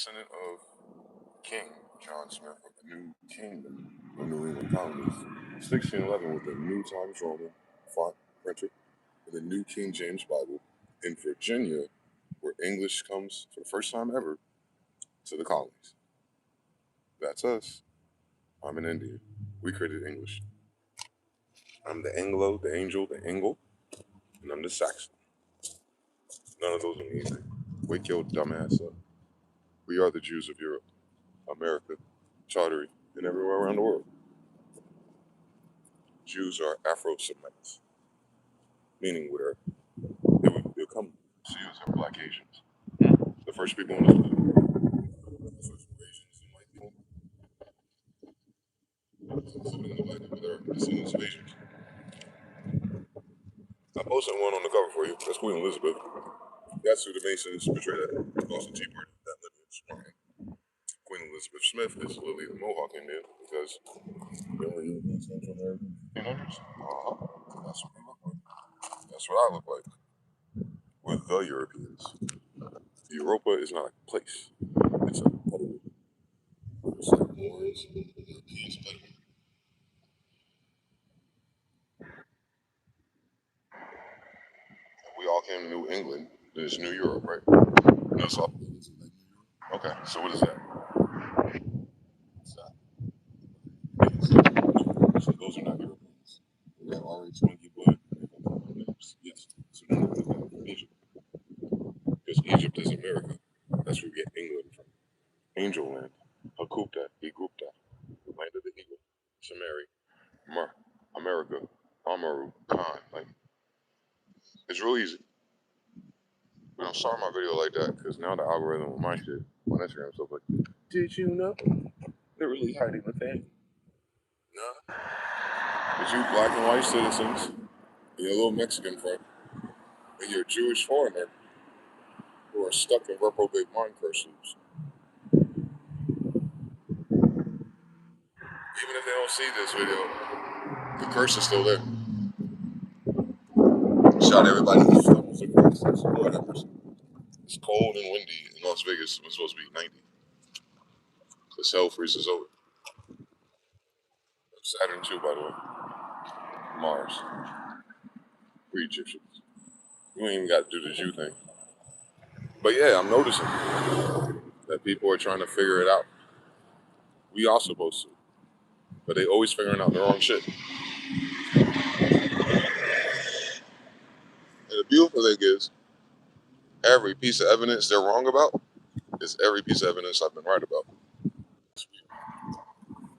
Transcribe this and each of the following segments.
descendant of King John Smith of the New Kingdom of New England Colonies. 1611 with the New Times Roman font printed and the New King James Bible in Virginia, where English comes for the first time ever to the colonies. That's us. I'm an Indian. We created English. I'm the Anglo, the Angel, the Engle, and I'm the Saxon. None of those mean anything. Wake your dumb ass up. We are the Jews of Europe, America, Tartary, and everywhere around the world. Jews are Afro-Semites, meaning they'll come see us as black Asians. The first people on this planet. The first Asians and white people. Some of the black people that are descendants of Asians. I posted one on the cover for you. That's Queen Elizabeth. That's who the Masons portray that Boston Tea Party, that lineage. Queen Elizabeth Smith is Lily the Mohawk Indian because they only use in Central America. 1800s? That's what we look like. That's what I look like. We're the Europeans. Europa is not a place. It's a pediment. It's like wars, Europeans pediment. We all came to New England. There's New Europe, right? No, so okay, so what is that? What's that? So those are not Europeans. They have RH monkey blood. Yes. So none of them are from Egypt. Because Egypt is America. That's where we get England from. Angel land. Hakupta, Egupta. Land of the eagle. Sumeri. America. Amaru. Khan. Like, it's real easy. But I'm starting my video like that because now the algorithm with my shit on Instagram stuff like, did you know they're really hiding the thing? Nah. But you black and white citizens, and your little Mexican friend, and your Jewish foreigner who are stuck in reprobate mind curse loops. Even if they don't see this video, the curse is still there. Shout out everybody who stumbles across this. Lord have mercy. It's cold and windy in Las Vegas. It's supposed to be 90. Because hell freezes over. Saturn too, by the way. Mars. We Egyptians. You ain't even got to do the Jew thing. But yeah, I'm noticing that people are trying to figure it out. We are supposed to. But they always figuring out the wrong shit. And the beautiful thing is, every piece of evidence they're wrong about is every piece of evidence I've been right about.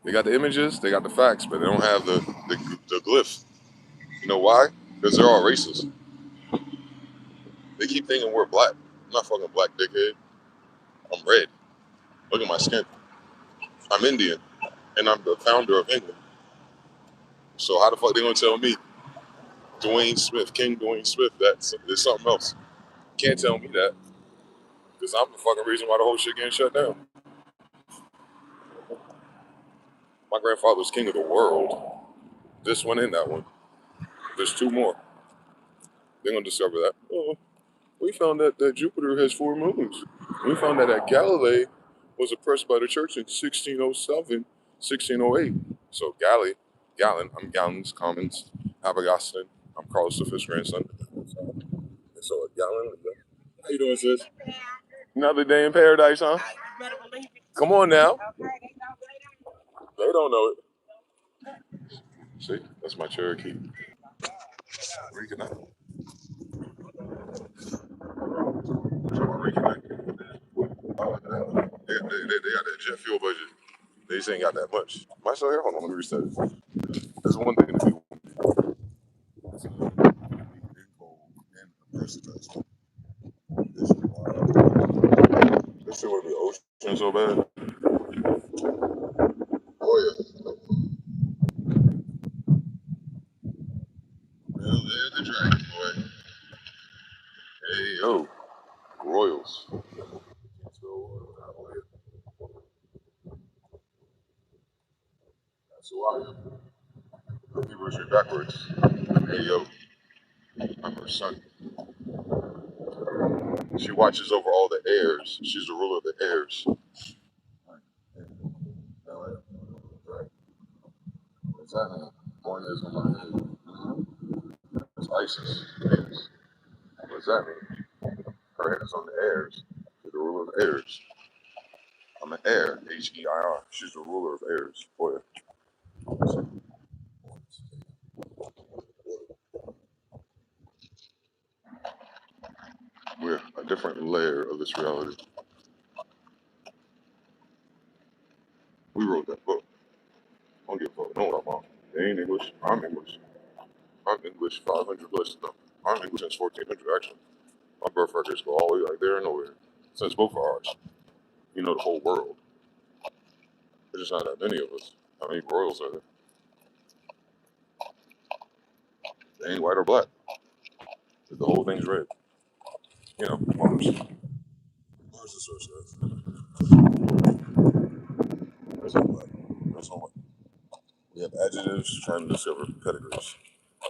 They got the images, they got the facts, but they don't have the glyph. You know why? Because they're all racist. They keep thinking we're black. I'm not fucking black, dickhead. I'm red. Look at my skin. I'm Indian, and I'm the founder of England. So how the fuck they gonna tell me, Dwayne Smith, King Dwayne Smith, that there's something else? You can't tell me that, because I'm the fucking reason why the whole shit getting shut down. My grandfather was king of the world. This one and that one. There's two more. They're gonna discover that. Oh, we found that Jupiter has 4 moons. We found that Galilee was oppressed by the church in 1607, 1608. So Galen, I'm Galen's Commons, Abergaston. I'm Carlos V's grandson. So a Galen, how you doing, sis? Another day in paradise, huh? Come on now. They don't know it. See, that's my Cherokee. Reconnect. They got that jet fuel budget. They just ain't got that much. My show here, hold on, let me reset it. There's one thing to be. This shit would be ocean so bad. Oh yeah. Well, there's the dragon, boy. Hey yo, Royals. That's who I am. People read backwards. Hey yo, I'm her son. She watches over all the heirs. She's the ruler of the heirs. What's that mean? One is on my head. It's ISIS. Yes. What does that mean? Her head is on the heirs. She's the ruler of heirs. I'm an heir. H-E-I-R. She's the ruler of heirs. Boy. We're a different layer of this reality. We wrote that book. I don't give a fuck. No, what I'm on. They ain't English. I'm English. I'm English 500 plus. No, I'm English since 1400 actually. My birth records go all the way like there and nowhere. Since both are ours. You know the whole world. There's just not that many of us. How many royals are there? They ain't white or black. The whole thing's red. You know, Mars. Mars is source That's all black. That's all white. We have adjectives trying to discover pedigrees.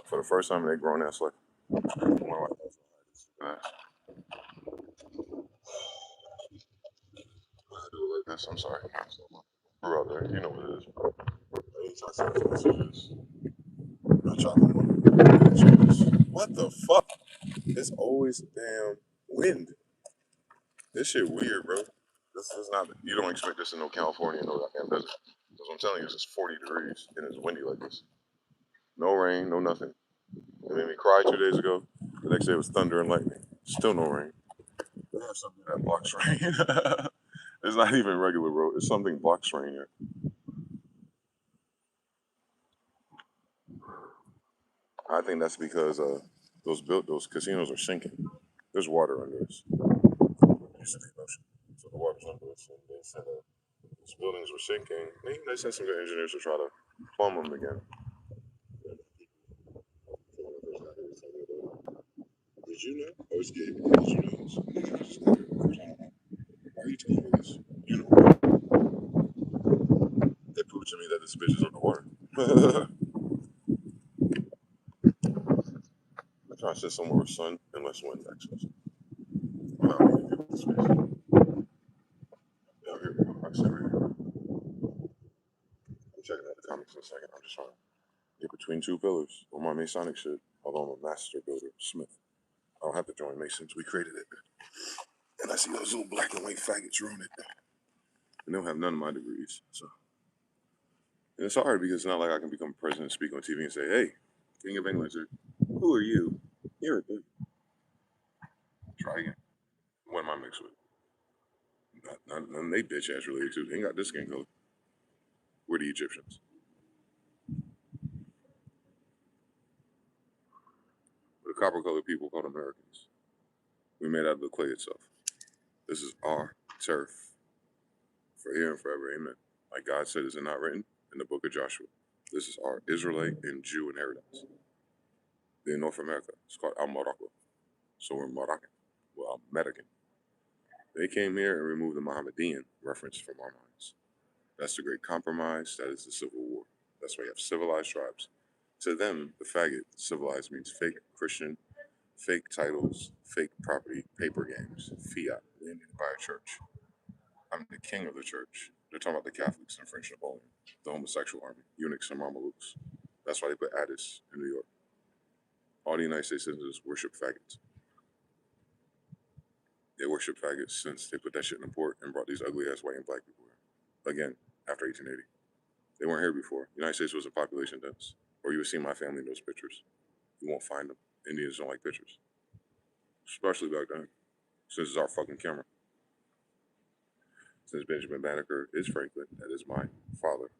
For the first time, they grown ass like. My wife has I do it like this. I'm sorry. We're out there. You know what it is. I ain't trying to say this. I'm trying to. What the fuck? It's always damn wind. This shit weird, bro. This is not. You don't expect this in no California, no goddamn desert. Because I'm telling you, it's 40 degrees and it's windy like this. No rain, no nothing. It made me cry 2 days ago. The next day it was thunder and lightning. Still no rain. They have something that blocks rain. It's not even regular, bro. It's something blocks rain here. I think that's because those casinos are sinking. There's water under us. It used to be an ocean, so the water's under us, and they said these buildings were sinking. They sent some good engineers to try to plumb them again. Did you know? I was gay. Did you know this? Why are you telling me this? You know. They proved to me that this bitch is underwater. I'm trying to sit somewhere with sun and less wind, actually. Wow, yeah, here we go. I sit right here. I'm checking out the comics in a second. I'm just trying to get between two pillars on my Masonic shit, although I'm a master builder, Smith. I don't have to join Masons. We created it. And I see those little black and white faggots ruin it. And they don't have none of my degrees. So and it's hard because it's not like I can become president, speak on TV, and say, hey, King of England, sir, who are you? You're a dude. Try again. What am I mixed with? None of they bitch ass related to. They ain't got this skin color. We're the Egyptians. We're the copper colored people called Americans. We made out of the clay itself. This is our turf for here and forever. Amen. Like God said, is it not written in the book of Joshua? This is our Israelite and Jew inheritance. In North America, it's called Al Morocco. So we're Moroccan. Well, American. They came here and removed the Mohammedan reference from our minds. That's the Great Compromise. That is the Civil War. That's why you have civilized tribes. To them, the faggot, civilized means fake Christian, fake titles, fake property, paper games, fiat, landed by a church. I'm the king of the church. They're talking about the Catholics and French Napoleon, the homosexual army, eunuchs and Mamelukes. That's why they put Addis in New York. All the United States citizens worship faggots. They worship faggots since they put that shit in the port and brought these ugly ass white and black people here. Again, after 1880. They weren't here before. The United States was a population dense. Or you would see my family in those pictures. You won't find them. Indians don't like pictures. Especially back then. Since it's our fucking camera. Since Benjamin Banneker is Franklin, that is my father.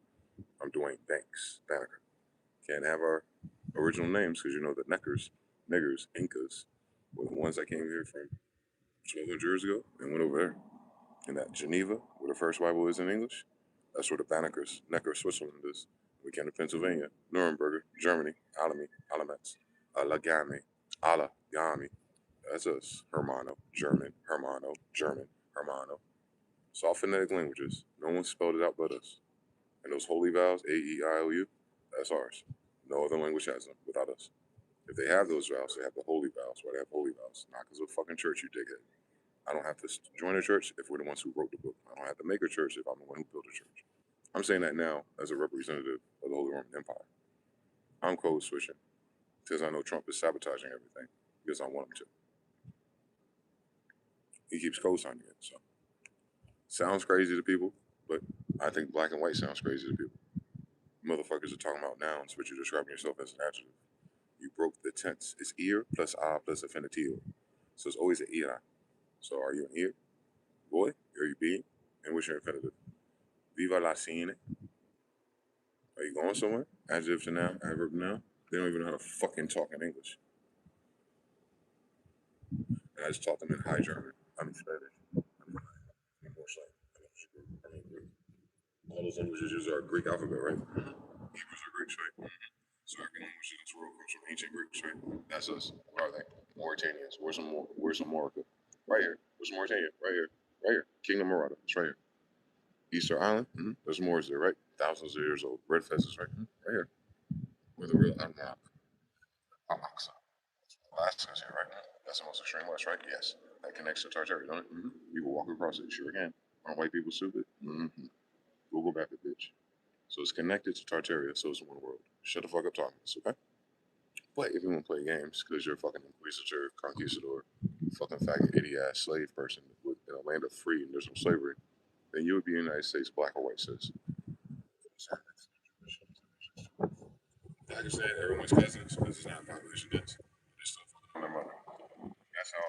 I'm Dwayne Banks Banneker. Can't have our original names because you know the Neckers, niggers, Incas were the ones that came here from 1,200 years ago and went over there. And that Geneva, where the first Bible is in English, that's where the Bannekers, Necker, Switzerland is. We came to Pennsylvania, Nuremberg, Germany, Alamy, Alamets, Alagami, Alagami. That's us. Hermano, German, Hermano, German, Hermano. It's all phonetic languages. No one spelled it out but us. And those holy vowels, A-E-I-O-U, that's ours. No other language has them without us. If they have those vowels, they have the holy vowels. Why they have holy vowels? Not because of fucking church, you dickhead. I don't have to join a church if we're the ones who wrote the book. I don't have to make a church if I'm the one who built a church. I'm saying that now as a representative of the Holy Roman Empire. I'm code switching because I know Trump is sabotaging everything because I want him to. He keeps co-signing it. So sounds crazy to people, but I think black and white sounds crazy to people. Motherfuckers are talking about nouns, but you're describing yourself as an adjective. You broke the tense. It's ear plus a plus affinitio. So it's always an ear. So are you an ear? Boy? Are you being? And what's your infinitive? Viva la cine. Are you going somewhere? Adjective to noun, adverb to noun. They don't even know how to fucking talk in English. And I just taught them in High German. I'm Spanish. I'm English, I mean Greek. All those languages are Greek alphabet, right? Hebrews are Greek, right? So every language in this world comes from ancient Greeks, right? That's us. What are they? Mauritanians. Where's Morocco? Right here. Where's Mauritania? Right here. Right here. Kingdom of Morocco. It's right here. Easter Island. There's Moors there, right? Thousands of years old. Red Fez right? Right here. Where the real Al-Aqsa. Alaska's here, right? That's the most extreme west, right? Yes. That connects to Tartary, don't it? You can walk across it. Sure can. Aren't white people stupid? Google back it, bitch. So it's connected to Tartaria, so it's one world. Shut the fuck up talking this, okay? But if you want to play games, because you're a fucking inquisitor, conquistador, fucking faggot, idiot ass slave person in a land of free and there's no slavery, then you would be in the United States, black or white, sis. Pakistan, everyone's cousins, because it's not a population dense. They're still fucking on their mother. That's how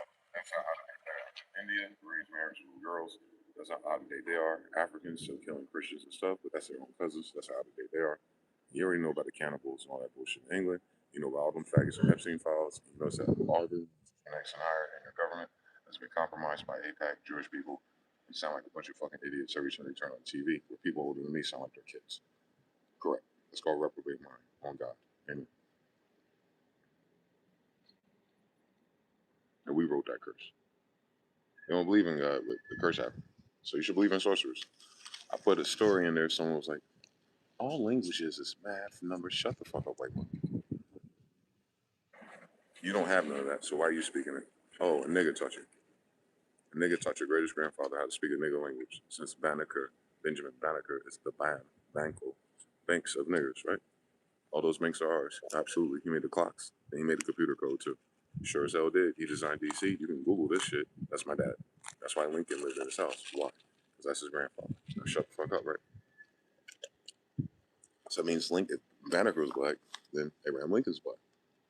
out of date they are. India, arranged marriage with girls. That's how out of date they are. Africans still killing Christians and stuff, but that's their own cousins. That's how out of date they are. You already know about the cannibals and all that bullshit in England. You know about all them faggots and Epstein files. You know that all the connection higher in your government has been compromised by APAC, Jewish people. You sound like a bunch of fucking idiots every time they turn on TV, where people older than me sound like their kids. Correct. It's called reprobate mind on God. Amen. And we wrote that curse. They don't believe in God, but the curse happened. So you should believe in sorcerers. I put a story in there. Someone was like, all languages is math, numbers. Shut the fuck up, white man. You don't have none of that, so why are you speaking it? Oh, a nigga taught you. A nigga taught your greatest grandfather how to speak a nigga language. Since Banneker, Benjamin Banneker, is the banks of niggers, right? All those banks are ours. Absolutely. He made the clocks. And he made the computer code too. Sure as hell did. He designed DC. You can Google this shit. That's my dad. That's why Lincoln lived in his house. Why? Because that's his grandfather. Now shut the fuck up, right? So that means Lincoln, Banneker was black, then Abraham Lincoln's black.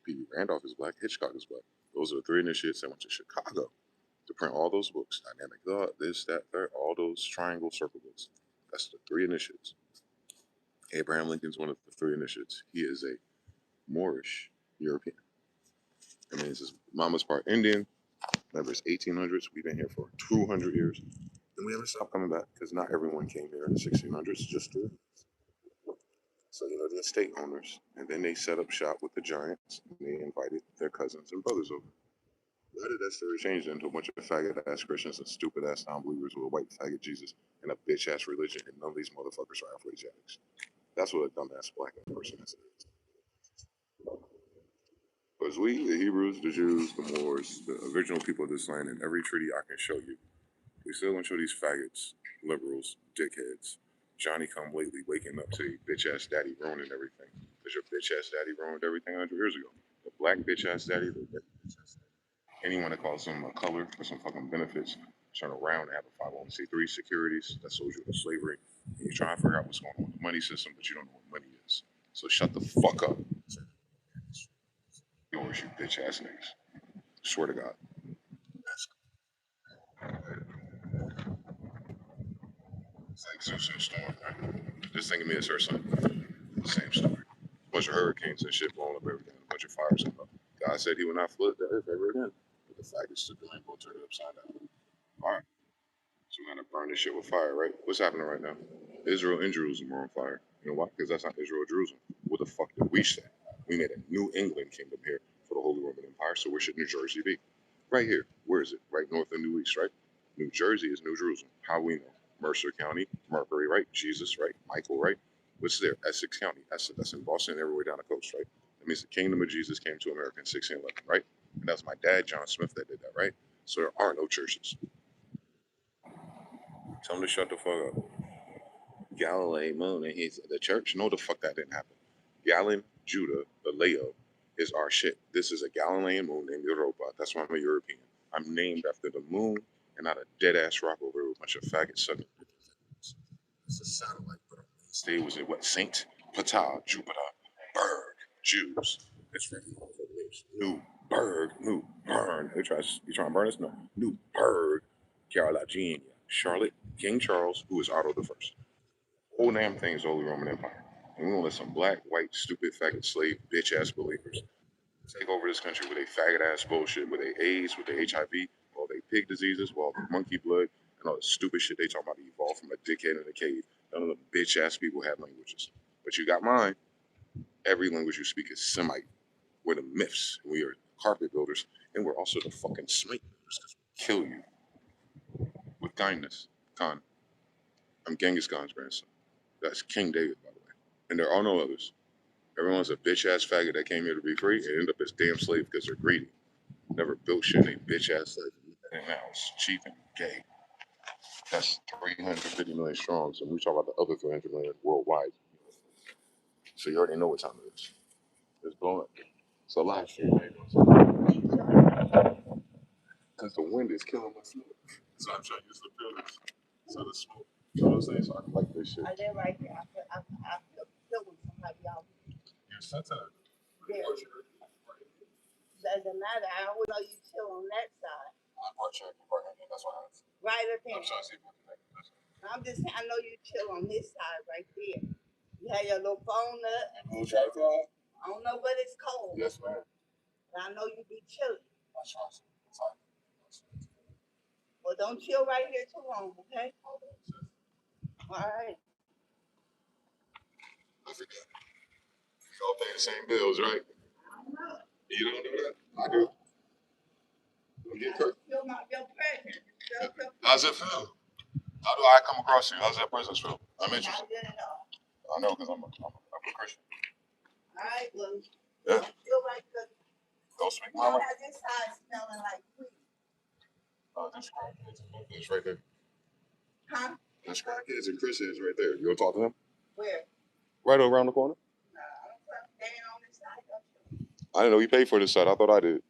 P.B. Randolph is black, Hitchcock is black. Those are the three initiates that went to Chicago to print all those books. Dynamic thought, this, that, third, all those triangle circle books. That's the three initiates. Abraham Lincoln's one of the three initiates. He is a Moorish European. That means his mama's part Indian. Remember, it's 1800s. We've been here for 200 years. And we haven't stopped coming back because not everyone came here in the 1600s, just three. So, the estate owners. And then they set up shop with the giants. And they invited their cousins and brothers over. Why did that story change into a bunch of faggot ass Christians and stupid ass non believers with a white faggot Jesus and a bitch ass religion, and none of these motherfuckers are Afro-Asiatics? That's what a dumbass black person is. Because we, the Hebrews, the Jews, the Moors, the original people of this land, in every treaty I can show you, we still gonna show these faggots, liberals, dickheads, Johnny come lately waking up to your bitch ass daddy ruining everything. Because your bitch ass daddy ruined everything 100 years ago. The black bitch ass daddy, the white bitch ass daddy. Anyone that calls them a color for some fucking benefits, turn around and have a 501c3 securities that sold you into slavery. And you're trying to figure out what's going on with the money system, but you don't know what money is. So shut the fuck up. Yours, you bitch ass niggas. Swear to God. It's like Zeus and Storm, right? This thing of me is her son. Same story. A bunch of hurricanes and shit blowing up everything. A bunch of fires and stuff. God said he would not flood the earth ever again. But the fact is, the rainbow turned it upside down. All right. So we're gonna burn this shit with fire, right? What's happening right now? Israel and Jerusalem are on fire. You know why? Because that's not Israel or Jerusalem. What the fuck did we say? We made a New England kingdom here for the Holy Roman Empire. So where should New Jersey be? Right here. Where is it? Right north of New East, right? New Jersey is New Jerusalem. How we know? Mercer County, Mercury, right? Jesus, right? Michael, right? What's there? Essex County. That's in Boston, everywhere down the coast, right? That means the kingdom of Jesus came to America in 1611, right? And that was my dad, John Smith, that did that, right? So there are no churches. Tell him to shut the fuck up. Galilee moon and he's the church. No, the fuck that didn't happen. Galen, Judah, the Leo is our shit. This is a Galilean moon named Europa. That's why I'm a European. I'm named after the moon and not a dead ass rock over here with a bunch of faggots sucking. It's a satellite, but stay was it what Saint Ptah, Jupiter, Berg, Jews. It's written all over the names. New Berg, New Burn. You trying to burn us? No. New Berg, Carolina, Charlotte, King Charles, who is Otto the First. Whole damn thing is Holy Roman Empire. And we gonna let some black, white, stupid, faggot, slave, bitch ass believers take over this country with a faggot ass bullshit, with a AIDS, with the HIV, all they pig diseases, all the monkey blood, and all the stupid shit they talking about to evolve from a dickhead in a cave. None of the bitch ass people have languages. But you got mine. Every language you speak is Semite. We're the myths. We are carpet builders, and we're also the fucking Smyth builders because we kill you with kindness. Khan. I'm Genghis Khan's grandson. That's King David, by the way. And there are no others. Everyone's a bitch ass faggot that came here to be free and end up as damn slave because they're greedy. Never built shit in a bitch ass life. And now it's cheap and gay. That's 350 million strong. So we talk about the other 300 million worldwide. So you already know what time it is. It's blowing up. It's a live stream. Because the wind is killing my smoke. So I'm trying to use the filters. So the smoke. You know what I'm saying? So I can like this shit. I did right there. I feel with somebody else. You're sensitive. Yeah. Doesn't matter. I don't know you chill on that side. I'm watching right. That's why right up there. I'm trying to see if we can. I'm just saying, I know you chill on this side right there. You have your little phone up. You try to fly? I don't know, but it's cold. Yes, ma'am. But I know you be chilling. Well, don't chill right here too long, okay? All right. I forgot. We all pay the same bills, right? I know. You don't know that? I do. I'm getting hurt. Your presence. How's it feel? How do I come across you? How's that presence feel? I'm interested. I know, because I'm a Christian. All right, well, yeah. Feel like don't speak my language. This side smelling like weed. Oh, that's right. It's right there. Huh? That's crackheads and Christians right there. You want to talk to them? Where? Right around the corner. Nah, I don't staying on this side. I didn't know you paid for this side. I thought I did.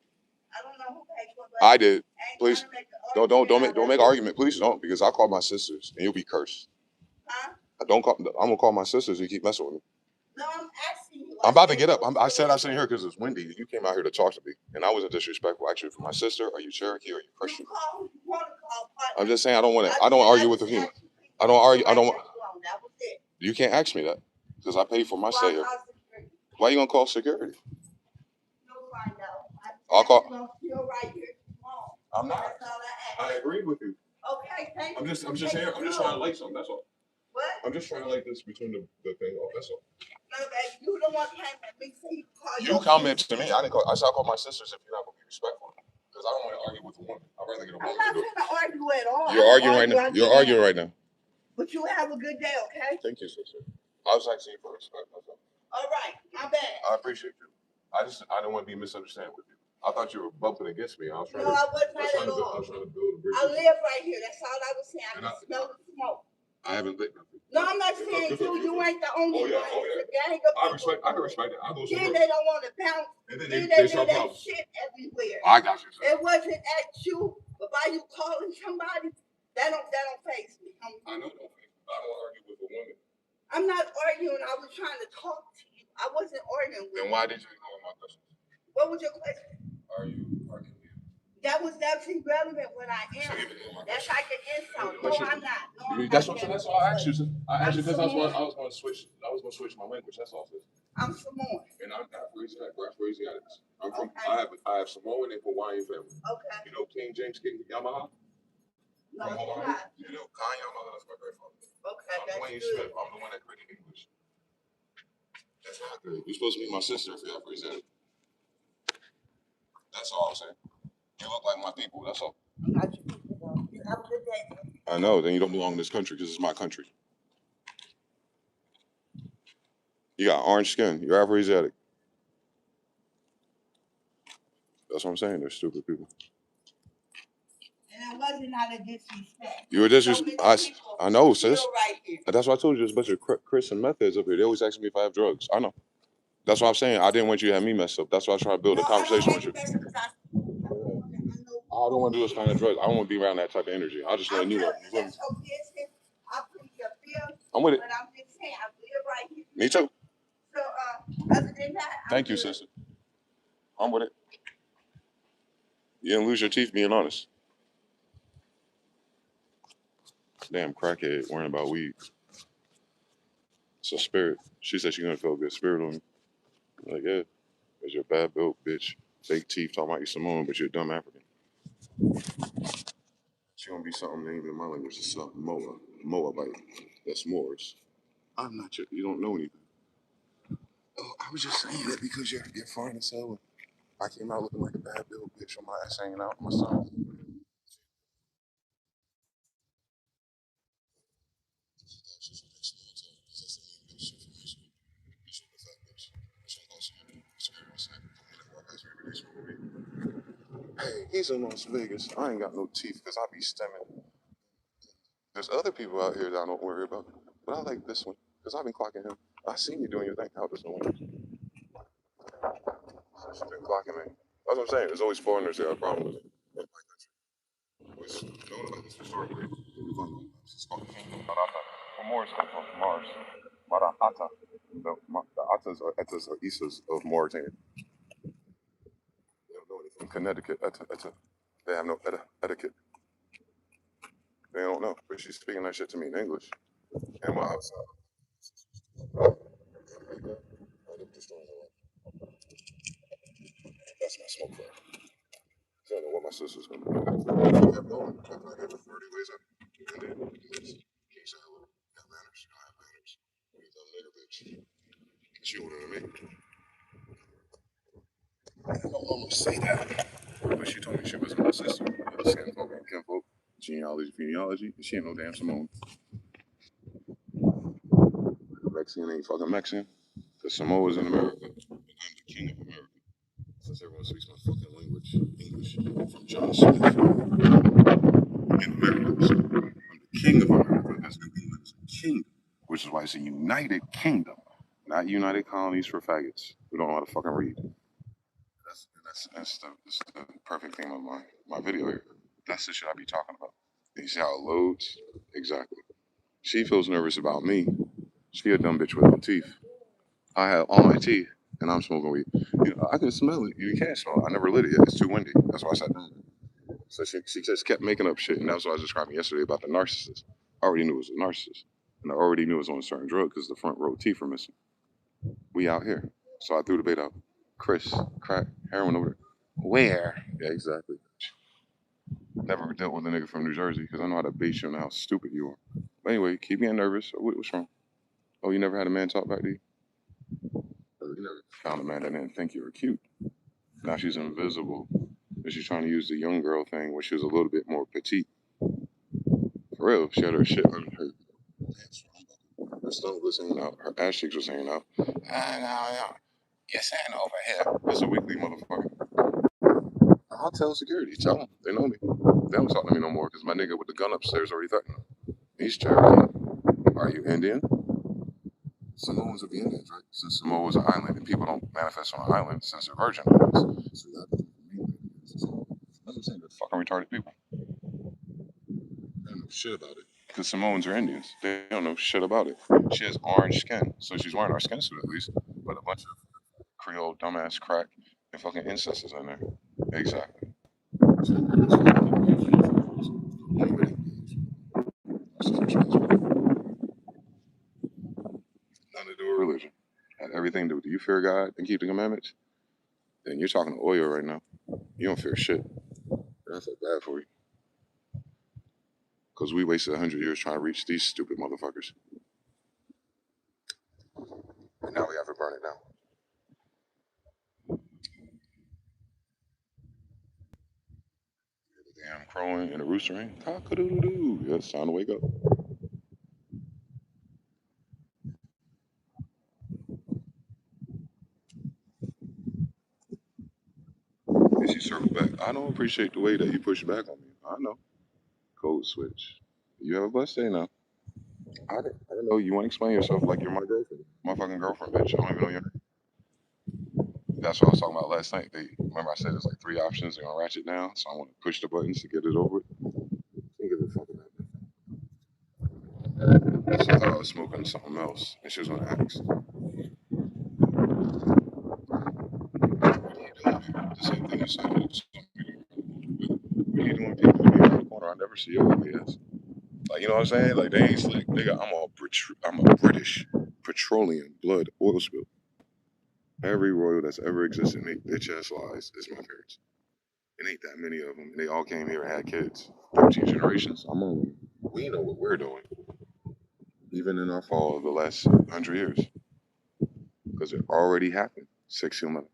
I don't know who paid for it. I did. Please. Don't make an argument. Please don't, because I'll call my sisters and you'll be cursed. Huh? I'm gonna call my sisters and you keep messing with me. No, I'm asking you. I'm about to get up. I said I'm sitting here because it's windy. You came out here to talk to me, and I wasn't disrespectful. Actually, for my sister, are you Cherokee or are you Christian? I'm just saying I don't want to. I don't argue with the human. I don't argue. I don't. You can't ask me that because I paid for my stay here. Why are you gonna call security? I'll call. I'm not. I agree with you. Okay, thank you. I'm just here. I'm just trying to light something. That's all. What? I'm just trying to light this between the thing off. That's all. No, baby, you the one came at me. You commented to me. I didn't call. I said I'll call my sisters if you're not gonna be respectful. Because I don't want to argue with a woman. I'd rather get a woman. I'm not going to argue at all. You're arguing right now. You're arguing right now. But you have a good day, okay? Thank you, sister. I was asking you for respect. All right, my bad. I appreciate you. I didn't want to be misunderstood with you. I thought you were bumping against me. I was trying to build a bridge. I live right here. That's all I was saying. I can smell the smoke. I haven't lit nothing. No, I'm not saying you ain't the only one. It's a gang of people. I can respect it. I'll go somewhere. Then they don't want to bounce. And then they do that shit everywhere. I got you, sir. It wasn't at you, but by you calling somebody, that don't faze me. I know don't faze me. I don't argue with a woman. I'm not arguing. I was trying to talk to you. I wasn't arguing with you. Then why did you ignore my question? What was your question? Are you arguing with you? That's irrelevant when I am. That's like an insult. No, I'm not. No, that's all I asked you. I asked you because I was going to switch my language. That's all. I'm Samoan. And I'm not Asiatic. I'm Asiatic. I'm from. Okay. I have Samoan and Hawaiian family. Okay. You know King James King Yamaha? No, from Hawaii. You know Khan Yamaha. That's my grandfather. Okay, I'm Dwayne Smith. I'm the one that created English. That's not good. You're supposed to be my sister if you're Asiatic. That's all I'm saying. You look like my people. That's all. Not your people, though. You have a good day. I know. Then you don't belong in this country because it's my country. You got orange skin. You're Afro-Asiatic. That's what I'm saying. They're stupid people. And I wasn't out of disrespect. You were disrespect. I know, sis. Right, that's why I told you there's a bunch of Chris and meth heads up here. They always ask me if I have drugs. I know. That's what I'm saying. I didn't want you to have me messed up. That's why I try to build a conversation with you. I don't want to do those kind of drugs. I don't want to be around that type of energy. I'll just let you know. I'm with it. But I'm just saying, I live right here. Me too. So, other than that, thank you, sister. I'm with it. You didn't lose your teeth being honest. Damn crackhead worrying about weed. It's a spirit. She said she's gonna feel a good spirit on me. I'm like, yeah, because you're a bad built bitch. Fake teeth talking about you Samoan, but you're a dumb African. She gonna be something named in my language. It's something Moabite. That's Moors. I'm not you don't know anything. Oh, I was just saying that because you're fine as hell. I came out looking like a bad built bitch on my ass hanging out with my son. Hey, he's in Las Vegas. I ain't got no teeth because I be stemming. There's other people out here that I don't worry about, but I like this one because I've been clocking him. I seen you doing your thing out this morning. She's been clocking me. That's what I'm saying. There's always foreigners that have a problem with it. In my country. Which, know about this historically. It's called the Kingdom of Marata. Well, Moors come from Mars. Marata. The Atas are Etas or Isas of Mauritania. They don't know anything. Connecticut, Eta. They have no etiquette. They don't know. But she's speaking that shit to me in English. And my outside. That's my smoke crack. I don't know what my sister's gonna do. I kept going. I gave her 30 ways up. And then he said, hello. You have manners. You don't have manners. You dumb nigger bitch. She older than me. I don't almost say that. But she told me she wasn't my sister. Skin folk and kinfolk. Genealogy. She ain't no damn Samoan. Mexican ain't fucking Mexican. Because Samoa's in America. And I'm the king of America. Since everyone speaks my fucking language, English, from John Smith in America. So I'm the king of America. That's New England is a kingdom, which is why it's a united kingdom, not united colonies for faggots who don't know how to fucking read. That's the perfect thing of my video here. That's the shit I be talking about. You see how it loads? Exactly. She feels nervous about me. She a dumb bitch with no teeth. I have all my teeth, and I'm smoking weed. You know, I can smell it. You can't smell it. I never lit it yet. It's too windy. That's why I sat down. So she just kept making up shit, and that's what I was describing yesterday about the narcissist. I already knew it was a narcissist, and I already knew it was on a certain drug because the front row teeth were missing. We out here. So I threw the bait out. Chris, crack, heroin over there. Where? Yeah, exactly. Never dealt with a nigga from New Jersey because I know how to bait you on how stupid you are. But anyway, keep getting nervous. What's wrong? Oh, you never had a man talk back to you? You never found a man that didn't think you were cute. Now she's invisible. And she's trying to use the young girl thing where she was a little bit more petite. For real, she had her shit on her pants. Her stomach was hanging out. Her ass cheeks was hanging out. No. You're saying over here. That's a weekly motherfucker. I'll tell security. Tell them. They know me. They don't talk to me no more because my nigga with the gun upstairs already threatened them. He's Cherokee. Are you Indian? Samoans would be Indians, right? Since Samoa is an island and people don't manifest on an island since they're virgin islands. So you have to that's what I'm saying. They're fucking retarded people. They don't know shit about it. Because Samoans are Indians. They don't know shit about it. She has orange skin, so she's wearing our skin suit at least. But a bunch of Creole dumbass crack and fucking incest is in there. Exactly. Nothing to do with religion. Had everything to do with, do you fear God and keep the commandments? Then you're talking to oil right now. You don't fear shit. I feel bad for you. Because we wasted 100 years trying to reach these stupid motherfuckers. And now we have to burn it down. The damn crowing and the roostering. Cock-a-doodle-doo. Yeah, it's time to wake up. And she circled back. I don't appreciate the way that you push back on me. I know. Code switch. You have a blessed day now. I don't know. You want to explain yourself like you're my girlfriend. My fucking girlfriend, bitch. I don't even know your name. That's what I was talking about last night. Remember I said there's like three options. They're going to ratchet down. So I want to push the buttons to get it over with. Can't give a fuck about that. She thought I was smoking something else. And she was going to ask, what are you doing here? The same thing you said. What are you doing people in the corner? I never see your ugly ass. Like, you know what I'm saying? Like, they ain't slick. Nigga, I'm a British petroleum blood oil spill. Every royal that's ever existed make bitch ass lies is my parents. It ain't that many of them. And they all came here and had kids. 13 generations. I'm on them. We know what we're doing. Even in our fall of the last 100 years. Because it already happened. 611.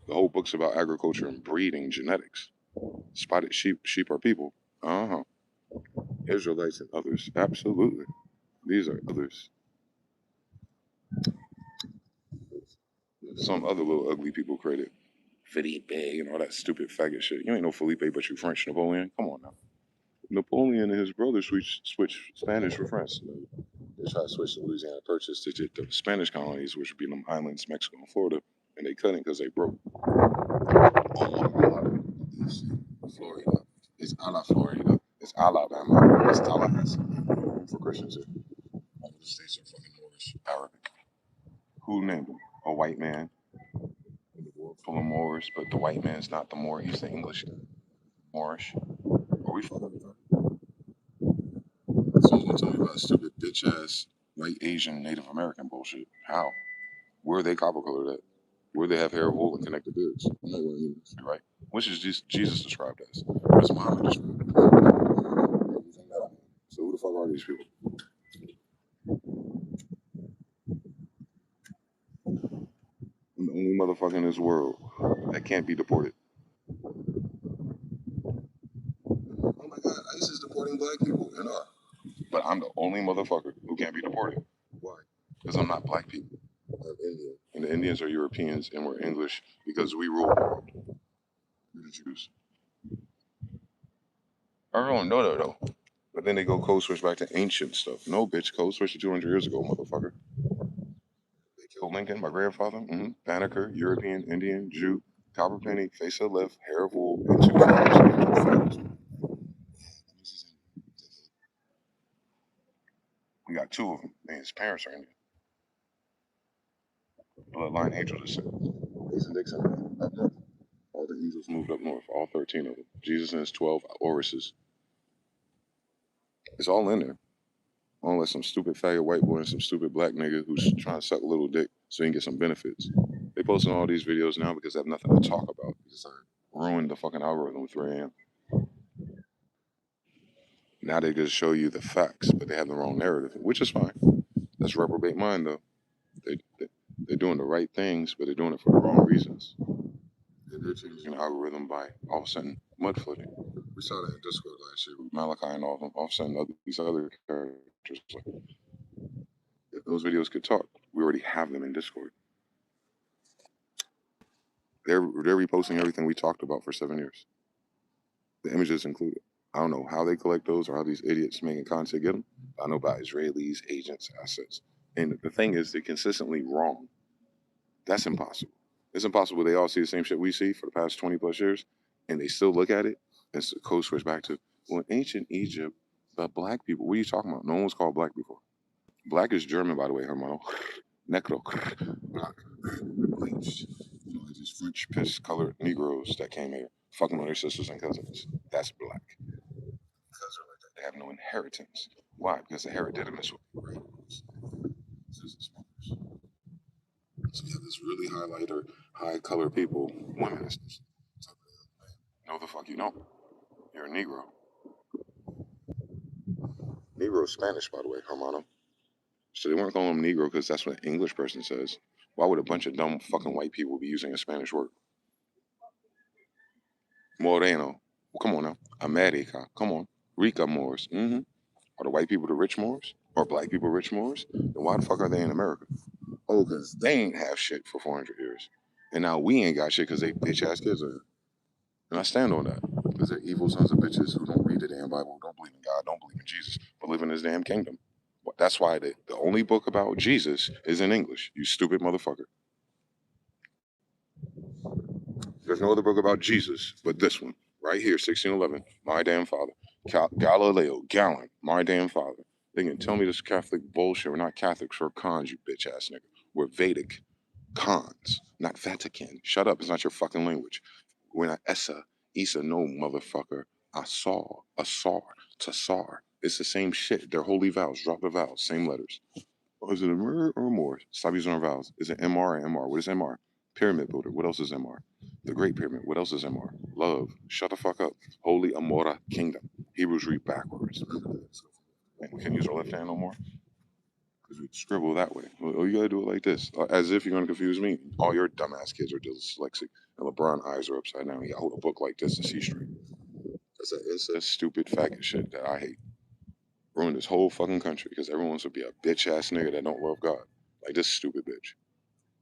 The whole book's about agriculture and breeding genetics. Spotted sheep. Sheep are people. Uh-huh. Israelites and others. Absolutely. These are others. Some other little ugly people created Felipe and all that stupid faggot shit. You ain't no Felipe, but you French Napoleon. Come on now. Napoleon and his brother switched Spanish for France. They tried to switch the Louisiana Purchase to get the Spanish colonies, which would be them islands, Mexico and Florida, and they couldn't because they broke. Florida. It's a la Florida. It's Alabama. It's Tallahassee. For Christians here. All the states are fucking Moorish, Arabic. Who named them? A white man. In the world full of Moors, but the white man's not the Moor. He's the English guy. Moorish. Are we fucking with that? Someone's gonna tell me about stupid bitch ass white Asian Native American bullshit. How? Where are they copper colored at? Where they have hair of wool and connected beards? I'm not wearing humans, right? Which is Jesus described as? What is Muhammad described as? So who the fuck are these people? I'm the only motherfucker in this world that can't be deported. Oh my god, ICE is deporting black people and are. But I'm the only motherfucker who can't be deported. Why? Because I'm not black people. I'm Indian. And the Indians are Europeans and we're English because we rule the world. We're the Jews. Everyone know that though. But then they go code switch back to ancient stuff. No, bitch, code switch to 200 years ago, motherfucker. They killed Lincoln, my grandfather. Banneker, European, Indian, Jew, copper penny, face of the left, hair of wool, and two flowers. We got two of them. And his parents are Indian. Bloodline angel descent. Jason Dixon, up north. All the angels moved up north, all 13 of them. Jesus and his 12 Orises. It's all in there. Unless some stupid faggot white boy and some stupid black nigga who's trying to suck a little dick so he can get some benefits. They posting all these videos now because they have nothing to talk about. Because I ruined the fucking algorithm with 3 a.m. Now they just show you the facts, but they have the wrong narrative, which is fine. That's reprobate mind, though. They're doing the right things, but they're doing it for the wrong reasons. They're changing the algorithm by all of a sudden mud flooding. We saw that in Discord last year with Malachi and all of them. All of a sudden, these other characters, like, if those videos could talk, we already have them in Discord. They're reposting everything we talked about for 7 years. The images included. I don't know how they collect those or how these idiots making content get them. I know about Israelis, agents, assets. And the thing is, they're consistently wrong. That's impossible. It's impossible. They all see the same shit we see for the past 20 plus years, and they still look at it and code switch back to, well, in ancient Egypt, the black people, what are you talking about? No one was called black before. Black is German, by the way, hermano. Necro. Black. Bleached. You know, these French piss colored Negroes that came here fucking with their sisters and cousins. That's black. Because they're like that. They have no inheritance. Why? Because the hereditament right? So you have this really highlighter, high color people, women. No, the fuck you don't. You're a Negro. Negro is Spanish, by the way, hermano. So they weren't calling him Negro because that's what an English person says. Why would a bunch of dumb fucking white people be using a Spanish word? Moreno. Well, come on now. America. Come on. Rica Moors. Are the white people the rich Moors? Or black people rich Moors? Then why the fuck are they in America? Oh, because they ain't have shit for 400 years. And now we ain't got shit because they bitch ass kids are here. And I stand on that. Because they're evil sons of bitches who don't read the damn Bible, don't believe in God, don't believe in Jesus, but live in this damn kingdom. That's why the only book about Jesus is in English, you stupid motherfucker. There's no other book about Jesus but this one. Right here, 1611, my damn father. Galileo, Gallon, my damn father. They can tell me this Catholic bullshit. We're not Catholics, we're cons, you bitch ass nigga. We're Vedic cons, not Vatican. Shut up, it's not your fucking language. We're not Isa, no motherfucker. Asar, Tassar. It's the same shit. They're holy vowels. Drop the vowels, same letters. Oh, is it a mer or more? Stop using our vowels. Is it MR and MR? What is MR? Pyramid builder. What else is MR? The Great Pyramid. What else is MR? Love. Shut the fuck up. Holy Amora Kingdom. Hebrews read backwards. And we can't use our left hand no more because we scribble that way. Well, you gotta do it like this, as if you're gonna confuse me. All your dumbass kids are dyslexic, and LeBron eyes are upside down. You gotta hold a book like this to see straight. That's that incest, stupid, faggot shit that I hate. Ruined this whole fucking country because everyone wants to be a bitch ass nigga that don't love God. Like this stupid bitch.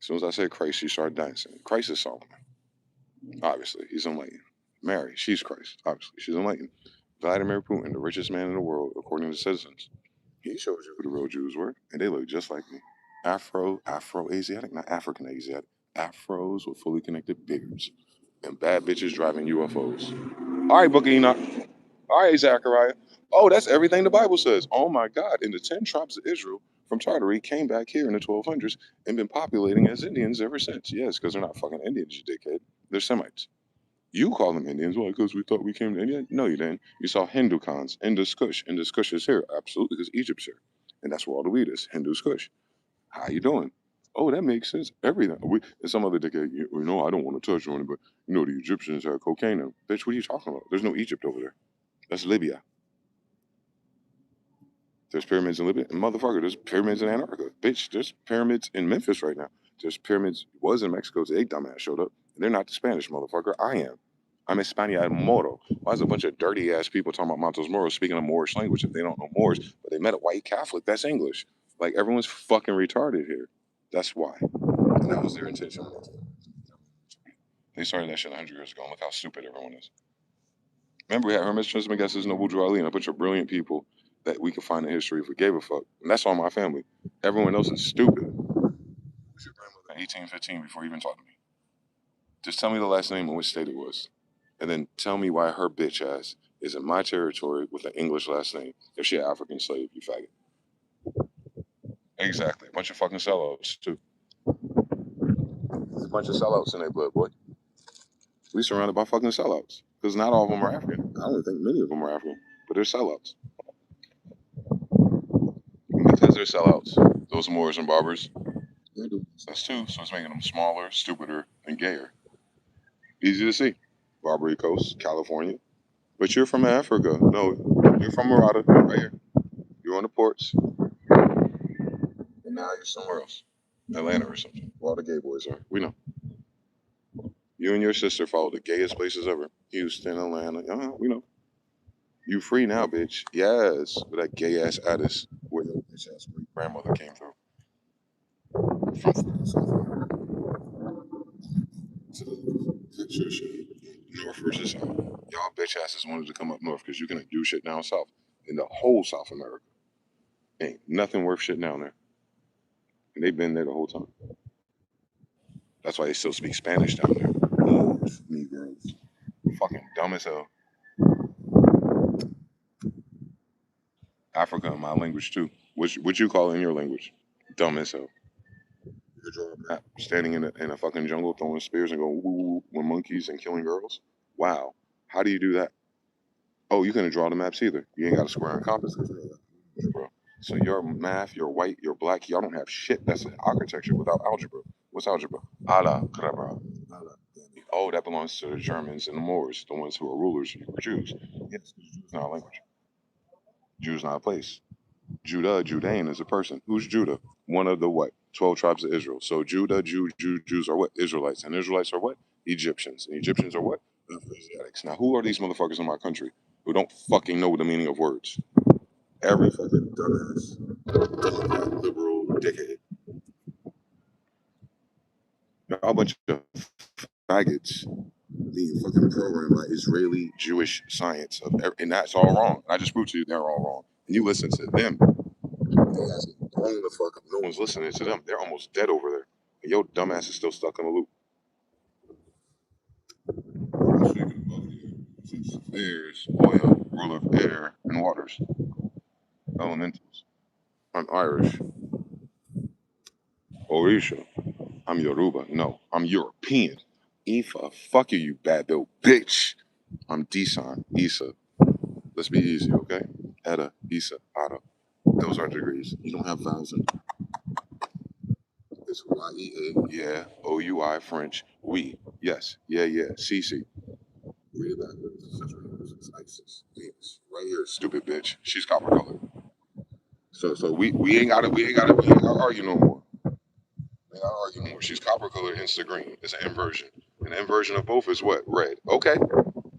As soon as I said Christ, she started dancing. Christ is Solomon. Obviously, he's enlightened. Mary, she's Christ. Obviously, she's enlightened. Vladimir Putin, the richest man in the world, according to citizens. He shows you who the real Jews were, and they look just like me. Afro-Asiatic, not African Asiatic. Afros with fully connected beards. And bad bitches driving UFOs. All right, Book of Enoch. All right, Zechariah. Oh, that's everything the Bible says. Oh my God. And the 10 tribes of Israel from Tartary came back here in the 1200s and been populating as Indians ever since. Yes, because they're not fucking Indians, you dickhead. They're Semites. You call them Indians. Why? Because we thought we came to India? No, you didn't. You saw Hindu Khans, Indus Kush. Indus Kush is here. Absolutely, because Egypt's here. And that's where all the weed is. Hindu Kush. How you doing? Oh, that makes sense. Everything. And some other dickhead, I don't want to touch on it, but the Egyptians had cocaine. And, bitch, what are you talking about? There's no Egypt over there. That's Libya. There's pyramids in Libya. And motherfucker, there's pyramids in Antarctica. Bitch, there's pyramids in Memphis right now. There's pyramids, was in Mexico. The egg dumbass showed up. And they're not the Spanish motherfucker. I am. I'm Español Moro. Why is a bunch of dirty ass people talking about Montos Moros speaking a Moorish language if they don't know Moors, but they met a white Catholic? That's English. Like everyone's fucking retarded here. That's why. And that was their intention. They started that shit 100 years ago. And look how stupid everyone is. Remember, we had Hermes Trismegistus, Noble Drew Ali, and a bunch of brilliant people that we could find in history if we gave a fuck. And that's all my family. Everyone else is stupid. Who's your grandmother? 1815 before you even talked to me. Just tell me the last name and which state it was. And then tell me why her bitch ass is in my territory with an English last name if she an African slave, you faggot. Exactly. A bunch of fucking sellouts, too. There's a bunch of sellouts in their blood, boy. We surrounded by fucking sellouts. Because not all of them are African. I don't think many of them are African, but they're sellouts. Because they're sellouts. Those Moors and Barbers. That's two, so it's making them smaller, stupider, and gayer. Easy to see. Barbary Coast, California. But you're from Africa. No, you're from Murata, right here. You're on the ports. And now you're somewhere else. Atlanta or something. Where all the gay boys are. We know. You and your sister follow the gayest places ever. Houston, Atlanta. We know. You free now, bitch. Yes. With that gay ass Addis where your bitch ass grandmother came through. North versus South. Y'all bitch asses wanted to come up north because you can do shit down south. In the whole South America. Ain't nothing worth shit down there. And they've been there the whole time. That's why they still speak Spanish down there. Moors, Negroes. Fucking dumb as hell. Africa in my language too. What you call it in your language? Dumb as hell. You could draw a map standing in a fucking jungle throwing spears and going woo with monkeys and killing girls. Wow. How do you do that? Oh, you couldn't draw the maps either. You ain't got a square and compass, bro. So your math, your white, your black, y'all don't have shit. That's an architecture without algebra. What's algebra? Allah, oh, that belongs to the Germans and the Moors, the ones who are rulers who were Jews. Yes, Jews not a language. Jews not a place. Judean is a person. Who's Judah? One of the what? 12 tribes of Israel. So Judah, Jews are what? Israelites. And Israelites are what? Egyptians. And Egyptians are what? Asiatics. Now, who are these motherfuckers in my country who don't fucking know the meaning of words? Every fucking dumbass, liberal dickhead. Y'all a bunch of faggots. being fucking programmed by Israeli Jewish science and that's all wrong. I just proved to you they're all wrong. And you listen to them. They ask me, blown the fuck up. No one's listening to them. They're almost dead over there. And your dumbass is still stuck in a loop. There's oil, ruler of air and waters, elementals. I'm Irish. Orisha. I'm Yoruba. No, I'm European. Ifa. Fuck you, you bad little bitch. I'm Disan. Isa. Let's be easy, okay? Etta, Isa, Ada. Those are degrees. You don't have vowels in. It's Y-E-A. Yeah. O-U-I, French. We. Yes. Yeah, yeah. C-C. Read it backwards. It's ISIS. Venus. Right here, stupid bitch. She's copper colored. So we ain't gotta argue no more. We ain't gotta argue no more. She's copper colored, hence the green. It's an inversion. An inversion of both is what? Red. Okay.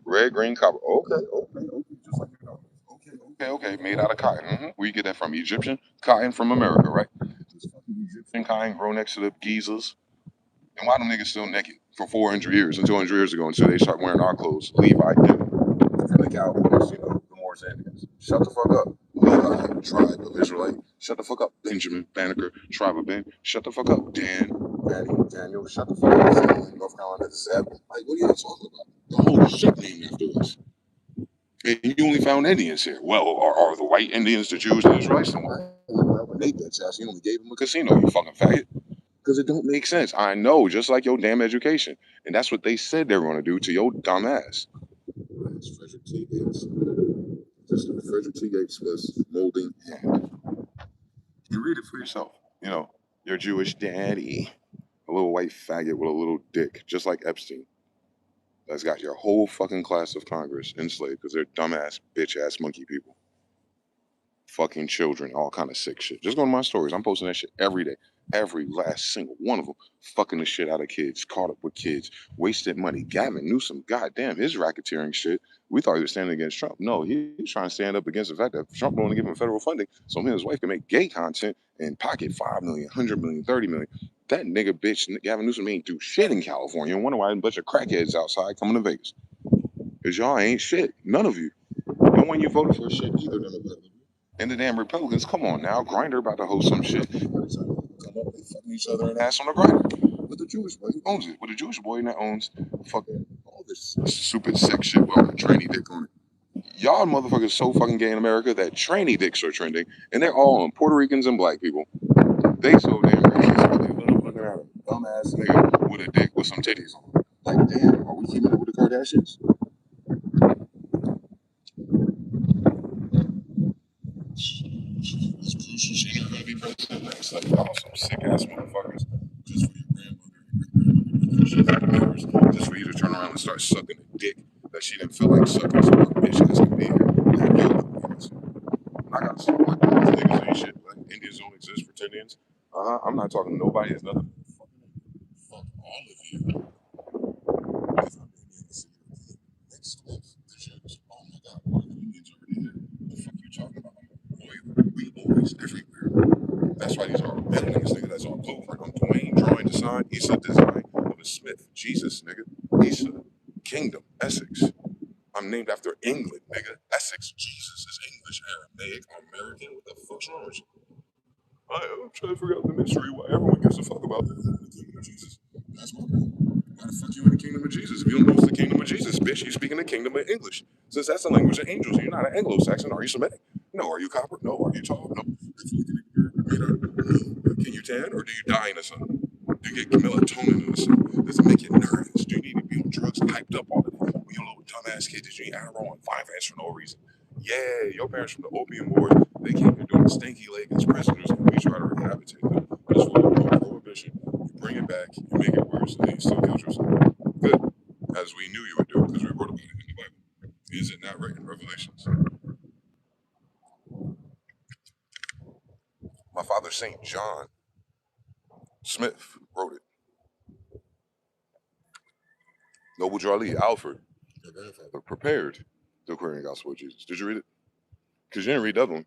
Red, green, copper. Okay. Just like you know. Okay. Made out of cotton. Where you get that from? Egyptian cotton from America, right? This fucking Egyptian cotton grow next to the geezers. And why them niggas still naked for 400 years, until 100 years ago, until they start wearing our clothes? Levi did. From the Cowboys, the Moors Indians. Shut the fuck up. Levi, tribe of Israelite. Shut the fuck up. Benjamin, Banneker, tribe of Ben. Shut the fuck up. Dan, Danny, Daniel. Shut the fuck up. Zebulun, North Carolina, Zeb. Like, what are you talking about? The whole shit named after us. And you only found Indians here. Well, are the white Indians the Jews and the Israelites? Then why? When Nate bitch ass, you only gave him a casino, you fucking faggot. Because it don't make sense. I know, just like your damn education. And that's what they said they were going to do to your dumb ass. It's Frederick T. Gates. Just Frederick T. Gates was molding hand. You read it for yourself. You know, your Jewish daddy, a little white faggot with a little dick, just like Epstein. That's got your whole fucking class of Congress enslaved because they're dumbass, bitch ass monkey people. Fucking children, all kind of sick shit. Just go to my stories. I'm posting that shit every day. Every last single one of them. Fucking the shit out of kids, caught up with kids, wasted money. Gavin Newsom, goddamn, his racketeering shit. We thought he was standing against Trump. No, he's trying to stand up against the fact that Trump only give him federal funding so him and his wife can make gay content and pocket 5 million, 100 million, 30 million. That nigga bitch, Gavin Newsom ain't do shit in California. Wonder why a bunch of crackheads outside coming to Vegas. Because y'all ain't shit. None of you. No one you voted for shit either. And the damn Republicans, come on now, Grinder about to host some shit. Every time they come up, they fucking each other and ass on the Grinder. But the Jewish boy, who owns it? But the Jewish boy that owns fucking all this stupid sex shit with a tranny dick on it. Y'all motherfuckers so fucking gay in America that tranny dicks are trending, and they're all on Puerto Ricans and black people. They so damn racist, but they motherfucking out a dumbass nigga with a dick with some titties on. Like, damn, are we keeping up with the Kardashians? She's not gonna be president next. Like, y'all some sick ass motherfuckers. Just for your grandmother, just for you to turn around and start sucking a dick that she didn't feel like sucking. So her bitch ass can be here. I got some like niggas ain't shit. Like Indians don't exist, pretendians. I'm not talking to nobody. It's nothing. Fuck all of you. If I'm Indians, next with the Jews. Oh my God, why are the Indians already here? What the fuck you talking about? We always everywhere. That's why these are metal niggas, nigga. That's all blueprint. I'm Dwayne drawing design. Issa design of a Smith. Jesus, nigga. Issa. Kingdom. Essex. I'm named after England, nigga. Essex. Jesus is English, Aramaic, American. What the fuck's wrong with you? I'm trying to figure out the mystery why everyone gives a fuck about the kingdom of Jesus. That's my point. Why the fuck you in the kingdom of Jesus? If you don't know it's the kingdom of Jesus, bitch, you speaking the kingdom of English. Since that's the language of angels, you're not an Anglo-Saxon. Are you Semitic? No. Are you copper? No. Are you tall? No. Can you tan or do you die in the sun? Do you get melatonin in the sun? Does it make you nervous? Do you need to be on drugs and hyped up all the time? When you're a little dumbass kid, did you eat Adderall and 5 for no reason? Yeah, your parents from the opium wars, they came here doing stinky leg as prisoners, and we try to rehabilitate them. Just for prohibition, you bring it back, you make it worse, and then you still kill yourself. Good, as we knew you would do, because we wrote about it in the Bible. Is it not right in Revelations? My father, St. John Smith, wrote it. Noble Jarlee Alfred, your grandfather, prepared the Aquarian Gospel of Jesus. Did you read it? Because you didn't read the other one.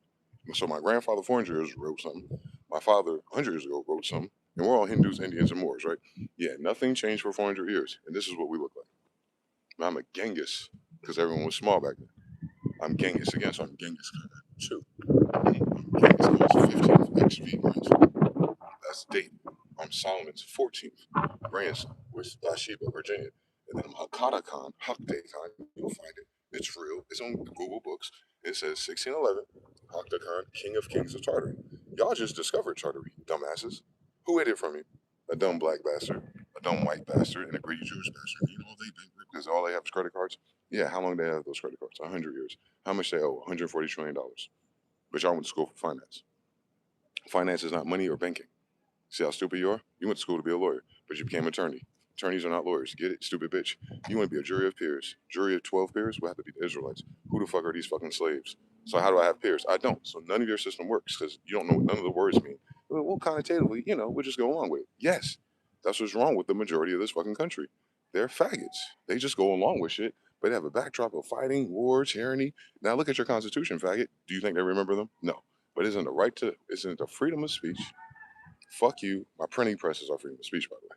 So my grandfather, 400 years, wrote something. My father, 100 years ago, wrote something. And we're all Hindus, Indians, and Moors, right? Yeah, nothing changed for 400 years. And this is what we look like. I'm a Genghis because everyone was small back then. I'm Genghis again, so I'm Genghis Khan too. Genghis Khan's 15th XV grandson. That's the date. I'm Solomon's 14th grandson with Bathsheba, Virginia. And then I'm Hakata Khan, Hakte Khan. You'll find it. It's real. It's on Google Books. It says 1611, Hakta Khan, King of Kings of Tartary. Y'all just discovered Tartary, dumbasses. Who hid it from you? A dumb black bastard, a dumb white bastard, and a greedy Jewish bastard. You know they bankrupt because all they have is credit cards. Yeah, how long do they have those credit cards? 100 years. How much they owe? $140 trillion. But y'all went to school for finance. Finance is not money or banking. See how stupid you are? You went to school to be a lawyer, but you became an attorney. Attorneys are not lawyers. Get it? Stupid bitch. You want to be a jury of peers. Jury of 12 peers will have to be the Israelites. Who the fuck are these fucking slaves? So how do I have peers? I don't. So none of your system works because you don't know what none of the words mean. Well, connotatively, we'll just go along with it. Yes, that's what's wrong with the majority of this fucking country. They're faggots. They just go along with shit, but they have a backdrop of fighting, war, tyranny. Now look at your constitution, faggot. Do you think they remember them? No. But isn't the freedom of speech? Fuck you. My printing presses are freedom of speech, by the way.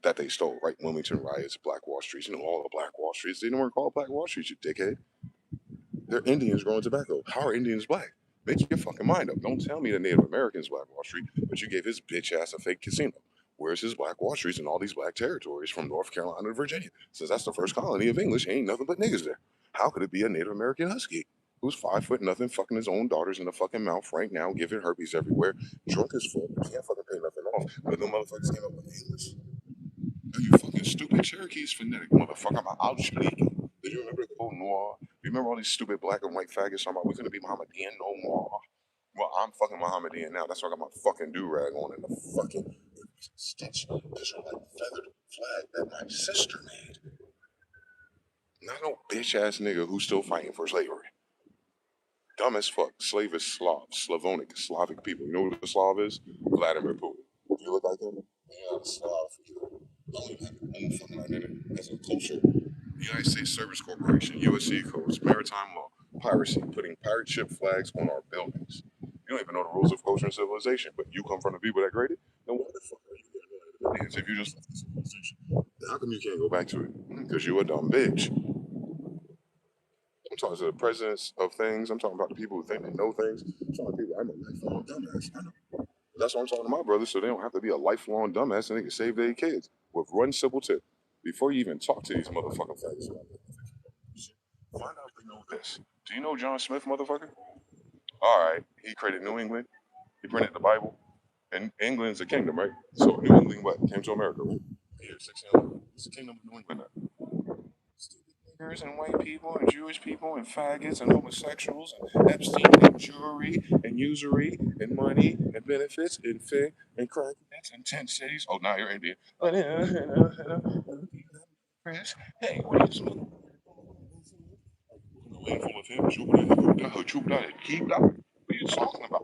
That they stole, right? Wilmington riots, Black Wall Streets, all the Black Wall Streets. They weren't called Black Wall Streets, you dickhead. They're Indians growing tobacco. How are Indians black? Make your fucking mind up. Don't tell me the Native Americans Black Wall Street, but you gave his bitch ass a fake casino. Where's his Black Wall Streets and all these black territories from North Carolina to Virginia? Since that's the first colony of English, ain't nothing but niggas there. How could it be a Native American husky who's 5 foot nothing, fucking his own daughters in the fucking mouth right now, giving herpes everywhere, drunk as fuck, can't fucking pay nothing off, but no motherfuckers came up with English. Are you fucking stupid? Cherokee's phonetic, motherfucker. I'm out Did you remember the old noir? Do you remember all these stupid black and white faggots talking about we couldn't be Mohammedan no more? Well, I'm fucking Mohammedan now. That's why I got my fucking do-rag on and the fucking stitch. Because you're like feathered flag that my sister made. Not no bitch-ass nigga who's still fighting for slavery. Dumb as fuck. Slave is Slav, Slavonic, Slavic people. You know what a Slav is? Vladimir Putin. Do you look like him? Yeah, I'm Slav. Don't even have your own fucking identity as a culture. United States Service Corporation, USC codes, maritime law, piracy, putting pirate ship flags on our buildings. You don't even know the rules of culture and civilization, but you come from the people that created it? Then why the fuck are you there to if you just left the civilization? Then how come you can't go back to it? Because you a dumb bitch. I'm talking to the presidents of things. I'm talking about the people who think they know things. I'm talking to people I'm a lifelong dumbass. I know. That's what I'm talking to my brothers, so they don't have to be a lifelong dumbass and they can save their kids with one simple tip. Before you even talk to these motherfucking faggots, find out if they know this. Do you know John Smith, motherfucker? All right, he created New England. He printed the Bible. And England's a kingdom, right? So New England, what? Came to America, right? Yeah, 1600. It's the kingdom of New England now. Stupid niggers and white people and Jewish people and faggots and homosexuals and Epstein and jewelry and usury and money and benefits and fig and crackheads and tent cities. Oh, now you're Indian. Chris, hey, what are you smoking? Full of him, keep that. What are you talking about?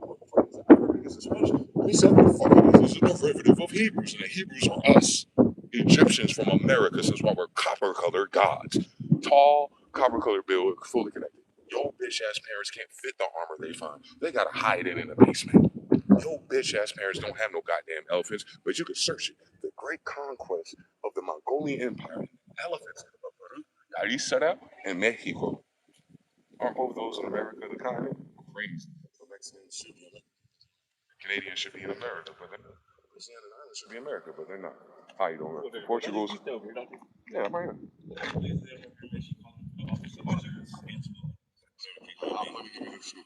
He said the fuck this is a derivative of Hebrews, and the Hebrews are us, Egyptians from America, since why we're copper colored gods. Tall, copper colored build, fully connected. Yo bitch ass parents can't fit the armor they find. They gotta hide it in the basement. Yo bitch ass parents don't have no goddamn elephants, but you can search it. The great conquest of the Mongolian Empire. Elephants of Peru, Arizara, and Mexico. Aren't both those in America the continent? Crazy. The Mexicans should be America. Canadians should be in America, but they're not. Louisiana and Ireland should be America, but they're not. How you doing? Portugal's. Yeah, I'm right here. Let me give you the scoop.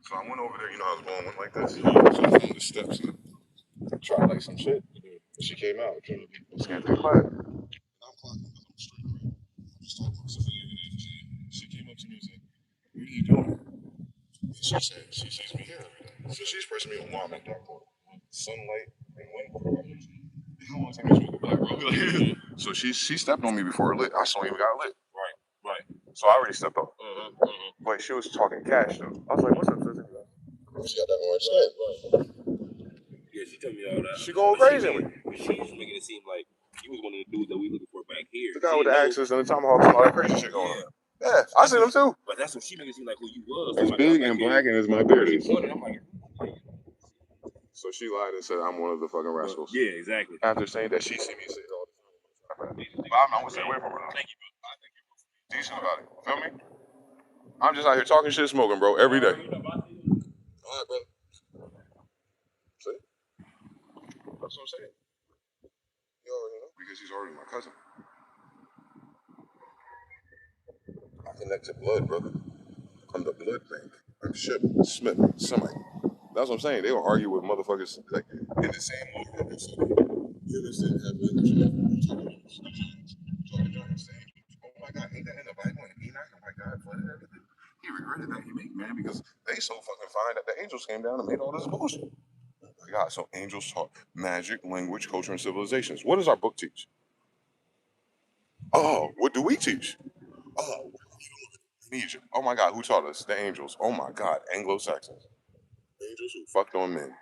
So I went over there, I was going like this. So I found the steps and tried like some shit. And she came out. Scanned through the class. And I'm clocking because I'm straight, right? I'm just talking. So she came up to me and said, "What are you doing?" She said, she sees me here every day. So she's pressing me on why I'm at dark corner. Sunlight and wind. How long time you smoke black, bro? So she stepped on me before it lit. I saw even got lit. Right. So I already stepped up. But she was talking cash though. I was like, what's up, sister? She got that orange skin. Right. Yeah, she told me all that. She going crazy with me. She was making it seem like you was one of the dudes that we looking for back here. The guy with the axes and the tomahawks and all that crazy shit going on. Yeah, I see them too. But that's what she made it seem like who you was. It's big and black and it's my beard. I'm like, so she lied and said I'm one of the fucking rascals. Yeah, exactly. After saying that she see me say it all the time. But I'm gonna stay away from her. Thank you, bro. Decent about it. Feel me? I'm just out here talking shit, smoking, bro, every day. All right, brother. See? That's what I'm saying. You already know because he's already my cousin. I connect to blood, brother. I'm the blood bank. I'm Ship, Smith, somebody. That's what I'm saying. They will argue with motherfuckers like in the same way. So humans didn't have language. Talking giants. Oh my God, ain't that in the Bible? And Enoch, oh my God, flooded everything. He regretted that he made man because they so fucking fine that the angels came down and made all this bullshit. Oh my God, so angels taught magic, language, culture, and civilizations. What does our book teach? Oh, what do we teach? Oh, Egypt. Oh my God, who taught us? The angels. Oh my God, Anglo-Saxons. Angels who fucked on men.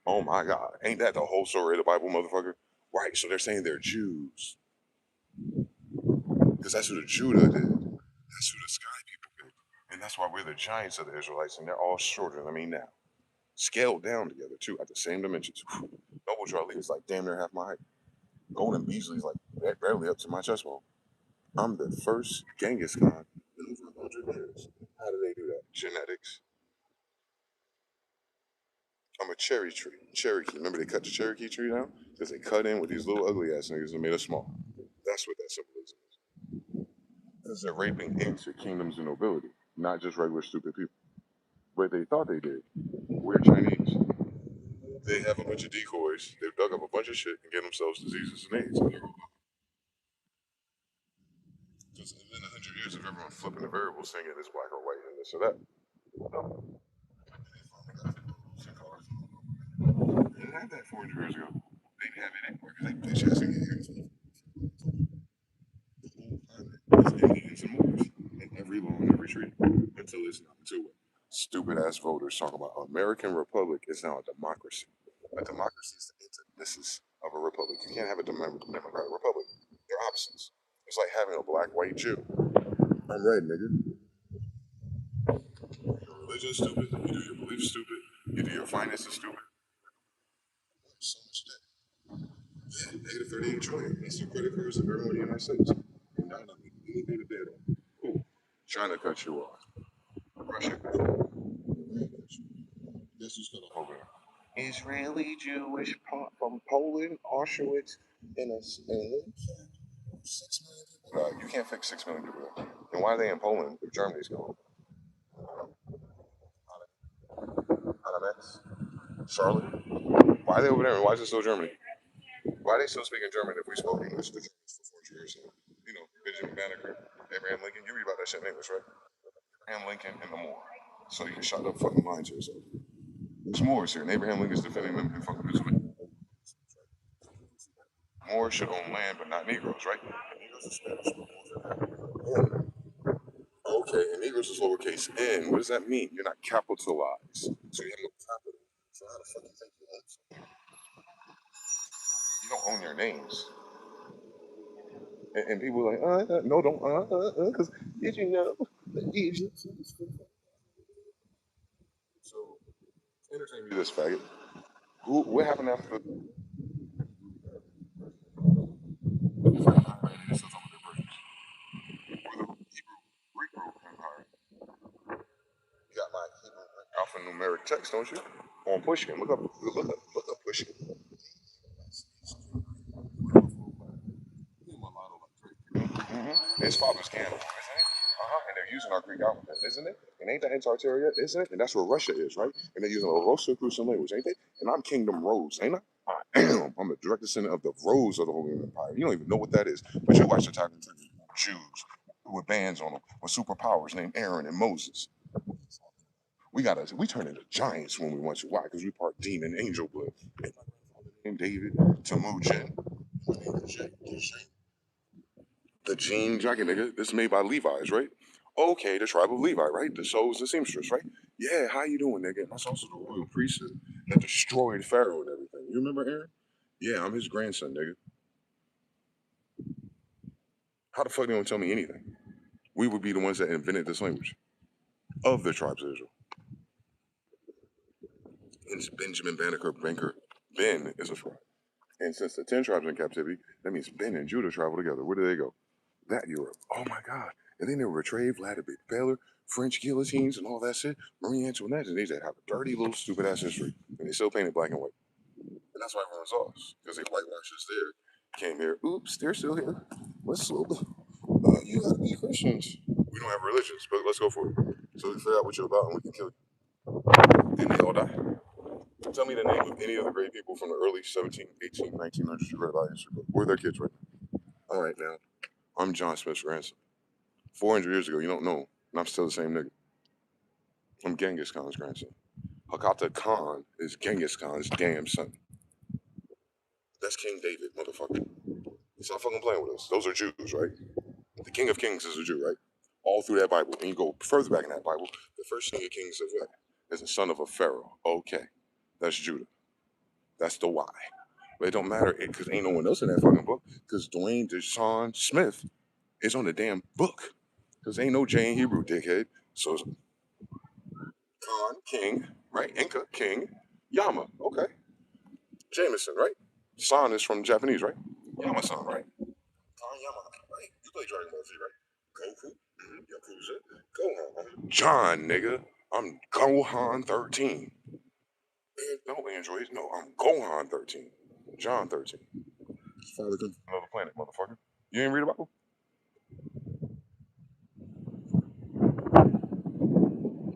Oh my God, ain't that the whole story of the Bible, motherfucker? Right, so they're saying they're Jews. Because that's who the Judah did. That's who the sky people did. And that's why we're the giants of the Israelites, and they're all shorter than me now. Scaled down together, too, at the same dimensions. Noble Charlie is like damn near half my height. Golden Beasley's like barely up to my chest bone. I'm the first Genghis Khan in over 100 years. How do they do that? Genetics. I'm a cherry tree. Cherokee. Remember they cut the Cherokee tree down? Because they cut in with these little ugly ass niggas and made us small. That's what that symbolism is. Because they're raping into kingdoms and nobility, not just regular stupid people. But they thought they did. We're Chinese. They have a bunch of decoys. They've dug up a bunch of shit and get themselves diseases and AIDS. Because in 100 years of everyone flipping the variables, saying it's black or white and this or that. They didn't have that 400 years ago. They didn't have it anymore because they bitch ass get here. Indians and Moors in every law and every treaty until it's not. Until what? Stupid ass voters talk about American Republic is now a democracy. A democracy is the antithesis of a republic. You can't have a democratic republic. They're opposites. It's like having a black white Jew. I'm red, nigga. Your religion is stupid. You do your beliefs stupid. You do your finances stupid. So much debt. Yeah, negative 38 trillion. That's the credit cards of everyone in the United States. And not anything to debt on. Cool. China cut you off. Russia. Guess who's gonna over there? Israeli Jewish from Poland, Auschwitz, and a 6 million people. You can't fix 6 million people. Then why are they in Poland if Germany's going? Anamex, Charlotte. Why are they over there? Why is it still Germany? Why are they still speaking German if we spoke English to Germans for 4 years? You know, Benjamin Banneker, Abraham Lincoln. You read about that shit in English, right? Abraham Lincoln and the Moor. So you can shut up fucking lying to yourself. There's Moors here, and Abraham Lincoln's defending them in fucking Pennsylvania. Moors should own land, but not Negroes, right? And Negroes are Spanish. Okay, and Negroes is lowercase n. What does that mean? You're not capitalized. So you have no capital. So how the fuck you think you own something? You don't own your names. And people are like, no, don't, because did you know the Egyptians? So, entertain me this faggot. What happened after the Greek Empire? You got my alphanumeric text, don't you? On Pushkin. Look up Pushkin. His father's cannibal, isn't it? And they're using our Greek alphabet, isn't it? And ain't that Antarctica, isn't it? And that's where Russia is, right? And they're using a Rosicrucian language, ain't they? And I'm Kingdom Rose, ain't I? I am. I'm the direct descendant of the Rose of the Holy Empire. You don't even know what that is. But you watch the Attack on Titan, Jews with bands on them, with superpowers named Aaron and Moses. We turn into giants when we want to. Why? Because we part demon angel blood. Named David, Temujin. The jean jacket, nigga. This is made by Levi's, right? Okay, the tribe of Levi, right? The souls, the seamstress, right? Yeah, how you doing, nigga? That's also the royal priesthood that destroyed Pharaoh and everything. You remember Aaron? Yeah, I'm his grandson, nigga. How the fuck they don't tell me anything? We would be the ones that invented this language of the tribes of Israel. And it's Benjamin Banker. Ben is a tribe. And since the 10 tribes are in captivity, that means Ben and Judah travel together. Where do they go? That Europe. Oh my God. And then they were betrayed, Vlad the Big Impaler, French guillotines, and all that shit. Marie Antoinette, and they just have a dirty little stupid ass history. And they still painted black and white. And that's why everyone's off. Because they whitewashed us there. Came here. Oops, they're still here. Let's slow down. You gotta be Christians. We don't have religions, but let's go for it. So we figure out what you're about and we can kill you. And they all die. Tell me the name of any of the great people from the early 17, 18, 1900s you read about history book. Where are their kids right now? All right, now. I'm John Smith's grandson. 400 years ago, you don't know, and I'm still the same nigga. I'm Genghis Khan's grandson. Hakata Khan is Genghis Khan's damn son. That's King David, motherfucker. Stop fucking playing with us. Those are Jews, right? The King of Kings is a Jew, right? All through that Bible. And you go further back in that Bible, the first King of Kings of what? Is the son of a Pharaoh. Okay. That's Judah. That's the why. But it don't matter because ain't no one else in that fucking book. Because Dwayne Deshaun Smith is on the damn book. Because ain't no J in Hebrew, dickhead. So it's Khan, King, right? Inca, King, Yama, okay. Jameson, right? San is from Japanese, right? Yama-san, right? Khan Yama, right? You play Dragon Ball Z, right? Goku, Yakuza, Gohan. John, nigga. I'm Gohan 13. No androids, no, I'm Gohan 13. John 13. Father from another planet, motherfucker. You ain't read about him?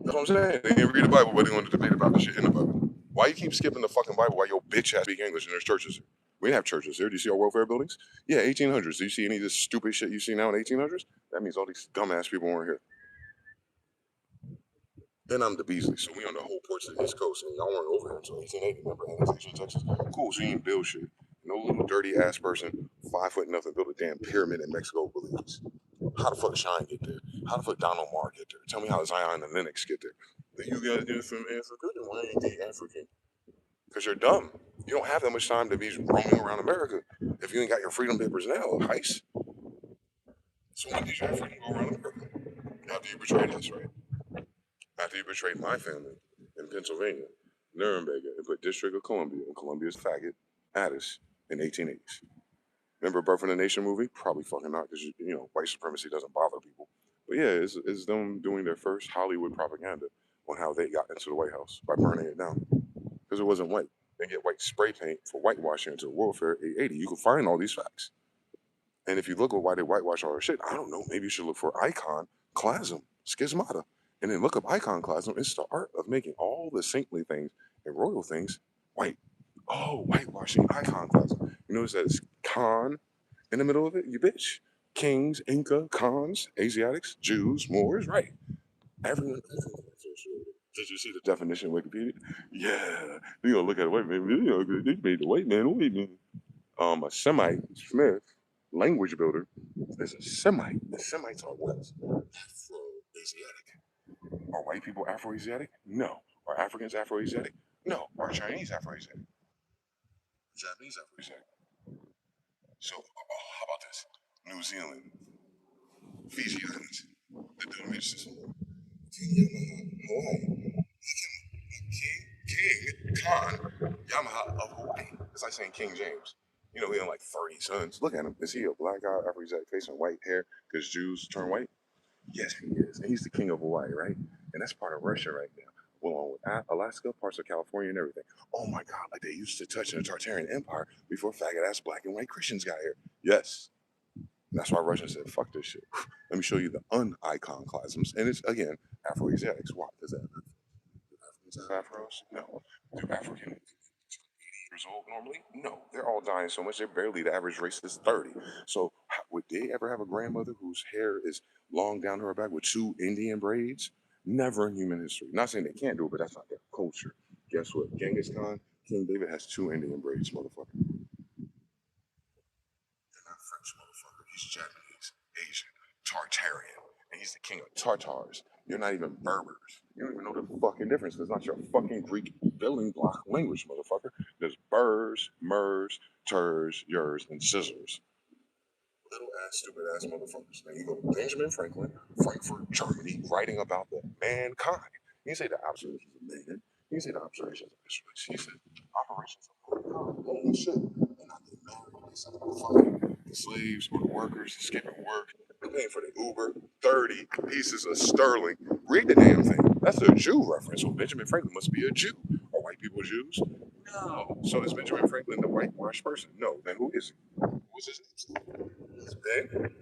That's what I'm saying. They didn't read the Bible, but they want to debate about the shit in the Bible. Why you keep skipping the fucking Bible while your bitch ass speak English and there's churches here? We didn't have churches here. Do you see our welfare buildings? Yeah, 1800s. Do you see any of this stupid shit you see now in 1800s? That means all these dumbass people weren't here. Then I'm the Beasley, so we on the whole ports of the East Coast, and y'all weren't over here until 1880. Remember annexation of Texas? Cool, so you ain't build shit. No little dirty ass person, 5 foot nothing, built a damn pyramid in Mexico believes. How the fuck Shine get there? How the fuck Donald Marr get there? Tell me how Zion and Lennox get there. Then you guys get from Africa, then why ain't they African? Because you're dumb. You don't have that much time to be roaming around America if you ain't got your freedom papers now, heist. So when did you have freedom to go around America? After you betrayed us, right? After you betrayed my family in Pennsylvania, Nuremberg, and put District of Columbia and Columbia's faggot at us in 1880s. Remember Birth of the Nation movie? Probably fucking not, because you know white supremacy doesn't bother people. But yeah, it's them doing their first Hollywood propaganda on how they got into the White House by burning it down because it wasn't white. They get white spray paint for whitewashing until World Fair 880. You can find all these facts. And if you look at why they whitewash all their shit, I don't know. Maybe you should look for iconoclasm, schismata, and then look up iconoclasm. It's the art of making all the saintly things and royal things white. Oh, whitewashing, iconoclasm. You notice that it's Khan in the middle of it, you bitch. Kings, Inca, Khans, Asiatics, Jews, Moors, right. Everyone. Did you see the definition of Wikipedia? Yeah. You gonna look at it, wait a minute, you know, they made the white man, white man. A Semite, Smith, language builder, is a Semite. The Semites are what? Afro-Asiatic. Are white people Afro-Asiatic? No. Are Africans Afro-Asiatic? No. Are Chinese Afro-Asiatic? Japanese Afro-Asiatic. So, how about this? New Zealand, Fiji Islands, the Dome system, Hawaii, King Khan Yamaha of Hawaii. It's like saying King James. You know, he had like 30 sons. Look at him. Is he a black guy, Afro-Asiatic face and white hair because Jews turn white? Yes, he is. And he's the king of Hawaii, right? And that's part of Russia right now, along with Alaska, parts of California, and everything. Oh my God, like they used to touch in the Tartarian Empire before faggot ass black and white Christians got here. Yes. That's why Russia said, fuck this shit. Let me show you the un-iconoclasms. And it's, again, Afro-Asiatics. Why? Does that Africans have Afros? No. Do African 80 years old normally? No. They're all dying so much, they're barely, the average race is 30. So would they ever have a grandmother whose hair is long down her back with 2 Indian braids? Never in human history. Not saying they can't do it, but that's not their culture. Guess what? Genghis Khan, King David has 2 Indian braids, motherfucker. They're not French, motherfucker. He's Japanese, Asian, Tartarian, and he's the king of Tartars. You're not even Berbers. You don't even know the fucking difference. It's not your fucking Greek building block language, motherfucker. There's Burs, Mers, Turs, Yours, and Scissors. Little ass, stupid ass motherfuckers. Then you go to Benjamin Franklin, Frankfurt, Germany, writing about the mankind. He say the observations of man. He say the observations of Israelites. He said operations of mankind. Holy shit. And not the Americans, the slaves or the workers skipping work. You're paying for the Uber, 30 pieces of sterling. Read the damn thing. That's a Jew reference. So Benjamin Franklin must be a Jew. Are white people Jews? No. So is Benjamin Franklin the whitewashed person? No. Then who is he? Who's his name? It's Ben?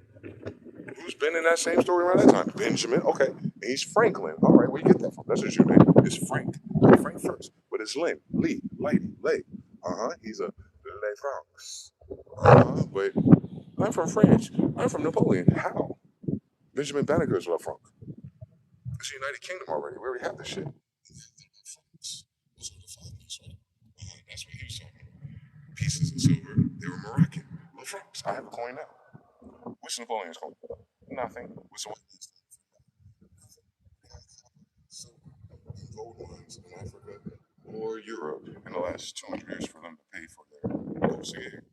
Who's been in that same story around that time? Benjamin. Okay. He's Franklin. All right, where you get that from? That's a Jew name. It's Frank. Frank first. But it's Lynn. Lee. Lady. Lay. He's a Le France. But I'm from France. I'm from Napoleon. How? Benjamin Banneker's left Frank. It's the United Kingdom already. We already have this shit. Those are the fathers, right? That's what he was talking about. Pieces of silver. They were Moroccan. Le France. I have a coin now. What's Napoleon's coin? Nothing. What's the one? Silver and gold mines in Africa or Europe in the last 200 years for them to pay for their boats here.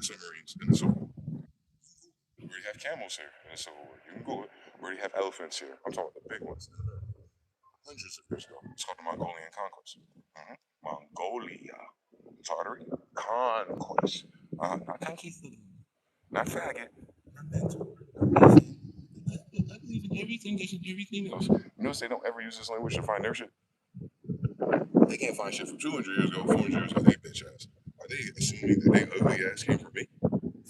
Submarines in the Civil War. We already have camels here in the Civil War. You can Google it. We already have elephants here. I'm talking about the big ones. Hundreds of years ago. It's called the Mongolian Conquest. Mongolia. Tartary. Conquest. Not conquista. Not faggot. Not mental. I believe in everything. They should do everything else. You notice they don't ever use this language to find their shit. They can't find shit from 200 years ago, 400 years ago. They bitch ass. Are they assuming that they ugly ass came from me?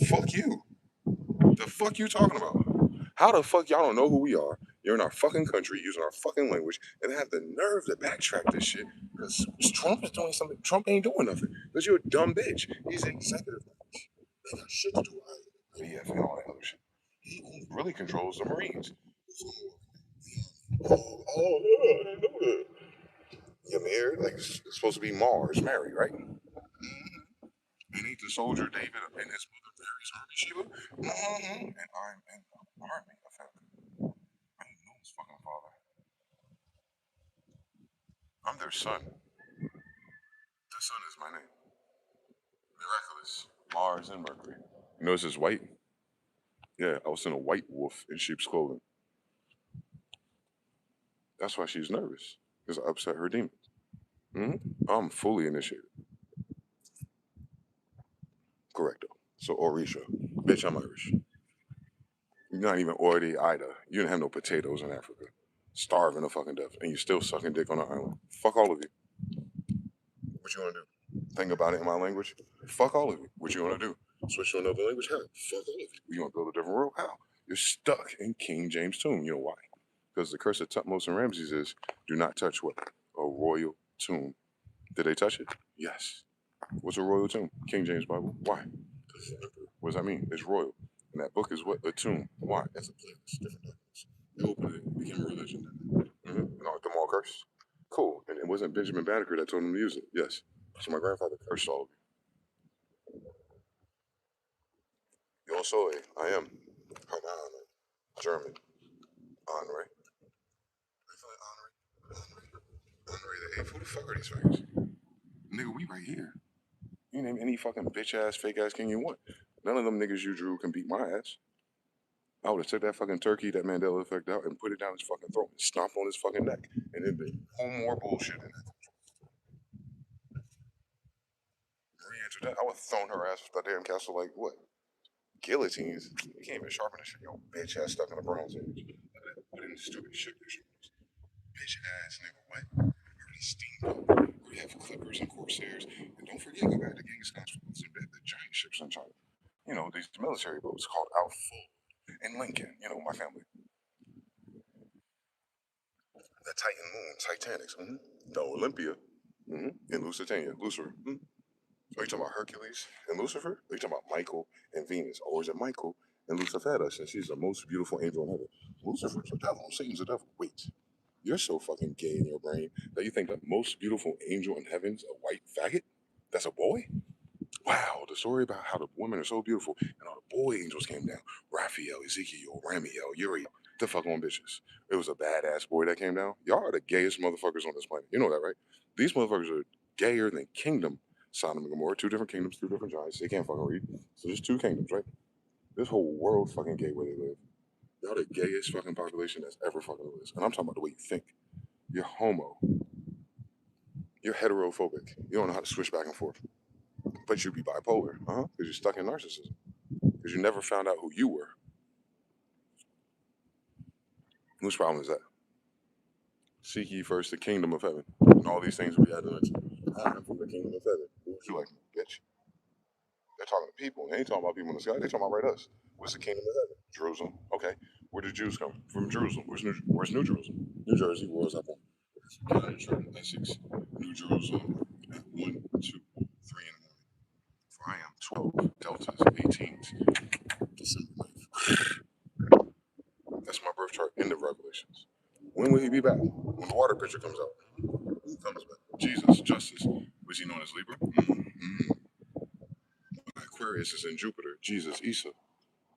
Fuck you. The fuck you talking about? How the fuck y'all don't know who we are? You're in our fucking country using our fucking language and have the nerve to backtrack this shit because Trump is doing something. Trump ain't doing nothing because you're a dumb bitch. He's an executive branch. They got shit to do. IDF and all that other shit. He really controls the Marines. I didn't know that. You're married? Like, it's supposed to be Mars, married, right? And ain't the soldier David and his mother Mary's army Sheila? And I'm in the army of heaven. I didn't know his fucking father. I'm their son. The sun is my name. Miraculous. Mars and Mercury. You notice it's white? Yeah, I was in a white wolf in sheep's clothing. That's why she's nervous. Because I upset her demons. I'm fully initiated. Correcto. So Orisha. Bitch, I'm Irish. You're not even Ordi Ida. You didn't have no potatoes in Africa. Starving to fucking death. And you're still sucking dick on the island. Fuck all of you. What you gonna do? Think about it in my language. Fuck all of you. What you gonna do? Switch to another language? How? Fuck all of you. You gonna build a different world? How? You're stuck in King James' tomb. You know why? Because the curse of Tutmos and Ramses is do not touch what? A royal tomb. Did they touch it? Yes. What's a royal tomb? King James Bible. Why? What does that mean? It's royal. And that book is what? A tomb. Why? That's a place. Different documents. They opened it. It became a religion. And all them all cursed. Cool. And it wasn't Benjamin Banneker that told him to use it. Yes. So my grandfather cursed all of you. Yo soy. I am. Hermano. German. Henri. I feel like Henri the eighth. Who the fuck are these figures? Nigga, we right here. You name any fucking bitch ass, fake ass king you want. None of them niggas you drew can beat my ass. I would have took that fucking turkey, that Mandela effect out, and put it down his fucking throat and stomped on his fucking neck. And then be no more bullshit in that. Marie Antoinette, I would have thrown her ass off the damn castle like what? Guillotines. You can't even sharpen this shit. Yo, bitch ass stuck in the Bronze Age. What in stupid shit this shit was. Bitch ass nigga, what? Already steamed we have clippers and corsairs. And don't forget, go back to Genghis Khan's the giant ships in China. You know, these military boats called Outfall and Lincoln, you know, my family. The Titan Moon, Titanics, the Olympia, and Lusitania, Lucifer. Are you talking about Hercules and Lucifer? Are you talking about Michael and Venus? Or is it Michael and Lucifer, since she's the most beautiful angel in heaven? Lucifer's a devil, Satan's a devil. Wait, you're so fucking gay in your brain that you think the most beautiful angel in heaven's a white faggot? That's a boy? Wow, the story about how the women are so beautiful and all the boy angels came down. Raphael, Ezekiel, Ramiel, Uriel, the fuck on bitches. It was a badass boy that came down. Y'all are the gayest motherfuckers on this planet. You know that, right? These motherfuckers are gayer than Kingdom, Sodom and Gomorrah. Two different kingdoms, two different giants. They can't fucking read. So there's two kingdoms, right? This whole world fucking gay where they live. Y'all the gayest fucking population that's ever fucking lived. And I'm talking about the way you think. You're homo. You're heterophobic. You don't know how to switch back and forth. But you'd be bipolar, because you're stuck in narcissism. Because you never found out who you were. Whose problem is that? Seek ye first the kingdom of heaven. And all these things will be added unto you. I am from the kingdom of heaven. Who would you like, bitch? They're talking to people. They ain't talking about people in the sky. They're talking about right us. What's the kingdom of heaven? Jerusalem. Okay. Where did Jews come? From Jerusalem. Where's New Jerusalem? New Jersey. Where was I born? Essex. New Jerusalem. At 1, 2, 3 in the morning. For I am 12 deltas, 18s. December 9th. That's my birth chart. End of Revelations. When will he be back? When the water picture comes out. Who comes back? Jesus, justice. Was he known as Libra? Mm-hmm. Aquarius is in Jupiter. Jesus, Isa.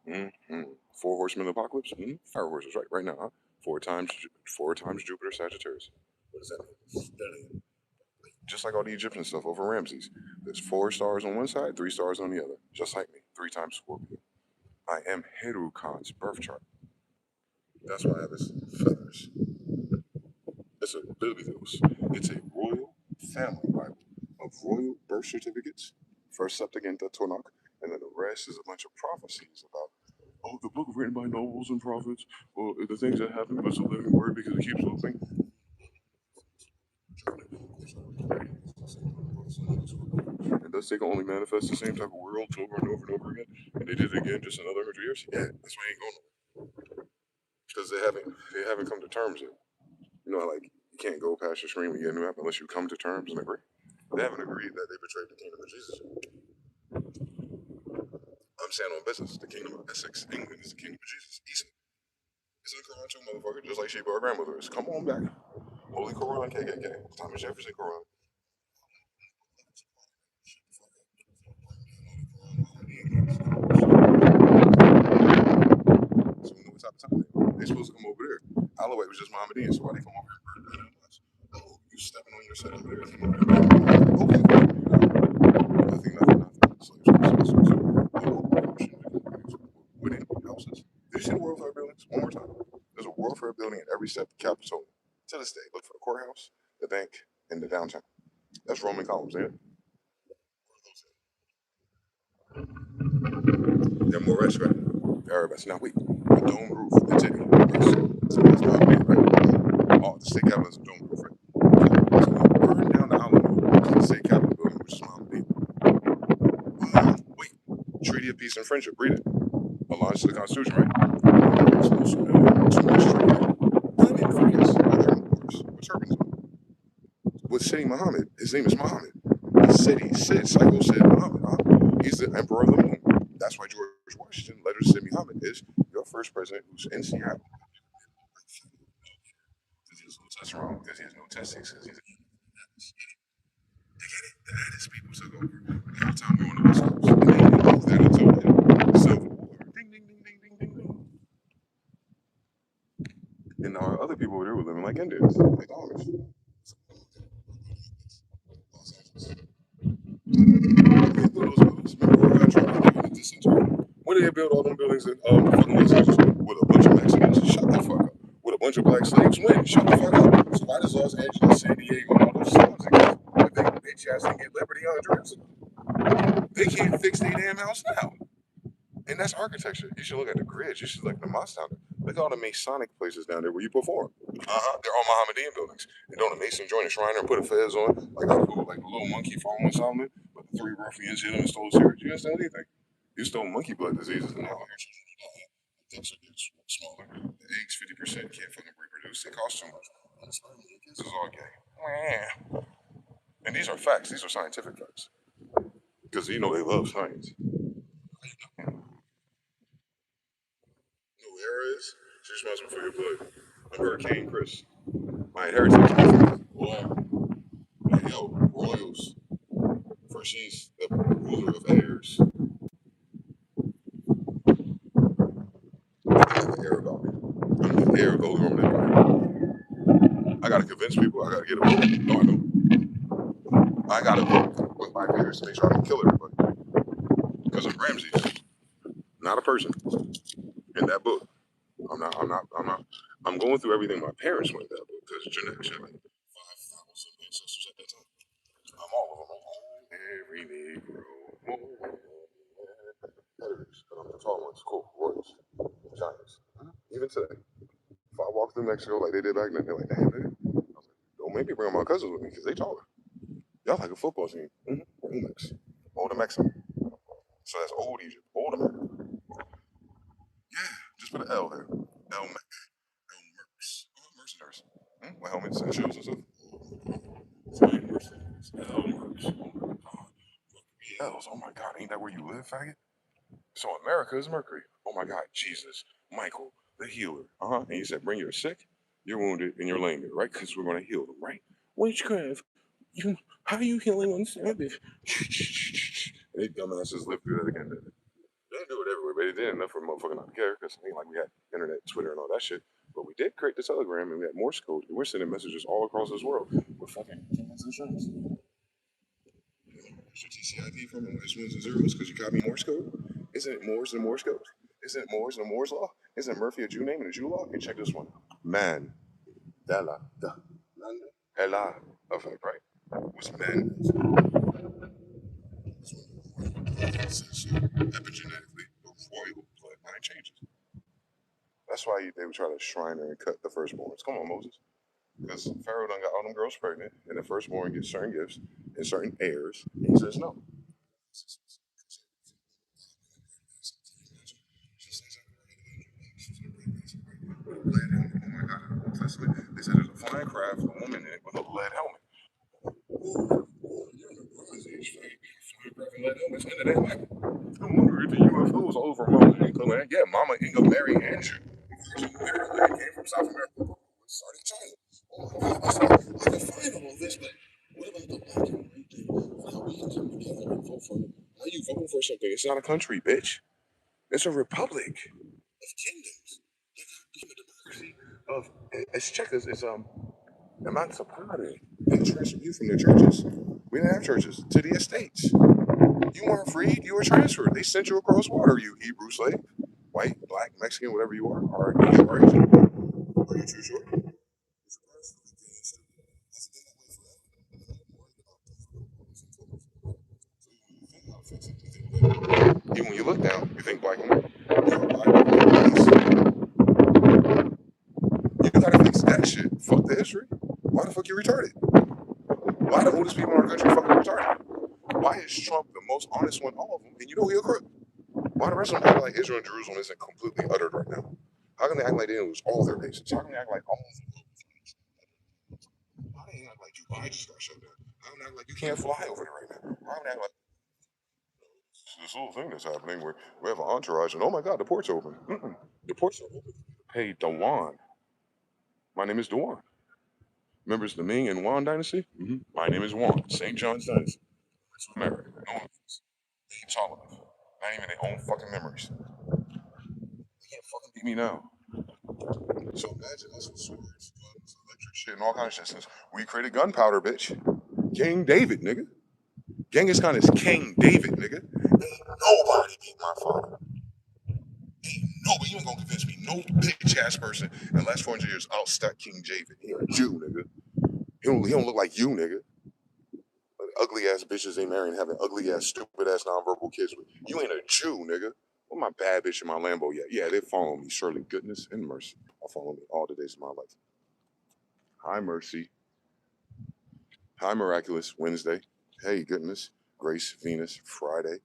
Mm-hmm. 4 horsemen of the apocalypse. Mm-hmm. Fire horses, right now, huh? Four times Jupiter, Sagittarius. What does that mean? Just like all the Egyptian stuff over Ramses. There's 4 stars on one side, 3 stars on the other. Just like me. 3 times Scorpio. I am Heru Khan's birth chart. That's why I have his feathers. It's a biblios. It's a royal family Bible of royal birth certificates, first Septuagint Tanakh, and then the rest is a bunch of prophecies about, oh, the book written by nobles and prophets, well, the things that happen, but it's a living word because it keeps looping. And thus they can only manifest the same type of world over and over and over again. And they did it again just another 100 years. Yeah, that's why I ain't going nowhere. Because they haven't come to terms yet. You know, like you can't go past your screen when you get a new app unless you come to terms and agree. They haven't agreed that they betrayed the kingdom of Jesus. I'm saying on business, the kingdom of Essex, England is the kingdom of Jesus. Easy. It's in the Quran too, motherfucker. Just like Sheba, our grandmother is. Come on back. Holy Quran, KKK. Thomas Jefferson Quran. So we know what type of time they're supposed to come over there. Alawite was just Mohammedan, so why they come over here? Oh, you stepping on your set over there. Okay. Nothing. Within houses. Did you see the World Fair buildings? One more time. There's a World Fair building at every step of the Capitol. To this day, look for the courthouse, the bank, and the downtown. That's Roman columns, ain't it? They're more restaurant. Everybody's now wait. A dome roof. That's it. So that's my opinion, right? Oh, the state capitol is a dome roof, right? So we burn down the Alamo to the state capitol building, which is my opinion. Wait. Treaty of Peace and Friendship. Read it. Aligns to the Constitution, right? It's also too much trivia. I'm in France. Other wars. What's Urban's on? What's City Muhammad? His name is Muhammad. Psycho Sid Muhammad. He's the emperor of the moon. That's why George Washington, letter to Sid Muhammad, is your first president who's in Seattle. Because he has no testosterone, because he has no testes, because he's a that his people took over. The whole time we were on the West Coast. And they didn't move that until the Civil War. Ding, ding, ding, ding, ding, ding, ding. And our other people over there were living like Indians, like Amish. When did they build all them buildings in fucking Los Angeles? With a bunch of Mexicans? Shut the fuck up. With a bunch of black slaves? When? Shut the fuck up. So why does Los Angeles, San Diego, and all those slums exist? If they bitch ass and get Liberty undressed, they can't fix their damn house now. And that's architecture. You should look at the grids. You should look at the mosque down there. Look at all the Masonic places down there where you perform. They're all Mohammedan buildings. And don't a Mason join a shrine and put a fez on, like like a little monkey following Solomon, but the 3 ruffians hit him and stole his hair. You didn't steal anything. You stole monkey blood diseases and now your children are dying. The dicks are getting smaller. The eggs 50% can't fucking reproduce. They cost too much. And the sperm of the kids is all gay. And these are facts. These are scientific facts. Because you know they love science. Who Hera is? She's responsible for your blood. I'm Hurricane Chris. My inheritance. Well, yo, royals. For she's the ruler of heirs. I have an heir about me. I'm the heir of the Holy Roman Empire. I gotta convince people. I gotta get a book. No, I don't. I gotta book with my parents to make sure I don't kill everybody. Because I'm Ramses, not a person. In that book, I'm going through everything my parents went in that book because genetics had like 5,000 ancestors at that time. I'm all of them. I'm every Negro. tall ones, cool, Royals, Giants. Even today, if I walk through Mexico like they did back then, they're like, damn, nigga. I was like, don't make me bring my cousins with me because they taller. Y'all like a football team. Old Old Mexico. So that's old Egypt. Old America. Yeah, just put an L there. L Mercs. Mercenaries. With helmets and shoes and stuff. Flying mercenaries. L Mercs. Oh my god. L's. Oh my god, ain't that where you live, faggot? So America is Mercury. Oh my god, Jesus. Michael, the healer. And you said, bring your sick, you're wounded, and you're lame, right? Because we're going to heal them, right? Witchcraft. You, how are you healing on Sabbath? They dumbasses lived through that again. They didn't do it everywhere, but they did enough for a motherfucker not to care because it ain't like we had internet, Twitter, and all that shit. But we did create the Telegram and we had Morse code, and we're sending messages all across this world with fucking humans and strings. Where's your TCID from? It's ones and zeros because you copied Morse code? Isn't it Morse and Morse code? Isn't it Morse and Moore's law? Isn't Murphy a Jew name and a Jew law? And check this one. Man, Della, da, Ella effect, right? What's man? Epigenetically, the royal bloodline changes. That's why they would try to shrine her and cut the firstborns. Come on, Moses. Because Pharaoh done got all them girls pregnant, and the firstborn gets certain gifts and certain heirs. And he says no. Lead helmet. Oh my God. They said there's a flying craft, a woman in it with a lead helmet. You're in the bronze age, flying craft and lead helmets. Into that, like, I'm wondering if the UFOs all over Mama Inga land. Yeah, Mama Inga, Mary Andrew. Virgin Mary land came from South America. Started China. Oh my God. I can find all this, but what about the black and white thing? How we can come together and vote for it? How you voting for something? It's not a country, bitch. It's a republic of kingdoms. The democracy of it's checkers. It's emancipare. They transferred you from the churches. We didn't have churches to the estates. You weren't freed. You were transferred. They sent you across water. You Hebrew slave, white, black, Mexican, whatever you are. Are you Are you too short? Even when you look down, you think black and white. You gotta fix that shit. Fuck the history. Why the fuck you retarded? Why the oldest people in our country fucking retarded? Why is Trump the most honest one of all of them? And you know he a crook. Why the rest of them act like Israel and Jerusalem isn't completely uttered right now? How can they act like they didn't lose all their bases? How can they act like all of them? How can they act like Dubai just got shut down? How can they act like you can't fly over there right now? How can they act like this little thing that's happening where we have an entourage and oh my god, the port's open. The port's are open. Hey, Dewan. My name is Dewan. Remembers the Ming and Yuan dynasty? My name is Juan. St. John's dynasty. It's America. No one knows. They ain't tall enough. Not even their own fucking memories. They can't fucking beat me now. So imagine us with swords, guns, electric shit, and all kinds of shit. Since we created gunpowder, bitch. King David, nigga. Genghis Khan is King David, nigga. Ain't nobody beat my father. Ain't nobody. You ain't gonna convince me. No bitch ass person in the last 400 years outstuck King David. He a Jew, nigga. He don't look like you, nigga. Ugly ass bitches ain't marrying, having ugly ass, stupid ass, nonverbal kids with. You ain't a Jew, nigga. What my bad bitch in my Lambo yet? Yeah, they follow me. Surely goodness and mercy. I'll follow me all the days of my life. Hi, mercy. Hi, miraculous Wednesday. Hey, goodness. Grace, Venus, Friday.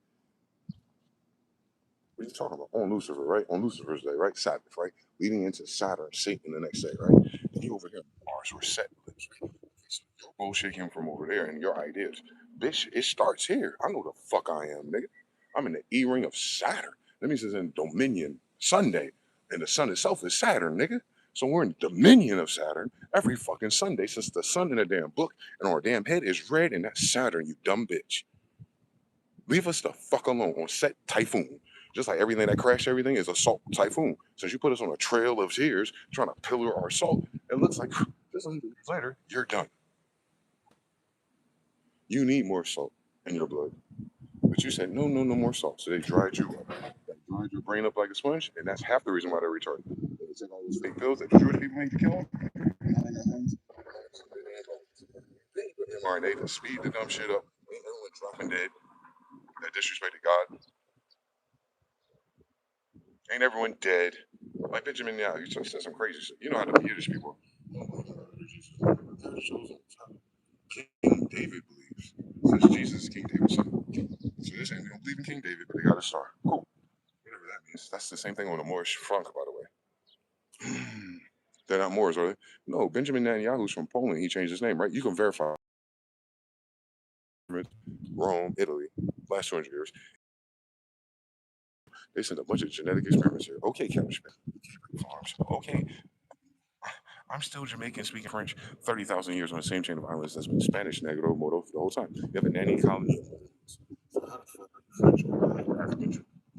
What are you talking about? On Lucifer, right? On Lucifer's day, right? Sabbath, right? Leading into Saturn, Satan the next day, right? And you over here, ours were set lips, right? So your bullshit came from over there and your ideas. Bitch, it starts here. I know the fuck I am, nigga. I'm in the E ring of Saturn. That means it's in Dominion Sunday. And the sun itself is Saturn, nigga. So we're in Dominion of Saturn every fucking Sunday since the sun in the damn book and our damn head is red and that's Saturn, you dumb bitch. Leave us the fuck alone on set Typhoon. Just like everything that crashed everything is assault Typhoon. Since you put us on a trail of tears trying to pillar our salt, it looks like just 100 years later, you're done. You need more salt in your blood. But you said, no, no, no more salt. So they dried you up. They dried your brain up like a sponge, and that's half the reason why they're retarded. They took all those fake pills that the Jewish people made to kill them. mRNA to speed the dumb shit up. Everyone dropping dead. That disrespected God. Ain't everyone dead? Like Benjamin Netanyahu, he said some crazy shit. You know how the Yiddish people. King David believes. Says Jesus is King David. So they're saying they don't believe in King David, but they got a star. Cool. Whatever that means. That's the same thing on the Moorish front, by the way. They're not Moors, are they? No, Benjamin Netanyahu's from Poland. He changed his name, right? You can verify. Rome, Italy, last 200 years. They sent a bunch of genetic experiments here. Okay, chemistry. Farms. Okay. I'm still Jamaican speaking French 30,000 years on the same chain of islands that's been Spanish, Negro, Modo the whole time. You have a nanny colony.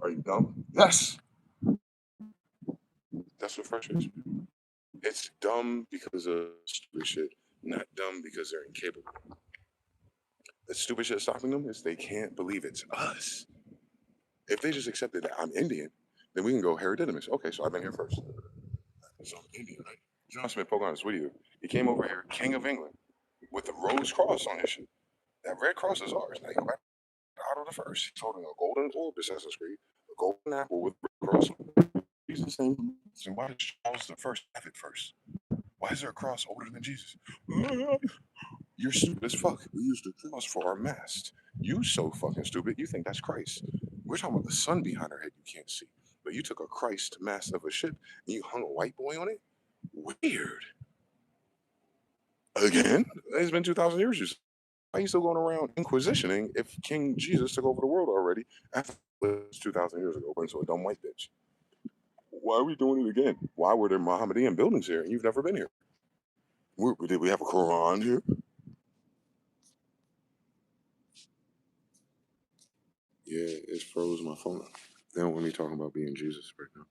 Are you dumb? Yes. That's what French is. It's dumb because of stupid shit, not dumb because they're incapable. The stupid shit stopping them is they can't believe it's us. If they just accepted that I'm Indian, then we can go hereditamous. Okay, so I've been here first. So I'm Indian, right? John Smith, Pocahontas, what do you? He came over here, King of England, with the Rose Cross on his shit. That red cross is ours. Now you go back to Otto the First. He's holding a golden orb, Assassin's Creed, a golden apple with a red cross. Jesus' name. So why did Charles the First have it first? Why is there a cross older than Jesus? You're stupid as fuck. We used the cross for our mast. You so fucking stupid. You think that's Christ. We're talking about the sun behind our head you can't see. But you took a Christ mast of a ship and you hung a white boy on it? Weird. Again? It's been 2,000 years. Why are you still going around inquisitioning if King Jesus took over the world already after 2,000 years ago, went to a dumb white bitch? Why are we doing it again? Why were there Mohammedan buildings here and you've never been here? Did we have a Quran here? Yeah, it froze my phone. They don't want me talking about being Jesus right now,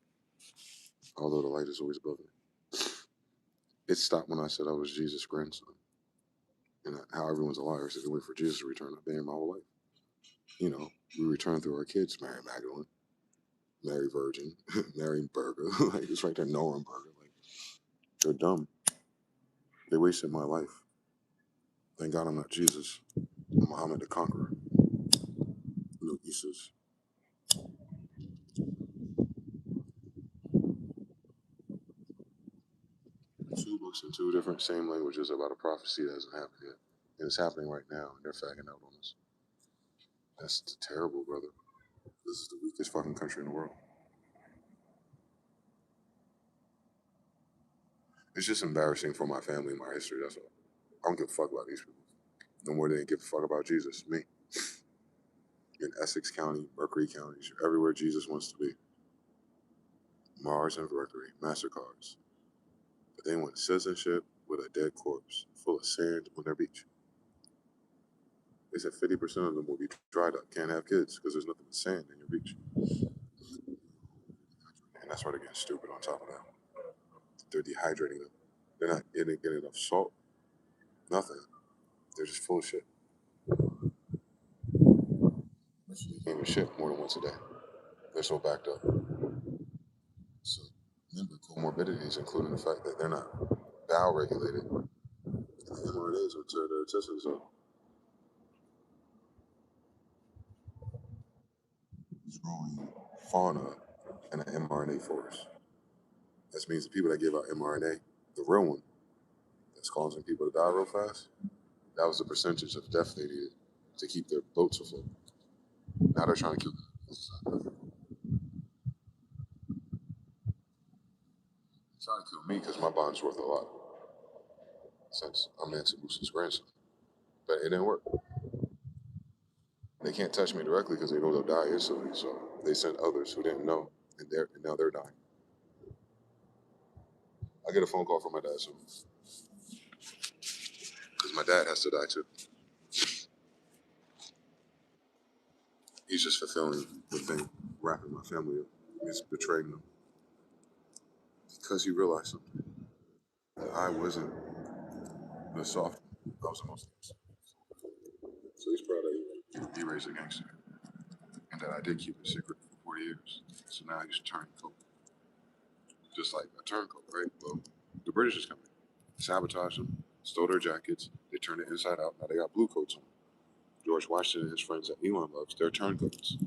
although the light is always above me. It stopped when I said I was Jesus' grandson. And how everyone's a liar. I said, wait for Jesus to return. I've been here my whole life. You know, we return through our kids, Mary Magdalene, Mary Virgin, Mary Burger. Like, it's right there, Noah and Burger. Like, they're dumb. They wasted my life. Thank God I'm not Jesus. I'm Muhammad the Conqueror. No uses. 2 books in 2 different same languages about a prophecy that hasn't happened yet. And it's happening right now, and they're fagging out on us. That's terrible, brother. This is the weakest fucking country in the world. It's just embarrassing for my family and my history, that's all. I don't give a fuck about these people. No more than they give a fuck about Jesus. Me. In Essex County, Mercury County, everywhere Jesus wants to be. Mars and Mercury, MasterCards. But they want citizenship with a dead corpse full of sand on their beach. They said 50% of them will be dried up, can't have kids because there's nothing but sand in your beach. And that's why they're getting stupid on top of that. They're dehydrating them. They're not getting enough salt. Nothing. They're just full of shit. They can't even shit more than once a day. They're so backed up. So, remember, comorbidities, including the fact that they're not bowel regulated. The mRNAs will tear their intestines up. It's growing fauna in an mRNA forest. That means the people that give out mRNA, the real one, that's causing people to die real fast, that was the percentage of death they needed to keep their boats afloat. Now they're trying to kill them. Trying to kill me because my bond's worth a lot since I'm Nancy Moose's grandson. But it didn't work. They can't touch me directly because they know they'll die instantly. So they sent others who didn't know, and now they're dying. I get a phone call from my dad soon because my dad has to die too. He's just fulfilling the thing, wrapping my family up. He's betraying them because he realized something. I wasn't the soft. I was the most. So he's proud of he raised a gangster, and that I did keep it secret for 40 years. So now he's turncoat, just like a turncoat, right? Well, the British is coming, sabotaged them, stole their jackets, they turned it inside out. Now they got blue coats on. George Washington and his friends that Elon loves, they're turncoats.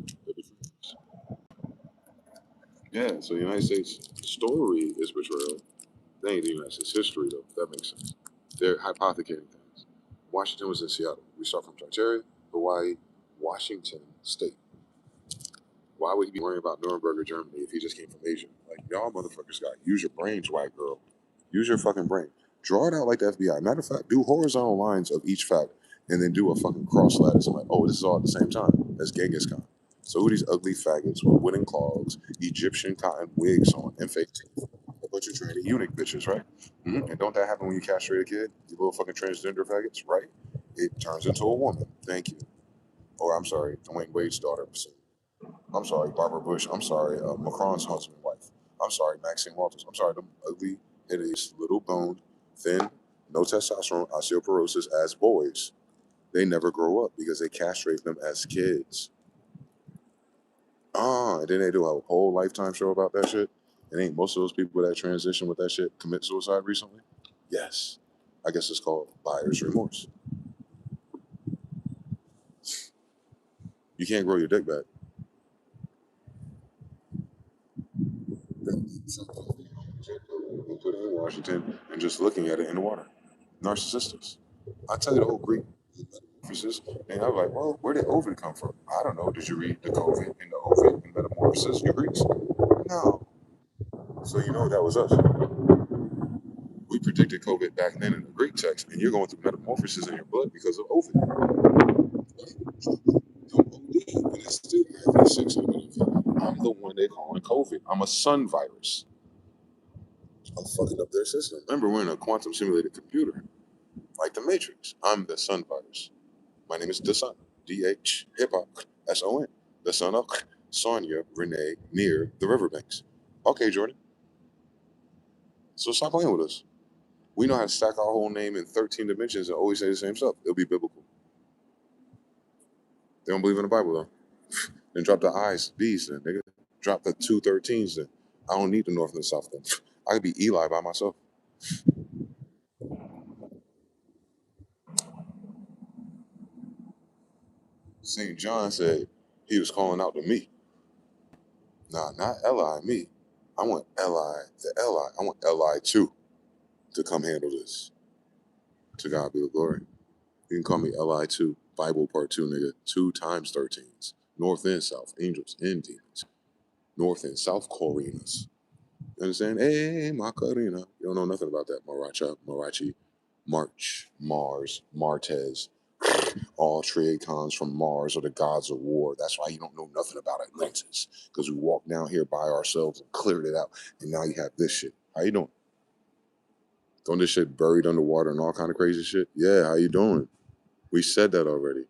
They're Yeah, so the United States story is betrayal. They ain't the United States history, though. That makes sense. They're hypothecating things. Washington was in Seattle. We start from Tartaria, Hawaii, Washington State. Why would he be worrying about Nuremberg or Germany if he just came from Asia? Like, y'all motherfuckers got use your brains, white girl. Use your fucking brain. Draw it out like the FBI. Matter of fact, do horizontal lines of each fact and then do a fucking cross lattice. I'm like, oh, this is all at the same time. That's Genghis Khan. So who are these ugly faggots with wooden clogs, Egyptian cotton wigs on, and fake teeth? A bunch of tranny eunuch bitches, right? And don't that happen when you castrate a kid? You little fucking transgender faggots, right? It turns into a woman. Thank you. Or I'm sorry, Dwayne Wade's daughter. I'm sorry, Barbara Bush. I'm sorry, Macron's husband and wife. I'm sorry, Maxine Walters. I'm sorry, them ugly, hideous, little boned, thin, no testosterone, osteoporosis as boys. They never grow up because they castrate them as kids. And then they do a whole Lifetime show about that shit. And ain't most of those people that transition with that shit commit suicide recently? Yes. I guess it's called buyer's remorse. You can't grow your dick back. We put it in Washington and just looking at it in the water. Narcissistics. I tell you the whole Greek metamorphosis, and I was like, well, where did Ovid come from? I don't know. Did you read the COVID and the Ovid and metamorphosis, you Greeks? No. So you know that was us. We predicted COVID back then in the Greek text, and you're going through metamorphosis in your blood because of Ovid. Don't OD, and it's still IV6 in the I'm the one they calling COVID. I'm a sun virus. I'm fucking up their system. Remember, we're in a quantum simulated computer, like the Matrix. I'm the sun virus. My name is the Sun. D-H, hip-hop, S-O-N. The son of Sonia Renee near the riverbanks. Okay, Jordan. So stop playing with us. We know how to stack our whole name in 13 dimensions and always say the same stuff. It'll be biblical. They don't believe in the Bible, though. Then drop the I's, B's, then, nigga. Drop the 2 13s, then. I don't need the North and the South, then. I could be Eli by myself. St. John said he was calling out to me. Nah, not Eli, me. I want Eli, the Eli. I want Eli too to come handle this. To God be the glory. You can call me Li2, Bible Part 2, nigga. 2 times 13s. North and South, angels and demons. North and South Koreans. You understand? Hey, Macarena. You don't know nothing about that. Marachi, March, Mars, Martez. All Triacons from Mars are the gods of war. That's why you don't know nothing about Atlantis. Because we walked down here by ourselves and cleared it out. And now you have this shit. How you doing? Don't this shit buried underwater and all kind of crazy shit? Yeah, how you doing? We said that already.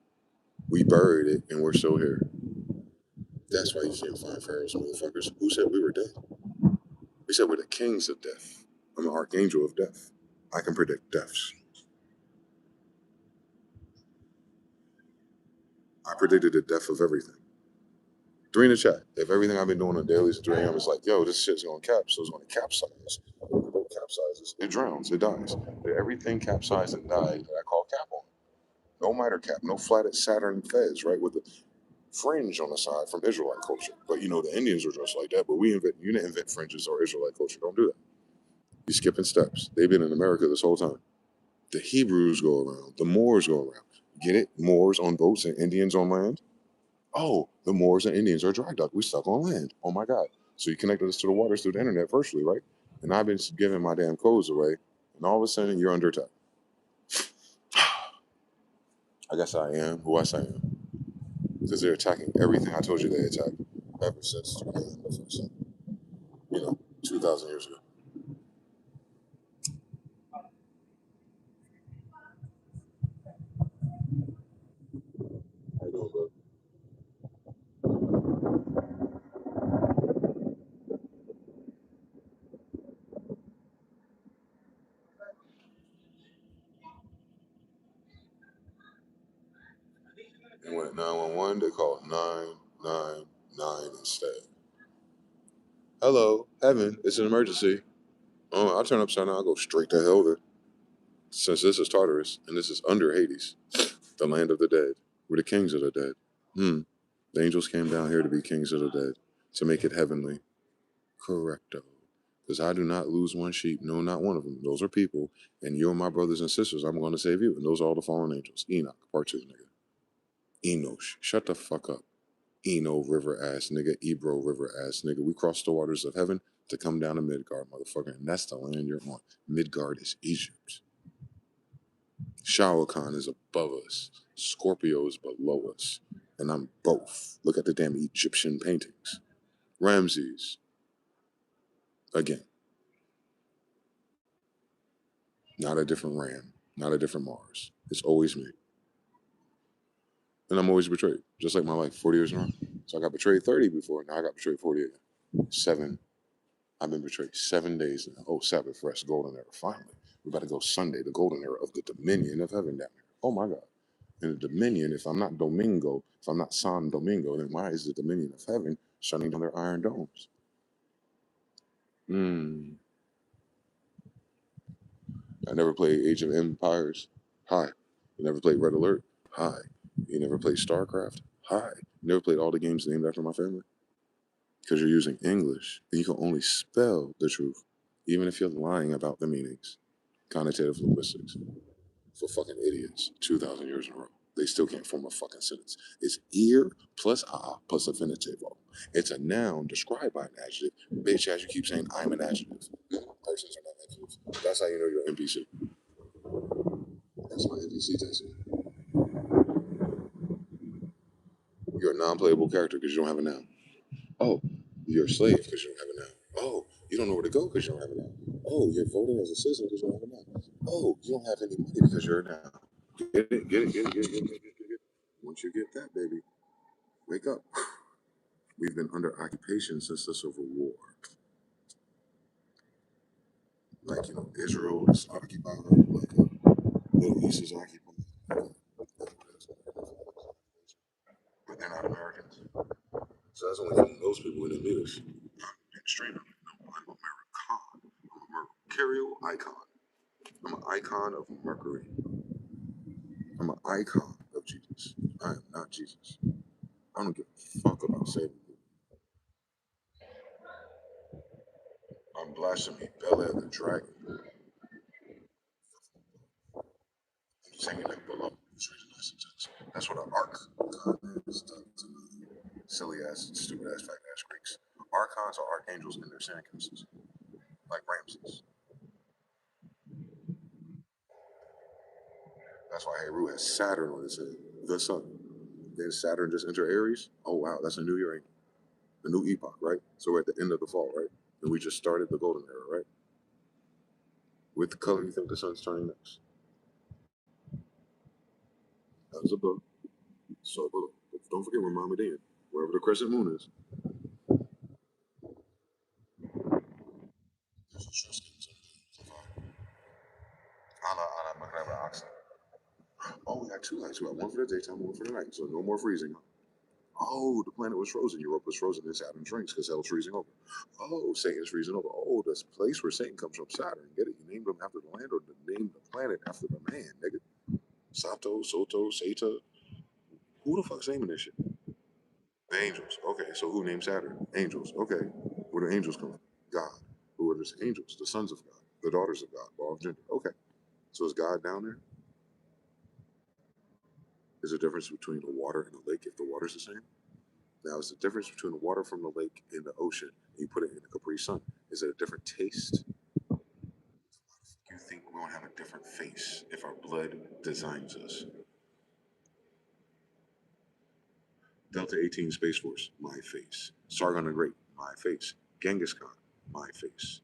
We buried it and we're still here. That's why you can't find pharaohs, motherfuckers. Who said we were dead? We said we're the kings of death. I'm an archangel of death. I can predict deaths. I predicted the death of everything. 3 in the chat. If everything I've been doing on dailies at 3 a.m. is like, yo, this shit's gonna cap, so it's gonna capsize. If the boat capsizes, it drowns, it dies. If everything capsized and died that I call cap on. No miter cap, no flatted Saturn fez, right? With the fringe on the side from Israelite culture. But you know, the Indians were dressed like that, but you didn't invent fringes or Israelite culture. Don't do that. You're skipping steps. They've been in America this whole time. The Hebrews go around, the Moors go around. Get it? Moors on boats and Indians on land. Oh, the Moors and Indians are dry dock. We stuck on land. Oh my God. So you connected us to the waters through the internet virtually, right? And I've been giving my damn codes away, and all of a sudden you're under attack. I guess I am who I say I am. Because they're attacking everything I told you they attacked ever since the first time. 2,000 years ago. How you doing, bro? And when 911, they call 999 instead. Hello, heaven, it's an emergency. Oh, I'll turn upside down, I'll go straight to hell then. Since this is Tartarus, and this is under Hades, the land of the dead. We're the kings of the dead. The angels came down here to be kings of the dead, to make it heavenly. Correcto. Because I do not lose one sheep. No, not one of them. Those are people. And you're my brothers and sisters. I'm going to save you. And those are all the fallen angels. Enoch, part 2, nigga. Enosh. Shut the fuck up. Eno river ass nigga. Ebro river ass nigga. We crossed the waters of heaven to come down to Midgard, motherfucker. And that's the land you're on. Midgard is Egypt. Shao Kahn is above us. Scorpio is below us. And I'm both. Look at the damn Egyptian paintings. Ramses. Again. Not a different Ram. Not a different Mars. It's always me. And I'm always betrayed. Just like my life, 40 years in a row. So I got betrayed 30 before. Now I got betrayed 40 again. 7. I've been betrayed 7 days now. Oh, Sabbath rest, golden era. Finally. We're about to go Sunday, the golden era of the dominion of heaven down there. Oh my God. In the dominion, if I'm not Domingo, if I'm not San Domingo, then why is the dominion of heaven shining down their iron domes? I never played Age of Empires. Hi. You never played Red Alert. Hi. You never played StarCraft. Hi. You never played all the games named after my family. Because you're using English, and you can only spell the truth, even if you're lying about the meanings. Connotative linguistics for fucking idiots. 2,000 years in a row. They still can't form a fucking sentence. It's ear plus plus affinitivo. It's a noun described by an adjective. Bitch, as you keep saying, I'm an adjective. Persons are not adjectives. That's how you know you're an NPC. That's my NPC test. You're a non-playable character because you don't have a noun. Oh, you're a slave because you don't have a noun. Oh, you don't know where to go because you don't have a noun. Oh, you're voting as a citizen because you don't have a noun. Oh, you don't have any money because you're a noun. Get it, get it, get it, get it, get it, get it, get it. Once you get that, baby, wake up. We've been under occupation since the Civil War. Like, Israel is occupied, like, Middle East is occupied. But they're not Americans. So that's only from those people in the news. I'm straight up. No, I'm American. I'm a mercurial icon. I'm an icon of Mercury. I'm an icon of Jesus. I am not Jesus. I don't give a fuck about saving you. I'm blasphemy, Bela the dragon. Singing like below. That's what an arc is. Silly ass, stupid ass, fat ass Greeks. Archons are archangels in their sandcastles, like Ramses. That's why Heru has Saturn on his head, the sun. Then Saturn just enter Aries. Oh wow, that's a new year, a new epoch, right? So we're at the end of the fall, right? And we just started the golden era, right? With the color you think the sun's turning next? That's a book. So, but don't forget where Mama Dan, wherever the crescent moon is. Oh, we got two lights. We got one for the daytime, one for the night. So no more freezing. Oh, the planet was frozen. Europa was frozen, and Saturn shrinks because hell's freezing over. Oh, Satan's freezing over. Oh, this place where Satan comes from, Saturn. Get it? You named him after the land, or named the planet after the man, nigga. Sato, Soto, Sata. Who the fuck's naming this shit? The angels. Okay, so who named Saturn? Angels. Okay, where do angels come from? God. Who are the angels? The sons of God, the daughters of God, law of gender. Okay, so is God down there? Is there a difference between the water and the lake if the water's the same? Now, is the difference between the water from the lake and the ocean, and you put it in a Capri Sun, is it a different taste? You think we're gonna have a different face if our blood designs us? Delta 18 Space Force, my face. Sargon the Great, my face. Genghis Khan, my face.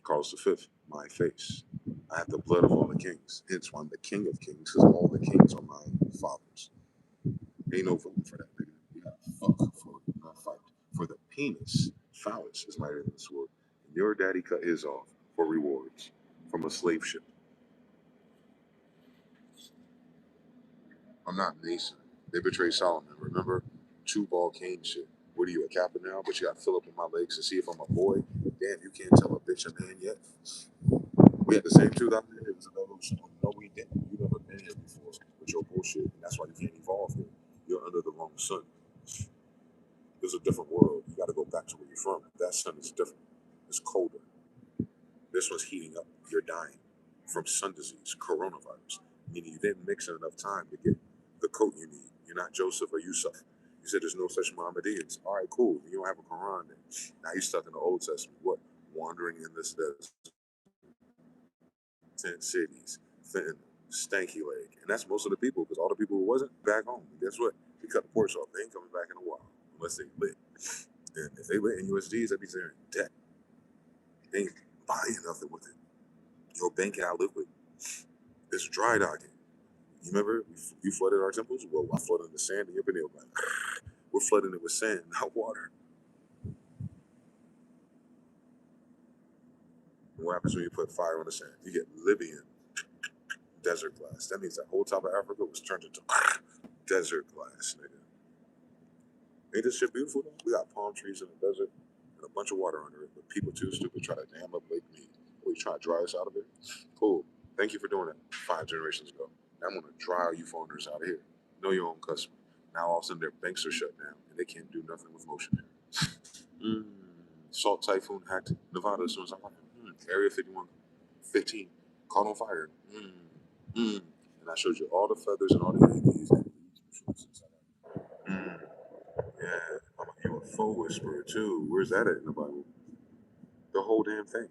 Carlos V, my face. I have the blood of all the kings. Hence why I'm the king of kings, because all the kings are my fathers. Ain't no voting for that, nigga. You gotta fuck for it, not fight. For the penis, phallus is mightier than the sword. And your daddy cut his off for rewards from a slave ship. I'm not Mason. They betrayed Solomon. Remember? Two ball cane shit. What are you, a captain now? But you got Philip in my legs to see if I'm a boy. Damn, you can't tell a bitch a man yet. We had the same tooth out there. It was an evolution. No, we didn't. You never been here before with your bullshit. And that's why you can't evolve here. You're under the wrong sun. There's a different world. You got to go back to where you're from. That sun is different. It's colder. This one's heating up. You're dying from sun disease, coronavirus, meaning you didn't mix in enough time to get the coat you need. You're not Joseph or Yusuf. You said there's no such Mohammedans. All right, cool. You don't have a Quran then. Now you're stuck in the Old Testament. What? Wandering in this desert, tent cities, fentanyl, stanky leg. And that's most of the people, because all the people who wasn't back home. And guess what? We cut the porch off. They ain't coming back in a while unless they lit. And if they lit in USDs, that means they're in debt. They ain't buying nothing with it. Your bank account liquid. It's dry docking. You remember you flooded our temples? Well, I flooded the sand in your pineal gland. We're flooding it with sand, not water. And what happens when you put fire on the sand? You get Libyan desert glass. That means that whole top of Africa was turned into desert glass, nigga. Ain't this shit beautiful though? We got palm trees in the desert and a bunch of water under it, but people too stupid try to dam up Lake Mead. We try to dry us out of it. Cool. Thank you for doing that 5 generations ago. I'm gonna dry you foreigners out of here. Know your own customer. Now all of a sudden their banks are shut down and they can't do nothing with motion here. Salt typhoon hacked Nevada as soon as I got there. Area 5115 caught on fire. And I showed you all the feathers and all the Yankees. Yeah, I'm a UFO whisperer too. Where's that at in the Bible? The whole damn thing.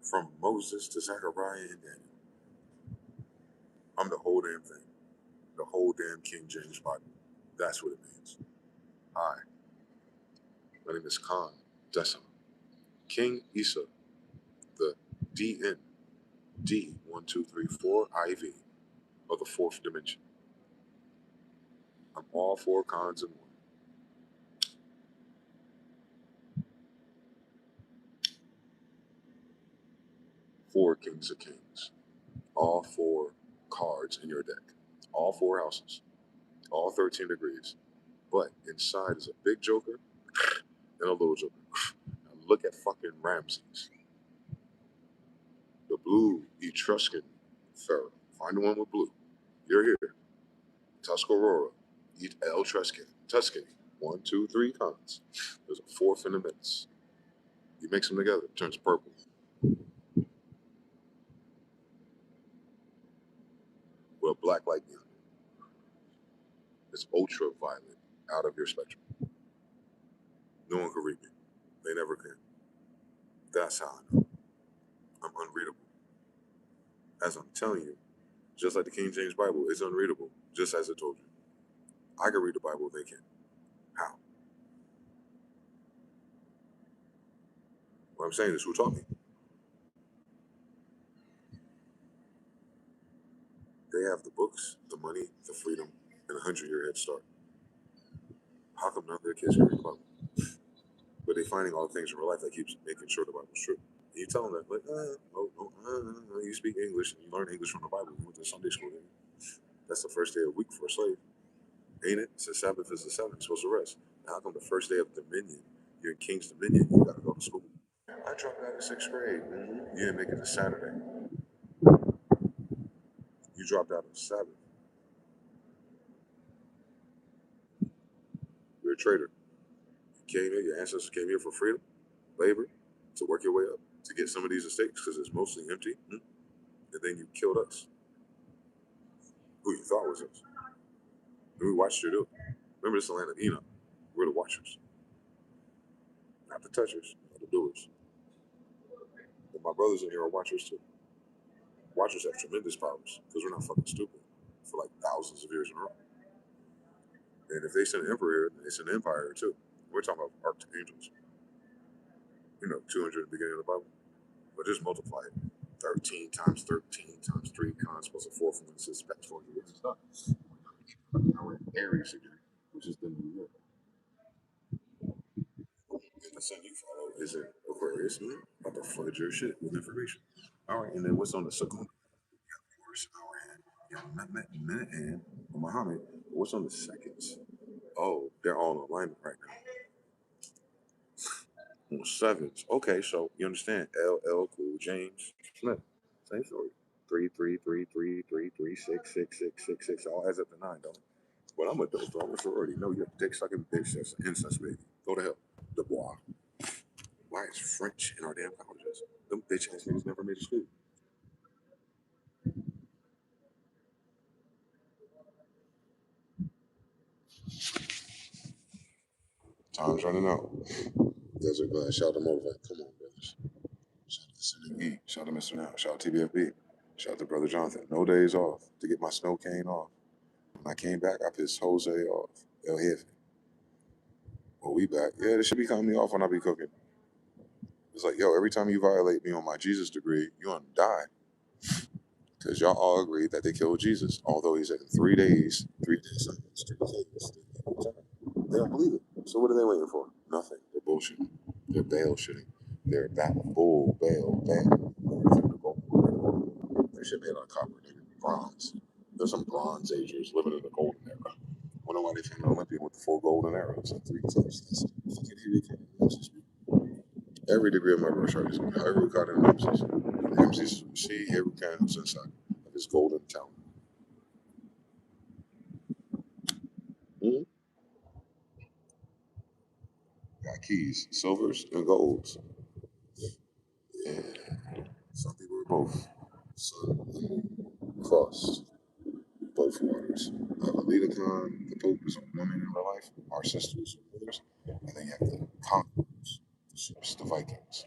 From Moses to Zechariah and Daniel. I'm the whole damn thing. The whole damn King James Bible. That's what it means. Hi. My name is Khan Dessa. King Isa, the DN, D1234 IV of the 4th dimension. I'm all 4 Khans in one. 4 Kings of Kings. All 4 cards in your deck. All 4 houses. All 13 degrees. But inside is a big joker and a little joker. Now look at fucking Ramses. The blue Etruscan pharaoh. Find the one with blue. You're here. Tuscarora. El Tuscany. 1, 2, 3 cons. There's a 4th in the midst. You mix them together, it turns purple. Well, black light beyond it. It's ultraviolet out of your spectrum. No one can read me. They never can. That's how I know. I'm unreadable. As I'm telling you, just like the King James Bible, it's unreadable, just as I told you. I can read the Bible, they can. How? What I'm saying is, who taught me? They have the books, the money, the freedom, and a 100-year head start. How come none of their kids can read the Bible? But they're finding all the things in real life that keeps making sure the Bible's true. And you tell them that, like, you speak English and you learn English from the Bible. You went to Sunday school, didn't you? That's the first day of the week for a slave. Ain't it? It's the Sabbath is the seventh. You're supposed to rest. Now, how come the first day of Dominion, you're in King's Dominion, you got to go to school? I dropped out of 6th grade. You didn't make it to Saturday. You dropped out of Sabbath. You're a traitor. You came here, your ancestors came here for freedom, labor, to work your way up, to get some of these estates because it's mostly empty. And then you killed us. Who you thought was us. And we watched you do it. Remember, this is the land of Enoch. We're the watchers. Not the touchers, but the doers. And my brothers in here are watchers too. Watchers have tremendous powers because we're not fucking stupid for like thousands of years in a row. And if they send an emperor here, they send an empire here too. We're talking about archangels. 200 at the beginning of the Bible. But just multiply it. 13 times 13 times 3 cons plus a 4th one says past 4 years. It's not. Now we're in Aries again, which is the new year. And the sun you follow is in Aquarius. About to flood your shit with information. All right, and then what's on the second? Minute and Muhammad. What's on the seconds? Oh, they're all in alignment right now. On 7s. Okay, so you understand. LL Cool James Smith. Same story. 3, 3, 3, 3, 3, 3, 6, 6, 6, 6, 6. All adds up to 9, don't it? But I'm a dope. I'm a sorority. No, you're a dick sucking bitch. That's an incest baby. Go to hell. Dubois. Why is French in our damn colleges? Them bitch ass niggas never made a school. Time's running out. Desert Glass, shout out to Motivate. Come on, brothers. Shout out to Cindy E. Shout out to Mr. Now. Shout out to TBFB. Shout out to Brother Jonathan. No days off to get my snow cane off. When I came back, I pissed Jose off. El Jefe. Well, we back. Yeah, they should be cutting me off when I be cooking. It's like, yo, every time you violate me on my Jesus degree, you're gonna die. Because y'all all agree that they killed Jesus, although he said in 3 days, 3 days, 3 days, they don't believe it. So what are they waiting for? Nothing. They're bullshitting. They're bail shitting. They're back bull, bail, bail. They shit made out of copper, nigga. Bronze. There's some bronze agers living in the golden era. Wonder why they found an Olympian with the 4 golden arrows and 3 tips. Every degree of my birth chart is every card in Ramses. Ramses see every kind who's inside of his golden talent. Mm-hmm. Got keys, silvers and golds. And some people are both. Sun and moon crossed both waters. Alita Khan, the Pope, is a woman in real life. Our sisters and brothers. And then you have the conquerors, the ships, the Vikings.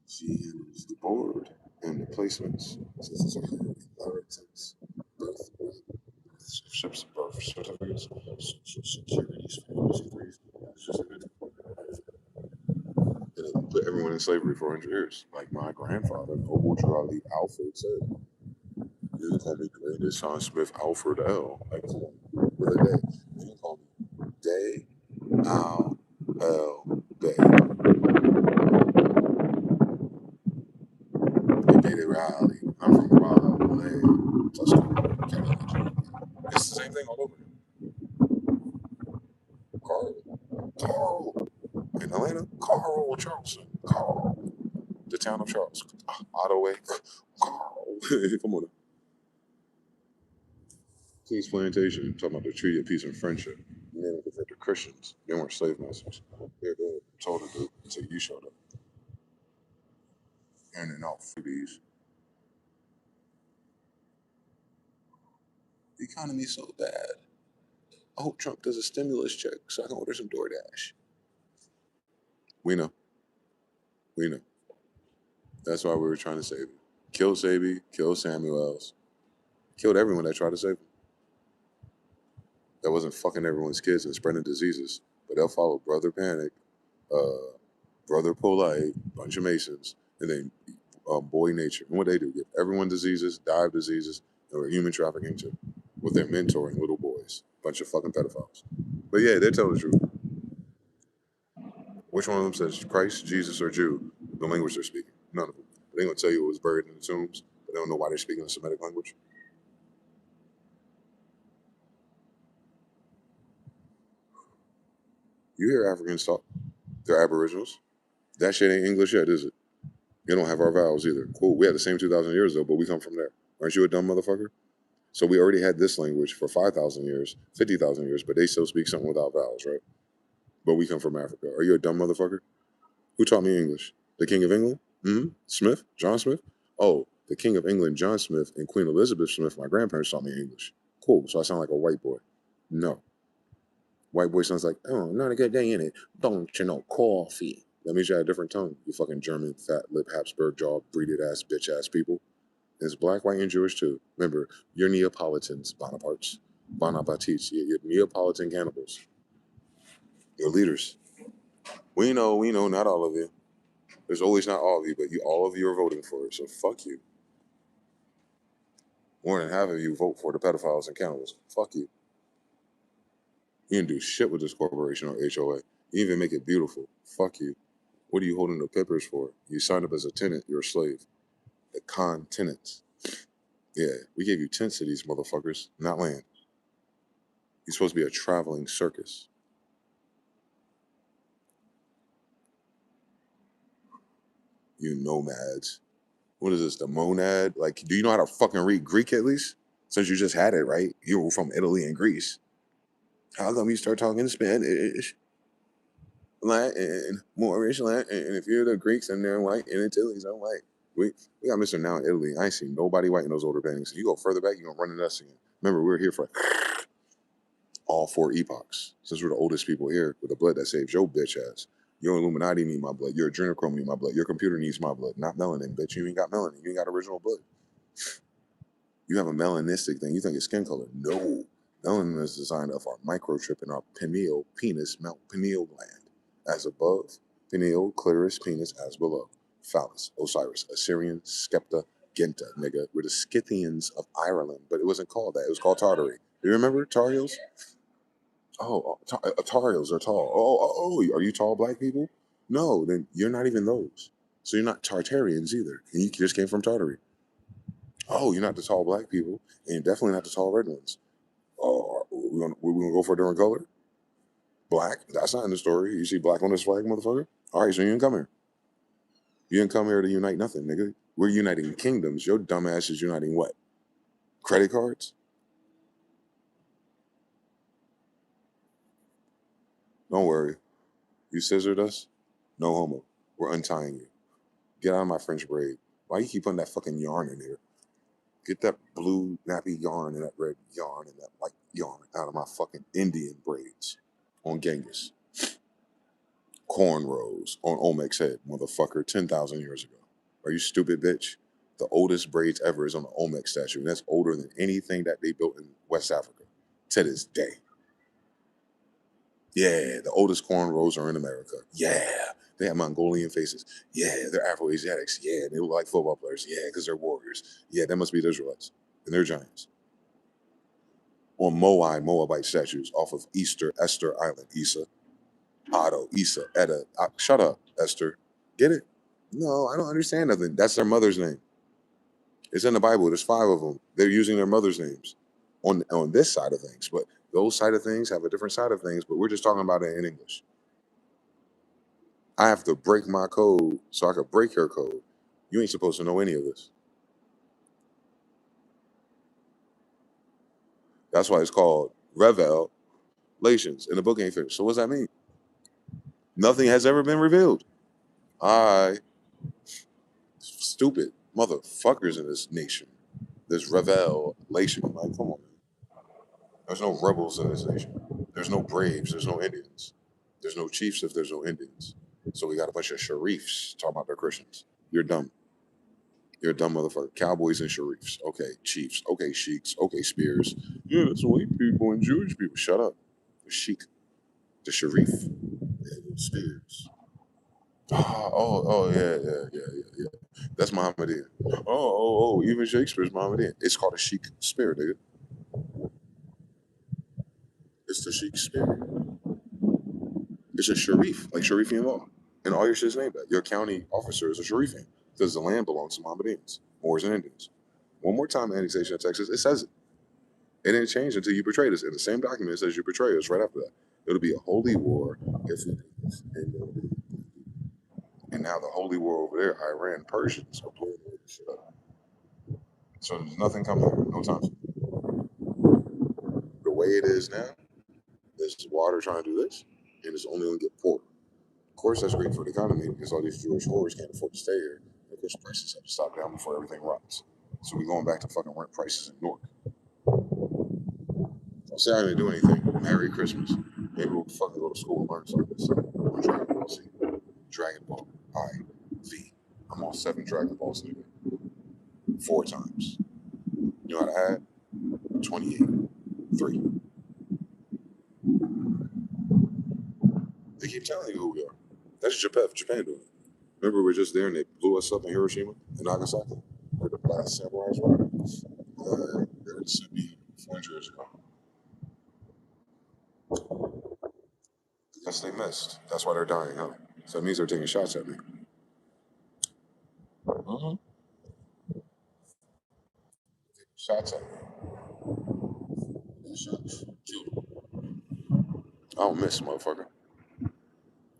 She handles the board and the placements. This is her inheritance, birth, ships, birth certificates, social securities, and it put everyone in slavery for 100 years. Like my grandfather, Noble Ali Alfred said, you can call me greatest son Smith Alfred L. Like, come on, with a day. You can call me Day Al L Day. Day Raleigh. I'm from Raleigh, Tuscany, California. It's the same thing all over. Carl. In Atlanta, Carl Charleston. Carl. The town of Charles. Ottaway. Carl. Come on. King's Plantation, talking about the Treaty of Peace and Friendship. You name it, they're Christians. They weren't slave masters. They were doing what they told to do until you showed up. Handing out freebies. The economy's so bad. I hope Trump does a stimulus check so I can order some DoorDash. We know. We know. That's why we were trying to save him. Kill Sabi, kill Samuels, killed everyone that tried to save him. That wasn't fucking everyone's kids and spreading diseases, but they'll follow Brother Panic, Brother Polite, bunch of Masons, and then Boy Nature. And what they do, give everyone diseases, die of diseases, and we're human trafficking too, with their mentoring little boys. Bunch of fucking pedophiles. But yeah, they tell the truth. Which one of them says Christ, Jesus, or Jew? The language they're speaking. None of them. They ain't gonna tell you it was buried in the tombs, but they don't know why they're speaking the Semitic language. You hear Africans talk. They're aboriginals. That shit ain't English yet, is it? You don't have our vowels either. Cool. We had the same 2,000 years though, but we come from there. Aren't you a dumb motherfucker? So we already had this language for 5,000 years, 50,000 years, but they still speak something without vowels, right? But we come from Africa. Are you a dumb motherfucker? Who taught me English? The King of England? Smith? John Smith? Oh, the King of England, John Smith, and Queen Elizabeth Smith, my grandparents taught me English. Cool. So I sound like a white boy. No. White boy sounds like, oh, not a good day in it. Don't you know coffee? That means you had a different tone. You fucking German, fat lip, Habsburg jaw, breeded ass, bitch ass people. It's black, white, and Jewish too. Remember, you're Neapolitans, Bonapartes. Bonapartes. You're Neapolitan cannibals. You're leaders. We know, not all of you. There's always not all of you, but all of you are voting for it, so fuck you. More than half of you vote for the pedophiles and cannibals. Fuck you. You didn't do shit with this corporation or HOA. You even make it beautiful. Fuck you. What are you holding the papers for? You signed up as a tenant, you're a slave. The con-tenants. Yeah, we gave you tent cities, motherfuckers, not land. You're supposed to be a traveling circus. You nomads. What is this, the monad? Like, do you know how to fucking read Greek at least? Since you just had it, right? You were from Italy and Greece. How come you start talking Spanish? Latin, Moorish Latin. And if you're the Greeks and they're white and Italians are white. We got Mr. Now in Italy. I ain't seen nobody white in those older paintings. You go further back, you're gonna run into us again. Remember, we were here for all 4 epochs. Since we're the oldest people here with the blood that saves your bitch ass. Your Illuminati need my blood. Your adrenochrome need my blood. Your computer needs my blood. Not melanin, bitch. You ain't got melanin. You ain't got original blood. You have a melanistic thing. You think it's skin color. No. Melanin is designed of our microchip in our pineal, pineal gland. As above, pineal, clitoris, penis, as below. Phallus, Osiris, Assyrian, Skepta, Genta, nigga. We're the Scythians of Ireland, but it wasn't called that. It was called Tartary. Do you remember Tar Heels? Oh, Tar Heels are tall. Are you tall black people? No, then you're not even those. So you're not Tartarians either. And you just came from Tartary. Oh, you're not the tall black people, and you're definitely not the tall red ones. Oh, we're gonna go for a different color? Black? That's not in the story. You see black on this flag, motherfucker? All right, so you didn't come here. You didn't come here to unite nothing, nigga. We're uniting kingdoms. Your dumbass is uniting what? Credit cards? Don't worry. You scissored us? No homo. We're untying you. Get out of my French braid. Why you keep putting that fucking yarn in here? Get that blue nappy yarn and that red yarn and that white yarn out of my fucking Indian braids on Genghis. Cornrows on Olmec's head, motherfucker, 10,000 years ago. Are you stupid, bitch? The oldest braids ever is on the Olmec statue, and that's older than anything that they built in West Africa to this day. Yeah, the oldest cornrows are in America. Yeah, they have Mongolian faces. Yeah, they're Afro-Asiatics. Yeah, they look like football players. Yeah, because they're warriors. Yeah, that must be the Israelites, and they're giants. On Moabite statues off of Esther Island, Issa. Otto, Issa, Etta. Shut up, Esther. Get it? No, I don't understand nothing. That's their mother's name. It's in the Bible. There's 5 of them. They're using their mother's names on this side of things. But those side of things have a different side of things. But we're just talking about it in English. I have to break my code so I could break your code. You ain't supposed to know any of this. That's why it's called revelations. And the book ain't finished. So what's that mean? Nothing has ever been revealed. I stupid motherfuckers in this nation. This revelation. Like, come on, man. There's no rebels in this nation. There's no braves. There's no Indians. There's no chiefs if there's no Indians. So we got a bunch of sharifs talking about they're Christians. You're dumb. You're a dumb motherfucker. Cowboys and sharifs. Okay, chiefs. Okay, sheiks. Okay, spears. Yeah, that's white people and Jewish people. Shut up. The sheik. The sharif. And spears. Yeah. That's Mohammedan. Even Shakespeare's Mohammedan. It's called a sheik spear, nigga. It's the sheik spear. It's a sharif, like Sharifian law. And all your shit's named that. Your county officer is a Sharifian because the land belongs to Mohammedans, Moors, and Indians. One more time, annexation of Texas, it says it. It didn't change until you betrayed us. In the same document, it says you betrayed us right after that. It'll be a holy war if we do this. And now the holy war over there, Iran, Persians are blowing the shit up. So there's nothing coming here, no time. The way it is now, there's water trying to do this, and it's only going to get poorer. Of course, that's great for the economy because all these Jewish whores can't afford to stay here. And of course, prices have to stop down before everything rots. So we're going back to fucking rent prices in Newark. I'll say I didn't do anything. Merry Christmas. Maybe we'll fucking go to school and learn something. So, on Dragon Ball Z. Dragon Ball IV. I'm on 7 Dragon Balls nigga. 4 times. You know how to add? 28. 3. They keep telling you who we are. That's Japan doing it. Remember, we were just there and they blew us up in Hiroshima and Nagasaki? Where the last samurais were? They were in Sydney 400 years ago. Because they missed. That's why they're dying out. So that means they're taking shots at me. Mm-hmm. Shots at me. Shots. Killed. I don't miss, motherfucker.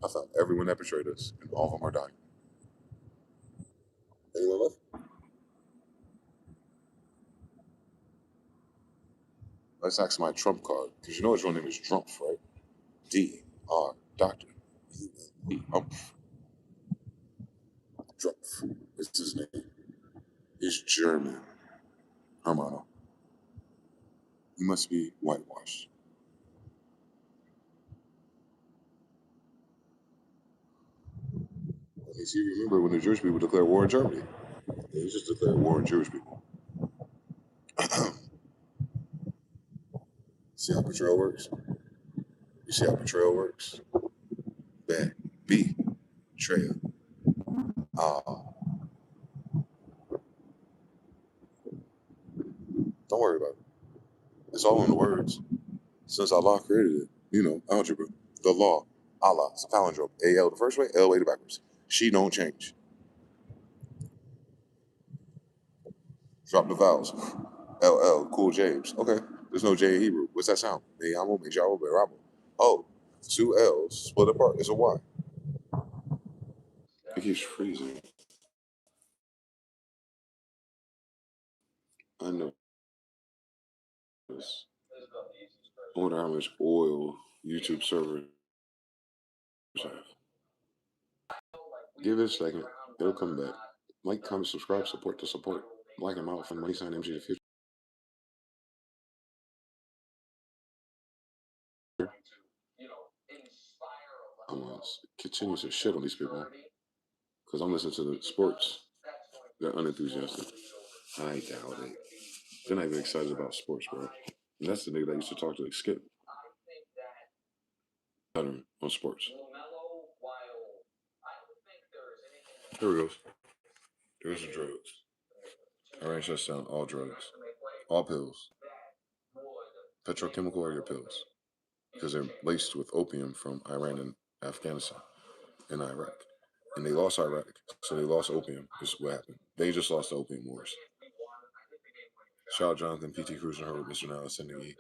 I found everyone that betrayed us, and all of them are dying. Anyone left? Let's ask my Trump card, because you know his real name is Drumpf, right? D. R. Doctor. Humph. Drumpf is his name. He's German. Hermano. He must be whitewashed. See, remember when the Jewish people declared war in Germany? They just declared war on Jewish people. See how betrayal works? You see how betrayal works? Bad. B. Betrayal. Don't worry about it. It's all in the words. Since Allah created it, algebra. The law. Allah. It's a palindrome. A-L the first way, L way the backwards. She don't change. Drop the vowels. L-L. Cool James. Okay. There's no J in Hebrew. What's that sound? Meyamo, Mejabo, Berabo. Oh. Two L's split apart. It's a Y. It keeps freezing. I know this. I wonder how much oil YouTube servers have. Give it a second. It'll come back. Like, comment, subscribe, support the support. Like and out from Money Sign mgthefuture. I'm gonna continue to shit on these people because I'm listening to the sports. They're unenthusiastic. I doubt it. They're not even excited about sports, bro. And that's the nigga that used to talk to like Skip on sports. Here we go. There's the drugs. Iran shuts down all drugs, all pills, petrochemical or your pills, because they're laced with opium from Iran and Afghanistan and Iraq. And they lost Iraq, so they lost opium. Is what happened. They just lost the opium wars. Shout out Jonathan, PT Cruz, and Harut, Mr. Now sending E.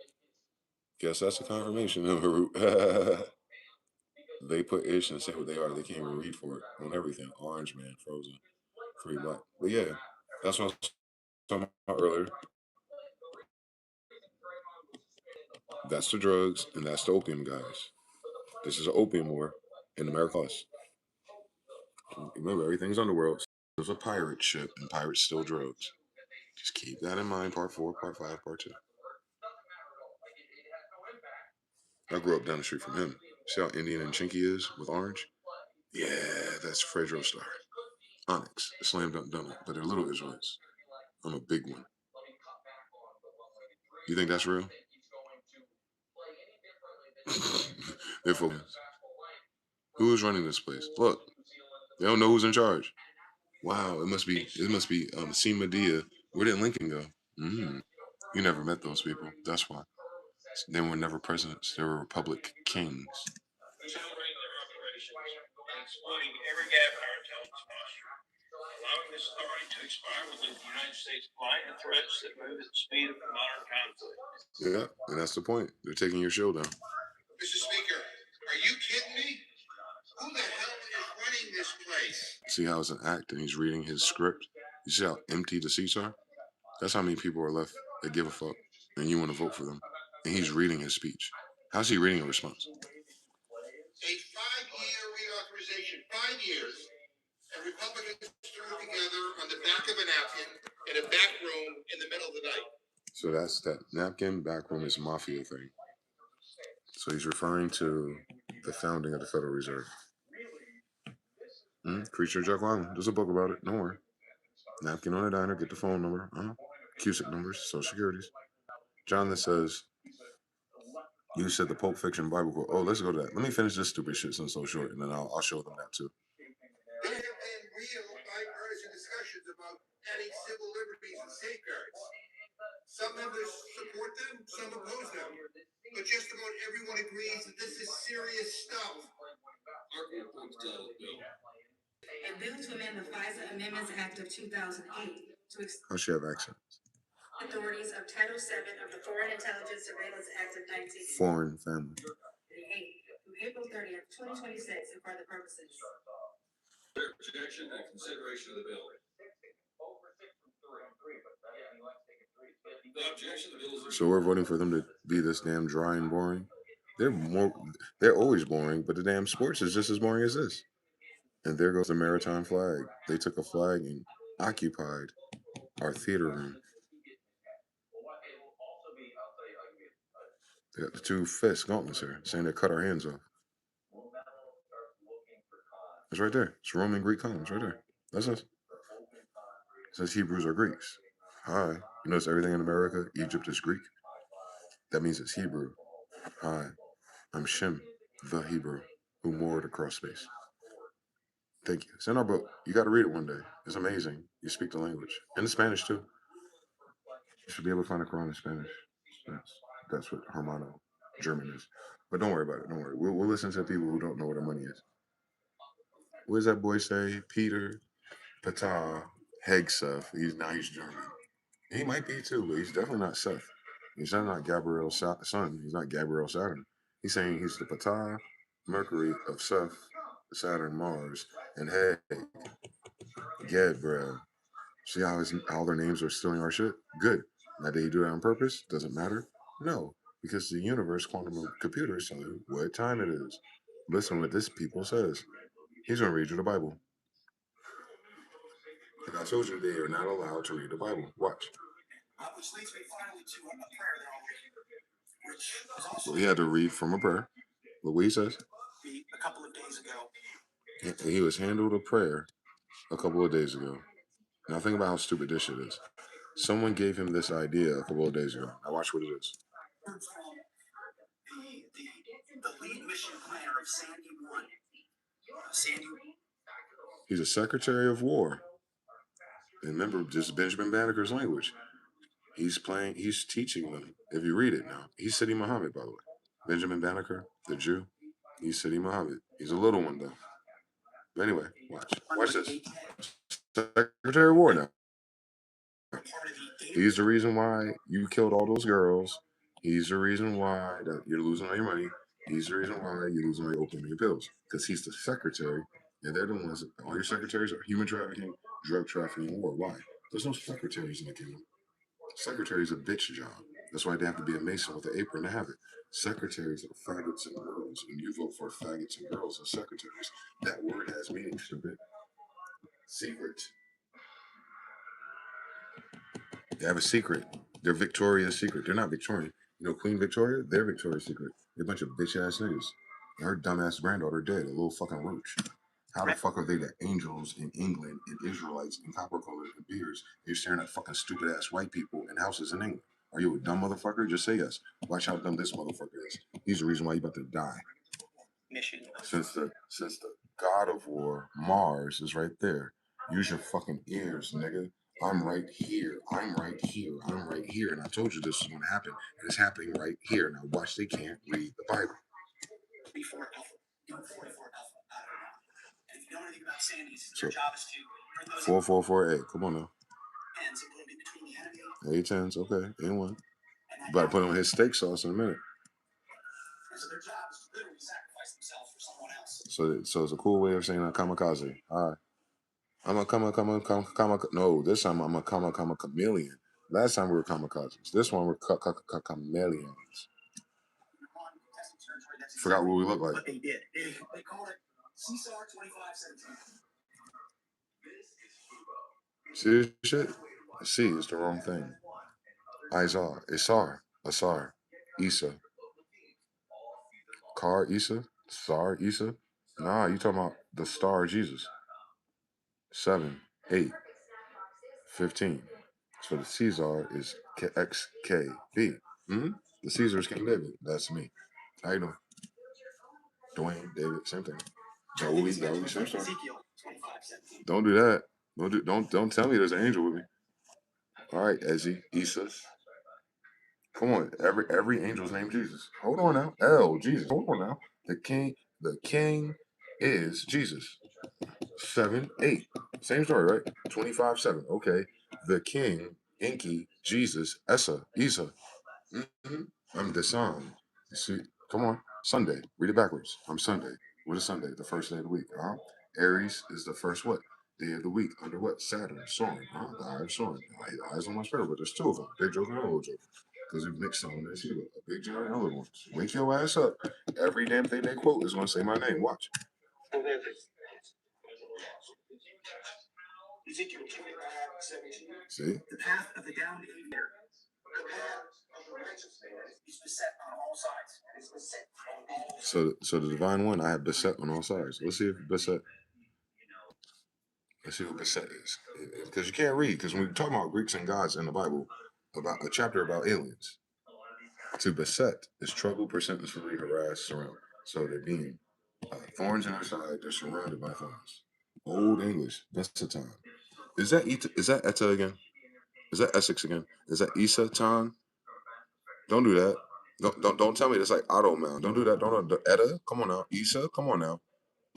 Guess that's a confirmation of Harut. They put ish and say what they are. They can't even read for it on everything. Orange man, frozen, free black. But yeah, that's what I was talking about earlier. That's the drugs and that's the opium guys. This is an opium war in America. Remember, everything's underworld. There's a pirate ship and pirates steal drugs. Just keep that in mind. Part 4, Part 5, Part 2. I grew up down the street from him. See how Indian and chinky is with orange? Yeah, that's Fredro Star. Onyx, Slam Dunk Donut, but they're little Israelites. I'm a big one. You think that's real? They're focused. Who is running this place? Look, they don't know who's in charge. Wow, it must be C. Medea. Where did Lincoln go? You never met those people. That's why. They were never presidents. They were republic kings. Excluding every gap in our intelligence posture, allowing this authority to expire within the United States blind to threats that move at the speed of modern conflict. Yeah, and that's the point. They're taking your show down. Mr. Speaker, are you kidding me? Who the hell is running this place? See how it's an act and he's reading his script? You see how empty the seats are? That's how many people are left that give a fuck and you want to vote for them. And he's reading his speech. How's he reading a response? A 5-year reauthorization, 5 years, and Republicans threw together on the back of a napkin in a back room in the middle of the night. So that's that napkin back room is mafia thing. So he's referring to the founding of the Federal Reserve. Creature Jack Island. There's a book about it. Don't worry. Napkin on a diner. Get the phone number. Cusick numbers. Social Securities. John that says, you said the Pulp Fiction Bible quote. Oh, let's go to that. Let me finish this stupid shit since it's so short, and then I'll show them that too. There have been real bipartisan discussions about adding civil liberties and safeguards. Some members support them, some oppose them. But just about everyone agrees that this is serious stuff. A bill to amend the FISA Amendments Act of 2008 to How's she have accent? Authorities of Title VII of the Foreign Intelligence Surveillance Act of 19 Foreign family. Through April 30th, 2026, and for other purposes. Their objection and consideration of the bill. The objection to the bill is so we're voting for them to be this damn dry and boring. They're more. They're always boring, but the damn sports is just as boring as this. And there goes the maritime flag. They took a flag and occupied our theater room. They got the two fists gauntlets here, saying they cut our hands off. It's right there. It's Roman Greek columns right there. That's us. It says Hebrews are Greeks. Hi. You notice everything in America, Egypt is Greek. That means it's Hebrew. Hi. I'm Shem, the Hebrew, who moored across space. Thank you. It's in our book. You got to read it one day. It's amazing. You speak the language. And the Spanish, too. You should be able to find a Quran in Spanish. That's what Hermano German is. But don't worry about it. Don't worry. We'll listen to people who don't know what our money is. What does that boy say? Peter Patah Hegseth. He's German. He might be too, but he's definitely not Seth. He's not Gabriel's son. He's not Gabriel Saturn. He's saying he's the Patah Mercury of Seth, Saturn, Mars, and Heg, Gabriel. See how their names are stealing our shit? Good. Now, did he do that on purpose? Does it matter? No, because the universe quantum computers tell you what time it is. Listen what this people says. He's going to read you the Bible. And I told you they are not allowed to read the Bible. Watch. Which leads me finally to a prayer that I'll read, which is also. He had to read from a prayer. Look what he says. A couple of days ago. He was handled a prayer a couple of days ago. Now think about how stupid this shit is. Someone gave him this idea a couple of days ago. Now watch what it is. From the lead mission planner of Sandy One. Sandy. He's a secretary of war. And remember, just Benjamin Banneker's language. He's teaching them. If you read it now, he's Sidi Muhammad, by the way. Benjamin Banneker, the Jew, he's Sidi Muhammad. He's a little one, though. But anyway, watch. Watch this. Secretary of War now. He's the reason why you killed all those girls. He's the reason why that you're losing all your money. He's the reason why you're losing all your opium your pills. Because he's the secretary, and they're the ones that all your secretaries are human trafficking, drug trafficking, war. Why? There's no secretaries in the kingdom. Secretary's a bitch job. That's why they have to be a mason with an apron to have it. Secretaries are faggots and girls, and you vote for faggots and girls as secretaries. That word has meaning, stupid. Secret. They have a secret. They're Victoria's Secret. They're not Victorian. You know, Queen Victoria, they're Victoria's Secret. They're a bunch of bitch ass niggas. And her dumbass granddaughter dead, a little fucking roach. How the fuck are they the angels in England and Israelites in copper colors and beards? You're staring at fucking stupid ass white people in houses in England. Are you a dumb motherfucker? Just say yes. Watch how dumb this motherfucker is. He's the reason why you about to die. Since the god of war, Mars, is right there. Use your fucking ears, nigga. I'm right here. I'm right here. I'm right here. And I told you this was going to happen. And it's happening right here. Now watch, they can't read the Bible. Before Alpha. 44 Alpha. And if you know anything about Sandy's, their job is to 444A. Come on now. A10s, okay. A1. About to put on his steak sauce in a minute. So their job is to literally sacrifice themselves for someone else. So it's a cool way of saying a kamikaze. All right. I'm a no, this time I'm a chameleon. Last time we were kamikazes. This one we're chameleons. Forgot what we look like. What they did. They call it CSAR 2517. See this shit? C is the wrong thing. Izar, Asar, Isa. Car Isa? Sar Isa? Nah, you talking about the star Jesus. 7, 8, 15. So the Caesar is XKB. Mm-hmm. The Caesar is King David. That's me. How you doing? Dwayne, David, same thing. Joey, same thing. Don't do that. Don't tell me there's an angel with me. All right, Ezzy, Isis. Come on, every angel's named Jesus. Hold on now. L, Jesus. Hold on now. The king is Jesus. 7, 8. Same story, right? 25, 7. Okay. The king, Inky, Jesus, Essa, Isa. Mm-hmm. I'm the son. See, come on. Sunday. Read it backwards. I'm Sunday. What is Sunday? The first day of the week. Aries is the first what? Day of the week. Under what? Saturn. Soren. The eye of Soren. The eyes on my spirit, but there's two of them. Big joke and a little joke. Because we've mixed on this. You a big giant other ones. Wake your ass up. Every damn thing they quote is gonna say my name. Watch. See? The path of the downed aviator. So the divine one, I have beset on all sides. Let's see if beset. Let's see what beset is, because you can't read. Because when we talk about Greeks and gods in the Bible, about a chapter about aliens, to beset is trouble, persistently harass, surround. So they're being thorns in their side. They're surrounded by thorns. Old English. That's the time. Is that Is that Etta again? Is that Essex again? Is that Issa Tan? Don't do that. Don't tell me it's like Otto man. Don't do that. Don't Etta. Come on now. Issa. Come on now.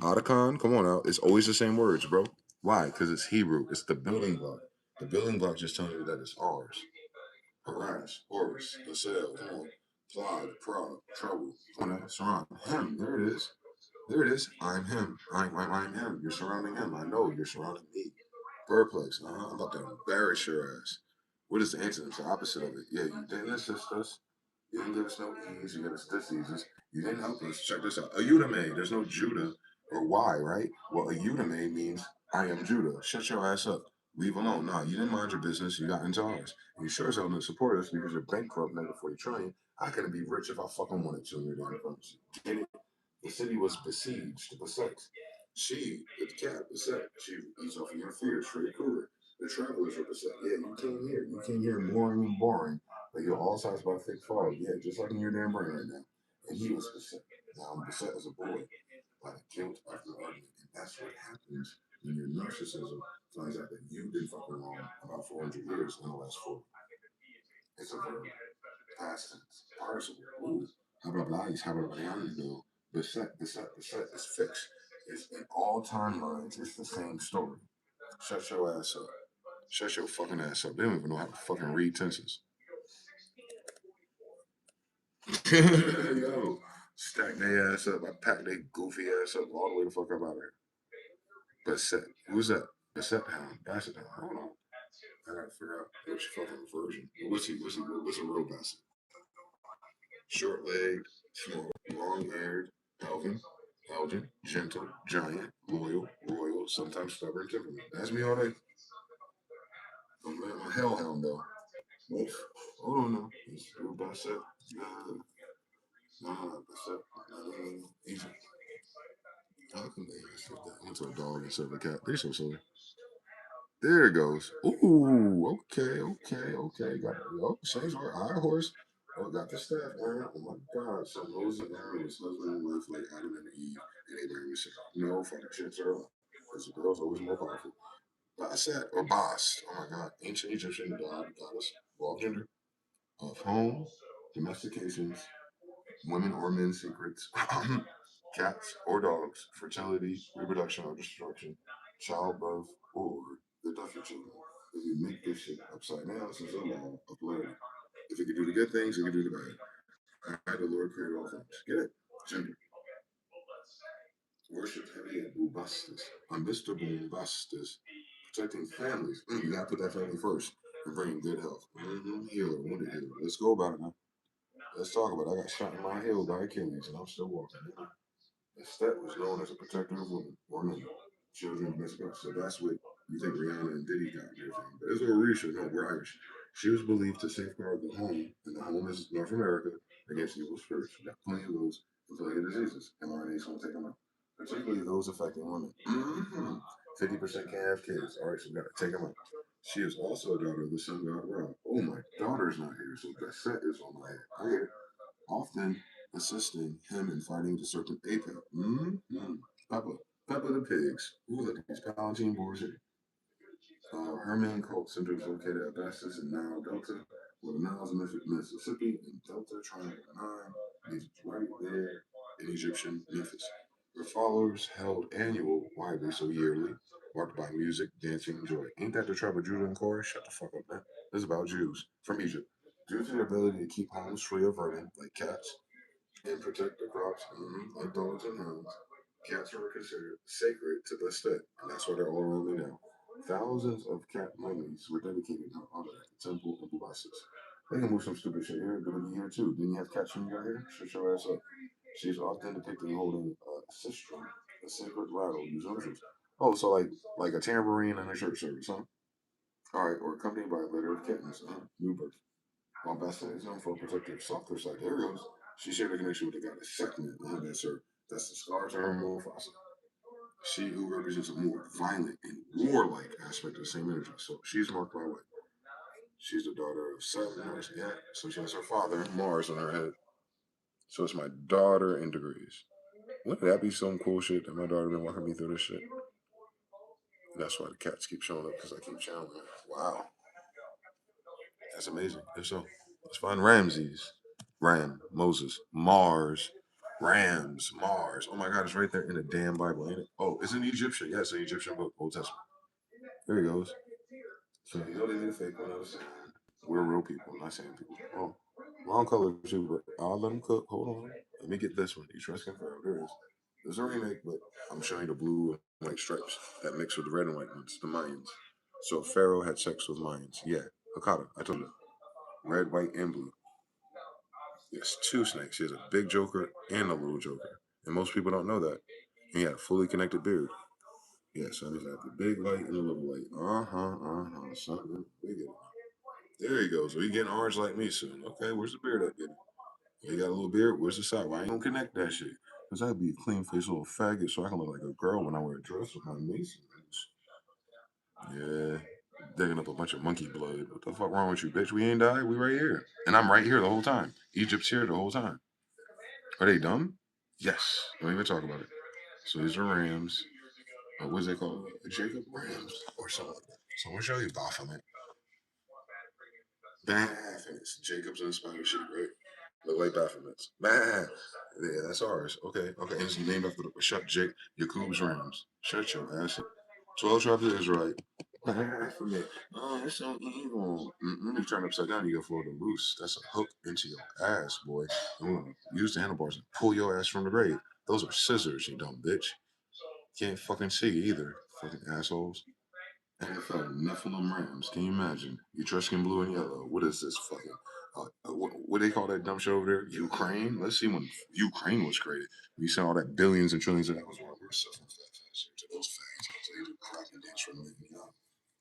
Otacon. Come on now. It's always the same words, bro. Why? Because it's Hebrew. It's the building block. The building block just telling you that it's ours. Harass, Horus, Gazelle, come on. Plod, prod, trouble. Come on now. Surround him. There it is. There it is. I'm him. I'm him. You're surrounding him. I know you're surrounding me. Perplex. I'm about to embarrass your ass. What is the antonym? The opposite of it. Yeah, you didn't assist us. You didn't give us no ease. You gave us diseases. You didn't help us. Check this out. A Udame. There's no Judah or Y, right? Well, a Udame means I am Judah. Shut your ass up. Leave alone. Nah, you didn't mind your business. You got into ours. You sure as hell didn't support us because you're bankrupt, nigga, for trying. I couldn't be rich if I fucking wanted to in your damn country. Get it? The city was besieged, beset. She, the cat, beset. She eats off of your fears for your cooler. The travelers were beset. Yeah, you came here. You came here boring and boring, but you're all sides by thick fog. Yeah, just like in your damn brain right now. And he was beset. Now I'm beset as a boy by the guilt of the argument. And that's what happens when your narcissism finds out that you did fucking wrong about 400 years in the last 4. It's a verb. Past tense. Participle. Ooh. Hablablais, hablablando. Beset is fixed. It's in all timelines. It's the same story. Shut your ass up. Shut your fucking ass up. They don't even know how to fucking read tenses. Yo, stack their ass up. I pack their goofy ass up all the way the fuck up out of here. Beset. Who's that? Beset Hound. Basset Hound. Hold on. I gotta figure out which fucking version. What's a real Basset? Short legged, small, long haired, Elvin, Elgin, gentle, giant, loyal, royal, sometimes stubborn temperament. That's me all day. I'm a hellhound though. Oof. Hold on now. It's real Basset. Basset. Easy. How can they accept that? I went to a dog instead of a cat. They're so silly. There it goes. Ooh, okay. Got it. Oh, Shane's right. High horse. Oh, got the staff, man. Oh my God. So Moses and Aaron was husband and wife like Adam and Eve and Abraham and Sarah. No fucking shit, sir. Because the girl's always more powerful. Basset or Bast. Oh my God. Ancient Egyptian god, goddess, law of gender, of home, domestications, women or men's secrets, cats or dogs, fertility, reproduction or destruction, childbirth, or the death of children. If you make this shit upside down, this is a law of polarity. If you can do the good things, you can do the bad. I, the Lord, created all things. Get it? Gender. Worship heavy and Bubastis. I'm Mr. Bubastis. Protecting families. You gotta put that family first and bring good health. Healer, wounded healer. Let's go about it now. Let's talk about it. I got shot in my heel by Achilles and I'm still walking. Estet was known as a protector of women, children, domestic. So that's what you think Rihanna and Diddy got and everything. But there's no reason, no, we're Irish. She was believed to safeguard the home, and the home is North America, against evil spirits. We got plenty of those and plenty of diseases. mRNA is going to take them out, particularly those affecting women. 50% can't have kids. All right, so we got to take them out. She is also a daughter of the sun god Ra. Oh, my daughter's not here, so that set is on my head. I get it. Often assisting him in fighting the serpent Apep. Peppa. Peppa the pigs. Ooh, look at these Palatine boars here. Her main cult center is located at Bastis and Nile Delta, where the Nile's in Mississippi and Delta Triangle 9 is right there in Egyptian Memphis. Her followers held annual, widely so yearly, marked by music, dancing, and joy. Ain't that the tribe of Judah and Korah? Shut the fuck up, man. This is about Jews from Egypt. Due to their ability to keep homes free of vermin, like cats, and protect the crops, like dogs and hounds. Cats are considered sacred to this day, and that's why they're all around me now. Thousands of cat mummies were dedicated to honor at the temple of Bubastis. They can move some stupid shit here. Gonna be here too. Didn't you have cats when you got here? Shut your ass up. She's often depicted holding a sistrum, a sacred rattle used on rituals. Oh, so like a tambourine and a church service, huh? All right, or accompanied by a litter of kittens, new birth. While Bessa is known for protective softer side areas, she shared a connection with the goddess Sekhmet, that's the scar term Mufasa. She who represents a more violent and warlike aspect of the same energy. So she's marked by what? She's the daughter of Saturn, yeah. So she has her father, Mars, on her head. So it's my daughter in degrees. Wouldn't that be some cool shit that my daughter been walking me through this shit? That's why the cats keep showing up because I keep channeling. Wow, that's amazing. If so, let's find Ramses, Ram, Moses, Mars, Rams, Mars. Oh my God, it's right there in the damn Bible, ain't it? Oh, it's an Egyptian. Yeah, it's an Egyptian book, Old Testament. There he goes. So you know they made a fake one. I was saying we're real people, not saying people. Oh, wrong color too, but I'll let them cook. Hold on. Let me get this one. You trust confirmed. There it is. There's a remake, but I'm showing you the blue and white stripes that mix with the red and white ones, the Mayans. So Pharaoh had sex with Mayans. Yeah. Hakata. I told you. Red, white, and blue. Yes, two snakes. He has a big joker and a little joker. And most people don't know that. He had a fully connected beard. Yeah, so he's got the big light and the little light. Something. We get it. There you go. So he getting orange like me soon. Okay, where's the beard at? You got a little beard. Where's the side? Why you don't connect that shit? Because I'd be a clean faced little faggot so I can look like a girl when I wear a dress with my mason. Yeah. Digging up a bunch of monkey blood. What the fuck wrong with you, bitch? We ain't died. We right here. And I'm right here the whole time. Egypt's here the whole time. Are they dumb? Yes. Don't even talk about it. So these are rams. What's they called? Jacob Rams or something. So I'm gonna show you Baphomet. Baphomets. Jacob's and Spanish shit, right? Look like Baphomets. Bah. Yeah, that's ours. Okay, okay. And it's named after the shut Jake Jacob's Rams. Shut your ass up. 12 tribes of Israel. Baphomet. Oh, it's so evil. You turn upside down, you get Florida loose. That's a hook into your ass, boy. Use the handlebars and pull your ass from the grave. Those are scissors, you dumb bitch. Can't fucking see either, fucking assholes. NFL Nephilim Rams. Can you imagine? Etruscan blue and yellow. What is this fucking? What do they call that dumb shit over there? Ukraine. Let's see when Ukraine was created. We sent all that billions and trillions of dollars. We're suffering to those facts. So they do crap and dance for a million.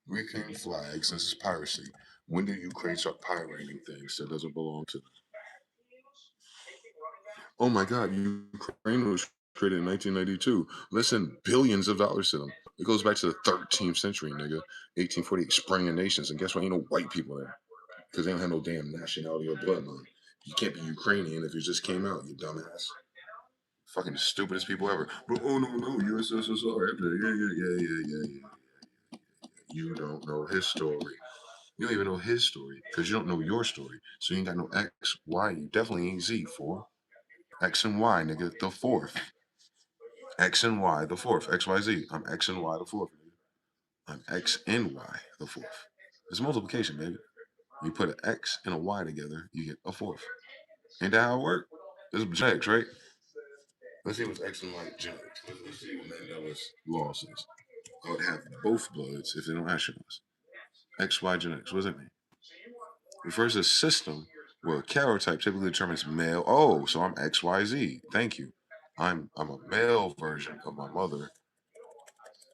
Reclaim flags. This is piracy. When did Ukraine start pirating things that doesn't belong to them? Oh my God, Ukraine was created in 1992. Listen, billions of dollars to them. It goes back to the 13th century, nigga. 1848, Spring of Nations. And guess what? Ain't no white people there because they don't have no damn nationality or bloodline. You can't be Ukrainian if you just came out, you dumbass. Fucking stupidest people ever. But oh no, USSR. Yeah. You don't know his story. You don't even know his story because you don't know your story. So you ain't got no X, Y. You definitely ain't Z, four. X and Y, nigga, the fourth. X and Y, the fourth. X, Y, Z. I'm X and Y, the fourth. I'm X and Y, the fourth. It's multiplication, baby. You put an X and a Y together, you get a fourth. Ain't that how it works? This is genetics, right? Let's see what's X and Y genetics. Let's see what Mandela's law says. I would have both bloods if they don't ask us. X, Y genetics. What does that mean? Refers to a system where a karyotype typically determines male. Oh, so I'm X, Y, Z. Thank you. I'm a male version of my mother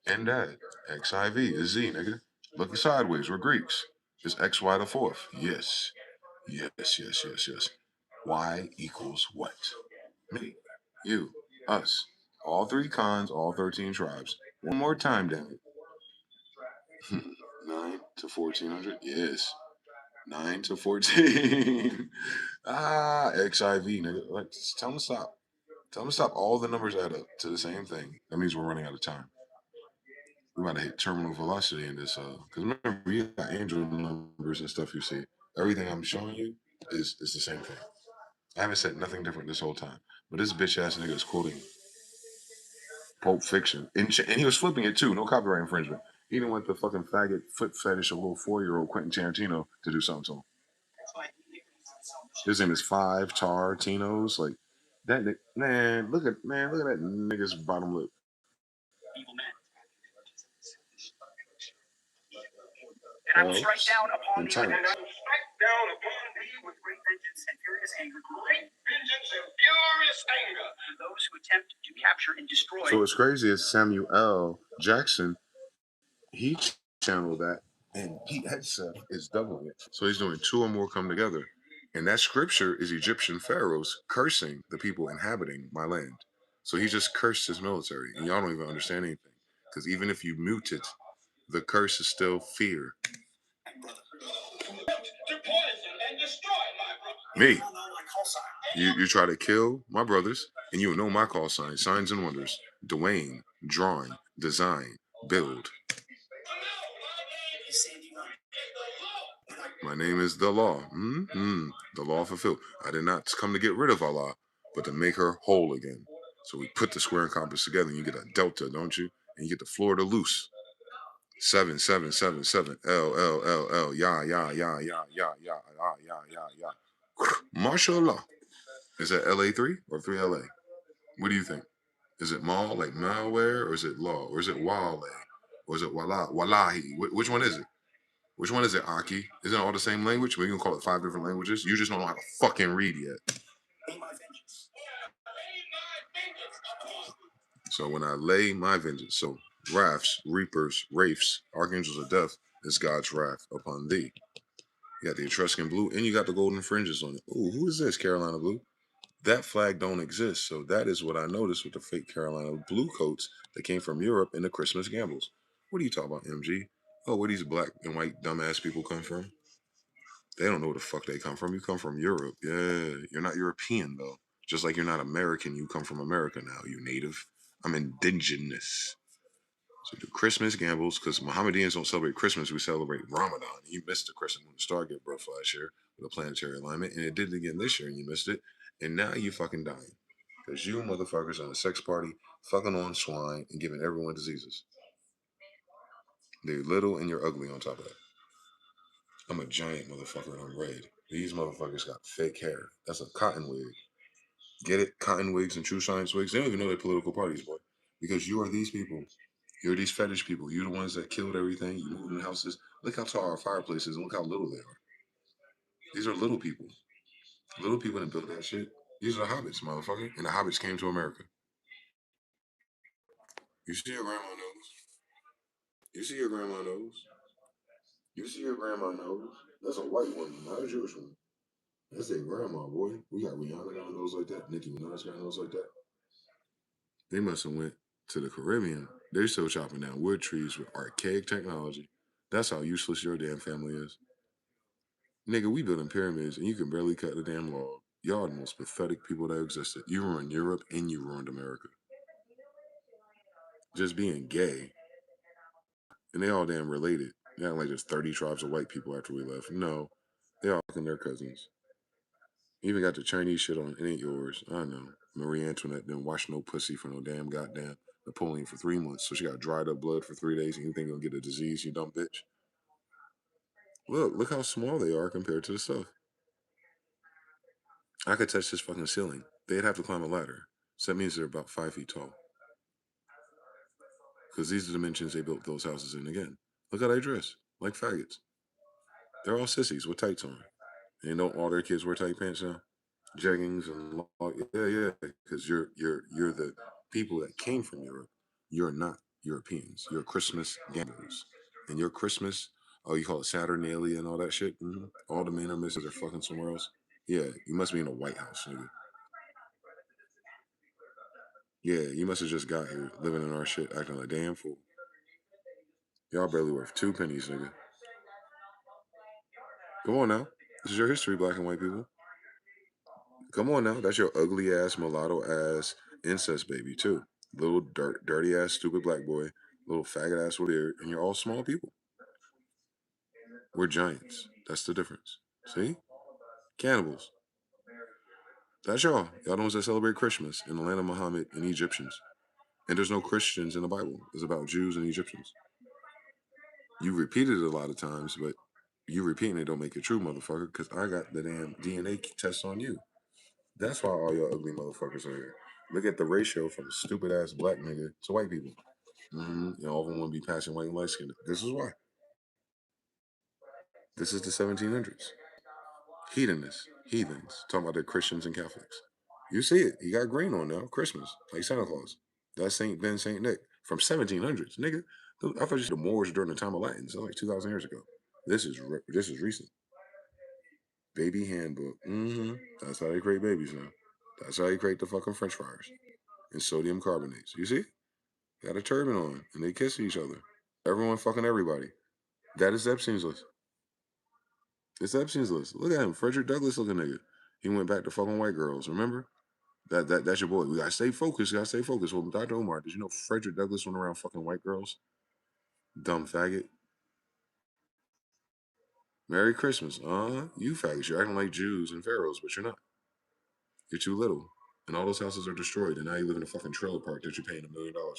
and dad. XIV is Z, nigga. Looking sideways, we're Greeks. Is XY the fourth? Yes. Yes. Y equals what? Me. You. Us. All three cons, all 13 tribes. One more time, damn it. 9 to 1400? Yes. 9 to 14. XIV, nigga. Like, tell them to stop. Tell them to stop. All the numbers add up to the same thing. That means we're running out of time. We about to hit terminal velocity in this. Because remember, you got angel numbers and stuff you see. Everything I'm showing you is the same thing. I haven't said nothing different this whole time. But this bitch ass nigga is quoting Pulp Fiction. And he was flipping it too. No copyright infringement. He didn't want the fucking faggot foot fetish of little 4-year-old Quentin Tarantino to do something to him. His name is Five Tartinos. Like that look at that nigga's bottom lip. And I will strike down upon these. So what's crazy is Samuel Jackson, he channeled that, and Pete Hegseth is doubling it. So he's doing two or more come together. And that scripture is Egyptian pharaohs cursing the people inhabiting my land. So he just cursed his military, and y'all don't even understand anything. Because even if you mute it, the curse is still fear. Me. You try to kill my brothers, and you know my call sign, signs and wonders. Dwayne, drawing, design, build. My name is the law. The law fulfilled. I did not come to get rid of Allah, but to make her whole again. So we put the square and compass together, and you get a delta, don't you? And you get the Florida loose. 7 7 7 7 L L L L ya ya ya ya ya ya ya ya ya ya. Mashallah. Is that LA3 or 3LA? What do you think? Is it mal like malware, or is it law, or is it wale, or is it wallahi? Which one is it? Which one is it, Aki? Isn't it all the same language? We can call it 5 different languages. You just don't know how to fucking read yet. So when I lay my vengeance, so wraths, reapers, wraiths, archangels of death is God's wrath upon thee. You got the Etruscan blue, and you got the golden fringes on it. Ooh, who is this, Carolina blue? That flag don't exist. So that is what I noticed with the fake Carolina blue coats that came from Europe in the Christmas gambles. What are you talking about, MG? Oh, where these black and white dumbass people come from? They don't know where the fuck they come from. You come from Europe. Yeah, you're not European, though. Just like you're not American, you come from America now, you native. I'm indigenous. So the Christmas gambles, because Mohammedans don't celebrate Christmas, we celebrate Ramadan. You missed the crescent moon star get birth last year with a planetary alignment, and it did it again this year, and you missed it. And now you fucking dying. Because you motherfuckers on a sex party, fucking on swine, and giving everyone diseases. They're little and you're ugly on top of that. I'm a giant motherfucker and I'm red. These motherfuckers got fake hair. That's a cotton wig. Get it? Cotton wigs and true science wigs. They don't even know they're political parties, boy. Because you are these people. You're these fetish people. You're the ones that killed everything. You moved in houses. Look how tall our fireplace is and look how little they are. These are little people. Little people didn't build that shit. These are the hobbits, motherfucker. And the hobbits came to America. You see your grandma nose? You see your grandma nose? You see your grandma nose? That's a white one, not a Jewish one. That's their grandma, boy. We got Rihanna got a nose like that. Nicki Minaj got a nose like that. They must have went to the Caribbean. They're still chopping down wood trees with archaic technology. That's how useless your damn family is. Nigga, we building pyramids and you can barely cut the damn log. Y'all the most pathetic people that existed. You ruined Europe and you ruined America. Just being gay. And they all damn related. Not like there's 30 tribes of white people after we left. No. They all fucking their cousins. You even got the Chinese shit on. It ain't yours. I know. Marie Antoinette didn't wash no pussy for no damn goddamn Napoleon for 3 months. So she got dried up blood for 3 days and you think you'll get a disease, you dumb bitch. Look how small they are compared to the stuff. I could touch this fucking ceiling. They'd have to climb a ladder. So that means they're about 5 feet tall. Because these are the dimensions they built those houses in again. Look how they dress. Like faggots. They're all sissies with tights on. And don't all their kids wear tight pants now? Jeggings and yeah, because you're the people that came from Europe. You're not Europeans. You're Christmas gamblers, and your Christmas. Oh, you call it Saturnalia and all that shit. All the men are missing are fucking somewhere else. Yeah, you must be in a White House, nigga. Yeah, you must have just got here, living in our shit, acting like a damn fool. Y'all barely worth 2 pennies, nigga. Come on now, this is your history, black and white people. Come on now, that's your ugly ass, mulatto ass, incest baby too. Little dirty ass, stupid black boy, little faggot ass with ear, and you're all small people. We're giants. That's the difference. See? Cannibals. That's y'all. Y'all the ones that celebrate Christmas in the land of Muhammad and Egyptians. And there's no Christians in the Bible. It's about Jews and Egyptians. You repeat it a lot of times, but you repeating it don't make it true, motherfucker, because I got the damn DNA test on you. That's why all y'all ugly motherfuckers are here. Look at the ratio from stupid ass black nigga to white people. All of them want to be passing white and light skinned. This is why. This is the 1700s. Heathens. Talking about the Christians and Catholics. You see it. He got green on now. Christmas, like Santa Claus. That's Saint Ben, Saint Nick from 1700s, nigga. I thought you said the Moors during the time of Latins, so like 2,000 years ago. This is recent. Baby handbook. That's how they create babies now. That's how they create the fucking French fries and sodium carbonates. You see? Got a turban on and they kiss each other. Everyone fucking everybody. That is Epstein's list. It's Epstein's list. Look at him, Frederick Douglass looking nigga. He went back to fucking white girls. Remember? That's your boy. We gotta stay focused. Gotta stay focused. Well, Dr. Omar, did you know Frederick Douglass went around fucking white girls? Dumb faggot. Merry Christmas. You faggots. You're acting like Jews and pharaohs, but you're not. You're too little. And all those houses are destroyed, and now you live in a fucking trailer park that you're paying $1 million for.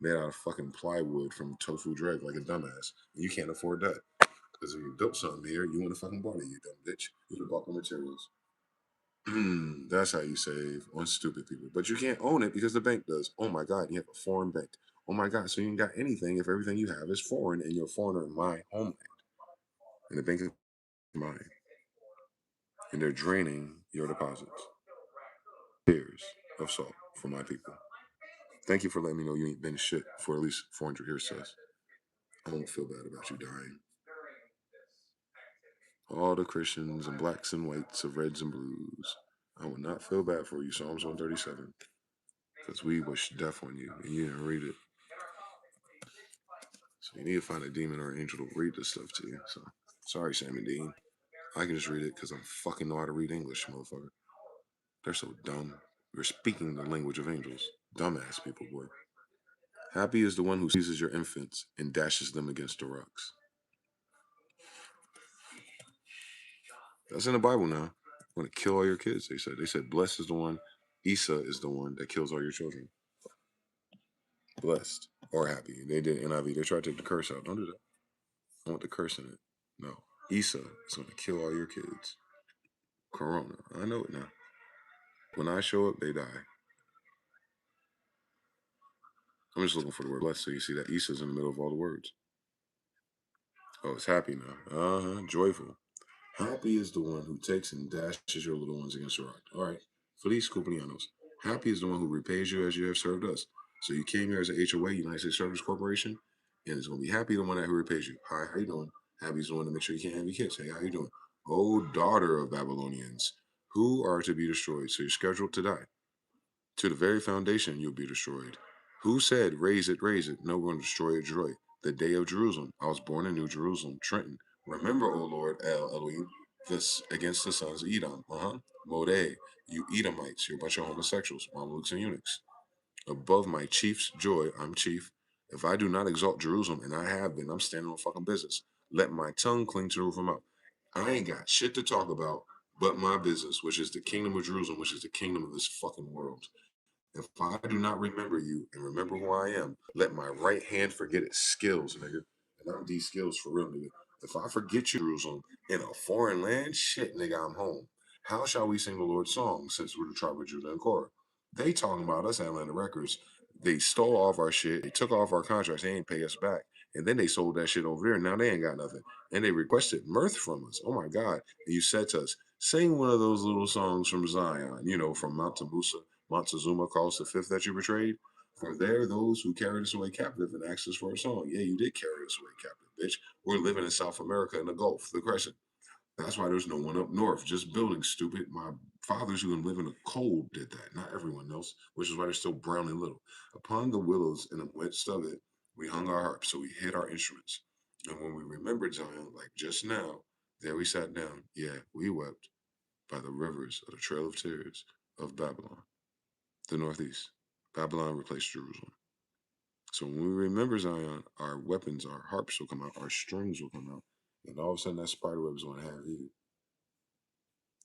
Made out of fucking plywood from tofu dread like a dumbass. And you can't afford that. Because if you built something here, you want to fucking bought it, you dumb bitch. You would have bought the materials. That's how you save on stupid people. But you can't own it because the bank does. Oh my God, you have a foreign bank. Oh my God, so you ain't got anything if everything you have is foreign and you're a foreigner in my homeland. And the bank is mine. And they're draining your deposits. Years of salt for my people. Thank you for letting me know you ain't been shit for at least 400 years, sis. I won't feel bad about you dying. All the Christians and blacks and whites of reds and blues. I will not feel bad for you, Psalms 137. Because we wish death on you and you didn't read it. So you need to find a demon or an angel to read this stuff to you. So sorry, Sam and Dean. I can just read it because I fucking know how to read English, motherfucker. They're so dumb. We're speaking the language of angels. Dumbass people, boy. Happy is the one who seizes your infants and dashes them against the rocks. That's in the Bible now. Want to kill all your kids, they said. They said, blessed is the one, Isa is the one that kills all your children. Blessed or happy. They did NIV. They tried to take the curse out. Don't do that. I want the curse in it. No. Isa is going to kill all your kids. Corona. I know it now. When I show up, they die. I'm just looking for the word blessed, so you see that Isa's in the middle of all the words. Oh, it's happy now. Joyful. Happy is the one who takes and dashes your little ones against the rock. All right. Feliz cumpleaños. Happy is the one who repays you as you have served us. So you came here as an HOA, United States Service Corporation, and it's going to be Happy the one that who repays you. Hi, how you doing? Happy's the one to make sure you can't have your kids. Hey, how you doing? Oh, daughter of Babylonians, who are to be destroyed. So you're scheduled to die. To the very foundation, you'll be destroyed. Who said, raise it, raise it? No, we're going to destroy it, destroy it. The day of Jerusalem. I was born in New Jerusalem, Trenton. Remember, O Lord, El Elohim, this against the sons of Edom. Modeh, you Edomites, you're a bunch of homosexuals, Mamelukes and eunuchs. Above my chief's joy, I'm chief. If I do not exalt Jerusalem, and I have been, I'm standing on fucking business. Let my tongue cling to the roof of my mouth. I ain't got shit to talk about but my business, which is the kingdom of Jerusalem, which is the kingdom of this fucking world. If I do not remember you and remember who I am, let my right hand forget its skills, nigga. And I'm these skills for real, nigga. If I forget you, Jerusalem, in a foreign land, shit, nigga, I'm home. How shall we sing the Lord's song since we're the tribe of Judah and Korah? They talking about us, Atlanta Records. They stole off our shit. They took off our contracts. They ain't pay us back. And then they sold that shit over there. And now they ain't got nothing. And they requested mirth from us. Oh my God. And you said to us, sing one of those little songs from Zion, from Mount Tabusa. Montezuma calls the fifth that you betrayed. For there those who carried us away captive and asked us for a song. Yeah, you did carry us away captive, bitch. We're living in South America in the Gulf, the Crescent. That's why there's no one up north, just building, stupid. My fathers who live in the cold did that, not everyone else, which is why they're still brown and little. Upon the willows in the midst of it, we hung our harps, so we hid our instruments. And when we remembered Zion, like just now, there we sat down. Yeah, we wept by the rivers of the trail of tears of Babylon. The Northeast. Babylon replaced Jerusalem. So when we remember Zion, our weapons, our harps will come out, our strings will come out, and all of a sudden that spider web is going to have you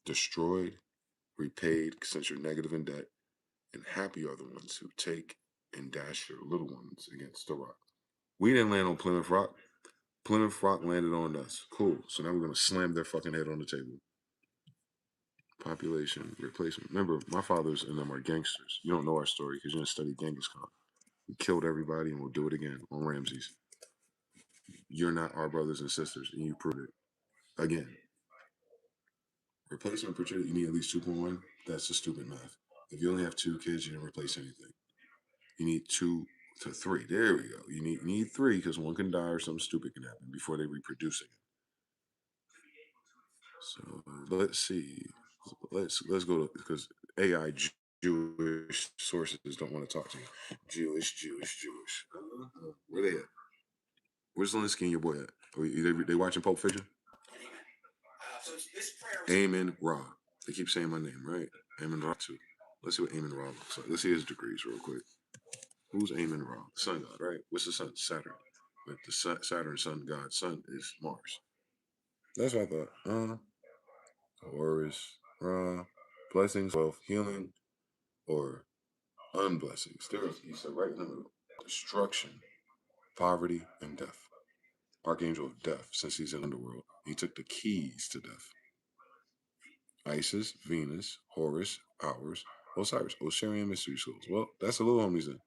destroyed, repaid, since you're negative in debt, and happy are the ones who take and dash your little ones against the rock. We didn't land on Plymouth Rock. Plymouth Rock landed on us. Cool. So now we're going to slam their fucking head on the table. Population replacement. Remember, my fathers and them are gangsters. You don't know our story because you didn't study Genghis Khan. We killed everybody and we'll do it again on Ramses. You're not our brothers and sisters, and you prove it again. Replacement per child, you need at least 2.1. That's just stupid math. If you only have 2 kids, you didn't replace anything. You need 2 to 3. There we go. You need 3 because one can die or something stupid can happen before they reproduce again. So let's see. Let's go to because AI Jewish sources don't want to talk to you. Jewish. Where they at? Where's Zelensky and your boy at? They watching Pulp Fiction? Amen Ra. They keep saying my name, right? Amen Ra too. Let's see what Amen Ra looks like. Let's see his degrees real quick. Who's Amen Ra? The sun god, right? What's the sun? Saturn. But the Saturn sun god, sun is Mars. That's what I thought. Horus, Ra, blessings, wealth, healing, or unblessings. He said right in the middle. Destruction, poverty, and death. Archangel of death, since he's in the underworld. He took the keys to death. Isis, Venus, Horus, Hours, Osiris, Osirian mystery schools. Well, that's the little homies then.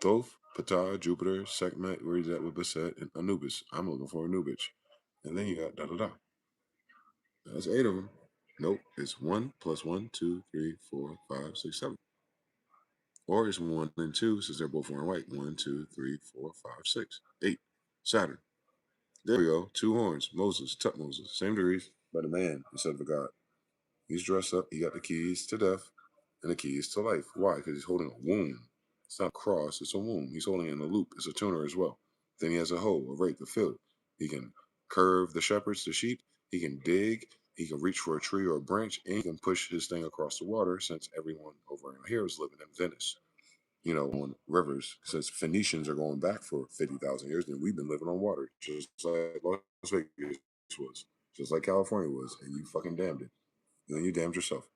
Thoth, Ptah, Jupiter, Sekhmet, where he's at with Baset, and Anubis. I'm looking for Anubis. And then you got da. That's 8 of them. Nope, it's 1 plus 1, 2, 3, 4, 5, 6, 7. Or it's 1 and 2 since they're both wearing white. 1, 2, 3, 4, 5, 6, 8. Saturn. There we go. 2 horns. Moses, Tutmosis. Same degrees, but a man instead of a god. He's dressed up. He got the keys to death and the keys to life. Why? Because he's holding a womb. It's not a cross. It's a womb. He's holding it in a loop. It's a tuner as well. Then he has a hoe, a rake, a field. He can curve the shepherds, the sheep. He can dig. He can reach for a tree or a branch, and he can push his thing across the water. Since everyone over here is living in Venice, on rivers. Since Phoenicians are going back for 50,000 years, then we've been living on water, just like Las Vegas was, just like California was, and you fucking damned it. And then you damned yourself.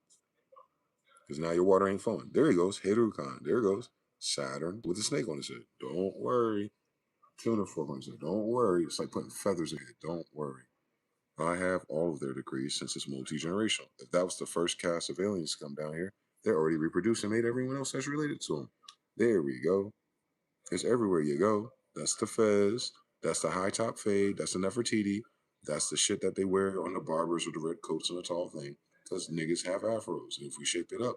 Because now your water ain't flowing. There he goes. Herukan. There he goes. Saturn with a snake on his head. Don't worry. Tuna fork on his head. Don't worry. It's like putting feathers in it. Don't worry. I have all of their degrees since it's multi-generational. If that was the first cast of aliens to come down here, they're already reproducing, made everyone else that's related to them. There we go. It's everywhere you go. That's the fez. That's the high top fade. That's the Nefertiti. That's the shit that they wear on the barbers with the red coats and the tall thing. Because niggas have afros. And if we shape it up,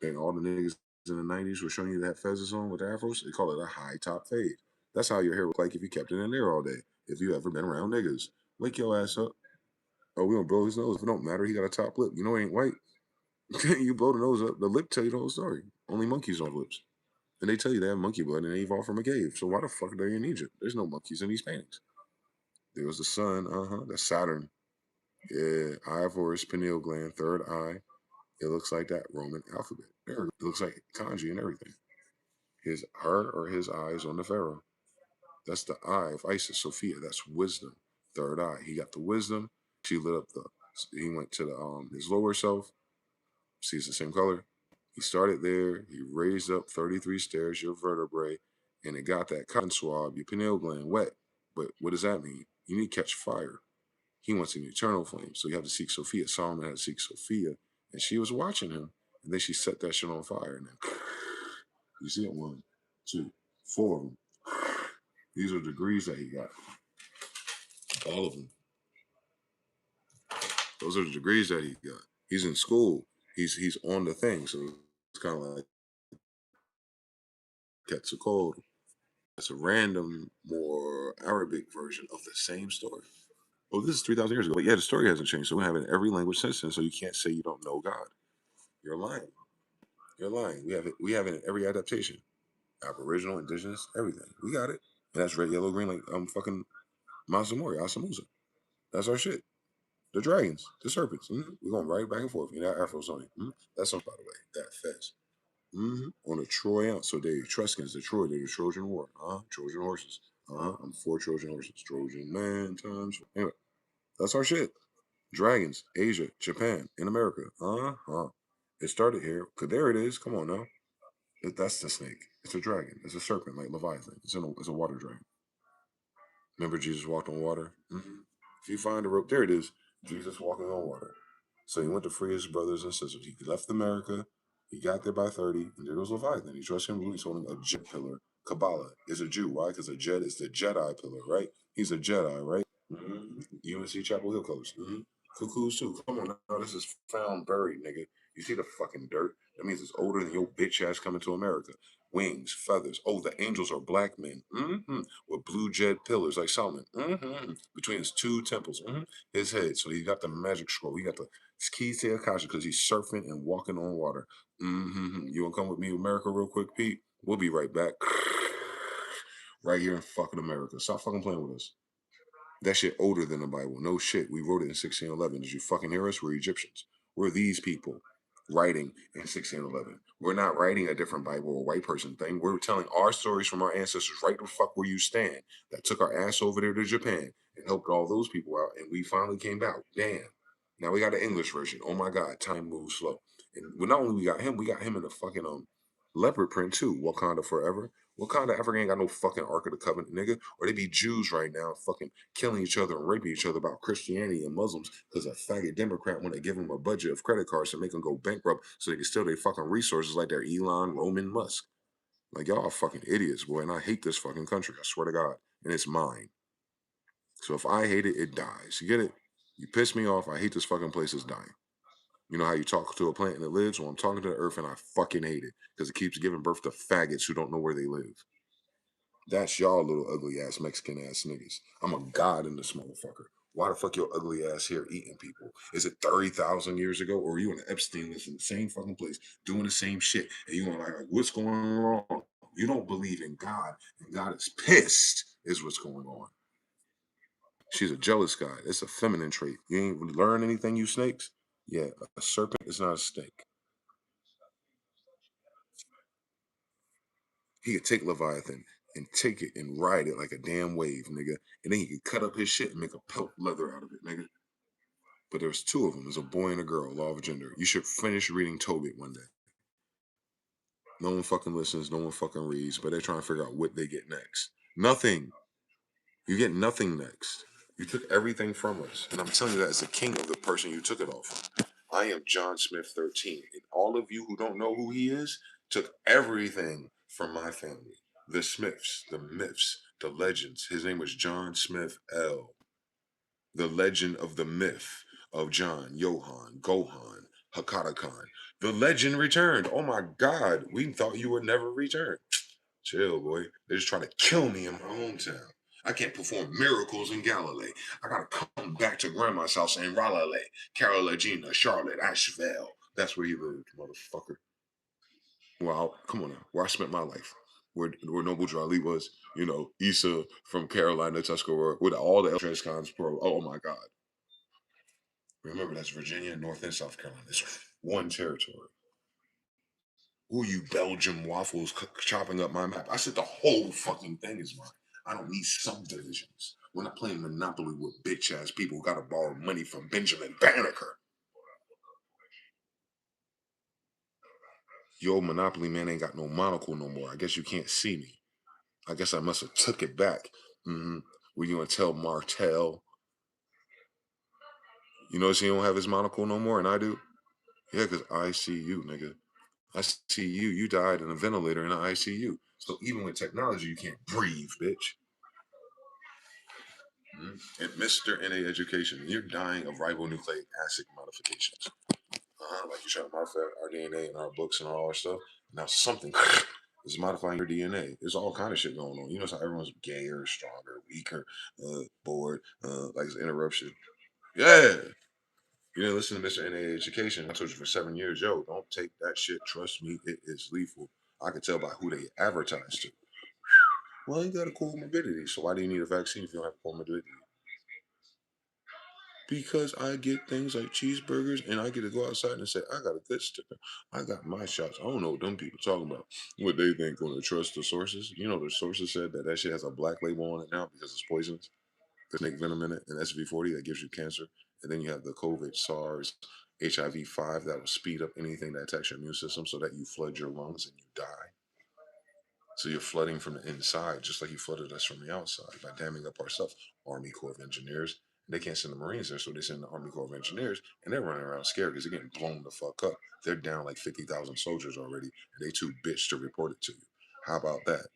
then all the niggas in the 90s were showing you that fezzes on with the afros. They call it a high top fade. That's how your hair look like if you kept it in there all day. If you ever been around niggas. Wake your ass up. Oh, we gonna blow his nose. If it don't matter, he got a top lip. You know he ain't white. You blow the nose up, the lip tell you the whole story. Only monkeys don't have lips. And they tell you they have monkey blood and they evolved from a cave. So why the fuck are they in Egypt? There's no monkeys in these paintings. There was the sun, that's Saturn. Yeah, eye of Horus, pineal gland, third eye. It looks like that Roman alphabet. It looks like kanji and everything. Her or his eyes on the pharaoh. That's the eye of Isis, Sophia. That's wisdom. Third eye. He got the wisdom. She lit up he went to his lower self. See, it's the same color. He started there. He raised up 33 stairs, your vertebrae, and it got that cotton swab, your pineal gland, wet. But what does that mean? You need to catch fire. He wants an eternal flame. So you have to seek Sophia. Solomon had to seek Sophia. And she was watching him. And then she set that shit on fire. And then you see it 1, 2, 4 of them. These are degrees that he got. All of them. Those are the degrees that he got. He's in school. He's on the thing. So it's kind of like Quetzalcoatl. It's a random, more Arabic version of the same story. Oh, this is 3,000 years ago. But yeah, the story hasn't changed. So we have it in every language since then. So you can't say you don't know God. You're lying. You're lying. We have it in every adaptation. Aboriginal, indigenous, everything. We got it. And that's red, yellow, green, like fucking Mazamori, Asamusa. That's our shit. The dragons, the serpents. We're going right back and forth. You know, Afro Sony. That's something, by the way. That fez. On a Troy ounce. So they Etruscans, the Troy, they're the Trojan War. Trojan horses. I'm 4 Trojan horses. Trojan man times. Anyway, that's our shit. Dragons, Asia, Japan, in America. It started here. Cause there it is. Come on now. That's the snake. It's a dragon. It's a serpent like Leviathan. It's a water dragon. Remember Jesus walked on water? If you find a rope, there it is. Jesus walking on water. So he went to free his brothers and sisters. He left America. He got there by 30, and there goes Leviathan. He trusts him. He's holding a jet pillar. Kabbalah is a Jew. Why? Because a jet is the Jedi pillar, right? He's a Jedi, right? UNC Chapel Hill Coast. Cuckoos too. Come on now, this is found buried, nigga. You see the fucking dirt? That means it's older than your bitch ass coming to America. Wings, feathers. Oh, the angels are black men. With blue jet pillars like Solomon. Between his two temples. His head. So he got the magic scroll. He got the keys to Akasha because he's surfing and walking on water. You wanna come with me, America, real quick, Pete? We'll be right back. Right here in fucking America. Stop fucking playing with us. That shit older than the Bible. No shit. We wrote it in 1611. Did you fucking hear us? We're Egyptians. We're these people writing in 1611. We're not writing a different Bible or white person thing. We're telling our stories from our ancestors right the fuck where you stand that took our ass over there to Japan and helped all those people out. And we finally came out. Damn. Now we got an English version. Oh my God. Time moves slow. And not only we got him in the fucking leopard print too. Wakanda forever. Wakanda Africa ain't got no fucking Ark of the Covenant, nigga. Or they be Jews right now fucking killing each other and raping each other about Christianity and Muslims because a faggot Democrat want to give them a budget of credit cards to make them go bankrupt so they can steal their fucking resources like they're Elon, Roman, Musk. Like y'all are fucking idiots, boy, and I hate this fucking country. I swear to God, and it's mine. So if I hate it, it dies. You get it? You piss me off. I hate this fucking place. It's dying. You know how you talk to a plant and it lives? Well, I'm talking to the earth and I fucking hate it because it keeps giving birth to faggots who don't know where they live. That's y'all little ugly ass Mexican ass niggas. I'm a god in this motherfucker. Why the fuck your ugly ass here eating people? Is it 30,000 years ago? Or are you on the Epstein list in the same fucking place doing the same shit? And you want like, what's going on? You don't believe in God, and God is pissed, is what's going on. She's a jealous guy. It's a feminine trait. You ain't learn anything, you snakes? Yeah, a serpent is not a snake. He could take Leviathan and take it and ride it like a damn wave, nigga. And then he could cut up his shit and make a pelt leather out of it, nigga. But there's two of them. There's a boy and a girl, law of gender. You should finish reading Tobit one day. No one fucking listens, no one fucking reads, but they're trying to figure out what they get next. Nothing. You get nothing next. You took everything from us. And I'm telling you that as the king of the person you took it all from. I am John Smith 13. And all of you who don't know who he is took everything from my family. The Smiths, the myths, the legends. His name was John Smyth-EL. The legend of the myth of John, Johann, Gohan, Hakata Khan. The legend returned. Oh my God, we thought you would never return. Chill, boy. They're just trying to kill me in my hometown. I can't perform miracles in Galilee. I gotta come back to grandma's house in Raleigh, Carolina, Charlotte, Asheville. That's where he lived, motherfucker. Well, come on now. Where I spent my life. Where Noble Jali was, Issa from Carolina, Tuscarora, with all the Transcons Pro. Oh my God. Remember, that's Virginia, North and South Carolina. It's one territory. Who you Belgium waffles chopping up my map? I said the whole fucking thing is mine. I don't need subdivisions. We're not playing Monopoly with bitch ass people who gotta borrow money from Benjamin Banneker. Yo, Monopoly man ain't got no monocle no more. I guess you can't see me. I guess I must have took it back. Were you gonna tell Martell? You notice he don't have his monocle no more, and I do? Yeah, because I see you, nigga. I see you. You died in a ventilator in an ICU. So even with technology, you can't breathe, bitch. And Mr. NA Education, you're dying of ribonucleic acid modifications. Like you're trying to modify our DNA and our books and all our stuff. Now something is modifying your DNA. There's all kind of shit going on. You know how everyone's gayer, stronger, weaker, bored, like it's an interruption. Yeah. You didn't listen to Mr. NA Education. I told you for 7 years, yo, don't take that shit. Trust me, it is lethal. I can tell by who they advertise to. Well, you got a comorbidity, so why do you need a vaccine if you don't have a comorbidity? Because I get things like cheeseburgers and I get to go outside and say, I got a good sticker. I got my shots. I don't know what them people talking about. What they think gonna trust the sources. You know, the sources said that shit has a black label on it now because it's poisonous. The snake venom in it and SV40 that gives you cancer. And then you have the COVID, SARS, HIV-5 that will speed up anything that attacks your immune system so that you flood your lungs and you die. So you're flooding from the inside, just like you flooded us from the outside by damming up our stuff. Army Corps of Engineers. They can't send the Marines there, so they send the Army Corps of Engineers, and they're running around scared because they're getting blown the fuck up. They're down like 50,000 soldiers already, and they too bitch to report it to you. How about that?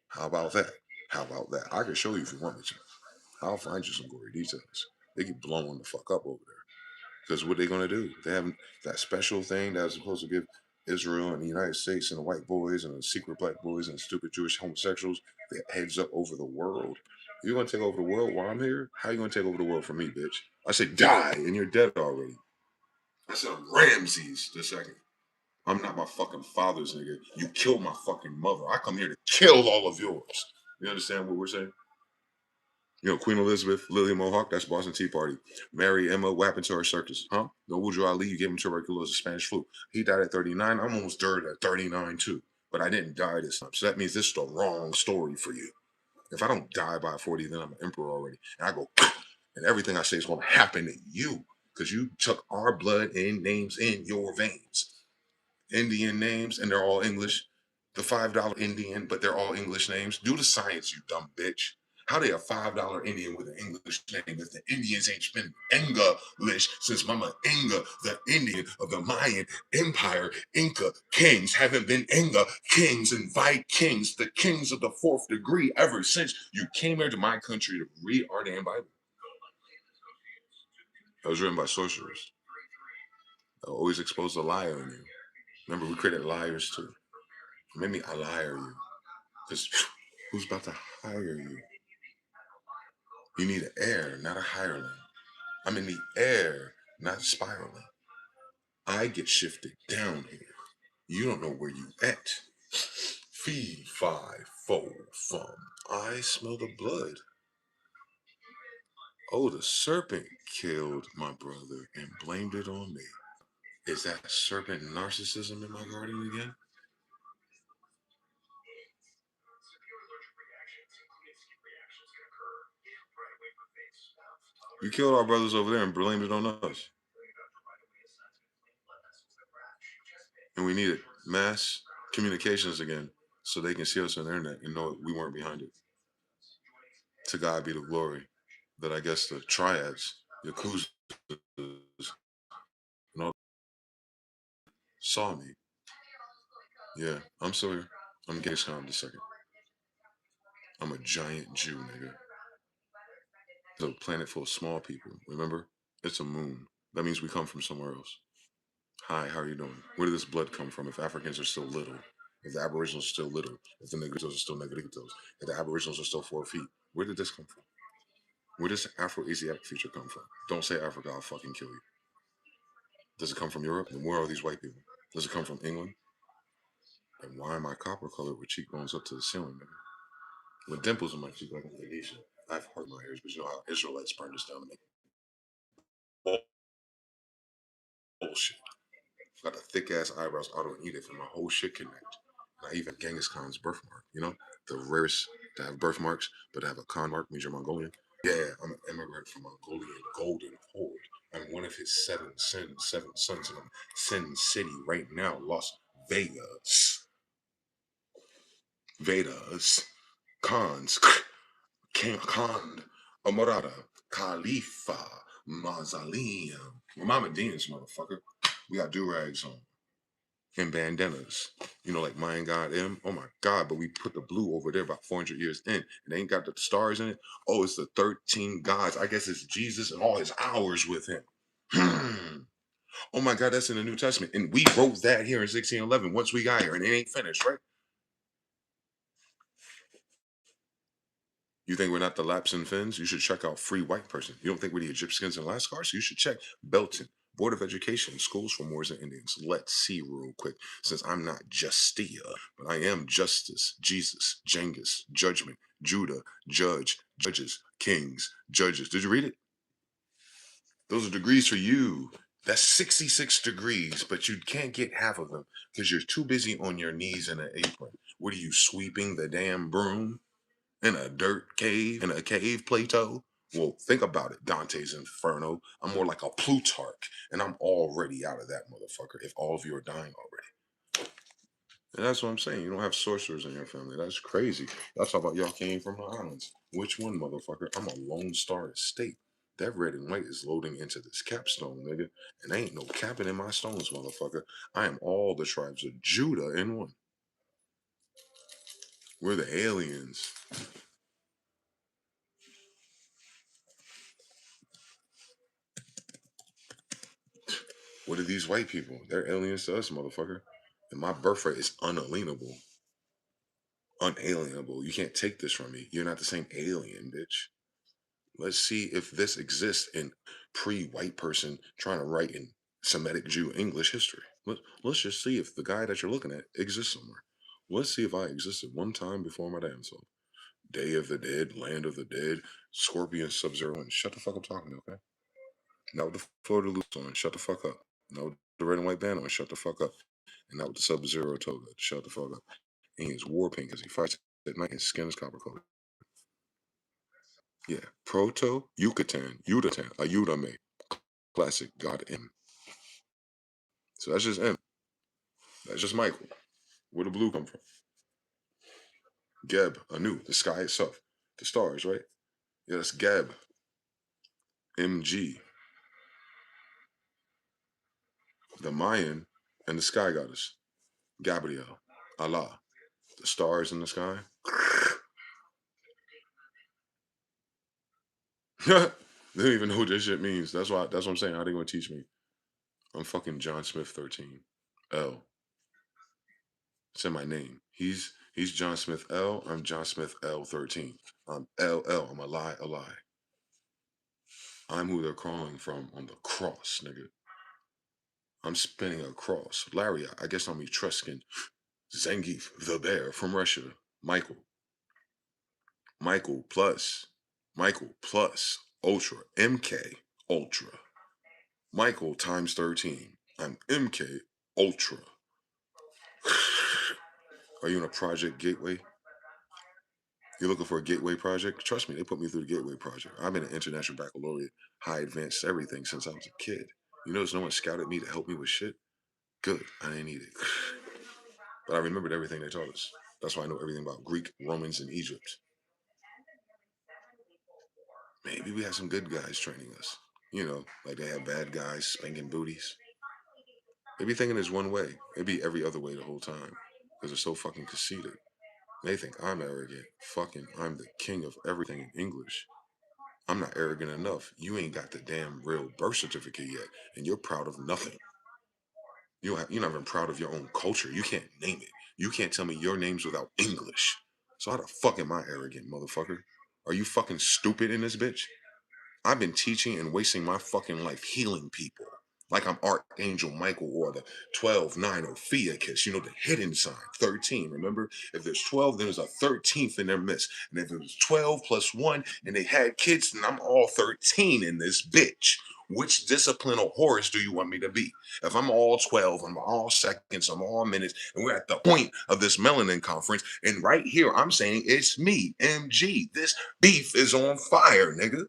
How about that? How about that? I can show you if you want me to. I'll find you some gory details. They get blown the fuck up over there. Because what they gonna do? They have that special thing that was supposed to give Israel and the United States and the white boys and the secret black boys and the stupid Jewish homosexuals their heads up over the world. You gonna take over the world while I'm here? How you gonna take over the world for me, bitch? I said die, and you're dead already. I said Ramses the second. I'm not my fucking father's nigga. You killed my fucking mother. I come here to kill all of yours. You understand what we're saying? You know, Queen Elizabeth, Lily Mohawk, that's Boston Tea Party. Mary Emma, what happened to her circus? Huh? No Woodrow Ali, you gave him tuberculosis, Spanish flu. He died at 39. I'm almost died at 39 too. But I didn't die this time. So that means this is the wrong story for you. If I don't die by 40, then I'm an emperor already. And I go, and everything I say is going to happen to you because you took our blood and names in your veins. Indian names, and they're all English. The $5 Indian, but they're all English names. Do the science, you dumb bitch. How they a $5 Indian with an English name if the Indians ain't been English since Mama Inga, the Indian of the Mayan Empire, Inca kings haven't been Inga kings and Vikings, the kings of the fourth degree ever since you came here to my country to read our damn Bible. That was written by sorcerers. They'll always expose a liar in you. Remember, we created liars too. Maybe I liar you. Because who's about to hire you? You need an heir, not a hireling. I'm in the air, not spiraling. I get shifted down here. You don't know where you at. Fee, fi, fo, fum. I smell the blood. Oh, the serpent killed my brother and blamed it on me. Is that serpent narcissism in my garden again? You killed our brothers over there and blamed it on us. And we needed mass communications again so they can see us on the internet and know we weren't behind it. To God be the glory that I guess the triads, Yakuza, and all saw me. Yeah, I'm still here. I'm Gamescom the second. I'm a giant Jew, nigga. It's a planet full of small people. Remember? It's a moon. That means we come from somewhere else. Hi, how are you doing? Where did this blood come from if Africans are still little? If the Aboriginals are still little? If the Negritos are still Negritos? If the Aboriginals are still 4 feet? Where did this come from? Where does Afro-Asiatic future come from? Don't say Africa, I'll fucking kill you. Does it come from Europe? Then where are these white people? Does it come from England? And why am I copper colored with cheekbones up to the ceiling, nigga? With dimples in my cheek like I'm Asian. I have heart in my ears, but you know how Israelites burn us down to make bullshit. Got the thick ass eyebrows. I don't eat it for my whole shit connect. And I even have Genghis Khan's birthmark. You know, the rarest to have birthmarks, but to have a Khan mark means you're Mongolian. Yeah, I'm an immigrant from Mongolian golden horde. I'm one of his seven sons, and I'm Sin City right now, Las Vegas. Vedas, Khans, Khan, Amorada, Khalifa, Mausoleum. We're Mohammedans, motherfucker. We got do-rags on and bandanas. You know, like Mayan God M. Oh my God, but we put the blue over there about 400 years in. And they ain't got the stars in it. Oh, it's the 13 gods. I guess it's Jesus and all his hours with him. Oh my God, that's in the New Testament. And we wrote that here in 1611 once we got here, and it ain't finished, right? You think we're not the Laps and Finns? You should check out Free White Person. You don't think we're the Egyptians and Lascars? You should check Belton, Board of Education, Schools for Moors and Indians. Let's see real quick, since I'm not Justia, but I am Justice, Jesus, Genghis, Judgment, Judah, Judge, Judges, Kings, Judges. Did you read it? Those are degrees for you. That's 66 degrees, but you can't get half of them because you're too busy on your knees in an apron. What are you, sweeping the damn broom? In a dirt cave, in a cave, Plato? Well, think about it, Dante's Inferno. I'm more like a Plutarch, and I'm already out of that motherfucker if all of you are dying already. And that's what I'm saying. You don't have sorcerers in your family. That's crazy. Y'all talk about y'all came from the islands. Which one, motherfucker? I'm a Lone Star Estate. That red and white is loading into this capstone, nigga. And ain't no capping in my stones, motherfucker. I am all the tribes of Judah in one. We're the aliens. What are these white people? They're aliens to us, motherfucker. And my birthright is unalienable. Unalienable. You can't take this from me. You're not the same alien, bitch. Let's see if this exists in pre-white person trying to write in Semitic Jew English history. Let's just see if the guy that you're looking at exists somewhere. Let's see if I existed one time before my damn self. Day of the Dead, Land of the Dead, Scorpion, Sub-Zero, and shut the fuck up talking to me, okay? Now with the Florida Loose on, shut the fuck up. Now with the red and white band on, shut the fuck up. And now with the Sub-Zero toga, shut the fuck up. And he's war paint because he fights at night and his skin is copper colored. Yeah, Proto Yucatan, Udatan, Ayudame, classic God M. So that's just M. That's just Michael. Where the blue come from? Geb, Anu, the sky itself, the stars, right? Yeah, that's Geb, MG, the Mayan, and the sky goddess, Gabriel, Allah, the stars in the sky. They don't even know what this shit means. That's why. That's what I'm saying. How they gonna teach me? I'm fucking John Smith 13. L. It's in my name. He's John Smith L. I'm John Smith L 13. I'm LL. I'm a lie, a lie. I'm who they're calling from on the cross, nigga. I'm spinning a cross. Larry, I guess I'm Etruscan. Zangief, the bear from Russia. Michael. Michael plus. Michael plus. Ultra. MK. Ultra. Michael times 13. I'm MK Ultra. Are you in a project gateway? You're looking for a gateway project? Trust me, they put me through the gateway project. I've been an international baccalaureate, high advanced everything since I was a kid. You notice no one scouted me to help me with shit? Good. I didn't need it. But I remembered everything they taught us. That's why I know everything about Greek, Romans, and Egypt. Maybe we had some good guys training us. You know, like they have bad guys spanking booties. They be thinking there's one way. It be every other way the whole time. Because they're so fucking conceited. They think I'm arrogant. Fucking, I'm the king of everything in English. I'm not arrogant enough. You ain't got the damn real birth certificate yet, and you're proud of nothing. You're not even proud of your own culture. You can't name it. You can't tell me your names without English. So how the fuck am I arrogant, motherfucker? Are you fucking stupid in this bitch? I've been teaching and wasting my fucking life healing people. Like I'm Archangel Michael or the 12-9 or Theakis, you know, the hidden sign, 13. Remember, if there's 12, then there's a 13th in their midst. And if it was 12 plus 1 and they had kids, then I'm all 13 in this bitch. Which discipline or Horus do you want me to be? If I'm all 12, I'm all seconds, I'm all minutes, and we're at the point of this melanin conference, and right here I'm saying it's me, MG. This beef is on fire, nigga.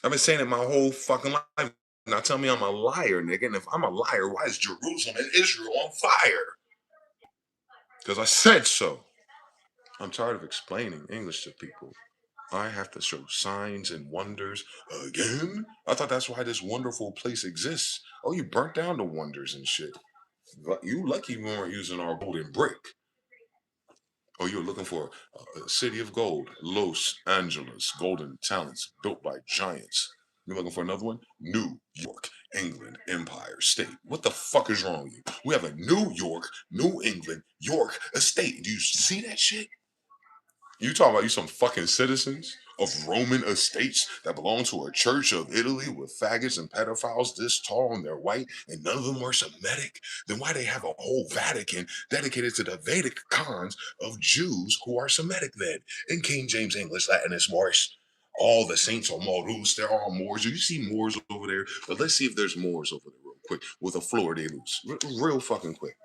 I've been saying it my whole fucking life. Now tell me I'm a liar, nigga. And if I'm a liar, why is Jerusalem and Israel on fire? Because I said so. I'm tired of explaining English to people. I have to show signs and wonders again? I thought that's why this wonderful place exists. Oh, you burnt down the wonders and shit. You lucky we weren't using our golden brick. Oh, you're looking for a city of gold, Los Angeles, golden talents built by giants. You're looking for another one? New York, England, Empire State. What the fuck is wrong with you? We have a New York, New England, York estate. Do you see that shit? You talking about you some fucking citizens of Roman estates that belong to a church of Italy with faggots and pedophiles this tall and they're white and none of them are Semitic? Then why they have a whole Vatican dedicated to the Vedic cons of Jews who are Semitic then? In King James English, Latin is Morse. All the saints are Morus. They're all Moors. Do you see Moors over there? But let's see if there's Moors over there real quick with a fleur de lis. Real fucking quick.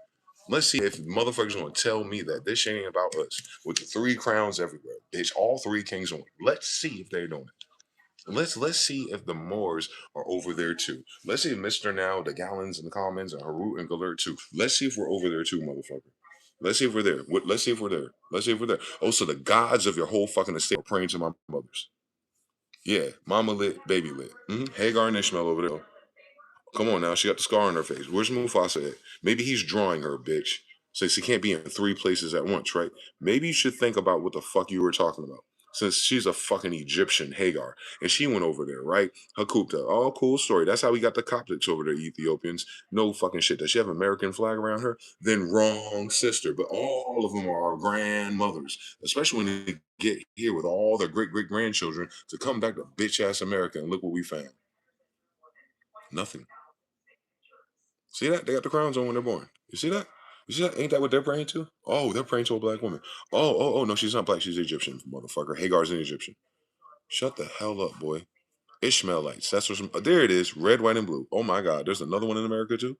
Let's see if motherfuckers gonna tell me that this shit ain't about us. With the three crowns everywhere, bitch. All three kings on it. Let's see if they're doing it. Let's see if the Moors are over there too. Let's see if Mr. Now, the Gallons and the Commons and Harut and Galert too. Let's see if we're over there too, motherfucker. Let's see if we're there. Let's see if we're there. Let's see if we're there. Oh, so the gods of your whole fucking estate are praying to my mothers. Yeah, mama lit, baby lit. Hagar and Ishmael over there. Come on now, she got the scar on her face. Where's Mufasa at? Maybe he's drawing her, bitch. So she can't be in three places at once, right? Maybe you should think about what the fuck you were talking about. since she's a fucking Egyptian Hagar, and she went over there, right? Hakupta, all cool story. That's how we got the Coptics over there, Ethiopians. No fucking shit. Does she have an American flag around her? Then wrong, sister. But all of them are our grandmothers, especially when they get here with all their great great grandchildren to come back to bitch ass America, and look what we found. Nothing. See that? They got the crowns on when they're born. You see that? You see that? Ain't that what they're praying to? Oh, they're praying to a black woman. Oh, no, she's not black. She's Egyptian, motherfucker. Hagar's an Egyptian. Shut the hell up, boy. Ishmaelites. That's what some. There it is. Red, white, and blue. Oh my God. There's another one in America too.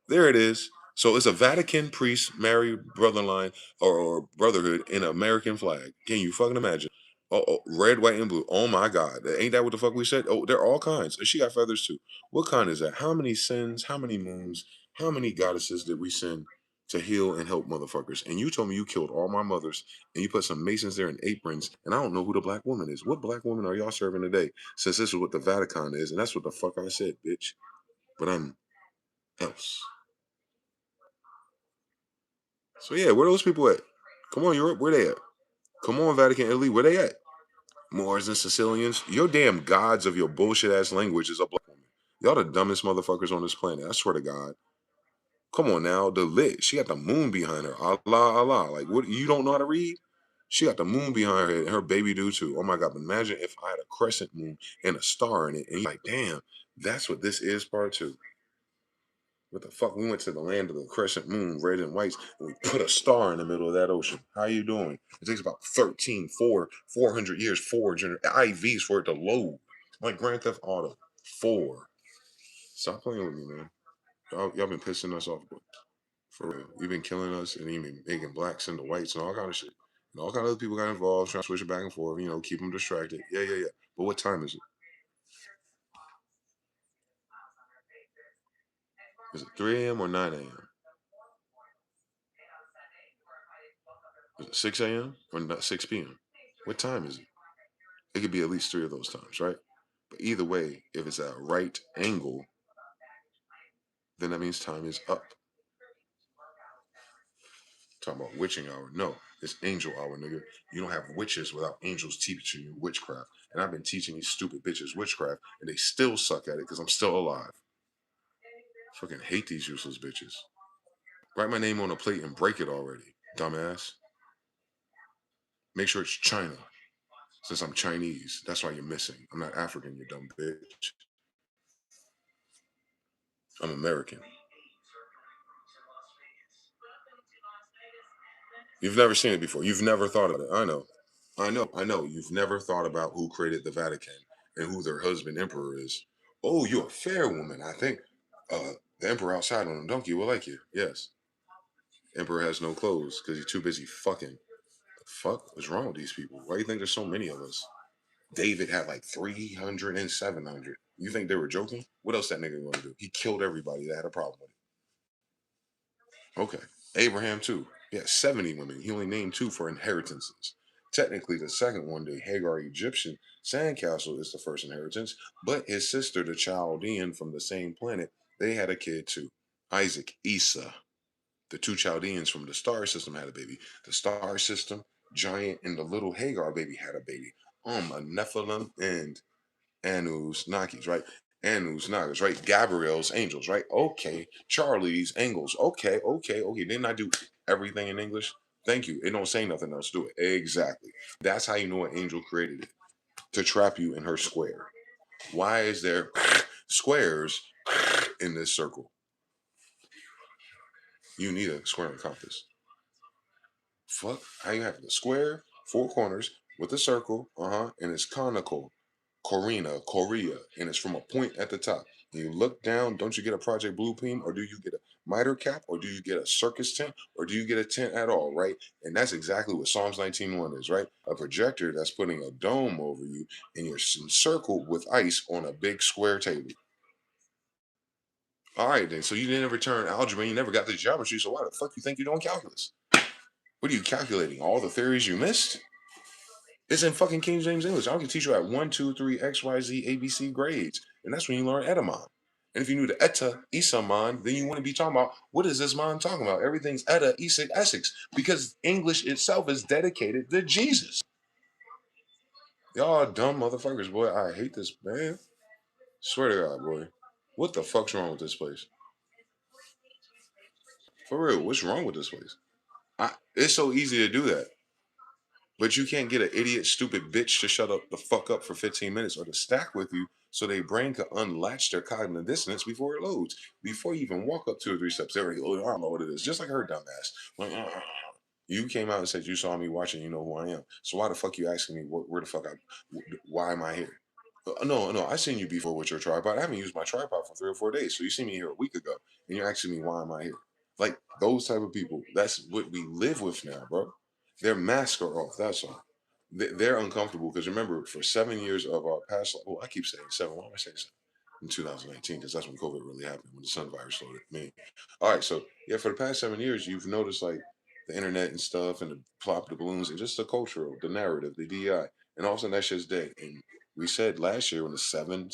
There it is. So it's a Vatican priest married brother line or brotherhood in an American flag. Can you fucking imagine? Oh, red, white, and blue. Oh my God. Ain't that what the fuck we said? Oh, they're all kinds. And she got feathers too. What kind is that? How many sins, how many moons, how many goddesses did we send to heal and help motherfuckers? And you told me you killed all my mothers and you put some masons there in aprons, and I don't know who the black woman is. What black woman are y'all serving today? Since this is what the Vatican is, and that's what the fuck I said, bitch. But I'm else. So yeah, where those people at? Come on, Europe, where they at? Come on, Vatican, Italy, where they at? Moors and Sicilians, your damn gods of your bullshit ass language is a black woman. Y'all the dumbest motherfuckers on this planet. I swear to God. Come on now, the lit. She got the moon behind her. Allah, Allah. Like, what? You don't know how to read? She got the moon behind her, and her baby do too. Oh my God! But imagine if I had a crescent moon and a star in it, and you're like, damn, that's what this is, part two. What the fuck? We went to the land of the crescent moon, red and whites, and we put a star in the middle of that ocean. How you doing? It takes about 400 years, 400 IVs for it to load. Like Grand Theft Auto 4. Stop playing with me, man. Y'all been pissing us off, boy. For real. You've been killing us, and you've been making blacks into whites and all kind of shit. And all kind of other people got involved, trying to switch it back and forth, keep them distracted. Yeah. But what time is it? Is it 3 a.m. or 9 a.m.? Is it 6 a.m. or not 6 p.m.? What time is it? It could be at least three of those times, right? But either way, if it's at a right angle, then that means time is up. Talking about witching hour. No, it's angel hour, nigga. You don't have witches without angels teaching you witchcraft. And I've been teaching these stupid bitches witchcraft, and they still suck at it because I'm still alive. Fucking hate these useless bitches. Write my name on a plate and break it already, dumbass. Make sure it's China, since I'm Chinese. That's why you're missing. I'm not African, you dumb bitch. I'm American. You've never seen it before. You've never thought of it. I know. You've never thought about who created the Vatican and who their husband emperor is. Oh, you're a fair woman, I think. The emperor outside on a donkey will like you. Yes. Emperor has no clothes because he's too busy fucking. The fuck? What's wrong with these people? Why do you think there's so many of us? David had like 300 and 700. You think they were joking? What else that nigga gonna do? He killed everybody that had a problem with it. Okay. Abraham too. He had 70 women. He only named two for inheritances. Technically, the second one, the Hagar Egyptian sandcastle, is the first inheritance, but his sister, the Chaldean from the same planet, they had a kid too. Isaac, Esau. The two Chaldeans from the star system had a baby. The star system, giant, and the little Hagar baby had a baby. A Nephilim and Anunnakis, right? Anunnakis, right? Gabriel's angels, right? Okay. Charlie's angels. Okay. Didn't I do everything in English? Thank you. It don't say nothing else. Do it. Exactly. That's how you know an angel created it. To trap you in her square. Why is there squares in this circle? You need a square and compass. Fuck. How you have the square, four corners with a circle, and it's conical. Korea, and it's from a point at the top. And you look down, don't you get a Project Blue Beam, or do you get a miter cap, or do you get a circus tent, or do you get a tent at all, right? And that's exactly what Psalms 19:1 is, right? A projector that's putting a dome over you, and you're encircled with ice on a big square table. All right, then. So you didn't ever turn algebra, and you never got the geometry, so why the fuck you think you're doing calculus? What are you calculating? All the theories you missed? It's in fucking King James English. I can teach you at 1, 2, 3, X, Y, Z, ABC grades. And that's when you learn etymon. And if you knew the eta, isamon, then you wouldn't be talking about what is this mon talking about? Everything's eta, Essex, because English itself is dedicated to Jesus. Y'all dumb motherfuckers, boy. I hate this, man. Swear to God, boy. What the fuck's wrong with this place? For real, what's wrong with this place? It's so easy to do that. But you can't get an idiot, stupid bitch to shut up the fuck up for 15 minutes or to stack with you so their brain can unlatch their cognitive dissonance before it loads. Before you even walk up 2 or 3 steps, they're like, oh, I don't know what it is. Just like her dumbass. Like, you came out and said you saw me watching, you know who I am. So why the fuck you asking me where the fuck why am I here? No, no, I seen you before with your tripod. I haven't used my tripod for 3 or 4 days. So you see me here a week ago, and you're asking me why am I here? Like those type of people. That's what we live with now, bro. Their masks are off. That's all. They're uncomfortable because remember, for 7 years of our past, well, I keep saying seven. Why am I saying seven? In 2019, because that's when COVID really happened, when the sun virus started. Me. All right, so yeah, for the past 7 years, you've noticed like the internet and stuff, and the plop, the balloons, and just the cultural, the narrative, the DI, and all of a sudden that shit's dead. And we said last year when the seven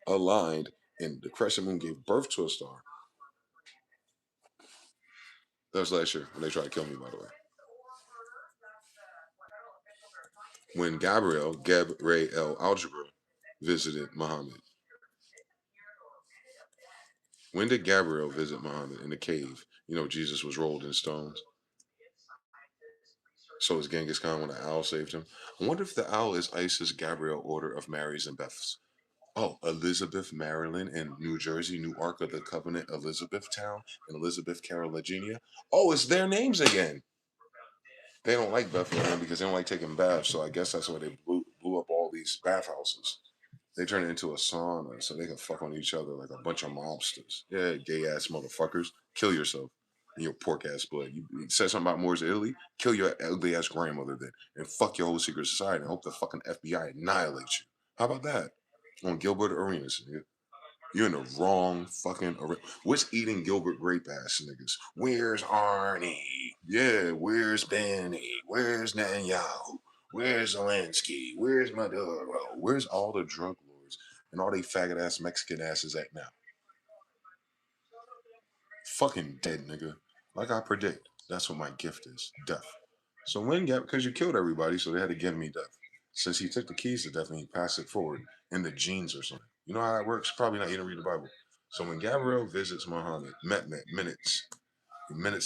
aligned and the crescent moon gave birth to a star. That was last year when they tried to kill me, by the way. When Gabriel algebra visited Muhammad. When did Gabriel visit Muhammad in the cave? You know, Jesus was rolled in stones. So is Genghis Khan when the owl saved him. I wonder if the owl is Isis Gabriel order of Marys and Beths. Oh, Elizabeth, Maryland, and New Jersey, New Ark of the Covenant, Elizabethtown, and Elizabeth, Carolina. Oh, it's their names again. They don't like Bethlehem because they don't like taking baths. So I guess that's why they blew up all these bathhouses. They turn it into a sauna so they can fuck on each other like a bunch of mobsters. Yeah, gay ass motherfuckers. Kill yourself in your pork ass blood. You said something about Moors of Italy? Kill your ugly ass grandmother then. And fuck your whole secret society and hope the fucking FBI annihilates you. How about that? On Gilbert Arenas, nigga. You're in the wrong fucking arena. What's eating Gilbert grape ass niggas? Where's Arnie? Yeah, where's Benny? Where's Netanyahu? Where's Zelensky? Where's Maduro? Where's all the drug lords and all they faggot ass Mexican asses at now? Fucking dead, nigga. Like I predict. That's what my gift is. Death. So when because you killed everybody, so they had to give me death. Since he took the keys to death and he passed it forward in the genes or something. You know how that works? Probably not. You don't read the Bible. So when Gabriel visits Muhammad, minutes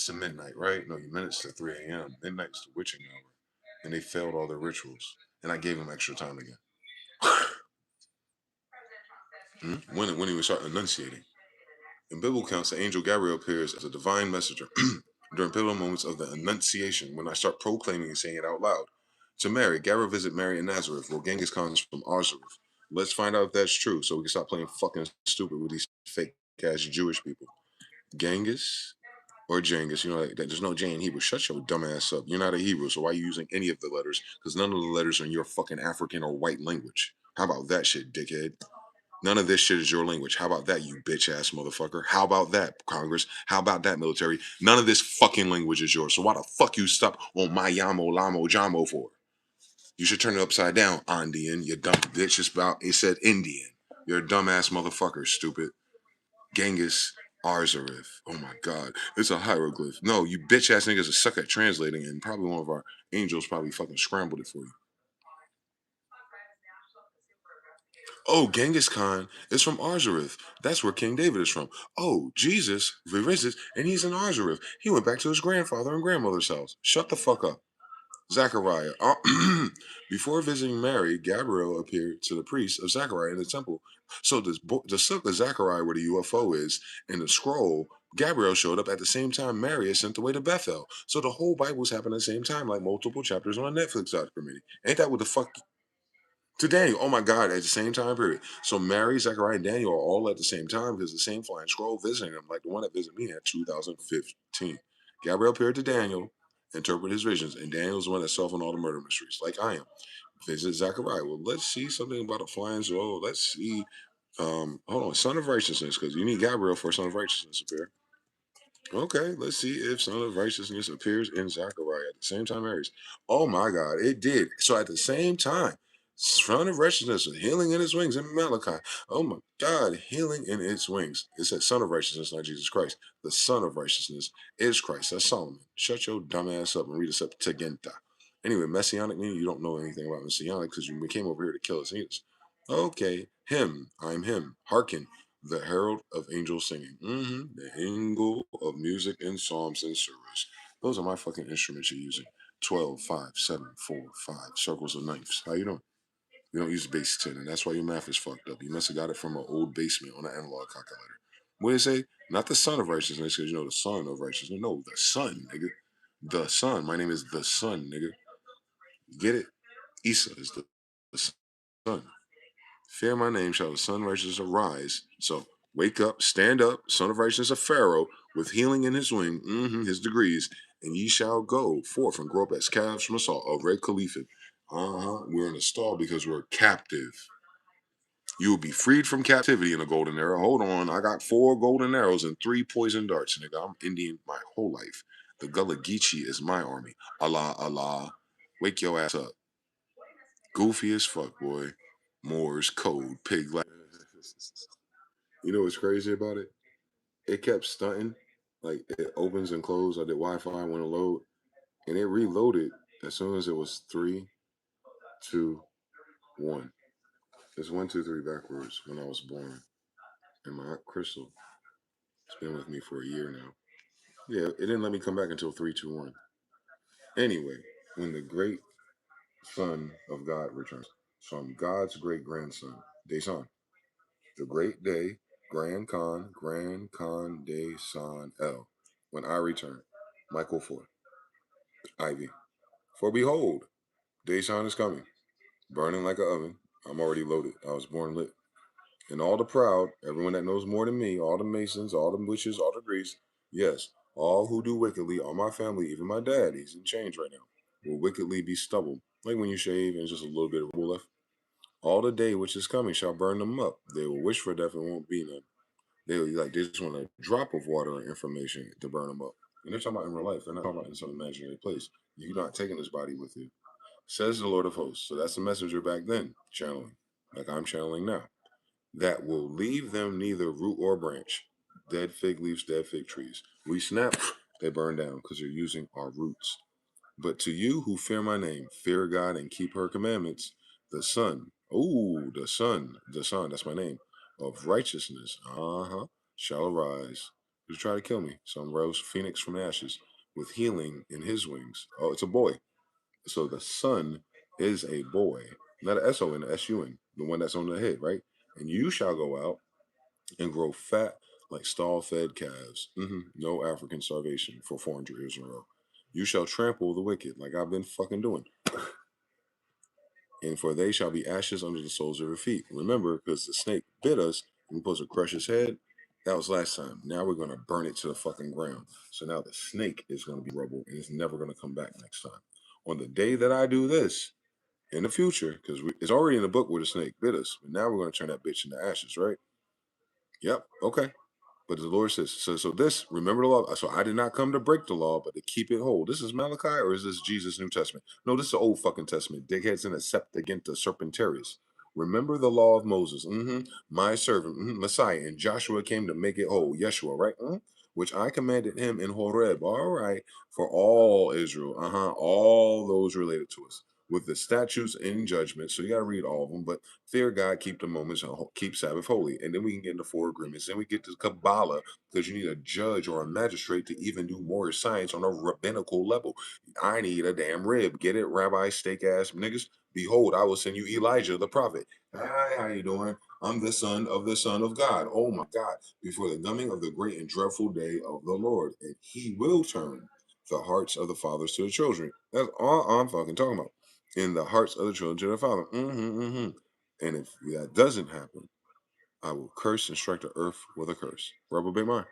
to midnight, right? No, minutes to 3 a.m. Midnight's the witching hour. And they failed all their rituals. And I gave him extra time again. When he was start enunciating. In biblical accounts, the angel Gabriel appears as a divine messenger during pivotal moments of the Annunciation when I start proclaiming and saying it out loud. To Mary, Gabriel visit Mary in Nazareth, where Genghis Khan is from Arzareth. Let's find out if that's true so we can stop playing fucking stupid with these fake ass Jewish people. Genghis or Genghis, you know, like, there's no J in Hebrew. Shut your dumb ass up. You're not a Hebrew, so why are you using any of the letters? Because none of the letters are in your fucking African or white language. How about that shit, dickhead? None of this shit is your language. How about that, you bitch ass motherfucker? How about that, Congress? How about that, military? None of this fucking language is yours. So why the fuck you stop on my Yamo Lamo Jamo for? You should turn it upside down, Andean. You dumb bitch. It said Indian. You're a dumbass motherfucker, stupid. Genghis Arzareth. Oh my god. It's a hieroglyph. No, you bitch ass niggas are suck at translating, and probably one of our angels probably fucking scrambled it for you. Oh, Genghis Khan is from Arzareth. That's where King David is from. Oh, Jesus visits, and he's in Arzareth. He went back to his grandfather and grandmother's house. Shut the fuck up. Zechariah. Before visiting Mary, Gabriel appeared to the priest of Zechariah in the temple. So the silk of Zechariah, where the UFO is, and the scroll, Gabriel showed up at the same time Mary is sent away to Bethel. So the whole Bible's happening at the same time, like multiple chapters on a Netflix documentary. Ain't that what the fuck to Daniel? Oh my God, at the same time period. So Mary, Zechariah, and Daniel are all at the same time because the same flying scroll visiting them, like the one that visited me in 2015. Gabriel appeared to Daniel, interpret his visions, and Daniel's the one that's solving all the murder mysteries, like I am. Visit Zechariah. Well, let's see something about a flying scroll. Let's see. Hold on, son of righteousness, because you need Gabriel for son of righteousness to appear. Okay, let's see if Son of Righteousness appears in Zechariah at the same time Aries. Oh my God, it did. So at the same time, Son of Righteousness, healing in its wings in Malachi. Oh my God, healing in its wings. It said Son of Righteousness, not Jesus Christ. The Son of Righteousness is Christ. That's Solomon. Shut your dumb ass up and read us up Tegenta. Anyway, messianic meaning you don't know anything about messianic because you came over here to kill us. Okay, him, I'm him. Hearken, the herald of angels singing. The angle of music and psalms and service. Those are my fucking instruments you're using. 12, 5, 7, 4, 5 circles of ninths. How you doing? We don't use base 10, and that's why your math is fucked up. You must have got it from an old basement on an analog calculator. What do you say? Not the son of righteousness, because you know the son of righteousness. No, the son, nigga. The son. My name is the son, nigga. Get it? Isa is the son. Fear my name shall the son of righteousness arise. So wake up, stand up, son of righteousness of Pharaoh, with healing in his wing, his degrees, and ye shall go forth and grow up as calves from a stall, a red caliphate. We're in a stall because we're captive. You will be freed from captivity in a golden era. Hold on, I got 4 golden arrows and 3 poison darts, nigga. I'm Indian my whole life. The Gullah Geechee is my army. Allah, Allah. Wake your ass up. Goofy as fuck, boy. Morse code, pig like. You know what's crazy about it? It kept stunting. Like it opens and closes. I did Wi-Fi, went to load, and it reloaded as soon as it was 3, 2, 1. It's 1, 2, 3 backwards when I was born. And my Aunt Crystal, it's been with me for a year now. Yeah, it didn't let me come back until 3, 2, 1. Anyway, when the great Son of God returns, so I'm God's great grandson, Desan. The great day, Grand Khan de San El. When I return, Michael 4, Ivy. For behold, Desan is coming, burning like an oven. I'm already loaded. I was born lit. And all the proud, everyone that knows more than me, all the Masons, all the witches, all the Greeks, yes, all who do wickedly, all my family, even my dad, he's in chains right now, will wickedly be stubble. Like when you shave and just a little bit of wool left. All the day which is coming shall burn them up. They will wish for death and won't be none. They just want a drop of water or information to burn them up. And they're talking about in real life. They're not talking about in some imaginary place. You're not taking this body with you. Says the Lord of hosts. So that's the messenger back then, channeling, like I'm channeling now. That will leave them neither root or branch. Dead fig leaves, dead fig trees. We snap, they burn down because they're using our roots. But to you who fear my name, fear God and keep her commandments, the Son, the Son, that's my name, of righteousness, shall arise. You try to kill me. Some rose phoenix from ashes with healing in his wings. Oh, it's a boy. So the Son is a boy, not an S-O-N, S-U-N, the one that's on the head, right? And you shall go out and grow fat like stall-fed calves. No African starvation for 400 years in a row. You shall trample the wicked, like I've been fucking doing. And for they shall be ashes under the soles of your feet. Remember, because the snake bit us, and we're supposed to crush his head. That was last time. Now we're going to burn it to the fucking ground. So now the snake is going to be rubble, and it's never going to come back next time. On the day that I do this, in the future, because it's already in the book where the snake bit us, but now we're going to turn that bitch into ashes, right? Yep, okay. But the Lord says, so this, remember the law. So I did not come to break the law, but to keep it whole. This is Malachi, or is this Jesus' New Testament? No, this is the Old fucking Testament. Dickheads in a Septuaginta Serpentarius. Remember the law of Moses, my servant, Messiah, and Joshua came to make it whole. Yeshua, right? Which I commanded him in Horeb. All right, for all Israel, all those related to us, with the statutes and judgments. So you got to read all of them, but fear God, keep the moments, keep Sabbath holy. And then we can get into 4 agreements. Then we get to Kabbalah, because you need a judge or a magistrate to even do more science on a rabbinical level. I need a damn rib. Get it, rabbi, steak ass niggas? Behold, I will send you Elijah the prophet. Hi, how you doing? I'm the son of God. Oh my God. Before the coming of the great and dreadful day of the Lord. And he will turn the hearts of the fathers to the children. That's all I'm fucking talking about. In the hearts of the children to their father. And if that doesn't happen, I will curse and strike the earth with a curse. Reprobate mind.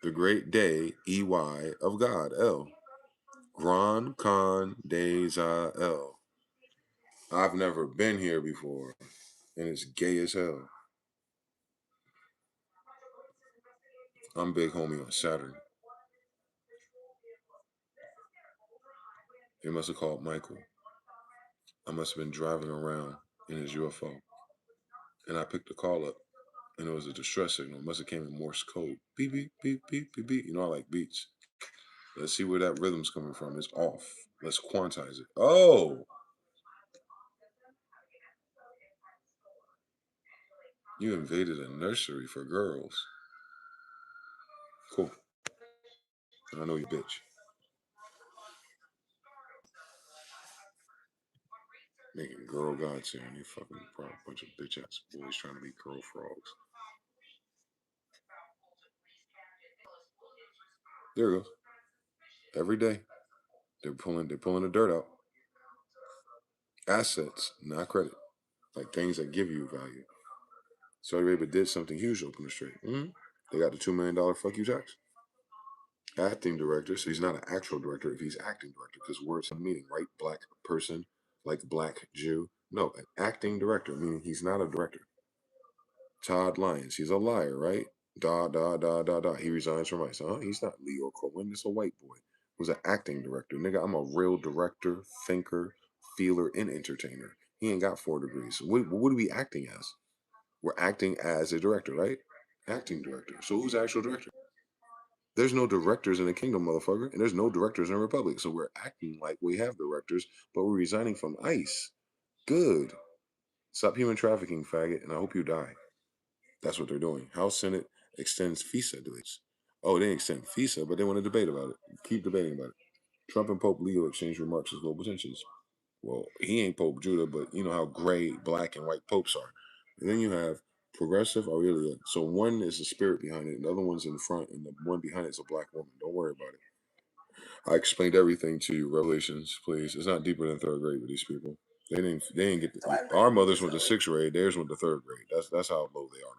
The great day, EY of God, El. Grand Khan de El. I've never been here before, and it's gay as hell. I'm big homie on Saturn. They must have called Michael. I must have been driving around in his UFO, and I picked the call up, and it was a distress signal. It must have came in Morse code. Beep, beep, beep, beep, beep, beep. You know I like beats. Let's see where that rhythm's coming from. It's off. Let's quantize it. Oh, you invaded a nursery for girls. Cool. I know you, bitch. Making girl gods here, and you fucking bunch of bitch ass boys trying to be girl frogs. There it goes. Every day, they're pulling the dirt out. Assets, not credit. Like things that give you value. Saudi Arabia did something huge to open the strait. They got the $2 million fuck you tax. Acting director, so he's not an actual director if he's acting director, because words in meaning, right? Black person, like black Jew. No, an acting director, meaning he's not a director. Todd Lyons, he's a liar, right? He resigns from ICE. He's not Leo Cohen. It's a white boy who's an acting director. Nigga, I'm a real director, thinker, feeler, and entertainer. He ain't got 4 degrees. What are we acting as? We're acting as a director, right? Acting director. So who's the actual director? There's no directors in the kingdom, motherfucker, and there's no directors in a republic. So we're acting like we have directors, but we're resigning from ICE. Good. Stop human trafficking, faggot, and I hope you die. That's what they're doing. House Senate extends FISA dates. Oh, they extend FISA, but they want to debate about it. Keep debating about it. Trump and Pope Leo exchange remarks as global tensions. Well, he ain't Pope Judah, but you know how gray, black, and white popes are. And then you have progressive Aurelia. So one is the spirit behind it, and the other one's in front, and the one behind it is a black woman. Don't worry about it. I explained everything to you. Revelations, please. It's not deeper than third grade with these people. They didn't get our mothers went to sixth grade, theirs went to third grade. That's how low they are.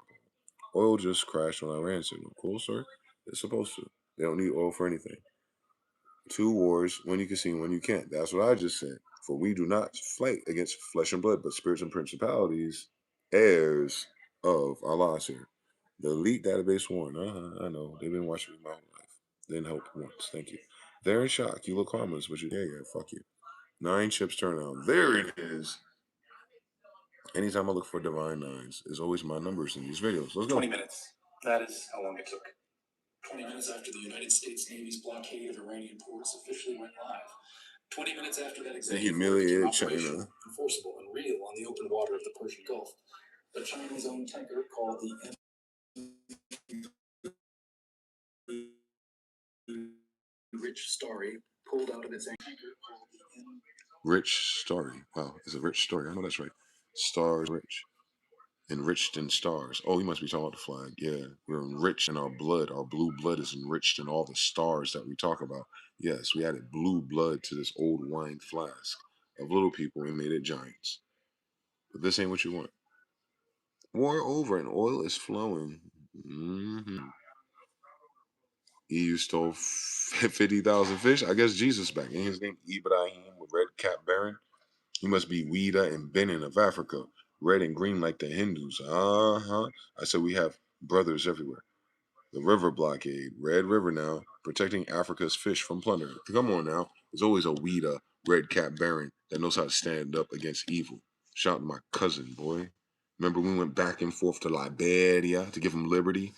Oil just crashed on Iran signal. Cool, sir. It's supposed to. They don't need oil for anything. 2 wars, when you can see, when you can't. That's what I just said. For we do not fight against flesh and blood, but spirits and principalities, heirs of Allah's here. The elite database warned. I know. They've been watching me my whole life. Didn't help once. Thank you. They're in shock. You look harmless, but yeah, fuck you. 9 chips turnaround. There it is. Anytime I look for divine nines, it's always my numbers in these videos. Let's go. 20 minutes. That is how long it took. 20 minutes after the United States Navy's blockade of Iranian ports officially went live. 20 minutes after that executive humiliated China, enforceable and real on the open water of the Persian Gulf. But China's own tanker called the Rich Story pulled out of its anchor called the Rich Story. Wow, it's a rich story. I know that's right. Stars rich. Enriched in stars. Oh, you must be talking about the flag. Yeah, we're enriched in our blood. Our blue blood is enriched in all the stars that we talk about. Yes, we added blue blood to this old wine flask of little people and made it giants. But this ain't what you want. War over and oil is flowing. EU stole 50,000 fish. I guess Jesus back. Ain't his name Ibrahim with red cap Baron? He must be Ouida and Benin of Africa. Red and green like the Hindus. I said we have brothers everywhere. The river blockade. Red River now. Protecting Africa's fish from plunder. Come on now. There's always a Ouida, red cap Baron that knows how to stand up against evil. Shout out to my cousin, boy. Remember we went back and forth to Liberia to give him liberty?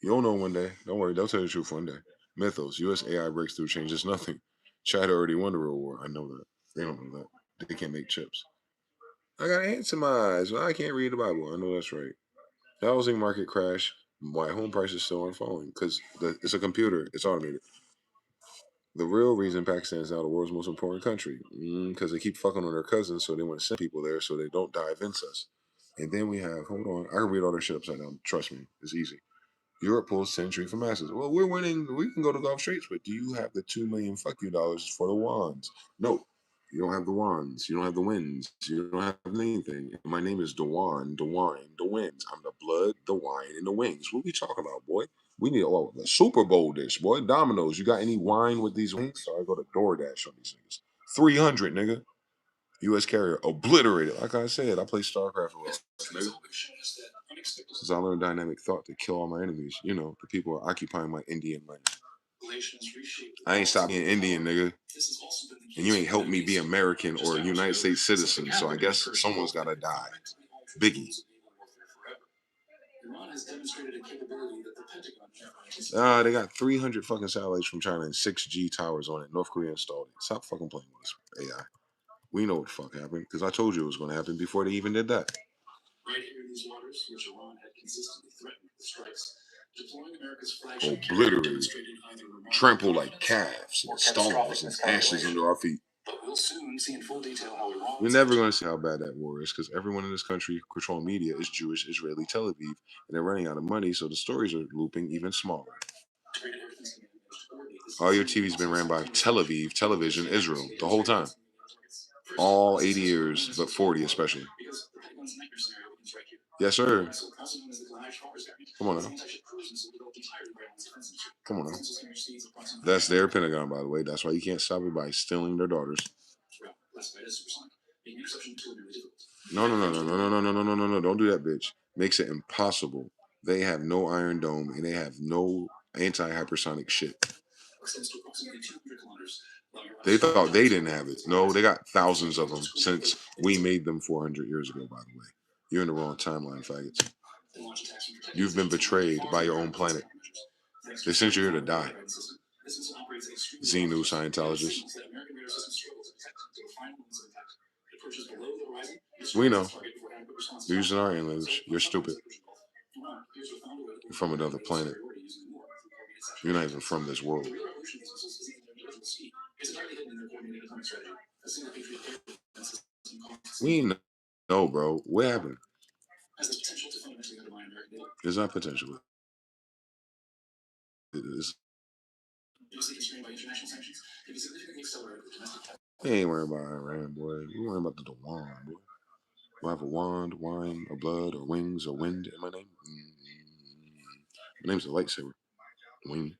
You'll know one day. Don't worry. They'll tell you the truth one day. Mythos. U.S. AI breakthrough changes nothing. China already won the real war. I know that. They don't know that. They can't make chips. I got ants in my eyes. Well, I can't read the Bible. I know that's right. The housing market crash. Why home prices still aren't falling? Because it's a computer. It's automated. The real reason Pakistan is now the world's most important country. Because they keep fucking on their cousins, so they want to send people there so they don't die of incest. And then we have, hold on, I can read all their shit upside down. Trust me, it's easy. Europe pulls century for masses. Well, we're winning. We can go to Gulf Straits, but do you have the $2 million fuck you dollars for the wands? No, you don't have the wands. You don't have the winds. You don't have anything. My name is Dewan, the winds. I'm the blood, the wine, and the wings. What we talking about, boy? We need the Super Bowl dish, boy. Domino's. You got any wine with these wings? So I go to DoorDash on these niggas. 300, nigga. U.S. carrier obliterated. Like I said, I play StarCraft a lot, nigga. Since I learned dynamic thought to kill all my enemies, you know, the people are occupying my Indian land. I ain't stopped being Indian, nigga. And you ain't helped me be American or a United States citizen, so I guess someone's gotta die. Biggie. They got 300 fucking satellites from China and 6G towers on it. North Korea installed it. Stop fucking playing with this AI. We know what the fuck happened because I told you it was going to happen before they even did that. Right here in these waters, which Iran had consistently threatened with strikes, deploying America's flagship obliterated, trample like calves and stars and ashes under our feet. But we'll soon see in full detail how Iran. We're never going to see how bad that war is because everyone in this country controlling media is Jewish, Israeli, Tel Aviv, and they're running out of money, so the stories are looping even smaller. All your TV's been ran by Tel Aviv, television, Israel, the whole time. All 80 years, but 40 especially. Yes, sir. Come on now. Come on now. That's their Pentagon, by the way. That's why you can't stop it by stealing their daughters. No, no, no, no, no, no, no, no, no, no, no. Don't do that, bitch. Makes it impossible. They have no Iron Dome and they have no anti-hypersonic shit. They thought they didn't have it. No, they got thousands of them since we made them 400 years ago, by the way. You're in the wrong timeline, faggots. You've been betrayed by your own planet. They sent you here to die. Xenu Scientologists. We know. You're using our language. You're stupid. You're from another planet. You're not even from this world. We know, bro. What happened? There's not potential. It is. We ain't worrying about Iran, boy. We worrying about the wand, boy. Do I have a wand, wine, or blood, or wings, or wind in my name? My name's a lightsaber. Wing.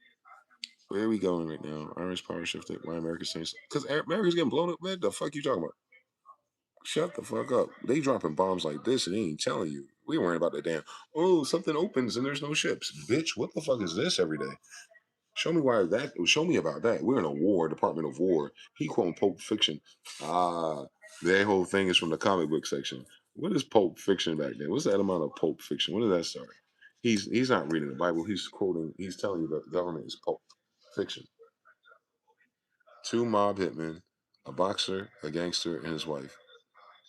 Where are we going right now? Iran's power shifted. Why America's saying? Because America's getting blown up, man. The fuck you talking about? Shut the fuck up. They dropping bombs like this and they ain't telling you. We worrying about the damn. Oh, something opens and there's no ships. Bitch, what the fuck is this every day? Show me why that. Show me about that. We're in a war, Department of War. He quoting Pulp Fiction. That whole thing is from the comic book section. What is Pulp Fiction back then? What's that amount of Pulp Fiction? When did that start? He's not reading the Bible. He's quoting. He's telling you that the government is Pulp Fiction. 2 mob hitmen, a boxer, a gangster, and his wife.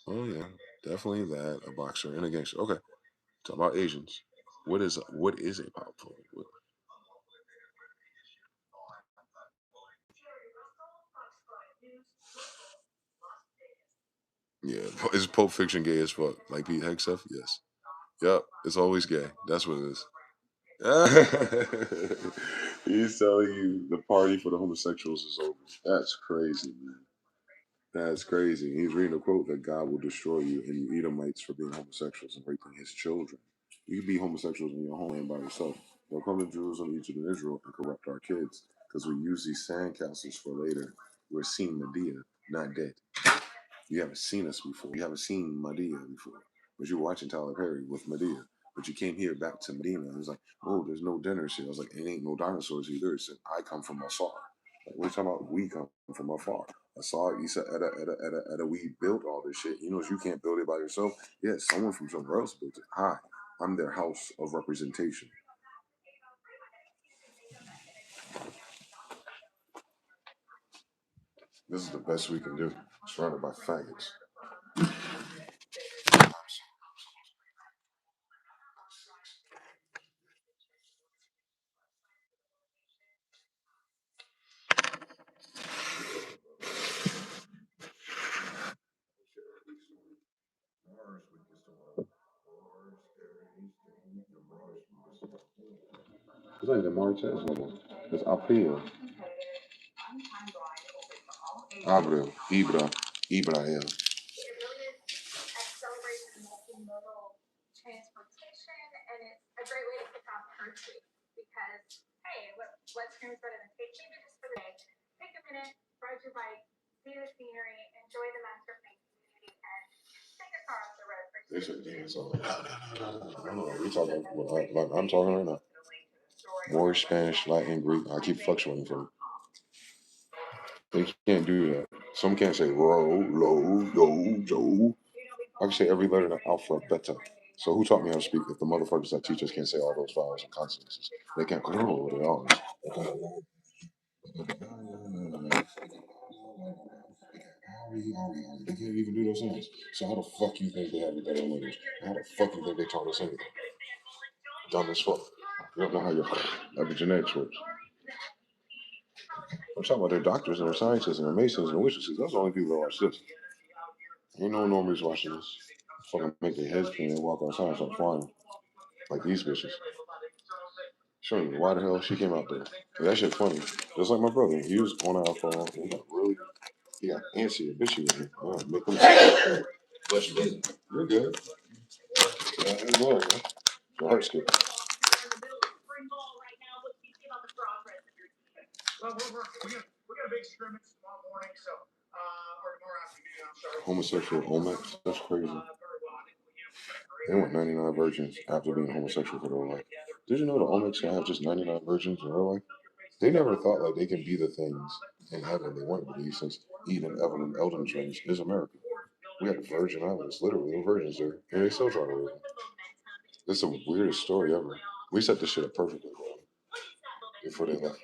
Oh yeah, definitely that. A boxer and a gangster. Okay, talk about Asians. What is a powerful? Yeah, is Pulp Fiction gay as fuck? Like Pete Hegseth? Yes. Yep, it's always gay. That's what it is. He's telling you the party for the homosexuals is over. That's crazy, man. That's crazy. He's reading a quote that God will destroy you and you Edomites for being homosexuals and raping his children. You can be homosexuals in your homeland by yourself. Don't come to Jerusalem, Egypt, and Israel and corrupt our kids because we use these sandcastles for later. We're seeing Medea, not dead. You haven't seen us before. You haven't seen Medea before. But you were watching Tyler Perry with Medea. But you came here back to Medina and it was like, oh, there's no dinners here. I was like, it ain't no dinosaurs either. It said, I come from afar. Like, what are you talking about? We come from afar. Afar, you said, we built all this shit. You know, you can't build it by yourself. Yeah, someone from somewhere else built it. Hi, I'm their house of representation. This is the best we can do. Surrounded by faggots. It's like the Martez no. It's Apia. Abreu. Ibrahim. They should dance on it. I don't know. We talking like I'm talking right now. Moorish, Spanish, Latin, Greek. I keep fluctuating from it. They can't do that. Some can't say ro, lo, yo, jo. I can say every letter in the alphabet better. So who taught me how to speak if the motherfuckers that teach us can't say all those vowels and consonants? They can't control their own. They can't even do those things. So how the fuck you think they have a better language? How the fuck you think they taught us anything? Dumb as fuck. You don't know how your epigenetics works. I'm talking about their doctors and their scientists and their masons and witnesses. Those are the only people that watch this. Ain't no normies watching this. Fucking make their heads spin and walk outside and start flying. Like these bitches. Show me why the hell she came out there. Yeah, that shit funny. Just like my brother. He was on our phone. He got antsy and bitchy with me. Make him bless you. You're good. As well, man. Your heart's good. Homosexual omics? That's crazy. They want 99 virgins after being homosexual for their whole life. Did you know the omics can have just 99 virgins in real life? They never thought like they can be the things in heaven they wanted to be since Eden, Evan, and Eldon trains is America. We had Virgin Islands, literally no virgins there, and they still try to raise them. This is the weirdest story ever. We set this shit up perfectly, bro. Before they left.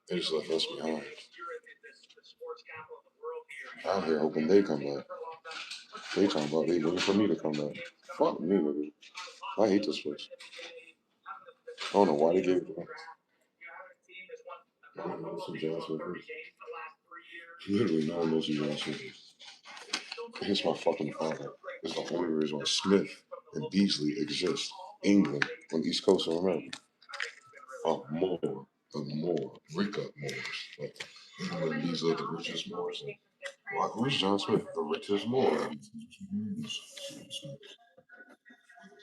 They just left us behind. I'm here hoping they come back. They talking about they waiting for me to come back. Fuck me, nigga. I hate this place. I don't know why they gave it to me. I don't know what's some John Smith is. Literally, no one knows who John Smith is. It's my fucking father. It's the only reason why Smith and Beasley exist. England on the East Coast of America. More. Rick up Moors. Like, England and Beasley, the richest Moors. And, well, who's John Smith? The richest Moor.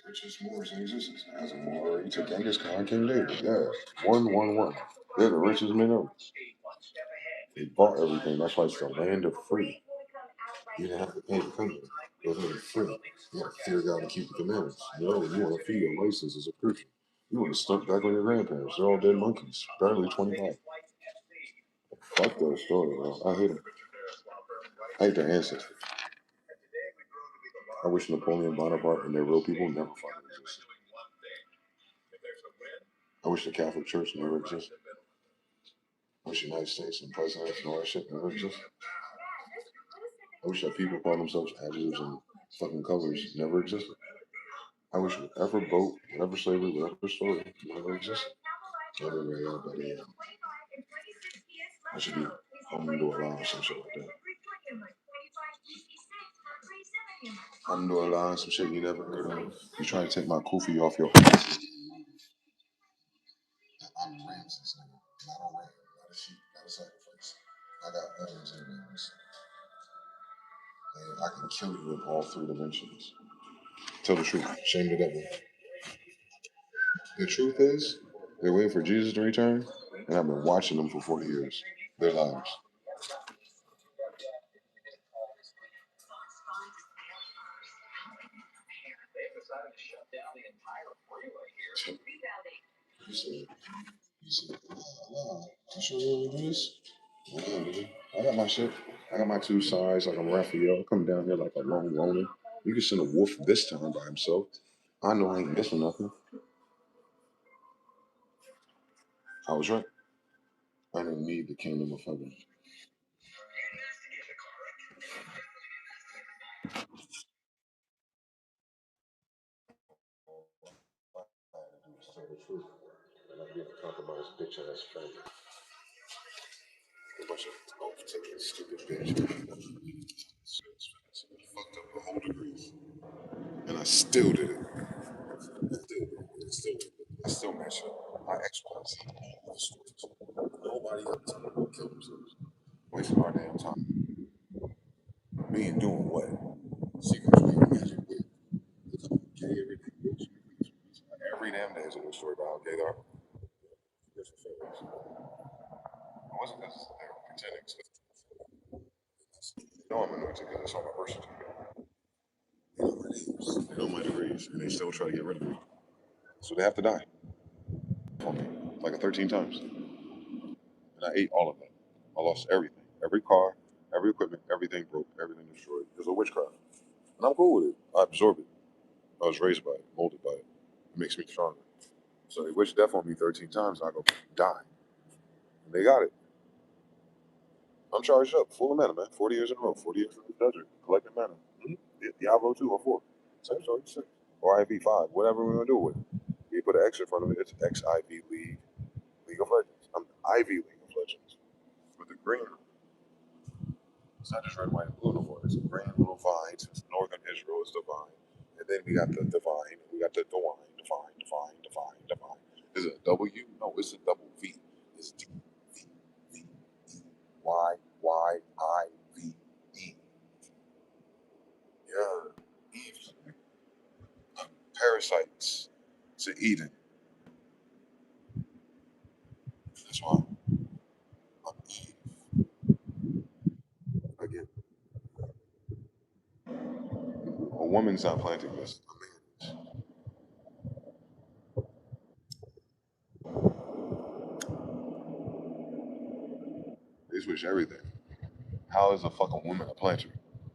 Richest Moors in existence. As a Moor, he took Genghis Khan, King David. Yeah. 111. They're the richest men ever. They bought everything. That's why it's the land of free. You didn't have to pay to come here. It was really free. You had to fear God and keep the commandments. No, you want to fee your license as a Christian. You want to stunt back on your grandparents. They're all dead monkeys. Barely 25. Fuck those stories, bro. I hate them. I hate their ancestors. I wish Napoleon Bonaparte and their real people never fucking existed. I wish the Catholic Church never existed. I wish the United States and presidents and all that shit never existed. I wish that people call themselves adjectives and fucking colors never existed. I wish whatever boat, whatever slavery, whatever story never existed. Never read out, but I should be home to allow some shit like that. I'm doing a lot some shit you never heard of. You trying to take my kufi off your ass. I'm Ramses, nigga. Not a ram, not a sheep, not a sacrifice. I got owns and rams. And I can kill you in all three dimensions. Tell the truth. Shame the devil. The truth is, they're waiting for Jesus to return, and I've been watching them for 40 years. Their lives. He said, you sure you want to do this? Yeah, nigga. I got my shit. I got my two sides like I'm Raphael. Come down here like a lone loner. You can send a wolf this time by himself. I know I ain't missing nothing. I was right. I don't need the kingdom of heaven. All I had to do was tell the truth. And I'm being a compromised bitch ass friend. A bunch of taking stupid bitch. Fucked up the whole degrees. And I still did it. I still mentioned my ex-wives all the stories. Nobody else will kill themselves. Wasting our damn time. Me and doing what? Secrets, magic, with gay everything. Every damn day is a new story about how gay they are. Different families. It wasn't because they were pretending. No, I'm anointed because it's on my birth certificate. They know my names. They know my degrees, and they still try to get rid of me. So they have to die. On me, like 13 times. And I ate all of that. I lost everything. Every car, every equipment, everything broke, everything destroyed. It was a witchcraft. And I'm cool with it. I absorb it. I was raised by it, molded by it. It makes me stronger. So they wish death on me 13 times, and I go, die. And they got it. I'm charged up, full of mana, man. 40 years in a row, 40 years in the desert, collecting mana. Diablo 2 or 4. Same story, 6. Or IV 5, whatever we want to do with it. You put an X in front of it, it's XIV League, League of Legends. I'm Ivy League of Legends. With the green, it's not just red, white, and blue no more. It's a green little vine. It's northern Israel, it's divine. And then we got the divine, we got the divine. Is it a W? No, it's a double V. It's D, V, V, E, Y, Y, I, V, E. Yeah. Eve's parasites to Eden. That's why I'm Eve. Again, a woman's not planting this. A man is. They switch everything. How is a fucking woman a planter?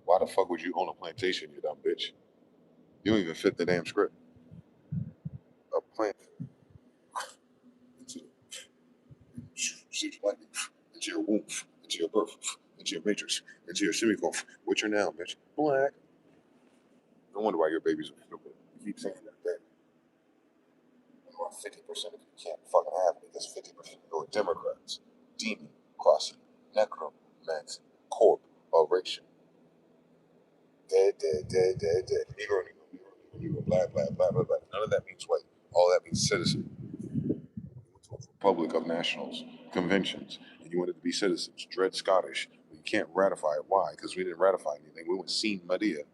Why the fuck would you own a plantation, you dumb bitch? You don't even fit the damn script. A plant into shoot lightning, into your womb, into your birth, into your matrix, into your semicolon. What's your noun, bitch? Black. No wonder why your babies are stupid. You keep saying that. You are 50% of you can't fucking have it because 50% of you are Democrats. Demon, crossing, necromancy, corp, oration. Dead. Negro, blah. None of that means white. All that means citizen. You went to a republic of nationals, conventions, and you wanted to be citizens. Dread Scottish. But you can't ratify it. Why? Because we didn't ratify anything. We went seen Medea.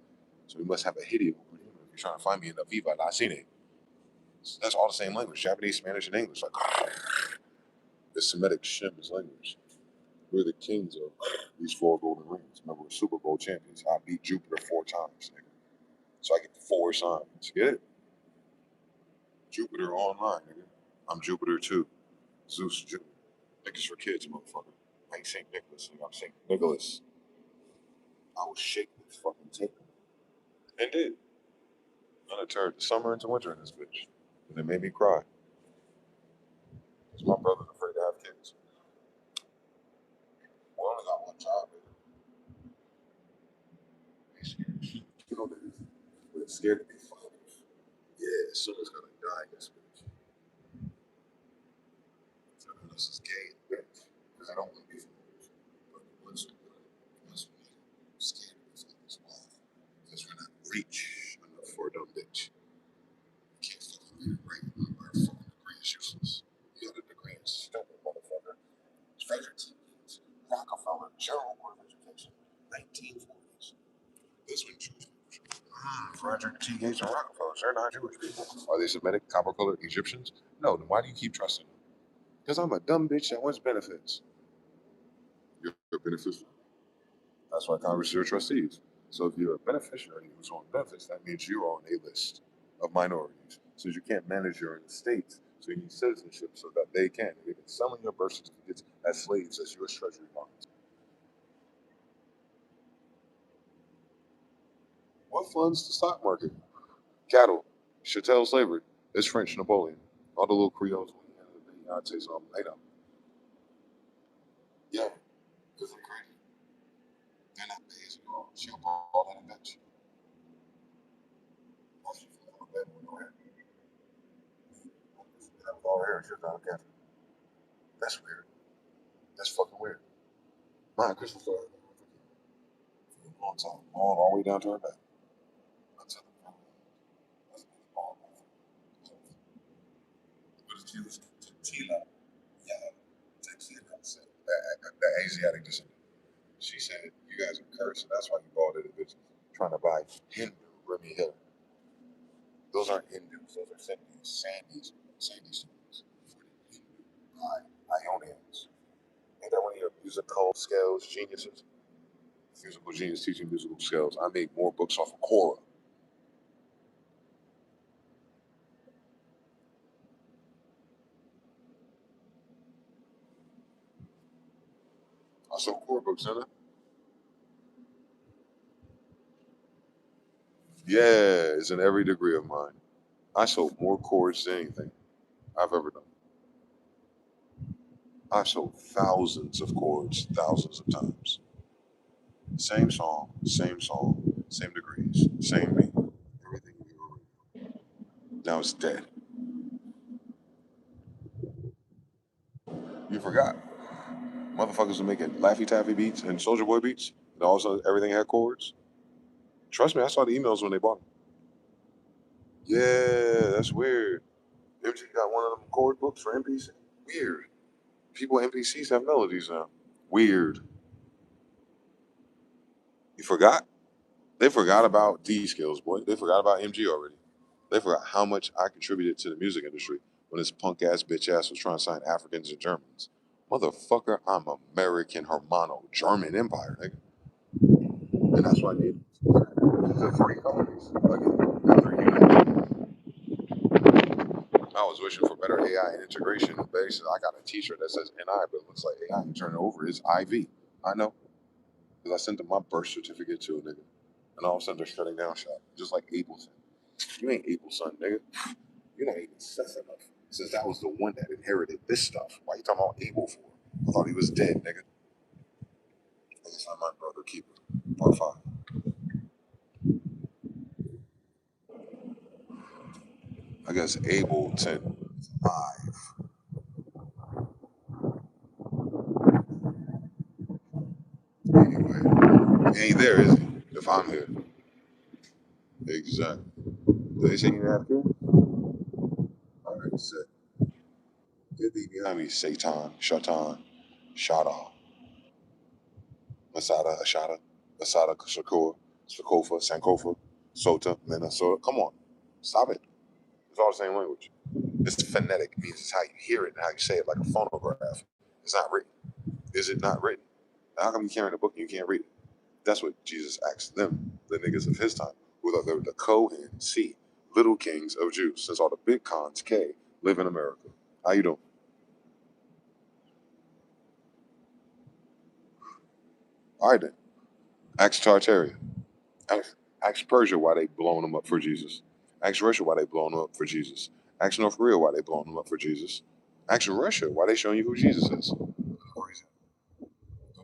So we must have a hidio. If you're trying to find me in the Viva La Cine. So that's all the same language. Japanese, Spanish, and English. Like the Semitic Shem is language. We're the kings of these 4 golden rings. Remember, we're Super Bowl champions. I beat Jupiter 4 times, nigga. So I get 4 signs. Get it? Jupiter online, nigga. I'm Jupiter too. Zeus Jupiter. Nicholas for kids, motherfucker. I ain't St. Nicholas, nigga. I'm St. Nicholas. I was shaking this fucking table. And did. And I turned summer into winter in this bitch. And it made me cry. Because my brother's afraid to have kids. Well, I only got one job, man. He's scared. You know that. But scared to be fathers. Yeah, someone's gonna die in this bitch. So this is gay, bitch. Because I don't want to be fathers. But the ones who will, the ones who need it, I'm scared to be fathers. Why? Because we're not rich enough for a dumb bitch. You can't fucking get a degree. Our fucking degree is useless. You got a degree in stupid motherfucker. Frederick Stevens, Rockefeller, General Board of Education, 1940s. This one Jewish people. Frederick T. Gates and Rockefeller, they're not Jewish people. Are they Semitic, copper colored Egyptians? No, then why do you keep trusting them? Because I'm a dumb bitch that wants benefits. You're a beneficiary. That's why Congress is your trustees. So if you're a beneficiary who's on benefits, that means you're on a list of minorities. So you can't manage your own states. So you need citizenship so that they can. They've been selling your birth certificates as slaves, as U.S. Treasury bonds. What funds the stock market? Cattle. Chattel slavery. It's French Napoleon. All the little Creoles. I'd say something. They know. Yeah, because they're crazy. They're not pays at all. She'll ball in a bitch. Why she feel like a bad boy, no hair. Have all hair, she's not a Catholic. That's weird. That's fucking weird. My Christmas story. For a long time. All the way down to her back. Until the family. That's all. But it's used to Tila. Yeah. Tequila. That Asiatic descendant. She said, you guys are cursed, and that's why you bought it, bitch. Trying to buy Hindu Remy Hill. Those aren't Hindus, those are Sandys students. Ionians. Ain't that one of your musical skills geniuses? Musical genius teaching musical skills. I made more books off of Quora. I sold Quora books, didn't I? Yeah, it's in every degree of mine. I sold more chords than anything I've ever done. I've sold thousands of chords, thousands of times. Same song, same degrees, same beat. Everything you hear already. Now it's dead. You forgot. Motherfuckers were making Laffy Taffy beats and Soldier Boy beats, and all of a sudden everything had chords. Trust me, I saw the emails when they bought them. Yeah, that's weird. MG got one of them chord books for MPC. Weird. People at MPCs have melodies now. Weird. You forgot? They forgot about D skills, boy. They forgot about MG already. They forgot how much I contributed to the music industry when this punk ass bitch ass was trying to sign Africans and Germans. Motherfucker, I'm American Hermano, German Empire, nigga. And that's why I did. The three companies. Again, after United. I was wishing for better AI integration. Basically, I got a t-shirt that says NI, but it looks like AI. You turn it over, it's IV. I know. Because I sent them my birth certificate to a nigga. And all of a sudden they're shutting down shop. Just like Ableton. You ain't Able son, nigga. You're not even sus enough. Since that was the one that inherited this stuff. Why you talking about Able for? I thought he was dead, nigga. I guess I'm my brother keeper. Part 5. I guess Ableton is live. Anyway, he ain't there, is he? If I'm here. Exactly. Do they say you have to? Alright, set. Get thee behind me, Satan, Shatan, Shada, Masada, Ashada, Asada, Shakur, Shakofa, Sankofa, Sota, Minnesota. Come on. Stop it. It's all the same language. It's phonetic. It means it's how you hear it and how you say it, like a phonograph. It's not written. Is it not written? How come you carrying a book and you can't read it? That's what Jesus asked them, the niggas of his time, who thought they were the Kohen, C, little kings of Jews, since all the big cons, K, live in America. How you doing? All right then. Ask Tartaria. Ask Persia why they blowing them up for Jesus. Ask Russia why they blowing them up for Jesus. Ask North Korea why they blowing them up for Jesus. Ask Russia why they showing you who Jesus is. Don't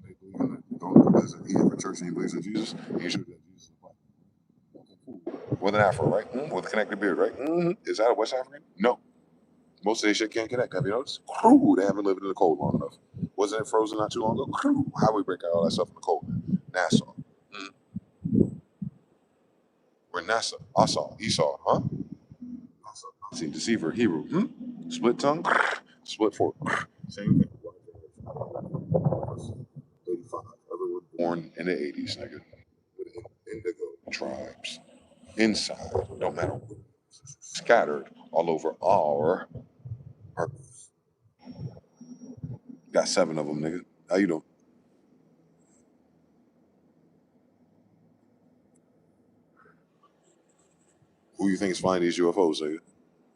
they believe in it? Don't there's an Egypt church and he believes in Jesus? And you should that Jesus is black. Okay, cool. With an afro, right? With a connected beard, right? Is that a West African? No. Most of their shit can't connect. Have you noticed? Crew, they haven't lived in the cold long enough. Wasn't it frozen not too long ago? Crew, how we break out all that stuff in the cold? NASA. We're NASA. Esau. Esau, huh? See, deceiver, Hebrew. Split tongue, split fork. Same thing. 85. Everyone born in the 80s, nigga. With indigo tribes. Inside, don't matter what. Scattered all over our earth. Got 7 of them, nigga. How you doing? Who you think is flying these UFOs, nigga?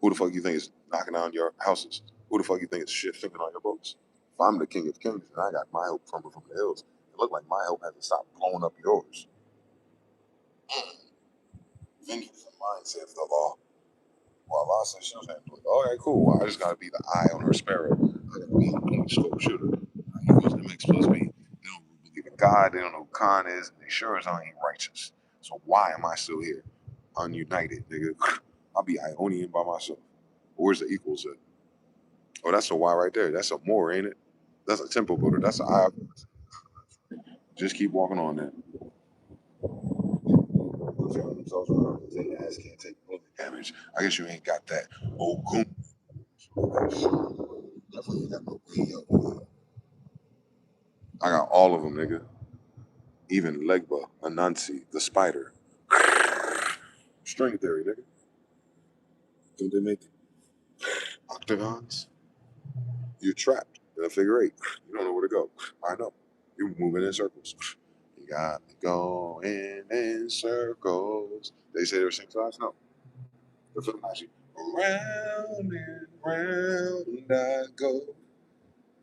Who the fuck you think is knocking down your houses? Who the fuck you think is shit sinking on your boats? If I'm the king of kings and I got my help from the hills, it look like my help hasn't stopped blowing up yours. Vengeance of mine, saith the law. Well, Allah says she'll handle it. All right, cool. Well, I just gotta be the eye on her sparrow. I gotta be a point scope shooter. He goes to mix plus B. They don't believe in God. They don't know who Khan is. And they sure as hell ain't righteous. So why am I still here? Ununited, nigga. I'll be Ionian by myself. Where's the equals at? Oh, that's a Y right there. That's a more, ain't it? That's a temple builder. That's an I. Just keep walking on that. Themselves around. They ass can't take bullet damage. I guess you ain't got that Ogun. Definitely ain't got no radio. I got all of them, nigga. Even Legba, Anansi, the spider. String theory, nigga. Don't they make octagons? You're trapped in a figure eight. You don't know where to go. I know. You're moving in circles. You got me going in circles. They say they're sing class? No. They're Fibonacci. Round and round I go.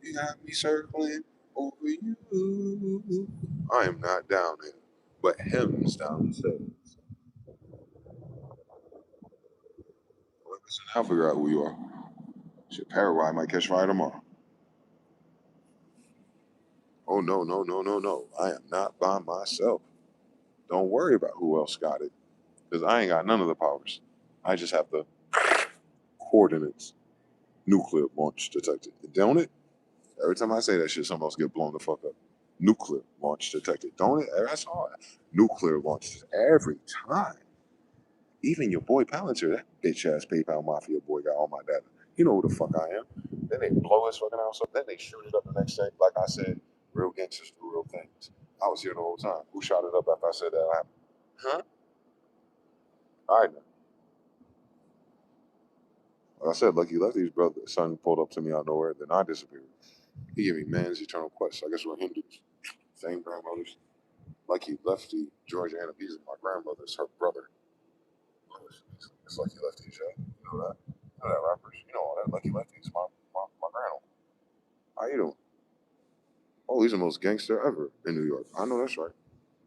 You got me circling over you. I am not down here, but him's downstairs. I'll figure out who you are. Shit, Paraguay might catch fire tomorrow. Oh, no, no, no, no, no. I am not by myself. Don't worry about who else got it, because I ain't got none of the powers. I just have the coordinates. Nuclear launch detected. Don't it? Every time I say that shit, something else get blown the fuck up. Nuclear launch detected. Don't it? That's all. Nuclear launch every time. Even your boy Palantir, that bitch ass PayPal mafia boy got all my data. You know who the fuck I am. Then they blow his fucking house up. Then they shoot it up the next day. Like I said, real gangsters do real things. I was here the whole time. Who shot it up after I said that happened? Huh? I know. Like I said, Lucky Lefty's brother, son pulled up to me out of nowhere. Then I disappeared. He gave me man's eternal quest. I guess we're Hindus. Same grandmothers. Lucky Lefty, Georgia Anna Beasley, my grandmother's her brother. It's Lucky Lefty's, yeah. You know that? You know that rappers? You know all that. Lucky Lefty's my grandma. How you doing? Oh, he's the most gangster ever in New York. I know that's right.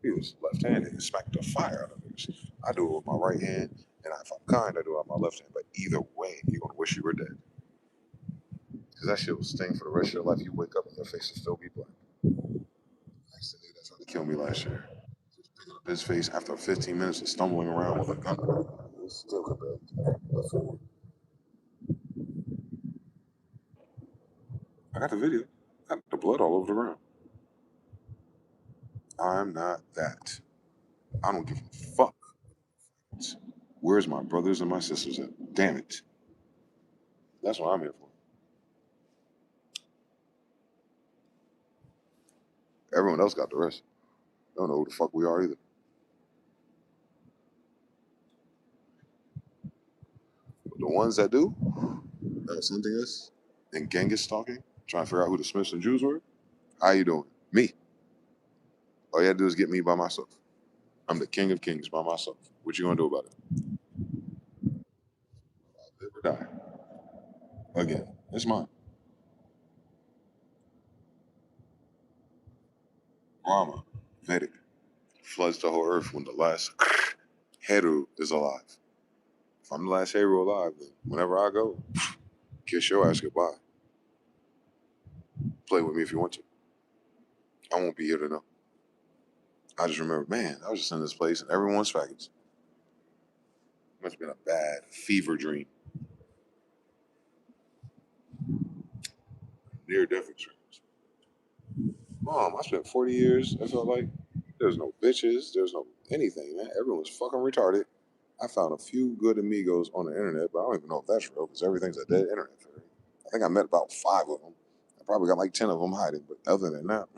He was left-handed and smacked the fire out of this. I do it with my right hand, and if I'm kind, I do it with my left hand. But either way, you're gonna wish you were dead. Because that shit will sting for the rest of your life. You wake up and your face will still be black. That's the nigga that tried to kill me last year. Just picking up his face after 15 minutes of stumbling around with a gun. It still could be. I got the video. I got the blood all over the ground. I'm not that. I don't give a fuck. Where's my brothers and my sisters at? Damn it. That's what I'm here for. Everyone else got the rest. They don't know who the fuck we are either. But the ones that do, that's something else. And Genghis stalking, trying to figure out who the Smiths and Jews were. How you doing? Me. All you had to do is get me by myself. I'm the king of kings by myself. What you gonna do about it? Live or die. Again, it's mine. Rama, Vedic, floods the whole earth when the last Heru is alive. If I'm the last Heru alive, then whenever I go, kiss your ass goodbye. Play with me if you want to. I won't be here to know. I just remember, man, I was just in this place and everyone's faggots. Must have been a bad fever dream. Near death experience. Mom, I spent 40 years, I felt like there's no bitches, there's no anything, man. Everyone's fucking retarded. I found a few good amigos on the internet, but I don't even know if that's real because everything's a dead internet theory. I think I met about 5 of them. I probably got like 10 of them hiding, but other than that,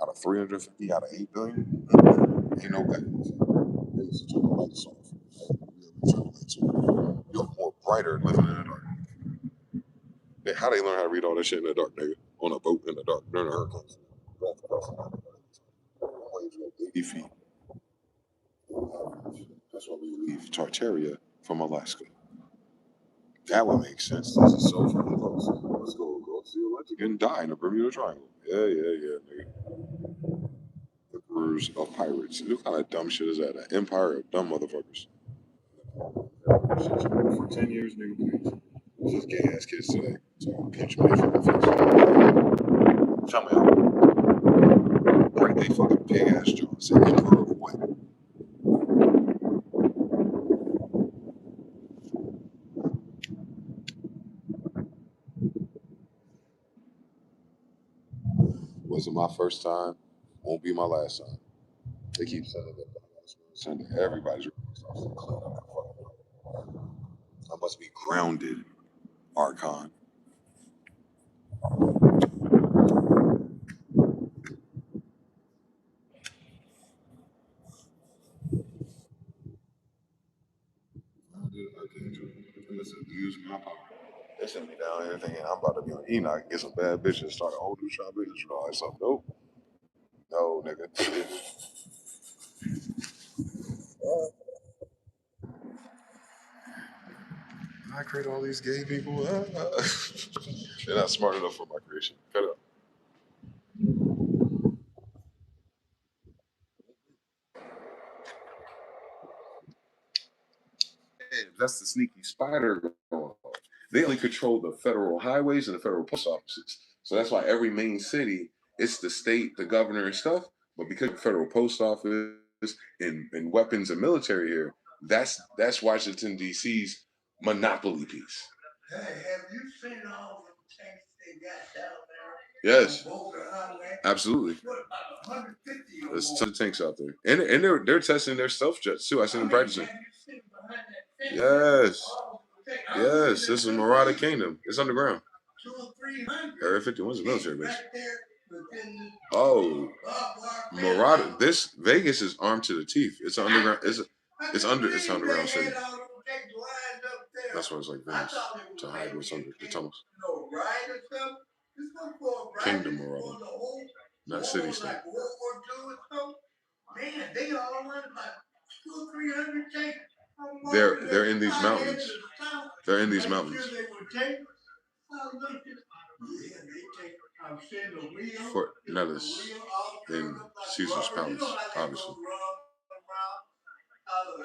out of 350, out of 8 billion, ain't no back. They used to turn the lights off. You're more brighter living in the dark. How they learn how to read all that shit in the dark, nigga? On a boat in the dark during a hurricane. Waves go 80 feet. That's why we leave Tartaria from Alaska. That would make sense. This is so fucking close. Let's go across the Atlantic and die in the Bermuda Triangle. Yeah, nigga. Emperors of pirates. What kind of dumb shit is that? An empire of dumb motherfuckers. For 10 years, nigga, please. It's just gay ass kids today. So pinch me from the face. Tell me how. Break they fucking big ass jaws. Say emperor of what? Wasn't my first time. Won't be my last time. They keep sending it. Sending everybody's requests. I must be grounded, Archon. Listen, use my power. They sent me down here thinking I'm about to be on Enoch and get some bad bitches, start a whole new shop business. You know, like, nope. No, nigga. I create all these gay people. They're not smart enough for my creation. Cut it up. that's the sneaky spider going on. They only control the federal highways and the federal post offices. So that's why every main city, it's the state, the governor and stuff. But because the federal post office and weapons and military here, that's Washington D.C.'s monopoly piece. Hey, have you seen all the tanks they got down there? Yes, absolutely. What about 150 or There's tons of tanks out there, and they're testing their stealth jets too. I seen them practicing. Yes, yes. This is Marauder Kingdom. It's underground. Area 51 is a military base. Oh, Marauder. This Vegas is armed to the teeth. It's an underground. It's underground city. That's why it's like Vegas to hide what's under the tunnels. Kingdom Marauder, not city state. Man, they all went like 200-300 tanks. They're in these mountains. They're in these mountains. Fort Nellis in Caesar's Palace, obviously.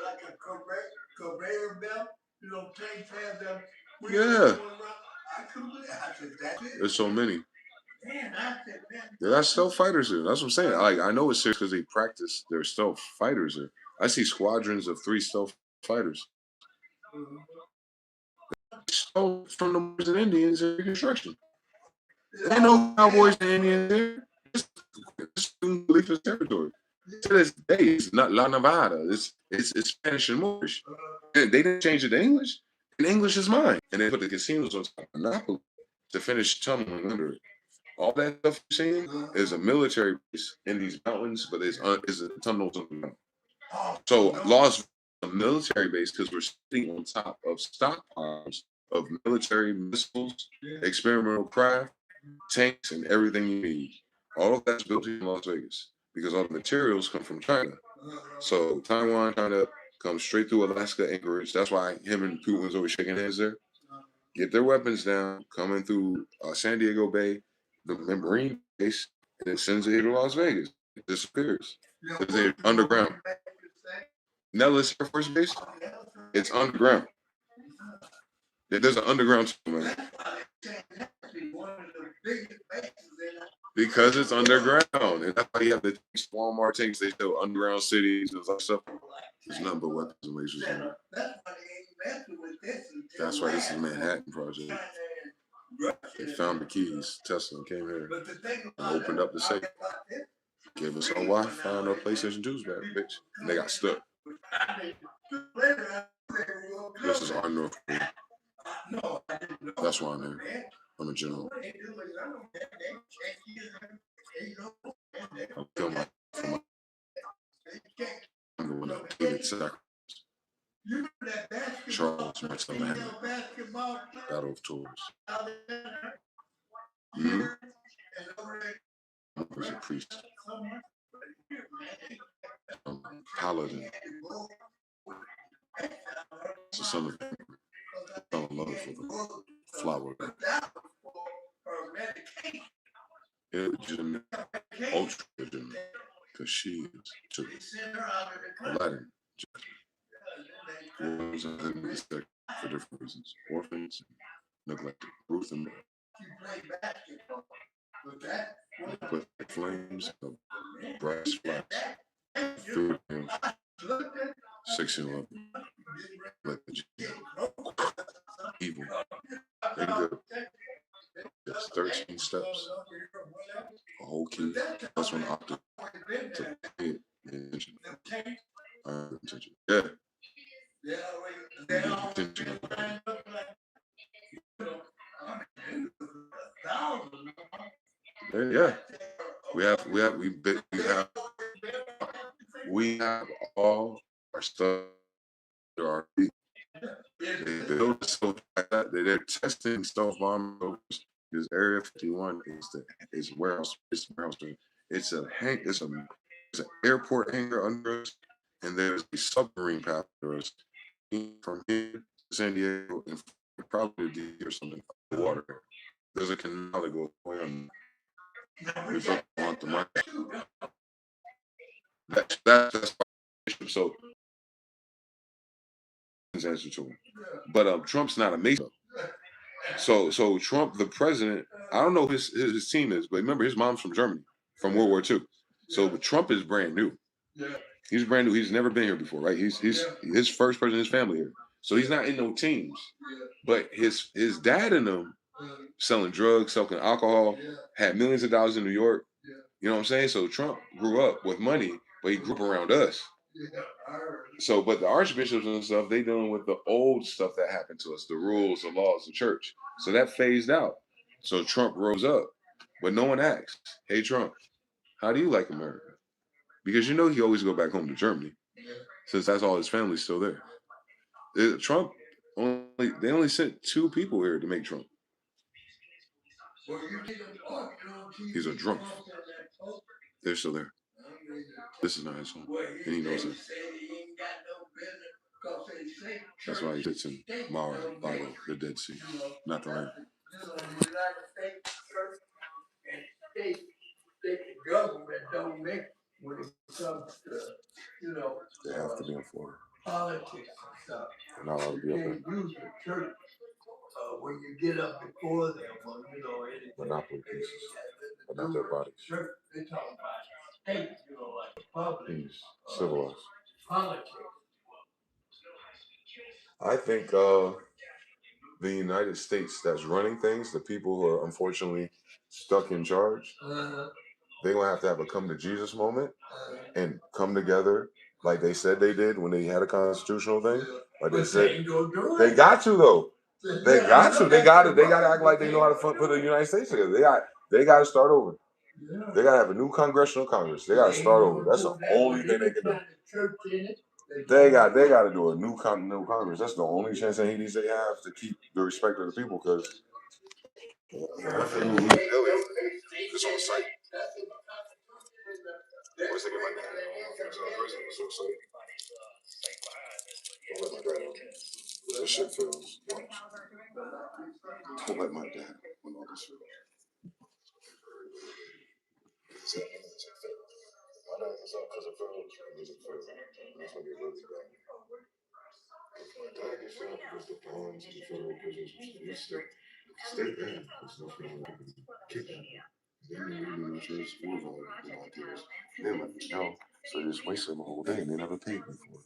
Like a conveyor belt, tanks have them. Yeah. There's so many. Yeah, that's stealth fighters here. That's what I'm saying. Like, I know it's serious because they practice their stealth fighters here. I see squadrons of 3 stealth fighters. Stole from the Moors and Indians in Reconstruction. They know cowboys and Indians here. It's Khalifa's territory. To this day, it's not La Nevada. It's Spanish and Moorish. And they didn't change it to English. And English is mine. And they put the casinos on top of Napoli to finish tunneling under it. All that stuff you're seeing is a military base in these mountains, but it's a tunnels on the mountain. So Las Vegas is a military base because we're sitting on top of stockpiles of military missiles, experimental craft, tanks, and everything you need. All of that's built in Las Vegas because all the materials come from China. So Taiwan, China comes straight through Alaska, Anchorage. That's why him and Putin was always shaking hands there. Get their weapons down, coming through San Diego Bay, the Marine base, and it sends it to Las Vegas. It disappears because they're underground. Nellis Air Force Base, it's underground. There's an underground tunnel, man. Because it's underground, and that's why you have the Walmart tanks. They show underground cities and stuff. There's nothing but weapons and lasers in there. That's why this is Manhattan Project. They found the keys. Tesla came here and opened up the safe. Gave us no Wi-Fi, no PlayStation 2s back, bitch. And they got stuck. This is our North Korea. That's why I'm here. I'm a general. I'll kill my I'm the one that hated sacrifice. Charles Martel Manhattan. Battle of Tours. Mm-hmm. I was a priest. Paladin. It's a son of him. Fell in love with the flower. Illegitimate, ultra legitimate, because she took Aladdin. Wounds and respect for different reasons. Orphans, neglected. Ruth and with flames of brass flags. Through him. 1611. Let the evil. They good. It's 13 steps. A whole key. Plus one octave. To pay attention. Attention. Yeah. Attention. Yeah. We have all our stuff. There are they build stuff like that. They're testing stealth bombers. This Area 51 is warehouse. It's warehouse. It's an airport hangar under us, and there's a submarine path under us from here to San Diego and probably to D.C. or something. Water. There's a canal that goes way on. We don't want the money. That's so. answer to him. But Trump's not a Mason. So Trump, the president, I don't know who his team is, but remember his mom's from Germany, from World War II. So Trump is brand new. He's brand new. He's never been here before, right? He's his first person in his family here. So he's not in no teams. But his dad and them selling drugs, selling alcohol, had millions of dollars in New York. You know what I'm saying? So Trump grew up with money, but he grew up around us. So, but the archbishops and stuff, they dealing with the old stuff that happened to us, the rules, the laws, the church. So that phased out. So Trump rose up, but no one asked, "Hey Trump, how do you like America?" Because you know he always go back home to Germany, since that's all his family's still there. Trump they only sent 2 people here to make Trump. He's a drunk. They're still there. This is not his home, and he knows it. That's why he sits in Mara, Bible, the Dead Sea, not the land. Government don't mix when it comes to, they have to be in Florida. Politics and stuff. They're not allowed to be up there. You can't use the church when you get up before them, anything. Monopoly pieces, but not their bodies. Church, they talk about state, like the public. Civilized. Politics. I think the United States that's running things, the people who are unfortunately stuck in charge, they're gonna have to come to Jesus moment and come together like they said they did when they had a constitutional thing. Like they said, they got to though. They got to. They got to. They got to act like they know how to put the United States together. They got to start over. They got to have a new congressional Congress. They got to start over. That's the only thing they can do. They got to do a new Congress. That's the only chance that they have to keep the respect of the people because it's on site. What's thinking about that? That shit fails. Don't let my dad when all this fails. My dad is up because it fails. Because it fails. That's gonna be really bad. My dad gets fed up because the bonds and the federal business is state bad. It's no federal kickback. Then they leave the insurance for the volunteers. They let me know. So they just wasted the whole day and they never paid me for it.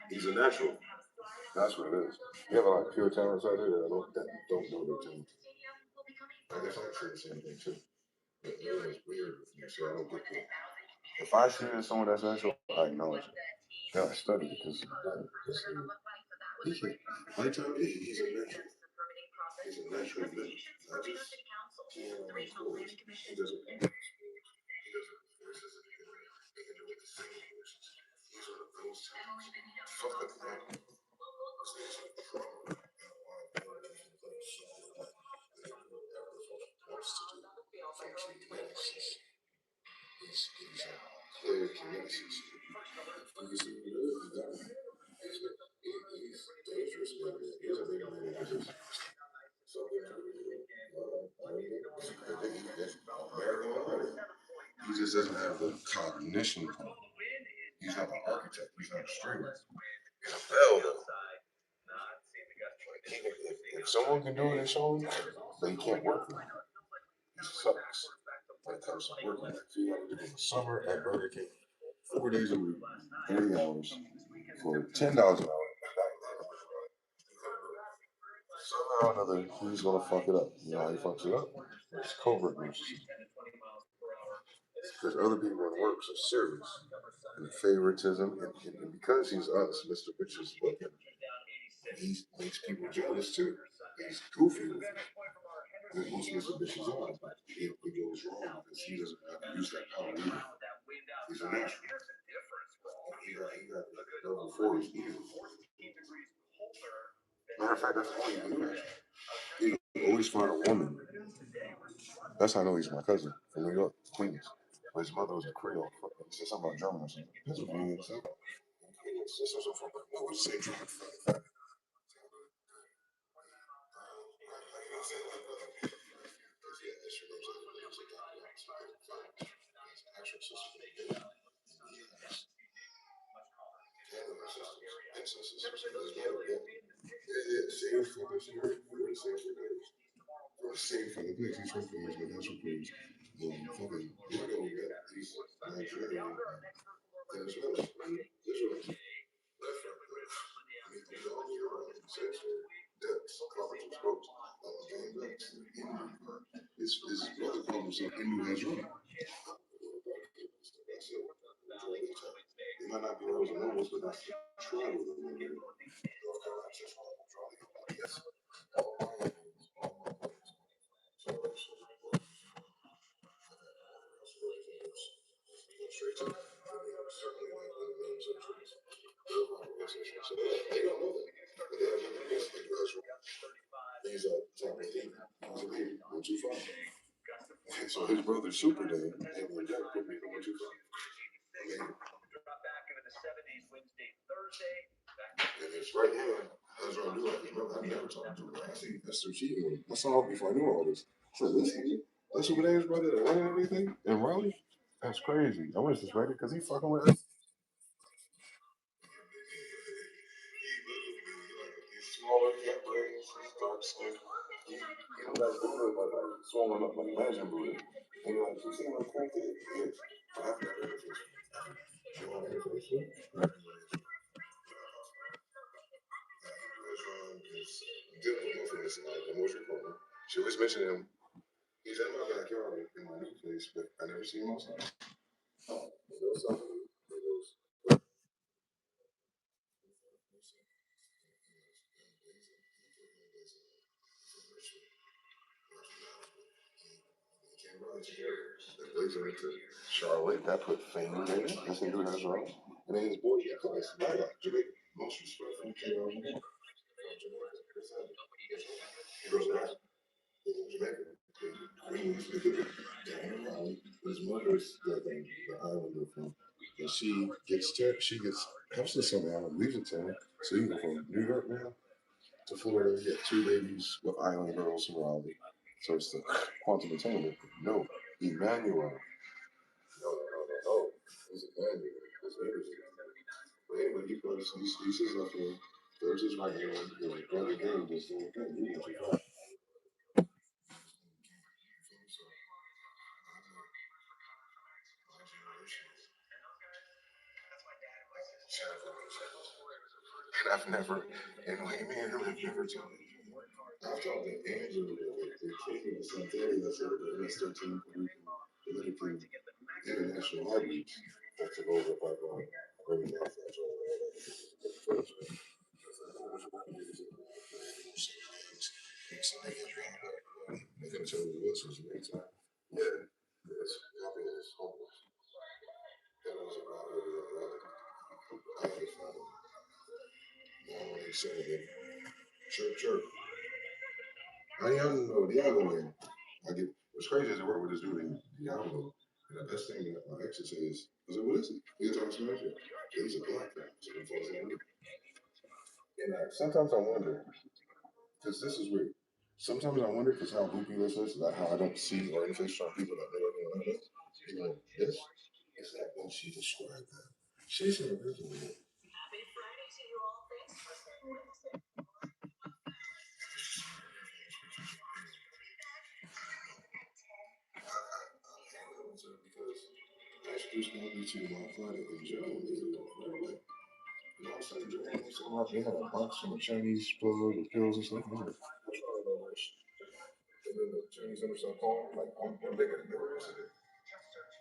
He's a natural. That's what it is. You have a lot of pure talents out there that don't know their talent. I guess I say the same thing too. It's weird with me, so I don't get that. If I see someone that's natural, I acknowledge it. Yeah, I study because he can't. I tell you, he's a natural. He's a natural man. I just, he doesn't. He just doesn't have the cognition part. He's not an architect. He's not a stringer. He's a builder. If someone can do it and show him, they can't work for him. He sucks. When it comes to working, if you got to do it in the summer at Burger King, 4 days a week, 30 hours for $10 an hour. or another, he's gonna fuck it up. You know how he fucks it up? It's covert narcissism. Because other people in works are serious. And favoritism, and because he's us, Mr. Bitch is looking, he makes people jealous too. He's goofy with it. And most Mr. Bitches are, but it goes wrong because he doesn't have to use that power either. He's a natural. He got level 4 is evil. Matter of fact, that's all he do. He always find a woman. That's how I know he's my cousin from New York, Queens. But his mother was a Creole. He said something about German or something. Pennsylvania, so. His sisters are from the same German. Same from the place. He's from Queens, but that's from Queens. Fucking, you know, we got these Nigerian, Venezuela, Israel, left from the all year round, sexual depths, coverage exposed, gang banks, his brother called himself Hindu Hazara. That's it. They might not be those nobles, but that's the tribe of them. North Carolina, yes. Straight to certainly like the names of trees. So they don't know that. But they have a yes, they do Hazara. He's a type of thing. He's a baby. Went too far. So his brother Super Dad, and when Jack put me going too far. And it's right here. That's what I do. Like, remember, I never talked to him. I see Esther cheating with him. I saw him before I knew all this. So this nigga, that's Super Dad's brother that running everything in Raleigh? That's crazy. I wish this right because he fucking with us. He's smaller, cat braids, dark skin. He don't got Buddha, but swollen up like Imagine Buddha. And you're like, you see what crack it is? I have that interface. You want interface? Is dealing with him this emotional corner. She always mentioned him. He's in my backyard in my new place, but I never see him outside. Charlotte, that put fame in it. That's a dude as well. And then his boy, yeah, class, Jamaica. Most respect for the kid on the He goes back to Jamaica. Queens, down in Raleigh. His mother's the islander from. And she gets helps us somehow, leaves it to him. So you go from New York now to Florida, you get two ladies with island girls from Raleigh. So it's the quantum entanglement. No, Emmanuel. No. It's Emmanuel. It's everything. But anyway, he says left hand, throws his right hand, and like brother game just doing good. He went too far. And I've never, and like me and him have never told me. I've told the Angela that the king of Santeria that said that MS 13 politically international outreach that took over by women and they could have told me this was the next time. Yeah, it's happiness, homeless. That was about it. I had fun. Now when they said it, chirp. Diablo, Diablo. I get what's crazy is I work with this dude named Diablo. And the best thing that my ex says is, I was like, what is he? He's talking Spanish. He's a black guy. So he falls in. And sometimes I wonder, because this is weird. Sometimes I wonder because how goofy this is, that how I don't see or interface on people that know anyone like this. You know, this is that when she described that. She said originally. Because I introduced me to my planet in general. You know, I started drinking some rock. They had a box from a Chinese plug with pills and stuff. And then the Chinese understand calling, like, I'm making a difference in it.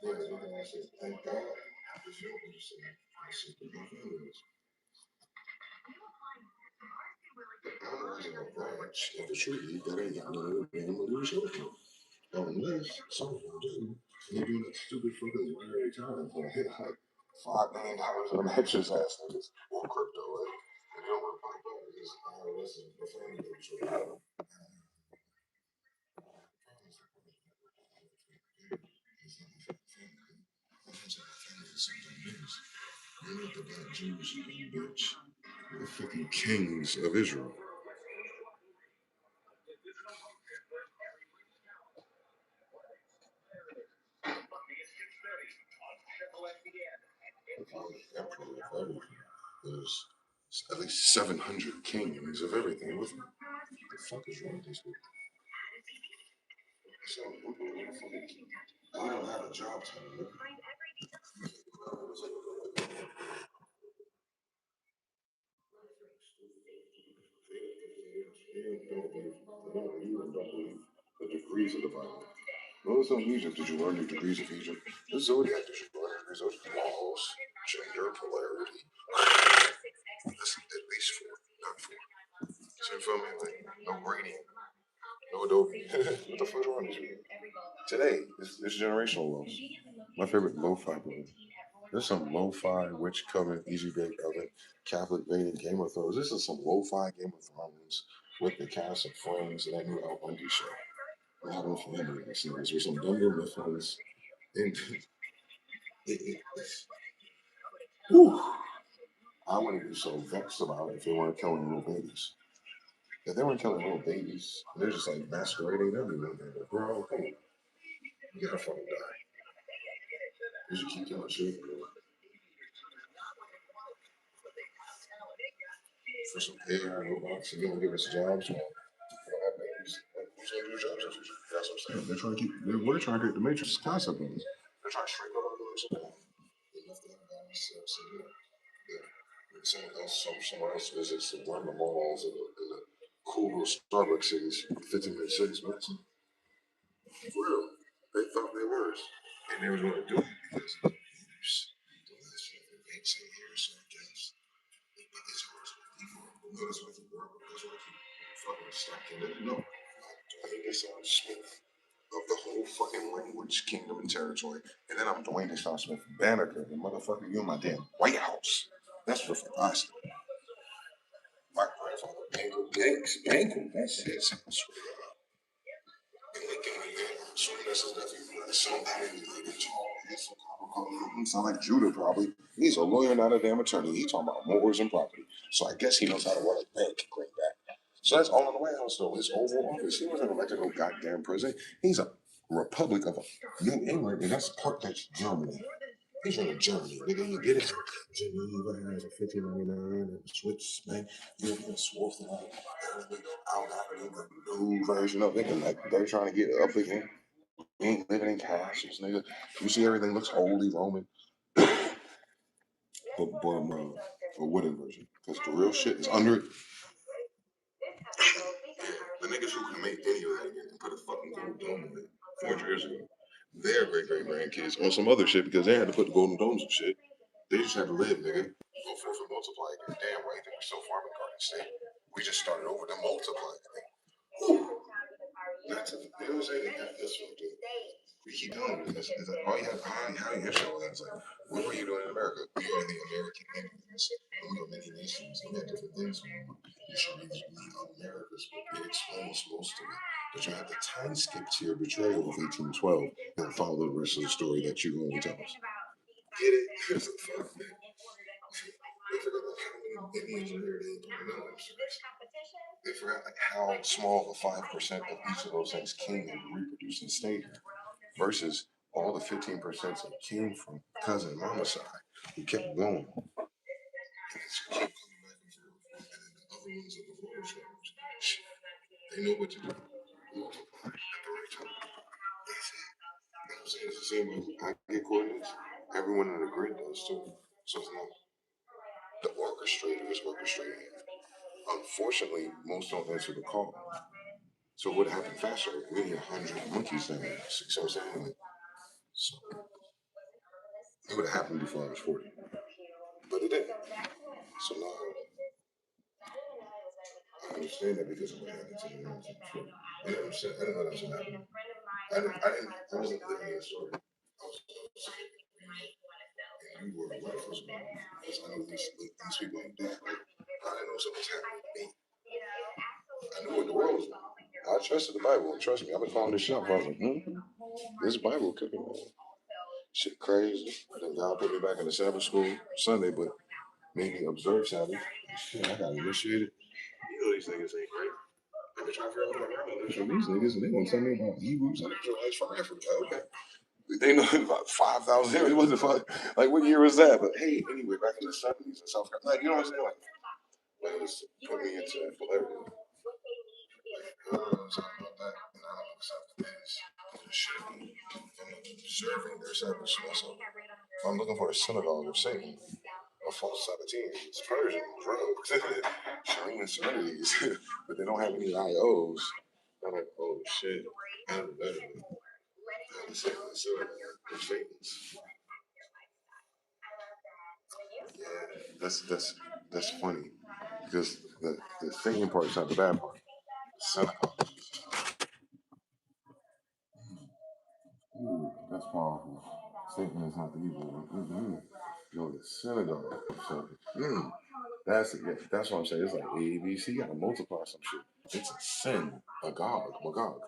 Yeah, they're going to say, thank God. You feel what I'm saying? I see the family is. The unoriginal branch of the tree that ain't got none of the damn illusion. Unless some of them do. They're doing that stupid fucking lottery time for hit like $5 million of them hedges ass niggas on crypto, right? And they don't want to buy because IRS is the family that was really you're not the black Jews, you dumb bitch. You're the fucking kings of Israel. The emperor of everything. There's at least 700 kings of everything with me. What the fuck is wrong with these people? So, I don't have a job title. You don't believe the degrees of the Bible. Notice in Egypt, did you learn the degrees of Egypt? The zodiac, did you learn the degrees of laws, gender, polarity? That's at least four, not four. So you feel me? Like, no braiding, no Adobe. What the fuck is wrong with you? Today, it's generational laws. My favorite lo-fi movie. There's some lo-fi witch coven, easy bake oven, Catholic baiting Game of Thrones. This is some lo-fi Game of Thrones with the cast of Friends and that new Al Bundy show. Modern Family, I see this with some Dunder Mifflins. And whew, I wouldn't be so vexed about it if they weren't killing little babies. If they weren't killing little babies, they're just like masquerading everywhere. Bro, come on, you gotta fucking die. You should keep killing shit, bro. For some AI robots, and you don't give us jobs, man. We don't have babies. Who's gonna do jobs in the future? That's what I'm saying. They're trying to keep. We're trying to get the Matrix concept on this. They're trying to shrink up our village. They left that guy myself. So yeah. Someone else visits one of the malls in the cool little Starbucks cities, 15-minute cities, man. For real. They thought they were. And they was going to do it because of years. The last few events in here, so I guess. But it's hard to people. Notice what you work with. That's why I keep fucking stuck in it. No. Dwayne Deshaun Smith of the whole fucking language, kingdom, and territory. And then I'm Dwayne Deshaun Smith Banneker, the motherfucker, you in my damn White House. That's what the fuck I said. My grandfather, Bangle, that's it. He sound like Judah probably. He's a lawyer, not a damn attorney. He's talking about mowers and property. So I guess he knows how to run a bank. Greenback. So that's all in the White House though. His Oval Office. He wasn't elected no goddamn president. He's a Republic of New England, and that's Germany. He's from Germany, nigga. You get it? Geneva has a 1599 and Swiss man. You can swarf the new version of it, and like they're trying to get it up again. We ain't living in castles, nigga. You see everything looks holy Roman, a wooden version, because the real shit is under it. The niggas who can make any of that again and put a fucking gold dome on it 400 years ago, their great great grandkids on some other shit because they had to put the golden domes and shit. They just had to live, nigga. Go forth and multiply. You're damn right that we're still farming garden state. We just started over to multiply. Not to, you know what I'm saying? That's what I'm doing. We keep doing it. That's like, all you have, how you show that. It's like, what were you doing in America? We are the American Indians. And we are many nations. And we have different things going on. You should read America's book. It explains most of it. But you have the time skip to your betrayal of 1812 and follow the rest of the story that you're going to tell us. Get it? It's a fuck, man. They forgot like how many Indians are here. They forgot like how small the 5% of each of those things came and reproduced and stayed here versus all the 15% that came from cousin mama's side who kept going. And it's keep coming back and forth. And then the other ones of the voters, they know what to do. Multiply at the right time. That's it. You know what I'm saying? It's the same way I get coordinates. Everyone in the grid does too. So it's not the orchestrator is orchestrating it. Unfortunately, most don't answer the call. So what happened faster? We need 100 monkeys there. You see what I'm saying? Like, so it would have happened before I was 40, but it didn't. So now I understand that because of what happened to me when I was before. I didn't understand. I didn't know that was gonna happen. I wasn't living in the story. I was saying, and you were right for some because I know these people ain't dead. Right? I didn't know something was happening to me. I knew what the world was like. I trusted the Bible. And trust me, I've been following this shit up. I was like, this Bible cooking, man. Shit crazy. Then God put me back in the Sabbath school Sunday, but made me observe Sabbath. Shit, I got initiated. You know these niggas ain't right. I've been trying to figure out what I'm from these niggas, and they want to tell me about Hebrews and Israelites from Africa. Okay. They know about 5,000 years. It wasn't fun. Like, what year was that? But hey, anyway, back in the 70s in South Carolina. Like, you know what I'm saying? Like it was put me into polarity. I don't know something about that. And I don't know something is shit. I'm observing their Sabbath. So I'm looking for a synagogue of Satan, a false Sabbatean. It's Persian, drugs, showing insanities, but they don't have any IOs. I'm like, oh shit, I'm better. Satan's. Yeah, that's funny because the thinking part is not the bad part. Synagogue. Ooh, that's powerful. Satan is not the evil one. Mm-hmm. No, the synagogue of Satan. That's it. Yeah, that's what I'm saying. It's like ABC. You gotta multiply some shit. It's a sin, a Magog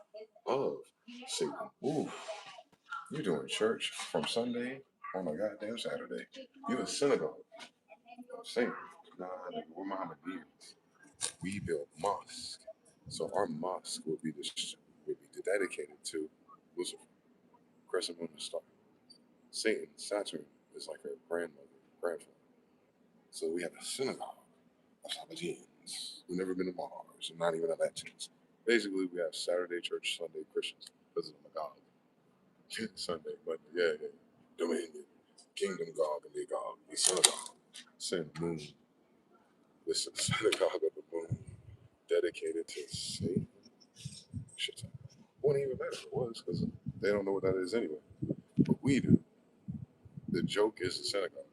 of Satan. Ooh, you doing church from Sunday on a goddamn Saturday. You a synagogue of Satan. Nah, we're Mohammedans. We built mosque. So our mosque would be dedicated to Lucifer, crescent moon and star. Satan, Saturn is like her grandfather. So we have a synagogue of Sabbateans who've never been to Mars and not even on that chance. Basically, we have Saturday church, Sunday Christians because of the Magog. Sunday, but yeah. Dominion, Kingdom Gog and Magog, the synagogue, Sin Moon. This is the synagogue of the moon dedicated to Satan. Shit, wouldn't even matter if it was because they don't know what that is anyway. But we do. The joke is the synagogue.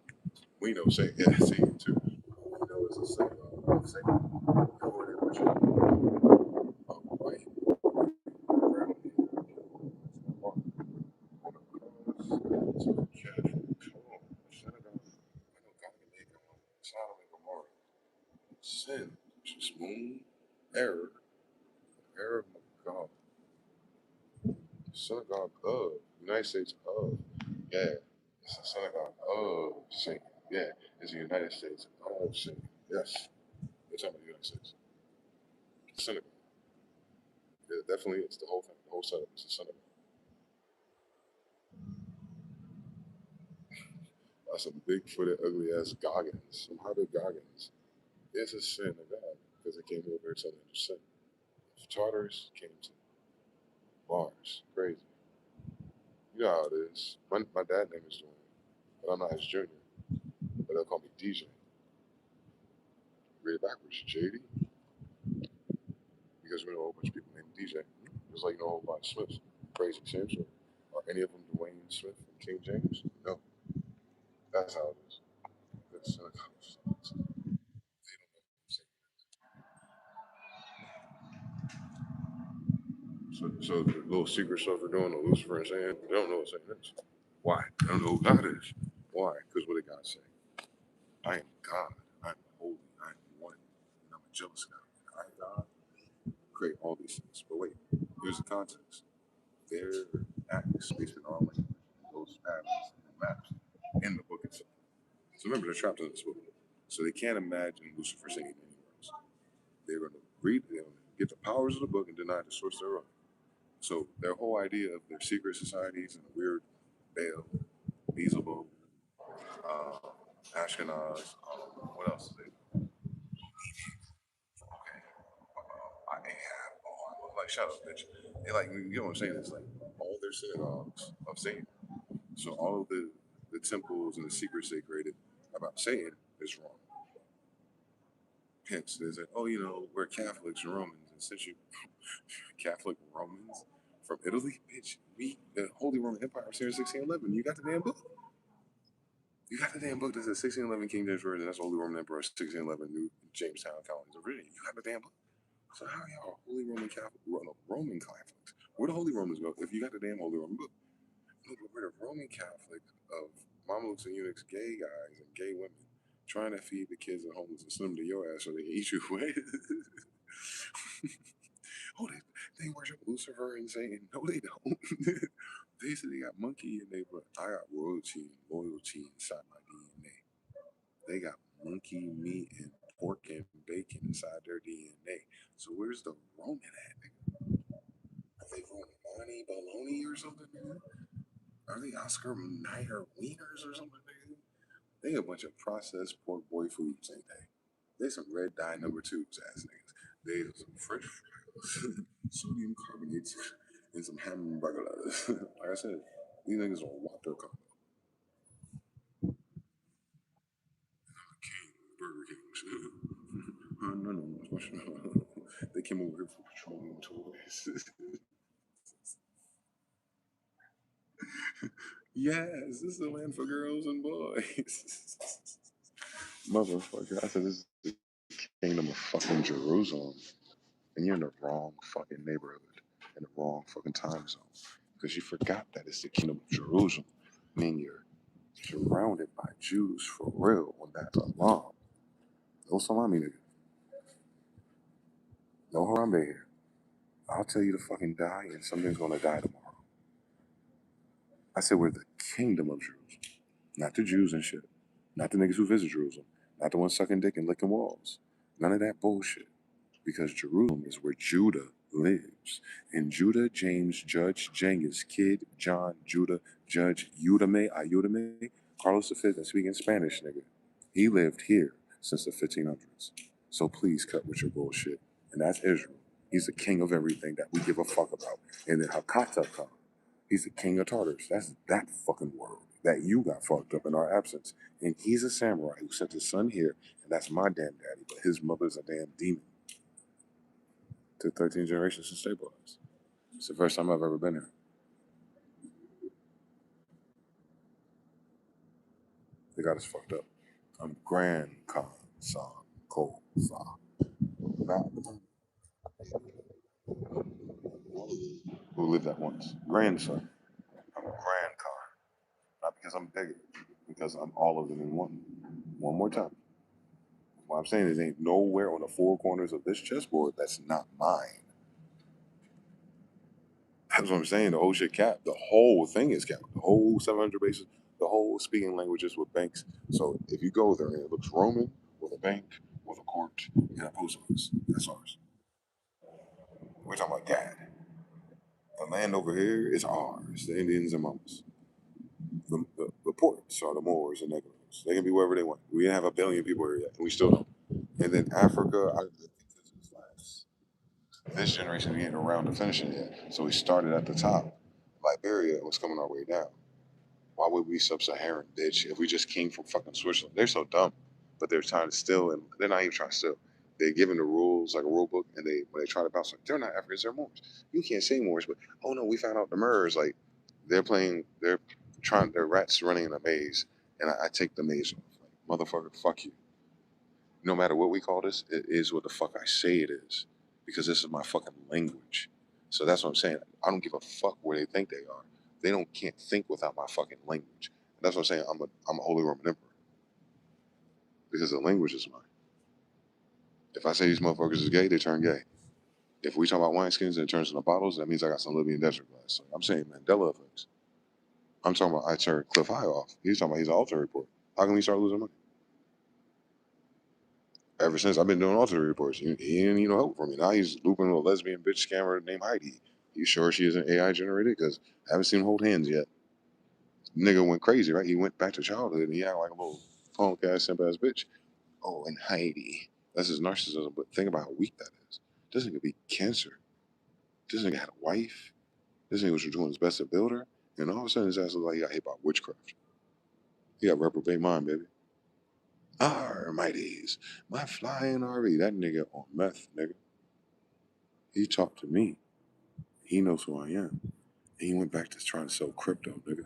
We know Satan. Yeah, Satan too. We know it's a synagogue. Satan. Right. Sin, just moon, error of God, synagogue of United States of, yeah, it's the synagogue of Satan. Yeah, it's the United States of Satan. Yes, we're talking about the United States. Synagogue. Yeah, definitely, it's the whole thing. The whole setup is a synagogue. That's some big-footed, ugly-ass Goggins, some hybrid Goggins. It's a sin of God because it came over here telling them to sin. Charters came to bars. Crazy. You know how it is. My dad name is Dwayne, but I'm not his junior. But they'll call me DJ. Read it backwards, JD, because we know a whole bunch of people named DJ. Just like you know a whole bunch of Smiths. Crazy same story. Are any of them Dwayne Smith from King James? No. That's how it is. That's so the little secret stuff we're doing, the Lucifer and saying, they don't know what Satan is. Why? They don't know who God is. Why? Because what did God say? I am God. I am holy. I am one. And I'm a jealous God. I am God. Create all these things. But wait, here's the context. Their acts based on our language, those patterns and maps in the book itself. So remember, they're trapped in this book. So they can't imagine Lucifer saying any words. They're going to read, they're going to get the powers of the book and deny the source thereof. So their whole idea of their secret societies and the weird Baal, Beelzebub, Ashkenaz, what else is it? I Ahab. Oh, I'm like, shut up, bitch. They like, you know what I'm saying? It's like all their synagogues of Satan. So all of the temples and the secrets they created about Satan is wrong. Hence, they said, oh, we're Catholics and Romans. And since you Catholic Romans from Italy, bitch, the Holy Roman Empire was here in 1611. You got the damn book. You got the damn book that says 1611 King James Version. That's Holy Roman Emperor 1611 New Jamestown Colonies of Virginia. You got the damn book. So how y'all Holy Roman Catholic, Roman Catholics? Where the Holy Romans go if you got the damn Holy Roman book? No, but we're the Roman Catholics of mamelukes and eunuchs, gay guys and gay women, trying to feed the kids and homeless and send them to your ass so they can eat you away. Oh, they worship Lucifer and Satan. No, they don't. They say they got monkey in their blood. I got royalty and loyalty inside my DNA. They got monkey meat and pork and bacon inside their DNA. So where's the Roman at, nigga? Are they Romani Baloney or something, nigga? Are they Oscar Mayer Wieners or something, nigga? They a bunch of processed pork boy foods, ain't they? They some red dye number twos ass niggas. They some French fries, sodium carbonates, and some hamburgers. Like I said, these niggas are water combo. King, Burger King. No. They came over here for petroleum toys. Yes, this is a land for girls and boys. Motherfucker, I said this is the kingdom of fucking Jerusalem. And you're in the wrong fucking neighborhood, in the wrong fucking time zone. Because you forgot that it's the kingdom of Jerusalem. I mean, you're surrounded by Jews for real when that's a law. No salami, nigga. No harambe here. I'll tell you to fucking die, and something's gonna die tomorrow. I said we're the kingdom of Jerusalem. Not the Jews and shit. Not the niggas who visit Jerusalem. Not the ones sucking dick and licking walls. None of that bullshit. Because Jerusalem is where Judah lives. And Judah, James, Judge, Genghis, Kid, John, Judah, Judge, Ayudame, Carlos V, and speaking Spanish, nigga. He lived here since the 1500s. So please cut with your bullshit. And that's Israel. He's the king of everything that we give a fuck about. And then Hakata Khan. He's the king of Tartars. That's that fucking world that you got fucked up in our absence. And he's a samurai who sent his son here, and that's my damn daddy, but his mother's a damn demon. Took 13 generations to stabilize. It's the first time I've ever been here. They got us fucked up. I'm Grand Khan San Ko Fa. Who lived that once? Grandson. I'm Grand Khan. Not because I'm bigger, because I'm all of them in one. One more time. What I'm saying is, ain't nowhere on the four corners of this chessboard that's not mine. That's what I'm saying. The whole shit capped. The whole thing is capped. The whole 700 bases, the whole speaking languages with banks. So if you go there and it looks Roman with a bank, with a court, and a post office, that's ours. We're talking about that. The land over here is ours. The Indians and Mamas. The ports are the Moors and Negroes. They can be wherever they want. We didn't have a billion people here yet, and we still don't. And then Africa, I think this generation ain't around to finishing yet. So we started at the top. Liberia was coming our way down. Why would we sub-Saharan, bitch, if we just came from fucking Switzerland? They're so dumb, but they're trying to steal, and they're not even trying to steal. They're given the rules, like a rule book, and when they try to bounce, like, they're not Africans, they're Moors. You can't say Moors, but, oh no, we found out the Moors, like, they're rats running in a maze, and I take the maze off. Like, motherfucker, fuck you. No matter what we call this, it is what the fuck I say it is, because this is my fucking language. So that's what I'm saying. I don't give a fuck where they think they are. They can't think without my fucking language. And that's what I'm saying. I'm a Holy Roman Emperor because the language is mine. If I say these motherfuckers is gay, they turn gay. If we talk about wineskins and it turns into bottles, that means I got some Libyan desert glass. So I'm saying Mandela effects. I'm talking about I turned Cliff High off. He's talking about he's an alter report. How can we start losing money? Ever since I've been doing alter reports, he didn't need no help from me. Now he's looping with a lesbian bitch scammer named Heidi. You sure she isn't AI generated? Because I haven't seen him hold hands yet. Nigga went crazy, right? He went back to childhood and he acted like a little punk ass, simp ass bitch. Oh, and Heidi. That's his narcissism. But think about how weak that is. This nigga be cancer. This nigga had a wife. This nigga was doing his best to build her. And all of a sudden his ass look like he got hit by witchcraft. He got reprobate mind, baby. My days. My flying RV. That nigga on meth, nigga. He talked to me. He knows who I am. And he went back to trying to sell crypto, nigga.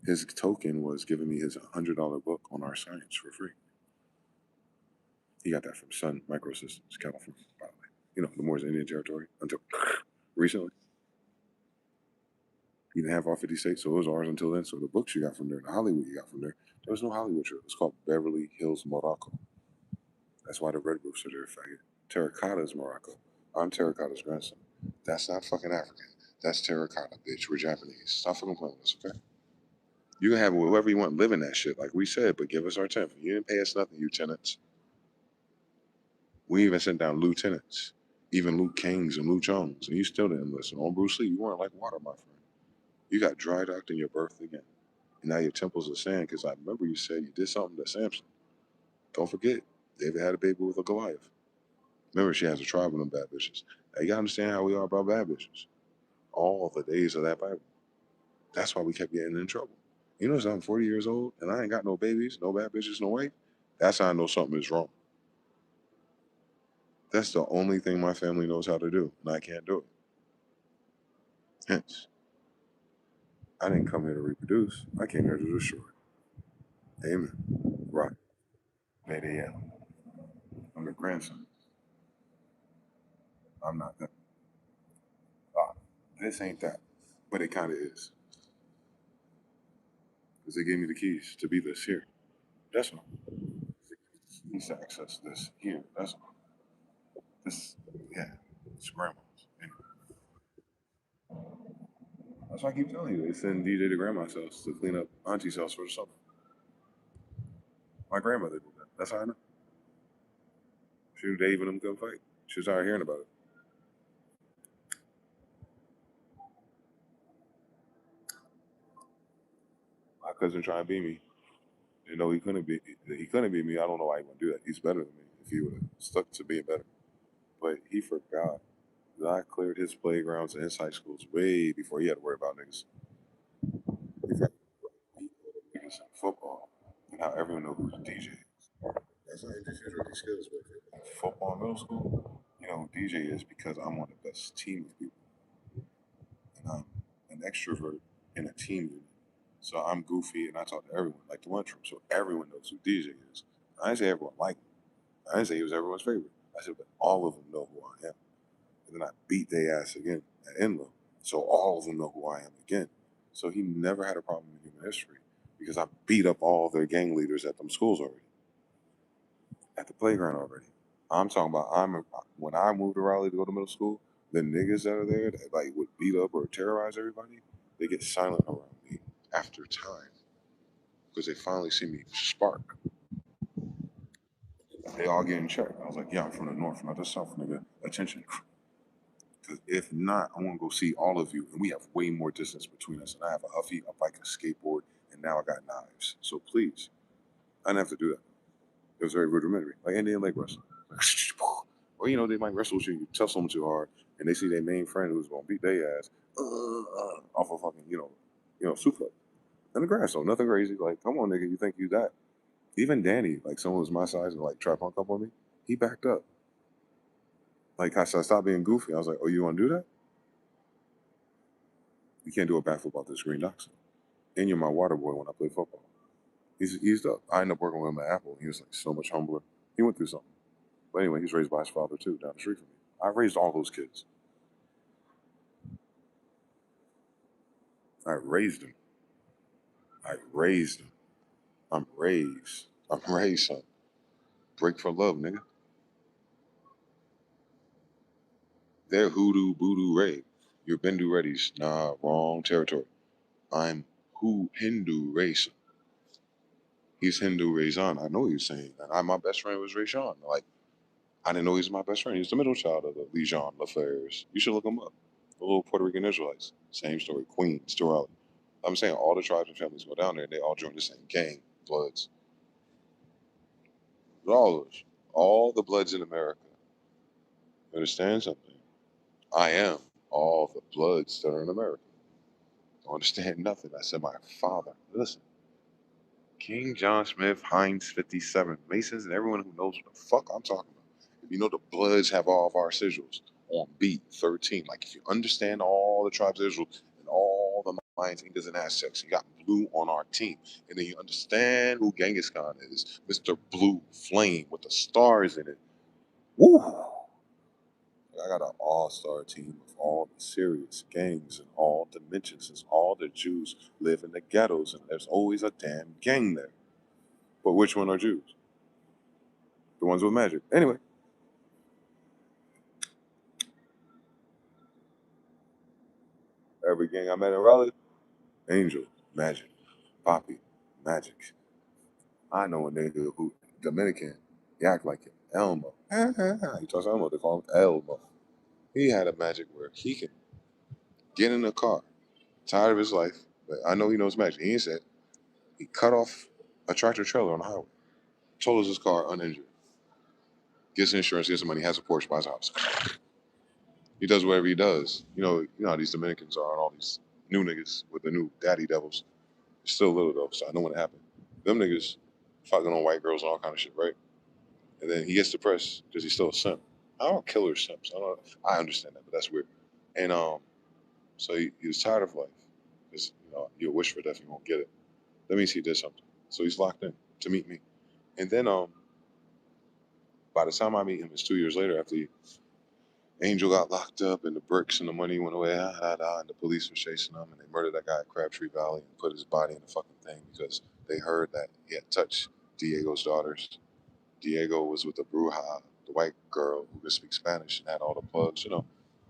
His token was giving me his $100 book on our science for free. He got that from Sun Microsystems, California, by the way. You know, the Moors Indian Territory until recently. He didn't have all 50 states, so it was ours until then. So the books you got from there, the Hollywood you got from there, there was no Hollywood trip. It was called Beverly Hills, Morocco. That's why the red roofs are there, faggot. Terracotta is Morocco. I'm Terracotta's grandson. That's not fucking African. That's terracotta, bitch. We're Japanese. Stop fucking playing with us, okay? You can have whoever you want live in that shit, like we said, but give us our 10th. You didn't pay us nothing, you tenants. We even sent down lieutenants, even Luke Kings and Luke Jones, and you still didn't listen. On Bruce Lee, you weren't like water, my friend. You got dry docked in your birth again. And now your temples are sand because I remember you said you did something to Samson. Don't forget, David had a baby with a Goliath. Remember, she has a tribe of them bad bitches. Now, you gotta understand how we are about bad bitches. All the days of that Bible. That's why we kept getting in trouble. You know, I'm 40 years old and I ain't got no babies, no bad bitches, no wife. That's how I know something is wrong. That's the only thing my family knows how to do, and I can't do it. Hence, I didn't come here to reproduce. I came here to destroy. Amen. Right. Lady L. I'm the grandson. I'm not that. Ah, this ain't that. But it kind of is. Because they gave me the keys to be this here. That's all. Keys to access this here. That's all. This, yeah, it's grandma's. Anyway, that's why I keep telling you. They send DJ to grandma's house to clean up auntie's house for the summer. My grandmother did that. That's how I know. She knew Dave and them couldn't fight. She was tired of hearing about it. My cousin tried to beat me. You know, he couldn't beat me. I don't know why he wouldn't do that. He's better than me if he would have stuck to being better. But he forgot that I cleared his playgrounds and his high schools way before he had to worry about niggas. He forgot niggas in football and how everyone knows who the DJ is. That's how you just use these skills, but in football in middle school, you know who DJ is because I'm on the best team of people. And I'm an extrovert in a team unit. So I'm goofy and I talk to everyone, like the lunchroom. So everyone knows who DJ is. I didn't say everyone liked him. I didn't say he was everyone's favorite. I said, but all of them know who I am. And then I beat their ass again at Enlow. So all of them know who I am again. So he never had a problem in human history because I beat up all their gang leaders at them schools already, at the playground already. I'm talking about when I moved to Raleigh to go to middle school, the niggas that are there that like would beat up or terrorize everybody, they get silent around me after time because they finally see me spark. They all get in check. I was like, yeah, I'm from the north, not the south, nigga. Attention. Because if not, I want to go see all of you, and we have way more distance between us. And I have a Huffy, a bike, a skateboard, and now I got knives. So please, I didn't have to do that. It was very rudimentary, like Indian leg wrestling. Or you know, they might wrestle with you, you tell someone too hard, and they see their main friend who's gonna beat their ass off of fucking, suplex in the grass. So nothing crazy. Like, come on, nigga, you think you that? Even Danny, like someone who's my size and like try to punk up on me, he backed up. Like I said, stop being goofy. I was like, oh, you want to do that? You can't do a backflip off this green dock. And you're my water boy when I play football. He's eased up. I ended up working with him at Apple. He was like so much humbler. He went through something. But anyway, he's raised by his father too, down the street from me. I raised all those kids. I raised them. I raised them. I'm raised. I'm raised, son. Break for love, nigga. They're hoodoo, voodoo, ray. You're Bindu Reddies. Nah, wrong territory. I'm who Hindu race. He's Hindu Raison. I know what you're saying. And my best friend was Rayshawn. Like, I didn't know he was my best friend. He's the middle child of the Legion Lafairs. You should look him up. The little Puerto Rican Israelites. Same story. Queens, Raleigh. I'm saying all the tribes and families go down there and they all join the same gang, Bloods. All of us. All the Bloods in America. You understand something? I am all the Bloods that are in America. Don't understand nothing. I said my father. Listen. King John Smith, Heinz 57, Masons, and everyone who knows what the fuck I'm talking about. If you know the Bloods have all of our sigils on B13, like if you understand all the tribes of Israel and all the Mayans, Incas, and Aztecs, you got blue on our team. And then you understand who Genghis Khan is, Mr. Blue Flame with the stars in it. Woo! I got an all-star team of all the serious gangs in all dimensions, since all the Jews live in the ghettos, and there's always a damn gang there. But which one are Jews? The ones with magic. Anyway, every gang I met in Raleigh, Angel, magic. Poppy, magic. I know a nigga who Dominican, he act like it. Elmo. He talks Elmo, they call him Elmo. He had a magic where he can get in a car, tired of his life, but I know he knows magic. He ain't said he cut off a tractor trailer on the highway, totaled his car uninjured, gets insurance, gets some money, has a Porsche, buys a house. He does whatever he does. You know how these Dominicans are and all these new niggas with the new daddy devils. They're still little though, so I know when it happened. Them niggas fucking on white girls and all kind of shit, right? And then he gets depressed because he's still a simp. I don't kill her simps. I understand that, but that's weird. And so he was tired of life because you wish for death, you won't get it. That means he did something. So he's locked in to meet me. And then by the time I meet him, it's 2 years later after Angel got locked up and the bricks and the money went away, and the police were chasing him and they murdered that guy at Crabtree Valley and put his body in the fucking thing because they heard that he had touched Diego's daughters. Diego was with the Bruja, the white girl who could speak Spanish and had all the plugs,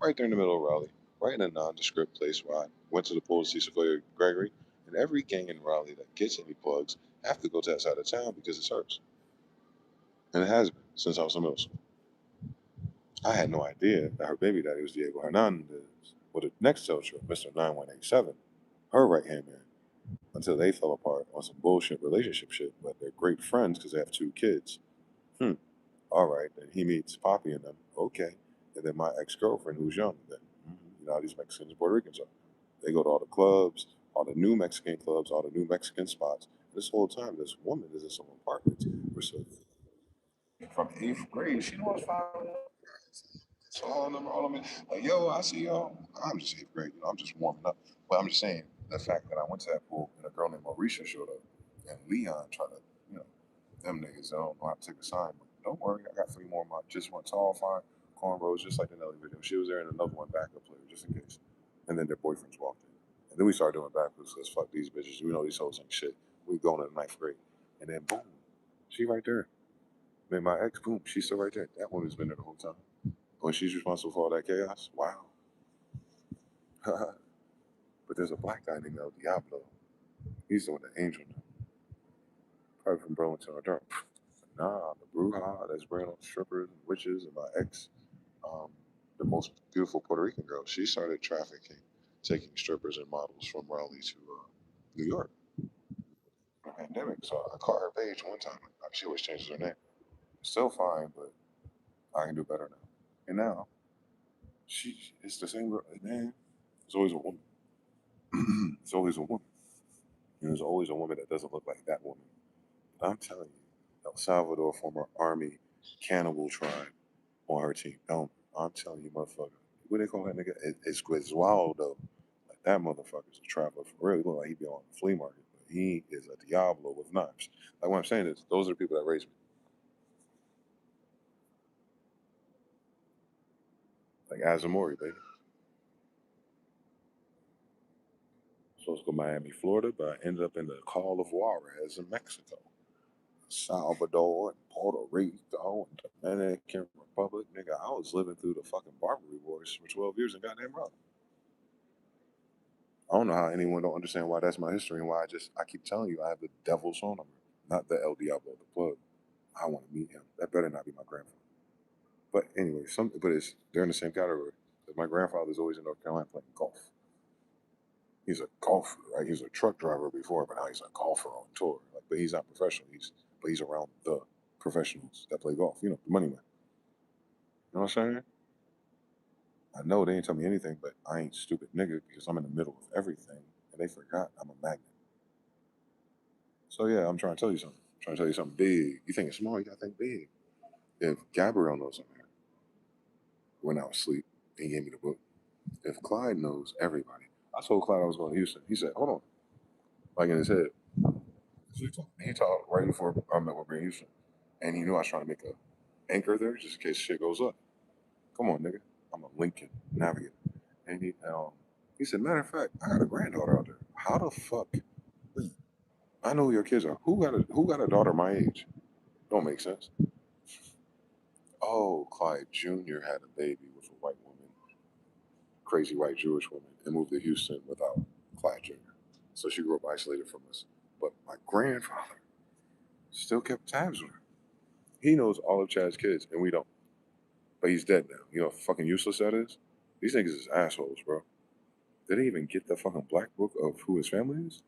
right there in the middle of Raleigh, right in a nondescript place where I went to the pool to see Sequoia Gregory. And every gang in Raleigh that gets any plugs have to go to that side of town because it's hers. And it has been since I was in middle school. I had no idea that her baby daddy was Diego Hernandez, with the next culture, Mr. 9187, her right hand man, until they fell apart on some bullshit relationship shit, but they're great friends because they have 2 kids. Hmm. All right, then he meets Poppy and them. Okay. And then my ex-girlfriend who's young. Then you know how these Mexicans and Puerto Ricans are. They go to all the clubs, all the new Mexican clubs, all the new Mexican spots. This whole time, this woman is in some apartment. We're so from 8th grade, she knows 5. So all of them, like, yo, I see y'all. I'm just 8th grade, I'm just warming up. But I'm just saying the fact that I went to that pool and a girl named Mauricia showed up, and Leon tried to, you know, them niggas don't know how to take a sign. But don't worry, I got 3 more. My just one tall, fine, cornrows, just like the Nelly video. She was there, and another one backup player, just in case. And then their boyfriends walked in, and then we started doing backwards because fuck these bitches. We know these hoes ain't shit. We going to the 9th grade, and then boom, she right there. Man, my ex, boom, she's still right there. That woman's been there the whole time. When she's responsible for all that chaos, wow. But there's a black guy named El Diablo. He's the one that Angel knew. Probably from Burlington or Durham. Nah, the Bruja that's bringing on strippers and witches, and my ex, um, the most beautiful Puerto Rican girl, she started trafficking, taking strippers and models from Raleigh to New York in the pandemic. So I caught her page one time. She always changes her name. Still fine, but I can do better now. And now, it's the same girl. Man, it's always a woman. It's always a woman. And there's always a woman that doesn't look like that woman. I'm telling you, El Salvador, former army cannibal tribe on her team. Don't. I'm telling you, motherfucker. What they call that nigga? It's Guiswaldo. Like that motherfucker's a traveler for real. He look like he be on the flea market, but he is a Diablo with knives. Like what I'm saying is, those are the people that raised me. Like Azamori, baby. Supposed to go Miami, Florida, but I ended up in the Call of Juarez in Mexico. Salvador and Puerto Rico and Dominican Republic. Nigga, I was living through the fucking Barbary Wars for 12 years in goddamn Raleigh. I don't know how anyone don't understand why that's my history and why I keep telling you I have the devil's phone number, not the El Diablo, the plug. I want to meet him. That better not be my grandfather. But anyway, they're in the same category. My grandfather's always in North Carolina playing golf. He's a golfer, right? He was a truck driver before, but now he's a golfer on tour. But he's not professional. He's around the professionals that play golf. The money man. You know what I'm saying? I know they ain't tell me anything, but I ain't stupid nigga because I'm in the middle of everything, and they forgot I'm a magnet. So yeah, I'm trying to tell you something. I'm trying to tell you something big. You think it's small, you gotta think big. If Gabrielle knows I'm here when I was asleep, he gave me the book. If Clyde knows everybody, I told Clyde I was going to Houston. He said, "Hold on," like in his head. So he talked right before I met with Houston, and he knew I was trying to make a anchor there just in case shit goes up. Come on, nigga. I'm a Lincoln Navigator. And he said, matter of fact, I got a granddaughter out there. How the fuck? Wait, I know who your kids are. Who got a daughter my age? Don't make sense. Oh, Clyde Jr. had a baby with a white woman, crazy white Jewish woman, and moved to Houston without Clyde Jr. So she grew up isolated from us. But my grandfather still kept tabs on her. He knows all of Chad's kids, and we don't. But he's dead now. You know how fucking useless that is? These niggas is assholes, bro. They didn't even get the fucking black book of who his family is.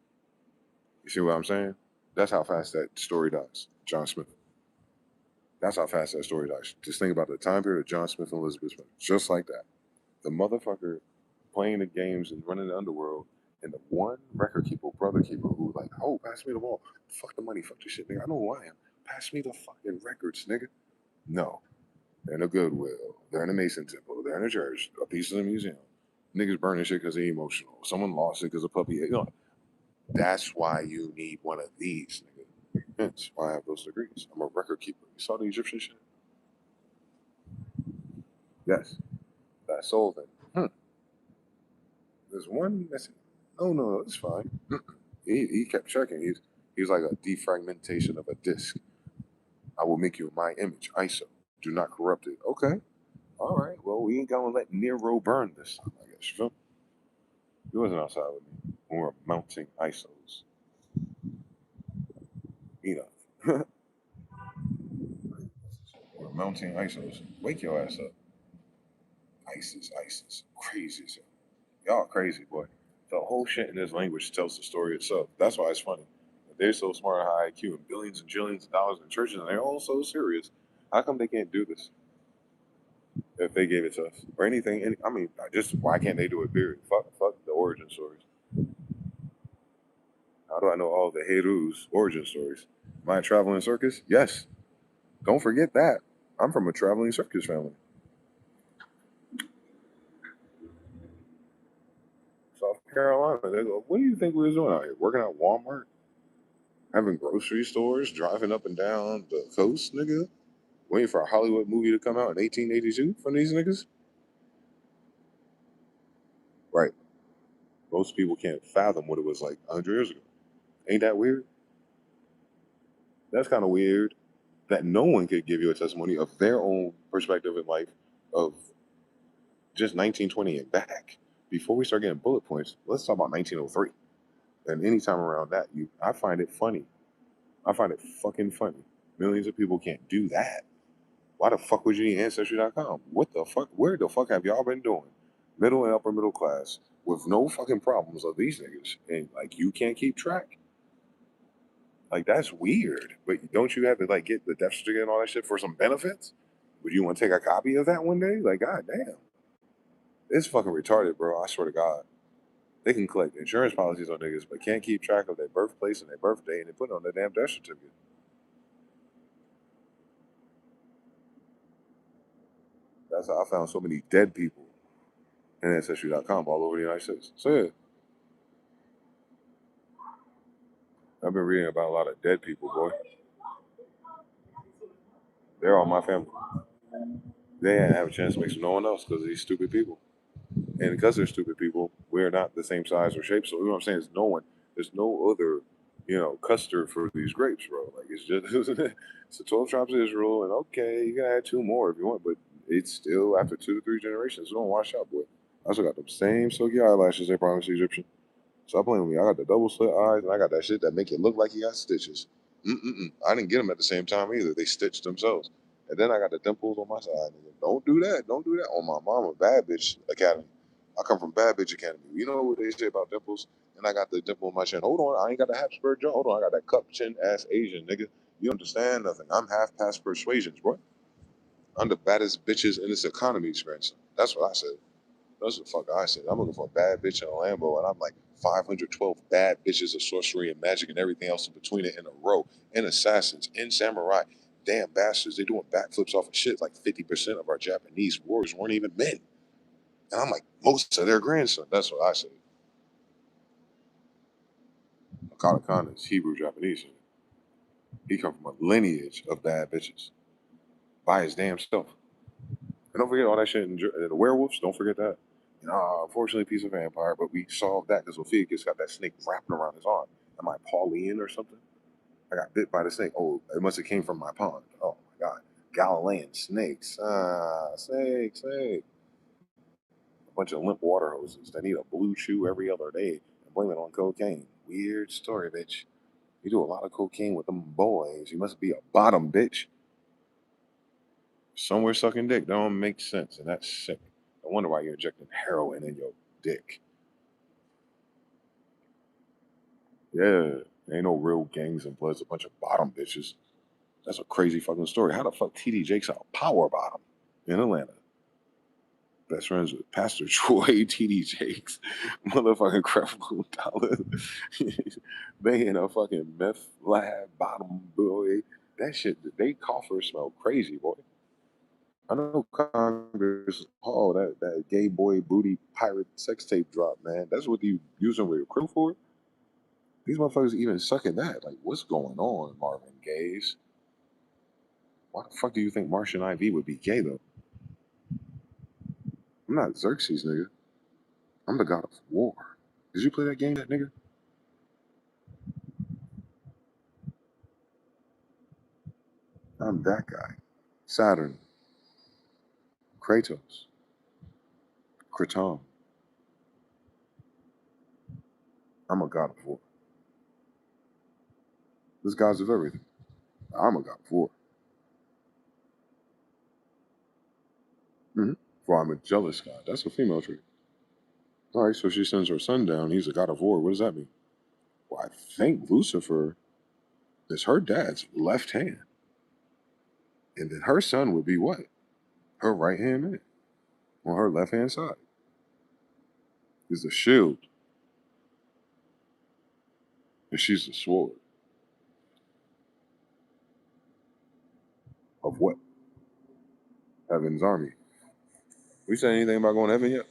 You see what I'm saying? That's how fast that story dies. John Smith. That's how fast that story dies. Just think about the time period of John Smith and Elizabeth Smith. Just like that. The motherfucker playing the games and running the underworld, and the one record keeper, brother keeper, who like, oh, pass me the ball. Fuck the money, fuck the shit, nigga. I know who I am. Pass me the fucking records, nigga. No. They're in a Goodwill. They're in a Mason Temple. They're in a church. A piece of the museum. Niggas burning shit because they're emotional. Someone lost it because a puppy. You know, that's why you need one of these, nigga. Hence why I have those degrees. I'm a record keeper. You saw the Egyptian shit? Yes. That's sold then. There's one missing. Oh no, it's fine. He kept checking. He's like a defragmentation of a disk. I will make you my image, ISO. Do not corrupt it. Okay. All right. Well, we ain't gonna let Nero burn this time, I guess. You feel me? He wasn't outside with me when we were mounting ISOs. You know. We're mounting ISOs. Wake your ass up. ISIS, ISIS. Crazy as hell. Y'all crazy, boy. The whole shit in this language tells the story itself. That's why it's funny. They're so smart, high IQ, and billions and trillions of dollars in churches, and they're all so serious. How come they can't do this if they gave it to us or anything? I mean, just why can't they do it? Period. Fuck the origin stories. How do I know all the Heru's origin stories? Am I a traveling circus? Yes. Don't forget that. I'm from a traveling circus family. South Carolina. They go, what do you think we was doing out here? Working at Walmart? Having grocery stores? Driving up and down the coast, nigga? Waiting for a Hollywood movie to come out in 1882 from these niggas? Right. Most people can't fathom what it was like 100 years ago. Ain't that weird? That's kind of weird that no one could give you a testimony of their own perspective in life of just 1920 and back. Before we start getting bullet points, let's talk about 1903. And anytime around that, I find it funny. I find it fucking funny. Millions of people can't do that. Why the fuck would you need Ancestry.com? What the fuck? Where the fuck have y'all been doing? Middle and upper middle class with no fucking problems of these niggas. And like you can't keep track. Like that's weird. But don't you have to like get the death certificate and all that shit for some benefits? Would you want to take a copy of that one day? Like, god damn. It's fucking retarded, bro. I swear to God. They can collect insurance policies on niggas, but can't keep track of their birthplace and their birthday, and they put it on their damn death certificate. That's how I found so many dead people in Ancestry.com all over the United States. So yeah, I've been reading about a lot of dead people, boy. They're all my family. They didn't have a chance to mix with no one else because of these stupid people. And because they're stupid people, we're not the same size or shape. So you know what I'm saying? There's no other, custard for these grapes, bro. Like it's just it's the 12 tribes of Israel, and okay, you can add two more if you want, but it's still after 2 to 3 generations, it's gonna wash out, boy. I still got them same silky eyelashes they promised the Egyptian. Stop playing with me. I got the double slit eyes, and I got that shit that make it look like he got stitches. Mm-mm-mm. I didn't get them at the same time either. They stitched themselves. And then I got the dimples on my side. Nigga. Don't do that. Don't do that on my mama. Bad Bitch Academy. I come from Bad Bitch Academy. You know what they say about dimples? And I got the dimple on my chin. Hold on. I ain't got the Habsburg jaw. Hold on. I got that cup chin ass Asian, nigga. You understand nothing. I'm half past persuasions, bro. I'm the baddest bitches in this economy, grandson. That's what I said. That's what the fuck I said. I'm looking for a bad bitch in a Lambo, and I'm like 512 bad bitches of sorcery and magic and everything else in between it in a row, and assassins, and samurai. Damn bastards, they doing backflips off of shit. Like 50% of our Japanese warriors weren't even men. And I'm like, most of their grandson. That's what I say. Akana Khan is Hebrew Japanese. He come from a lineage of bad bitches by his damn self. And don't forget all that shit in the werewolves. Don't forget that. Unfortunately, he's a vampire, but we solved that because Ophiuchus got that snake wrapping around his arm. Am I Pauline or something? I got bit by the snake. Oh, it must have came from my pond. Oh my god. Galilean snakes. Snake. A bunch of limp water hoses that need a blue chew every other day and blame it on cocaine. Weird story, bitch. You do a lot of cocaine with them boys. You must be a bottom bitch. Somewhere sucking dick. That don't make sense, and that's sick. I wonder why you're injecting heroin in your dick. Yeah, ain't no real gangs and bloods. A bunch of bottom bitches. That's a crazy fucking story. How the fuck TD Jakes out power bottom in Atlanta? Best friends with Pastor Troy, TD Jakes, motherfucking Creflo Dollar. They in a fucking meth lab bottom boy. That shit, they coffers smell crazy, boy. I know Congress. Oh, that gay boy booty pirate sex tape drop, man. That's what you using with your crew for? These motherfuckers even sucking that. Like, what's going on, Marvin Gays? Why the fuck do you think Martian IV would be gay though? I'm not Xerxes, nigga. I'm the god of war. Did you play that game, that nigga? I'm that guy. Saturn, Kratos, Kratom. I'm a god of war. There's gods of everything. I'm a god of war. Mm-hmm. For I'm a jealous god. That's a female trait. All right, so she sends her son down. He's a god of war. What does that mean? Well, I think Lucifer is her dad's left hand. And then her son would be what? Her right hand man. On her left hand side is the shield. And she's the sword. Of what? Heaven's army. We said anything about going to heaven yet?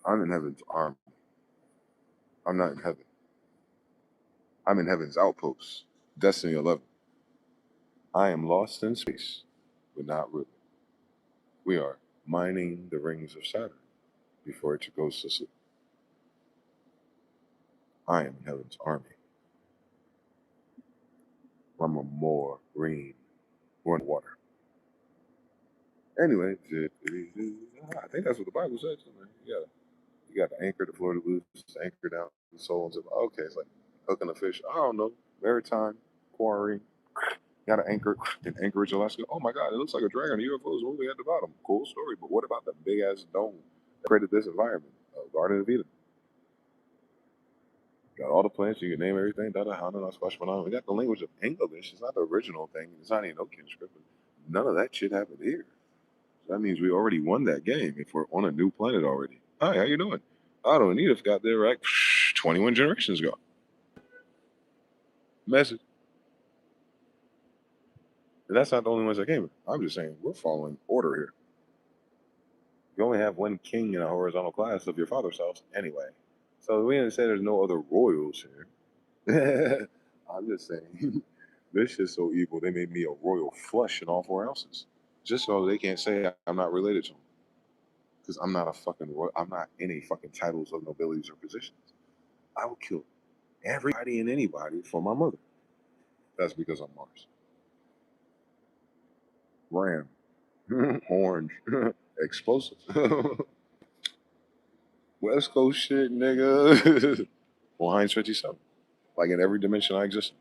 I'm in heaven's army. I'm not in heaven. I'm in heaven's outpost. Destiny 11. I am lost in space, but not really. We are mining the rings of Saturn before it goes to sleep. I am in heaven's army. I'm a marine. We're in water. Anyway, I think that's what the Bible says. You got to anchor the Florida Blues, anchor down the soul. And okay, it's like hooking a fish. I don't know. Maritime, quarry. Got an anchor in Anchorage, Alaska. Oh my God, it looks like a dragon. The UFO is moving at the bottom. Cool story. But what about the big ass dome that created this environment? Garden of Eden. Got all the plants. You can name everything. We got the language of English. It's not the original thing. It's not even no script. None of that shit happened here. So that means we already won that game if we're on a new planet already. Hi, how you doing? Otto and Edith got there right 21 generations ago. Message. And that's not the only ones that came here. I'm just saying we're following order here. You only have one king in a horizontal class of your father's house anyway. So we didn't say there's no other royals here. I'm just saying this shit's so evil they made me a royal flush in all four houses. Just so they can't say I'm not related to them. Because I'm not a fucking royal. I'm not any fucking titles of nobilities or positions. I will kill everybody and anybody for my mother. That's because I'm Mars. Ram. Orange. Explosive. West Coast shit, nigga. Well, Heinz 57. Like in every dimension I exist.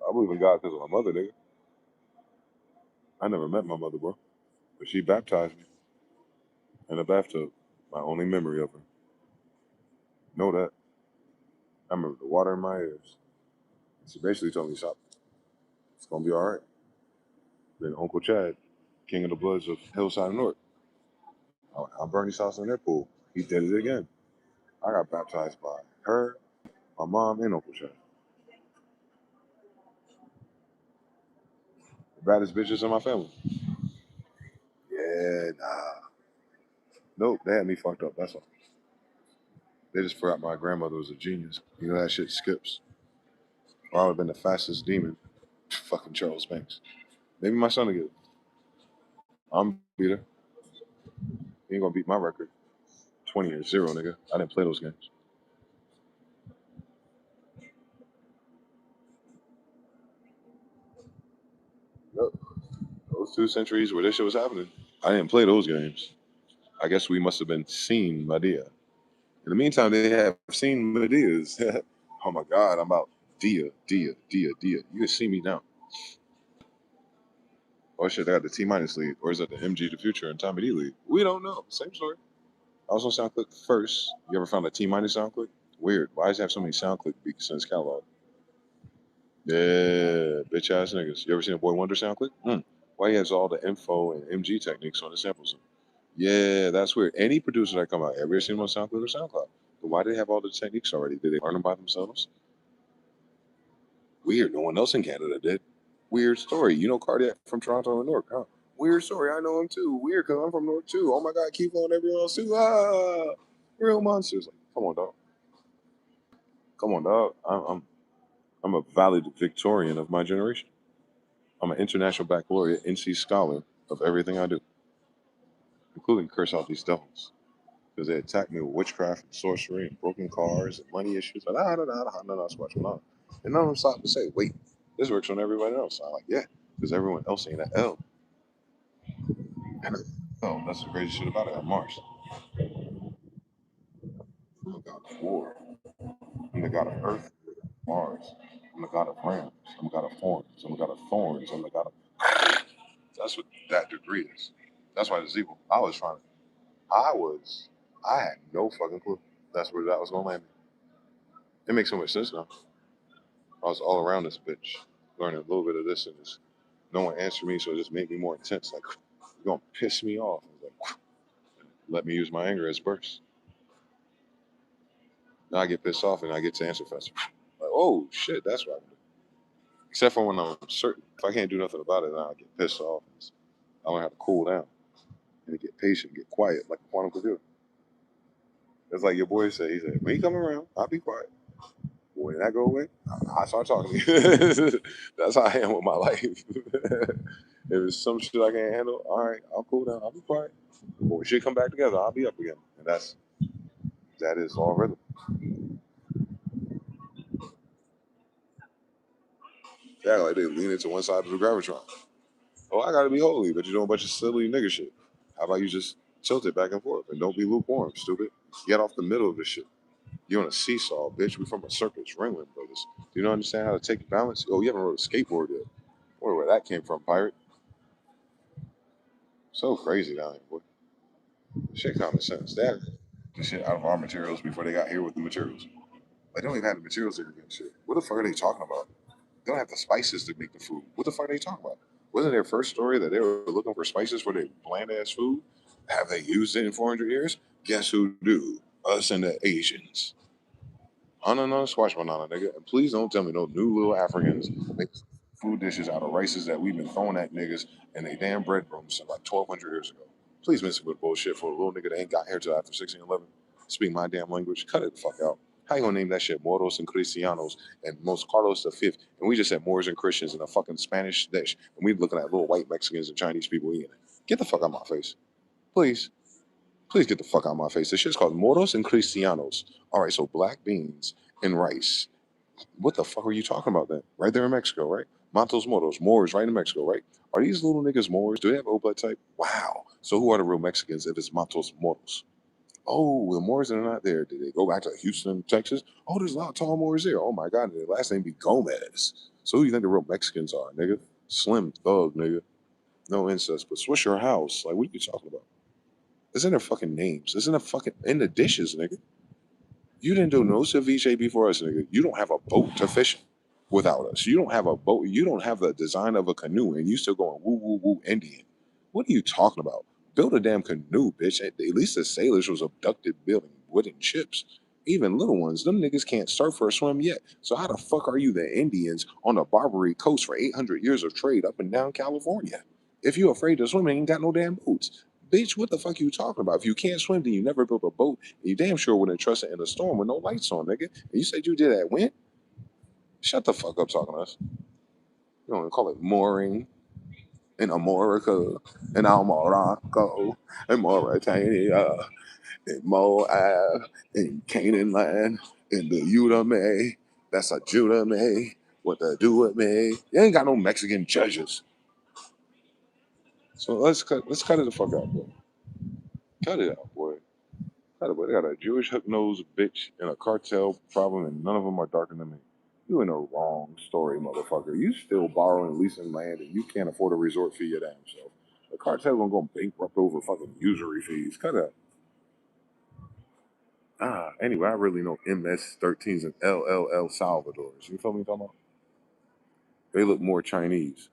I believe in God because of my mother, nigga. I never met my mother, bro. But she baptized me in a bathtub. My only memory of her. Know that. I remember the water in my ears. She basically told me, stop. It's gonna be all right. Then Uncle Chad, King of the Bloods of Hillside North. I burned his house in their pool. He did it again. I got baptized by her, my mom, and Uncle Chad. The baddest bitches in my family. Yeah, nah. Nope, they had me fucked up. That's all. They just forgot my grandmother was a genius. You know that shit skips. Or I would have been the fastest demon. Fucking Charles Banks. Maybe my son will get it. I'm beat her. He ain't gonna beat my record. 20-0, nigga. I didn't play those games. Nope. Those 2 centuries where this shit was happening, I didn't play those games. I guess we must have been seeing Medea. In the meantime, they have seen Medea's. Oh my God, I'm out. Dia. You can see me now. Oh shit, they got the T minus lead. Or is it the mgthefuture and Tommy D lead? We don't know. Same story. I was on SoundClick first. You ever found a T minus SoundClick? Weird. Why does it have so many SoundClick beats in its catalog? Yeah, bitch ass niggas. You ever seen a Boy Wonder SoundClick? Why he has all the info and MG techniques on the samples? Yeah, that's weird. Any producer that come out, ever seen them on SoundCloud or SoundCloud? But why do they have all the techniques already? Did they learn them by themselves? Weird. No one else in Canada did. Weird story. You know Cardiac from Toronto and Newark, huh? Weird story. I know him too. Weird because I'm from Newark too. Oh my God, keep on everyone else too. Ah, real monsters. Like, come on, dog. Come on, dog. I'm a valedictorian of my generation. I'm an international baccalaureate NC scholar of everything I do, including curse out these devils. Because they attacked me with witchcraft and sorcery and broken cars and money issues. Like, that's what's going on. And none of them stopped to say, wait, this works on everybody else. I'm like, yeah, because everyone else ain't an L. And that's the crazy shit about it. I'm Mars. I'm the god of war. I'm the god of Earth, Mars. I'm the god of rams. I'm the god of horns. I'm the god of thorns. I'm the god of. That's what that degree is. That's why it's evil. I had no fucking clue. That's where that was going to land me. It makes so much sense now. I was all around this bitch, learning a little bit of this and this. No one answered me, so it just made me more intense. Like, you're gonna piss me off. I was like, let me use my anger as burst. Now I get pissed off and I get to answer faster. Like, oh shit, that's what I do. Except for when I'm certain. If I can't do nothing about it, then I get pissed off. I learn how to cool down and get patient, get quiet, like a quantum computer. It's like your boy said. He said, when you come around, I'll be quiet. When that go away, I start talking to you. That's how I am with my life. If it's some shit I can't handle, all right, I'll cool down. I'll be quiet. But when shit come back together, I'll be up again. And that is all rhythm. Yeah, like they lean into one side of the gravitron. Oh, I gotta be holy, but you do a bunch of silly nigga shit. How about you just tilt it back and forth and don't be lukewarm, stupid. Get off the middle of this shit. You're on a seesaw, bitch. We from a circus, Ringling Brothers. Do you not understand how to take balance? Oh, you haven't rode a skateboard yet. Wonder where that came from, pirate. So crazy down here, boy. Shit common sense. They had the shit out of our materials before they got here with the materials. They don't even have the materials to get shit. What the fuck are they talking about? They don't have the spices to make the food. What the fuck are they talking about? Wasn't their first story that they were looking for spices for their bland ass food? Have they used it in 400 years? Guess who do? Us and the Asians. Ananas, squash banana, nigga. And please don't tell me no new little Africans make food dishes out of rices that we've been throwing at niggas and they damn breadcrumbs since like 1,200 years ago. Please miss it with bullshit for a little nigga that ain't got here till after 1611. Speak my damn language. Cut it the fuck out. How you gonna name that shit Moros and Cristianos and Most Carlos V? And we just said Moors and Christians in a fucking Spanish dish. And we looking at little white Mexicans and Chinese people eating it. Get the fuck out of my face. Please. Please get the fuck out of my face. This shit's called Moros and Cristianos. All right, so black beans and rice. What the fuck are you talking about then? Right there in Mexico, right? Montos Moros, Moors right in Mexico, right? Are these little niggas Moors? Do they have O blood type? Wow. So who are the real Mexicans if it's Montos Moros? Oh, the Moors that are not there. Did they go back to Houston, Texas? Oh, there's a lot of tall Moors there. Oh my God, their last name be Gomez. So who do you think the real Mexicans are, nigga? Slim Thug, nigga. No incest, but Swisher House. Like, what are you talking about? It's in their fucking names. It's in the fucking in the dishes, nigga. You didn't do no ceviche before us, nigga. You don't have a boat to fish. without us. You don't have a boat. You don't have the design of a canoe, and you still going woo woo woo Indian. What are you talking about? Build a damn canoe, bitch. At least the sailors was abducted building wooden ships. Even little ones, them niggas can't surf or swim yet. So how the fuck are you the Indians on the Barbary coast for 800 years of trade up and down California? If you're afraid to swim, you ain't got no damn boots. Bitch, what the fuck you talking about? If you can't swim, then you never built a boat. And you damn sure wouldn't trust it in a storm with no lights on, nigga. And you said you did that when? Shut the fuck up talking to us. You don't call it mooring in America, in our Morocco, in Mauritania, in Moab, in Canaan land, in the Udemy. That's a Judah me. What to do with me? You ain't got no Mexican judges. So let's cut it the fuck out, boy. Cut it out, boy. Cut it, boy. They got a Jewish hook nosed bitch and a cartel problem, and none of them are darker than me. You in the wrong story, motherfucker. You still borrowing, leasing land, and you can't afford a resort fee your damn self. The cartel gonna go bankrupt over fucking usury fees. Cut it out. Anyway, I really know MS-13s and LLL Salvadors. You feel me talking about? They look more Chinese.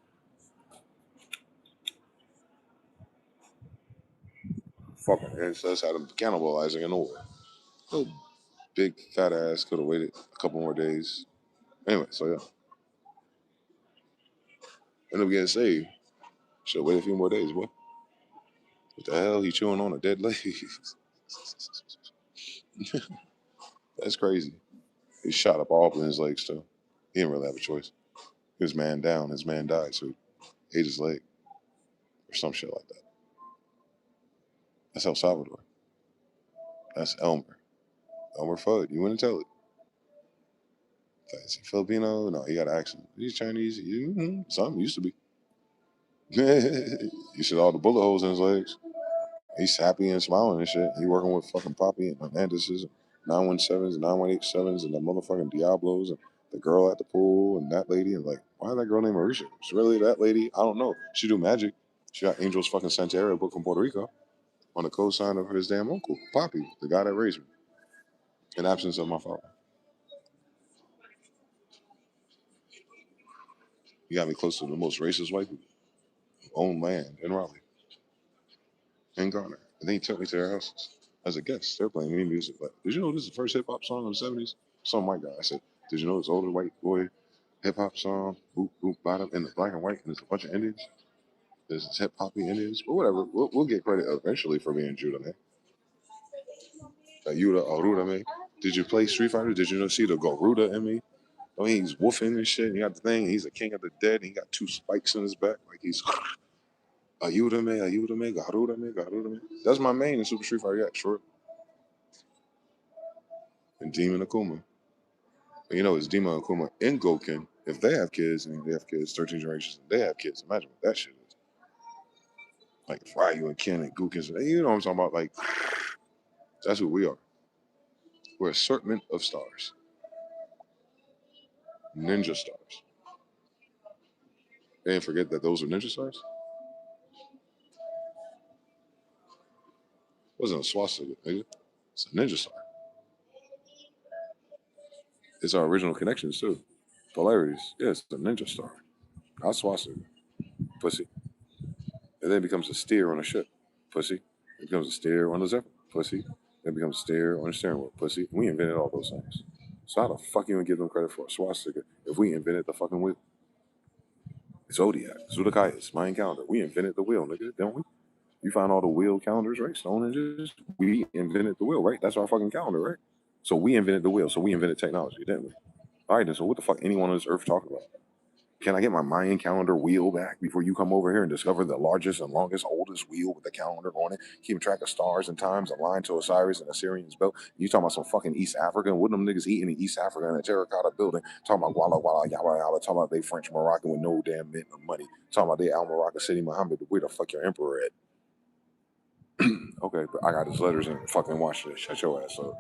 Fucking ancestors had them cannibalizing in the war. Little big fat ass could have waited a couple more days. Anyway, so yeah, end up getting saved. Should wait a few more days, boy. What the hell? He chewing on a dead leg. That's crazy. He shot up all of his legs too. He didn't really have a choice. His man down. His man died, so he ate his leg or some shit like that. That's El Salvador. That's Elmer. Elmer Fudd. You wouldn't tell it. Is he Filipino? No, he got an accent. He's Chinese. Something used to be. You see all the bullet holes in his legs. He's happy and smiling and shit. He working with fucking Poppy and Hernandez's 917s and 9187s and the motherfucking Diablos and the girl at the pool and that lady and like, why is that girl named Marisha? It's really that lady? I don't know. She do magic. She got Angel's fucking Santeria book from Puerto Rico on the co-sign of his damn uncle, Poppy, the guy that raised me, in absence of my father. He got me close to the most racist white people who own land in Raleigh and Garner. And then he took me to their houses as a guest. They're playing me music. Like, did you know this is the first hip hop song of the 70s? Some white guy. I said, did you know this older white boy hip hop song, Boop Boop Bottom, in the black and white, and there's a bunch of Indians? There's hip hoppy Indians, but whatever. We'll get credit eventually for being Judah, man. Yuda Aruda, man. Did you play Street Fighter? Did you know see the Garuda in me? I mean, he's woofing and shit. And he got the thing. He's a king of the dead. And he got two spikes in his back, like he's Ayúdame, Garuda, Garuda. That's my main in Super Street Fighter. Yeah, sure. And Demon Akuma. And you know, it's Demon Akuma and Goken. If they have kids and they have kids, 13 generations, and they have kids, imagine what that shit is. Like Ryu and Ken and Gookins. You know what I'm talking about? Like, that's who we are. We're assortment of stars. Ninja stars. They didn't forget that those are ninja stars? It wasn't a swastika, nigga. It's a ninja star. It's our original connections, too. Polarities. Yeah, it's a ninja star. Not swastika. Pussy. And then it becomes a steer on a ship. Pussy. It becomes a steer on a zipper. Pussy. Then it becomes a steer on a steering wheel. Pussy. We invented all those things. So how the fuck you gonna give them credit for a swastika if we invented the fucking wheel? Zodiac, Zodakaitis, Mayan calendar. We invented the wheel, nigga, don't we? You find all the wheel calendars, right? Stonehenges. We invented the wheel, right? That's our fucking calendar, right? So we invented the wheel. So we invented technology, didn't we? All right, then. So what the fuck anyone on this earth talking about? Can I get my Mayan calendar wheel back before you come over here and discover the largest and longest, oldest wheel with the calendar on it, keeping track of stars and times aligned to Osiris and Assyrian's belt? You talking about some fucking East Africa? What them niggas eating in East Africa in a terracotta building? Talking about Walla Walla Yalla Yalla? Talking about they French Moroccan with no damn mint of money? Talking about they Al Moroccan City Muhammad? Where the fuck your emperor at? Okay, but I got his letters and fucking watch this. Shut your ass up.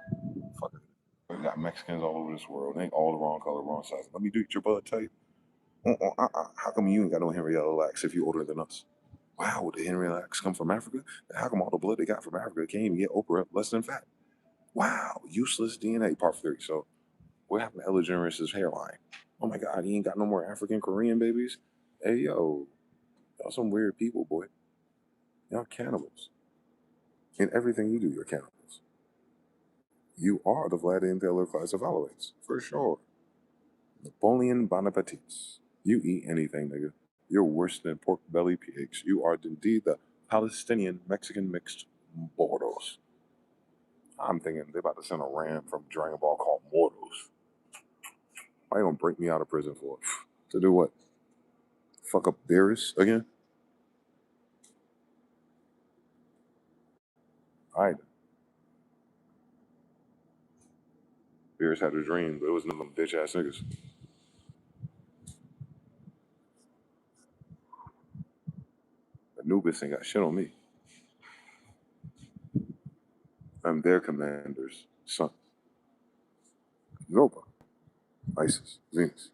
Fuck it. We got Mexicans all over this world. They ain't all the wrong color, wrong size. Let me do your blood type. How come you ain't got no Henrietta Lacks if you older than us? Wow, would the Henrietta Lacks come from Africa? How come all the blood they got from Africa can't even get Oprah less than fat? Wow, useless DNA, part 3. So what happened to Ella DeGeneres' hairline? Oh my God, he ain't got no more African Korean babies. Hey yo, y'all some weird people, boy. Y'all cannibals. In everything you do, you're cannibals. You are the Vlad the Impaler class of Alawites, for sure. Napoleon Bonaparte's. You eat anything, nigga. You're worse than pork belly pigs. You are indeed the Palestinian Mexican mixed Bordos. I'm thinking they're about to send a ram from Dragon Ball called Mordos. Why you gonna break me out of prison for? To do what? Fuck up Beerus again? Alright. Beerus had a dream, but it was none of them bitch ass niggas. Anubis ain't got shit on me. I'm their commander's son. Europa, Isis, Venus,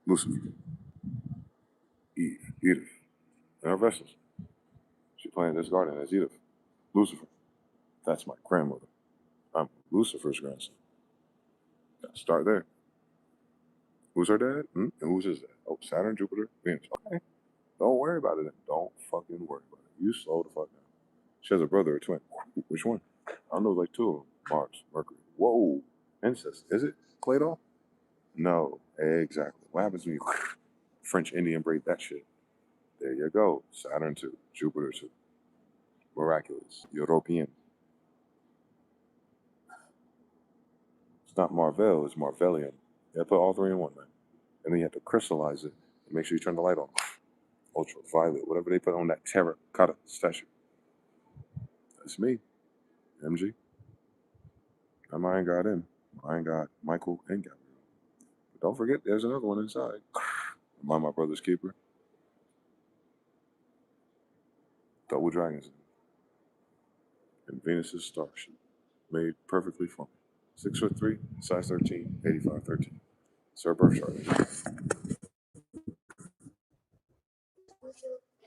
Lucifer, Eve, Edith, and our vessels. She planted this garden as Edith. Lucifer. That's my grandmother. I'm Lucifer's grandson. Gotta start there. Who's her dad? And who's his dad? Oh, Saturn, Jupiter, Venus. Okay. Don't worry about it then. Don't fucking worry about it. You slow the fuck down. She has a brother or twin. Which one? I know like two of them. Mars, Mercury. Whoa. Incest. Is it? Plato? No. Exactly. What happens when you French Indian braid that shit? There you go. Saturn 2. Jupiter 2. Miraculous. European. It's not Marvel, it's Marvelian. You have to put all three in one, man. And then you have to crystallize it and make sure you turn the light on. Ultraviolet, whatever they put on that terracotta statue. That's me, MG. I'm Iron God M. Iron God Michael and Gabriel. But don't forget, there's another one inside. Am I my brother's keeper? Double dragons and Venus's starship, made perfectly for me. 6'3", size 13, 85, 13. It's her birth chart.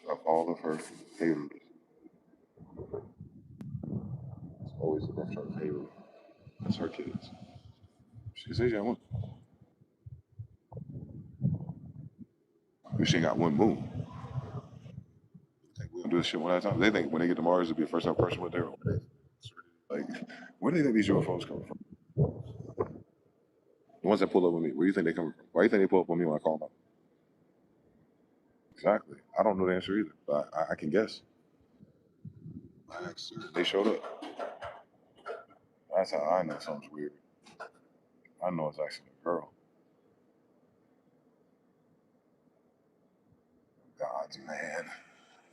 Of all of her haters, it's always the birth chart of Hayward. That's her kids. She says she got one. But she ain't got one moon. Think we'll do this shit one at a time. They think when they get to Mars, it'll be the first time person with their own. Like, where do they think these UFOs coming from? The ones that pull up on me, where do you think they coming from? Why do you think they pull up on me when I call them out? Exactly. I don't know the answer either, but I can guess. I asked her. They showed up. That's how I know something's weird. I know it's actually a girl. God's man.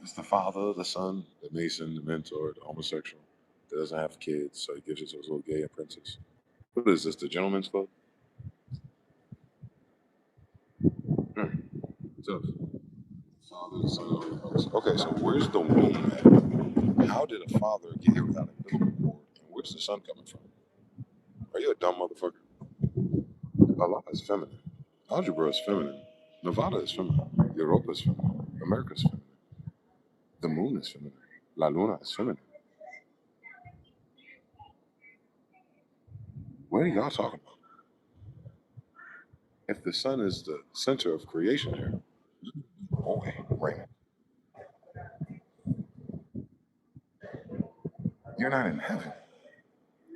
It's the father, the son, the mason, the mentor, the homosexual that doesn't have kids, so he gives it to his little gay apprentice. What is this, the gentleman's club? Hmm. So, father, the son, and the Holy Ghost. Okay, so where's the womb at? How did a father get here without a umbilical cord? And where's the son coming from? Are you a dumb motherfucker? Allah is feminine. Algebra is feminine. Nevada is feminine. Europa is feminine. America is feminine. The moon is feminine. La Luna is feminine. What are y'all talking about? If the sun is the center of creation here, boy, Raymond, you're not in heaven.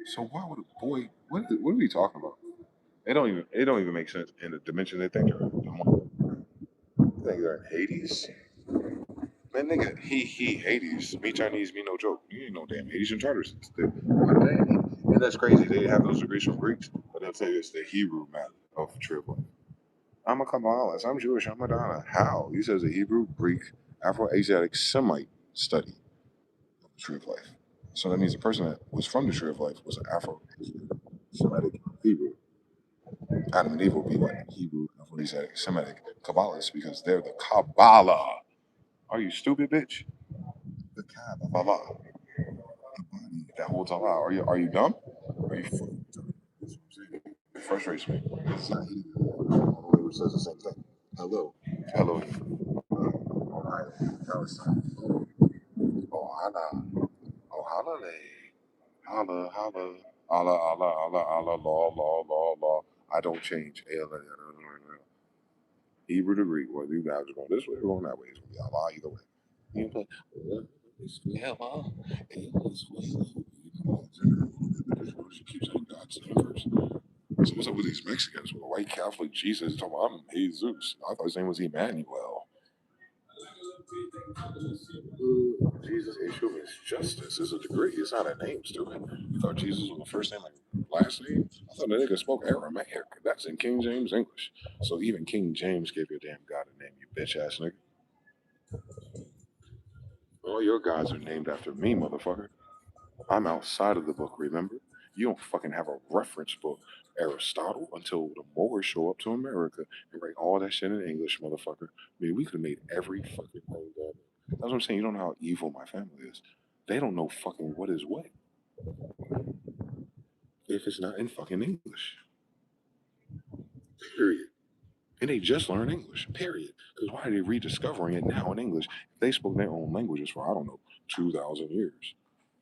So why would a boy? What are we talking about? It don't even make sense in the dimension they think they're in. They think they're in Hades. Man, nigga, he Hades. Me Chinese, me no joke. You ain't no damn Hades and Tartars. And that's crazy. They have those degrees from Greeks, but they'll tell you it's the Hebrew math of tree of life. I'm a Kabbalist. I'm Jewish. I'm Madonna. How? He says a Hebrew, Greek, Afro-Asiatic Semite study of the tree of life. So that means the person that was from the tree of life was an Afro-Semitic Hebrew. Adam and Eve will be like Hebrew, Afro-Asiatic, Semitic Kabbalists because they're the Kabbalah. Are you stupid, bitch? The Kabbalah. That holds Allah. Are you dumb? Are you fucking dumb? That's what I'm saying. It frustrates me. It's not he who says the same thing. Hello. Hello. All right. Palestine. Oh, Allah. Oh, holiday. Holla, holla. Allah, Allah, Allah, Allah, law, law, law, law. I don't change. Hebrew to Greek. Whether you guys are going this way or going that way, it's gonna be Allah either way. You play. Smyth-EL. She keeps saying God's name first. So what's up with these Mexicans with a white Catholic Jesus talking about I'm Jesus? I thought his name was Emmanuel. Jesus issue is justice. It's a degree. It's not a name, stupid. You thought Jesus was the first name and last name? I thought the nigga spoke Aramaic. That's in King James English. So even King James gave your damn God a name, you bitch ass nigga. All your gods are named after me, motherfucker. I'm outside of the book, remember? You don't fucking have a reference book, Aristotle, until the Moors show up to America and write all that shit in English, motherfucker. I mean, we could have made every fucking thing down. That's what I'm saying. You don't know how evil my family is. They don't know fucking what is what if it's not in fucking English. Period. And they just learn English. Period. Because why are they rediscovering it now in English if they spoke their own languages for, I don't know, 2,000 years?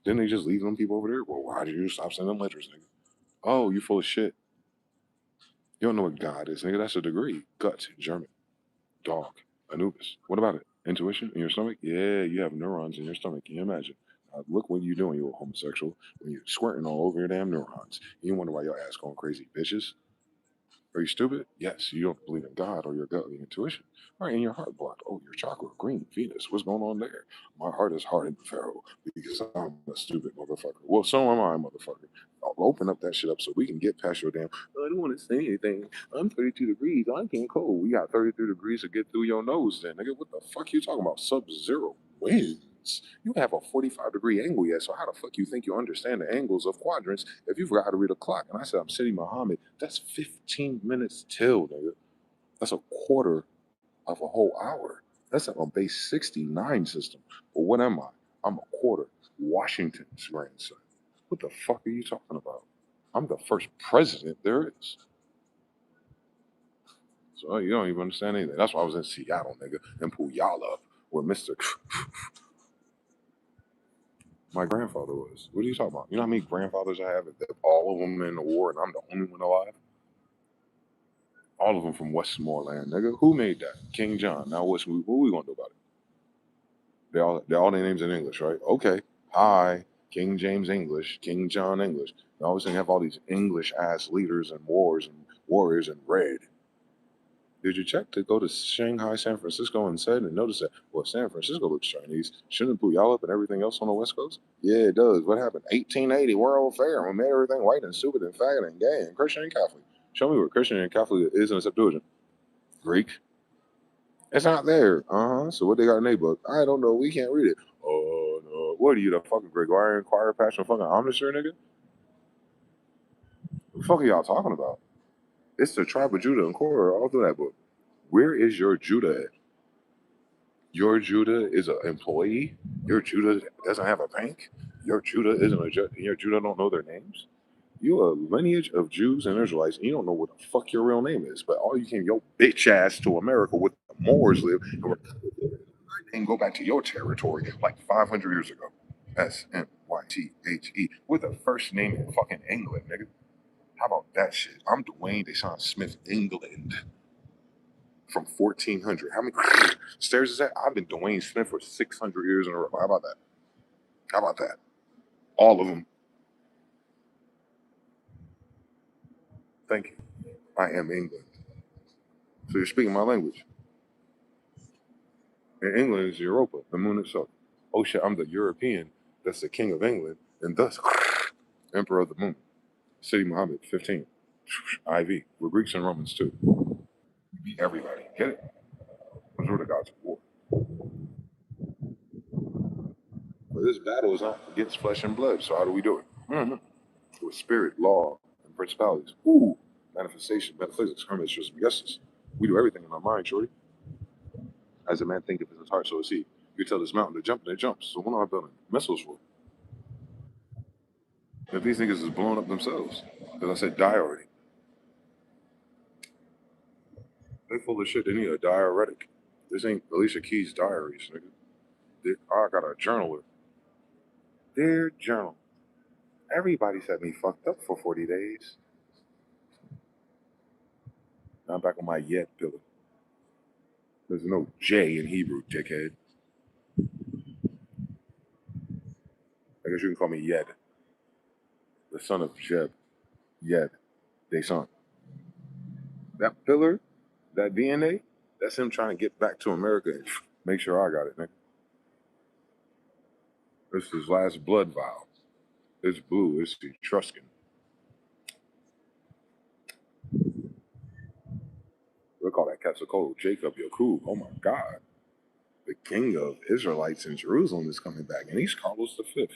Then they just leave them people over there. Well, why did you stop sending them letters, nigga? Oh, you full of shit. You don't know what God is, nigga. That's a degree. Gut, German. Dog. Anubis. What about it? Intuition in your stomach? Yeah, you have neurons in your stomach. Can you imagine? Look what you're doing, you're a homosexual, when you're squirting all over your damn neurons. You wonder why your ass going crazy, bitches. Are you stupid? Yes, you don't believe in God or your gut or your intuition. All right, and your heart blocked. Oh, your chakra, green, Venus. What's going on there? My heart is hardened, Pharaoh, because I'm a stupid motherfucker. Well, so am I, motherfucker. I'll open up that shit up so we can get past your damn. I don't want to say anything. I'm 32 degrees. I can't cold. We got 33 degrees to get through your nose, then, nigga. What the fuck you talking about? Sub-zero winds. You have a 45-degree angle yet, so how the fuck you think you understand the angles of quadrants if you forgot how to read a clock? And I said, I'm City Muhammad. That's 15 minutes till, nigga. That's a quarter of a whole hour. That's like a base 69 system. But what am I? I'm a quarter Washington's grandson. What the fuck are you talking about? I'm the first president there is. So you don't even understand anything. That's why I was in Seattle, nigga, and Puyallup, where Mr. My grandfather was. What are you talking about? You know how many grandfathers I have? All of them in the war, and I'm the only one alive. All of them from Westmoreland, nigga. Who made that? King John. Now what we gonna do about it? They all their names in English, right? Okay. Hi, King James English, King John English. They always have all these English ass leaders and wars and warriors in red. Did you check to go to Shanghai, San Francisco, and said and notice that, well, San Francisco looks Chinese. Shouldn't Puyallup and everything else on the West Coast? Yeah, it does. What happened? 1880, World Fair. We made everything white and stupid and faggot and gay and Christian and Catholic. Show me where Christian and Catholic is in the Septuagint. Greek. It's not there. So what they got in their book? I don't know. We can't read it. Oh, no. What are you, the fucking Gregorian choir passion fucking omniscient nigga? What the fuck are y'all talking about? It's the tribe of Judah and Korah all through that book. Where is your Judah at? Your Judah is an employee. Your Judah doesn't have a bank. Your Judah isn't a judge. Your Judah don't know their names. You a lineage of Jews and Israelites, and you don't know what the fuck your real name is. But all you came your bitch ass to America with the Moors live and go back to your territory like 500 years ago. Smythe. We're the first name in fucking England, nigga. How about that shit? I'm Dwayne Deshaun Smith, England. From 1400. How many stairs is that? I've been Dwayne Smith for 600 years in a row. How about that? How about that? All of them. Thank you. I am England. So you're speaking my language. And England is Europa, the moon itself. Oh shit, I'm the European that's the king of England and thus emperor of the moon. City Muhammad, 15. IV. We're Greeks and Romans too. We beat everybody. Get it? Those were the gods of war. But this battle is not against flesh and blood. So how do we do it? With spirit, law, and principalities. Ooh, manifestation, metaphysics, hermesis, guesses. We do everything in our mind, shorty. As a man thinketh in his heart, so is he. You tell this mountain to jump, and it jumps. So what am I building missiles for? If these niggas is blowing up themselves, as I said, die already. They full of shit. They need a diuretic. This ain't Alicia Keys' diaries, nigga. I got a journaler. Dear journal, everybody said me fucked up for 40 days. Now I'm back on my yet pillar. There's no J in Hebrew, dickhead. I guess you can call me Yed, the son of Jeb. Yed, they son. That pillar, that DNA, that's him trying to get back to America and make sure I got it, nigga. This is his last blood vial. It's blue, it's Etruscan. We'll call that Quetzalcoatl, Jacob, Yakub. Oh my God. The king of Israelites in Jerusalem is coming back, and he's Carlos V.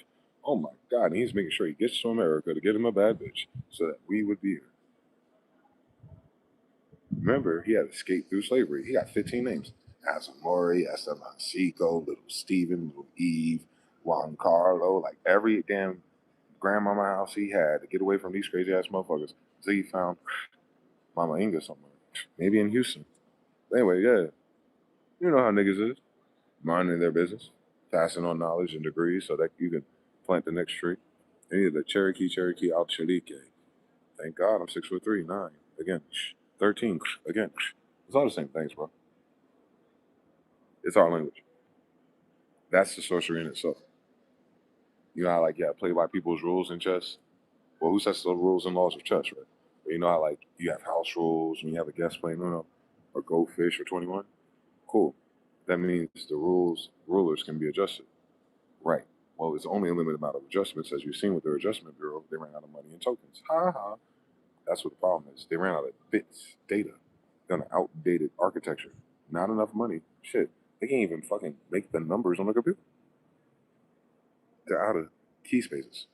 Oh my God, and he's making sure he gets to America to get him a bad bitch so that we would be here. Remember, he had escaped through slavery. He got 15 names. Azamori, Estebancico, Little Stephen, Little Eve, Juan Carlo, like every damn grandmama house he had to get away from these crazy ass motherfuckers until he found Mama Inga somewhere. Maybe in Houston. Anyway, yeah. You know how niggas is. Minding their business. Passing on knowledge and degrees so that you can plant the next tree. Any of the Cherokee al Chilique. Thank God I'm 6'3", 9. Again, 13. Again. It's all the same things, bro. It's our language. That's the sorcery in itself. You know how, like, yeah, play by people's rules in chess? Well, who sets the rules and laws of chess, right? You know how, like, you have house rules when you have a guest playing Uno or Go Fish or 21? Cool. That means the rulers can be adjusted. Right. Well, there's only a limited amount of adjustments. As you've seen with their adjustment bureau, they ran out of money in tokens. Ha ha. That's what the problem is. They ran out of bits, data. They're on an outdated architecture. Not enough money. Shit. They can't even fucking make the numbers on the computer. They're out of key spaces.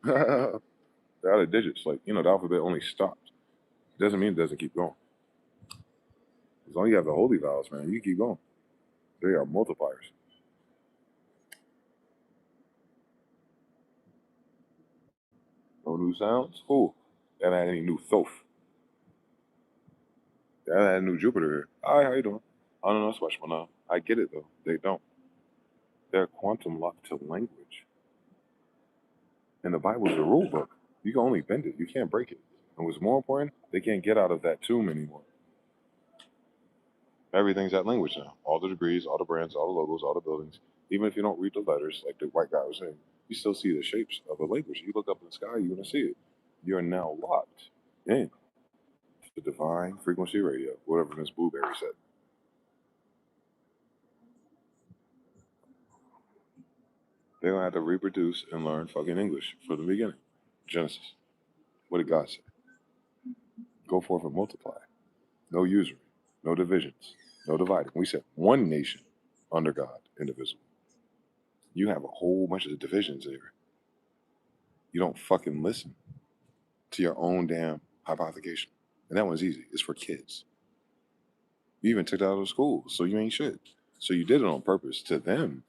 They're out of digits. Like, the alphabet only stopped. Doesn't mean it doesn't keep going. As long as you have the holy vowels, man, you keep going. They are multipliers. No new sounds? Cool. They haven't had any new thof. They haven't had a new Jupiter here. Hi, how you doing? I don't know so much, but no. I get it, though. They don't. They're quantum locked to language. And the Bible's a rule book. You can only bend it. You can't break it. And what's more important, they can't get out of that tomb anymore. Everything's that language now. All the degrees, all the brands, all the logos, all the buildings. Even if you don't read the letters, like the white guy was saying, you still see the shapes of a language. You look up in the sky, you're going to see it. You're now locked in to divine frequency radio, whatever Miss Blueberry said. They're going to have to reproduce and learn fucking English from the beginning. Genesis. What did God say? Go forth and multiply. No usury, no divisions, no dividing. We said one nation under God, indivisible. You have a whole bunch of divisions there. You don't fucking listen to your own damn hypothecation. And that one's easy. It's for kids. You even took it out of school, so you ain't shit. So you did it on purpose to them.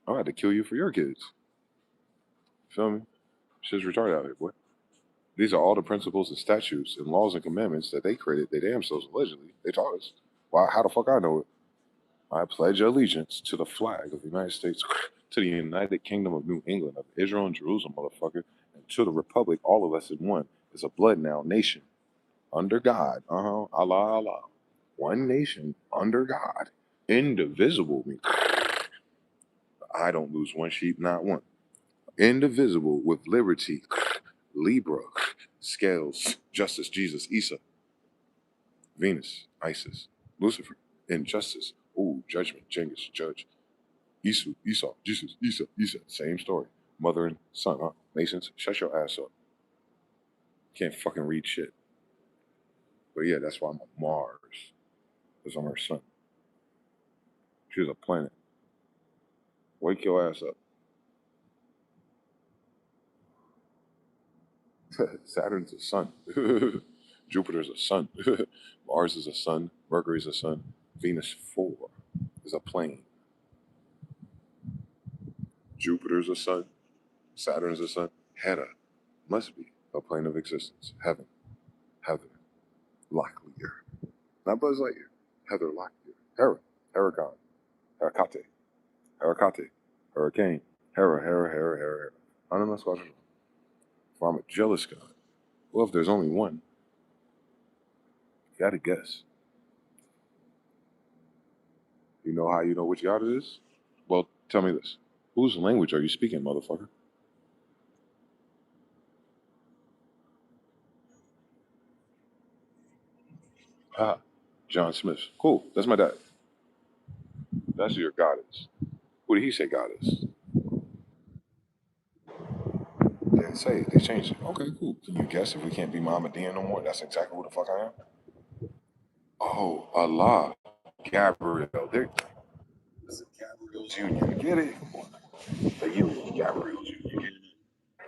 I had to kill you for your kids. Feel me? Shit's retarded out here, boy. These are all the principles and statutes and laws and commandments that they created, they damn selves allegedly. They taught us. Why? How the fuck I know it? I pledge allegiance to the flag of the United States, to the United Kingdom of New England, of Israel and Jerusalem, motherfucker, and to the Republic, all of us in one. It's a blood now nation under God. Allah, Allah. One nation under God, indivisible. I don't lose one sheep, not one. Indivisible with liberty, Libra, scales, justice, Jesus, Isa, Venus, Isis, Lucifer, injustice, ooh, judgment, Genghis, judge, Esau, Jesus, Isa, same story. Mother and son, huh? Masons, shut your ass up. Can't fucking read shit. But yeah, that's why I'm on Mars, because I'm her son. She's a planet. Wake your ass up. Saturn's a sun. Jupiter's a sun. Mars is a sun. Mercury's a sun. Venus 4 is a plane. Jupiter's a sun. Saturn's a sun. Hera must be a plane of existence. Heaven. Heather. Locklear. Not Buzz Lightyear. Heather Locklear. Hera. Huracan. Heracate. Heracate. Hurricane. Hera. I don't know what's if I'm a jealous God. Well, if there's only one, you gotta guess. You know how you know which God it is? Well, tell me this. Whose language are you speaking, motherfucker? Ah, John Smith. Cool. That's my dad. That's who your God is. Who did he say God is? They didn't say it. They changed it. Okay, cool. Can you guess if we can't be Mohammedan no more? That's exactly who the fuck I am. Oh, Allah. Gabriel. There. This is Gabriel Jr. Get it? Come on. The union. Gabriel Jr. You get it?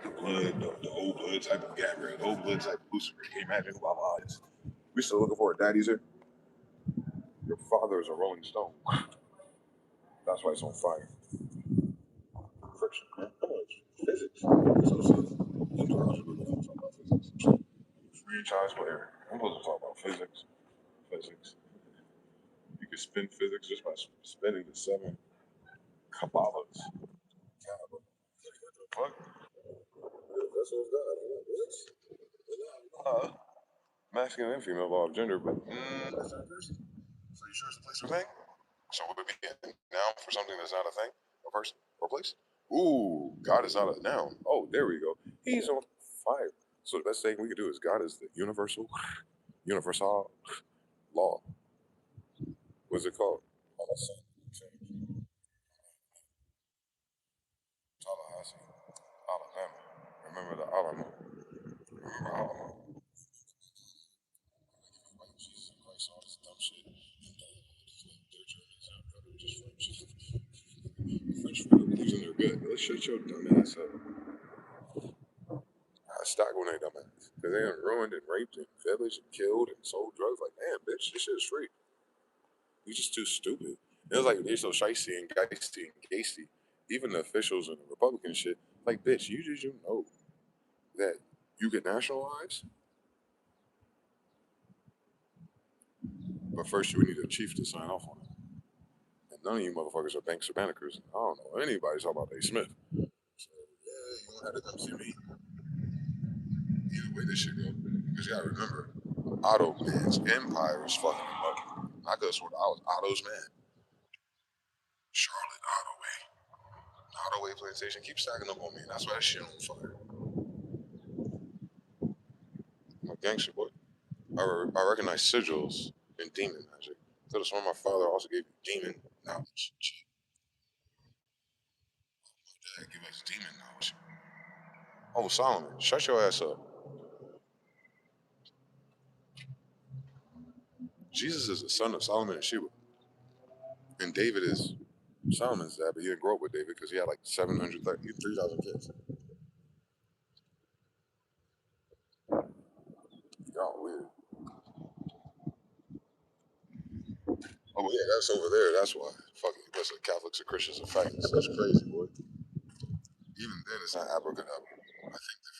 The blood, the old blood type of Gabriel, the old blood type of Lucifer. Can you imagine who Allah is? We still looking for a daddy's here? Your father is a rolling stone. That's why it's on fire. Friction. Come on. Physics. Franchise player. I'm supposed to talk about physics. Physics. You can spin physics just by spinning the seven Kabbalahs. What? That's what God. Masculine and female law of gender, but. That's not person. So you sure it's a place or thing? So would it be a noun for something that's not a thing, a person, or a place? Ooh, God is not a noun. Oh, there we go. He's on fire. So the best thing we can do is God is the universal law. What's it called? Tallahassee, Alabama. Remember the Alamo. Remember Alamo. Like Jesus Christ, all this dumb shit. They're Germans. They're just French food believes in their good. Let's shut your dumb ass up. I stock on that dumb ass. Because they done ruined and raped and villaged and killed and sold drugs. Like, damn, bitch, this shit is free. You just too stupid. It was like they're so shicey and geisty and gasty. Even the officials and the Republican shit, like, bitch, you know that you get nationalized, but first you would need a chief to sign off on it. And none of you motherfuckers are banks or bankers. I don't know anybody talking about A. Smith. So, yeah, you don't have to come see me. Either way this shit go. Because you gotta remember, Otto Man's empire is fucking him up. I could have sworn I was Otto's man. Charlotte Ottaway. Ottaway plantation keeps stacking up on me, and that's why that shit on fire. I'm a gangster boy. I recognize sigils in demon magic. Could have sworn my father also gave you demon knowledge. Dad give us demon knowledge. Oh, Solomon, shut your ass up. Jesus is the son of Solomon and Sheba. And David is Solomon's dad, but he didn't grow up with David because he had like 3,000 kids. Y'all weird. Oh, yeah, that's over there. That's why. Fucking, because the Catholics and Christians are fighting. That's crazy, boy. Even then, it's not abracadabra. I think they're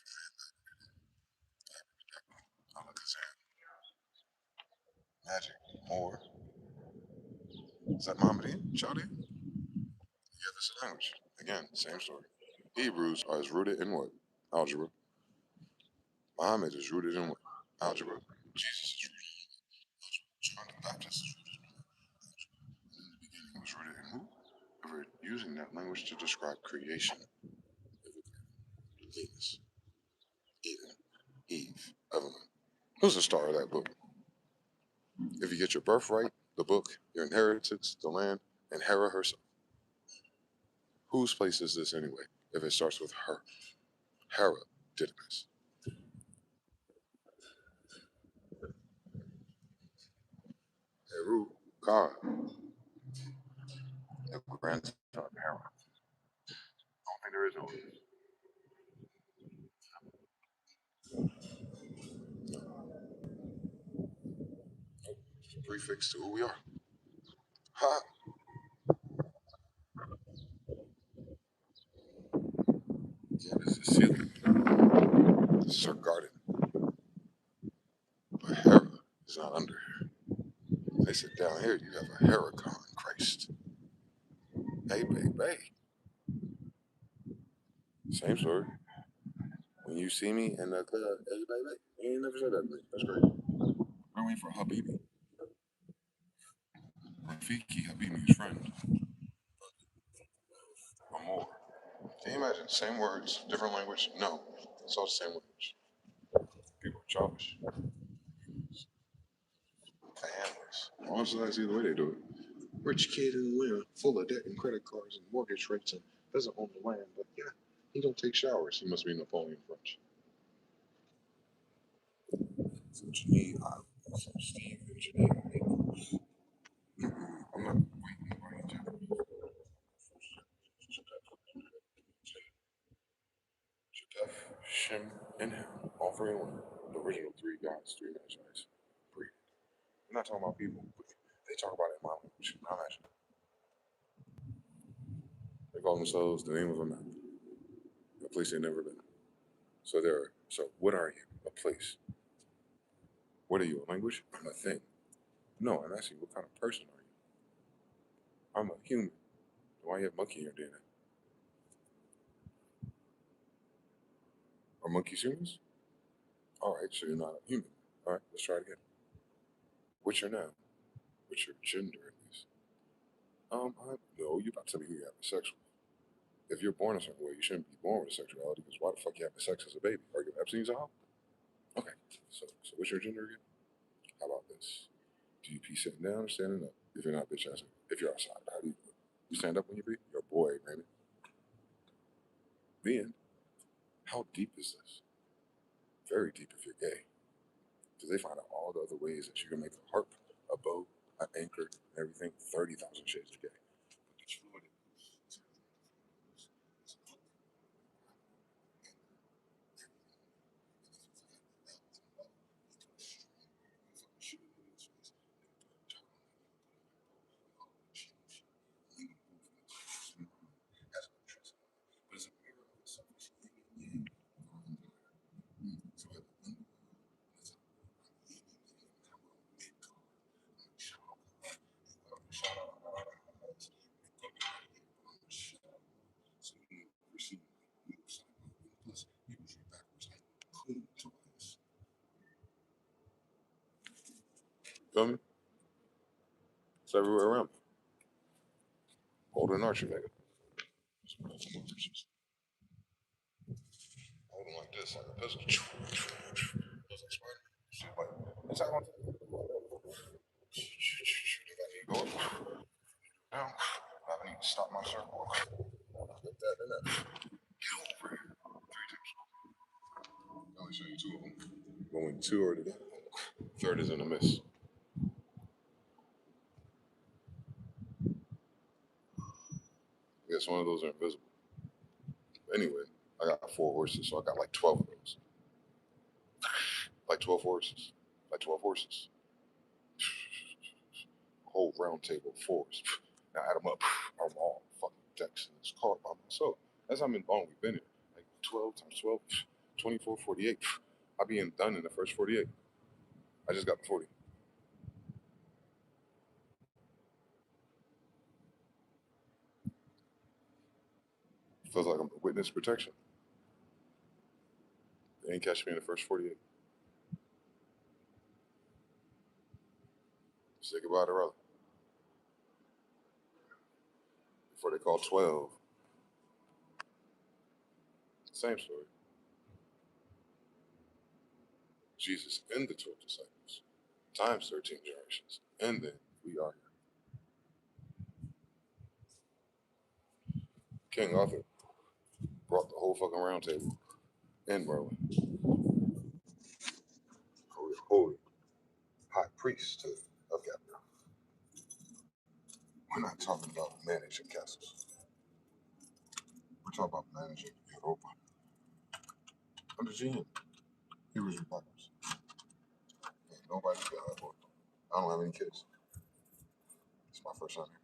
Alakazam. Magic. More. Is that Mohammedan? Chaldean? Yeah, this is language. Again, same story. Hebrews are as rooted in what? Algebra. Muhammad is rooted in what? Algebra. Jesus is rooted in John the Baptist is rooted in algebra. In the beginning was rooted in who? Ever using that language to describe creation. Venus, Eden, Eve, Evelyn. Who's the star of that book? If you get your birthright, the book, your inheritance, the land, and Hera herself. Whose place is this anyway? If it starts with her. Hera did this. Heru, Kara, the grandson of Hera. I don't think there is no. Prefix to who we are. Ha! Yeah, this is ceiling. This is our garden. But Hera is not under here. They said down here you have a Heracon Christ. Hey, baby. Same story. When you see me in the club, hey, baby. You ain't never said that to me. That's great. We're waiting for Habibi. Rafiki Habibi is friend. Amor. Can you imagine? Same words, different language? No. It's all the same language. People are childish. Families. Honestly, that's either way they do it. Rich kid in Atlanta, full of debt and credit cards and mortgage rates and doesn't own the land, but yeah, he don't take showers. He must be Napoleon French. So Janine, Steve and Janine. I'm not waiting nobody to. Jeff, Shem, and him, all three in one. The original three gods, three magi's. Breathe. I'm not talking about people, but they talk about it in my language. Not imagine. They call themselves the name of a map, a place they've never been. So what are you? A place. What are you? A language? I'm a thing. No, I'm asking what kind of person are you? I'm a human. Why you have monkey in your DNA? Are monkeys humans? All right, so you're not a human. All right, let's try it again. What's your name? What's your gender at least? I no, you about to tell me who you having sex with. If you're born a certain way, you shouldn't be born with a sexuality because why the fuck you having sex as a baby? Are you Epstein's child? Okay, so what's your gender again? How about this? Do you pee sitting down or standing up? If you're not bitch ass, if you're outside, how do you do it? You stand up when you pee? You're a boy, Brandon. The end. How deep is this? Very deep if you're gay. Because they find out all the other ways that you can make a harp, a bow, an anchor, and everything. 30,000 shades of gay. But the fluid feel me? It's everywhere around me. Hold an archer, nigga. Hold them like this, like a pistol. Just like Spider-Man. Shit, like, that's how I want to. If I need to go up, down. If I need to stop my circle, get that and that. Get over here. Three times. I only show you two of them. Only two are together. Third is in a miss. Yes, one of those are invisible. Anyway, I got 4 horses, so I got like 12 of those. Like 12 horses. Like 12 horses. Whole round table of fours. Now add them up. I'm all fucking decks in this car by myself. That's how long we've been here. Like 12 times 12, 24, 48. I'll be done in the first 48. I just got the 40. Feels like I'm witness protection. They ain't catch me in the first 48. Say goodbye to Raleigh. Before they call 12. Same story. Jesus and the 12 disciples. Times 13 generations. And then we are here. King Arthur brought the whole fucking round table in Merlin. Holy high priesthood of Gabriel. We're not talking about managing castles. We're talking about managing Europa. I'm the GM. He was your partners. Ain't nobody's got that boy. I don't have any kids. It's my first son here.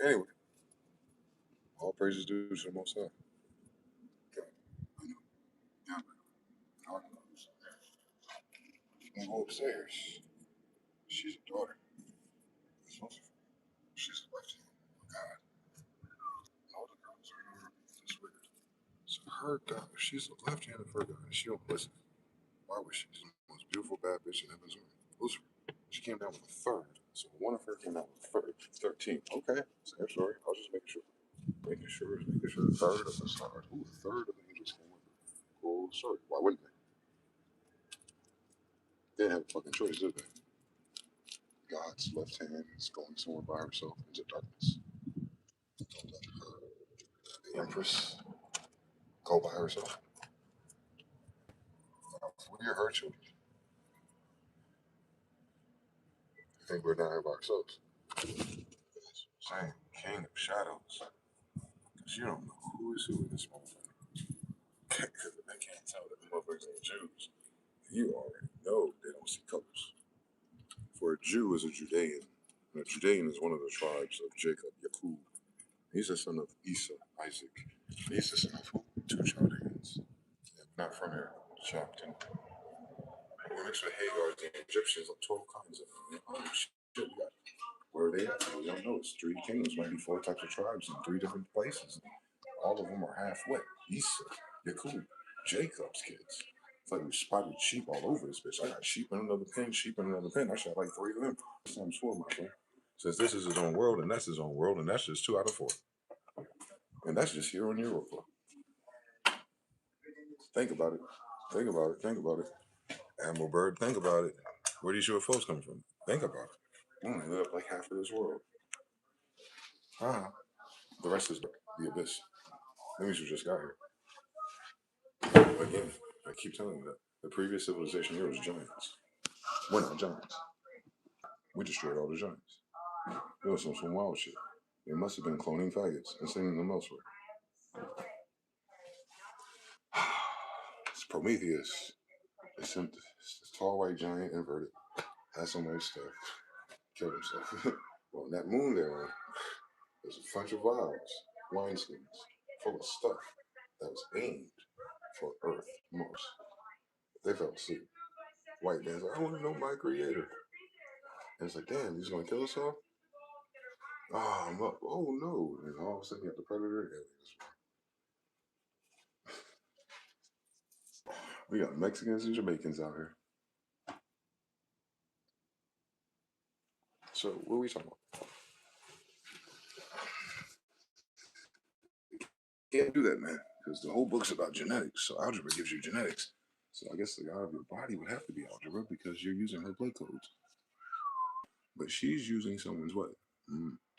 Anyway, all praises due to the Most High. Okay. I know. Gabriel. How knows? When we go upstairs, she's a daughter. It's Lucifer. She's a left hand of God. All the girls are in her. It's weird. So her God, she's the left hand of her God, and she don't listen. Why was she? She's the most beautiful bad bitch in heaven's earth. Lucifer. She came down with a third. So one of her came out with 13. Okay, same story. I was just making sure. Making sure a third of the stars. Ooh, a third of the angels came with her. Cool story. Why wouldn't they? They didn't have a fucking choice, did they? God's left hand is going somewhere by herself into darkness. Don't let her, the Empress, go by herself. We are her children. You think we're down here by ourselves? Same king of shadows. Because you don't know who is who in this motherfucker. Because if they can't tell that the motherfuckers ain't Jews, you already know they don't see colors. For a Jew is a Judean. And a Judean is one of the tribes of Jacob, Yakub. He's the son of Esau, Isaac. He's the son of who? Two Chaldeans. Not from here. Chopped in. We mixed with Hagar, the Egyptians, like 12 kinds of them. Oh shit, we got where are they at? We don't know. It's 3 kingdoms, might be 4 types of tribes in 3 different places. All of them are half wet. Esau, Yakub, Jacob's kids. It's like we spotted sheep all over this bitch. I got sheep in another pen, sheep in another pen. I shot like 3 of them. Times 4, my friend. Says this is his own world, and that's his own world, and that's just 2 out of 4. And that's just here in Europa. Think about it. Think about it. Think about it. Admiral Byrd, think about it. Where do these UFOs coming from? Think about it. We only live like half of this world. The rest is the abyss. That means you just got here. Again, I keep telling you that. The previous civilization here was giants. We're not giants. We destroyed all the giants. It was some wild shit. They must have been cloning faggots and sending them elsewhere. It's Prometheus. They sent this tall white giant inverted. Had so much stuff. Killed himself. Well, that moon there, there's a bunch of vials, wineskins, full of stuff that was aimed for Earth, Mars. They fell asleep. White man's like, I want to know my creator. And it's like, damn, he's gonna kill us all? Ah, I'm up. Oh no. And all of a sudden you have the predator and aliens. We got Mexicans and Jamaicans out here. So what are we talking about? Can't do that, man. Because the whole book's about genetics. So algebra gives you genetics. So I guess the god of your body would have to be algebra because you're using her blood codes. But she's using someone's what?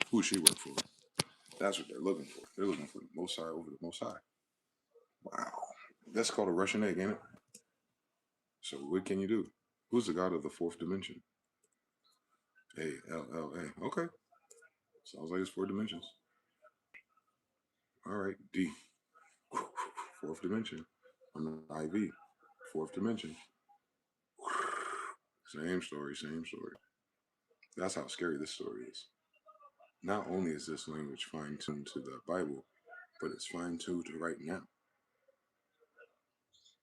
Who she work for? That's what they're looking for. They're looking for the Most High over the Most High. Wow. That's called a Russian egg, ain't it? So what can you do? Who's the god of the 4th dimension? A-L-L-A. Okay. Sounds like it's 4 dimensions. All right. D. 4th dimension. I'm an IV. 4th dimension. Same story, same story. That's how scary this story is. Not only is this language fine-tuned to the Bible, but it's fine-tuned to right now.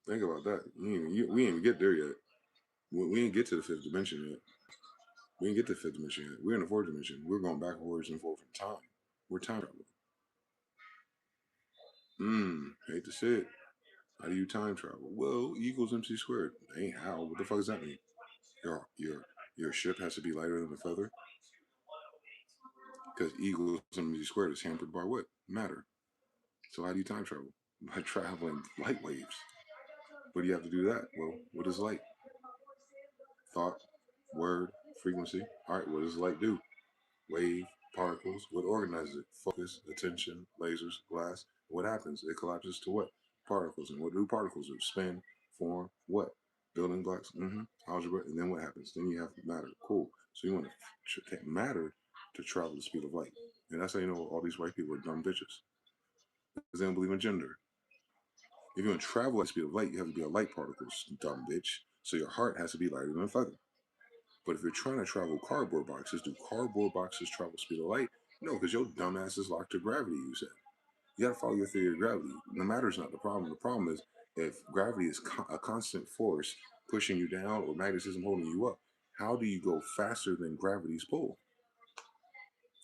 Think about that. We ain't even get there yet. We ain't get to the 5th dimension yet. We ain't get to the 5th dimension yet. We're in the 4th dimension. We're going backwards and forth in time. We're time traveling. Hate to say it. How do you time travel? Well, E equals MC squared. Ain't how. What the fuck does that mean? Your ship has to be lighter than a feather? Because E equals MC squared is hampered by what? Matter. So how do you time travel? By traveling light waves. But do you have to do that? Well, what is light? Thought, word, frequency. All right, what does light do? Wave, particles. What organizes it? Focus, attention, lasers, glass. What happens? It collapses to what? Particles. And what do particles do? Spin, form, what? Building blocks. Algebra. And then what happens? Then you have matter. Cool. So you want to take matter to travel the speed of light. And that's how you know all these white people are dumb bitches. Because they don't believe in gender. If you want to travel at the speed of light, you have to be a light particle, dumb bitch. So your heart has to be lighter than a feather. But if you're trying to travel cardboard boxes, do cardboard boxes travel speed of light? No, because your dumb ass is locked to gravity, you said. You got to follow your theory of gravity. The matter's not the problem. The problem is if gravity is a constant force pushing you down or magnetism holding you up, how do you go faster than gravity's pull?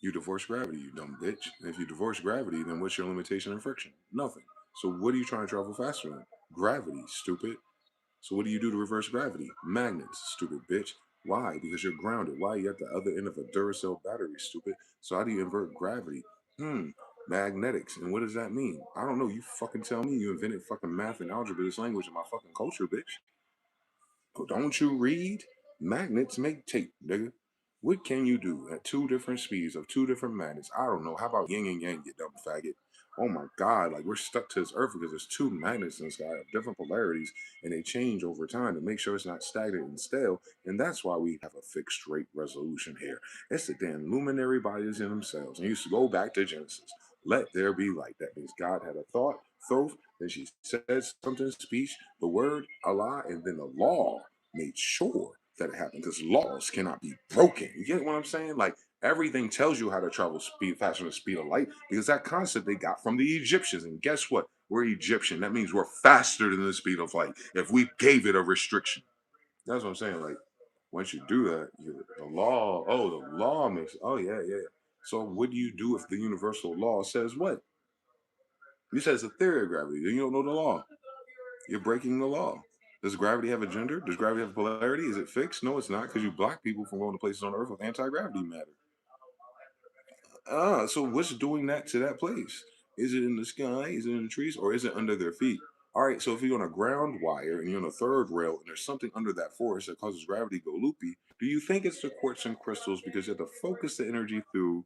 You divorce gravity, you dumb bitch. And if you divorce gravity, then what's your limitation and friction? Nothing. So what are you trying to travel faster than? Gravity, stupid. So what do you do to reverse gravity? Magnets, stupid bitch. Why? Because you're grounded. Why? You're at the other end of a Duracell battery, stupid. So how do you invert gravity? Hmm. Magnetics. And what does that mean? I don't know. You fucking tell me. You invented fucking math and algebra, this language in my fucking culture, bitch. Oh, don't you read? Magnets make tape, nigga. What can you do at two different speeds of two different magnets? I don't know. How about yin and yang, you dumb faggot? Oh my god, like we're stuck to this earth because there's two magnets in the sky of different polarities and they change over time to make sure it's not stagnant and stale. And that's why we have a fixed rate resolution here. It's the damn luminary bodies in themselves. And you used to go back to Genesis. Let there be light. That means God had a thought, though, then she said something, speech, the word, Allah, and then the law made sure that it happened because laws cannot be broken. You get what I'm saying? Like everything tells you how to travel speed faster than the speed of light because that concept they got from the Egyptians. And guess what? We're Egyptian. That means we're faster than the speed of light if we gave it a restriction. That's what I'm saying. Like once you do that, the law, oh, the law makes, oh, yeah, yeah. So what do you do if the universal law says what? You said it's a theory of gravity. Then you don't know the law. You're breaking the law. Does gravity have a gender? Does gravity have polarity? Is it fixed? No, it's not, because you block people from going to places on Earth with anti-gravity matter. So what's doing that to that place? Is it in the sky? Is it in the trees? Or is it under their feet? All right, so if you're on a ground wire and you're on a third rail and there's something under that force that causes gravity to go loopy, do you think it's the quartz and crystals because you have to focus the energy through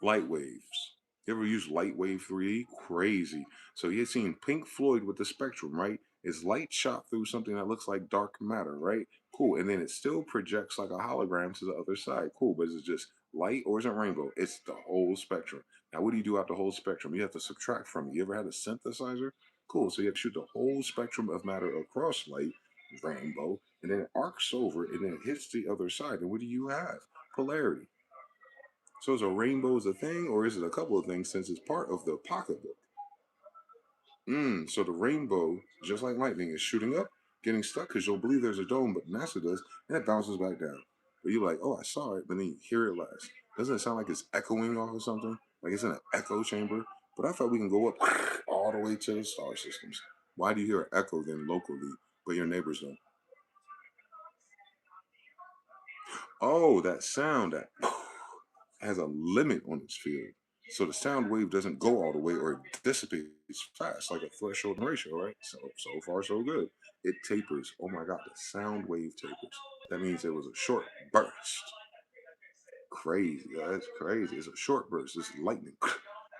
light waves? You ever use light wave 3D? Crazy. So you've seen Pink Floyd with the spectrum, right? It's light shot through something that looks like dark matter, right? Cool. And then it still projects like a hologram to the other side. Cool. But is it just light or is it rainbow? It's the whole spectrum. Now, what do you do out the whole spectrum? You have to subtract from it. You ever had a synthesizer? Cool. So you have to shoot the whole spectrum of matter across light, rainbow, and then it arcs over and then it hits the other side. And what do you have? Polarity. So is a rainbow is a thing, or is it a couple of things since it's part of the pocketbook? So the rainbow, just like lightning, is shooting up, getting stuck because you'll believe there's a dome, but NASA does, and it bounces back down. But you're like, oh, I saw it, but then you hear it last. Doesn't it sound like it's echoing off of something? Like it's in an echo chamber? But I thought we can go up all the way to the star systems. Why do you hear an echo then locally, but your neighbors don't? Oh, that sound, that has a limit on its field. So the sound wave doesn't go all the way or it dissipates fast like a threshold ratio, right? So far so good. It tapers. Oh my god, the sound wave tapers. That means it was a short burst. Crazy. That's crazy. It's a short burst. It's lightning.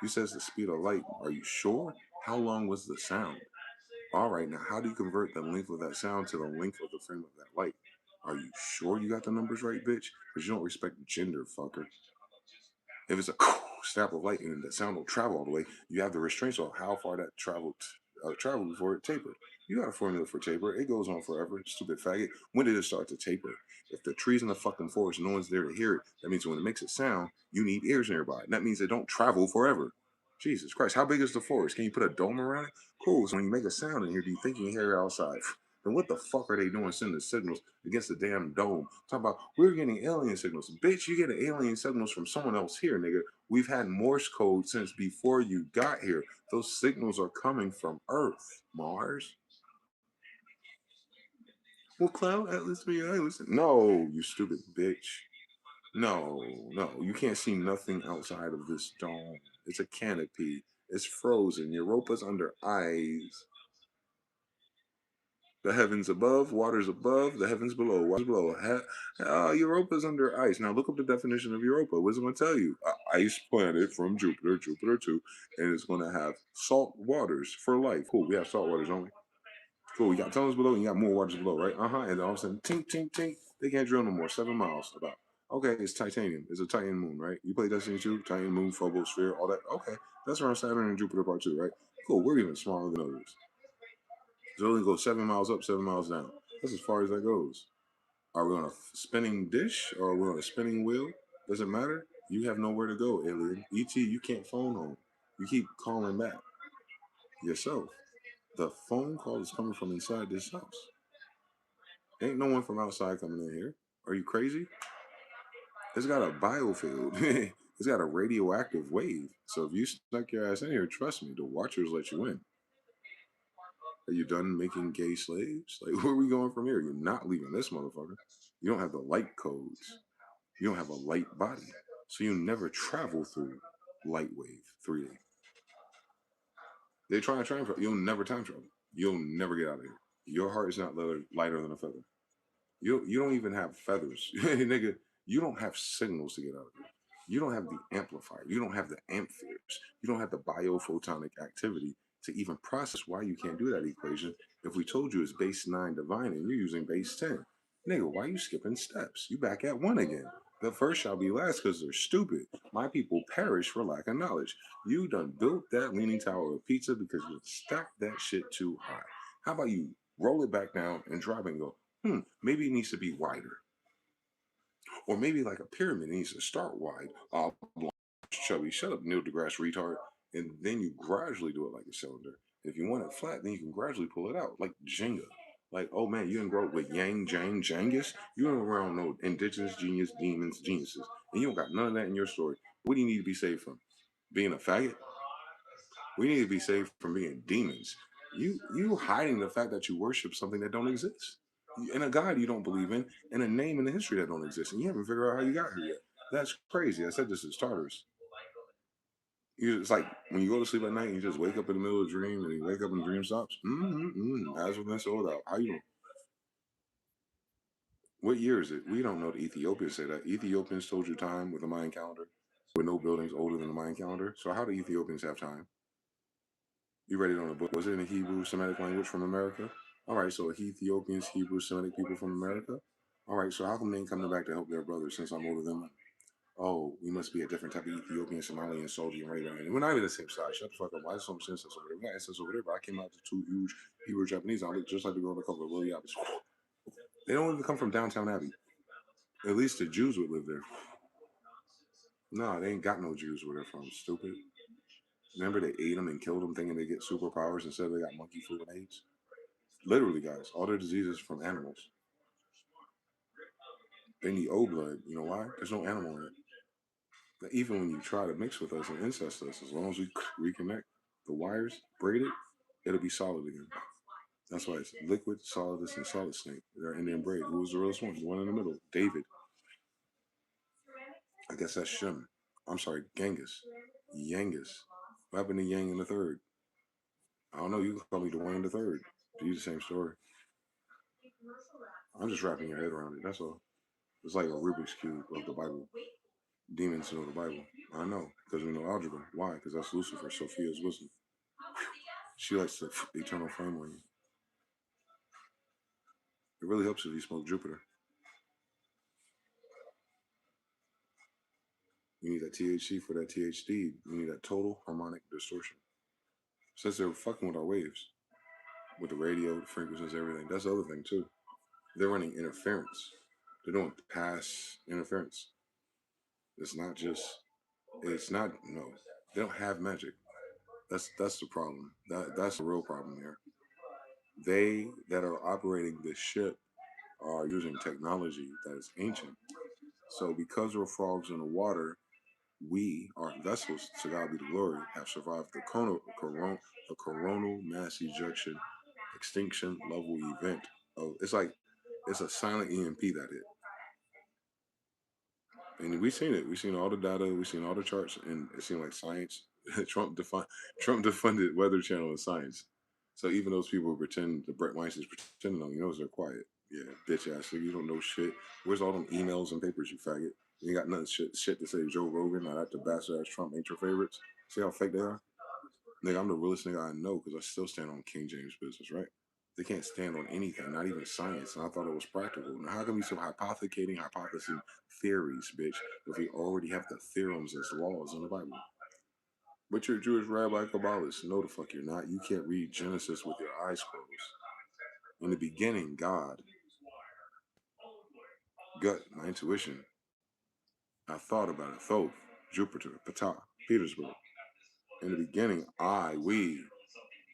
You says the speed of light. Are you sure? How long was the sound? All right, now how do you convert the length of that sound to the length of the frame of that light? Are you sure you got the numbers right, bitch? Because you don't respect gender, fucker. If it's a snap of lightning and the sound will travel all the way, you have the restraints on how far that traveled before it tapered. You got a formula for taper. It goes on forever. Stupid faggot. When did it start to taper? If the trees in the fucking forest, no one's there to hear it, that means when it makes a sound, you need ears nearby. And that means it don't travel forever. Jesus Christ, how big is the forest? Can you put a dome around it? Cool. So when you make a sound in here, do you think you can hear it outside? Then what the fuck are they doing sending signals against the damn dome? Talk about we're getting alien signals. Bitch, you get alien signals from someone else here, nigga. We've had Morse code since before you got here. Those signals are coming from Earth, Mars. Well, Cloud Atlas me, I listen. No, you stupid bitch. No, no, you can't see nothing outside of this dome. It's a canopy. It's frozen. Europa's under ice. The heavens above, waters above, the heavens below, waters below. Europa's under ice. Now look up the definition of Europa. What's it going to tell you? A ice planet from Jupiter 2, and it's going to have salt waters for life. Cool, we have salt waters, don't we? Cool, you got tunnels below and you got more waters below, right? And all of a sudden, tink, tink, tink, they can't drill no more. 7 miles about. Okay, it's titanium. It's a Titan moon, right? You play Destiny 2, Titan moon, Phobos, sphere, all that. Okay, that's around Saturn and Jupiter part 2, right? Cool, we're even smaller than others. So it only goes 7 miles up, 7 miles down. That's as far as that goes. Are we on a spinning dish or are we on a spinning wheel? Doesn't matter. You have nowhere to go, alien. ET, you can't phone home. You keep calling back yourself. The phone call is coming from inside this house. Ain't no one from outside coming in here. Are you crazy? It's got a biofield. It's got a radioactive wave. So if you snuck your ass in here, trust me, the watchers let you in. Are you done making gay slaves? Like, where are we going from here? You're not leaving this motherfucker. You don't have the light codes. You don't have a light body. So you never travel through light wave 3D. They try and time travel. You'll never time travel. You'll never get out of here. Your heart is not lighter than a feather. You don't even have feathers, nigga. You don't have signals to get out of here. You don't have the amplifier. You don't have the ampheres. You don't have the biophotonic activity to even process why you can't do that equation. If we told you it's base 9 divine and you're using base 10, nigga, why are you skipping steps? You back at 1 again. The first shall be last because they're stupid. My people perish for lack of knowledge. You done built that leaning tower of pizza because you stacked that shit too high. How about you roll it back down and drop it and go, maybe it needs to be wider. Or maybe like a pyramid needs to start wide, chubby, shut up, Neil deGrasse retard, and then you gradually do it like a cylinder. If you want it flat, then you can gradually pull it out, like Jenga. Like, oh man, you didn't grow up with Yang, Jang, Jangus. You don't around no indigenous genius, demons, geniuses, and you don't got none of that in your story. What do you need to be saved from? Being a faggot? We need to be saved from being demons. You hiding the fact that you worship something that don't exist, and a God you don't believe in, and a name in the history that don't exist, and you haven't figured out how you got here yet. That's crazy. I said this to starters. It's like when you go to sleep at night, and you just wake up in the middle of a dream, and you wake up and the dream stops. That's what that's all about. How you doing? What year is it? We don't know. The Ethiopians say that. Ethiopians told you time with the Mayan calendar, with no buildings older than the Mayan calendar. So how do Ethiopians have time? You read it on a book. Was it in a Hebrew Semitic language from America? All right, so Ethiopians, Hebrew Semitic people from America. All right, so how come they ain't coming back to help their brothers since I'm older than them? Oh, we must be a different type of Ethiopian, Somalian, Saudi Arabia. And we're not even the same size. Shut the fuck up. Why is so much incest over there? We got incest over there, but I came out to two huge Hebrew Japanese. I look just like the girl in the cover of Lily Abbott. They don't even come from downtown Abbey. At least the Jews would live there. No, they ain't got no Jews where they're from. Stupid. Remember they ate them and killed them thinking they get superpowers instead they got monkey flu and AIDS? Literally, guys, all their diseases from animals. They need O blood. You know why? There's no animal in it. But even when you try to mix with us and incest us, as long as we reconnect the wires, braid it, it'll be solid again. That's why it's liquid, solidus, and solid snake. They're Indian braid. Who was the realest one? The one in the middle. David. I guess that's Shem. I'm sorry, Genghis. Yangus. What happened to Yang in the third? I don't know. You can call me Dwayne the third. You the same story. I'm just wrapping your head around it. That's all. It's like a Rubik's Cube of the Bible. Demons know the Bible. I know, because we know algebra. Why? Because that's Lucifer, Sophia's wisdom. She likes the eternal flame on you. It really helps if you smoke Jupiter. You need that THC for that THD. You need that total harmonic distortion. Since they're fucking with our waves, with the radio, the frequencies, everything. That's the other thing too. They're running interference. They're doing pass interference. It's not just. It's not. No, they don't have magic. That's the problem. That's the real problem here. They that are operating this ship are using technology that is ancient. So because we're frogs in the water, we, our vessels, to God be the glory, have survived the coronal mass ejection extinction level event. Of it's like it's a silent EMP that hit. And we've seen it. We've seen all the data. We've seen all the charts, and it seemed like science. Trump defunded Weather Channel and science. So even those people who pretend the Brett Weinstein's pretending on, they're quiet. Yeah, bitch ass nigga, you don't know shit. Where's all them emails and papers, you faggot? You ain't got nothing shit to say. Joe Rogan, not that the bastard ass Trump ain't your favorites. See how fake they are? Nigga, I'm the realest nigga I know because I still stand on King James business, right? They can't stand on anything, not even science. And I thought it was practical. Now, how can we still hypothesizing theories, bitch, if we already have the theorems as laws in the Bible? But you're a Jewish rabbi Kabbalist. No, the fuck you're not. You can't read Genesis with your eyes closed. In the beginning, God. Gut, my intuition. I thought about it. Thoth, Jupiter, Ptah, Petersburg. In the beginning, we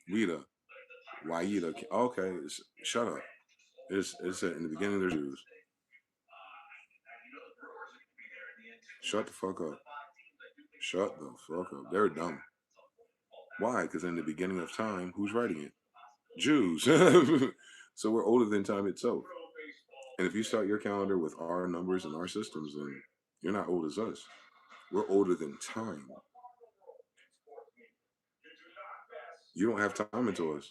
the Waida. Okay, shut up. It said in the beginning there's Jews. Shut the fuck up. Shut the fuck up. They're dumb. Why? Because in the beginning of time, who's writing it? Jews. So we're older than time itself. And if you start your calendar with our numbers and our systems, then you're not old as us. We're older than time. You don't have time until us.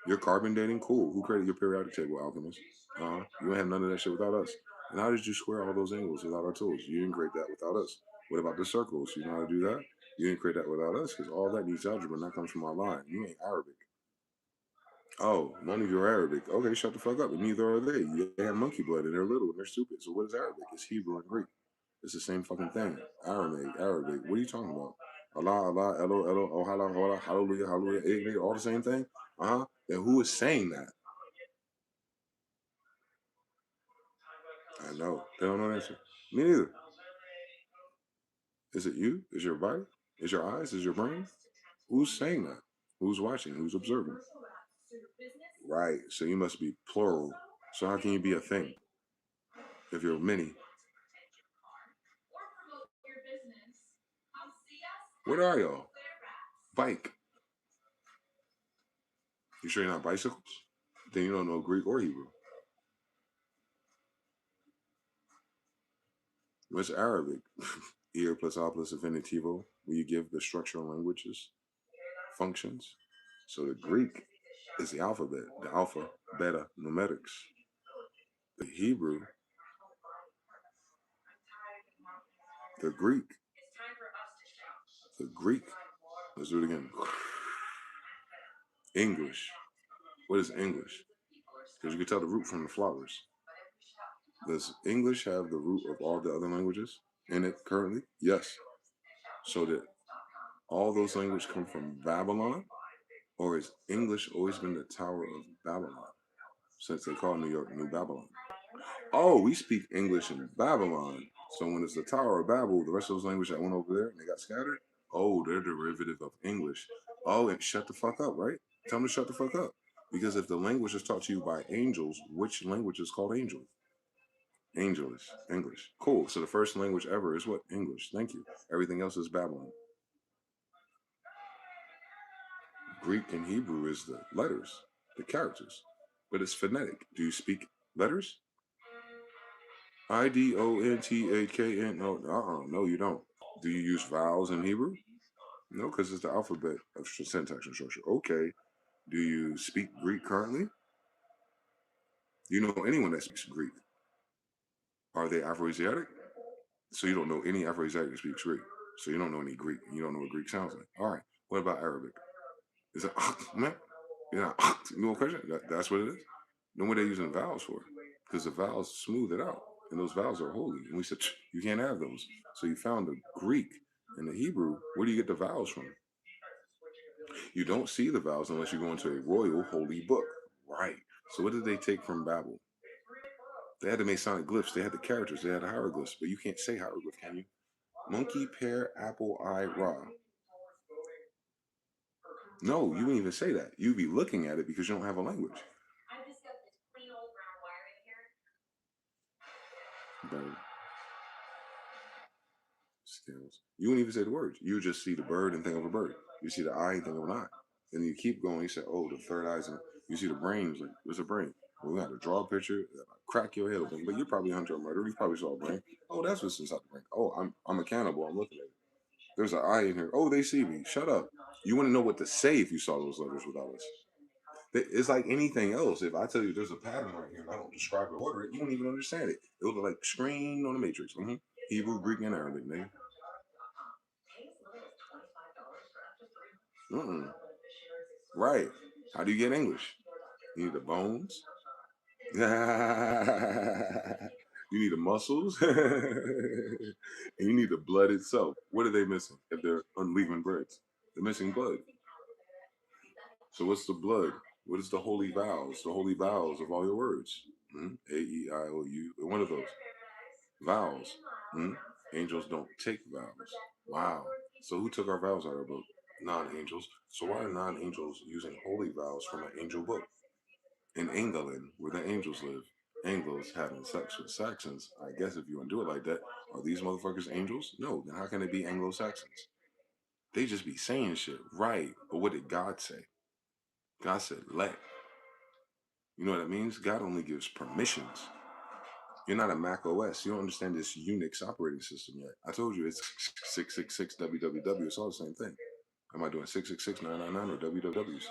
You're carbon dating? Cool. Who created your periodic table, alchemist? You don't have none of that shit without us. And how did you square all those angles without our tools? You didn't create that without us. What about the circles? You know how to do that? You didn't create that without us, because all that needs algebra, and that comes from our line. You ain't Arabic. Oh, none of you are Arabic. Okay, shut the fuck up. And neither are they. They have monkey blood and they're little and they're stupid. So what is Arabic? It's Hebrew and Greek. It's the same fucking thing. Aramaic, Arabic. What are you talking about? Allah, Allah, Elo, Elo, oh, Allah, Allah, hallelujah, hallelujah, all the same thing? Then who is saying that? I know. They don't know the answer. Me neither. Is it you? Is your body? Is your eyes? Is your brain? Who's saying that? Who's watching? Who's observing? Right. So you must be plural. So how can you be a thing if you're many? What are y'all? Bike. You sure you're not bicycles? Then you don't know Greek or Hebrew. What's Arabic? Ir plus a plus infinitivo, where you give the structural languages functions. So the Greek is the alphabet, the alpha, beta, numerics. The Hebrew, the Greek, the Greek. Let's do it again. English. What is English? Because you can tell the root from the flowers. Does English have the root of all the other languages in it currently? Yes. So that all those languages come from Babylon, or has English always been the Tower of Babylon since they call New York New Babylon? Oh, we speak English in Babylon. So when it's the Tower of Babel, the rest of those languages that went over there and they got scattered, oh, they're derivative of English. Oh, and shut the fuck up, right? Tell them to shut the fuck up. Because if the language is taught to you by angels, which language is called angel? Angelish, English. Cool. So the first language ever is what? English. Thank you. Everything else is Babylon. Greek and Hebrew is the letters, the characters, but it's phonetic. Do you speak letters? IDONTHKN. No, you don't. Do you use vowels in Hebrew? No, because it's the alphabet of syntax and structure. Okay. Do you speak Greek currently? Do you know anyone that speaks Greek? Are they Afroasiatic? So you don't know any Afroasiatic that speaks Greek. So you don't know any Greek. You don't know what Greek sounds like. All right. What about Arabic? Is it man? Yeah, you know what question? That's what it is. Know what they're using vowels for? Because the vowels smooth it out, and those vowels are holy. And we said you can't have those. So you found the Greek and the Hebrew. Where do you get the vowels from? You don't see the vowels unless you go into a royal holy book, right? So what did they take from Babel? They had the Masonic glyphs. They had the characters. They had the hieroglyphs. But you can't say hieroglyph, can you? Monkey, pear, apple, I, ra. No, you wouldn't even say that. You'd be looking at it because you don't have a language. Bird. Scales. You wouldn't even say the words. You just see the bird and think of a bird. You see the eye and think of an eye. Then you keep going. You say, oh, the third eye's in. You see the brain. Like, what's a brain? Well, we have to draw a picture, crack your head open. But you're probably a hunter or murderer. You probably saw a brain. Oh, that's what's inside the brain. Oh, I'm a cannibal. I'm looking at it. There's an eye in here. Oh, they see me. Shut up. You wouldn't know what to say if you saw those letters without us. It's like anything else. If I tell you there's a pattern right here and I don't describe it or order it, you won't even understand it. It will look like screen on the matrix. Hebrew, Greek, and Arabic, nigga. Right. How do you get English? You need the bones. You need the muscles. And you need the blood itself. What are they missing if they're unleavened breads? They're missing blood. So what's the blood? What is the holy vows? The holy vows of all your words. A-E-I-O-U. One of those. Vowels. Angels don't take vows. Wow. So who took our vows out of our book? Non-angels. So why are non-angels using holy vows from an angel book? In England, where the angels live, angels having sex with Saxons. I guess if you want to do it like that, are these motherfuckers angels? No. Then how can they be Anglo-Saxons? They just be saying shit. Right. But what did God say? God said, let. You know what that means? God only gives permissions. You're not a Mac OS. You don't understand this Unix operating system yet. I told you it's 666 www. It's all the same thing. Am I doing 666 999 or wwws?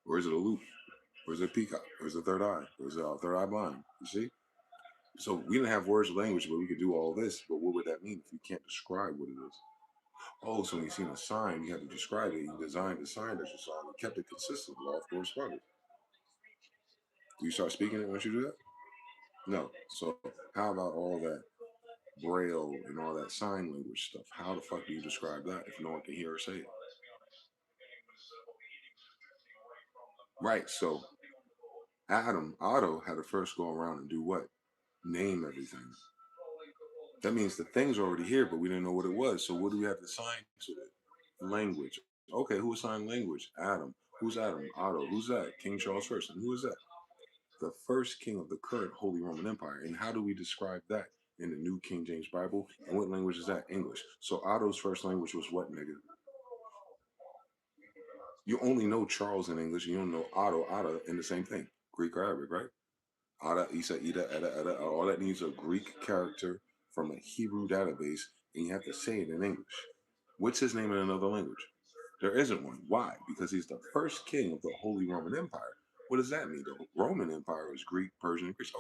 Or is it a loop? Or is it a peacock? Or is it a third eye? Or is it a third eye blind? You see? So we didn't have words or language, but we could do all this. But what would that mean if you can't describe what it is? Oh, so when you seen a sign, you had to describe it. You designed the sign that you saw and kept it consistent. Law of correspondence. Do you start speaking it once you do that? No. So how about all that braille and all that sign language stuff? How the fuck do you describe that if no one can hear or say it? Right. So Otto had to first go around and do what? Name everything. That means the thing's already here, but we didn't know what it was. So what do we have to assign to it? Language. Okay, who assigned language? Adam. Who's Adam? Otto. Who's that? King Charles I. And who is that? The first king of the current Holy Roman Empire. And how do we describe that in the New King James Bible? And what language is that? English. So Otto's first language was what, nigga? You only know Charles in English. You don't know Otto in the same thing. Greek or Arabic, right? Ada, Isa, Ida, Eda, Eda. All that needs a Greek character from a Hebrew database, and you have to say it in English. What's his name in another language? There isn't one. Why? Because he's the first king of the Holy Roman Empire. What does that mean? The Roman Empire is Greek, Persian, and Greek.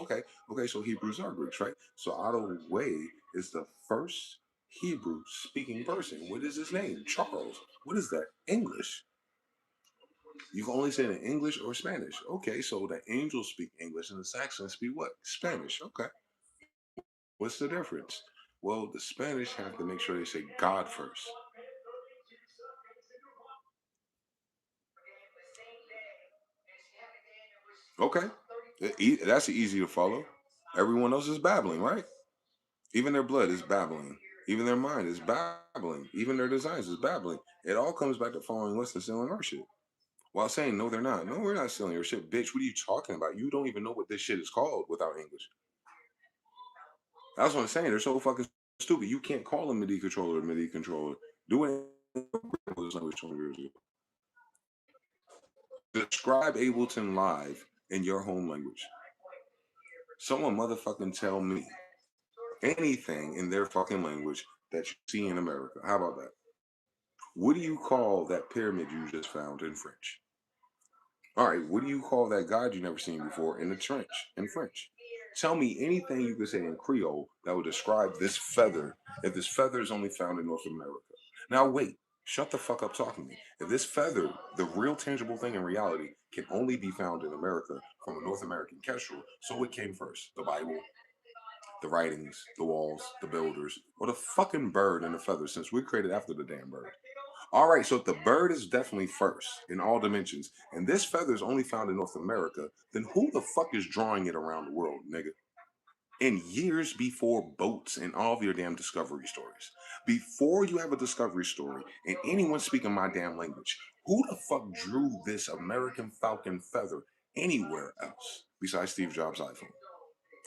Okay, so Hebrews are Greeks, right? So Otto Way is the first Hebrew speaking person. What is his name? Charles. What is that? English. You can only say it in English or Spanish. Okay, so the angels speak English and the Saxons speak what? Spanish. Okay. What's the difference? Well, the Spanish have to make sure they say God first. Okay. That's easy to follow. Everyone else is babbling, right? Even their blood is babbling. Even their mind is babbling. Even their designs is babbling. It all comes back to following us and stealing our shit. While saying, no, they're not. No, we're not stealing your shit. Bitch, what are you talking about? You don't even know what this shit is called without English. That's what I'm saying. They're so fucking stupid. You can't call them MIDI controller, MIDI controller. Do it in language 20 years ago. Describe Ableton Live in your home language. Someone motherfucking tell me anything in their fucking language that you see in America. How about that? What do you call that pyramid you just found in French? All right, what do you call that god you never seen before in the trench in French? Tell me anything you could say in Creole that would describe this feather if this feather is only found in North America. Now wait, shut the fuck up talking to me. If this feather, the real tangible thing in reality, can only be found in America from a North American kestrel, so what came first? The Bible, the writings, the walls, the builders, or the fucking bird and the feather since we're created after the damn bird? All right, so if the bird is definitely first in all dimensions, and this feather is only found in North America, then who the fuck is drawing it around the world, nigga? In years before boats and all of your damn discovery stories, before you have a discovery story and anyone speaking my damn language, who the fuck drew this American Falcon feather anywhere else besides Steve Jobs' iPhone?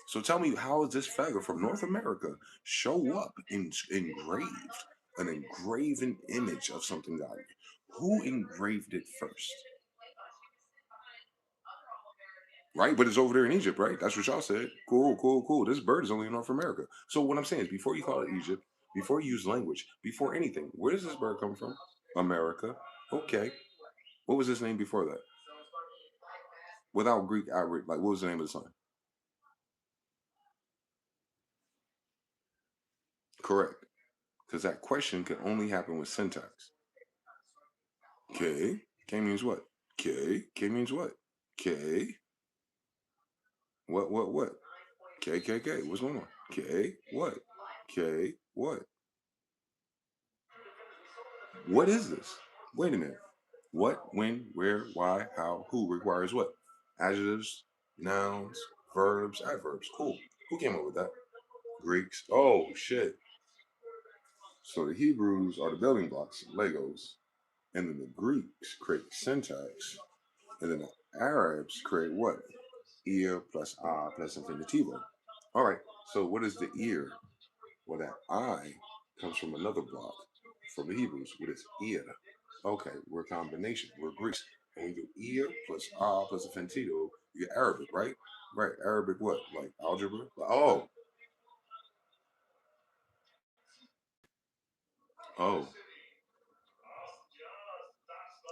So tell me, how does this feather from North America show up engraved, an engraven image of something godly? Who engraved it first? Right, but it's over there in Egypt, right? That's what y'all said. Cool, cool, cool. This bird is only in North America. So what I'm saying is, before you call it Egypt, before you use language, before anything, where does this bird come from? America. Okay. What was his name before that? Without Greek, like what was the name of the son? Correct. Because that question can only happen with syntax. K. K means what? K. K means what? K. What? K, K, K. What's going on? K. What? K. What? What is this? Wait a minute. What, when, where, why, how, who requires what? Adjectives, nouns, verbs, adverbs. Cool. Who came up with that? Greeks. Oh, shit. So the Hebrews are the building blocks, Legos. And then the Greeks create syntax. And then the Arabs create what? Ear plus ah plus infinitivo. All right. So what is the ear? Well, that I comes from another block from the Hebrews. What is ear? Okay, we're a combination. We're Greeks. And you do Ia plus A plus a Fentito, you get Arabic, right? Right. Arabic what? Like algebra? Oh. Oh.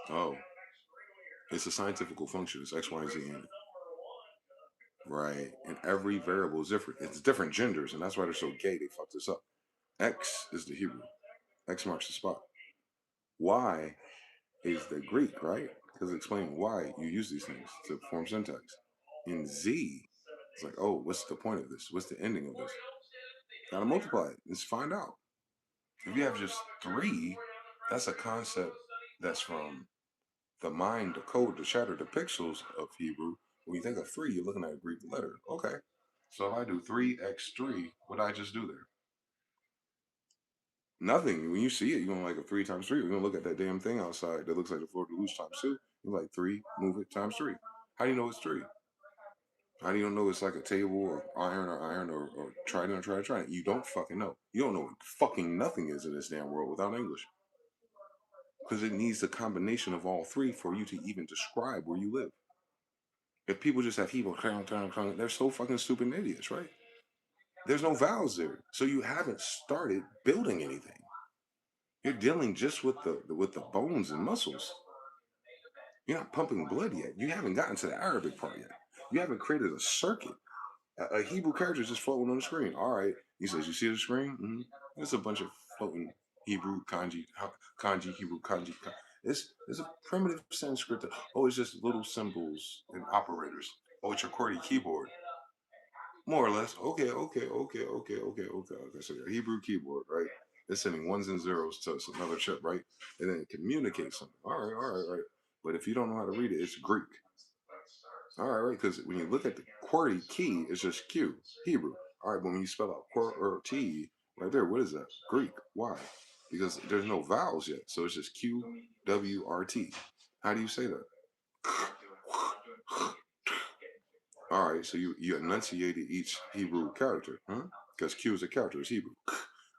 Oh. It's a scientific function. It's X, Y, and Z in it. Right. And every variable is different. It's different genders, and that's why they're so gay. They fucked this up. X is the Hebrew. X marks the spot. Y is the Greek, right? Because explaining why you use these things to form syntax. In Z, it's like, oh, what's the point of this? What's the ending of this? Gotta multiply it. Let's find out. If you have just three, that's a concept that's from the mind, the code, the chatter, the pixels of Hebrew. When you think of three, you're looking at a Greek letter. Okay. So if I do 3x3, what did I just do there? Nothing. When you see it, you're going to like a 3 times 3. You're going to look at that damn thing outside that looks like the Fleur de Luce times 2. You're like 3, move it times 3. How do you know it's 3? How do you know it's like a table or iron or trident or trident? You don't fucking know. You don't know what fucking nothing is in this damn world without English. Because it needs a combination of all three for you to even describe where you live. If people just have Hebrew, they're so fucking stupid and idiots, right? There's no vowels there. So you haven't started building anything. You're dealing just with the bones and muscles. You're not pumping blood yet. You haven't gotten to the Arabic part yet. You haven't created a circuit. A Hebrew character is just floating on the screen. All right. He says, you see the screen? Mm-hmm. It's a bunch of floating Hebrew, kanji, Hebrew, kanji. It's a primitive Sanskrit. Oh, it's just little symbols and operators. Oh, it's your QWERTY keyboard. More or less. Okay. So your Hebrew keyboard, right? It's sending ones and zeros to another chip, right? And then it communicates something. All right. But if you don't know how to read it, it's Greek. All right, because when you look at the QWERTY key, it's just Q, Hebrew. All right, but when you spell out QWERTY, right there, what is that? Greek. Why? Because there's no vowels yet, so it's just QWRT. How do you say that? All right, so you enunciated each Hebrew character, huh? Because Q is a character, it's Hebrew.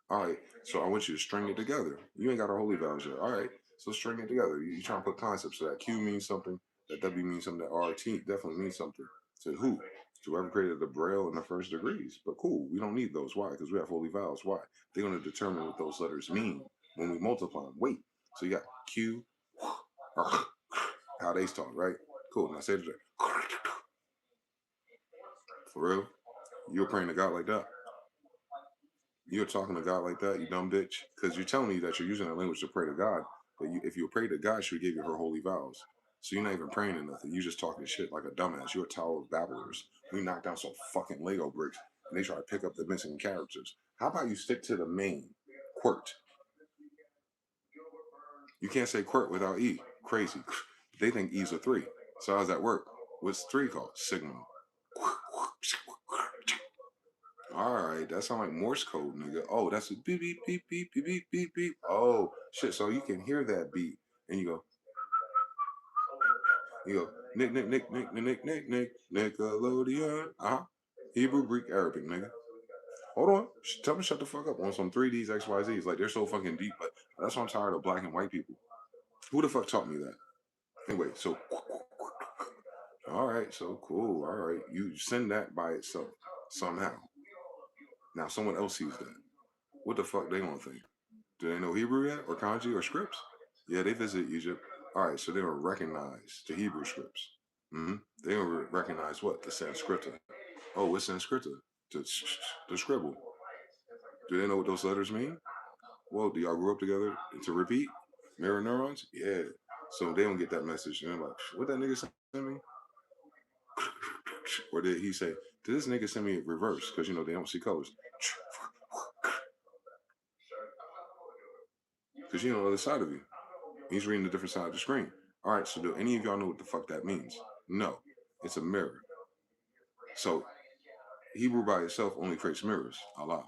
All right, so I want you to string it together. You ain't got our holy vowels yet. All right, so string it together. You trying to put concepts so that Q means something, that W means something, that RT definitely means something. To who? To whoever created the Braille in the first degrees. But cool, we don't need those. Why? Because we have holy vowels. Why? They're going to determine what those letters mean when we multiply them. Wait, so you got Q, how they start, right? Cool, now say it. For real? You're praying to God like that? You're talking to God like that, you dumb bitch? Because you're telling me that you're using that language to pray to God, but if you pray to God, she would give you her holy vows. So you're not even praying to nothing. You're just talking shit like a dumbass. You're a Tower of Babblers. We knocked down some fucking Lego bricks, and they try to pick up the missing characters. How about you stick to the main? Quirt. You can't say quirt without E. Crazy. They think E's a 3. So how does that work? What's 3 called? Signal. All right, that sounds like Morse code, nigga. Oh, that's a beep beep beep beep beep beep beep beep. Oh shit! So you can hear that beat, and you go Nick Nickelodeon. Hebrew, Greek, Arabic, nigga. Hold on, tell me shut the fuck up on some 3Ds XYZs. Like they're so fucking deep, but that's why I'm tired of black and white people. Who the fuck taught me that? Anyway, so all right, so cool. All right, you send that by itself somehow. Now someone else sees that. What the fuck they gonna think? Do they know Hebrew yet, or kanji, or scripts? Yeah, they visit Egypt. All right, so they will recognize the Hebrew scripts. Mm-hmm. They will recognize what? The Sanskrita. Oh, what's Sanskrita? The scribble. Do they know what those letters mean? Well, do y'all grow up together to repeat? Mirror neurons? Yeah. So they don't get that message. And they're like, what that nigga send me? Or did he say, did this nigga send me reverse? Because, they don't see colors. Because on the other side of you. He's reading the different side of the screen. All right, so do any of y'all know what the fuck that means? No. It's a mirror. So Hebrew by itself only creates mirrors. Allah.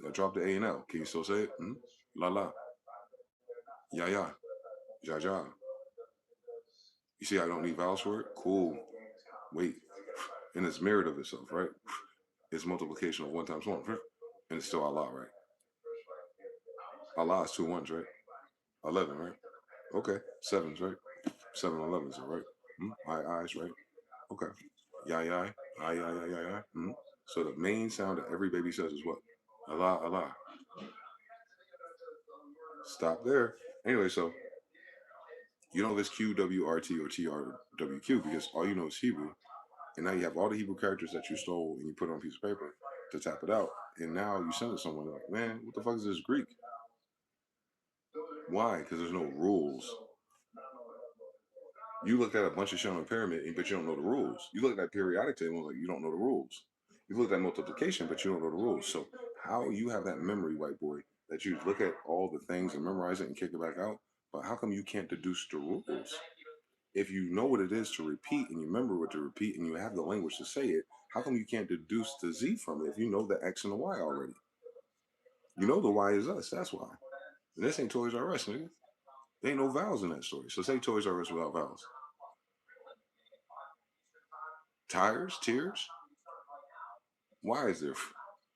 I dropped the A and L. Can you still say it? La la. Ya ya. Ja ja. You see I don't need vowels for it? Cool. Wait. And it's mirrored of itself, right? It's multiplication of 1 times 1. And it's still Allah, right? Allah is 2 ones, right? 11, right? Okay. 7s, right? 7-Elevens, right? Eyes, right? Okay. Yai. I. So the main sound that every baby says is what? Allah, Allah. Stop there. Anyway, so you don't know if it's QWRT or TRWQ because all you know is Hebrew. And now you have all the Hebrew characters that you stole and you put on a piece of paper to tap it out. And now you send it to someone like, man, what the fuck is this Greek? Why? Because there's no rules. You look at a bunch of shit on a pyramid, but you don't know the rules. You look at that periodic table, like you don't know the rules. You look at multiplication, but you don't know the rules. So how you have that memory, white boy, that you look at all the things and memorize it and kick it back out, but how come you can't deduce the rules? If you know what it is to repeat and you remember what to repeat and you have the language to say it, how come you can't deduce the Z from it if you know the X and the Y already? You know the Y is us, that's why. And this ain't Toys R Us, nigga. There ain't no vowels in that story. So say Toys R Us without vowels. Tires, tears. Why is there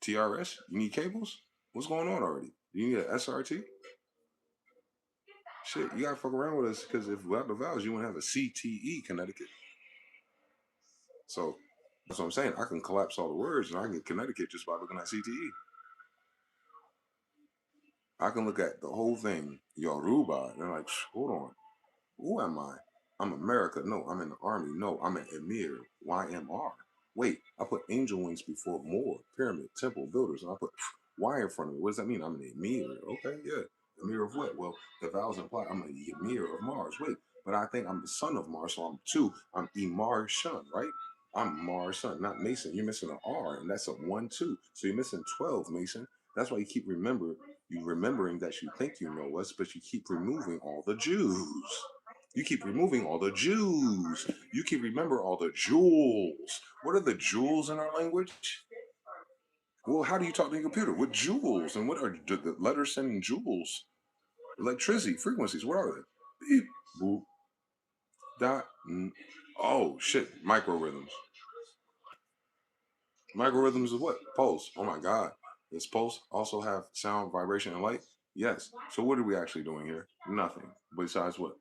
TRS? You need cables? What's going on already? You need an SRT? Shit, you gotta fuck around with us because if without the vowels, you wouldn't have a CTE Connecticut. So that's what I'm saying. I can collapse all the words and I can get Connecticut just by looking at CTE. I can look at the whole thing, Yoruba, and I'm like, hold on. Who am I? I'm America. No, I'm in the army. No, I'm an Emir. YMR. Wait, I put angel wings before more, pyramid, temple, builders, and I put Y in front of me. What does that mean? I'm an Emir. Okay, yeah. Emir of what? Well, the vowels imply I'm an Emir of Mars. Wait, but I think I'm the son of Mars, so I'm two. I'm Emar Shun, right? I'm Mars Son, not Mason. You're missing an R, and that's a 1-2. So you're missing 12, Mason. That's why you keep remembering that you think you know us, but you keep removing all the Jews. You keep removing all the Jews. You keep remember all the jewels. What are the jewels in our language? Well, how do you talk to a computer? With jewels. And what are the letters sending jewels? Electricity, frequencies. What are they? Beep, boop, dot. Oh, shit. Microrhythms. Microrhythms is what? Pulse. Oh my God. Does pulse also have sound, vibration, and light? Yes. So what are we actually doing here? Nothing. Besides what?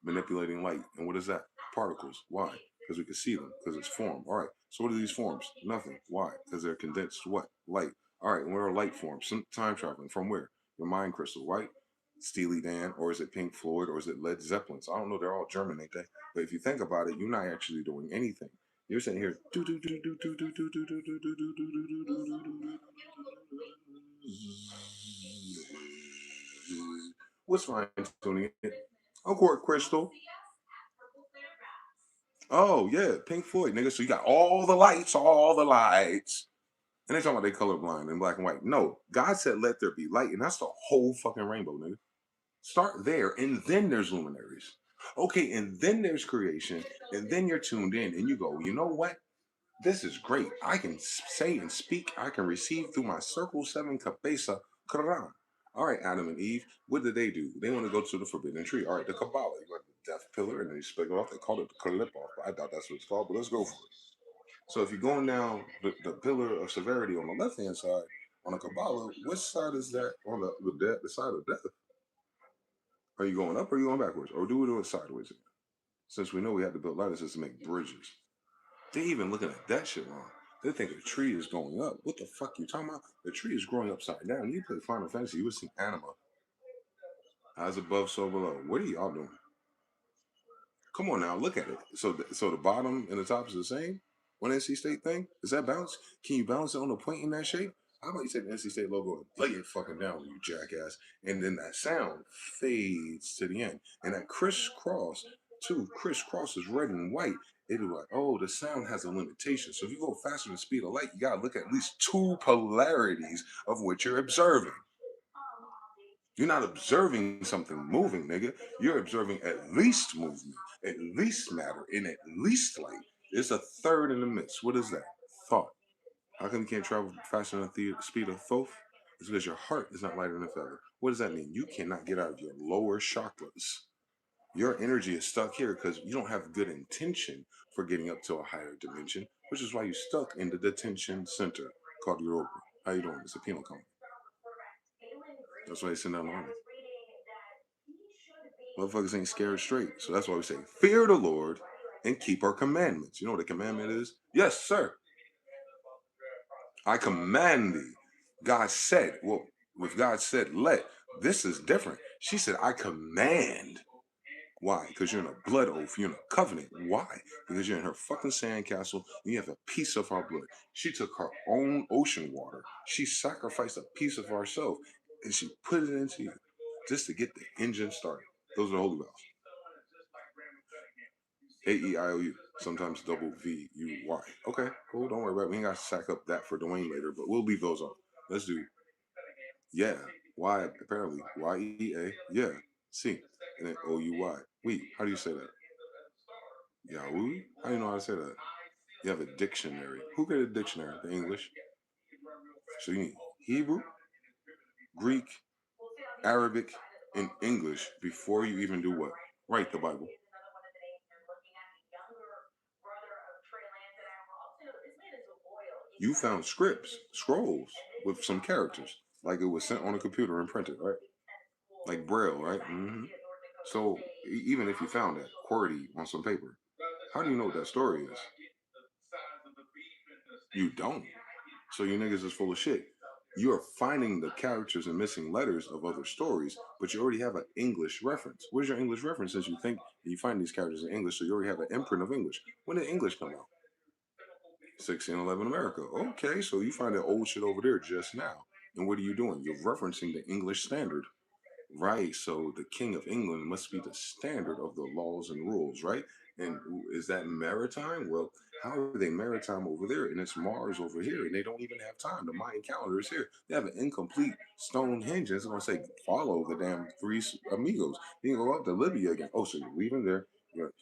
Manipulating light. And what is that? Particles. Why? Because we can see them. Because it's form. All right. So what are these forms? Nothing. Why? Because they're condensed what? Light. All right. And what are light forms? Some time traveling. From where? Your mind crystal, right? Steely Dan, or is it Pink Floyd, or is it Led Zeppelin? So I don't know. They're all German, ain't they? But if you think about it, you're not actually doing anything. You're sitting here. What's fine tuning it? Uncork crystal. Oh yeah, Pink Floyd, nigga. So you got all the lights, all the lights. And they talking about they colorblind in black and white. No, God said let there be light, and that's the whole fucking rainbow, nigga. Start there, and then there's luminaries. Okay, and then there's creation, and then you're tuned in, and you go, you know what? This is great. I can say and speak. I can receive through my circle 7 cabeza Quran. All right, Adam and Eve, what did they do? They want to go to the forbidden tree. All right, the Kabbalah. You got the death pillar, and then you split it off. They called it the Kalip off. I doubt that's what it's called, but let's go for it. So if you're going down the pillar of severity on the left-hand side, on the Kabbalah, which side is that on the side of death? Are you going up or are you going backwards? Or do we do it sideways? Since we know we have to build lattices to make bridges. They even looking at that shit wrong. They think the tree is going up. What the fuck you talking about? The tree is growing upside down. You play Final Fantasy, you would see anima. As above, so below. What are y'all doing? Come on now, look at it. So the bottom and the top is the same? One NC State thing? Is that bounce? Can you balance it on a point in that shape? How about you take the NC State logo and lay it fucking down, you jackass? And then that sound fades to the end. And that crisscross, too, crisscross is red and white. It'll be like, oh, the sound has a limitation. So if you go faster than the speed of light, you gotta look at least 2 polarities of what you're observing. You're not observing something moving, nigga. You're observing at least movement, at least matter, and at least light. There's a third in the midst. What is that? Thought. How come you can't travel faster than the speed of thought? It's because your heart is not lighter than a feather. What does that mean? You cannot get out of your lower chakras. Your energy is stuck here because you don't have good intention for getting up to a higher dimension, which is why you're stuck in the detention center called Europa. How you doing? It's a penal colony. That's why they send out an army. Motherfuckers ain't scared straight. So that's why we say, fear the Lord and keep our commandments. You know what a commandment is? Yes, sir. I command thee. God said, well, if God said let, this is different. She said, I command. Why? Because you're in a blood oath. You're in a covenant. Why? Because you're in her fucking sandcastle and you have a piece of our blood. She took her own ocean water. She sacrificed a piece of herself and she put it into you just to get the engine started. Those are the holy vows. AEIOU, sometimes double VUY. Okay, cool. Don't worry about it. We ain't got to sack up that for Dwayne later, but we'll leave those on. Let's do yeah. Y apparently. YEA. Yeah. C. And then OUY. Wait, how do you say that? Yahoo? How do you know how to say that? You have a dictionary. Who created a dictionary? The English. So you need Hebrew, Greek, Arabic, and English before you even do what? Write the Bible. You found scripts, scrolls with some characters, like it was sent on a computer and printed, right? Like Braille, right? Mm-hmm. So even if you found that QWERTY on some paper, how do you know what that story is? You don't. So you niggas is full of shit. You are finding the characters and missing letters of other stories, but you already have an English reference. Where's your English reference? Since you think you find these characters in English, so you already have an imprint of English. When did English come out? 1611 America. Okay, so you find that old shit over there just now. And what are you doing? You're referencing the English standard. Right, so the King of England must be the standard of the laws and rules, right? And is that maritime? Well, how are they maritime over there? And it's Mars over here, and they don't even have time. The Mayan calendar is here. They have an incomplete Stonehenge. It's going to say follow the damn three amigos. You can go up to Libya again. Oh, so you're leaving there.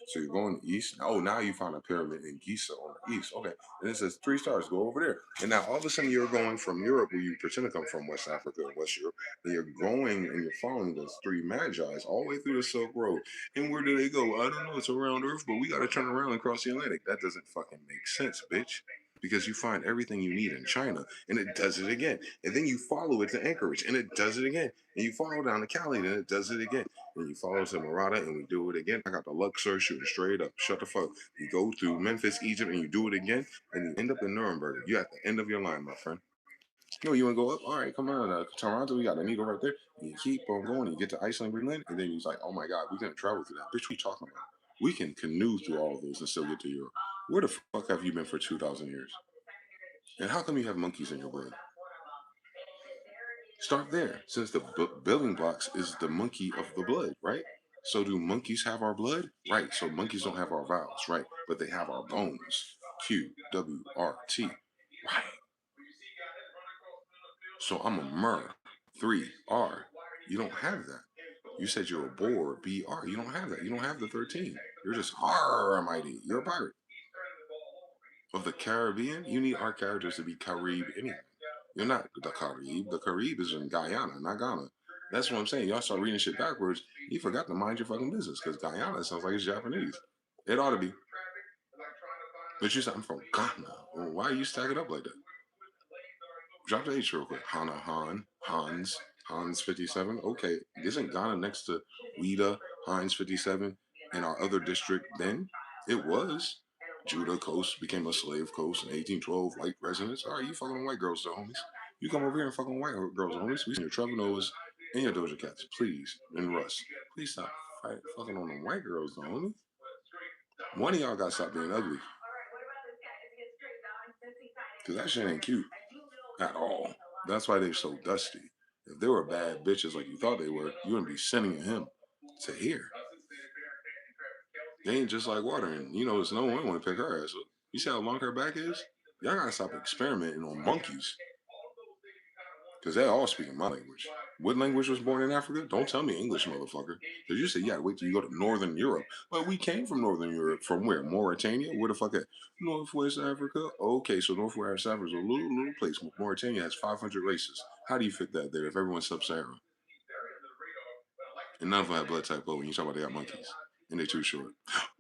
So you're going east. Oh, now you found a pyramid in Giza on the east. Okay, and it says 3 stars. Go over there. And now all of a sudden you're going from Europe, where you pretend to come from West Africa and West Europe, and you're going and you're following those three magi's all the way through the Silk Road. And where do they go? I don't know. It's around Earth, but we got to turn around and cross the Atlantic. That doesn't fucking make sense, bitch. Because you find everything you need in China, and it does it again. And then you follow it to Anchorage, and it does it again. And you follow down to Cali, and it does it again. And you follow to Murata, and we do it again. I got the Luxor shooting straight up. Shut the fuck. You go through Memphis, Egypt, and you do it again, and you end up in Nuremberg. You're at the end of your line, my friend. No, you want to go up? All right, come on. Toronto, we got a needle right there. You keep on going. You get to Iceland, Greenland, and then you're like, oh my God, we can travel through that. Bitch, what are you talking about? We can canoe through all of those and still get to Europe. Where the fuck have you been for 2,000 years? And how come you have monkeys in your blood? Start there, since the building blocks is the monkey of the blood, right? So do monkeys have our blood? Right. So monkeys don't have our vowels, right? But they have our bones. Q W R T. Right. So I'm a mer. 3R. You don't have that. You said you're a boar. BR. You don't have that. You don't have the 13. You're just R-mighty. You're a pirate. Of the Caribbean, you need our characters to be Carib anyway. You're not the Carib. The Carib is in Guyana, not Ghana. That's what I'm saying. Y'all start reading shit backwards. You forgot to mind your fucking business because Guyana sounds like it's Japanese. It ought to be. But you said I'm from Ghana. Well, why you stack it up like that? Drop the H real quick. Hans 57. Okay, isn't Ghana next to Ouida, Hines 57, and our other district then? It was. Judah Coast became a slave coast in 1812, white residents. All right, you fucking white girls, though, homies. You come over here and fucking white girls, homies. We see your Trevor Noahs and your Doja Cats, please. And Russ. Please stop fucking on them white girls, though, homie. One of y'all got to stop being ugly. Because that shit ain't cute at all. That's why they're so dusty. If they were bad bitches like you thought they were, you wouldn't be sending him to here. They ain't just like water, and you know, there's no one want to pick her ass up. You see how long her back is? Y'all gotta stop experimenting on monkeys. Because they all speaking my language. What language was born in Africa? Don't tell me English, motherfucker. Because you said, yeah, wait till you go to Northern Europe. Well, we came from Northern Europe. From where? Mauritania? Where the fuck at? Northwest Africa? Okay, so Northwest Africa is a little place. Mauritania has 500 races. How do you fit that there if everyone's sub-Saharan? And none of them have blood type O when you talk about they got monkeys. And they're too short.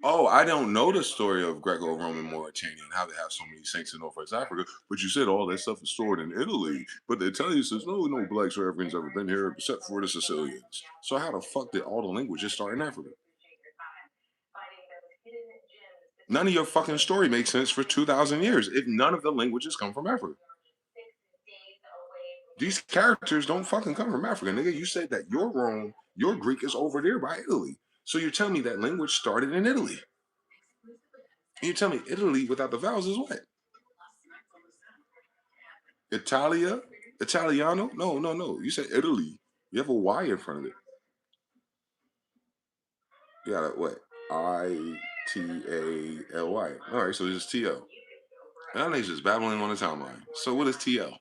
Oh, I don't know the story of Greco-Roman Mauritania and how they have so many saints in Northwest Africa, but you said all that stuff is stored in Italy. But the Italian says, no blacks or Africans ever been here except for the Sicilians. So how the fuck did all the languages start in Africa? None of your fucking story makes sense for 2,000 years if none of the languages come from Africa. These characters don't fucking come from Africa, nigga. You said that your Rome, your Greek is over there by Italy. So you're telling me that language started in Italy. And you tell me Italy without the vowels is what? Italia? Italiano? No. You said Italy. You have a Y in front of it. You got a what? Italy. All right, so it's just TL. And that just babbling on the timeline. So what is TL?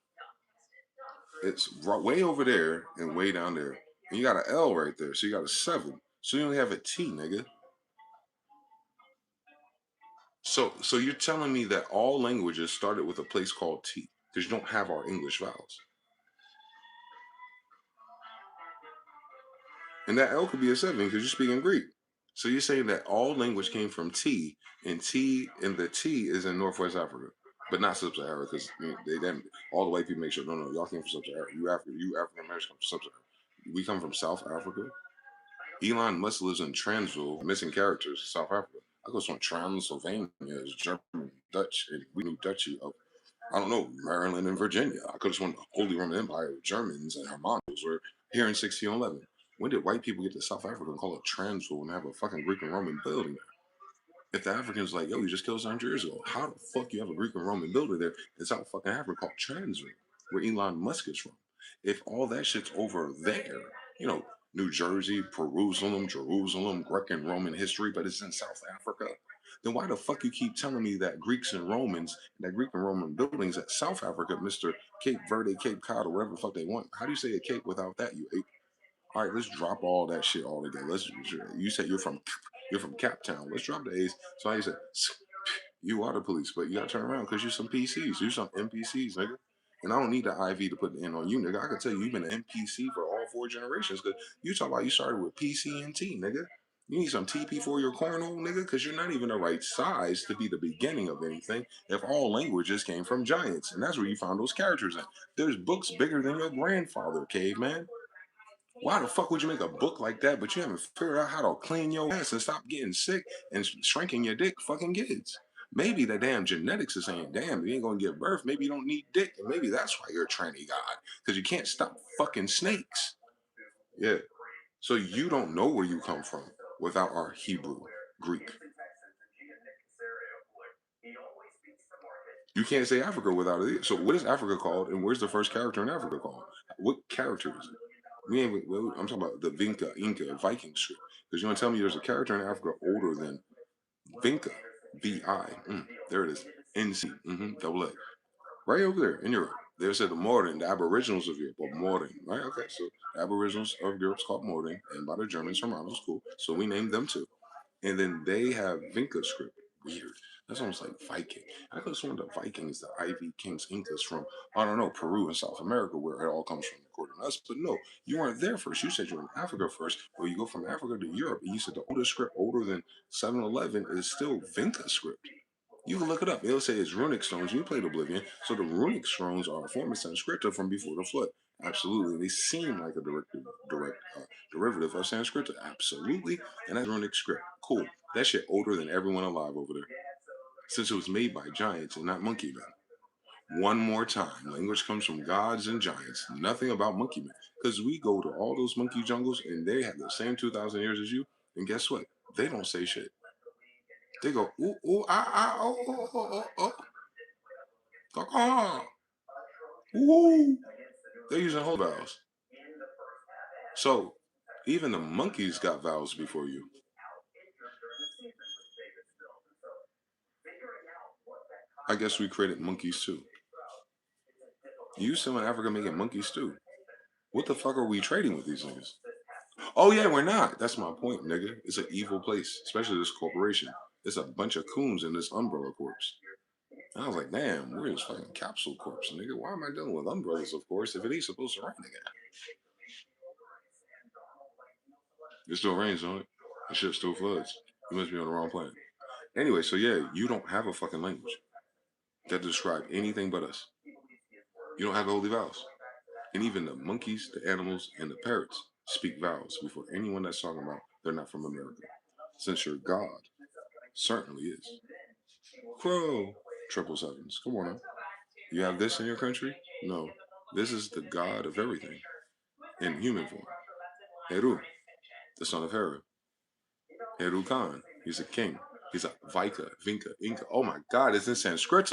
It's way over there and way down there. And you got an L right there. So you got a 7. So you only have a T, nigga. So you're telling me that all languages started with a place called T because you don't have our English vowels. And that L could be a 7 because you're speaking Greek. So you're saying that all language came from T, and the T is in Northwest Africa, but not Sub-Sahara because all the white people make sure no, y'all came from Sub-Sahara. You African Americans come from Sub-Sahara. We come from South Africa. Elon Musk lives in Transvaal, missing characters, South Africa. I go from Transylvania, is German, Dutch, and we knew Dutchy of, I don't know, Maryland and Virginia. I could have sworn the Holy Roman Empire, Germans and Hermanos were here in 1611. When did white people get to South Africa and call it Transvaal and have a fucking Greek and Roman building there? If the Africans like, yo, you just killed 100 years ago, how the fuck you have a Greek and Roman building there in South fucking Africa called Transvaal, where Elon Musk is from? If all that shit's over there, you know, New Jersey, Jerusalem, Greek and Roman history, but it's in South Africa, then why the fuck you keep telling me that Greeks and Romans, that Greek and Roman buildings at South Africa, Mr. Cape Verde, Cape Cod, or whatever the fuck they want? How do you say a cape without that, you ape? All right, let's drop all that shit all together. You say you're from Cap Town. Let's drop the A's. So I say you are the police, but you gotta turn around because you some PCs, you some NPCs, nigga. And I don't need the IV to put the N on you, nigga. I can tell you, you've been an NPC for all 4 generations because you talk about you started with PC and T, nigga. You need some TP for your cornhole, nigga, because you're not even the right size to be the beginning of anything if all languages came from giants. And that's where you found those characters in. There's books bigger than your grandfather, caveman. Why the fuck would you make a book like that, but you haven't figured out how to clean your ass and stop getting sick and shrinking your dick fucking kids? Maybe the damn genetics is saying, damn, you ain't gonna give birth. Maybe you don't need dick. And maybe that's why you're a tranny god. Because you can't stop fucking snakes. Yeah. So you don't know where you come from without our Hebrew, Greek. You can't say Africa without it. So what is Africa called, and where's the first character in Africa called? What character is it? I'm talking about the Inca, Viking shit. Because you want to tell me there's a character in Africa older than Vinca, V-I. There it is. N-C, double A. Right over there in Europe. They said the Morden, the Aboriginals of Europe, or Morden, right? Okay, so the Aboriginals of Europe's called Morden, and by the Germans from Ronald School. So we named them too. And then they have Vinca script. Weird. That's almost like Viking. I could have sworn the Vikings, the Ivy Kings, Incas from, I don't know, Peru and South America, where it all comes from, according to us. But no, you weren't there first. You said you were in Africa first. Well, you go from Africa to Europe, and you said the oldest script, older than 711, is still Vinca script. You can look it up. It'll say it's runic stones. You played Oblivion. So the runic stones are a form of Sanskrit from before the flood. Absolutely. They seem like a derivative of Sanskrit. Absolutely. And that's runic script. Cool. That shit older than everyone alive over there. Since it was made by giants and not monkey men. One more time. Language comes from gods and giants. Nothing about monkey men. Because we go to all those monkey jungles and they have the same 2,000 years as you. And guess what? They don't say shit. They go, ooh, ooh, ah, ah, oh, oh, oh, oh, oh, ah, ooh. They're using whole vowels. So even the monkeys got vowels before you. I guess we created monkeys too. You still in Africa making monkeys too. What the fuck are we trading with these niggas? Oh yeah, we're not. That's my point, nigga. It's an evil place, especially this corporation. It's a bunch of coons in this umbrella corpse. And I was like, damn, we're this fucking capsule corpse, nigga. Why am I dealing with umbrellas, of course, if it ain't supposed to rain again? It still rains on it. The shit still floods. You must be on the wrong planet. Anyway, so yeah, you don't have a fucking language that describe anything but us. You don't have the holy vowels. And even the monkeys, the animals, and the parrots speak vowels before anyone that's talking about they're not from America. Since your God certainly is. Crow, triple sevens. Come on now. You have this in your country? No. This is the God of everything in human form. Heru, the son of Hera. Heru Khan. He's a king. He's a Vika, Vinka, Inca. Oh my God, it's in Sanskrit.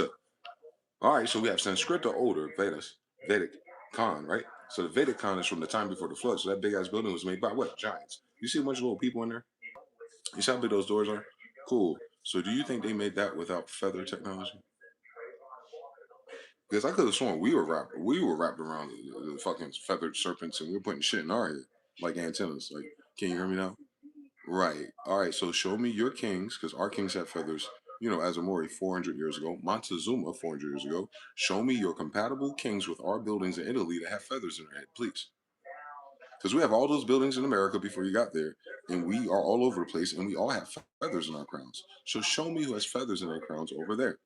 All right, so we have Sanskrit older, Vedas, Vedic Khan, right? So the Vedic Khan is from the time before the flood. So that big ass building was made by what? Giants. You see a bunch of little people in there? You see how big those doors are? Cool. So do you think they made that without feather technology? Because I could have sworn we were wrapped around the fucking feathered serpents and we were putting shit in our head like antennas. Like, can you hear me now? Right. All right. So show me your kings, because our kings had feathers. You know, Azamori 400 years ago, Montezuma 400 years ago. Show me your compatible kings with our buildings in Italy that have feathers in their head, please. Because we have all those buildings in America before you got there, and we are all over the place, and we all have feathers in our crowns. So show me who has feathers in their crowns over there.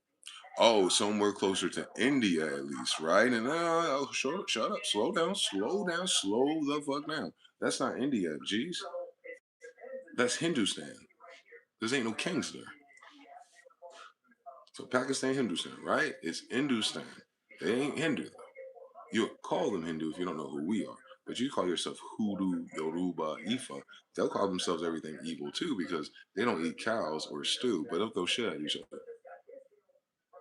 Oh, somewhere closer to India at least, right? And shut up, slow down, slow the fuck down. That's not India, jeez. That's Hindustan. There ain't no kings there. So Pakistan, Hindustan, right? It's Hindustan. They ain't Hindu though. You call them Hindu if you don't know who we are. But you call yourself Hoodoo, Yoruba, Ifa. They'll call themselves everything evil too because they don't eat cows or stew, but they'll throw shit at each other.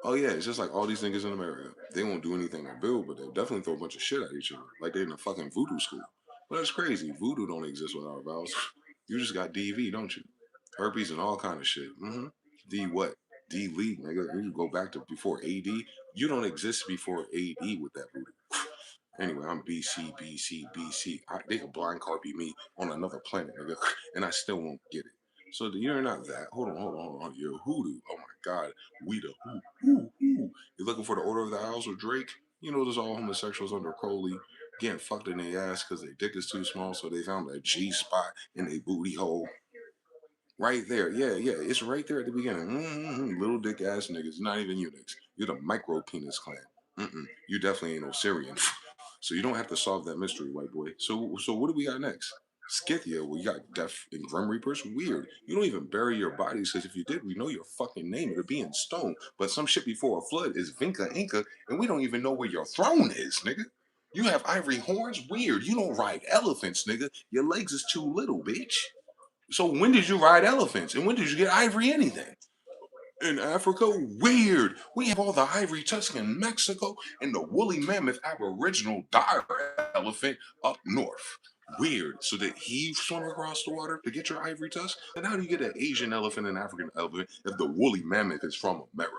Oh yeah, it's just like all these niggas in America. They won't do anything to build, but they'll definitely throw a bunch of shit at each other. Like they're in a fucking voodoo school. But that's crazy. Voodoo don't exist without vowels. You just got DV, don't you? Herpes and all kind of shit. D what? D league, nigga. You go back to before AD. You don't exist before AD with that voodoo. Anyway, I'm BC, BC, BC. They could blind copy me on another planet, nigga, and I still won't get it. So you're not that. Hold on. You're hoodoo. Oh my God, we the who. You're looking for the Order of the Owls or Drake? You know, there's all homosexuals under Crowley getting fucked in their ass because their dick is too small, so they found a G spot in their booty hole. Right there, yeah, it's right there at the beginning. Little dick ass niggas, not even eunuchs. You're the micro penis clan. You definitely ain't no Syrian. So you don't have to solve that mystery, white boy. So what do we got next? Scythia, well, you got Death and Grim Reapers. Weird. You don't even bury your bodies because if you did, we know your fucking name. It'd be in stone. But some shit before a flood is Vinca Inca, and we don't even know where your throne is, nigga. You have ivory horns? Weird. You don't ride elephants, nigga. Your legs is too little, bitch. So when did you ride elephants? And when did you get ivory anything? In Africa, weird. We have all the ivory tusk in Mexico and the woolly mammoth aboriginal dire elephant up north. Weird. So did he swim across the water to get your ivory tusk? And how do you get an Asian elephant and African elephant if the woolly mammoth is from America?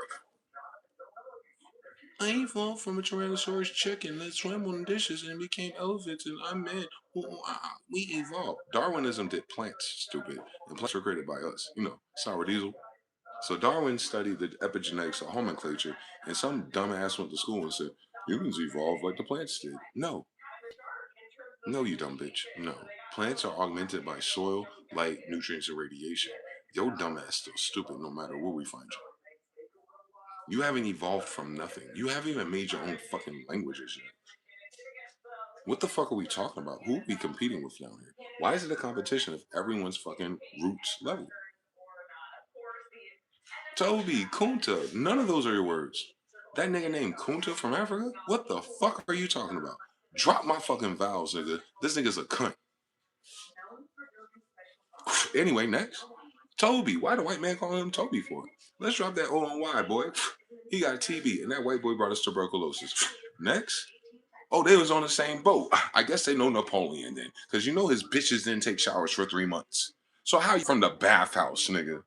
I evolved from a Tyrannosaurus chicken that swam on dishes and became elephants, and I meant we evolved. Darwinism did plants, stupid, and plants were created by us. You know, sour diesel. So Darwin studied the epigenetics of homeonclature, and some dumbass went to school and said humans evolved like the plants did. No, you dumb bitch. No, plants are augmented by soil, light, nutrients, and radiation. Your dumbass still stupid no matter where we find you. You haven't evolved from nothing. You haven't even made your own fucking languages yet. What the fuck are we talking about? Who are we competing with down here? Why is it a competition if everyone's fucking roots level? Toby, Kunta, none of those are your words. That nigga named Kunta from Africa? What the fuck are you talking about? Drop my fucking vowels, nigga. This nigga's a cunt. Anyway, next. Toby. Why the white man calling him Toby for? Let's drop that O on Y, boy. He got TB, and that white boy brought us tuberculosis. Next. Oh, they was on the same boat. I guess they know Napoleon then, because you know his bitches didn't take showers for 3 months. So how you from the bathhouse, nigga?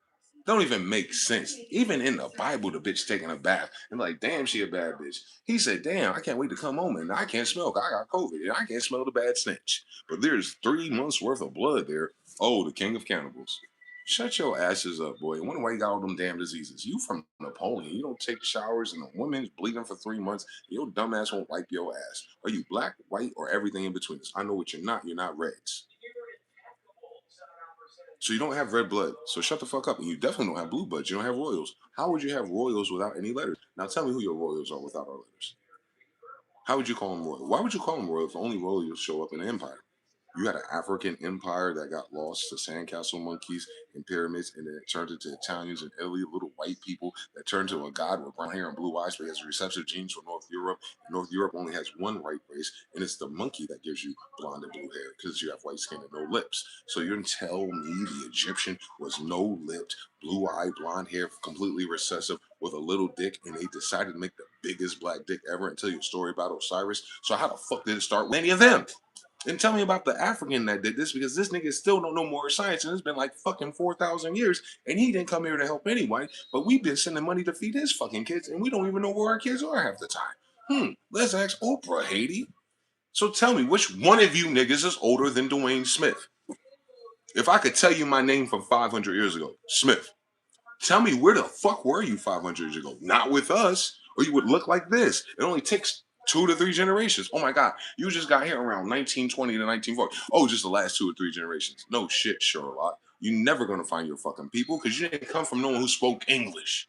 Don't even make sense. Even in the Bible, the bitch taking a bath and like, damn, she a bad bitch. He said, damn, I can't wait to come home and I can't smell. I got COVID and I can't smell the bad stench. But there's 3 months worth of blood there. Oh, the king of cannibals. Shut your asses up, boy. I wonder why you got all them damn diseases. You from Napoleon. You don't take showers and the woman's bleeding for 3 months. Your dumb ass won't wipe your ass. Are you black, white, or everything in between? I know what you're not. You're not reds. So you don't have red blood. So shut the fuck up. And you definitely don't have blue bloods. You don't have royals. How would you have royals without any letters? Now tell me who your royals are without our letters. How would you call them royal? Why would you call them royal if only royals show up in an empire? You had an African empire that got lost to sandcastle monkeys and pyramids, and then it turned into Italians and Italy, little white people that turned to a god with brown hair and blue eyes, but he has recessive genes from North Europe. And North Europe only has one white race, and it's the monkey that gives you blonde and blue hair because you have white skin and no lips. So you're gonna tell me the Egyptian was no lipped, blue eye, blonde hair, completely recessive with a little dick, and they decided to make the biggest black dick ever and tell you a story about Osiris? So how the fuck did it start with any of them? And tell me about the African that did this, because this nigga still don't know more science, and it's been like fucking 4,000 years, and he didn't come here to help anybody. But we've been sending money to feed his fucking kids, and we don't even know where our kids are half the time. Let's ask Oprah, Haiti. So tell me, which one of you niggas is older than Dwayne Smith? If I could tell you my name from 500 years ago, Smith. Tell me, where the fuck were you 500 years ago? Not with us, or you would look like this. It only takes 2 to 3 generations. Oh my God, you just got here around 1920 to 1940. Oh, just the last 2 or 3 generations. No shit, Sherlock. You're never gonna find your fucking people because you didn't come from no one who spoke English.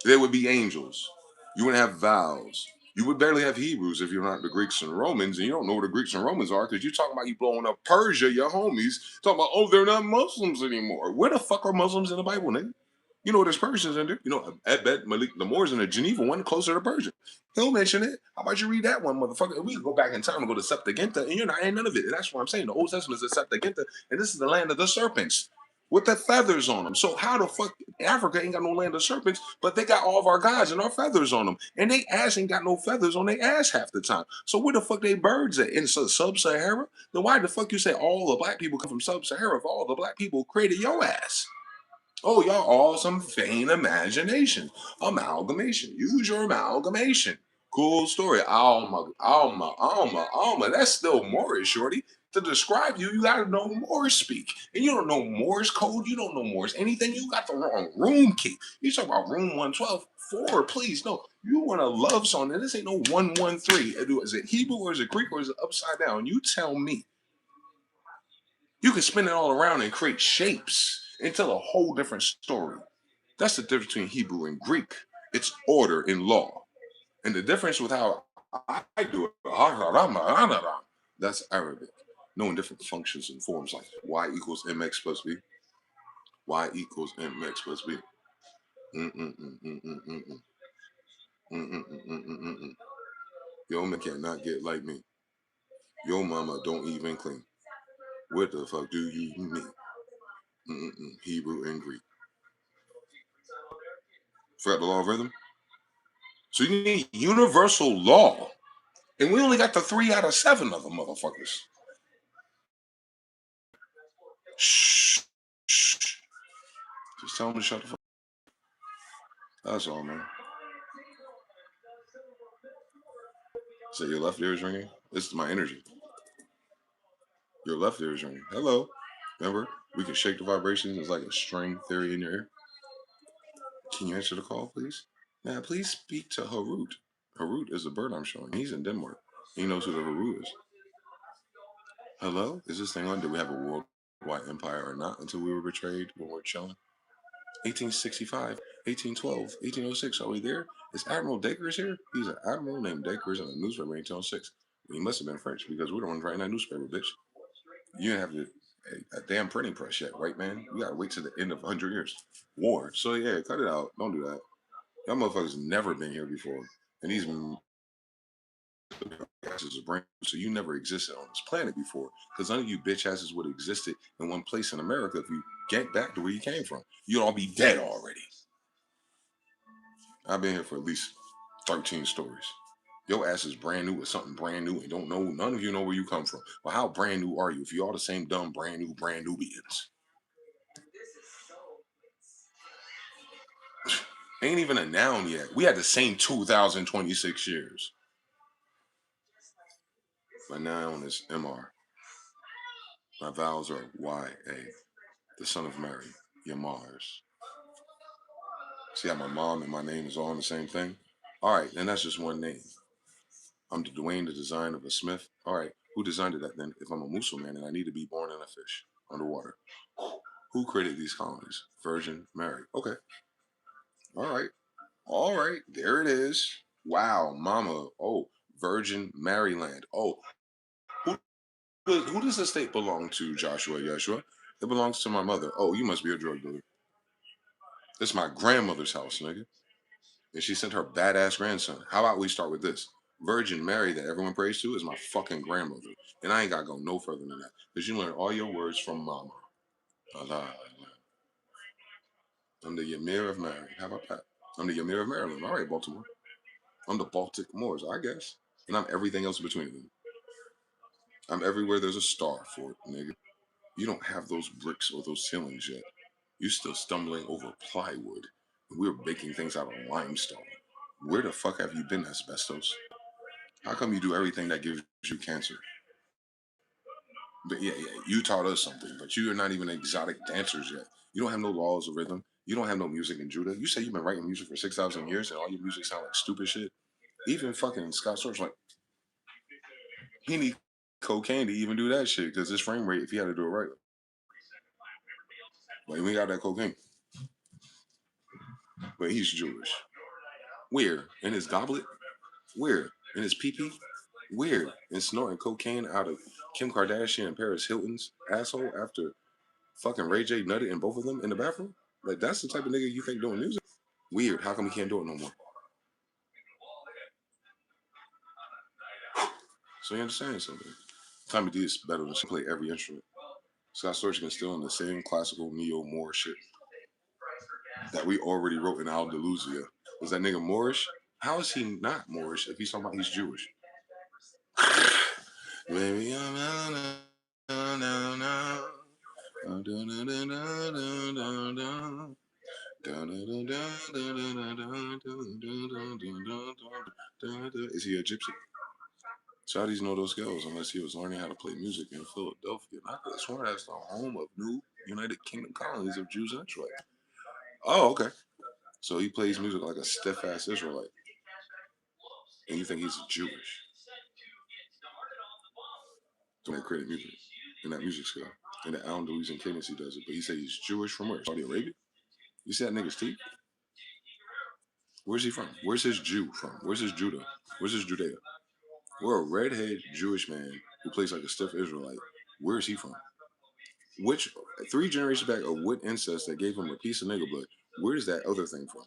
There would be angels. You wouldn't have vowels. You would barely have Hebrews if you're not the Greeks and Romans, and you don't know what the Greeks and Romans are because you're talking about you blowing up Persia, your homies, talking about, oh, they're not Muslims anymore. Where the fuck are Muslims in the Bible, nigga? You know there's Persians in there. You know, Ebed Malik the Moors in the Geneva one closer to Persia. He'll mention it. How about you read that one, motherfucker? We can go back in time and go to Septuaginta, and you're not in none of it. And that's what I'm saying. The Old Testament is the Septuaginta, and this is the land of the serpents with the feathers on them. So how the fuck Africa ain't got no land of serpents, but they got all of our gods and our feathers on them, and they ass ain't got no feathers on their ass half the time. So where the fuck they birds at in sub-Sahara? Then why the fuck you say all the black people come from sub-Sahara if all the black people created your ass? Oh, y'all all some vain imagination. Amalgamation. Use your amalgamation. Cool story. Alma, Alma, Alma, Alma. That's still Moorish, shorty. To describe you, you gotta know Morse speak. And you don't know Morse code, you don't know Morse anything. You got the wrong room key. You talk about room 112. 4, please. No, you want a love song, and this ain't no 113. Is it Hebrew or is it Greek or is it upside down? You tell me. You can spin it all around and create shapes and tell a whole different story. That's the difference between Hebrew and Greek. It's order in law. And the difference with how I do it, that's Arabic. Knowing different functions and forms like y equals mx plus b, y equals mx plus b. Mm-mm-mm-mm-mm-mm-mm. Mm-mm-mm-mm-mm-mm. Your man cannot get like me. Your mama don't even clean. What the fuck do you mean? Mm-mm-mm. Hebrew and Greek. Forgot the law of rhythm? So you need universal law. And we only got the 3 out of 7 of them motherfuckers. Shh. Shh. Just tell them to shut the fuck up. That's all, man. So your left ear is ringing? This is my energy. Your left ear is ringing. Hello. Remember? We can shake the vibrations. It's like a string theory in your ear. Can you answer the call, please? Now, please speak to Harut. Harut is the bird I'm showing. He's in Denmark. He knows who the Harut is. Hello? Is this thing on? Did we have a worldwide empire or not until we were betrayed when we're chilling? 1865, 1812, 1806. Are we there? Is Admiral Dacres here? He's an admiral named Dacres in a newspaper in 1806. He must have been French because we're the ones writing that newspaper, bitch. You didn't have a damn printing press yet, right, man? We gotta wait till the end of 100 years. War. So, yeah, cut it out. Don't do that. Y'all motherfuckers never been here before. And these asses are brand new, so you never existed on this planet before. Because none of you bitch asses would have existed in one place in America if you get back to where you came from. You'd all be dead already. I've been here for at least 13 stories. Your ass is brand new with something brand new and don't know, none of you know where you come from. Well, how brand new are you if you all the same dumb, brand new beings? Ain't even a noun yet. We had the same 2026 years. My noun is MR. My vowels are YA, the son of Mary, your Mars. See how my mom and my name is all in the same thing? All right, and that's just one name. I'm the Dwayne, the design of a Smith. All right, Who designed it then? If I'm a Muslim and I need to be born in a fish underwater, who created these colonies? Virgin Mary. Okay. All right. All right. There it is. Wow, mama. Oh, Virgin Maryland. Oh, who who does the state belong to, Joshua Yeshua? It belongs to my mother. Oh, you must be a drug dealer. This is my grandmother's house, nigga. And she sent her badass grandson. How about we start with this? Virgin Mary that everyone prays to is my fucking grandmother. And I ain't got to go no further than that. Because you learn all your words from mama. Allah. I'm the Ymir of Mary. How about that? I'm the Ymir of Maryland. All right, Baltimore. I'm the Baltic Moors, I guess. And I'm everything else between them. I'm everywhere there's a star for it, nigga. You don't have those bricks or those ceilings yet. You're still stumbling over plywood. And we're baking things out of limestone. Where the fuck have you been, asbestos? How come you do everything that gives you cancer? But yeah, you taught us something, but you are not even exotic dancers yet. You don't have no laws of rhythm. You don't have no music in Judah. You say you've been writing music for 6,000 years and all your music sound like stupid shit. Even fucking Scott Storch, like, he need cocaine to even do that shit because his frame rate, if he had to do it right, like, we got that cocaine. But he's Jewish. Where? In his goblet? Where? In his pee-pee? Where? And snorting cocaine out of Kim Kardashian and Paris Hilton's asshole after fucking Ray J nutted in both of them in the bathroom? Like, that's the type of nigga you think doing music? Weird. How come he can't do it no more? So you understand something? Tommy D is better than she play every instrument. Scott Storch can still in the same classical neo-Moore shit that we already wrote in Andalusia. Was that nigga Moorish? How is he not Moorish if he's talking about he's Jewish? Baby, is he a gypsy? Saudis know those skills unless he was learning how to play music in Philadelphia. And I could have sworn that's the home of new United Kingdom colonies of Jews and Israelites. Oh, okay. So he plays music like a stiff ass Israelite. And you think he's Jewish. So they created music in that music skill. And the Andalusian cadence he does it. But he said he's Jewish from where? Saudi Arabia? You see that nigga's teeth? Where's he from? Where's his Jew from? Where's his Judah? Where's his Judea? We're a redhead Jewish man who plays like a stiff Israelite. Where's he from? Which 3 generations back of what incest that gave him a piece of nigga blood? Where's that other thing from?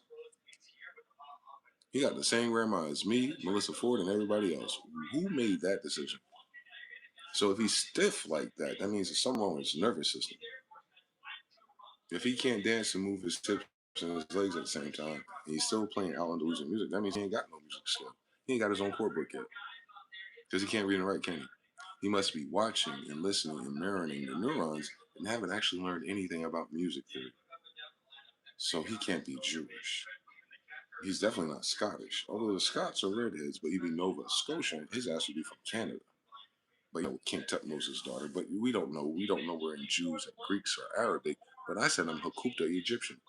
He got the same grandma as me, Melissa Ford, and everybody else. Who made that decision? So if he's stiff like that, that means there's something wrong with his nervous system. If he can't dance and move his hips and his legs at the same time, and he's still playing Al Andalusian music, that means he ain't got no music skill. He ain't got his own chord book yet. Because he can't read and write, can he? He must be watching and listening and marinating the neurons and haven't actually learned anything about music theory. So he can't be Jewish. He's definitely not Scottish. Although the Scots are redheads, but he'd be Nova Scotian. His ass would be from Canada. But you know, King Tutmosis' daughter. But we don't know. We don't know we're in Jews and Greeks or Arabic. But I said I'm Hakupta Egyptian.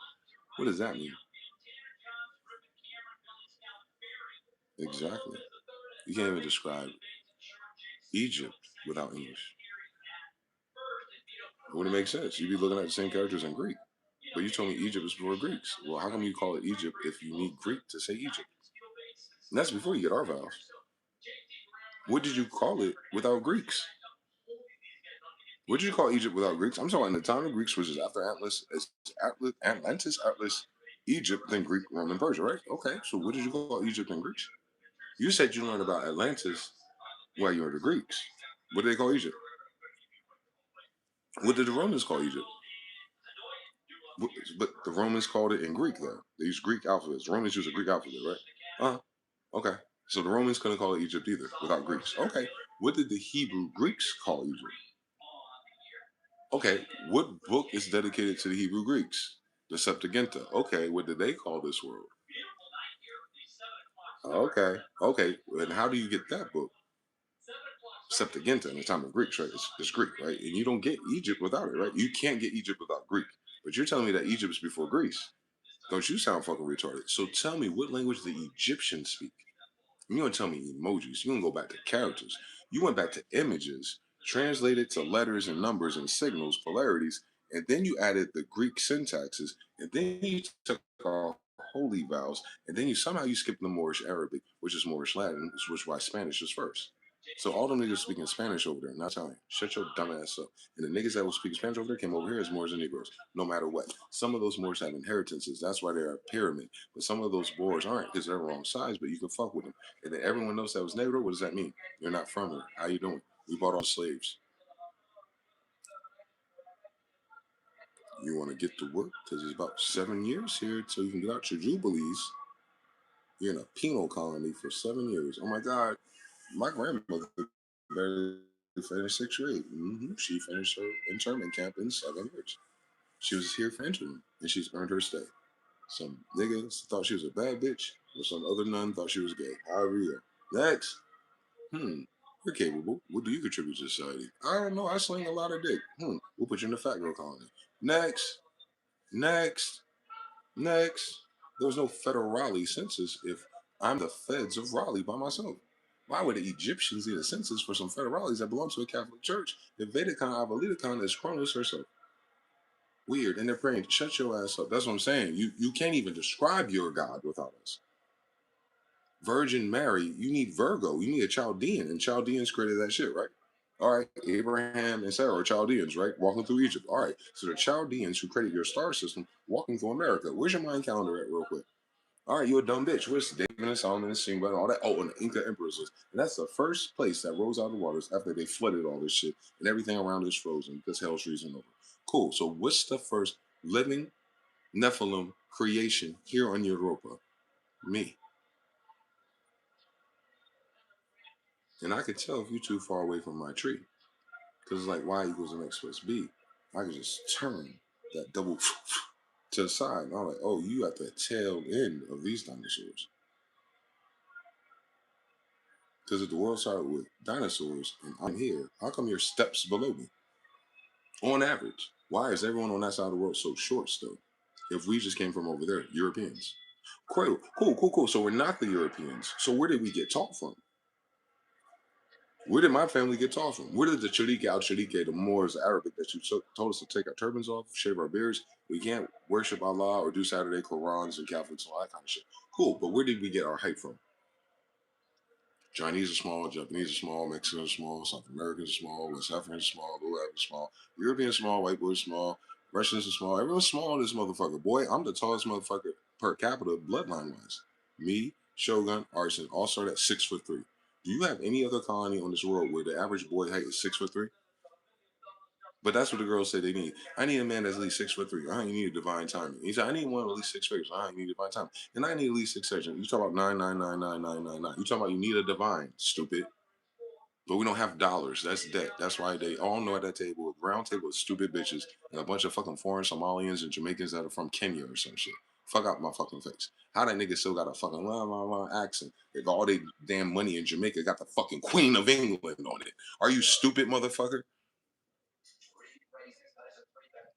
What does that mean? Exactly. You can't even describe Egypt without English. It wouldn't make sense. You'd be looking at the same characters in Greek. But you told me Egypt is before Greeks. Well, how come you call it Egypt if you need Greek to say Egypt? And that's before you get our vowels. What did you call it without Greeks? What did you call Egypt without Greeks? I'm talking in the time of Greeks, which is after Atlantis, Atlas, Egypt, then Greek, Roman, Persia, right? Okay, so what did you call Egypt and Greeks? You said you learned about Atlantis while you were the Greeks. What did they call Egypt? What did the Romans call Egypt? But the Romans called it in Greek, though. They used Greek alphabets. The Romans use a Greek alphabet, right? Okay. So the Romans couldn't call it Egypt either without Greeks. Okay. What did the Hebrew Greeks call Egypt? Okay. What book is dedicated to the Hebrew Greeks? The Septuaginta. Okay. What did they call this world? Okay. Okay. And how do you get that book? Septuaginta in the time of Greeks, right? It's Greek, right? And you don't get Egypt without it, right? You can't get Egypt without Greek. But you're telling me that Egypt is before Greece. Don't you sound fucking retarded? So tell me, what language the Egyptians speak? You're gonna tell me emojis. You're gonna go back to characters. You went back to images, translated to letters and numbers and signals, polarities, and then you added the Greek syntaxes, and then you took our holy vowels, and then you somehow you skipped the Moorish Arabic, which is Moorish Latin, which is why Spanish is first. So all them niggas speaking Spanish over there, not Italian. Shut your dumb ass up. And the niggas that was speaking Spanish over there came over here as Moors and Negroes, no matter what. Some of those Moors have inheritances. That's why they're a pyramid. But some of those Moors aren't because they're the wrong size, but you can fuck with them. And then everyone knows that was Negro. What does that mean? You're not from here. How you doing? We bought all slaves. You want to get to work because it's about 7 years here till you can get out your jubilees. You're in a penal colony for 7 years. Oh my God, my grandmother barely finished sixth grade. She finished her internment camp in 7 years. She was here for internment and she's earned her stay. Some niggas thought she was a bad bitch, or some other nun thought she was gay. However you go. Next. You're capable. What do you contribute to society? I don't know. I sling a lot of dick. We'll put you in the fat girl colony. Next. Next. Next. There was no federal Raleigh census if I'm the feds of Raleigh by myself. Why would the Egyptians need a census for some federales that belong to a Catholic church if Vedicon Avalidicon is Cronus herself? Weird. And they're praying, shut your ass up. That's what I'm saying. You can't even describe your God without us. Virgin Mary, you need Virgo. You need a Chaldean. And Chaldeans created that shit, right? All right. Abraham and Sarah are Chaldeans, right? Walking through Egypt. All right. So the Chaldeans who created your star system walking through America. Where's your mind calendar at, real quick? All right, you a dumb bitch. Where's David and Solomon and Sheba and all that? Oh, and the Inca emperors. And that's the first place that rose out of the waters after they flooded all this shit and everything around is frozen because hell's freezing over. Cool. So what's the first living Nephilim creation here on Europa? Me. And I could tell if you're too far away from my tree. Because it's like y equals mx plus b. I could just turn that double to the side. And I'm like, oh, you at the tail end of these dinosaurs. Because if the world started with dinosaurs and I'm here, how come you're steps below me? On average. Why is everyone on that side of the world so short still? If we just came from over there, Europeans. Cool. So we're not the Europeans. So where did we get taught from? Where did my family get taught from? Where did the Chalique al Chalique, the Moors, the Arabic that you told us to take our turbans off, shave our beards? We can't worship Allah or do Saturday Qurans and Catholics and all that kind of shit. Cool, but where did we get our hype from? Chinese are small, Japanese are small, Mexicans are small, South Americans are small, West Africans are small, Low Africans are small, Europeans are small, white boys are small, Russians are small. Everyone's small in this motherfucker. Boy, I'm the tallest motherfucker per capita bloodline wise. Me, Shogun, Arson, all start at 6'3". Do you have any other colony on this world where the average boy height is 6'3"? But that's what the girls say they need. I need a man that's at least 6'3". I ain't need a divine timing. He said, I need one at least 6 figures. I ain't need divine timing. And I need at least 6 sections. You talk about 9999999. You talk about you need a divine, stupid. But we don't have dollars. That's debt. That's why they all know at that table, a round table of stupid bitches and a bunch of fucking foreign Somalians and Jamaicans that are from Kenya or some shit. Fuck out my fucking face. How that nigga still got a fucking accent? If all they damn money in Jamaica got the fucking Queen of England on it. Are you stupid, motherfucker?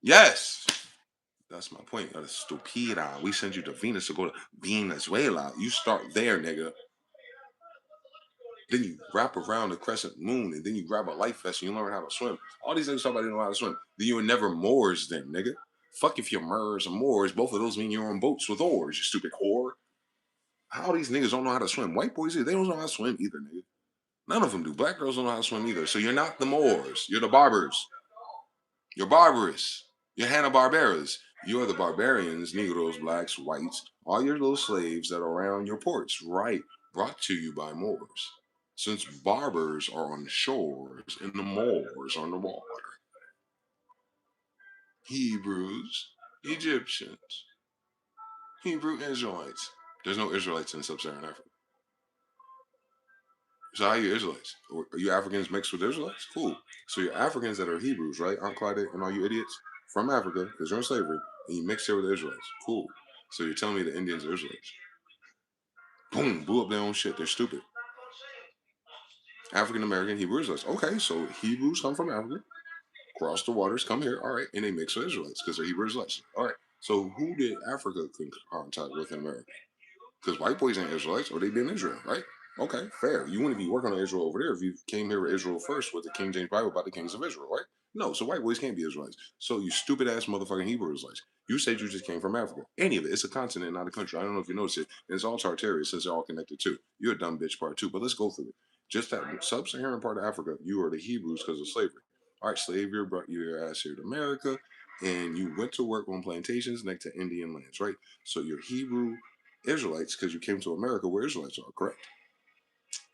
Yes. That's my point. That is stupida. We send you to Venus to go to Venezuela. You start there, nigga. Then you wrap around the crescent moon, and then you grab a life vest and you learn how to swim. All these niggas talk about they know how to swim. Then you were never Moors, then, nigga. Fuck if you're Mers or Moors. Both of those mean you're on boats with oars, you stupid whore. How these niggas don't know how to swim? White boys, they don't know how to swim either, nigga. None of them do. Black girls don't know how to swim either. So you're not the Moors. You're the Barbers. You're barbarous. You're Hanna-Barberas. You're the barbarians, Negroes, blacks, whites, all your little slaves that are around your ports, right? Brought to you by Moors. Since barbers are on shores and the Moors are on the water. Hebrews, Egyptians, Hebrew Israelites. There's no Israelites in sub-Saharan Africa. So how are you Israelites? Are you Africans mixed with Israelites? Cool. So you're Africans that are Hebrews, right? Aunt Claudette and all you idiots from Africa, because you're in slavery, and you mix here with the Israelites. Cool. So you're telling me the Indians are Israelites. Boom, blew up their own shit. They're stupid. African American Hebrew Israelites. Okay, so Hebrews come from Africa, cross the waters, come here, all right, and they mix with Israelites because they're Hebrew Israelites. All right. So who did Africa contact with in America? Because white boys ain't Israelites, or they been in Israel, right? Okay, fair. You wouldn't be working on Israel over there if you came here with Israel first with the King James Bible about the kings of Israel, right? No, so white boys can't be Israelites. So you stupid ass motherfucking Hebrew Israelites. You said you just came from Africa. Any of it. It's a continent, not a country. I don't know if you noticed it. And it's all Tartaria since they're all connected too. You're a dumb bitch part two, but let's go through it. Just that sub-Saharan part of Africa, you are the Hebrews because of slavery. All right, slavery brought your ass here to America, and you went to work on plantations next to Indian lands, right? So you're Hebrew Israelites because you came to America where Israelites are, correct?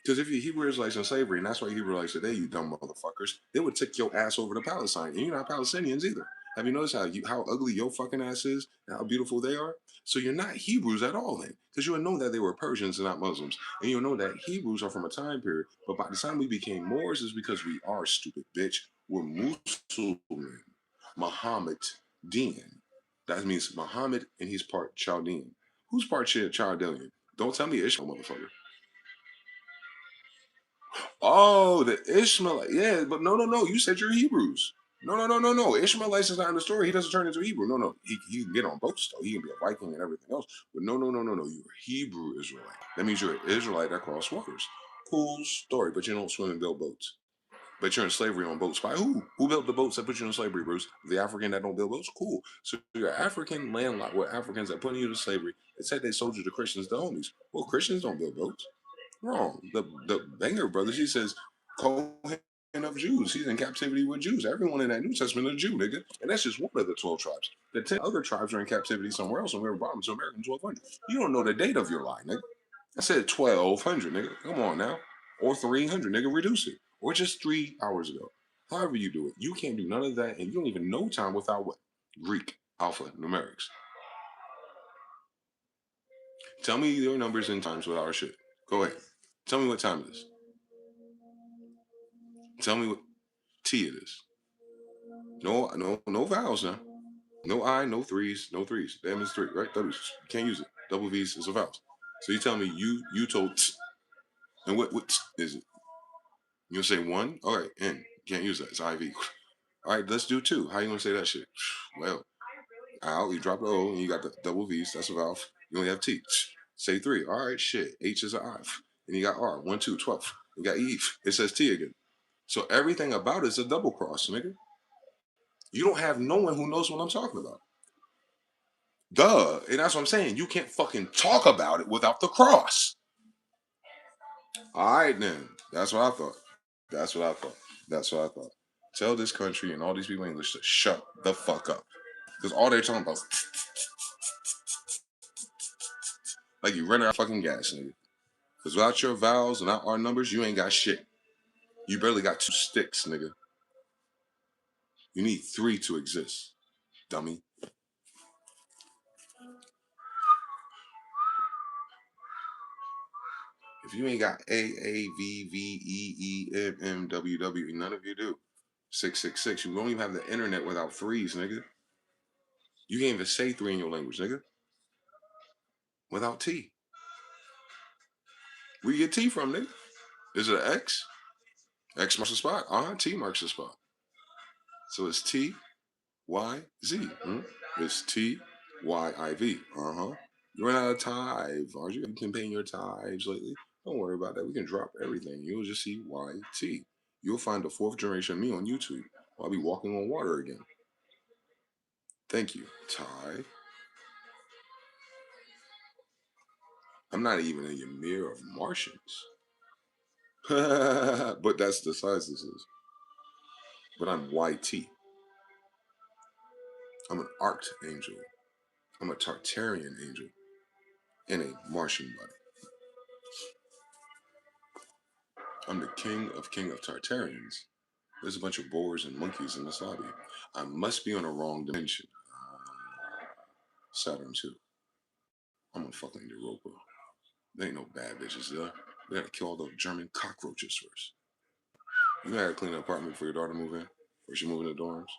Because if you Hebrew Israelites in slavery, and that's why Hebrew Israelites today, you dumb motherfuckers, they would take your ass over to Palestine, and you're not Palestinians either. Have you noticed how ugly your fucking ass is and how beautiful they are? So you're not Hebrews at all then, because you would know that they were Persians and not Muslims, and you'll know that Hebrews are from a time period. But by the time we became Moors, is because we are stupid bitch. We're Muslim, Muhammad, Dean. That means Muhammad, and he's part Chaldean. Who's part Chaldean? Don't tell me Ishmael, motherfucker. Oh, the Ishmaelite. Yeah, but no. You said you're Hebrews. No. Ishmaelites is not in the story. He doesn't turn into Hebrew. No. He can get on boats though. He can be a Viking and everything else. But no. You're a Hebrew Israelite. That means you're an Israelite that crossed waters. Cool story, but you don't swim and build boats. But you're in slavery on boats. By who? Who built the boats that put you in slavery, Bruce? The African that don't build boats? Cool. So you're African landlocked with Africans that put you to slavery. It said they sold you to Christians, the homies. Well, Christians don't build boats. Wrong. The Banger brother, she says, Cohen of Jews. He's in captivity with Jews. Everyone in that New Testament is a Jew, nigga. And that's just one of the 12 tribes. The 10 other tribes are in captivity somewhere else, and we were brought them to American 1200. You don't know the date of your lie, nigga. I said 1200, nigga. Come on now. Or 300, nigga. Reduce it. Or just 3 hours ago. However you do it. You can't do none of that, and you don't even know time without what? Greek alpha numerics. Tell me your numbers and times without our shit. Go ahead. Tell me what time it is. Tell me what T it is. No vowels now. No I, no threes, no threes. Damn is three, right? W's. You can't use it. Double V's is a vowel. So you tell me you told and what is it? You gonna say one? All right, N. Can't use that. It's IV. All right, let's do two. How you gonna say that shit? Well, ow, you drop the O and you got the double V's. That's a vowel. You only have T. Say three. All right, shit. H is an I. And you got R. 1, 2, 12. You got E. It says T again. So everything about it is a double cross, nigga. You don't have no one who knows what I'm talking about. Duh. And that's what I'm saying. You can't fucking talk about it without the cross. All right, then. That's what I thought. That's what I thought. That's what I thought. Tell this country and all these people in English to shut the fuck up. Because all they're talking about is like you run out of fucking gas, nigga. Because without your vowels and our numbers, you ain't got shit. You barely got two sticks, nigga. You need three to exist, dummy. If you ain't got AAVVEEMMWW, none of you do. 666. You don't even have the internet without threes, nigga. You can't even say three in your language, nigga. Without T. Where you get T from, nigga? Is it an X? X marks the spot. T marks the spot. So it's T Y Z. It's T Y I V. You ran out of tithes, aren't you? Have you been paying your tithes lately? Don't worry about that. We can drop everything. You'll just see YT. You'll find the fourth generation of me on YouTube. I'll be walking on water again. Thank you, Ty. I'm not even in your mirror of Martians. But that's the size this is. But I'm YT. I'm an archangel. I'm a Tartarian angel in a Martian body. I'm the king of Tartarians. There's a bunch of boars and monkeys in this lobby. I must be on a wrong dimension. Saturn 2. I'm gonna fucking Europa. There ain't no bad bitches there. We gotta kill all those German cockroaches first. You gotta clean the apartment before your daughter move in? Or she move in the dorms?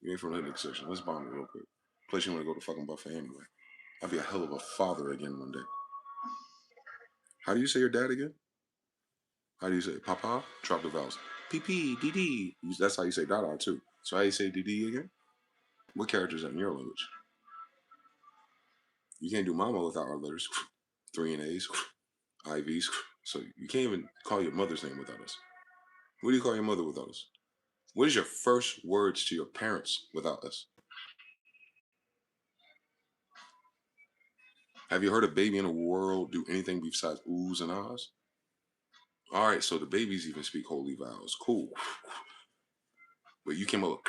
You ain't from the Nick section. Let's bomb it real quick. Plus, you wanna go to fucking buffet anyway. I'll be a hell of a father again one day. How do you say your dad again? How do you say Papa? Drop the vowels. PP, DD. That's how you say Dada too. So how you say DD again? What character is that in your language? You can't do mama without our letters. Three and A's, IVs. So you can't even call your mother's name without us. What do you call your mother without us? What is your first words to your parents without us? Have you heard a baby in the world do anything besides oohs and ahs? All right, so the babies even speak holy vowels. Cool. But you came up with,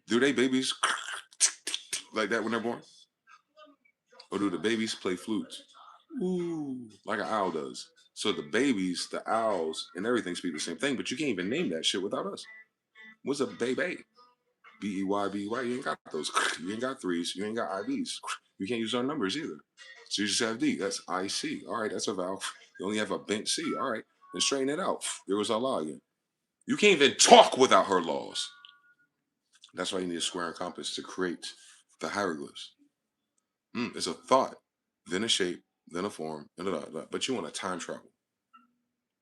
do they babies like that when they're born? Or do the babies play flutes? Ooh, like an owl does. So the babies, the owls, and everything speak the same thing, but you can't even name that shit without us. What's a baby? BEY. You ain't got those. You ain't got threes. You ain't got IBs. You can't use our numbers either. So you just have D. That's IC. All right, that's a vowel. You only have a bent C. All right, then straighten it out. There was Allah again. You can't even talk without her laws. That's why you need a square and compass to create the hieroglyphs. It's a thought, then a shape, then a form, but you want to time travel.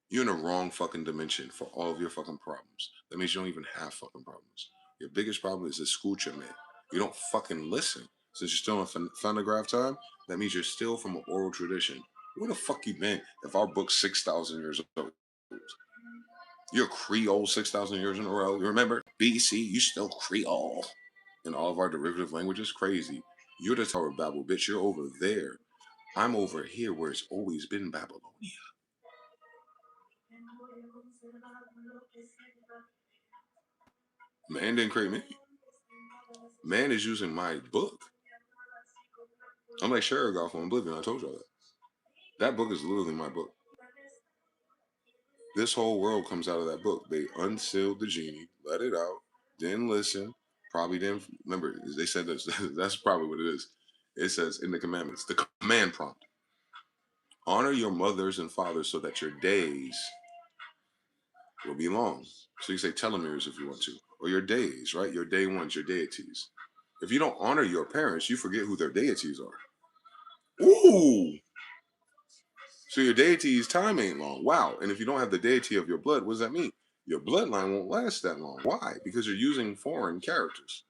You're in the wrong fucking dimension for all of your fucking problems. That means you don't even have fucking problems. Your biggest problem is escucha, man. You don't fucking listen. Since you're still in phonograph time, that means you're still from an oral tradition. Where the fuck you been if our book's 6,000 years old? You're Creole 6,000 years in a row. You remember? BC, you still Creole. In all of our derivative languages, crazy. You're the Tower of Babel, bitch. You're over there. I'm over here where it's always been Babylonia. Man didn't create me. Man is using my book. I'm like Sherrigoff from Oblivion. I told y'all that. That book is literally my book. This whole world comes out of that book. They unsealed the genie, let it out, didn't listen, probably didn't remember. They said this. That's probably what it is. It says in the commandments, the command prompt: honor your mothers and fathers so that your days will be long. So you say telomeres if you want to, or your days, right? Your day ones, your deities. If you don't honor your parents, you forget who their deities are. Ooh. So your deity's time ain't long. Wow. And if you don't have the deity of your blood, what does that mean? Your bloodline won't last that long. Why? Because you're using foreign characters.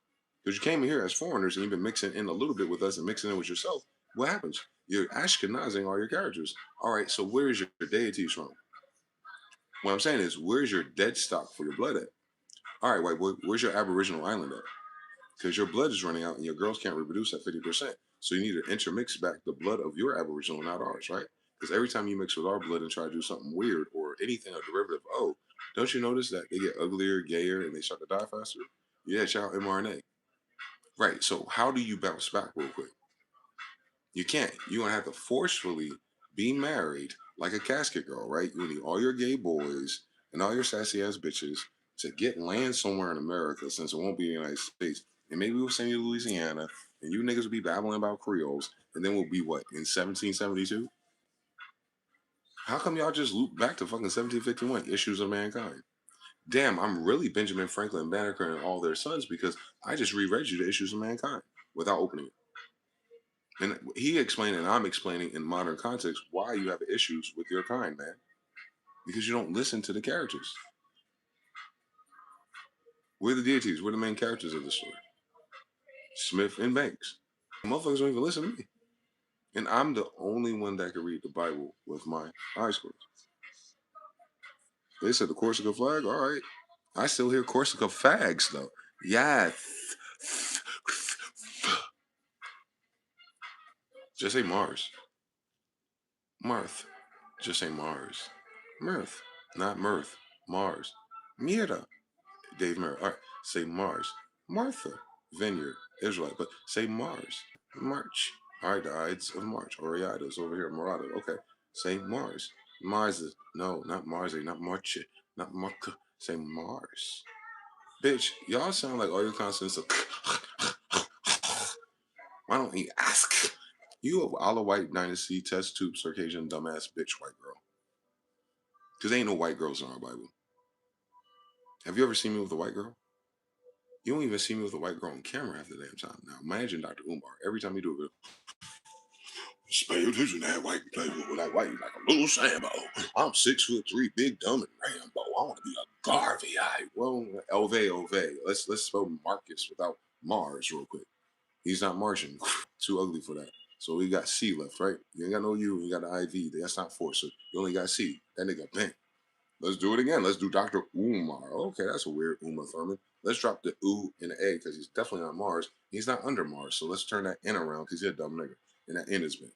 Because you came in here as foreigners and you've been mixing in a little bit with us and mixing in with yourself. What happens? You're Ashkenazing all your characters. All right, so where's your deities from? What I'm saying is, where's your dead stock for your blood at? All right, white boy, where's your Aboriginal island at? Because your blood is running out and your girls can't reproduce at 50%. So you need to intermix back the blood of your Aboriginal, not ours, right? Because every time you mix with our blood and try to do something weird or anything a derivative, oh, don't you notice that they get uglier, gayer, and they start to die faster? Yeah, child mRNA. Right. So how do you bounce back real quick? You can't. You're gonna have to forcefully be married like a casket girl, right? You need all your gay boys and all your sassy ass bitches to get land somewhere in America, since it won't be the United States. And maybe we'll send you to Louisiana, and you niggas will be babbling about Creoles, and then we'll be what, in 1772? How come y'all just loop back to fucking 1751? Issues of Mankind. Damn, I'm really Benjamin Franklin, Banneker, and all their sons because I just reread you the Issues of Mankind without opening it. And he explained, and I'm explaining in modern context why you have issues with your kind, man. Because you don't listen to the characters. We're the deities. We're the main characters of the story. Smith and Banks. Motherfuckers don't even listen to me. And I'm the only one that can read the Bible with my eyes closed. They said the Corsica flag. All right. I still hear Corsica fags, though. Yeah. Just say Mars. Marth. Just say Mars. Mirth. Not mirth. Mars. Mira. Dave Merrill. All right, say Mars. Martha. Vineyard. Israelite. But say Mars. March. All right, the Ides of March. Oriidas over here. Morada. Okay. Say Mars. Mars is, no, not Mars. Not March. Not Marca. Say Mars. Bitch, y'all sound like all your consonants are. Why don't you ask? You a Olive White Dynasty test tube Circassian dumbass bitch white girl. Because ain't no white girls in our Bible. Have you ever seen me with a white girl? You don't even see me with a white girl on camera half the damn time. Now imagine Dr. Umar. Every time you do it, just pay attention to that white people with that white like a little Sambo. I'm 6'3", big, dumb, and Rambo. I want to be a Garvey. Well, Ove. Let's spell Marcus without Mars real quick. He's not Martian. Too ugly for that. So we got C left, right? You ain't got no U. You got the IV. That's not 4. So you only got C. That nigga bent. Let's do it again. Let's do Dr. Umar. Okay, that's a weird Uma Thurman. Let's drop the U and the A because he's definitely on Mars. He's not under Mars. So let's turn that N around because he's a dumb nigga. And that N is bent.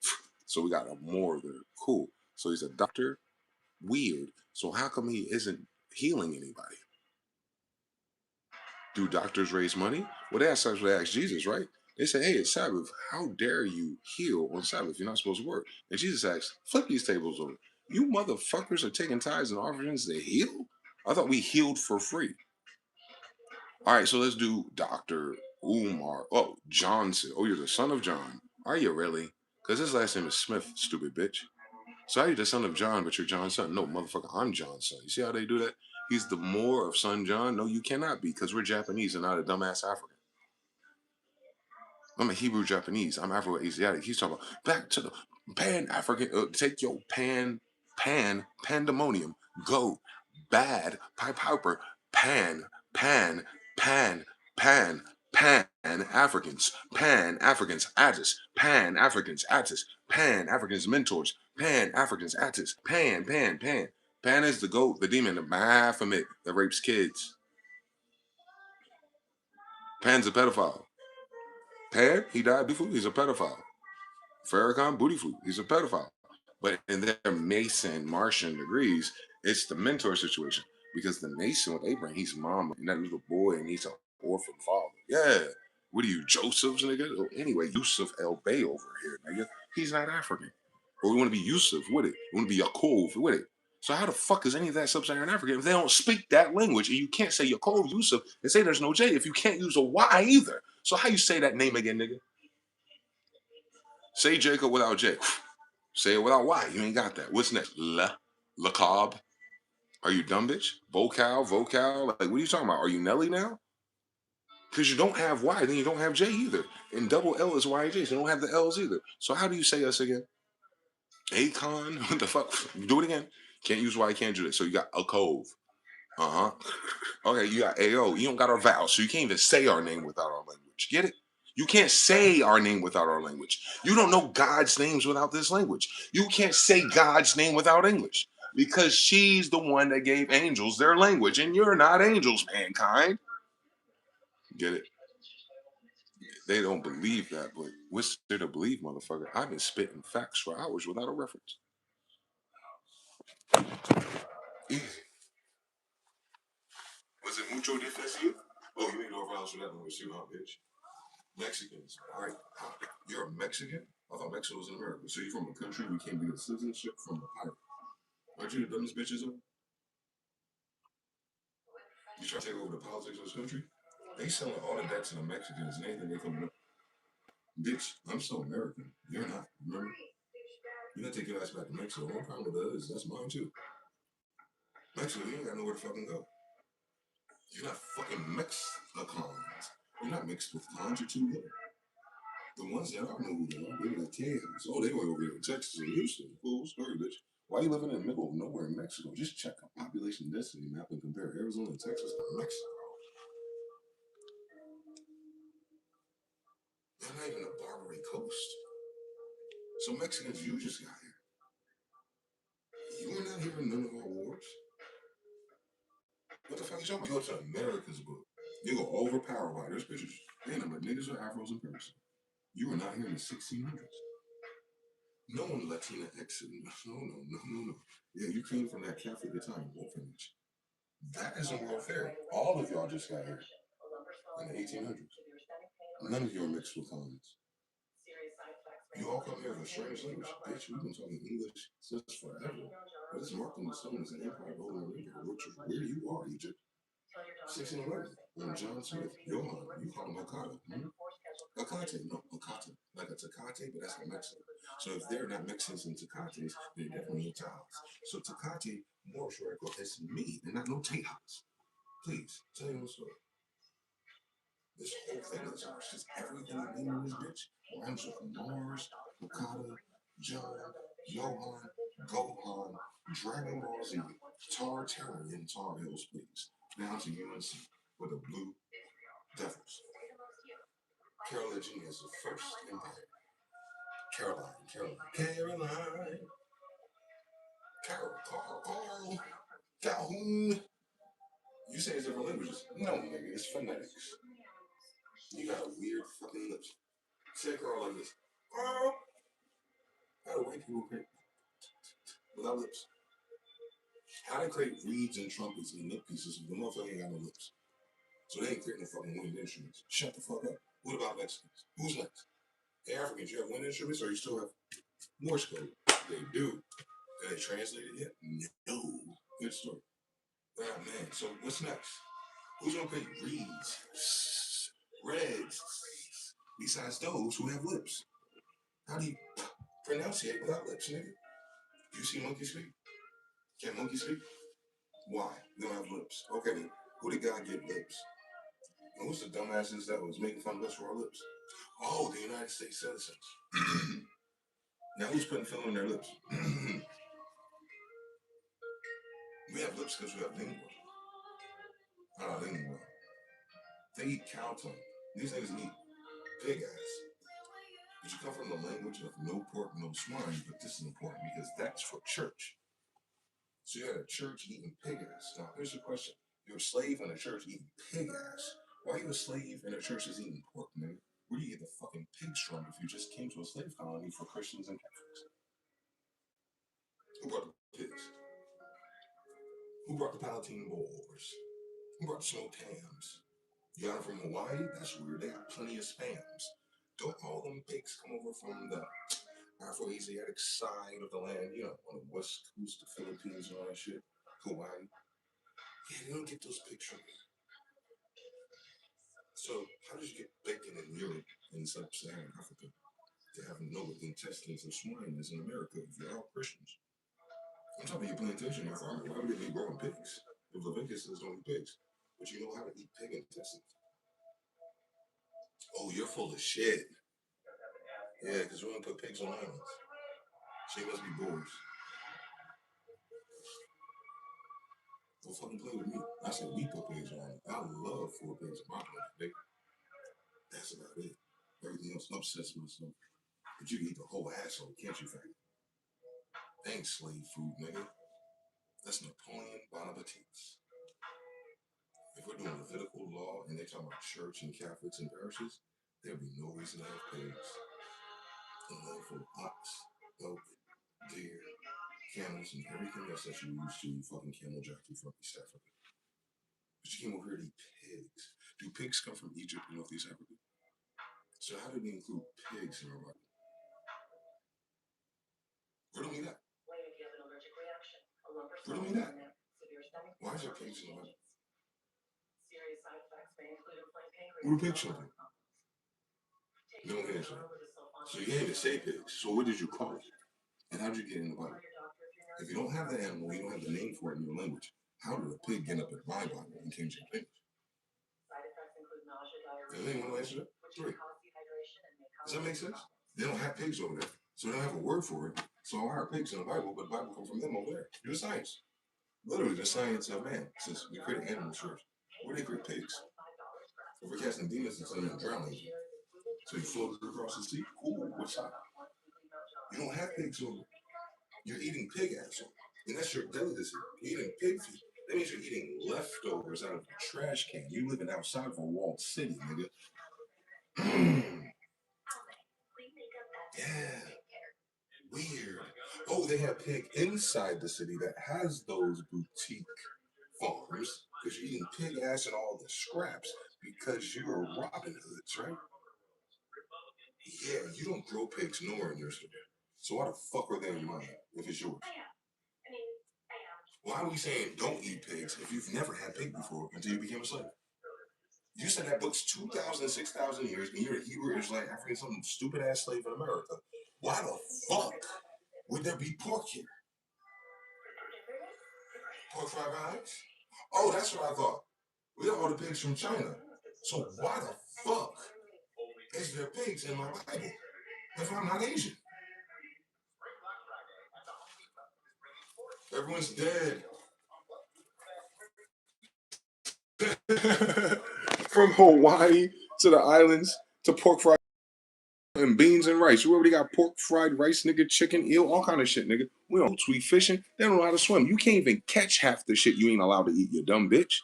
So we got a more there. Cool. So he's a doctor. Weird. So how come he isn't healing anybody? Do doctors raise money? Well, they actually asked Jesus, right? They say, hey, it's Sabbath. How dare you heal on Sabbath? You're not supposed to work. And Jesus asks, flip these tables over. You motherfuckers are taking tithes and offerings to heal? I thought we healed for free. All right, so let's do Dr. Umar. Oh, Johnson. Oh, you're the son of John. Are you really? Because his last name is Smith, stupid bitch. So how you the son of John, but you're John's son? No, motherfucker, I'm John's son. You see how they do that? He's the more of son John. No, you cannot be because we're Japanese and not a dumbass African. I'm a Hebrew Japanese. I'm Afro Asiatic. He's talking about back to the Pan African. Take your pandemonium. Go bad pipe piper. Pan pan pan pan Africans. Pan Africans Attis. Pan Africans Attis. Pan Africans mentors. Pan Africans Attis. Pan. Pan is the goat, the demon, the Baphomet that rapes kids. Pan's a pedophile. Pan, he died before. He's a pedophile. Farrakhan, booty flute. He's a pedophile. But in their Mason Martian degrees, it's the mentor situation. Because the Mason with Abraham, he's mama and that little boy, and he's an orphan father. Yeah. What are you, Joseph's nigga? Oh, anyway, Yusuf El Bay over here, nigga. He's not African. Or we want to be Yusuf with it. We want to be Yaakov with it. So how the fuck is any of that sub-Saharan African if they don't speak that language? And you can't say Yaakov, Yusuf, and say there's no J if you can't use a Y either. So how you say that name again, nigga? Say Jacob without J. Say it without Y. You ain't got that. What's next? Cobb. Are you dumb bitch? Vocal. Like, what are you talking about? Are you Nelly now? Because you don't have Y, then you don't have J either. And double L is YJ, so you don't have the L's either. So how do you say us again? Akon? What the fuck? Do it again. Can't use Y, can't do this. So you got a cove. Uh-huh. Okay, you got AO. You don't got our vowels, so you can't even say our name without our language. Get it? You can't say our name without our language. You don't know God's names without this language. You can't say God's name without English because she's the one that gave angels their language, and you're not angels, mankind. Get it? They don't believe that, but what's there to believe, motherfucker? I've been spitting facts for hours without a reference. Easy. Was it mucho difícil? Oh, you ain't no violence for that one, too, huh, bitch? Mexicans. All right. You're a Mexican? I thought Mexico was in America. So you're from a country we can't get a citizenship from a pirate. Aren't you the dumbest bitches of? You try to take over the politics of this country? They selling all the debt to the Mexicans and anything they coming up. Bitch, I'm so American. You're not. Remember? You're not taking your ass back to Mexico. One problem with that is that's mine too. Mexico, you ain't got nowhere to fucking go. You're not fucking Mexicans. You're not mixed with cons, you're too little. The ones that are moving, they were like Texas. Oh, they were over here in Texas and Houston. Cool story, bitch. Why you living in the middle of nowhere in Mexico? Just check a population density map and compare Arizona and Texas to Mexico. They're not even the Barbary Coast. So Mexicans, you just got here. You were not here in none of our wars. What the fuck is y'all? You go to America's book. You go overpower white. There's bitches. They ain't but niggas or afros in person. You were not here in the 1600s. No one Latina exit. No. Yeah, you came from that Catholic Italian orphanage. That isn't World Fair. All of y'all just got here in the 1800s. None of you are mixed with colonies. You all come here with a strange language. Bitch, we've been talking English since forever. But it's marked on the stone as an empire golden river, which is where you are, Egypt. 1611. When John Smith, Johann, you call him Hakata. Hakate, no, Hakata. Like a Tecate, but that's not Mexican. So if they're not Mexicans and Tecates, they're definitely Italians. So Tecate, more short, it's me, and not no Tejas. Please, tell you one story. This whole thing is ours. Just everything in name of this bitch. Rhymes with Mars, Okada, John, Johan, Gohan, Dragon Ball Z, Tartarian, Tar Heels, please. Down to UNC with the Blue Devils. Carol Legend is the first empire. Caroline. Carl. Calhoun. You say it's different languages. No, nigga, it's phonetics. You got a weird fucking lips. Say Carl like this. Carl. How do white people create without lips? How they create reeds and trumpets and lip pieces if the motherfucker ain't got no lips? So they ain't creating no fucking wind instruments. Shut the fuck up. What about Mexicans? Who's next? Hey, Africans, you have wind instruments or you still have Morse code? They do. Did they translate it yet? No. Good story. Ah, man. So what's next? Who's gonna create reeds, reds, besides those who have lips? How do you pronunciate without lips, nigga? Do you see monkeys speak? Can monkeys speak? Why? They don't have lips. Okay, then. Who did God give lips? And who's the dumbasses that was making fun of us for our lips? Oh, the United States citizens. Now who's putting film in their lips? We have lips because we have lingua. Not lingua. They eat cow tongue. These niggas eat pig ass. But you come from the language of no pork, no swine, but this is important because that's for church. So you had a church eating pig ass. Now here's the question. You're a slave in a church eating pig ass. Why are you a slave in a church that's eating pork, nigga? Where do you get the fucking pigs from if you just came to a slave colony for Christians and Catholics? Who brought the pigs? Who brought the Palatine boars? Who brought the smoked hams? You got them from Hawaii? That's weird. They got plenty of spams. Don't all them pigs come over from the Afro-Asiatic side of the land, you know, on the west coast of the Philippines and all that shit? Hawaii? Yeah, they don't get those pigs from here. So how did you get bacon in Europe and sub-Saharan Africa? They have no intestines of swine as in America if you're all Christians. I'm talking about your plantation farmer. Why would they be growing pigs? If Leviticus says don't eat pigs. But you know how to eat pig intestines. Oh, you're full of shit. Yeah, because we don't put pigs on islands. So you must be boars. Don't fucking play with me. I said we put pigs on islands. I love 4 pigs in my planet, nigga. That's about it. Everything else upsets myself. But you can eat the whole asshole, can't you, faggot? Thanks, slave food, nigga. That's Napoleon Bonaparte's. If we're doing Levitical law and they're talking about church and Catholics and parishes, there'd be no reason to have pigs. A land full of ox, elk, deer, camels, and everything else that you use to fucking camel jack you from East Africa. But you came over here to eat pigs. Do pigs come from Egypt and Northeast Africa? So how did we include pigs in our Bible? Where do we that? Where do we that? Why is there pigs in the Bible? What do pigs show you? No answer. So you can't even say pigs. So what did you call it? And how did you get in the Bible? If you don't have the animal, you don't have the name for it in your language. How did a pig get up in my Bible in King James English? Does anyone want to answer that? 3. Does that make sense? They don't have pigs over there, so they don't have a word for it. So why are pigs in the Bible, but the Bible comes from them over there? Do the science. Literally, the science of man. Since we create animals first. Where do they create pigs? If we're casting demons into them and drowning them. So you floated across the sea? Cool, what side? You don't have pigs over there. You're eating pig asshole. And that's your delicacy. You're eating pig feet. That means you're eating leftovers out of the trash can. You living outside of a walled city, nigga. Yeah. Weird. Oh, they have pig inside the city that has those boutique farms because you're eating pig ass and all the scraps because you're Robin Hoods, right? Yeah, you don't grow pigs nowhere in your city. So why the fuck are they in mine if it's yours? Why are we saying don't eat pigs if you've never had pig before until you became a slave? You said that book's 2,000, 6,000 years, and you're a Hebrew Israelite African, some stupid ass slave in America. Why the fuck would there be pork here? Pork fried eyes? Oh, that's what I thought. We got all the pigs from China. So why the fuck is there pigs in my Bible if I'm not Asian? Everyone's dead. From Hawaii to the islands to pork fried swimming beans and rice. You already got pork, fried rice, nigga, chicken, eel, all kind of shit, nigga. We don't sweet fishing. They don't know how to swim. You can't even catch half the shit you ain't allowed to eat, you dumb bitch.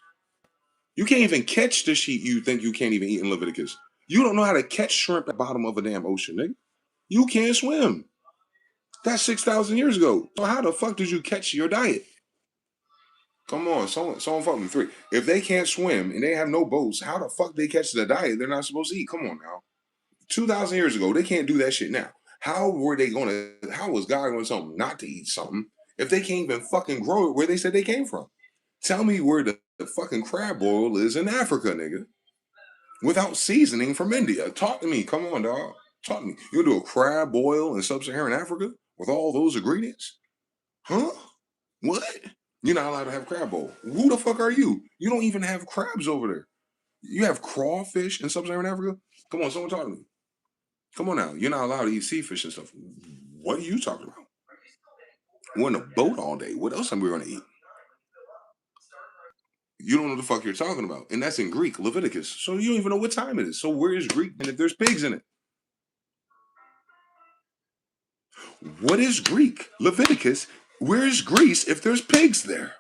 You can't even catch the shit you think you can't even eat in Leviticus. You don't know how to catch shrimp at the bottom of a damn ocean, nigga. You can't swim. That's 6,000 years ago. So how the fuck did you catch your diet? Come on, someone fuck me three. If they can't swim and they have no boats, how the fuck they catch the diet they're not supposed to eat? Come on now. 2,000 years ago, they can't do that shit now. How were they gonna? How was God going to tell them not to eat something if they can't even fucking grow it where they said they came from? Tell me where the fucking crab boil is in Africa, nigga, without seasoning from India. Talk to me. Come on, dog. Talk to me. You do a crab boil in sub-Saharan Africa with all those ingredients? Huh? What? You're not allowed to have crab bowl. Who the fuck are you? You don't even have crabs over there. You have crawfish in sub-Saharan Africa? Come on, someone talk to me. Come on now. You're not allowed to eat sea fish and stuff. What are you talking about? We're in a boat all day. What else are we going to eat? You don't know the fuck you're talking about. And that's in Greek, Leviticus. So you don't even know what time it is. So where is Greek and if there's pigs in it? What is Greek? Leviticus. Where is Greece if there's pigs there?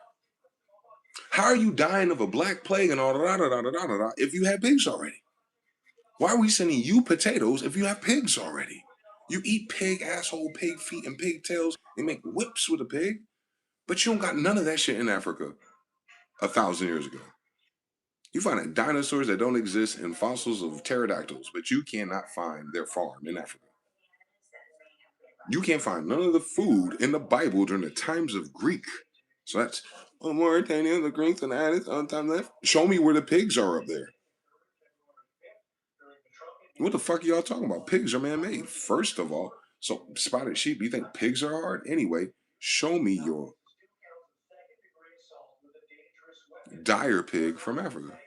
How are you dying of a black plague and all that if you have pigs already? Why are we sending you potatoes if you have pigs already? You eat pig asshole, pig feet, and pig tails and make whips with a pig, but you don't got none of that shit in Africa 1,000 years ago. You find dinosaurs that don't exist and fossils of pterodactyls, but you cannot find their farm in Africa. You can't find none of the food in the Bible during the times of Greek. So that's Mauritania, the Greeks, and Addis on time left. Show me where the pigs are up there. What the fuck are y'all talking about? Pigs are man-made, first of all. So spotted sheep, you think pigs are hard? Anyway, show me your dire pig from Africa.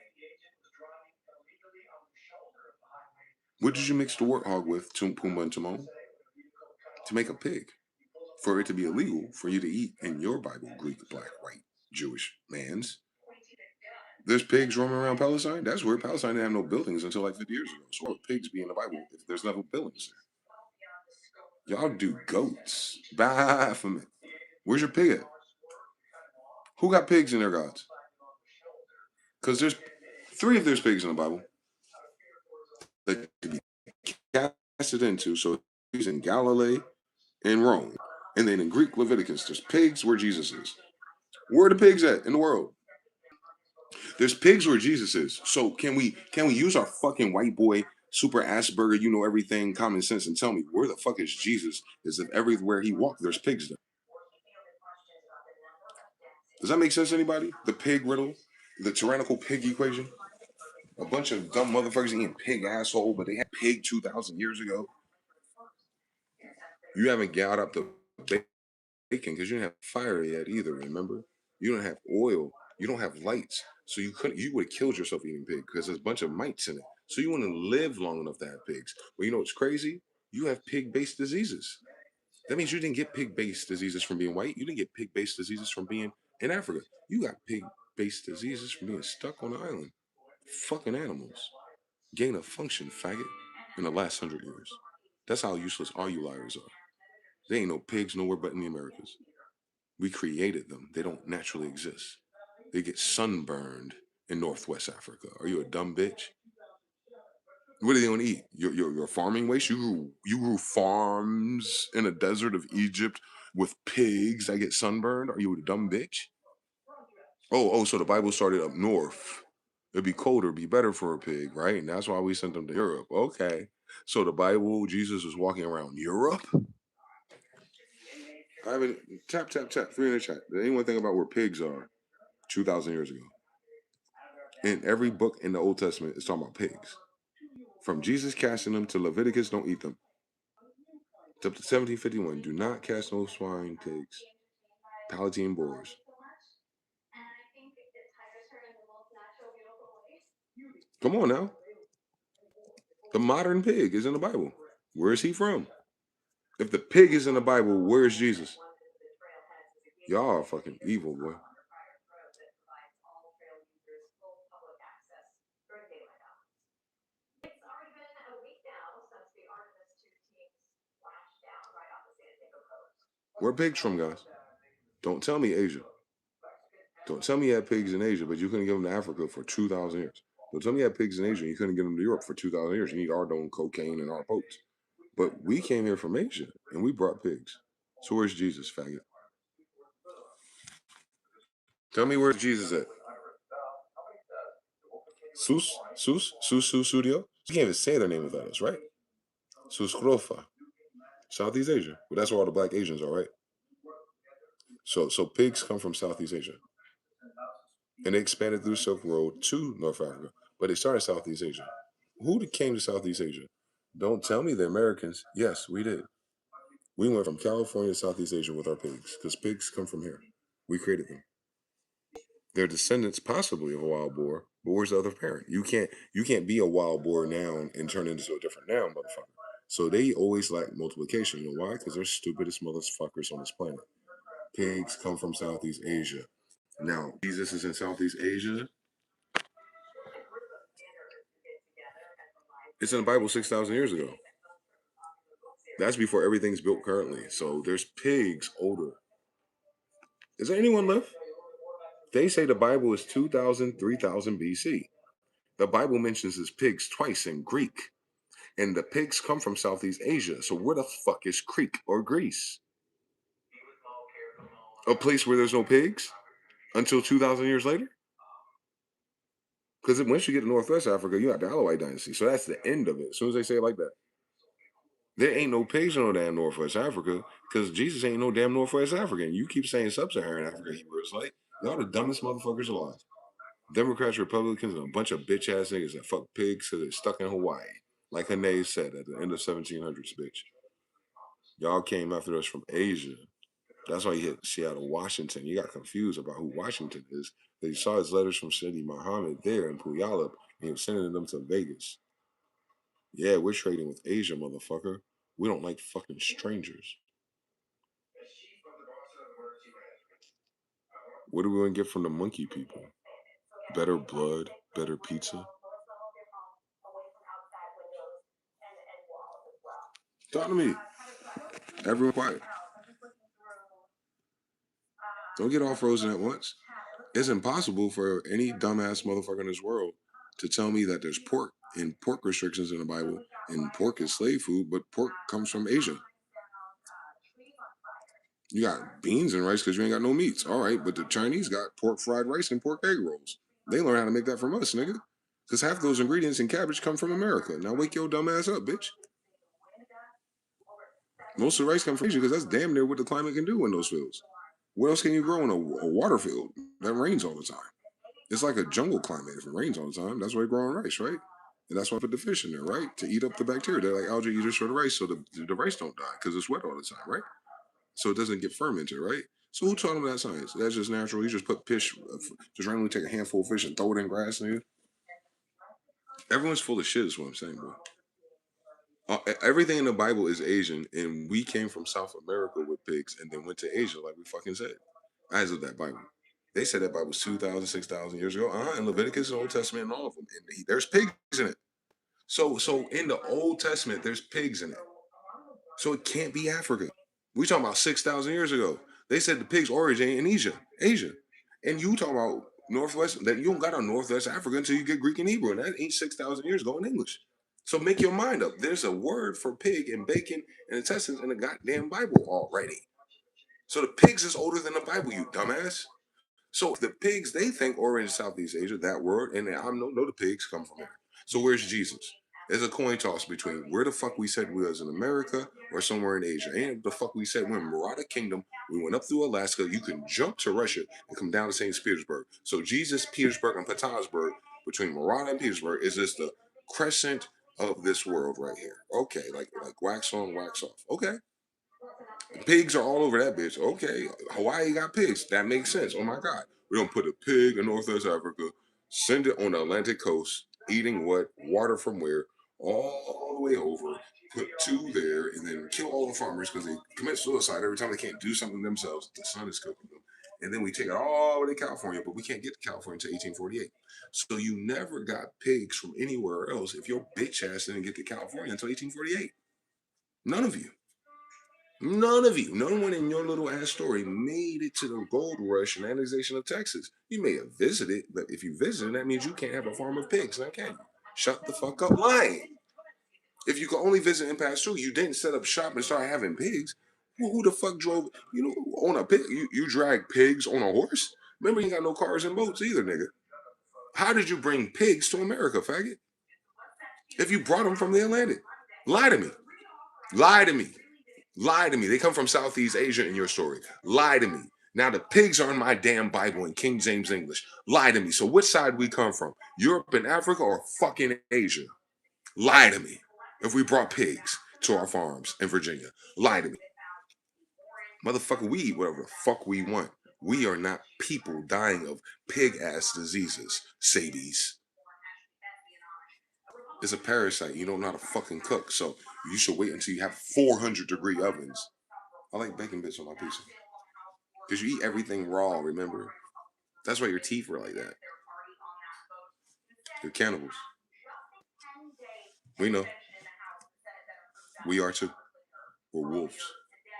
What did you mix the warthog with, Pumbaa and Timon? To make a pig. For it to be illegal for you to eat in your Bible, Greek, black, white, Jewish mans. There's pigs roaming around Palestine. That's where Palestine didn't have no buildings until like 50 years ago. So why would pigs be in the Bible if there's no buildings there? Y'all do goats. Baphomet. Where's your pig at? Who got pigs in their gods? Because there's three of there's pigs in the Bible that could be casted into. So he's in Galilee and Rome. And then in Greek Leviticus, there's pigs where Jesus is. Where are the pigs at in the world? There's pigs where Jesus is. So can we use our fucking white boy super Asperger, you know everything, common sense, and tell me where the fuck is Jesus? Is if everywhere he walked, there's pigs there. Does that make sense to anybody? The pig riddle, the tyrannical pig equation. A bunch of dumb motherfuckers eating pig asshole, but they had pig 2,000 years ago. You haven't got up the bacon because you didn't have fire yet either. Remember, you don't have oil, you don't have lights, so you would have killed yourself eating pig because there's a bunch of mites in it. So you want to live long enough to have pigs. Well, you know what's crazy? You have pig-based diseases. That means you didn't get pig-based diseases from being white. You didn't get pig-based diseases from being in Africa. You got pig-based diseases from being stuck on an island. Fucking animals. Gain of function, faggot, in the last 100 years. That's how useless all you liars are. There ain't no pigs nowhere but in the Americas. We created them. They don't naturally exist. They get sunburned in Northwest Africa. Are you a dumb bitch? What are they gonna eat? Your farming waste? You grew farms in a desert of Egypt with pigs that get sunburned? Are you a dumb bitch? Oh, so the Bible started up north. It'd be colder, be better for a pig, right? And that's why we sent them to Europe. Okay. So the Bible, Jesus was walking around Europe? I haven't tap. Three in the chat. Did anyone think about where pigs are 2,000 years ago? In every book in the Old Testament, it's talking about pigs. From Jesus casting them to Leviticus, don't eat them. To 1751, do not cast no swine, pigs, Palatine boars. Come on now. The modern pig is in the Bible. Where is he from? If the pig is in the Bible, where is Jesus? Y'all are fucking evil, boy. Where pigs from, guys? Don't tell me Asia. Don't tell me you had pigs in Asia, but you couldn't get them to Africa for 2,000 years. Don't tell me you had pigs in Asia and you couldn't get them to Europe for 2,000 years. You need our own cocaine and our boats. But we came here from Asia and we brought pigs. So where's Jesus, faggot? Tell me where's Jesus at? Studio? You can't even say their name without us, right? Suskrofa. Southeast Asia. Well, that's where all the black Asians are, right? So pigs come from Southeast Asia. And they expanded through Silk Road to North Africa. But they started Southeast Asia. Who came to Southeast Asia? Don't tell me the Americans. Yes, we did. We went from California to Southeast Asia with our pigs, because pigs come from here. We created them. They're descendants possibly of a wild boar, but where's the other parent? You can't be a wild boar now and turn into a different noun, motherfucker. So they always lack multiplication. You know why? Because they're stupidest motherfuckers on this planet. Pigs come from Southeast Asia. Now, Jesus is in Southeast Asia. It's in the Bible 6,000 years ago. That's before everything's built currently. So there's pigs older. Is there anyone left? They say the Bible is 2,000, 3,000 BC. The Bible mentions his pigs twice in Greek. And the pigs come from Southeast Asia. So where the fuck is Crete or Greece? A place where there's no pigs until 2,000 years later? Because once you get to Northwest Africa, you got the Alawite dynasty. So that's the end of it. As soon as they say it like that. There ain't no pigs in no damn Northwest Africa because Jesus ain't no damn Northwest African. You keep saying sub-Saharan Africa, Hebrews. Like, y'all the dumbest motherfuckers alive. Democrats, Republicans, and a bunch of bitch ass niggas that fuck pigs because they're stuck in Hawaii. Like Hene said at the end of 1700s, bitch. Y'all came after us from Asia. That's why you hit Seattle, Washington. You got confused about who Washington is. They saw his letters from Sidi Muhammad there in Puyallup, and he was sending them to Vegas. Yeah, we're trading with Asia, motherfucker. We don't like fucking strangers. What are we going to get from the monkey people? Better blood, better pizza. Talk to me. Everyone quiet. Don't get all frozen at once. It's impossible for any dumbass motherfucker in this world to tell me that there's pork and pork restrictions in the Bible and pork is slave food, but pork comes from Asia. You got beans and rice because you ain't got no meats. All right, but the Chinese got pork fried rice and pork egg rolls. They learn how to make that from us, nigga. Because half those ingredients in cabbage come from America. Now wake your dumb ass up, bitch. Most of the rice comes from Asia because that's damn near what the climate can do in those fields. What else can you grow in a water field that rains all the time? It's like a jungle climate. If it rains all the time, that's why they're growing rice, right? And that's why I put the fish in there, right? To eat up the bacteria. They're like algae eaters for the rice, so the rice don't die because it's wet all the time, right? So it doesn't get fermented, right? So who taught him that science? That's just natural. You just put fish, just randomly take a handful of fish and throw it in grass, nigga. Everyone's full of shit, is what I'm saying, bro. Everything in the Bible is Asian, and we came from South America with pigs and then went to Asia, like we fucking said. As of that Bible. They said that Bible was 2,000, 6,000 years ago. In Leviticus, Old Testament, and all of them. And there's pigs in it. So in the Old Testament, there's pigs in it. So it can't be Africa. We talking about 6,000 years ago. They said the pig's origin in Asia. And you talking about Northwest, that you don't got a Northwest Africa until you get Greek and Hebrew. And that ain't 6,000 years ago in English. So make your mind up. There's a word for pig and bacon and intestines in the goddamn Bible already. So the pigs is older than the Bible, you dumbass. So the pigs, they think origin Southeast Asia, that word, and I know the pigs come from there. So where's Jesus? There's a coin toss between where the fuck we said we was in America or somewhere in Asia. And the fuck we said we're in Maratha Kingdom. We went up through Alaska. You can jump to Russia and come down to St. Petersburg. So Jesus, Petersburg, and Petersburg, between Maratha and Petersburg, is just the crescent of this world right here. Okay, like wax on, wax off. Okay. Pigs are all over that bitch. Okay, Hawaii got pigs. That makes sense. Oh my God. We're going to put a pig in Northwest Africa, send it on the Atlantic coast, eating what? Water from where? All the way over, put two there, and then kill all the farmers because they commit suicide every time they can't do something themselves. The sun is cooking them. And then we take it all the way to California, but we can't get to California until 1848. So you never got pigs from anywhere else if your bitch ass didn't get to California until 1848. None of you. None of you, no one in your little ass story made it to the gold rush and annexation of Texas. You may have visited, but if you visited, that means you can't have a farm of pigs, now can you? Shut the fuck up lying. If you could only visit and pass through, you didn't set up shop and start having pigs. Well, who the fuck drove, on a pig? You drag pigs on a horse? Remember, you ain't got no cars and boats either, nigga. How did you bring pigs to America, faggot? If you brought them from the Atlantic, lie to me. Lie to me. Lie to me. They come from Southeast Asia in your story. Lie to me. Now the pigs are in my damn Bible in King James English. Lie to me. So which side we come from? Europe and Africa or fucking Asia? Lie to me. If we brought pigs to our farms in Virginia, lie to me. Motherfucker, we eat whatever the fuck we want. We are not people dying of pig ass diseases, Sadies. It's a parasite. You don't know how to fucking cook. So you should wait until you have 400-degree ovens. I like bacon bits on my pizza. Because you eat everything raw, remember? That's why your teeth were like that. You're cannibals. We know. We are too. We're wolves.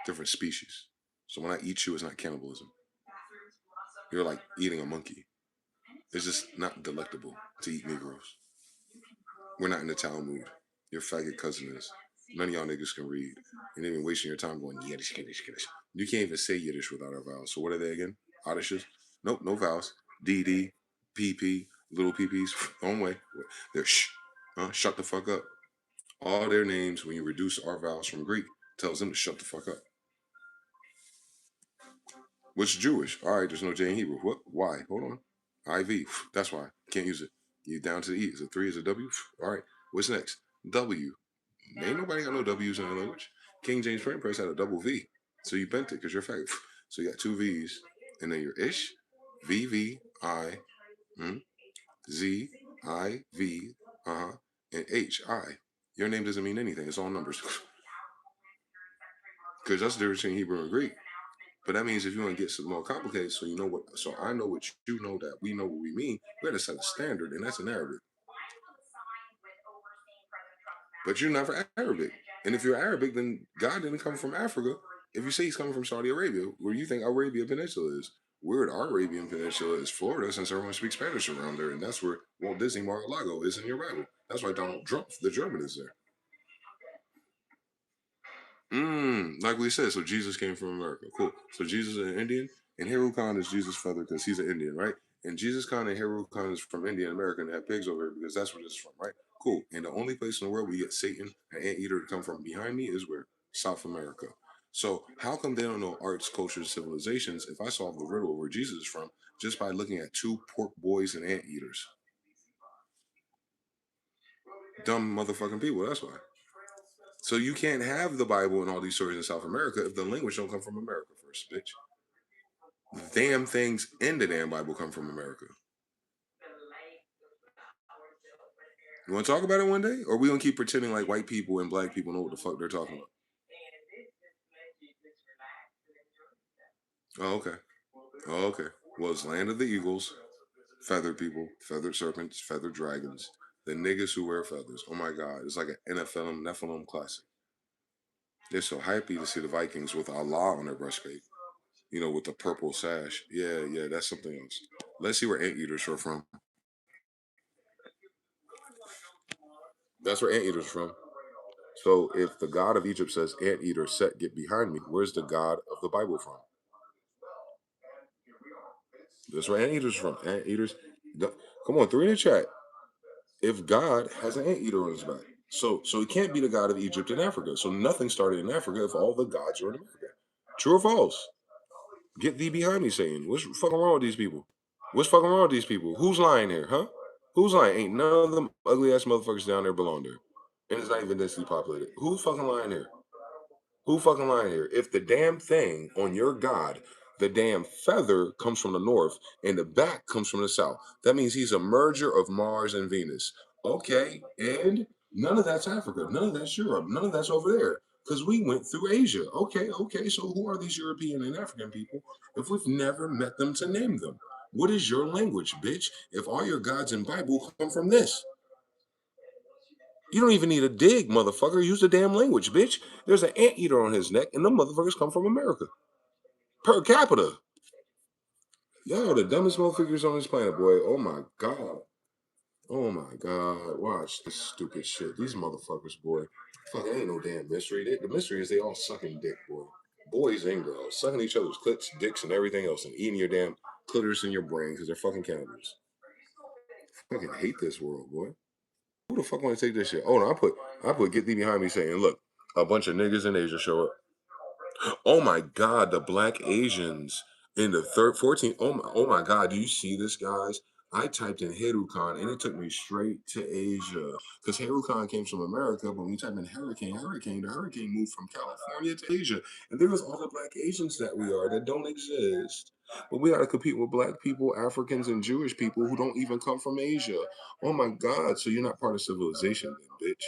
Different species. So when I eat you, it's not cannibalism. You're like eating a monkey. It's just not delectable to eat Negroes. We're not in the Talmud. Your faggot cousin is. None of y'all niggas can read. You're not even wasting your time going Yiddish, Yiddish, Yiddish. You can't even say Yiddish without our vowels. So what are they again? Oddishes? Nope, no vowels. DD, PP, little PPs. Wrong way. They're shh. Shut the fuck up. All their names, when you reduce our vowels from Greek, tells them to shut the fuck up. What's Jewish? All right, there's no J in Hebrew. What? Why? Hold on. IV. That's why. Can't use it. You down to the E. Is it 3? Is it W? All right. What's next? W. Ain't nobody got no W's in their language. King James Printing Press had a double V. So you bent it because you're fat. So you got 2 V's. And then you're ish, VVI, Z, I, V, and H, I. Your name doesn't mean anything. It's all numbers. Because that's the difference between Hebrew and Greek. But that means if you want to get some more complicated, so you know what, so I know what you know, that we know what we mean, we got to set a standard, and that's in Arabic. But you're not for Arabic. And if you're Arabic, then God didn't come from Africa. If you say he's coming from Saudi Arabia, where you think Arabia Peninsula is, weird, our Arabian Peninsula is Florida, since everyone speaks Spanish around there, and that's where Walt Disney Mar-a-Lago is in your Bible. That's why Donald Trump, the German, is there. Like we said, so Jesus came from America. Cool. So Jesus is an Indian, and Heru Khan is Jesus' feather because he's an Indian, right? And Jesus Khan and Heru Khan is from India and America, and they have pigs over here because that's where this is from, right? Cool. And the only place in the world we get Satan, an anteater, to come from behind me is where? South America. So how come they don't know arts, cultures, civilizations if I solve the riddle of where Jesus is from just by looking at 2 pork boys and anteaters? Dumb motherfucking people, that's why. So you can't have the Bible and all these stories in South America if the language don't come from America first, bitch. The damn things in the damn Bible come from America. You want to talk about it one day, or we gonna keep pretending like white people and black people know what the fuck they're talking about? Oh, okay. Oh, okay. Well, it's land of the eagles, feathered people, feathered serpents, feathered dragons, the niggas who wear feathers. Oh my God, it's like an NFL Nephilim classic. They're so happy to see the Vikings with Allah on their breastplate. With the purple sash. Yeah, yeah, that's something else. Let's see where anteaters are from. That's where anteaters are from. So if the God of Egypt says, "Anteater, set, get behind me," where's the God of the Bible from? That's where anteaters are from. Anteaters. Come on, 3 in the chat. If God has an anteater on his back, so it can't be the God of Egypt in Africa. So nothing started in Africa if all the gods are in America. True or false? Get thee behind me, Satan. What's fucking wrong with these people? What's fucking wrong with these people? Who's lying here, huh? Who's lying? Ain't none of them ugly ass motherfuckers down there belong there. And it's not even densely populated. Who's fucking lying here? Who fucking lying here? If the damn thing on your God, the damn feather comes from the north and the back comes from the south, that means he's a merger of Mars and Venus. Okay, and none of that's Africa. None of that's Europe. None of that's over there. Because we went through Asia. Okay, okay. So who are these European and African people if we've never met them to name them? What is your language, bitch? If all your gods in Bible come from this. You don't even need a dig, motherfucker. Use the damn language, bitch. There's an anteater on his neck, and them motherfuckers come from America. Per capita. Yo, the dumbest motherfuckers on this planet, boy. Oh my god. Oh my god. Watch this stupid shit. These motherfuckers, boy. Fuck, it ain't no damn mystery. The mystery is they all sucking dick, boy. Boys and girls. Sucking each other's clits, dicks, and everything else, and eating your damn clitoris in your brain because they're fucking cannibals. Fucking hate this world, boy. Who the fuck want to take this shit? Oh no, I put get thee behind me saying, look, a bunch of niggas in Asia show up. Oh my God, the black Asians in the 14. Oh my God, do you see this, guys? I typed in Herukan and it took me straight to Asia because Herukan came from America. But when you type in the hurricane moved from California to Asia, and there was all the black Asians that we are that don't exist. But we got to compete with black people, Africans, and Jewish people who don't even come from Asia. Oh my God! So you're not part of civilization, then, bitch.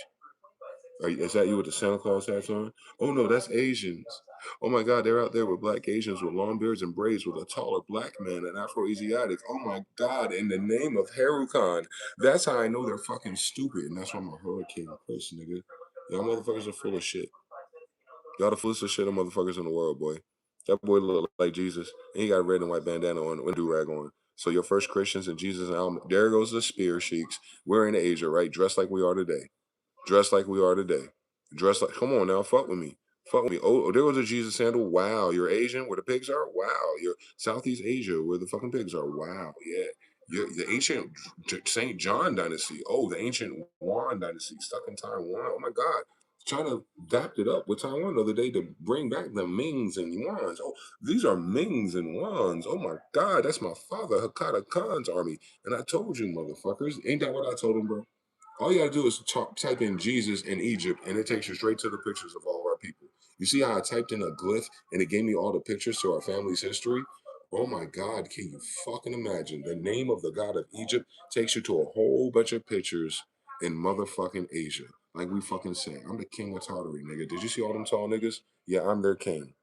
Is that you with the Santa Claus hats on? Oh no, that's Asians. Oh my God, they're out there with black Asians with long beards and braids with a taller black man and Afro-Asiatic. Oh my God, in the name of Harukan. That's how I know they're fucking stupid. And that's why I'm a hurricane Chris, nigga. Y'all motherfuckers are full of shit. Y'all the fullest of shit of motherfuckers in the world, boy. That boy look like Jesus. And he got a red and white bandana on with a do-rag on. So your first Christians and Jesus and Alma. There goes the spear sheiks. We're in Asia, right? Dressed like we are today. Dressed like we are today. Dressed like, come on now, fuck with me. Fuck with me. Oh, there was a Jesus sandal. Wow. You're Asian where the pigs are? Wow. You're Southeast Asia where the fucking pigs are. Wow. Yeah. You're the ancient St. John dynasty. Oh, the ancient Yuan dynasty stuck in Taiwan. Oh my God. China dapped it up with Taiwan the other day to bring back the Mings and Yuans. Oh, these are Mings and Yuans. Oh my God. That's my father, Hakata Khan's army. And I told you, motherfuckers. Ain't that what I told him, bro? All you gotta do is type in Jesus in Egypt, and it takes you straight to the pictures of all of our people. You see how I typed in a glyph, and it gave me all the pictures to our family's history? Oh my God, can you fucking imagine? The name of the god of Egypt takes you to a whole bunch of pictures in motherfucking Asia. Like we fucking say, I'm the king of Tartary, nigga. Did you see all them tall niggas? Yeah, I'm their king.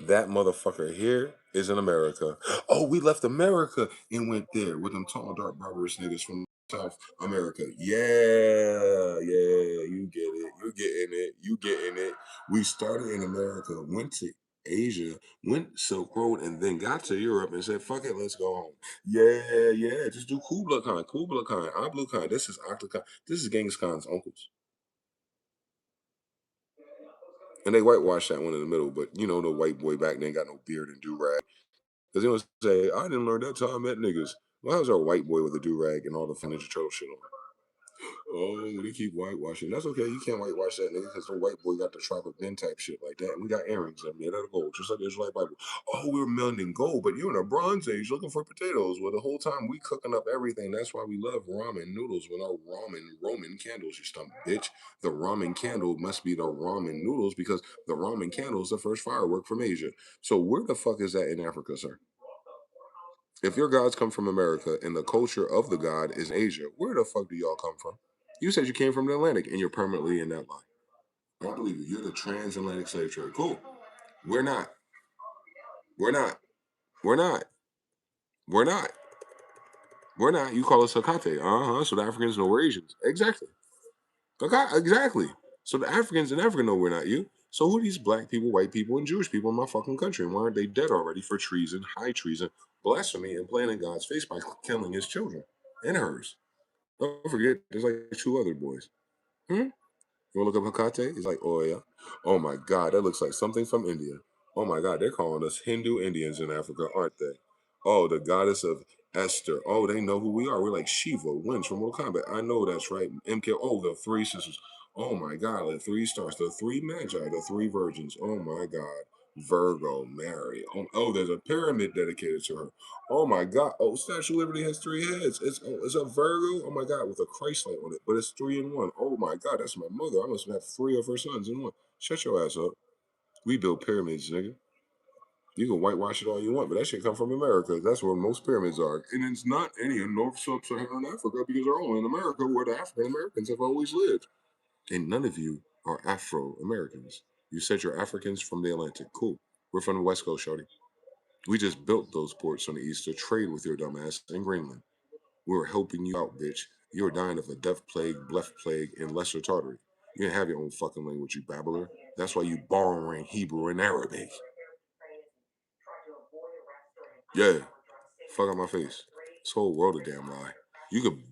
That motherfucker here is in America. Oh, we left America and went there with them tall, dark, barbarous niggas from South America. Yeah, you get it. You getting it. You getting it. We started in America, went to Asia, went Silk Road, and then got to Europe and said, fuck it, let's go home. Yeah. Just do Kubla Khan, Ablu Khan. This is Akla Khan. This is Genghis Khan's uncles. And they whitewashed that one in the middle, but you know, the white boy back then got no beard and do rag. Because he was say, I didn't learn that till I met niggas. Why was there a white boy with a do rag and all the Ninja Turtle shit on? Oh, they keep whitewashing. That's okay. You can't whitewash that nigga because the white boy got the tribe of Ben type shit like that. And we got earrings that made out of gold, just like the Israelite Bible. Oh, we're melting gold, but you're in a Bronze Age looking for potatoes. Well, the whole time we cooking up everything. That's why we love ramen noodles with our ramen Roman candles, you stomach bitch. The ramen candle must be the ramen noodles because the ramen candle is the first firework from Asia. So where the fuck is that in Africa, sir? If your gods come from America and the culture of the god is Asia, where the fuck do y'all come from? You said you came from the Atlantic and you're permanently in that line. I don't believe you. You're the transatlantic slave trade. Cool. We're not. We're not. We're not. We're not. We're not. You call us Hakate. Uh-huh. So the Africans know we're Asians. Exactly. Okay. Exactly. So the Africans in Africa know we're not you. So who are these black people, white people, and Jewish people in my fucking country? And why aren't they dead already for treason, high treason, blasphemy, and playing in God's face by killing his children and hers? Don't forget, there's like two other boys. Hmm? You want to look up Hecate? He's like, oh yeah. Oh my God, that looks like something from India. Oh my God, they're calling us Hindu Indians in Africa, aren't they? Oh, the goddess of Esther. Oh, they know who we are. We're like Shiva, Winch from Mortal Kombat. I know that's right. MK. Oh, the three sisters. Oh my God, the three stars, the three magi, the three virgins. Oh my God. Virgo, Mary. Oh, there's a pyramid dedicated to her. Oh my God. Oh, Statue of Liberty has three heads. It's a Virgo. Oh my God, with a Christ light on it. But it's three in one. Oh my God, that's my mother. I must have three of her sons in one. Shut your ass up. We build pyramids, nigga. You can whitewash it all you want, but that shit come from America. That's where most pyramids are. And it's not any in North Sub-Saharan Africa because they're all in America where the African Americans have always lived. And none of you are Afro Americans. You said you're Africans from the Atlantic. Cool. We're from the West Coast, shorty. We just built those ports on the east to trade with your dumbass in Greenland. We were helping you out, bitch. You were dying of a death plague, breath plague, and lesser Tartary. You didn't have your own fucking language, you babbler. That's why you borrowing Hebrew and Arabic. Yeah, fuck out my face. This whole world a damn lie. You could,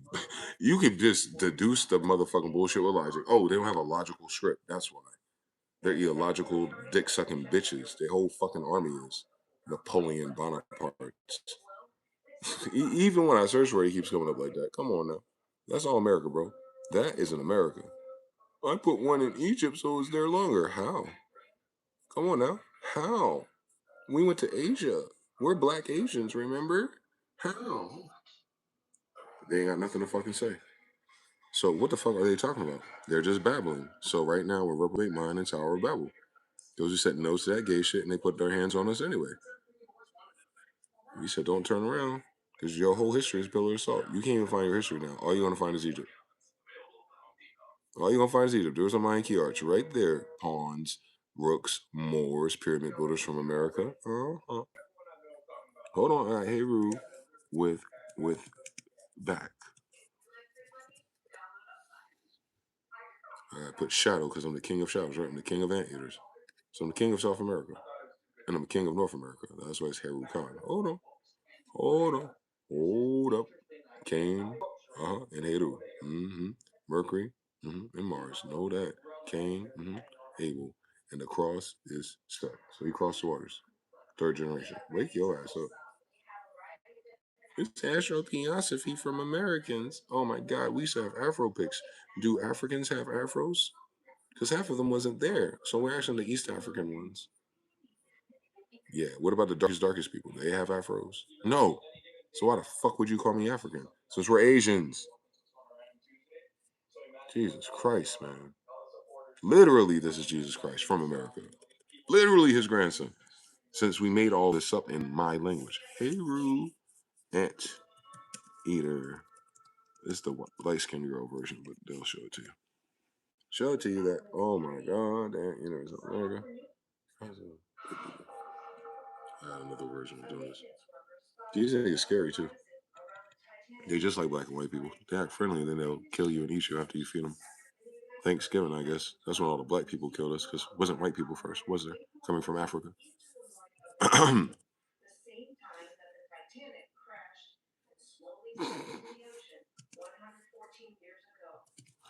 you could just deduce the motherfucking bullshit with logic. Oh, they don't have a logical script. That's why. They're illogical, dick sucking bitches. Their whole fucking army is Napoleon Bonaparte. Even when I search for it, he keeps coming up like that. Come on now. That's all America, bro. That isn't America. I put one in Egypt so it's there longer. How? Come on now. How? We went to Asia. We're black Asians, remember? How? They ain't got nothing to fucking say. So what the fuck are they talking about? They're just babbling. So right now we're reprobate mind and Tower of Babel. Those who said no to that gay shit and they put their hands on us anyway. We said don't turn around because your whole history is pillar of salt. You can't even find your history now. All you're gonna find is Egypt. All you're gonna find is Egypt. There's a Mayan key arch right there. Pawns, rooks, Moors, pyramid builders from America. Hold on, hey Rue, with back. I put shadow because I'm the king of shadows, right? I'm the king of anteaters. So I'm the king of South America. And I'm the king of North America. That's why it's Heru Khan. Hold on. Hold up. Cain, and Heru. Mercury, and Mars. Know that. Cain, Abel. And the cross is stuck. So he crossed the waters. Third generation. Wake your ass up. It's Astro Theosophy from Americans. Oh my God, we used to have Afro pics. Do Africans have Afros? Because half of them wasn't there. So we're actually the East African ones. Yeah. What about the darkest people? They have Afros? No. So why the fuck would you call me African? Since we're Asians. Jesus Christ, man. Literally, this is Jesus Christ from America. Literally his grandson. Since we made all this up in my language. Heru, ant, eater. It's the light skinned girl version, but they'll show it to you. Show it to you that, oh my God, that, it's America. I had another version of doing this. These niggas scary too. They're just like black and white people. They act friendly, and then they'll kill you and eat you after you feed them. Thanksgiving, I guess. That's when all the black people killed us, because it wasn't white people first, was there? Coming from Africa.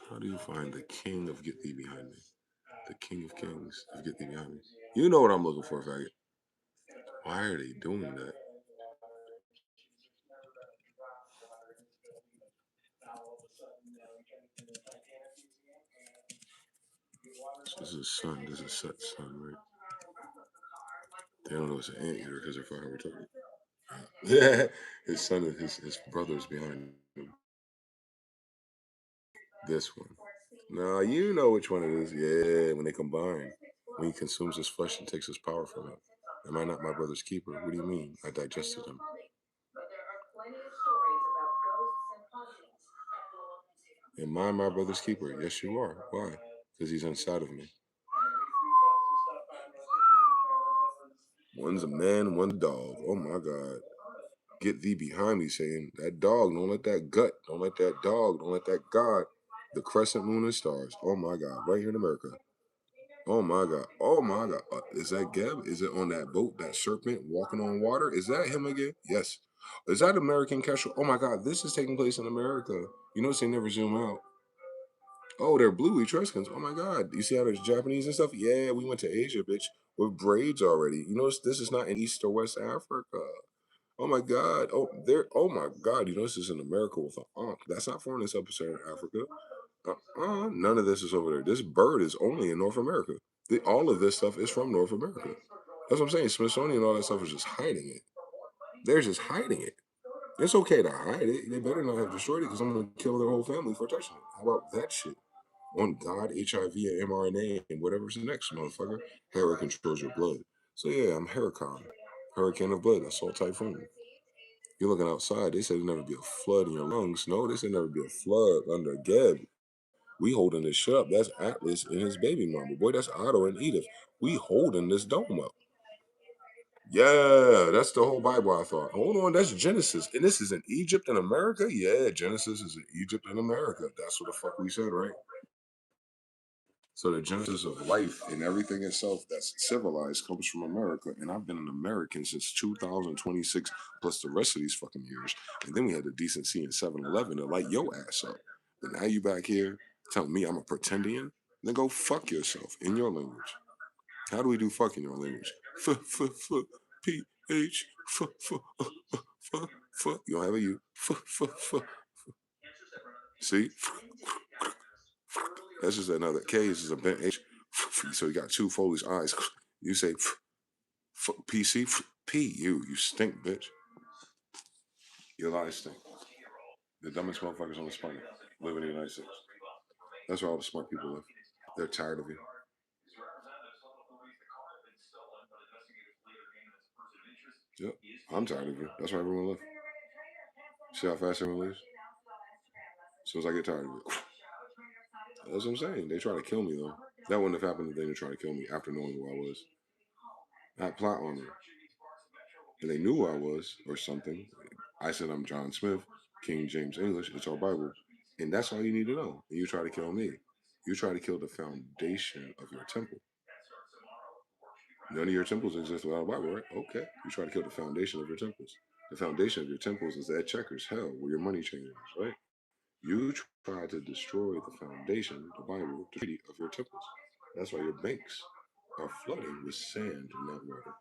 How do you find the king of Get Thee Behind Me? The king of kings of Get Thee Behind Me. You know what I'm looking for, faggot. Why are they doing that? This is sun. This is set sun, right? They don't know it's an anteater because they're fucking retarded. Yeah, his son and his brother's behind him. This one. Now you know which one it is. Yeah, when they combine. When he consumes his flesh and takes his power from it. Am I not my brother's keeper? What do you mean? I digested him. Am I my brother's keeper? Yes, you are. Why? Because he's inside of me. One's a man, one's a dog. Oh my God. Get thee behind me, saying that dog, don't let that gut, don't let that dog, don't let that God, the crescent moon and stars. Oh my God, right here in America. Oh my God. Oh my God. Is that Geb? Is it on that boat, that serpent walking on water? Is that him again? Yes. Is that American Cashapp? Oh my God, this is taking place in America. You notice they never zoom out. Oh, they're blue Etruscans. Oh my God. You see how there's Japanese and stuff? Yeah, we went to Asia, bitch, with braids already. You notice this is not in East or West Africa. Oh my God. Oh, there. Oh my God. You know, this is in America with an ankh. That's not foreign. It's up in Africa. None of this is over there. This bird is only in North America. All of this stuff is from North America. That's what I'm saying. Smithsonian and all that stuff is just hiding it. They're just hiding it. It's okay to hide it. They better not have destroyed it because I'm going to kill their whole family for touching it. How about that shit? On God, HIV, and mRNA, and whatever's next, motherfucker. Hera controls your blood. So yeah, I'm Heracon. Hurricane of blood, assault typhoon. You're looking outside. They said there'd never be a flood in your lungs. No, they said never be a flood under Geb. We holding this shit up. That's Atlas and his baby mama. Boy, that's Otto and Edith. We holding this dome up. Yeah, that's the whole Bible. I thought. Hold on, that's Genesis, and this is in Egypt and America. Yeah, Genesis is in Egypt and America. That's what the fuck we said, right? So the genesis of life and everything itself that's civilized comes from America. And I've been an American since 2026, plus the rest of these fucking years. And then we had the decency in 7-Eleven to light your ass up. But now you back here telling me I'm a pretendian? Then go fuck yourself in your language. How do we do fuck in your language? P-H, you don't have a U. See? That's just another K. Is just a bent H. So you got two foolish eyes. You say PC, you stink, bitch. Your lies stink. The dumbest motherfuckers on this planet live in the United States. That's where all the smart people live. They're tired of you. Yep, I'm tired of you. That's why everyone lives. See how fast everyone leaves? As soon as I get tired of it. That's what I'm saying. They try to kill me, though. That wouldn't have happened if they didn't try to kill me after knowing who I was. I had plot on them. And they knew who I was, or something. I said I'm John Smith, King James English. It's our Bible. And that's all you need to know. And you try to kill me. You try to kill the foundation of your temple. None of your temples exist without a Bible, right? Okay. You try to kill the foundation of your temples. The foundation of your temples is that checkers, hell, where your money chain is, right? You try to destroy the foundation, the Bible, the treaty of your temples. That's why your banks are flooding with sand, not water.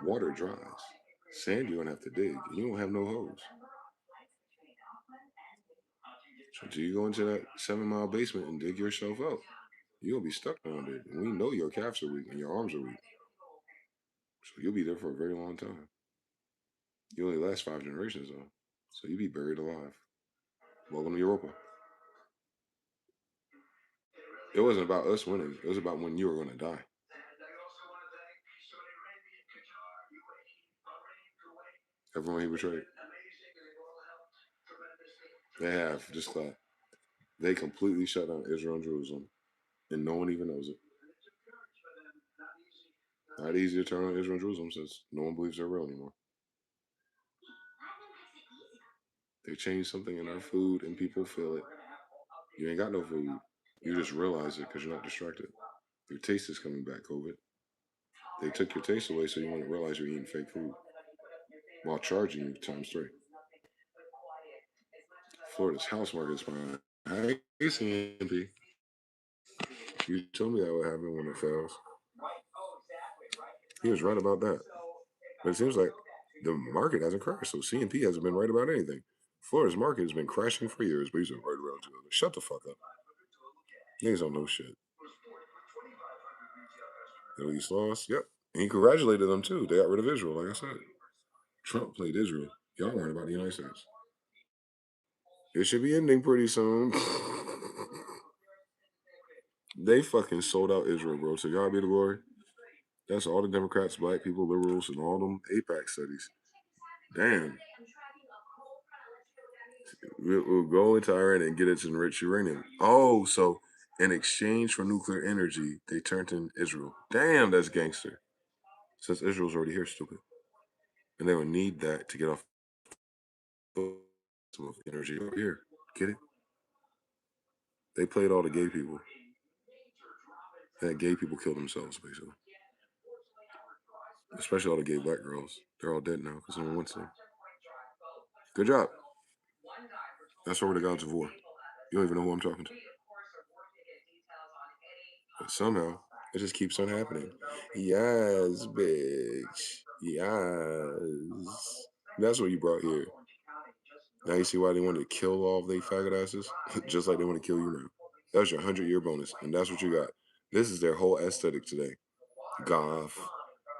Water dries. Sand you don't have to dig, and you don't have no hose. So until you go into that 7 mile basement and dig yourself out, you'll be stuck down there. And we know your calves are weak and your arms are weak. So you'll be there for a very long time. You only last 5 generations though. So you'll be buried alive. Welcome to Europa. It wasn't about us winning. It was about when you were going to die. Everyone he betrayed. They have, just clap. They completely shut down Israel and Jerusalem. And no one even knows it. Not easy to turn on Israel and Jerusalem since no one believes they're real anymore. They changed something in our food and people feel it. You ain't got no food. You just realize it because you're not distracted. Your taste is coming back, COVID. They took your taste away so you wouldn't realize you're eating fake food while charging you times 3. Florida's house market is fine. Hey, CMP. You told me that would happen when it fails. He was right about that. But it seems like the market hasn't crashed, so CMP hasn't been right about anything. Florida's market has been crashing for years, but he's been right around together. Shut the fuck up. Niggas don't know shit. Middle East lost. Yep. And he congratulated them too. They got rid of Israel, like I said. Trump played Israel. Y'all worried about the United States. It should be ending pretty soon. They fucking sold out Israel, bro. So y'all be the glory. That's all the Democrats, black people, liberals, and all them APAC studies. Damn. We'll go into Iran and get its enriched uranium. Oh, so in exchange for nuclear energy, they turned in Israel. Damn, that's gangster. Since Israel's already here, stupid. And they would need that to get off some of the energy over here. Get it? They played all the gay people. That gay people killed themselves, basically. Especially all the gay black girls. They're all dead now because no one wants them. Good job. That's over the gods of war. You don't even know who I'm talking to. But somehow, it just keeps on happening. Yes, bitch. Yes. That's what you brought here. Now you see why they wanted to kill all of they faggot asses? Just like they want to kill you now. That was your 100-year bonus, and that's what you got. This is their whole aesthetic today. Goth.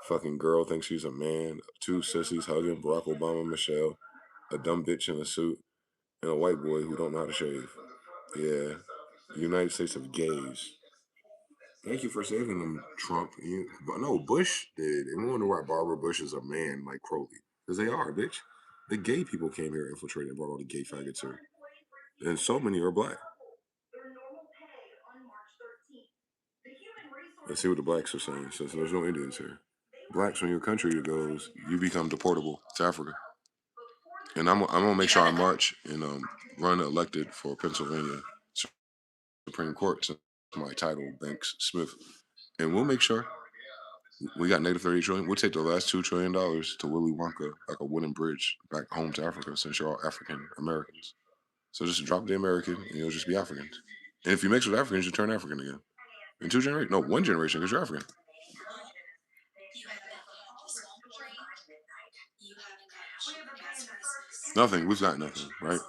Fucking girl thinks she's a man. 2 sissies hugging Barack Obama, Michelle. A dumb bitch in a suit. And a white boy who don't know how to shave. Yeah. The United States of gays. Thank you for saving them, Trump. But no, Bush did. And we wonder why Barbara Bush is a man like Crowley. Because they are, bitch. The gay people came here, infiltrated, and brought all the gay faggots here. And so many are black. Let's see what the blacks are saying, since there's no Indians here. blacks when your country goes, you become deportable to Africa. And I'm gonna make sure I march and run elected for Pennsylvania Supreme Court since my title Banks Smith, and we'll make sure we got negative 30 trillion. We'll take the last $2 trillion to Willy Wonka, like a wooden bridge back home to Africa, since you're all African Americans. So just drop the American, and you'll just be Africans. And if you mix with Africans, you turn African again. In 2 generations, no, 1 generation, because you're African. Nothing. We've got nothing, right?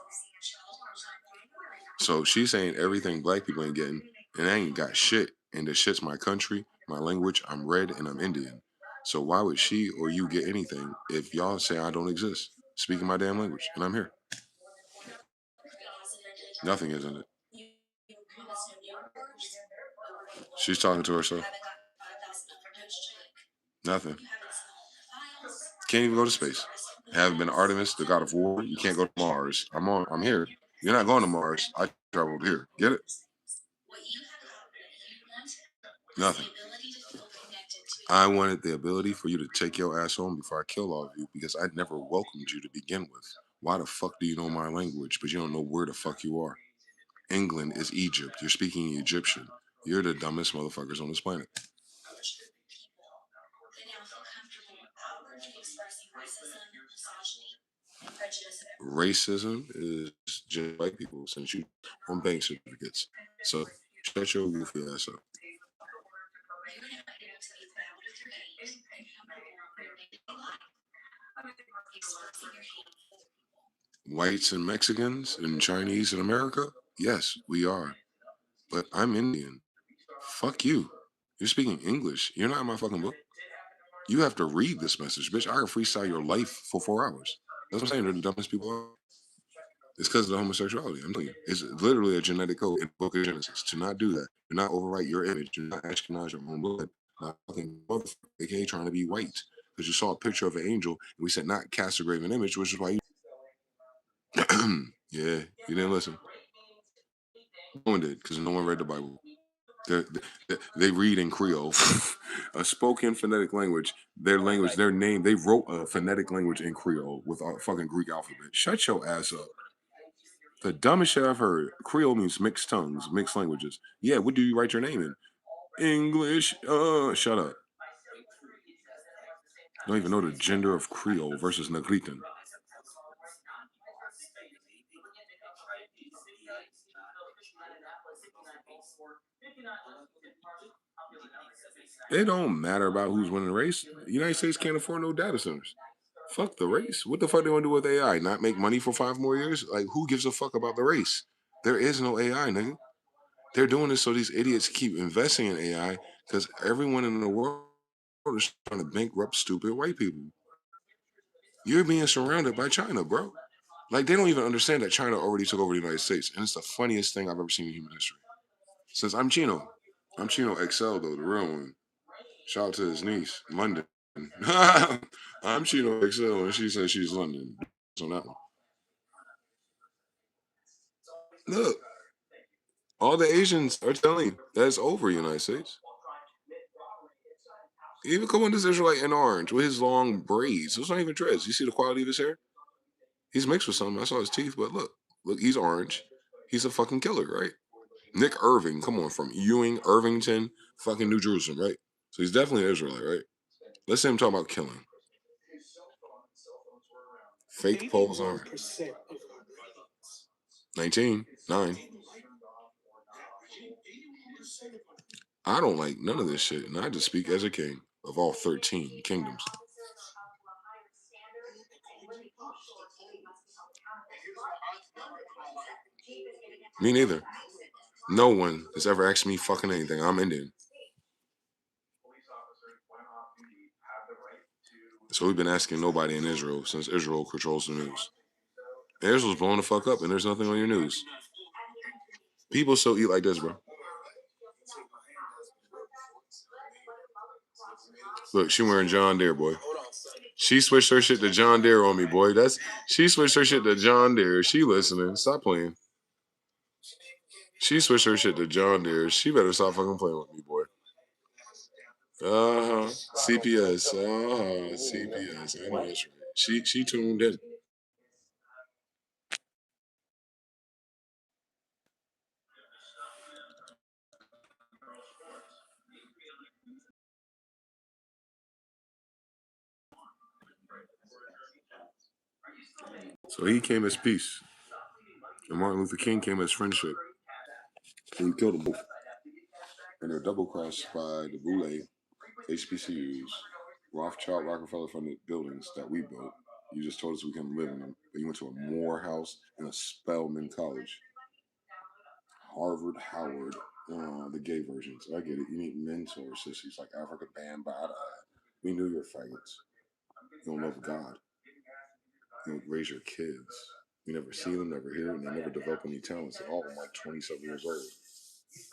So she's saying everything black people ain't getting, and I ain't got shit. And the shit's my country, my language. I'm red and I'm Indian. So why would she or you get anything if y'all say I don't exist, speaking my damn language, and I'm here? Nothing, isn't it? She's talking to herself. Nothing. Can't even go to space. Haven't been to Artemis, the god of war. You can't go to Mars. I'm here. You're not going to Mars. I traveled here. Get it? Nothing. I wanted the ability for you to take your ass home before I kill all of you because I never welcomed you to begin with. Why the fuck do you know my language, but you don't know where the fuck you are? England is Egypt. You're speaking Egyptian. You're the dumbest motherfuckers on this planet. Racism is just white people since you on bank certificates. So shut your goofy ass up. Whites and Mexicans and Chinese in America? Yes, we are. But I'm Indian. Fuck you. You're speaking English. You're not in my fucking book. You have to read this message, bitch. I can freestyle your life for 4 hours. That's what I'm saying. They're the dumbest people ever. It's because of the homosexuality. I'm telling you. It's literally a genetic code in the book of Genesis. To not do that. Do not overwrite your image. Do not Ashkenaz your own blood. Not fucking motherfucker, aka trying to be white. Because you saw a picture of an angel and we said not cast a graven image, which is why you yeah, you didn't listen. No one did, because no one read the Bible. They read in Creole, a spoken phonetic language. Their language, their name. They wrote a phonetic language in Creole with a fucking Greek alphabet. Shut your ass up. The dumbest shit I've heard. Creole means mixed tongues, mixed languages. Yeah, what do you write your name in? English. Shut up. Don't even know the gender of Creole versus Negritan. It don't matter about who's winning the race. The United States can't afford no data centers. Fuck the race. What the fuck they want to do with AI? Not make money for 5 more years? Like, who gives a fuck about the race? There is no AI, nigga. They're doing this so these idiots keep investing in AI because everyone in the world is trying to bankrupt stupid white people. You're being surrounded by China, bro. Like, they don't even understand that China already took over the United States. And it's the funniest thing I've ever seen in human history. Since I'm Chino. I'm Chino XL, though, the real one. Shout out to his niece, London. I'm Chino XL, and she says she's London. On that one. Look, all the Asians are telling you that it's over, United States. Even come on this Israelite in orange with his long braids. Those not even dreads. You see the quality of his hair? He's mixed with something. I saw his teeth, but look, he's orange. He's a fucking killer, right? Nick Irving, come on, from Ewing, Irvington, fucking New Jerusalem, right? So he's definitely an Israelite, right? Let's say him talk about killing. Fake polls on 19, 9. I don't like none of this shit, and I just speak as a king of all 13 kingdoms. Me neither. No one has ever asked me fucking anything. I'm Indian. So we've been asking nobody in Israel since Israel controls the news. And Israel's blowing the fuck up, and there's nothing on your news. People still eat like this, bro. Look, she wearing John Deere, boy. She switched her shit to John Deere on me, boy. She switched her shit to John Deere. She listening. Stop playing. She switched her shit to John Deere. She better stop fucking playing with me, boy. CPS. CPS. I know that's right. She tuned in. So he came as peace, and Martin Luther King came as friendship. And he killed them both. And they're double crossed by the Boule, HBCUs, Rothschild Rockefeller funded buildings that we built. You just told us we couldn't live in them. But you went to a Morehouse and a Spelman College. Harvard, Howard, the gay versions. I get it. You need mentors, sissies like Africa Bambaataa. We knew you're faggots. You don't love God. You don't raise your kids. You never see them, never hear them, they never develop any talents. They're all like 27 years old.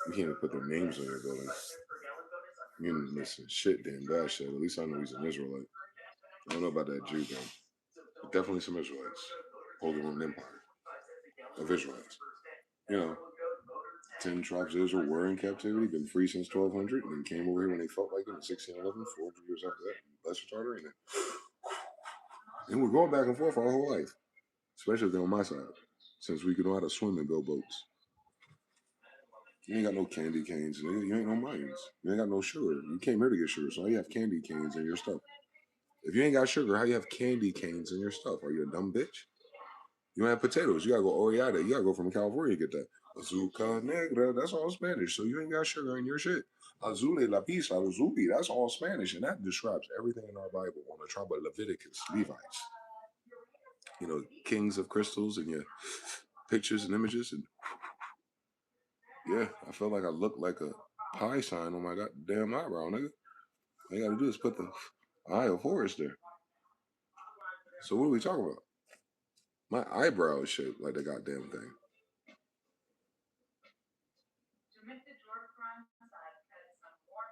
You can't even put their names on your building. You missing shit, damn bad shit. At least I know he's an Israelite. I don't know about that Jew thing. But definitely some Israelites. Holy Roman Empire of Israelites. You know, 10 tribes of Israel were in captivity, been free since 1200, and then came over here when they felt like it in 1611, 400 years after that. Bless your charter. And we're going back and forth our whole life, especially if they're on my side, since we can know how to swim and build boats. You ain't got no candy canes, nigga. You ain't no mines. You ain't got no sugar. You came here to get sugar, so how you have candy canes in your stuff? If you ain't got sugar, how you have candy canes in your stuff? Are you a dumb bitch? You don't have potatoes. You gotta go Oriada. You gotta go from California to get that. Azúcar negra, that's all Spanish. So you ain't got sugar in your shit. Azule la pisa, azubi, that's all Spanish. And that describes everything in our Bible on the tribe of Leviticus, Levites. You know, kings of crystals and your pictures and images. And yeah, I felt like I looked like a pi sign on my goddamn eyebrow, nigga. All you gotta do is put the eye of Horus there. So what are we talking about? My eyebrow is shaped like the goddamn thing.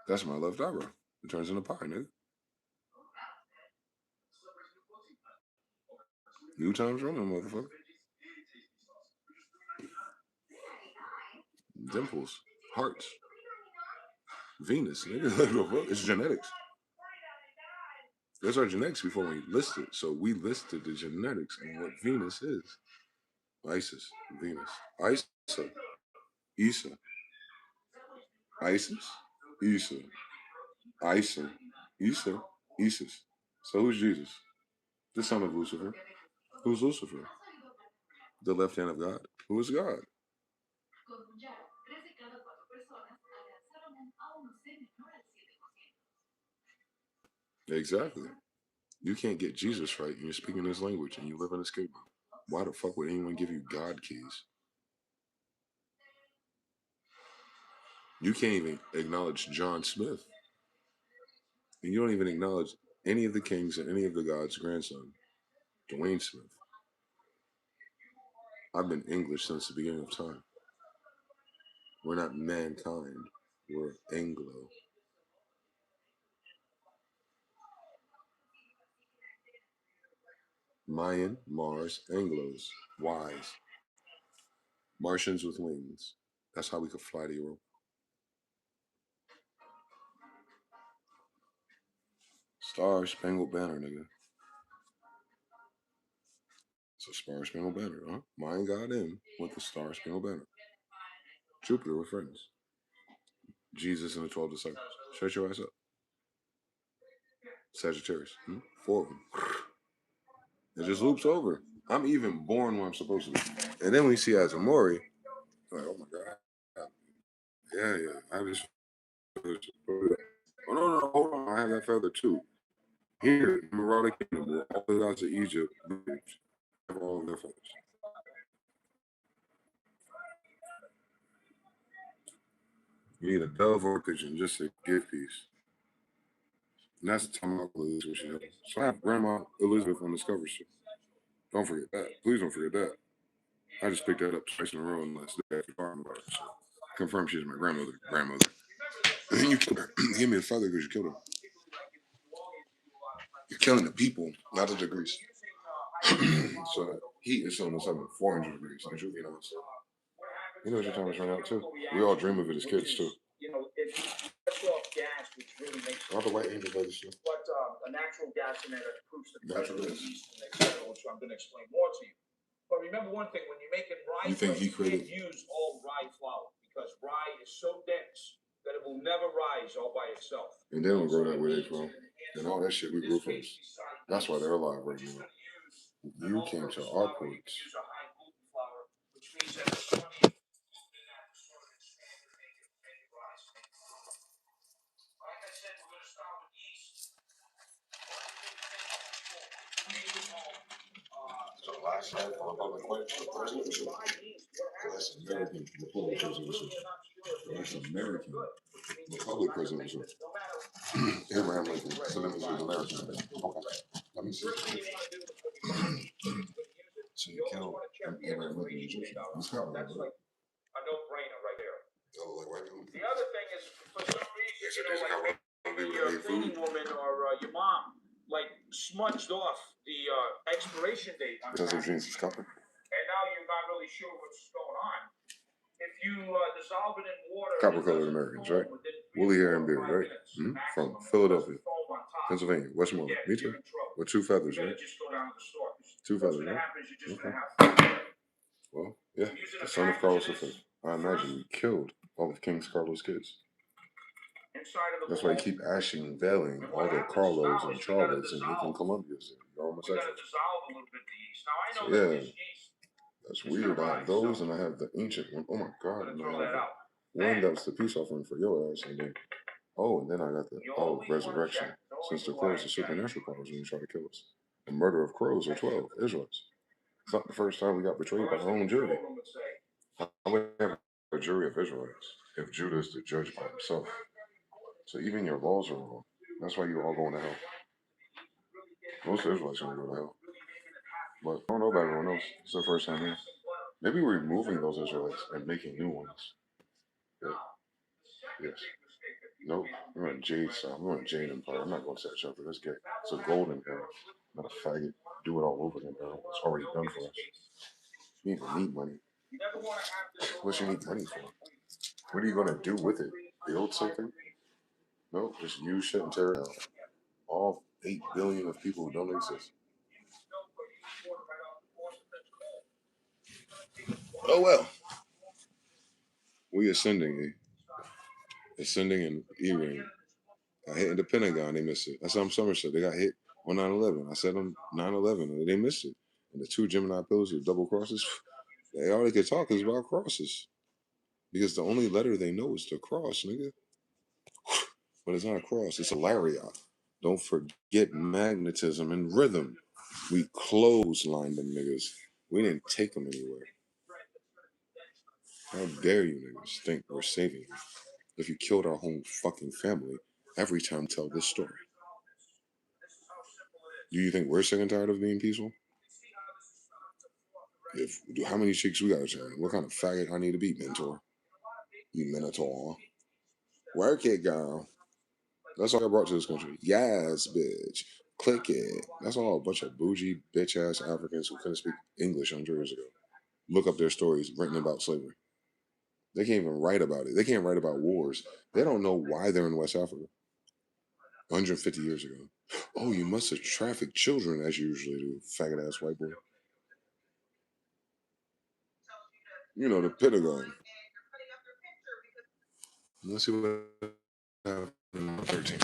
That's my left eyebrow. It turns into pie, nigga. New times running, motherfucker. Dimples, hearts, Venus, nigga. It's genetics. There's our genetics before we listed. So we listed the genetics and what Venus is. Isis, Venus. Isa, Isa. Isis, Isa. Isa, Isa, Isis. So who's Jesus? The son of Lucifer. Who's Lucifer? The left hand of God. Who is God? Exactly. You can't get Jesus right and you're speaking his language and you live in a scapegoat. Why the fuck would anyone give you God keys? You can't even acknowledge John Smith. And you don't even acknowledge any of the kings and any of the gods' grandson, Dwayne Smith. I've been English since the beginning of time. We're not mankind. We're Anglo. Mayan, Mars, Anglos, wise. Martians with wings. That's how we could fly to Europe. Star Spangled Banner, nigga. It's a Star Spangled Banner, huh? Mayan God M with the Star Spangled Banner. Jupiter with friends. Jesus and the 12 disciples. Shut your ass up. Sagittarius. 4 of them. It just loops over. I'm even born where I'm supposed to be. And then we see Azamori, like, oh my God. Yeah. I just. Oh, no, hold on. I have that feather too. Here, in Marauder Kingdom, all the gods of Egypt have all of their feathers. You need a dove or a pigeon, just a gift piece. And that's the time I'll lose what she has. So I have Grandma Elizabeth on this cover sheet. Don't forget that. Please don't forget that. I just picked that up twice in a row in the last day after talking about it. So confirm she's my grandmother. And then you killed her. Give me a feather because you killed her. You're killing the people, not the degrees. So heat is showing us up at 400 degrees. Don't you? You know what your time is running out too. We all dream of it as kids too. which really makes all the white angels like this shit. But a natural gas in there that improves the pressure of the yeast, and etc., which I'm going to explain more to you. But remember one thing: when you're making rye, You think bread, he created? You can't use all rye flour because rye is so dense that it will never rise all by itself. And they don't grow that where they from. And all that shit we grew first. That's why they're alive right now. You came to our ports. Which means that there's plenty of gluten in that to sort of expand and make it rise. Like I said, we're going to start with yeast. So last night on public question, that's American Republic presidential. That's American Republic presidential. Abraham Lincoln, Senator was American. Okay. Let me see. So you killed Abraham Lincoln, Egyptian. He's covered, right? A no-brainer right there. Oh, like white people. The other thing is, for some reason, like your cleaning woman or your mom, like smudged off the expiration date on because of jeans is copper. And now you're not really sure what's going on. If you dissolve it in water, copper colored Americans, right? Woolly hair and beard, right? Mm-hmm. From Philadelphia, Pennsylvania, Westmoreland. Me too. With 2 feathers, right? Just go down to the store. 2 feathers, right? Okay. Well, yeah, the son of Carlos V. I imagine he killed all of King Carlos' kids. That's why you keep ashing, veiling all the Carlos and Charlottes and Nathan Columbias. They're homosexuals. So, yeah, that's weird. I have those and I have the ancient one. Oh my God. And I have the one that was the peace offering for your ass. And then, and then I got the, resurrection. Since the crows are supernatural powers when you try to kill us. The murder of crows are 12 Israelites. It's not the first time we got betrayed by our own jury. I would have a jury of Israelites if Judah is the judge by himself. So even your laws are wrong. That's why you all going to hell. Most Israelites are going to go to hell. But I don't know about everyone else. It's their first time here. Maybe we're removing those Israelites and making new ones. Yeah. Yes. Nope. We're on Jade side. We're on Jade Empire. I'm not going to set you up for this guy. It's a golden era, not a faggot. Do it all over again, bro. It's already done for us. You even need money. What you need money for? What are you going to do with it? Build something? No, just use shit and tear it down. All 8 billion of people who don't exist. Oh well. We ascending, ascending in E-ring. I hit in the Pentagon, they missed it. I saw them Somerset, they got hit on 9/11. I said them 9/11, and they missed it. And the 2 Gemini pillars with double crosses, all they could talk is about crosses. Because the only letter they know is the cross, nigga. But it's not a cross, it's a lariat. Don't forget magnetism and rhythm. We clotheslined them niggas. We didn't take them anywhere. How dare you niggas think we're saving you if you killed our whole fucking family every time we tell this story? Do you think we're sick and tired of being peaceful? How many cheeks we gotta turn? What kind of faggot I need to be, mentor? You minotaur. Work it, girl. That's all I brought to this country. Yes, bitch. Click it. That's all a bunch of bougie, bitch ass Africans who couldn't speak English 100 years ago. Look up their stories written about slavery. They can't even write about it. They can't write about wars. They don't know why they're in West Africa. 150 years ago. Oh, you must have trafficked children as you usually do, faggot ass white boy. You know, the Pentagon. Let's see what happened in 13.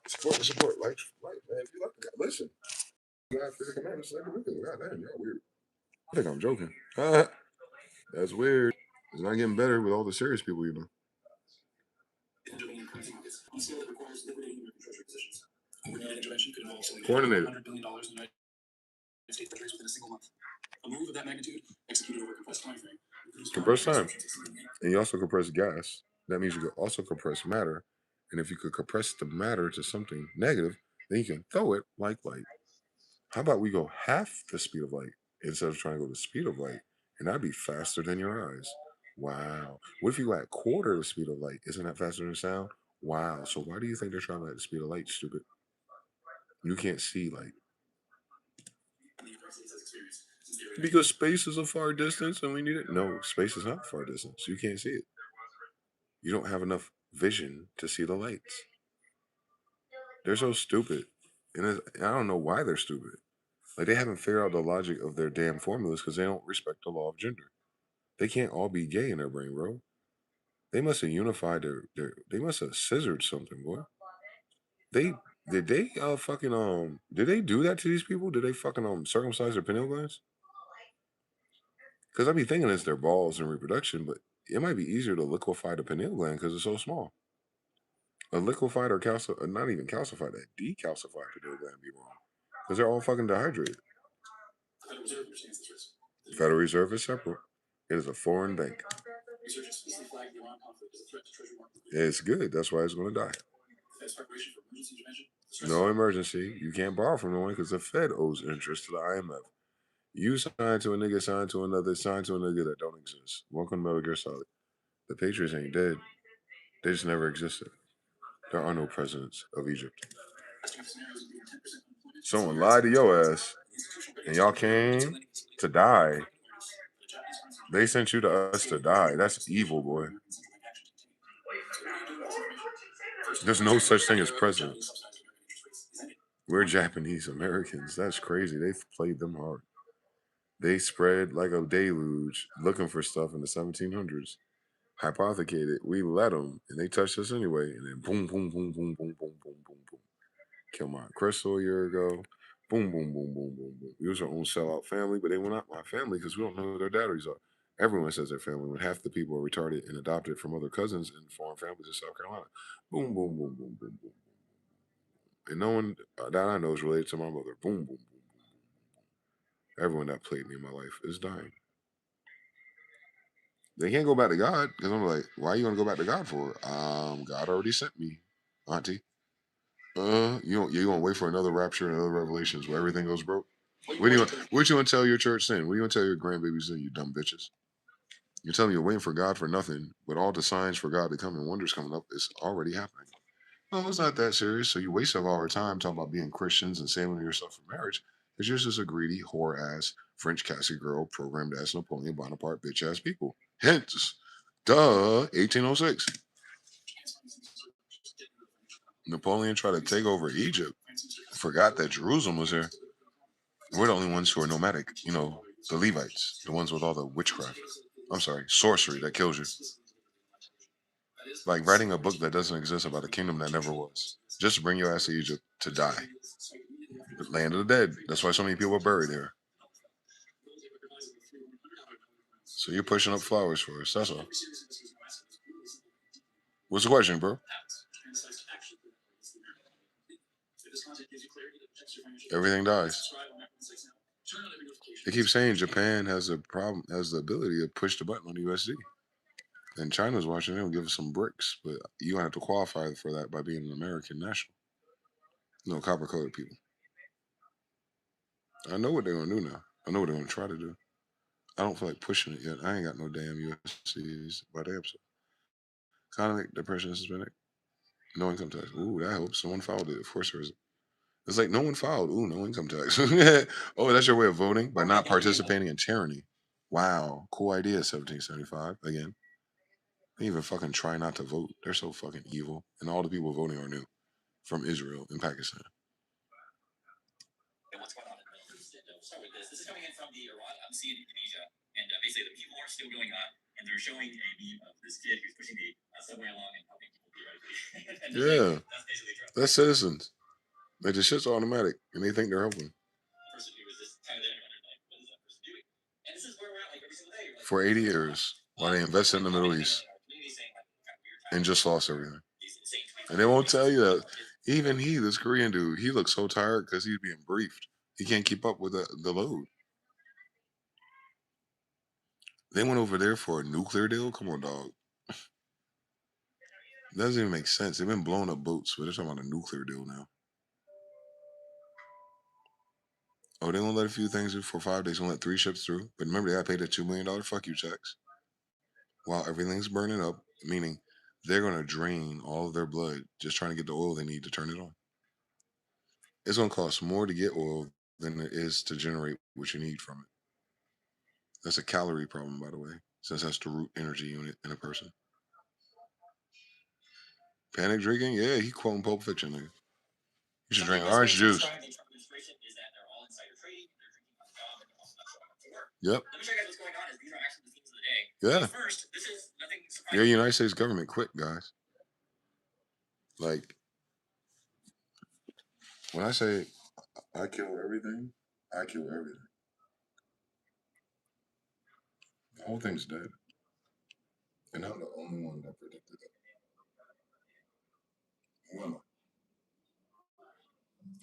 Support, like, man. If you like, listen. You got physical commandments, like, God damn, y'all weird. I think I'm joking. That's weird. It's not getting better with all the serious people you know. Coordinated. $100 billion in the United States treasuries within a single month. A move of that magnitude executed over a compressed time frame. Compressed time. And you also compress gas. That means you could also compress matter. And if you could compress the matter to something negative, then you can throw it like light. How about we go half the speed of light instead of trying to go the speed of light? And that'd be faster than your eyes. Wow. What if you at quarter the speed of light? Isn't that faster than sound? Wow. So why do you think they're traveling at the speed of light, stupid? You can't see light. Because space is a far distance and we need it. No, space is not far distance. You can't see it. You don't have enough vision to see the lights. They're so stupid. And I don't know why they're stupid. Like, they haven't figured out the logic of their damn formulas because they don't respect the law of gender. They can't all be gay in their brain, bro. They must have unified they must have scissored something, boy. They did they fucking did they do that to these people? Did they fucking circumcise their pineal glands? Because I be thinking it's their balls and reproduction, but it might be easier to liquefy the pineal gland because it's so small. A liquefied or not even calcified, a decalcified pineal gland be wrong. Because they're all fucking dehydrated. Federal Reserve is separate. It is a foreign bank. It's good. That's why it's going to die. No emergency. You can't borrow from no one because the Fed owes interest to the IMF. You sign to a nigga, sign to another, sign to a nigga that don't exist. Welcome to Metal Gear Solid. The Patriots ain't dead. They just never existed. There are no presidents of Egypt. Someone lied to your ass, and y'all came to die. They sent you to us to die. That's evil, boy. There's no such thing as presidents. We're Japanese Americans. That's crazy. They've played them hard. They spread like a deluge looking for stuff in the 1700s. Hypothecated. We let them, and they touched us anyway. And then boom, boom, boom, boom, boom, boom, boom, boom, boom. Killed my crystal a year ago. Boom, boom, boom, boom, boom, boom. We was our own sellout family, but they were not my family because we don't know who their daddies are. Everyone says their family when half the people are retarded and adopted from other cousins and foreign families in South Carolina. Boom, boom, boom, boom, boom, boom. And no one that I know is related to my mother. Boom, boom, boom, boom, boom. Everyone that played me in my life is dying. They can't go back to God because I'm like, why are you gonna go back to God for? God already sent me, Auntie. You gonna wait for another rapture and other revelations where everything goes broke? What you gonna tell your church then? What you gonna tell your grandbabies then? You dumb bitches. You're telling me you're waiting for God for nothing, but all the signs for God to come and wonders coming up is already happening. No, it's not that serious. So you waste all our time talking about being Christians and saving yourself for marriage. It's just a greedy, whore ass, French casket girl, programmed ass Napoleon Bonaparte bitch ass people. Hence, 1806. Napoleon tried to take over Egypt. Forgot that Jerusalem was here. We're the only ones who are nomadic. The Levites, the ones with all the witchcraft. I'm sorry, sorcery that kills you. Like writing a book that doesn't exist about a kingdom that never was. Just to bring your ass to Egypt to die. The land of the dead. That's why so many people are buried there. So you're pushing up flowers for us. That's all. What's the question, bro? Everything dies. They keep saying Japan has a problem, has the ability to push the button on the USD. And China's watching them give us some bricks, but you have to qualify for that by being an American national. No, copper colored people. I know what they're gonna do now. I know what they're gonna try to do. I don't feel like pushing it yet. I ain't got no damn USCs by damn self. Economic depression suspended. No income tax. Ooh, that helps. Someone filed it. Of course there is. It's like no one filed. Ooh, no income tax. Oh, that's your way of voting by not participating in tyranny. Wow, cool idea. 1775 again. They even fucking try not to vote. They're so fucking evil, and all the people voting are new from Israel and Pakistan. Yeah, that's citizens. Like the shit's automatic, and they think they're helping. For 80 years, while they invested in the Middle East and just lost everything. And they won't tell you that. Even this Korean dude, he looks so tired because he's being briefed. He can't keep up with the load. They went over there for a nuclear deal. Come on, dog. That doesn't even make sense. They've been blowing up boats, but they're talking about a nuclear deal now. Oh, they won't let a few things for 5 days. They won't let 3 ships through. But remember, they got paid a $2 million fuck you checks while everything's burning up, meaning they're going to drain all of their blood just trying to get the oil they need to turn it on. It's going to cost more to get oil than it is to generate what you need from it. That's a calorie problem, by the way, since that's the root energy unit in a person. Panic drinking? Yeah, he quoting Pulp Fiction, nigga. You should drink orange juice. Yep. Yeah. Yeah, United States government quit, guys. Like, when I say I kill everything, I kill everything. The whole thing's dead. And I'm the only one that predicted that. Well,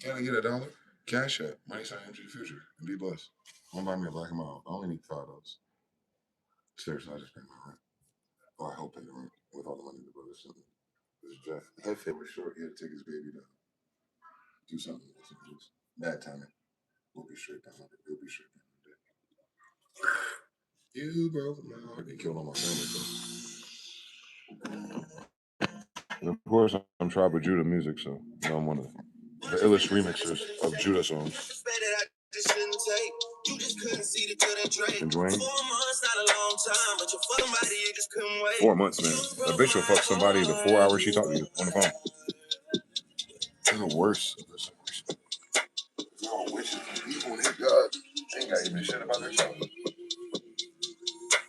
can I get $1? Cashapp. Money sign mgthefuture. And be blessed. Don't buy me a black and mild. I only need $5. Seriously, I just pay my rent. Or I help pay the rent with all the money the brother sent me. This Jeff. Head fit was short. He had to take his baby to do something. Bad timing. We'll be straight down. We'll be straight down. You broke my heart. They killed all my family. And of course, I'm Tribal Judah music, so you know, I'm one of the illest remixers of Judah songs. And Dwayne? 4 months, man. A bitch will fuck somebody the 4 hours she talked to you on the phone. They're the worst. They're all witches and people and God. They ain't got even shit about their child.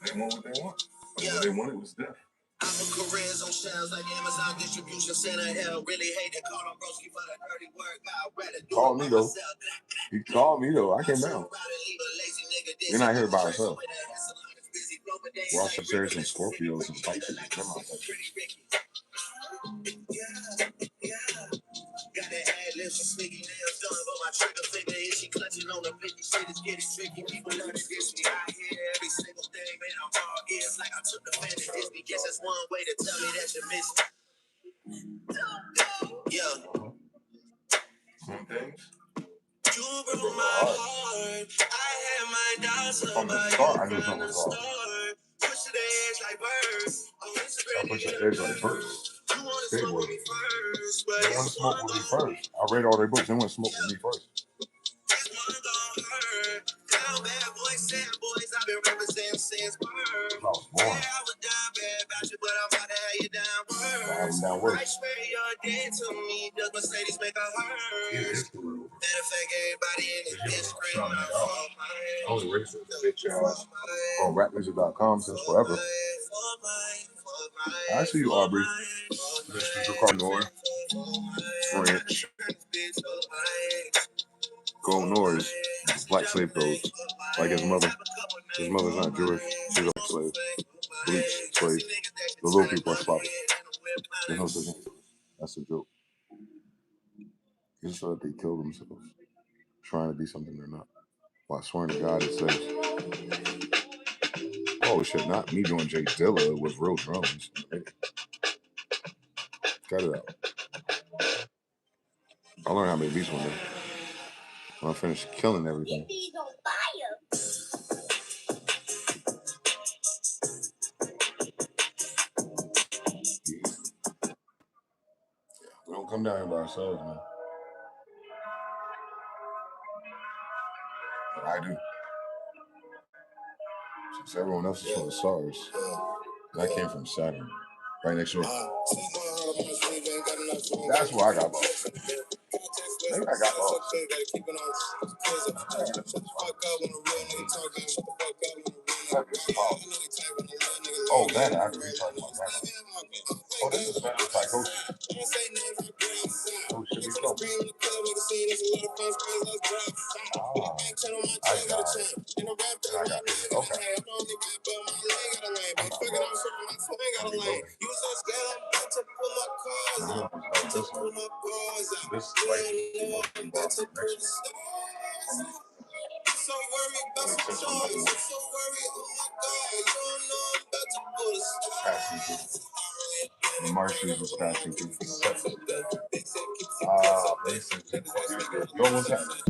They want what they want. But what they wanted was death. Careers on shelves like Amazon distribution center. Hell, really hate to call on broski for the dirty work. I'd rather do call me though. He called me though. I came down. You're not here by yourself. We're also serious and Scorpios and Pisces. Come on, got that ad libs and sneaky nails done, but my trigger finger is she clutching on the 50 shit is getting tricky. People learn to diss me. I hear every single thing, man. I'm all ears like I took the fan and diss me. Guess that's one way to tell me that you miss me. Yeah. Some things. You broke my heart. I had my doubts about you from the start. Push the edge like birds. On Instagram, push the edge like birds. You want to smoke with me first, but they want to smoke with me first. I read all their books. They want to smoke with me first. Down bad boys, sad boys. I've been representing since birth. I was born. Yeah, I was down bad about you, but I'm about to have you down worse. I swear you're dead to me. Does Mercedes make a hurt? Matter of fact, everybody in this bitch screaming out for mine. I was racist, bitch ass. On rapmusic.com since forever. I see you, Aubrey. Mr. Carnor. French. Gold Norris. Black slave codes. Like his mother. His mother's not Jewish. She's a slave. Bleach slave. The little people are sloppy. There's no such thing. That's a joke. It's so that they kill themselves. Trying to be something they're not. While swearing to God, it says, oh shit, not me doing Jay Dilla with real drums. Cut it out. I'll learn how to make beats one day. When I finish killing everything. We don't come down here by ourselves, man. But I do. Since everyone else is from the stars, and I came from Saturn, right next door. That's where I got lost. Maybe I got lost. Oh, that I agree talking about that. Oh, this is better psychosis. Oh, should be trouble. Ah, I got it. I got it. Okay. I'm reloading. This is like so worried about some choice. So worried, oh my God, you don't know I'm about to pull a start. Passing through. The Martians was passing through for seconds. Basically. Yo, what's happening?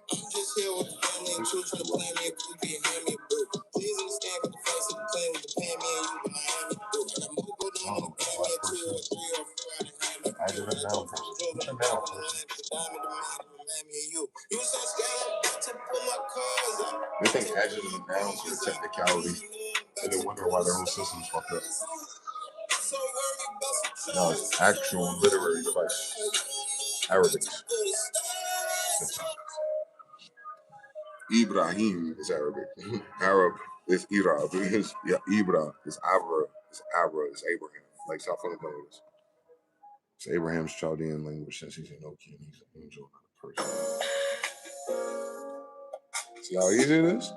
I'm just here with the family and two trying to plan me a cookie and hand me a brew. Please understand what the face of the plane with the pan me and you with Miami do. And I'm moving on and grab me a 2 or 3 or 4 out of hand. I did a down person. Put them down person. You so scared I'm about to pull my cars out. They think added it down to a technicality and then wonder why their whole system's fucked up. No, it's actual literary device. Arabic. Ibrahim is Arabic. Arab is Irab. Yeah, Ibra is Abra. It's Abra. It's Abraham. Like, stop fucking playing with this. It's Abraham's Chaldean language since he's an Enochian. He's an angel, not a person. See how easy it is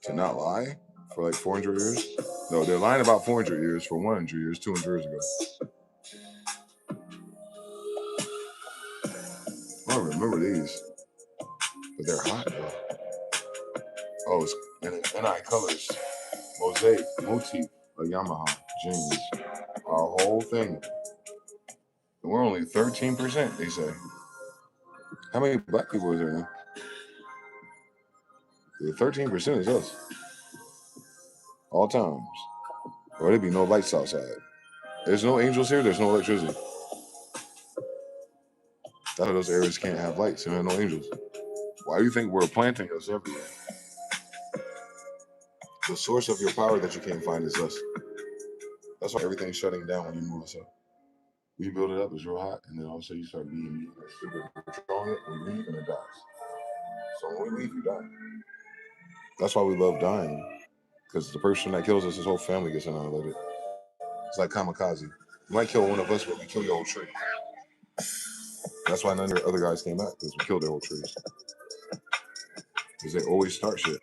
to not lie for like 400 years? No, they're lying about 400 years for 100 years, 200 years ago. I don't remember these, but they're hot though. Oh, it's NI colors, mosaic, motif, a Yamaha, jeans, our whole thing. And we're only 13%, they say. How many black people is there now? The 13% is us. All times. Or there'd be no lights outside. There's no angels here, there's no electricity. That's why those areas can't have lights and there are no angels. Why do you think we're planting us everywhere? The source of your power that you can't find is us. That's why everything's shutting down when you move us up. We build it up, it's real hot, and then all of a sudden you start being meat. We're controlling it, we leave, and it dies. So when we leave, you die. That's why we love dying. Because the person that kills us, his whole family gets annihilated. It's like kamikaze. You might kill one of us, but we kill your whole tree. That's why none of your other guys came back, because we killed their whole trees. Because they always start shit.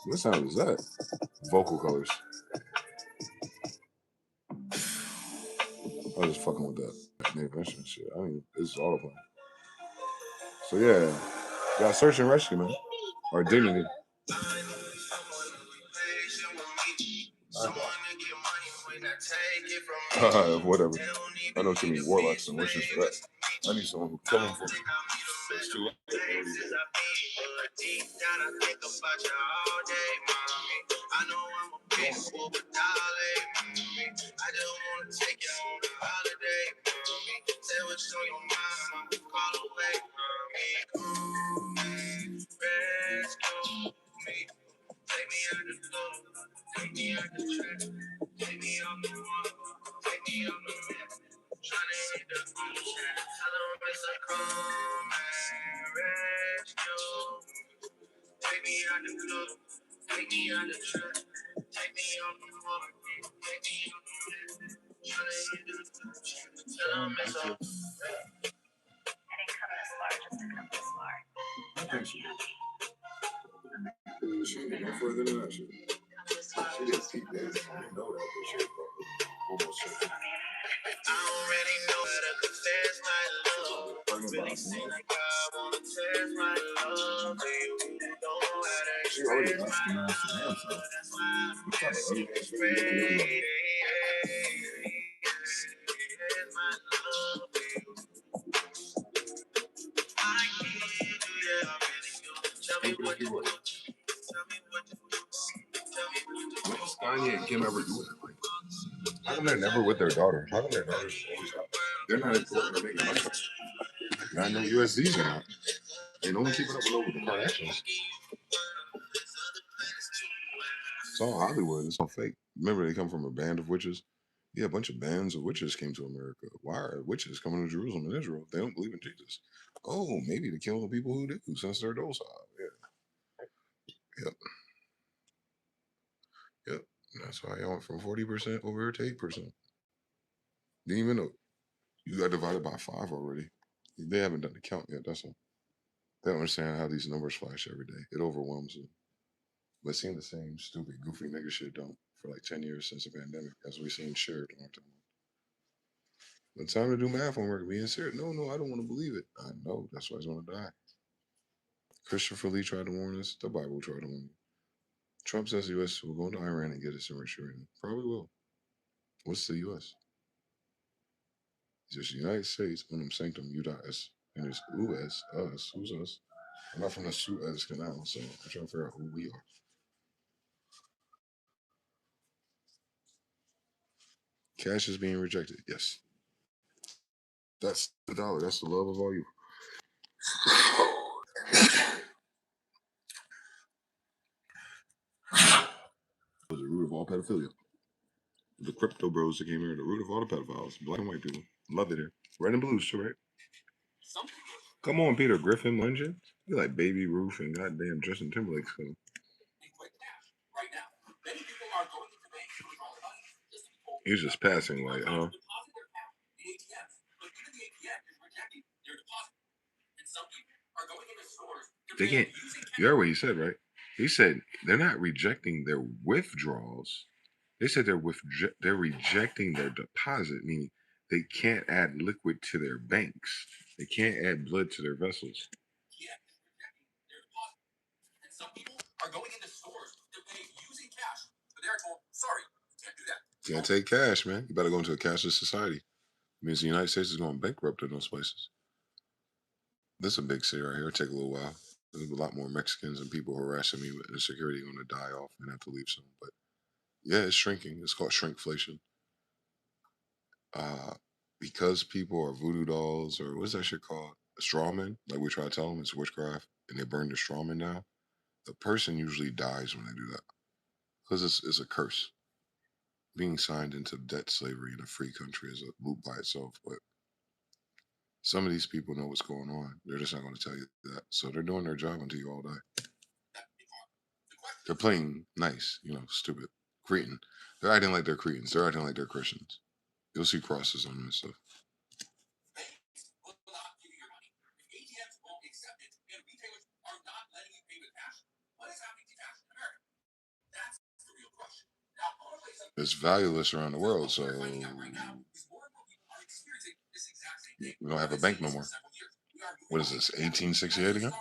What sound is that? Vocal colors. I was just fucking with that Native shit. I mean, it's auto playing. So yeah, got search and rescue, man. Or dignity. Whatever. I know too many warlocks and wishes for that. I need someone who kill him for me. It's too late. She didn't go further than that shit. She didn't see this. I didn't know that, but she was almost certain. I already know how to confess my love. Really seem like I wanna test my love. You don't know how to express my love. That's why I'm asking you straight. My love for you. I need you, yeah, I really do. Tell me what you do. When does Kanye and Kim ever do it? Like, how come they're never with their daughter? How come their daughter's always out? They're not important to make money. Not no USDs are not. They no one keeping up with the Kardashians. It's all Hollywood. It's all fake. Remember, they come from a band of witches. Yeah, a bunch of bands of witches came to America. Why are witches coming to Jerusalem and Israel? They don't believe in Jesus. Oh, maybe to kill the people who do, since they're docile. Yeah. Yep. Yep. That's why I went from 40% over here to 8%. Didn't even know. You got divided by 5 already. They haven't done the count yet. That's all. They don't understand how these numbers flash every day. It overwhelms them. But seeing the same stupid, goofy nigga shit don't for like 10 years since the pandemic, as we seen shared a long time. The time to do math homework, being serious. No, I don't want to believe it. I know. That's why he's going to die. Christopher Lee tried to warn us. The Bible tried to warn you. Trump says the U.S. will go to Iran and get its enriched uranium. Probably will. What's the U.S.? It's just the United States, unum sanctum, U.S. And it's U.S., us. Who's us? I'm not from the Suez Canal, so I'm trying to figure out who we are. Cash is being rejected. Yes. That's the dollar. That's the love of all you. the root of all pedophilia. The crypto bros that came here, the root of all the pedophiles, black and white people. Love it here. Red and blues, too, right? Come on, Peter Griffin, Lungin. You like Baby Ruth and goddamn Justin Timberlake's cousin. He's just passing like, they can't. You heard what he said, right? He said they're not rejecting their withdrawals. They said they're rejecting their deposit, meaning they can't add liquid to their banks. They can't add blood to their vessels. Can't take cash, man. You better go into a cashless society. It means the United States is going bankrupt in those places. This is a big city right here. It'll take a little while. There's a lot more Mexicans and people harassing me, and the security going to die off and have to leave soon. But yeah, it's shrinking. It's called shrinkflation. Because people are voodoo dolls or what's that shit called? Strawmen. Like we try to tell them it's witchcraft, and they burn the strawman down. The person usually dies when they do that because it's a curse. Being signed into debt slavery in a free country is a loop by itself, but some of these people know what's going on. They're just not going to tell you that. So they're doing their job until you all die. They're playing nice, stupid. Cretan. They're acting like they're Cretans. They're acting like they're Christians. You'll see crosses on them and stuff. It's valueless around the world, so we don't have a bank no more. What is this, 1868 again?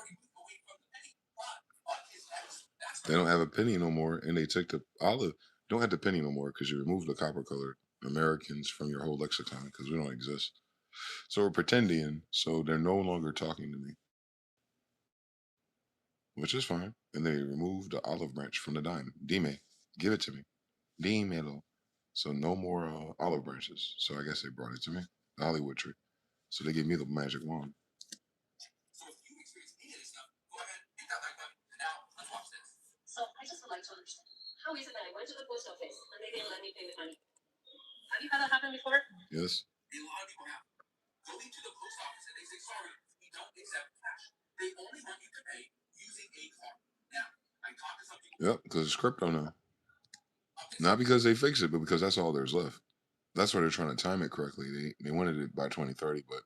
They don't have a penny no more, and they took the olive. Don't have the penny no more because you removed the copper colored Americans from your whole lexicon because we don't exist. So we're pretending, so they're no longer talking to me, which is fine. And they removed the olive branch from the dime. Dime, give it to me. Dimelo. So no more olive branches. So I guess they brought it to me, the Hollywood tree. So they gave me the magic wand. So I just would like to understand. How is it that I went to the post office and they didn't let me pay with money? Have you had that happen before? Yes. A lot of people have. Going to the post office and they say, sorry, we don't accept cash. They only want you to pay using a card. Now, I talked to some people. Yep, because it's crypto now. Not because they fix it, but because that's all there's left. That's why they're trying to time it correctly. They wanted it by 2030, but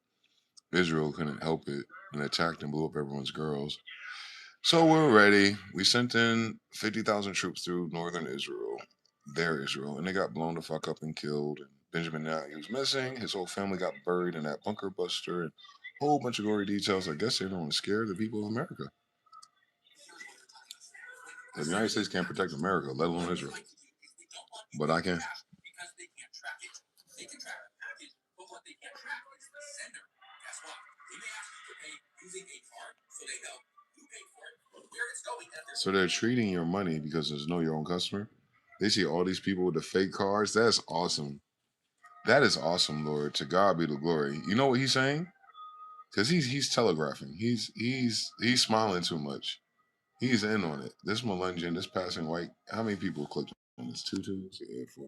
Israel couldn't help it and attacked and blew up everyone's girls. So we're ready. We sent in 50,000 troops through northern Israel, their Israel, and they got blown the fuck up and killed. And Benjamin Netanyahu was missing. His whole family got buried in that bunker buster and a whole bunch of gory details. I guess everyone was scared the people of America. The United States can't protect America, let alone Israel. But I can. So they're treating your money because there's no your own customer. They see all these people with the fake cards. That's awesome. That is awesome, Lord. To God be the glory. You know what he's saying? Because he's telegraphing. He's smiling too much. He's in on it. This Melungeon, this passing white. How many people clicked on this? Tutus? Yeah, 4.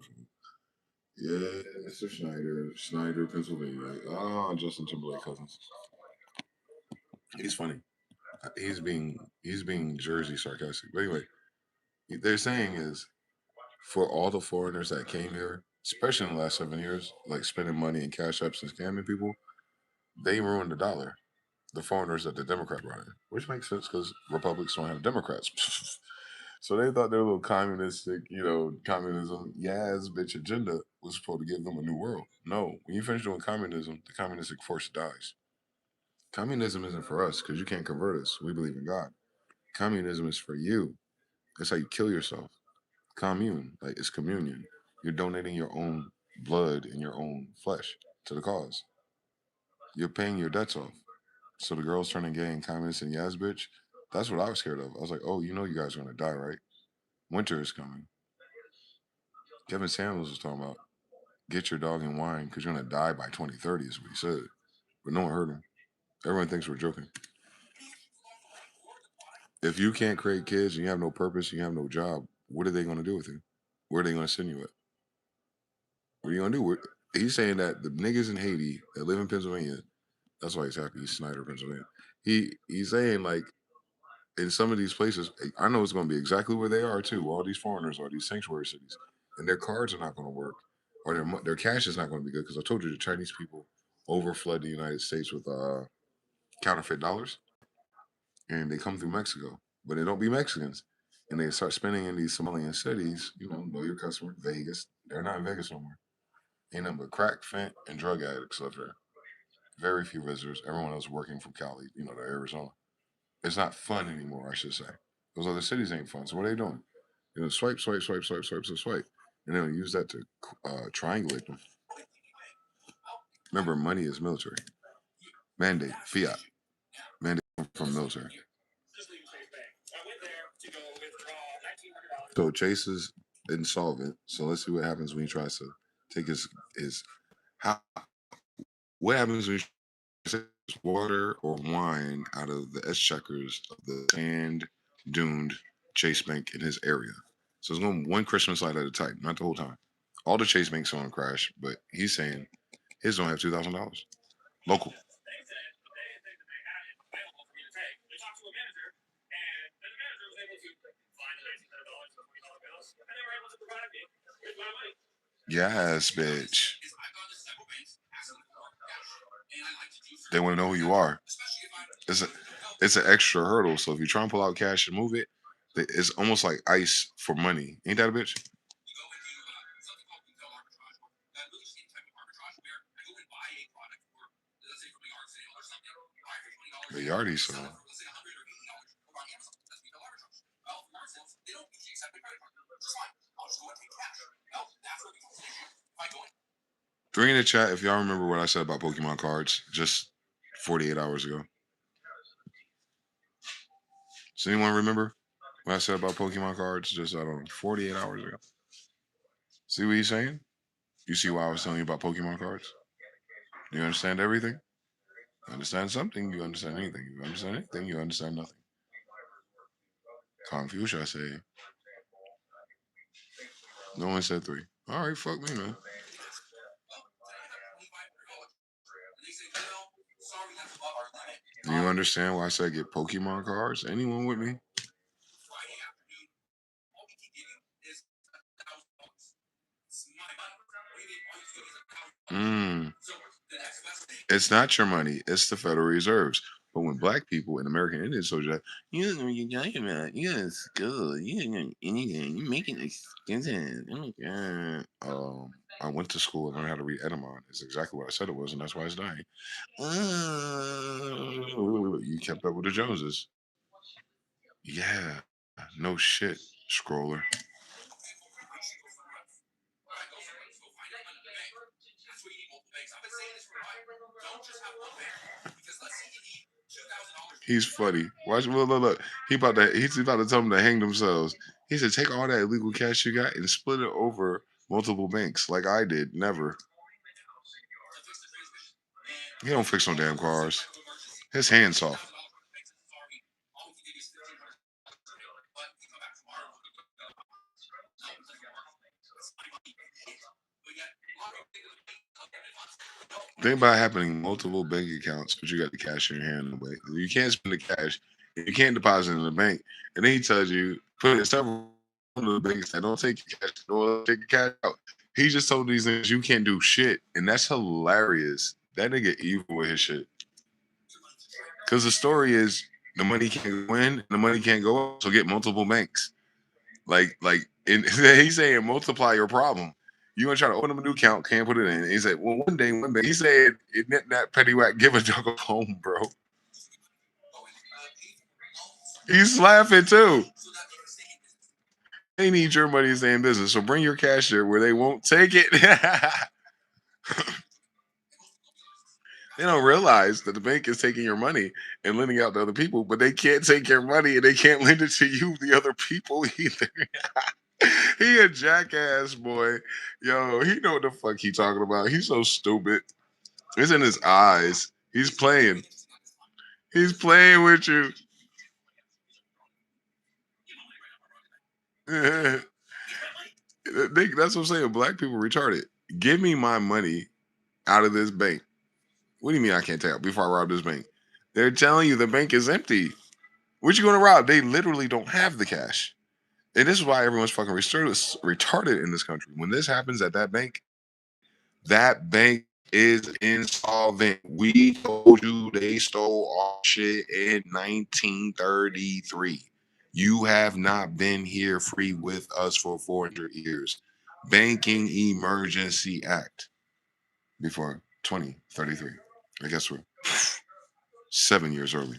Yeah, Mr. Schneider, Pennsylvania. Ah, Justin Timberlake cousins. He's funny. He's being Jersey sarcastic. But anyway, they're saying is for all the foreigners that came here, especially in the last 7 years, like spending money in cash apps and scamming people, they ruined the dollar. The foreigners that the Democrat brought in, which makes sense because Republicans don't have Democrats. So they thought their little communistic, communism, yes, bitch agenda was supposed to give them a new world. No, when you finish doing communism, the communistic force dies. Communism isn't for us because you can't convert us. We believe in God. Communism is for you. That's how you kill yourself. Commune, like it's communion. You're donating your own blood and your own flesh to the cause. You're paying your debts off. So the girls turning gay and communist and yes, bitch, that's what I was scared of. I was like, oh, you guys are gonna die, right? Winter is coming. Kevin Samuels was talking about get your dog in wine because you're gonna die by 2030 is what he said. But no one heard him. Everyone thinks we're joking. If you can't create kids and you have no purpose and you have no job, what are they gonna do with you? Where are they gonna send you at? What are you gonna do? He's saying that the niggas in Haiti that live in Pennsylvania, that's why he's happy. He's Snyder, Pennsylvania. He's saying like in some of these places, I know it's gonna be exactly where they are too. All these foreigners are these sanctuary cities, and their cards are not gonna work, or their cash is not gonna be good because I told you the Chinese people overflood the United States with counterfeit dollars, and they come through Mexico, but they don't be Mexicans, and they start spending in these Somalian cities. Know your customer, Vegas. They're not in Vegas no more. Ain't nothing but crack, fent, and drug addicts left there. Very few visitors. Everyone else working from Cali, to Arizona. It's not fun anymore, I should say. Those other cities ain't fun. So what are they doing? Swipe, swipe, swipe, swipe, swipe, swipe, swipe, and they'll use that to triangulate them. Remember, money is military. Mandate, fiat, mandate from military. So Chase is insolvent. So let's see what happens when he tries to take his how. What happens when he tries to take water or wine out of the exchequers of the sand duned Chase Bank in his area? So it's going one Christmas light at a time, not the whole time. All the Chase Banks are on crash, but he's saying his don't have $2,000 local. Yes, bitch. They want to know who you are. It's a it's an extra hurdle. So if you try and pull out cash and move it, it's almost like ice for money. Ain't that a bitch? The Yardie song. Three in the chat if y'all remember what I said about Pokemon cards just 48 hours ago. Does anyone remember what I said about Pokemon cards just, I don't know, 48 hours ago? See what he's saying? You see why I was telling you about Pokemon cards? Do you understand everything? You understand something, you understand anything. You understand anything, you understand nothing. Confucius, I say. No one said three. All right, fuck me, man. Do you understand why I said get Pokemon cards? Anyone with me? Mm. It's not your money. It's the Federal Reserve's. But when black people and American Indians told you that, you don't know what you're talking about. You're in school. You don't know anything. You're making excuses. Oh my God. I went to school and learned how to read Edamon. It's exactly what I said it was, and that's why it's dying. You kept up with the Joneses. Yeah. No shit, scroller. He's funny. Watch, look. He's about to tell them to hang themselves. He said, take all that illegal cash you got and split it over multiple banks, like I did. Never. He don't fix no damn cars. His hands soft. Think about having multiple bank accounts, but you got the cash in your hand away. You can't spend the cash. You can't deposit it in the bank. And then he tells you, put it in several of the banks that don't take your cash, don't take your cash out. He just told these niggas you can't do shit. And that's hilarious. That nigga evil with his shit. Because the story is the money can't go in and the money can't go out. So get multiple banks. And he's saying multiply your problem. You gonna try to open up a new account, can't put it in. He said, well, one day. He said, that Pettywhack give a dog a home, bro. He's laughing too. They need your money to stay in business. So bring your cash here where they won't take it. They don't realize that the bank is taking your money and lending out to other people, but they can't take your money and they can't lend it to you, the other people, either. He a jackass, boy. Yo, he know what the fuck he talking about. He's so stupid. It's in his eyes. He's playing. He's playing with you. That's what I'm saying. Black people retarded. Give me my money out of this bank. What do you mean I can't take out before I rob this bank? They're telling you the bank is empty. What you going to rob? They literally don't have the cash. And this is why everyone's fucking retarded in this country. When this happens at that bank is insolvent. We told you they stole our shit in 1933. You have not been here free with us for 400 years. Banking Emergency Act before 2033. I guess we're 7 years early.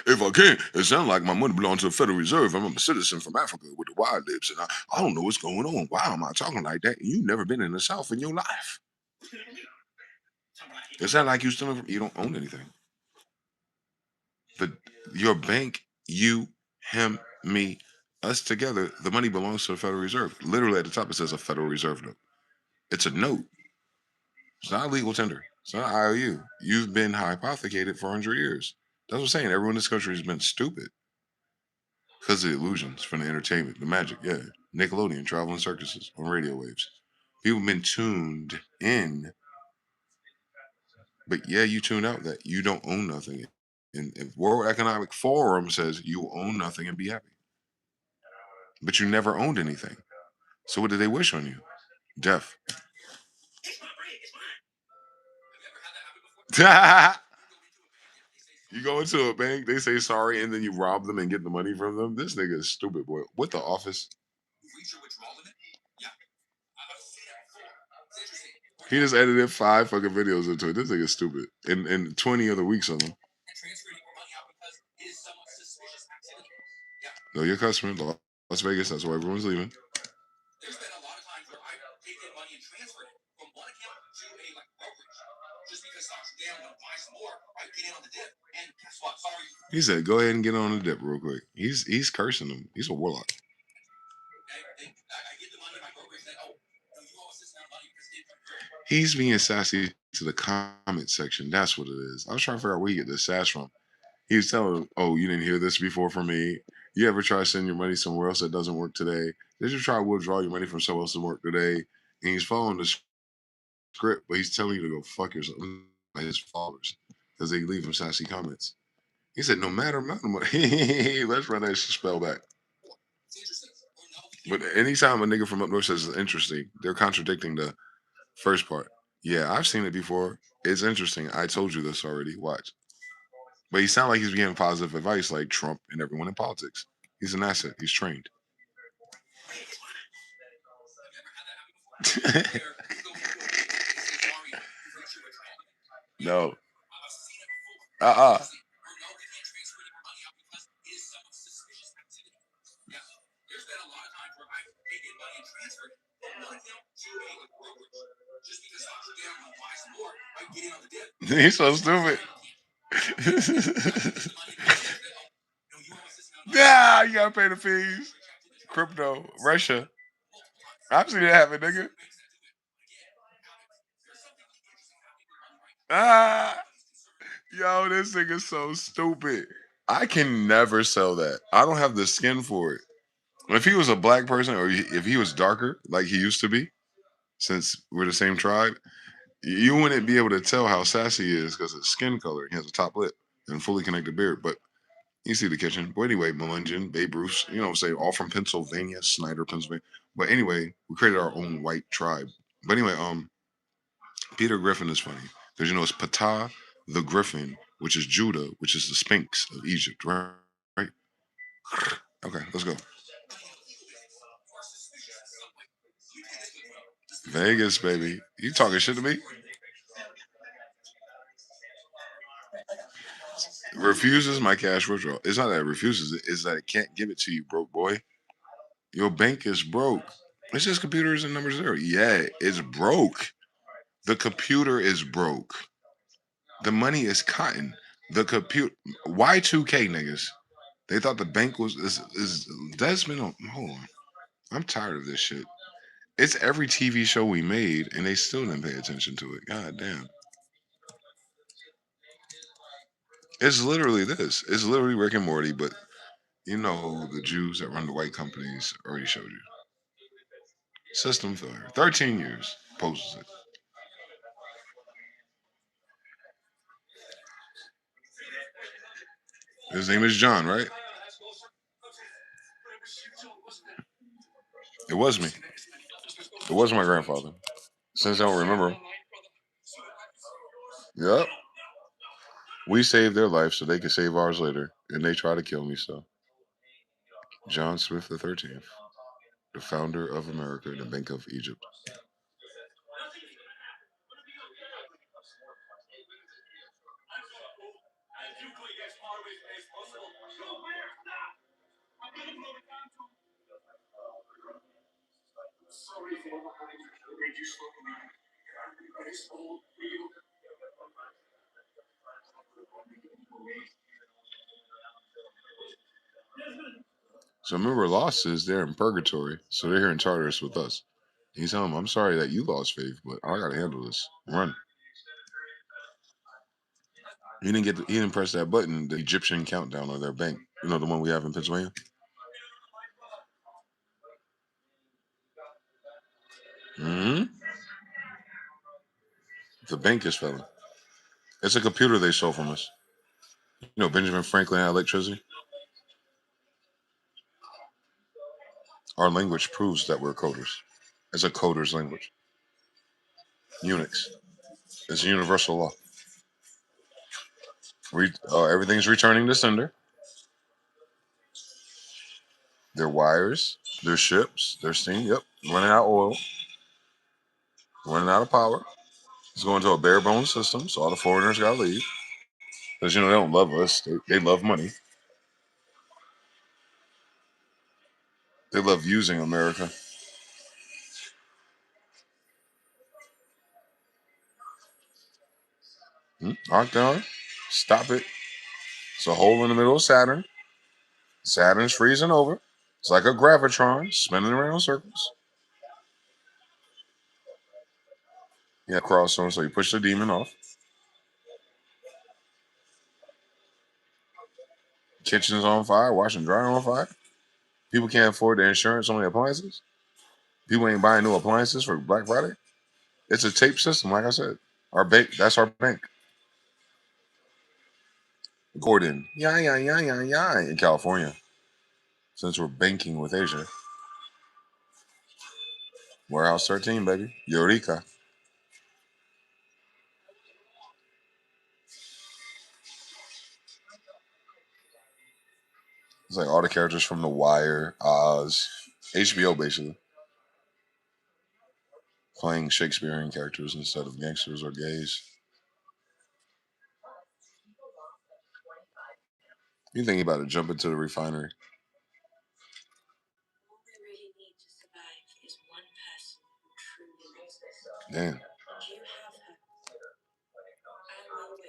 If I can, it sounds like my money belongs to the Federal Reserve. I'm a citizen from Africa with the wild lips, and I don't know what's going on. Why am I talking like that? You've never been in the South in your life. It sounds like you don't own anything. But your bank, you, him, me, us together, the money belongs to the Federal Reserve. Literally at the top it says a Federal Reserve note. It's a note. It's not a legal tender. It's not IOU. You've been hypothecated for 100 years. That's what I'm saying. Everyone in this country has been stupid. Because of the illusions from the entertainment, the magic, yeah. Nickelodeon, traveling circuses on radio waves. People have been tuned in, but yeah, you tuned out that you don't own nothing. And World Economic Forum says you own nothing and be happy. But you never owned anything. So what did they wish on you? Death. You go into a bank, they say sorry, and then you rob them and get the money from them. This nigga is stupid, boy. What the office? He just edited 5 fucking videos into it. This nigga is stupid. And 20 other weeks on them. No, your customer, Las Vegas, that's why everyone's leaving. He said, "Go ahead and get on the dip real quick." He's cursing them. He's a warlock. He's being sassy to the comment section. That's what it is. I was trying to figure out where you get this sass from. He was telling them, "Oh, you didn't hear this before from me. You ever try to send your money somewhere else that doesn't work today? Did you try to withdraw your money from somewhere else that work today?" And he's following the script, but he's telling you to go fuck yourself. His followers, because they leave him sassy comments. He said, "No matter amount of money." Let's run that spell back. But anytime a nigga from up north says it's interesting, they're contradicting the first part. Yeah, I've seen it before. It's interesting. I told you this already. Watch. But he sounds like he's giving positive advice like Trump and everyone in politics. He's an asset. He's trained. No. Uh-uh. He's so stupid. Yeah, you gotta pay the fees. Crypto, Russia. I've seen it happen, nigga. Ah, yo, this nigga's so stupid. I can never sell that. I don't have the skin for it. If he was a black person or if he was darker, like he used to be, since we're the same tribe, you wouldn't be able to tell how sassy he is because his skin color. He has a top lip and fully connected beard. But you see the kitchen. But anyway, Melungeon, Babe Ruth, you know what I'm saying? All from Pennsylvania, Snyder, Pennsylvania. But anyway, we created our own white tribe. But anyway, Peter Griffin is funny. Because you know it's Ptah the Griffin, which is Judah, which is the Sphinx of Egypt, right? Right? Okay, let's go. Vegas, baby. You talking shit to me? Refuses my cash withdrawal. It's not that it refuses it, it's that it can't give it to you, broke boy. Your bank is broke. It's just computers and numbers there. Yeah, it's broke. The computer is broke. The money is cotton. The compute Y2K niggas. They thought the bank was is Desmond. Hold on. I'm tired of this shit. It's every TV show we made, and they still didn't pay attention to it. God damn. It's literally this. It's literally Rick and Morty, but you know the Jews that run the white companies already showed you. System failure. 13 years. Poses it. His name is John, right? It was me. It was my grandfather. Since I don't remember. Yep. We saved their life so they could save ours later. And they try to kill me, so. John Smith the 13th, the founder of America, the Bank of Egypt. So remember, lost is they're in purgatory, so they're here in Tartarus with us. He's telling them, I'm sorry that you lost faith, but I gotta handle this. Run. He didn't press that button, the Egyptian countdown on their bank. You know, the one we have in Pennsylvania? Hmm. The bank is failing. It's a computer they stole from us. You know, Benjamin Franklin had electricity. Our language proves that we're coders. It's a coder's language. Unix. It's a universal law. Everything's returning to sender. Their wires, their ships, their steam. Yep, running out of oil, running out of power. It's going to a bare bones system, so all the foreigners gotta leave because they don't love us. They love money. They love using America. Lockdown. Stop it. It's a hole in the middle of Saturn. Saturn's freezing over. It's like a gravitron spinning around in circles. Yeah, cross on, so you push the demon off. Kitchen's on fire, washing dryer on fire. People can't afford the insurance on the appliances. People ain't buying new appliances for Black Friday. It's a tape system, like I said. Our bank, that's our bank. Gordon, yeah, in California. Since we're banking with Asia. Warehouse 13, baby. Eureka. It's like all the characters from The Wire, Oz, HBO basically. Playing Shakespearean characters instead of gangsters or gays. You think about it, jump into the refinery. Damn.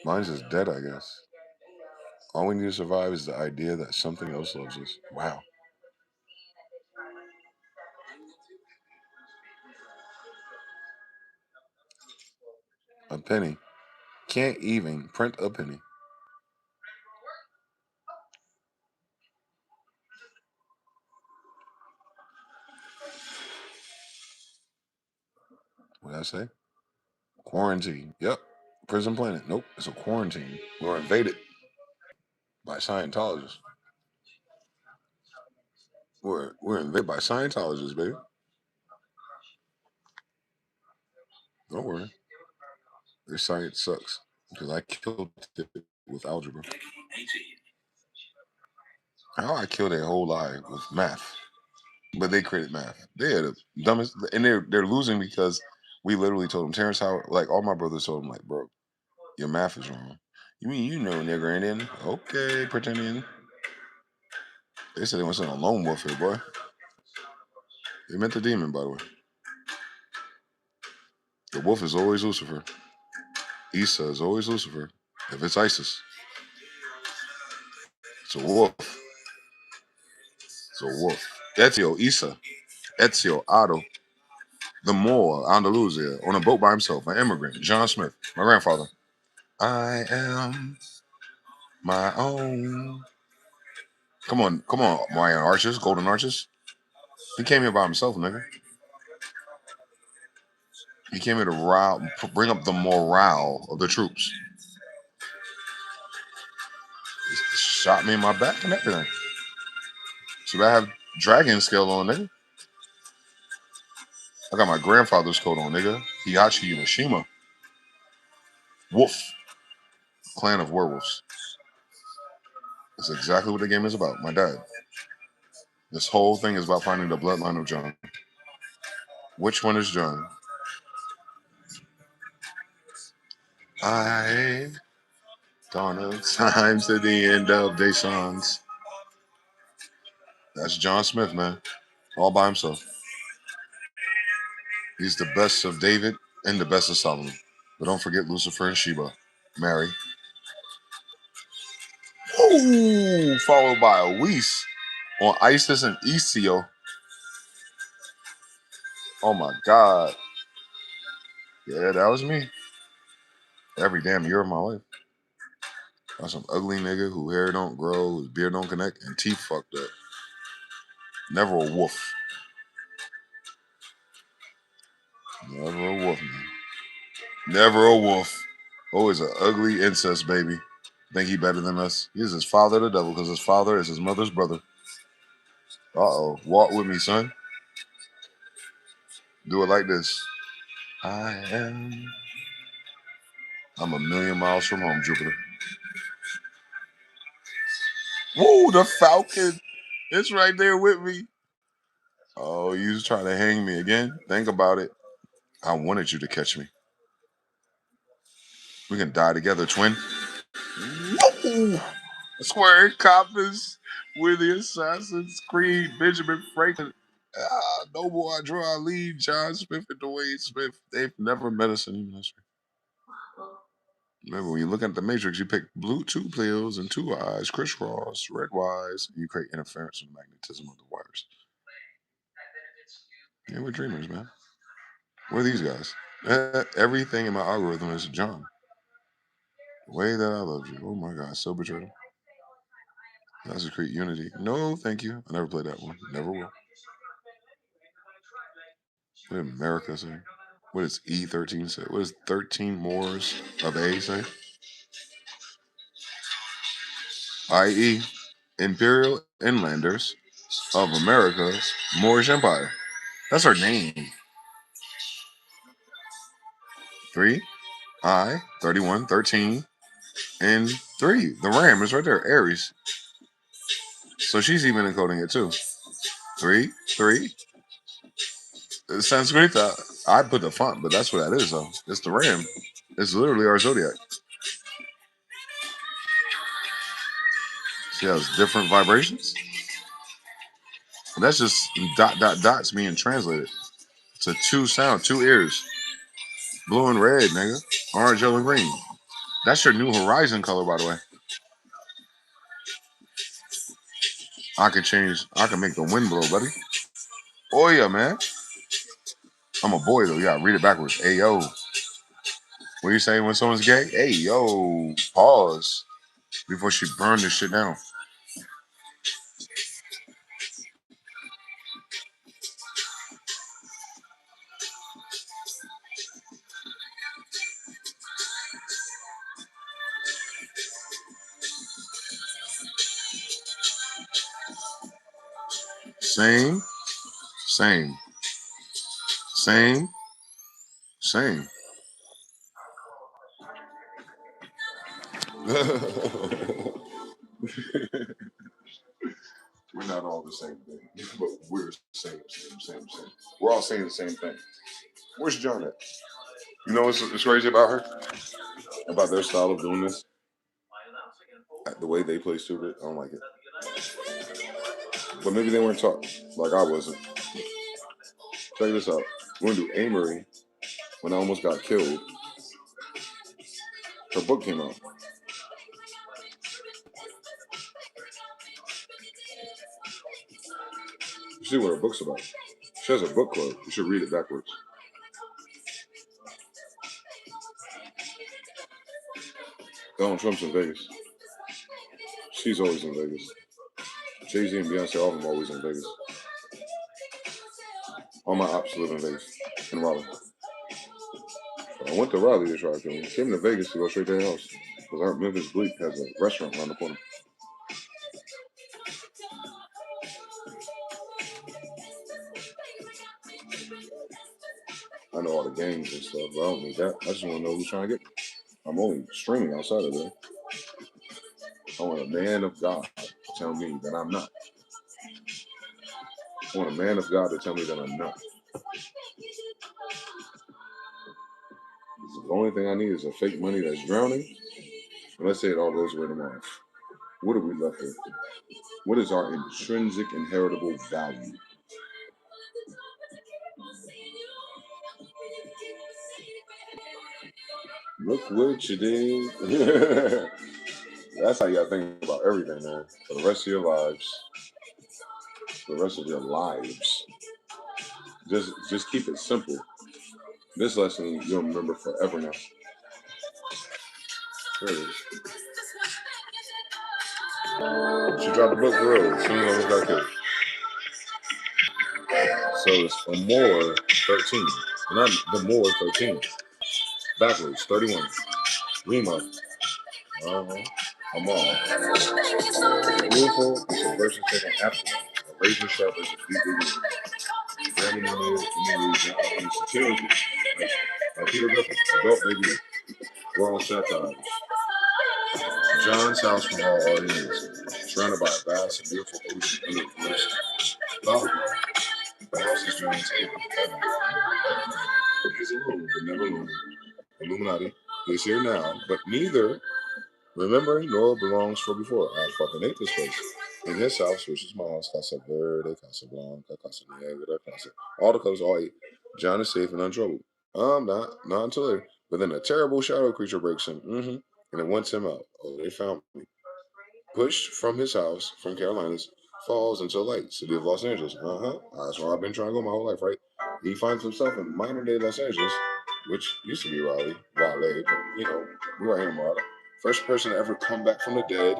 Mine's just dead, I guess. All we need to survive is the idea that something else loves us. Wow. A penny. Can't even print a penny. What did I say? Quarantine. Yep. Prison planet. Nope. It's a quarantine. We're invaded by Scientologists. We're invaded by Scientologists, baby. Don't worry. Their science sucks because I killed it with algebra. How I killed a whole lie with math, but they created math. They are the dumbest, and they're losing because we literally told them. Terrence Howard, like all my brothers told him, like, bro, your math is wrong. You mean you know nigger Indian? Okay, pretending. They said they want to send a lone wolf here, boy. They meant the demon, by the way. The wolf is always Lucifer. Isa is always Lucifer. If it's ISIS, it's a wolf. It's a wolf. Ezio, Isa. Ezio, Otto. The Moor, Andalusia, on a boat by himself, an immigrant, John Smith, my grandfather. I am My own. Come on, Marion Arches, Golden Arches. He came here by himself, nigga. He came here to bring up the morale of the troops. He shot me in my back and everything. Should I have dragon scale on, nigga? I got my grandfather's coat on, nigga. Hiyachi Mishima. Wolf. Clan of Werewolves. That's exactly what the game is about. My dad. This whole thing is about finding the bloodline of John. Which one is John? I dawn of times to the end of day sons. That's John Smith, man. All by himself. He's the best of David and the best of Solomon. But don't forget Lucifer and Sheba. Mary. Ooh, followed by a Weiss on Isis and Isio. Oh my God. Yeah, that was me. Every damn year of my life. That's some ugly nigga who hair don't grow, whose beard don't connect, and teeth fucked up. Never a wolf. Never a wolf, man. Never a wolf. Always an ugly incest baby. Think he better than us. He's his father, the devil, because his father is his mother's brother. Uh-oh. Walk with me, son. Do it like this. I'm a million miles from home, Jupiter. Woo, the Falcon. It's right there with me. Oh, you was trying to hang me again? Think about it. I wanted you to catch me. We can die together, twin. Woo! Square Coppers with the Assassin's Creed, Benjamin Franklin. Noble Adra Ali, John Smith, and Dwayne Smith. They've never met us in human history. Remember, when you look at the Matrix, you pick blue two pills and two eyes, crisscross, red wise, and you create interference with the magnetism of the wires. Yeah, we're dreamers, man. We're these guys. Everything in my algorithm is John. The way that I love you. Oh my God, so betrayal. That's a create unity. No, thank you. I never played that one. Never will. What did America say? What does E13 say? What does 13 Moors of A say? I.e., Imperial Inlanders of America's Moorish Empire. That's our name. 3, 31, 13, and 3. The Ram is right there. Aries. So she's even encoding it too. 3, 3. Sanskrit. I put the font, but that's what that is, though. It's the Ram. It's literally our zodiac. See how it's different vibrations? And that's just dots being translated to two sound, two ears. Blue and red, nigga. Orange, yellow, and green. That's your new horizon color, by the way. I can make the wind blow, buddy. Oh yeah, man. I'm a boy though. Yeah, read it backwards. Hey yo. What do you say when someone's gay? Hey yo. Pause. Before she burned this shit down. Same, same, same, same. We're not all the same thing, but we're same. We're all saying the same thing. Where's John at? You know what's crazy about her? About their style of doing this? The way they play stupid, I don't like it. But maybe they weren't taught like I wasn't. Check this out. We're gonna do Amory. When I almost got killed, her book came out. You see what her book's about. She has a book club. You should read it backwards. Donald Trump's in Vegas. She's always in Vegas. Jay-Z and Beyonce, all of them always in Vegas. All my ops live in Vegas, in Raleigh. So I went to Raleigh to try to film. Came to Vegas to go straight to their house. Because our Memphis Bleak has a restaurant around the corner. I know all the games and stuff, but I don't need that. I just want to know who's trying to get me. I'm only streaming outside of there. I want a man of God to tell me that I'm not. I want a man of God to tell me that I'm not. The only thing I need is a fake money that's drowning. And let's say it all goes away tomorrow. What are we left with? What is our intrinsic inheritable value? Look what you did. That's how you gotta think about everything, man. For the rest of your lives. For the rest of your lives. Just keep it simple. This lesson you'll remember forever now. There it is. She dropped the book for real as soon as I almost got killed. So it's Amor 13. Not the more 13. Backwards, 31. Rima. Amor. Beautiful, it's a verse taken after that. A razor sharp is a deeply rooted. Grammy nominated communities and security. Like Peter Griffin, adult debut. World satires. John's house from all audiences. Surrounded by a vast and beautiful ocean under the forest. Lava. The house is John's table. He's alone, but never alone. Illuminati is here now, but neither remembering nor belongs for before. I fucking hate this place. In his house, which is my house, Casa Verde, Casa Blanca, Casa Negra, Casa. All the colors, all eight. John is safe and untroubled. Not until later. But then a terrible shadow creature breaks in, and it wants him out. Oh, they found me. Pushed from his house, from Carolinas, falls into light, city of Los Angeles. That's where I've been trying to go my whole life, right? He finds himself in modern day Los Angeles, which used to be Raleigh, but we're right here in Raleigh. First person to ever come back from the dead,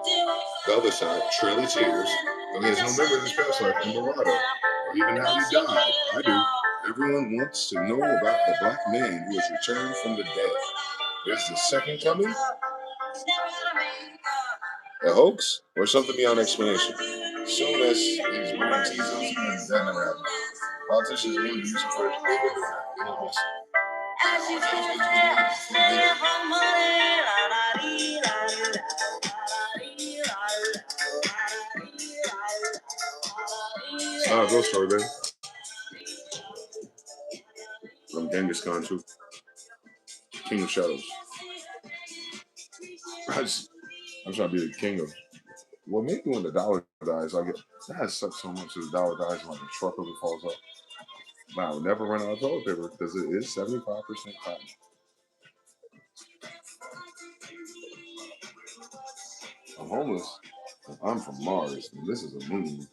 the other side, Trail of Tears, though he has no memory of his past life in Dorado, or even how he died. I do. Everyone wants to know about the black man who has returned from the dead. There's the second coming? A hoax or something beyond explanation. Soon as his brain teases, that never happened. Politicians want to use it for it's not a ghost story, baby. I'm Genghis Khan too. King of Shadows. I'm trying to be the king of. Well, maybe when the dollar dies, I get that sucks so much. If the dollar dies, and like a truck over falls up. But I will never run out of toilet paper because it is 75% cotton. I'm homeless. I'm from Mars, and this is a moon.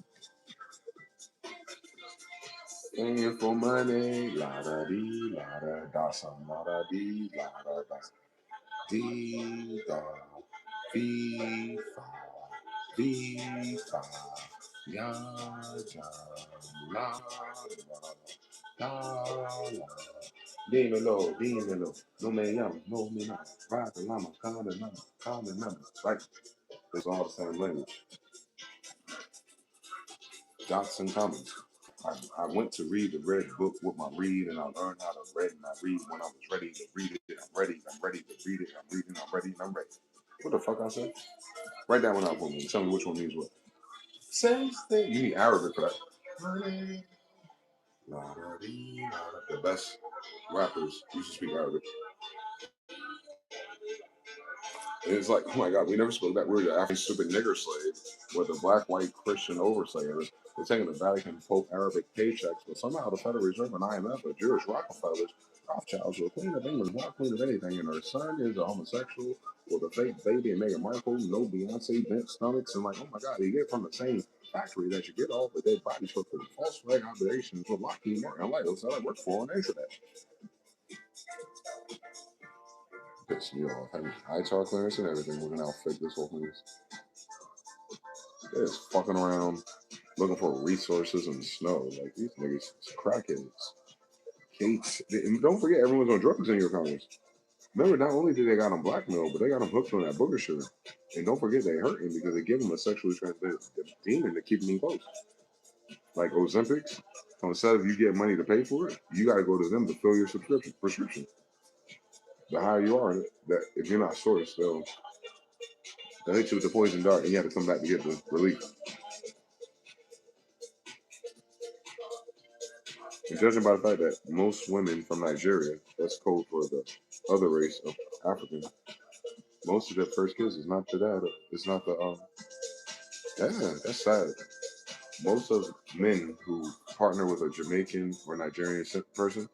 Paying for money, la da dee, la da da, some la da dee, la da da, dee da, fee fa, fee fa, ya ja, la la la. Dímelo, no me llamo, no me llamo, ride the llama, call the number, right? It's all the same language. Dots and commas. I went to read the red book with my read, and I learned how to read, and I read when I was ready to read it. I'm ready to read it. I'm reading, I'm ready, and I'm ready. What the fuck I said? Write that one out for me and tell me which one means what. Same thing. You need Arabic for that. The best rappers used to speak Arabic. And it's like, oh my God, we never spoke that word. After stupid nigger slave, with the black, white, Christian overslayers, they're taking the Vatican Pope Arabic paychecks, but somehow the Federal Reserve and IMF are Jewish Rockefellers, Rothschilds, or Queen of England, not Queen of anything, and her son is a homosexual with a fake baby and Meghan Markle, no Beyonce, bent stomachs, and like, oh my God, you get it from the same factory that you get all the dead bodies for false flag operations with Lockheed Martin. I'm like, that's how I work for an internet. Piss me off. I mean, ITAR clearance and everything. We're gonna outfit this whole thing. They're just fucking around looking for resources and snow. Like these niggas, crackheads. Gates. And don't forget, everyone's on drugs in your comments. Remember, not only did they got them blackmailed, but they got them hooked on that booger sugar. And don't forget, they hurt him because they give him a sexually transmitted demon to keep him close. Like Ozempics. So instead of you get money to pay for it, you got to go to them to fill your prescription. The higher you are, that if you're not sourced, they'll hit you with the poison dart, and you have to come back to get the relief. And judging by the fact that most women from Nigeria, that's code for the other race of African, most of their first kiss is not the dad. It's not the yeah, that's sad. Most of men who partner with a Jamaican or Nigerian person,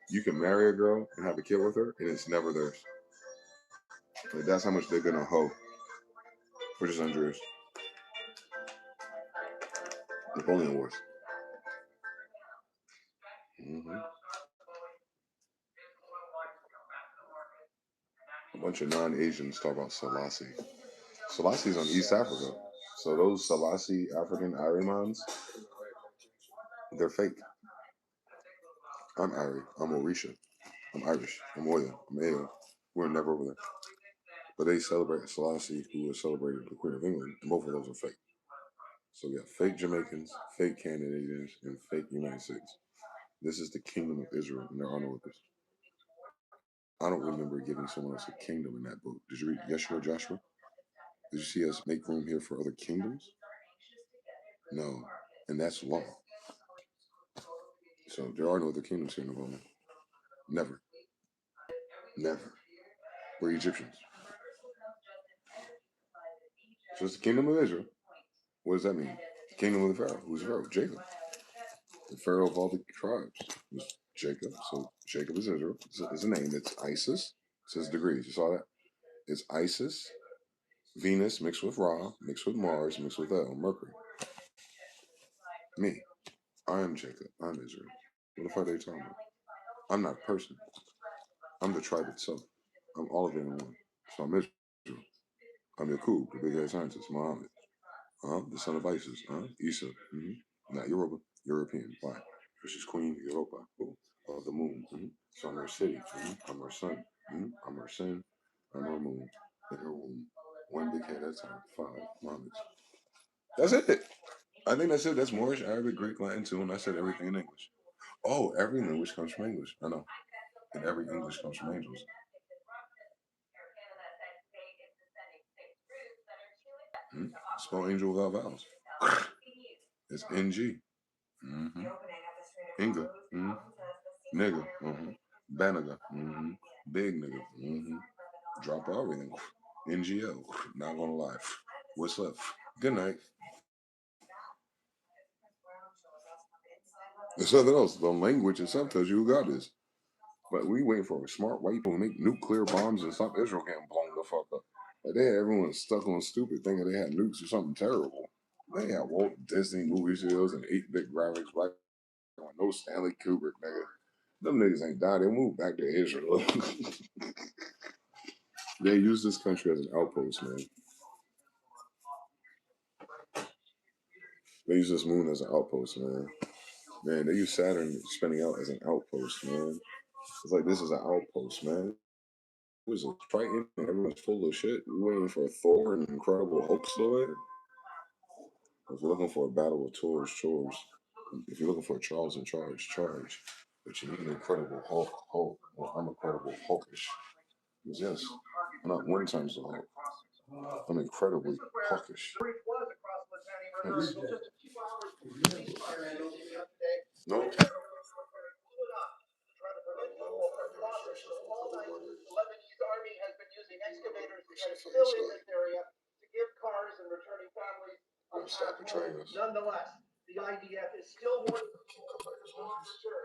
you can marry a girl and have a kid with her, and it's never theirs. Like, that's how much they're gonna hoe, which is unjust. Napoleon Wars. Mm-hmm. A bunch of non-Asians talk about Selassie. Selassie's on East Africa. So those Selassie African Arimans, they're fake. I'm Ari. I'm Orisha. I'm Irish. I'm Oya. I'm Ayo. We're never over there. But they celebrate Selassie, who was celebrated the Queen of England, and both of those are fake. So we have fake Jamaicans, fake Canadians, and fake United States. This is the kingdom of Israel, and there are no others. I don't remember giving someone else a kingdom in that book. Did you read Yeshua Joshua? Did you see us make room here for other kingdoms? No. And that's law. So there are no other kingdoms here in Napoleon. Never. Never. We're Egyptians. So it's the kingdom of Israel. What does that mean? The kingdom of the Pharaoh. Who's the Pharaoh? Jacob. The Pharaoh of all the tribes was Jacob. So Jacob is Israel. It's a name. It's Isis. It says degrees. You saw that? It's Isis, Venus mixed with Ra, mixed with Mars, mixed with Mercury. Me. I am Jacob. I'm Israel. What the fuck are they talking about? I'm not a person. I'm the tribe itself. I'm all of it in one. So I'm Israel. I'm Yakub, the big head scientist, Muhammad. The son of Isis. Isa. Not Yoruba. European. Why? Because she's Queen Europa. Of the moon. So I'm her city. I'm her sun. I'm her sin. I'm her moon. In her womb. One big head at a time. 5 Muhammads. That's it. I think that's it. That's Moorish, Arabic, Greek, Latin too, and I said everything in English. Oh, every language comes from English. I know. And every English comes from angels. Spell angel without vowels. It's NG. Inga. Nigga. Banaga. Big nigga. Drop everything. NGL. Not gonna lie. What's up? Good night. There's something else. The language itself tells you who God is. But we waiting for a smart white people to make nuclear bombs and stop Israel getting blown the fuck up. Like they had everyone stuck on stupid thinking they had nukes or something terrible. They had Walt Disney movie studios and 8-bit graphics, black no Stanley Kubrick, nigga. Them niggas ain't died. They moved back to Israel. They use this country as an outpost, man. They use this moon as an outpost, man. Man, they use Saturn spinning out as an outpost, man. It's like this is an outpost, man. It was a Triton and everyone's full of shit. We waiting for Thor and Incredible Hulk still in. If you're looking for a battle of chores. If you're looking for a Charles in charge. But you need an Incredible Hulk. Well, I'm Incredible Hulkish. Because yes, I'm not 1 times the Hulk. I'm incredibly hawkish. Yes. No. Lebanese army has been using excavators to try to fill in this area to give cars and returning families a path home. Nonetheless, the IDF is still warning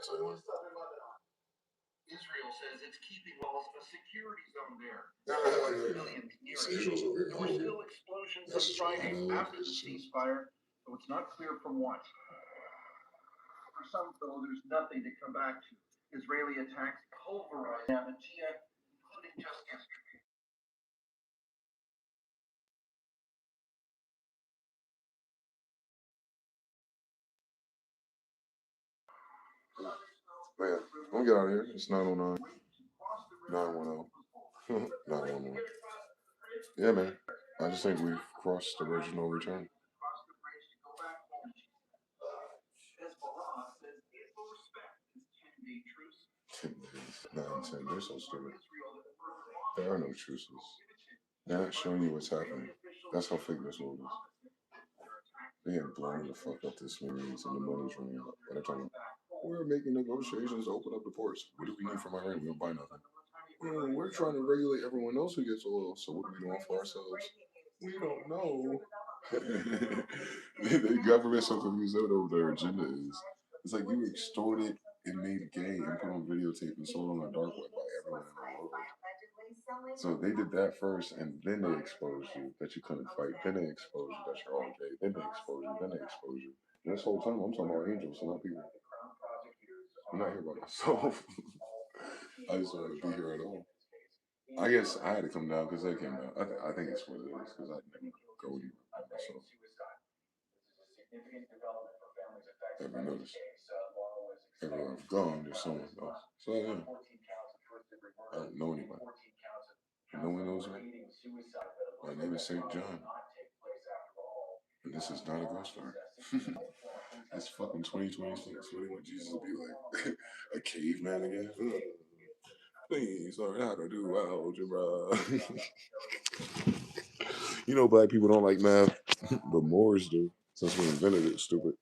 southern Lebanon. Israel says it's keeping walls a security zone there. Civilians near it. There were still explosions on Friday after the ceasefire, so it's not clear from what. For some, though, there's nothing to come back to. Israeli attacks pulverized Nabatea, including just yesterday. Man, I'm gonna get out of here. It's 909. 910. 911. Yeah, man. I just think we've crossed the original return. 10 days. 9, 10. They're so stupid. There are no truces. They're not showing you what's happening. That's how fake this world is. They have blown the fuck up this meetings and the money's running out. What I'm talking about. We're making negotiations to open up the ports. What do we need from Iran? We don't buy nothing. We're trying to regulate everyone else who gets oil. So what are we doing for ourselves? We don't know. The government's so confused over what their agenda is. It's like you extorted and made gay and put on videotape and sold on the dark web by everyone in the world. So they did that first, and then they exposed you that you couldn't fight. Then they exposed you that you're all gay. Then they exposed you. Then they exposed you. And this whole time, I'm talking about angels, not people. I'm not here by myself. I just wanted to be here at all. I guess I had to come down because they came down. I think it's what it is because I didn't go anywhere by myself. Have you noticed? Everywhere I've gone, there's someone else. So yeah, I don't know anybody. No one knows me. My name is St. John. And this is not a ghost story. It's fucking 2026. What do you want Jesus to be like? A caveman again? Please learn how to do algebra. You know, black people don't like math, but Moors do. Since we invented it, stupid.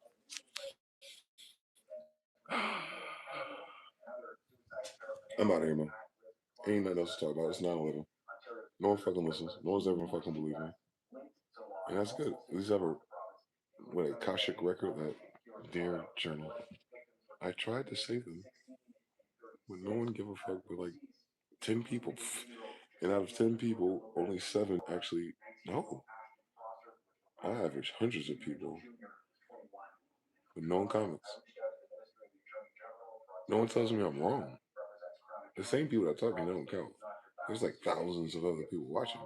I'm out of here, man. Ain't nothing else to talk about. It's 9/11. No one fucking listens. No one's ever gonna fucking believe me. And that's good. At least I have a Cashapp record that Dear Journal. I tried to save them, but no one give a fuck but like 10 people. And out of 10 people, only 7 actually know. I average hundreds of people, but no one comments. No one tells me I'm wrong. The same people that talk, they don't count. There's like thousands of other people watching.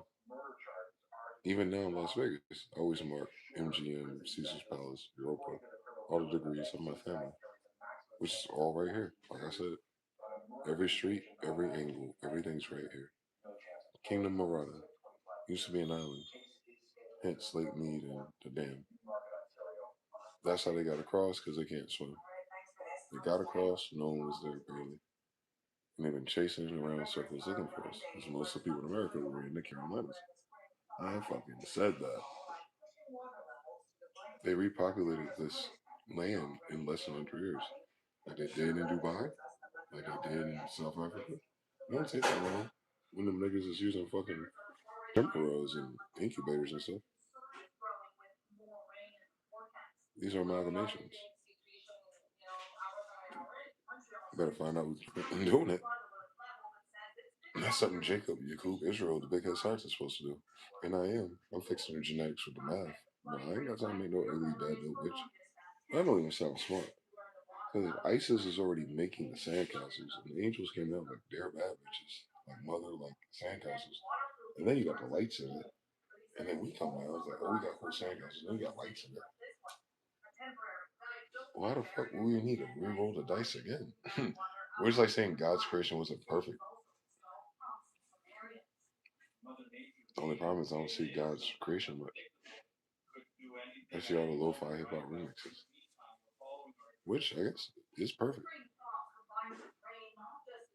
Even now in Las Vegas, I always mark MGM, Caesar's Palace, Europa, all the degrees of my family, which is all right here. Like I said, every street, every angle, everything's right here. Kingdom Marauder used to be an island, hence Lake Mead and the dam. That's how they got across because they can't swim. They got across, no one was there barely. And they've been chasing around circles looking for us. Because most of the people in America were in the Carolinas. I fucking said that. They repopulated this land in less than 100 years. Like they did in Dubai, like they did in South Africa. It don't take that long. When them niggas is using fucking temporaries and incubators and stuff. These are amalgamations. Better find out who's doing it. That's something Jacob, Yakub, Israel, the big head scientist is supposed to do. And I am. I'm fixing the genetics with the math. But I ain't got time to make no ugly bad little bitch. I don't even sound smart. Because if ISIS is already making the sandcastles, and the angels came out like they're bad bitches, like mother, like sandcastles. And then you got the lights in it. And then we come down, it's like, oh, we got cool sandcastles, and then we got lights in it. Why the fuck would we need to re-roll the dice again? We're just like saying God's creation wasn't perfect. The only problem is I don't see God's creation much. I see all the lo-fi hip-hop remixes. Which, I guess, is perfect.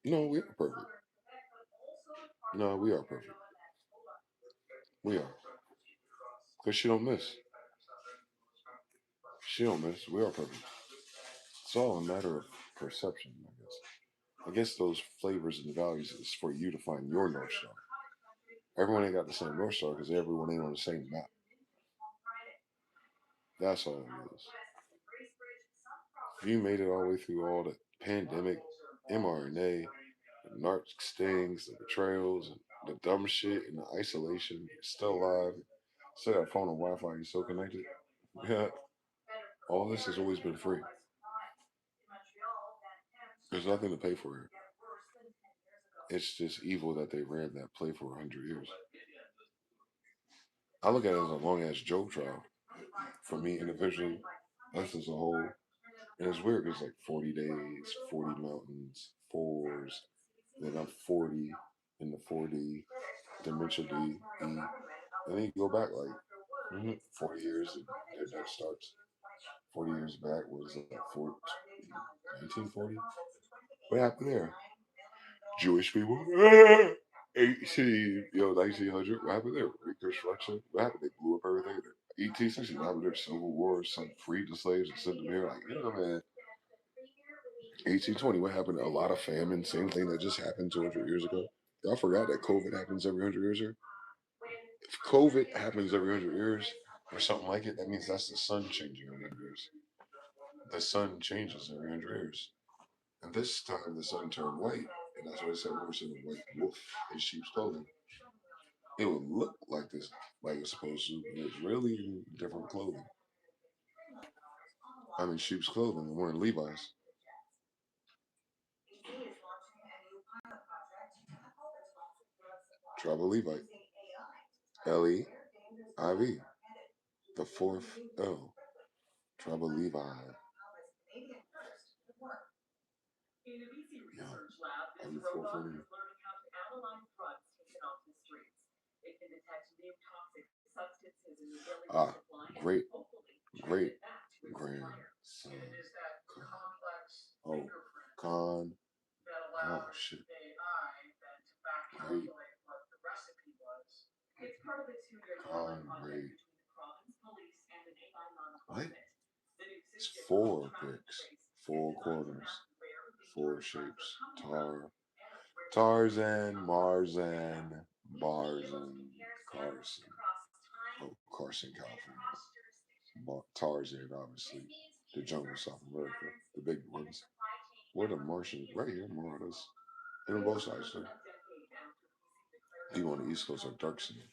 No, we are perfect. No, we are perfect. We are. Because she don't miss. She don't miss. We are perfect. It's all a matter of perception, I guess. I guess those flavors and values is for you to find your North Star. Everyone ain't got the same North Star because everyone ain't on the same map. That's all it is. If you made it all the way through all the pandemic, mRNA, the Narc stings, the betrayals, and the dumb shit, and the isolation, you're still alive, still got a phone and Wi-Fi, you're so connected. Yeah, all this has always been free. There's nothing to pay for here. It's just evil that they ran that play for 100 years. I look at it as a long ass Job trial. For me individually, us as a whole, And it's weird because like 40 days, 40 mountains, fours, then I'm 40 in the 4D, dimension D, E, and then you go back like 40 years and that starts. 40 years back was like 1940. What happened there? Jewish people. 1900. What happened there? Reconstruction. What happened? They blew up everything. 18th century. What happened there? Civil War. Some freed the slaves and sent them here. Like, man. 1820. What happened? A lot of famine. Same thing that just happened 200 years ago. Y'all forgot that COVID happens every 100 years here? If COVID happens every 100 years or something like it, that means that's the sun changing every 100 years. The sun changes every 100 years. And this time the sun turned white. And that's why I said we were seeing a white wolf in sheep's clothing. It would look like this, like it's supposed to, but it's really in different clothing. I'm in sheep's clothing. I'm wearing Levi's. Tribal Levite. Levy. The fourth L. Tribal Levi. Yeah. Every fourth L. Ah, great grandson. Oh, Con. Oh, shit. Great. Con, great. What? It's 4 bricks, 4 corners, 4 shapes. Tarzan, Marzan, Barzan, Carson. Oh, Carson, California. Tarzan, obviously. The jungle, South America. The big ones. Where the Martians? Right here, more of us. And on both sides, too. People on the East Coast are dark skinned.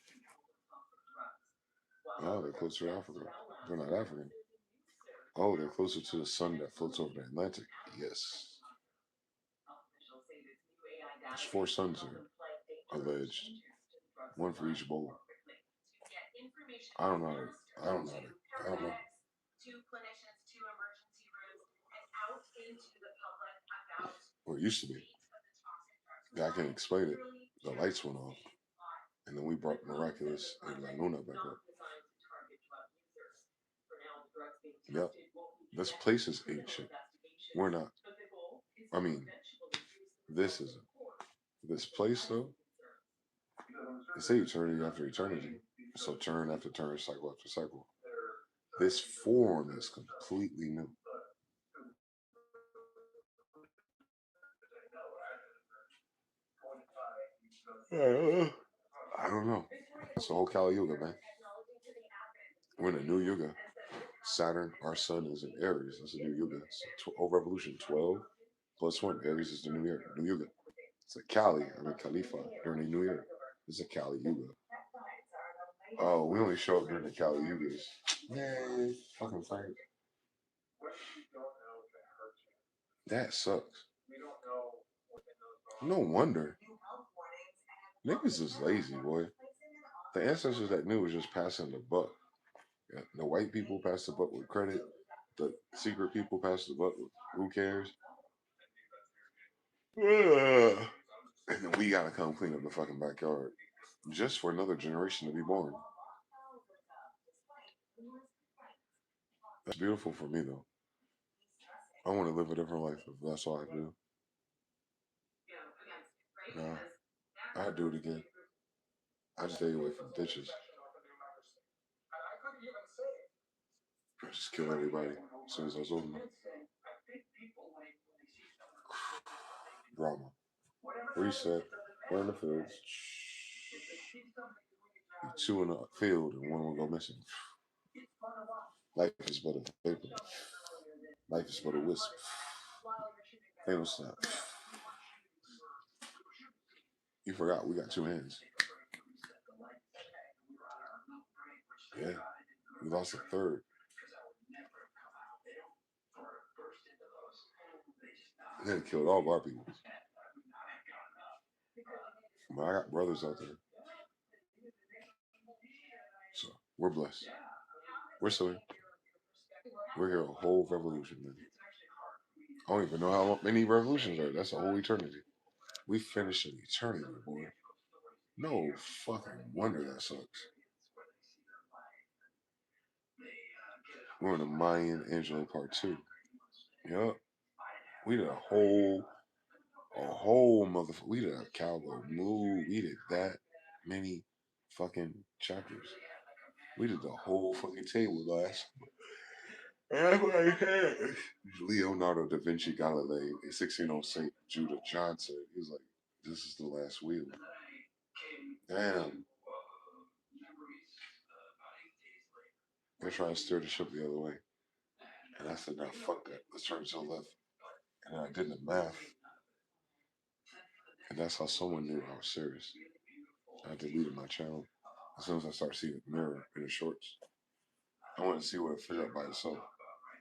Oh, they're closer to Africa. They're not African. Oh, they're closer to the sun that floats over the Atlantic. Yes. There's 4 suns here, alleged. 1 for each bowl. I don't know. I don't know. I don't know. Or it used to be. Yeah, I can explain it. The lights went off. And then we brought Miraculous and La Luna back up. Yep. This place is ancient. We're not. I mean, this isn't. This place, though, they say eternity after eternity. So turn after turn, cycle after cycle. This form is completely new. I don't know. It's the whole Kali Yuga, man. We're in a new Yuga. Saturn, our sun is in Aries. That's a new Yuga. So revolution 12 plus 1. Aries is the new year, new Yuga. It's a Kali, Khalifa during the new year. It's a Kali Yuga. Oh, we only show up during the Kali Yugas. Man, fucking fine. That sucks. No wonder. Niggas is lazy, boy. The ancestors that knew was just passing the buck. Yeah, the white people passed the buck with credit. The secret people passed the buck with who cares? And then we gotta come clean up the fucking backyard. Just for another generation to be born. That's beautiful for me, though. I want to live a different life if that's all I do. No, I'd do it again. I just stay away from ditches. I just kill everybody as soon as I was old enough. Drama. Reset. We're in the fields. 2 in the field and 1 will go missing. Life is but a vapor. Life is but a wisp. Thanos snap. You forgot we got 2 hands. Yeah. We lost a third. And then it killed all of our people. But I got brothers out there. So we're blessed. We're still here. We're here a whole revolution, man. I don't even know how many revolutions are. That's a whole eternity. We finished an eternity, boy. No fucking wonder that sucks. We're in a Mayan Angelo part 2. Yup. We did a whole motherfucker. We did a cowboy move. We did that many fucking chapters. We did the whole fucking table last. Leonardo da Vinci Galilei in 1606. Judah Johnson. He was like, this is the last wheel. Damn. They're trying to steer the ship the other way. And I said, nah, fuck that. Let's turn to the left. And I did the math. And that's how someone knew I was serious. I deleted my channel as soon as I started seeing the mirror in the shorts. I wanted to see what it figured out by itself.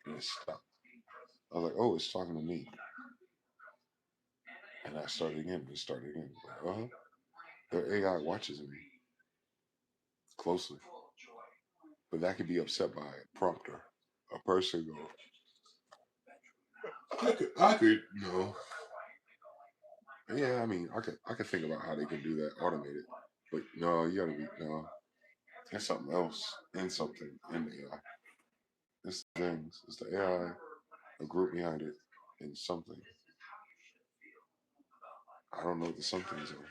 And it stopped. I was like, oh, it's talking to me. And I started again. It started again. Like, their AI watches me closely. But that could be upset by a prompter. A person go, I could, no. Yeah, I mean, I could think about how they could do that automated. But no, you gotta be, no. There's something else in something in the AI. It's things. It's the AI, a group behind it, and something. I don't know what the somethings are.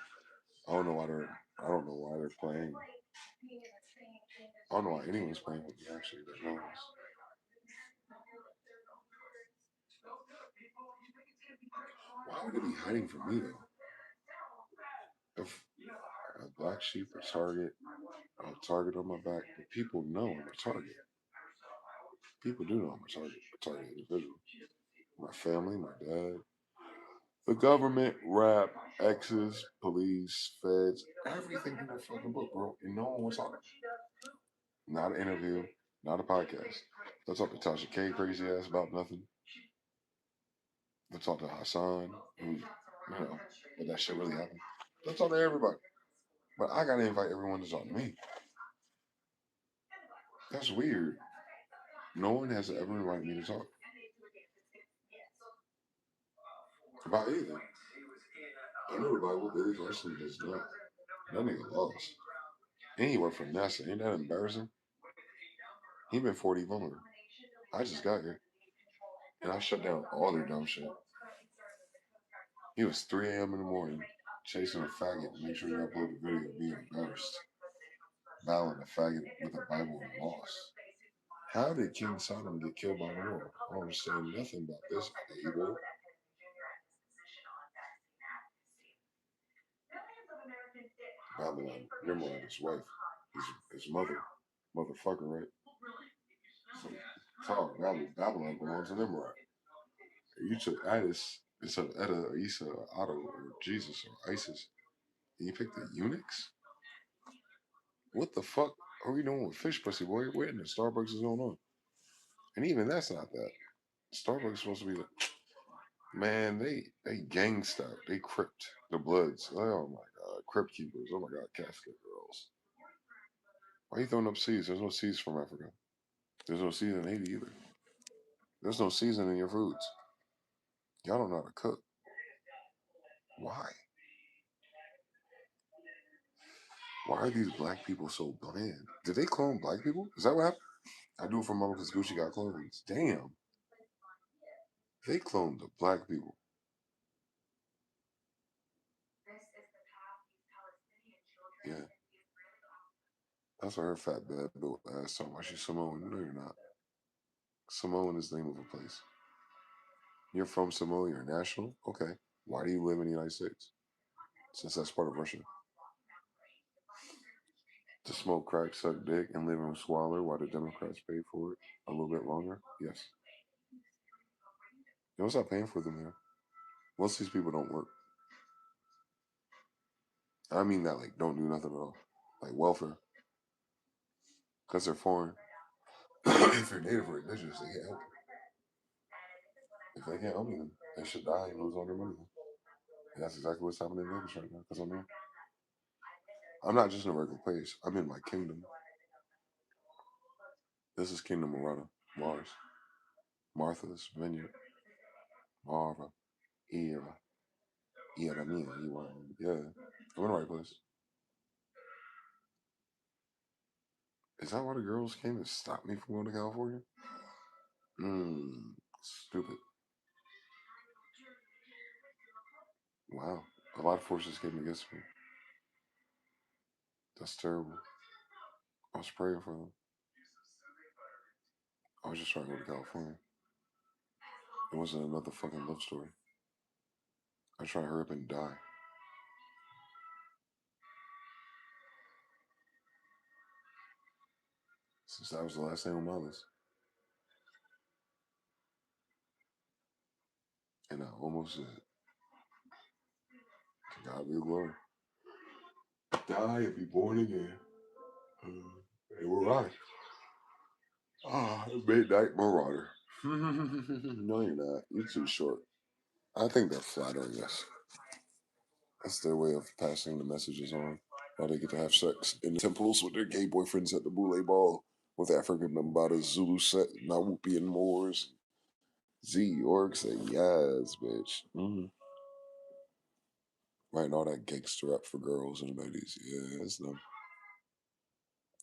I don't know why they're playing. I don't know why anyone's playing with me actually that knows. Why would they be hiding from me though? If a black sheep, a target, a target on my back, the people know I'm a target. People do know I'm a target individual. My family, my dad, the government, rap, exes, police, feds, everything in that fucking book, bro. And no one was talking. Not an interview, not a podcast. Let's talk to Tasha K crazy ass about nothing. Let's talk to Hassan, who, but that shit really happened. Let's talk to everybody. But I gotta invite everyone to talk to me. That's weird. No one has ever invited me to talk about anything. I know the Bible, Billy Carson does not. That nigga lost. And he worked for NASA. Ain't that embarrassing? He been 40 vulnerable. I just got here. And I shut down all their dumb shit. He was 3 a.m. in the morning chasing a faggot to make sure he uploaded the video being embarrassed. Battling a faggot with a Bible and lost. How did King Solomon get killed by the Lord? I don't understand nothing about this evil. Babylon, Nimrod, his wife, his mother, motherfucker, right? So, Babylon belongs to Nimrod. You took Addis instead of Etta or Isa or Otto or Jesus or Isis, and you picked the eunuchs? What the fuck are we doing with fish pussy, boy? What in the Starbucks is going on? And even that's not that. Starbucks is supposed to be the man. They gang stuff. They crypt the Bloods. Oh my god, crypt keepers. Oh my god, casket girls. Why are you throwing up seeds? There's no seeds from Africa. There's no seeds in Haiti either. There's no season in your foods. Y'all don't know how to cook. Why? Why are these black people so bland? Did they clone black people? Is that what happened? I do it for Mama because Gucci got clones. Damn. They cloned the black people. Yeah. That's why her fat bad built ass talking about she's Samoan. No, you're not. Samoan is the name of a place. You're from Samoa, you're national? Okay. Why do you live in the United States? Since that's part of Russia. To smoke crack, suck dick, and live in squalor while the Democrats pay for it a little bit longer? Yes. You don't stop paying for them there. Most of these people don't work. I mean that like don't do nothing at all. Like welfare. Because they're foreign. If you're native or indigenous, they can't help you. If they can't help you, then they should die and lose all their money. And that's exactly what's happening in Vegas right now, because I'm here. I'm not just in a regular place. I'm in my kingdom. This is Kingdom Morada, Mars. Martha's Vineyard. Mara, Era, Era Mia, yeah. I'm in the right place. Is that why the girls came to stop me from going to California? Stupid. Wow. A lot of forces came against me. That's terrible. I was praying for them. I was just trying to go to California. It wasn't another fucking love story. I was trying to hurry up and die. Since that was the last thing on my list. And I almost did. To God be the glory. Die and be born again. They were right. Midnight Marauder. No, you're not. You're too short. I think they're flattering us. That's their way of passing the messages on. While they get to have sex in the temples with their gay boyfriends at the Boule Ball with African Mbata, Zulu set, Nawupian Moors. Z Org say yes, bitch. Writing all that gangster rap for girls and ladies. Yeah, it's them.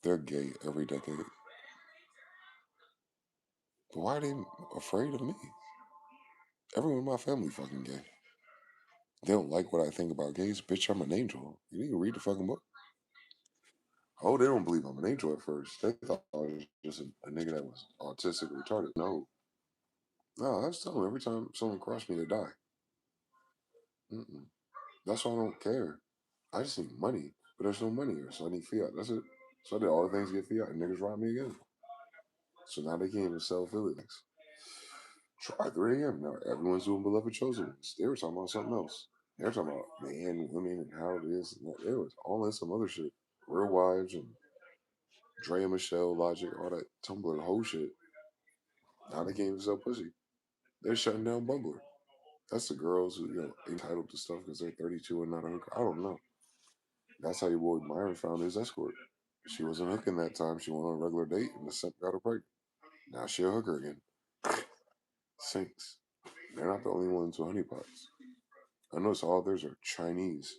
They're gay every decade. But why are they afraid of me? Everyone in my family fucking gay. They don't like what I think about gays. Bitch, I'm an angel. You need to read the fucking book. Oh, they don't believe I'm an angel at first. They thought I was just a nigga that was autistic or retarded. No, I was telling them every time someone crossed me, they die. That's why I don't care. I just need money, but there's no money here, so I need fiat. That's it. So I did all the things to get fiat, and niggas robbed me again. So now they can't even sell Philly things. Try 3 a.m. Now everyone's doing beloved chosen ones. They were talking about something else. They were talking about man, women, and how it is. And it was all in some other shit. Real Wives and Drea Michelle, Logic, all that Tumblr whole shit. Now they can't even sell pussy. They're shutting down Bumbler. That's the girls who, entitled to stuff because they're 32 and not a hooker. I don't know. That's how your boy Myron found his escort. She wasn't hooking that time. She went on a regular date and the simp got her pregnant. Now she a hooker again. Sinks. They're not the only ones with honeypots. I notice all theirs are Chinese.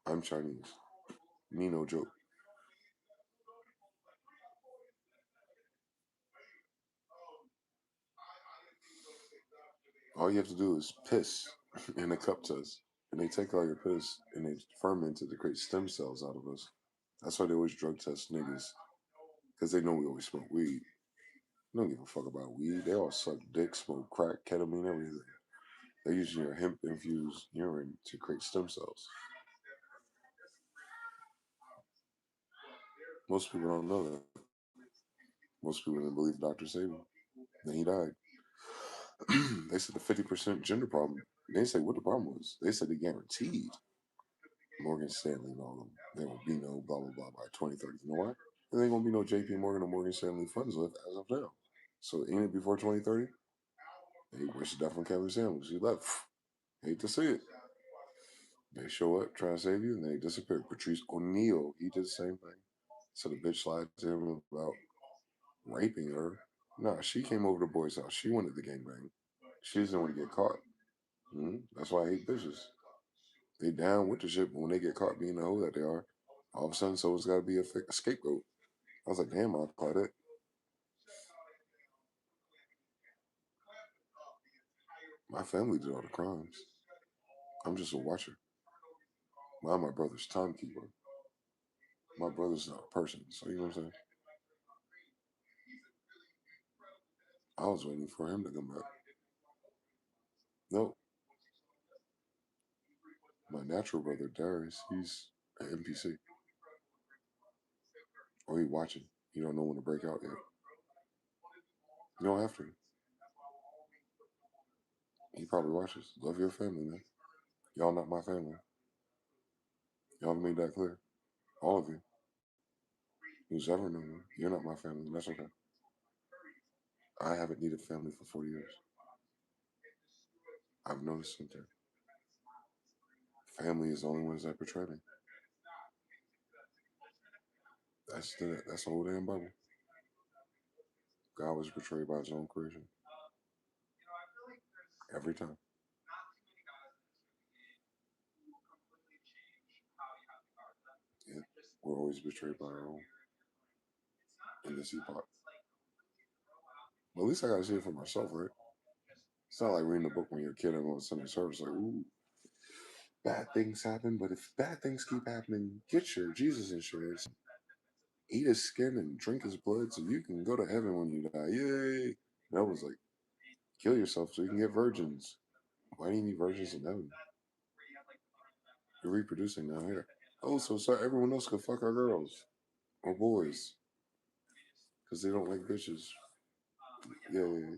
I'm Chinese. Me no joke. All you have to do is piss in a cup test. And they take all your piss and they ferment it to create stem cells out of us. That's why they always drug test niggas. Because they know we always smoke weed. They don't give a fuck about weed. They all suck dick, smoke crack, ketamine, everything. They're using your hemp infused urine to create stem cells. Most people don't know that. Most people didn't believe Dr. saved him. Then he died. They said the 50% gender problem. They didn't say what the problem was. They said they guaranteed Morgan Stanley and all of them. There will be no blah blah blah by 2030. You know why? There ain't gonna be no JP Morgan or Morgan Stanley funds left as of now. So in it before 2030, they wish death on Kevin Samuels. He left. Hate to see it. They show up, try to save you, and they disappear. Patrice O'Neal, he did the same thing. So the bitch lied to him about raping her. Nah, she came over to the boy's house. She wanted the gangbang. She doesn't want to get caught. That's why I hate bitches. They down with the shit, but when they get caught being the hoe that they are, all of a sudden someone's got to be a scapegoat. I was like, damn, I'll caught it. My family did all the crimes. I'm just a watcher. I'm my brother's timekeeper. My brother's not a person, so you know what I'm saying? I was waiting for him to come back. No, my natural brother, Darius, he's an NPC. Or he watching. You don't know when to break out yet. You don't have to. He probably watches. Love your family, man. Y'all not my family. Y'all made that clear. All of you. Who's ever known me. You're not my family. And that's okay. I haven't needed family for 40 years. I've noticed something. Family is the only ones that betray me. That's the whole damn Bible. God was betrayed by his own creation. Every time. Yeah. We're always betrayed by our own in this epoch. Well, at least I gotta see it for myself, right? It's not like reading a book when you're a kid and going to Sunday service, like, ooh, bad things happen, but if bad things keep happening, get your Jesus insurance. Eat his skin and drink his blood so you can go to heaven when you die. Yay! That was like, kill yourself so you can get virgins. Why do you need virgins in heaven? You're reproducing now here. Oh, so everyone else can fuck our girls or boys because they don't like bitches. Yeah, yeah, yeah.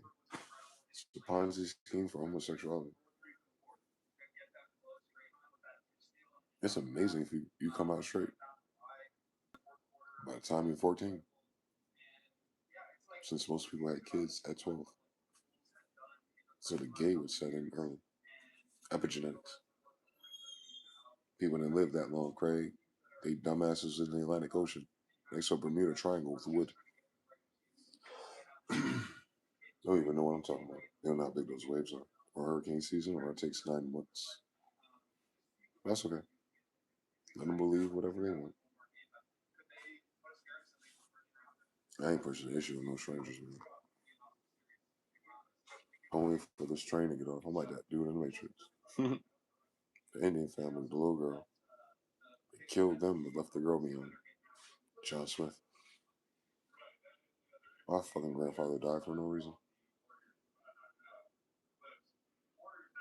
It's the Ponzi scheme for homosexuality. It's amazing if you come out straight by the time you're 14. Since most people had kids at 12. So the gay was set in early. Epigenetics. People didn't live that long, Craig. They dumbasses in the Atlantic Ocean. They saw Bermuda Triangle with wood. Don't even know what I'm talking about. They don't know how big those waves are. Or hurricane season, or it takes 9 months. That's okay. Let them believe whatever they want. I ain't pushing the issue with no strangers, man. Only for this train to get off. I'm like that dude in the Matrix. The Indian family, the little girl. They killed them but left the girl behind. John Smith. My fucking grandfather died for no reason.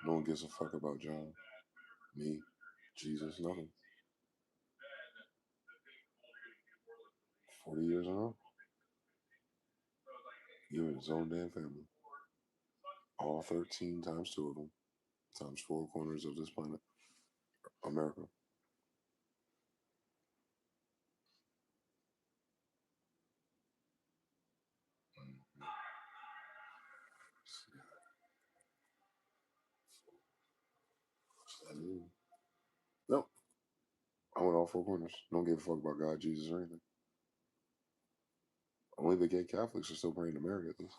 No one gives a fuck about John, me, Jesus, nothing. 40 years in a row. Even his own damn family. All 13 times 2 of them. Times 4 corners of this planet. America. Nope. I went all 4 corners. Don't give a fuck about God, Jesus, or anything. Only the gay Catholics are still praying to Mary at least.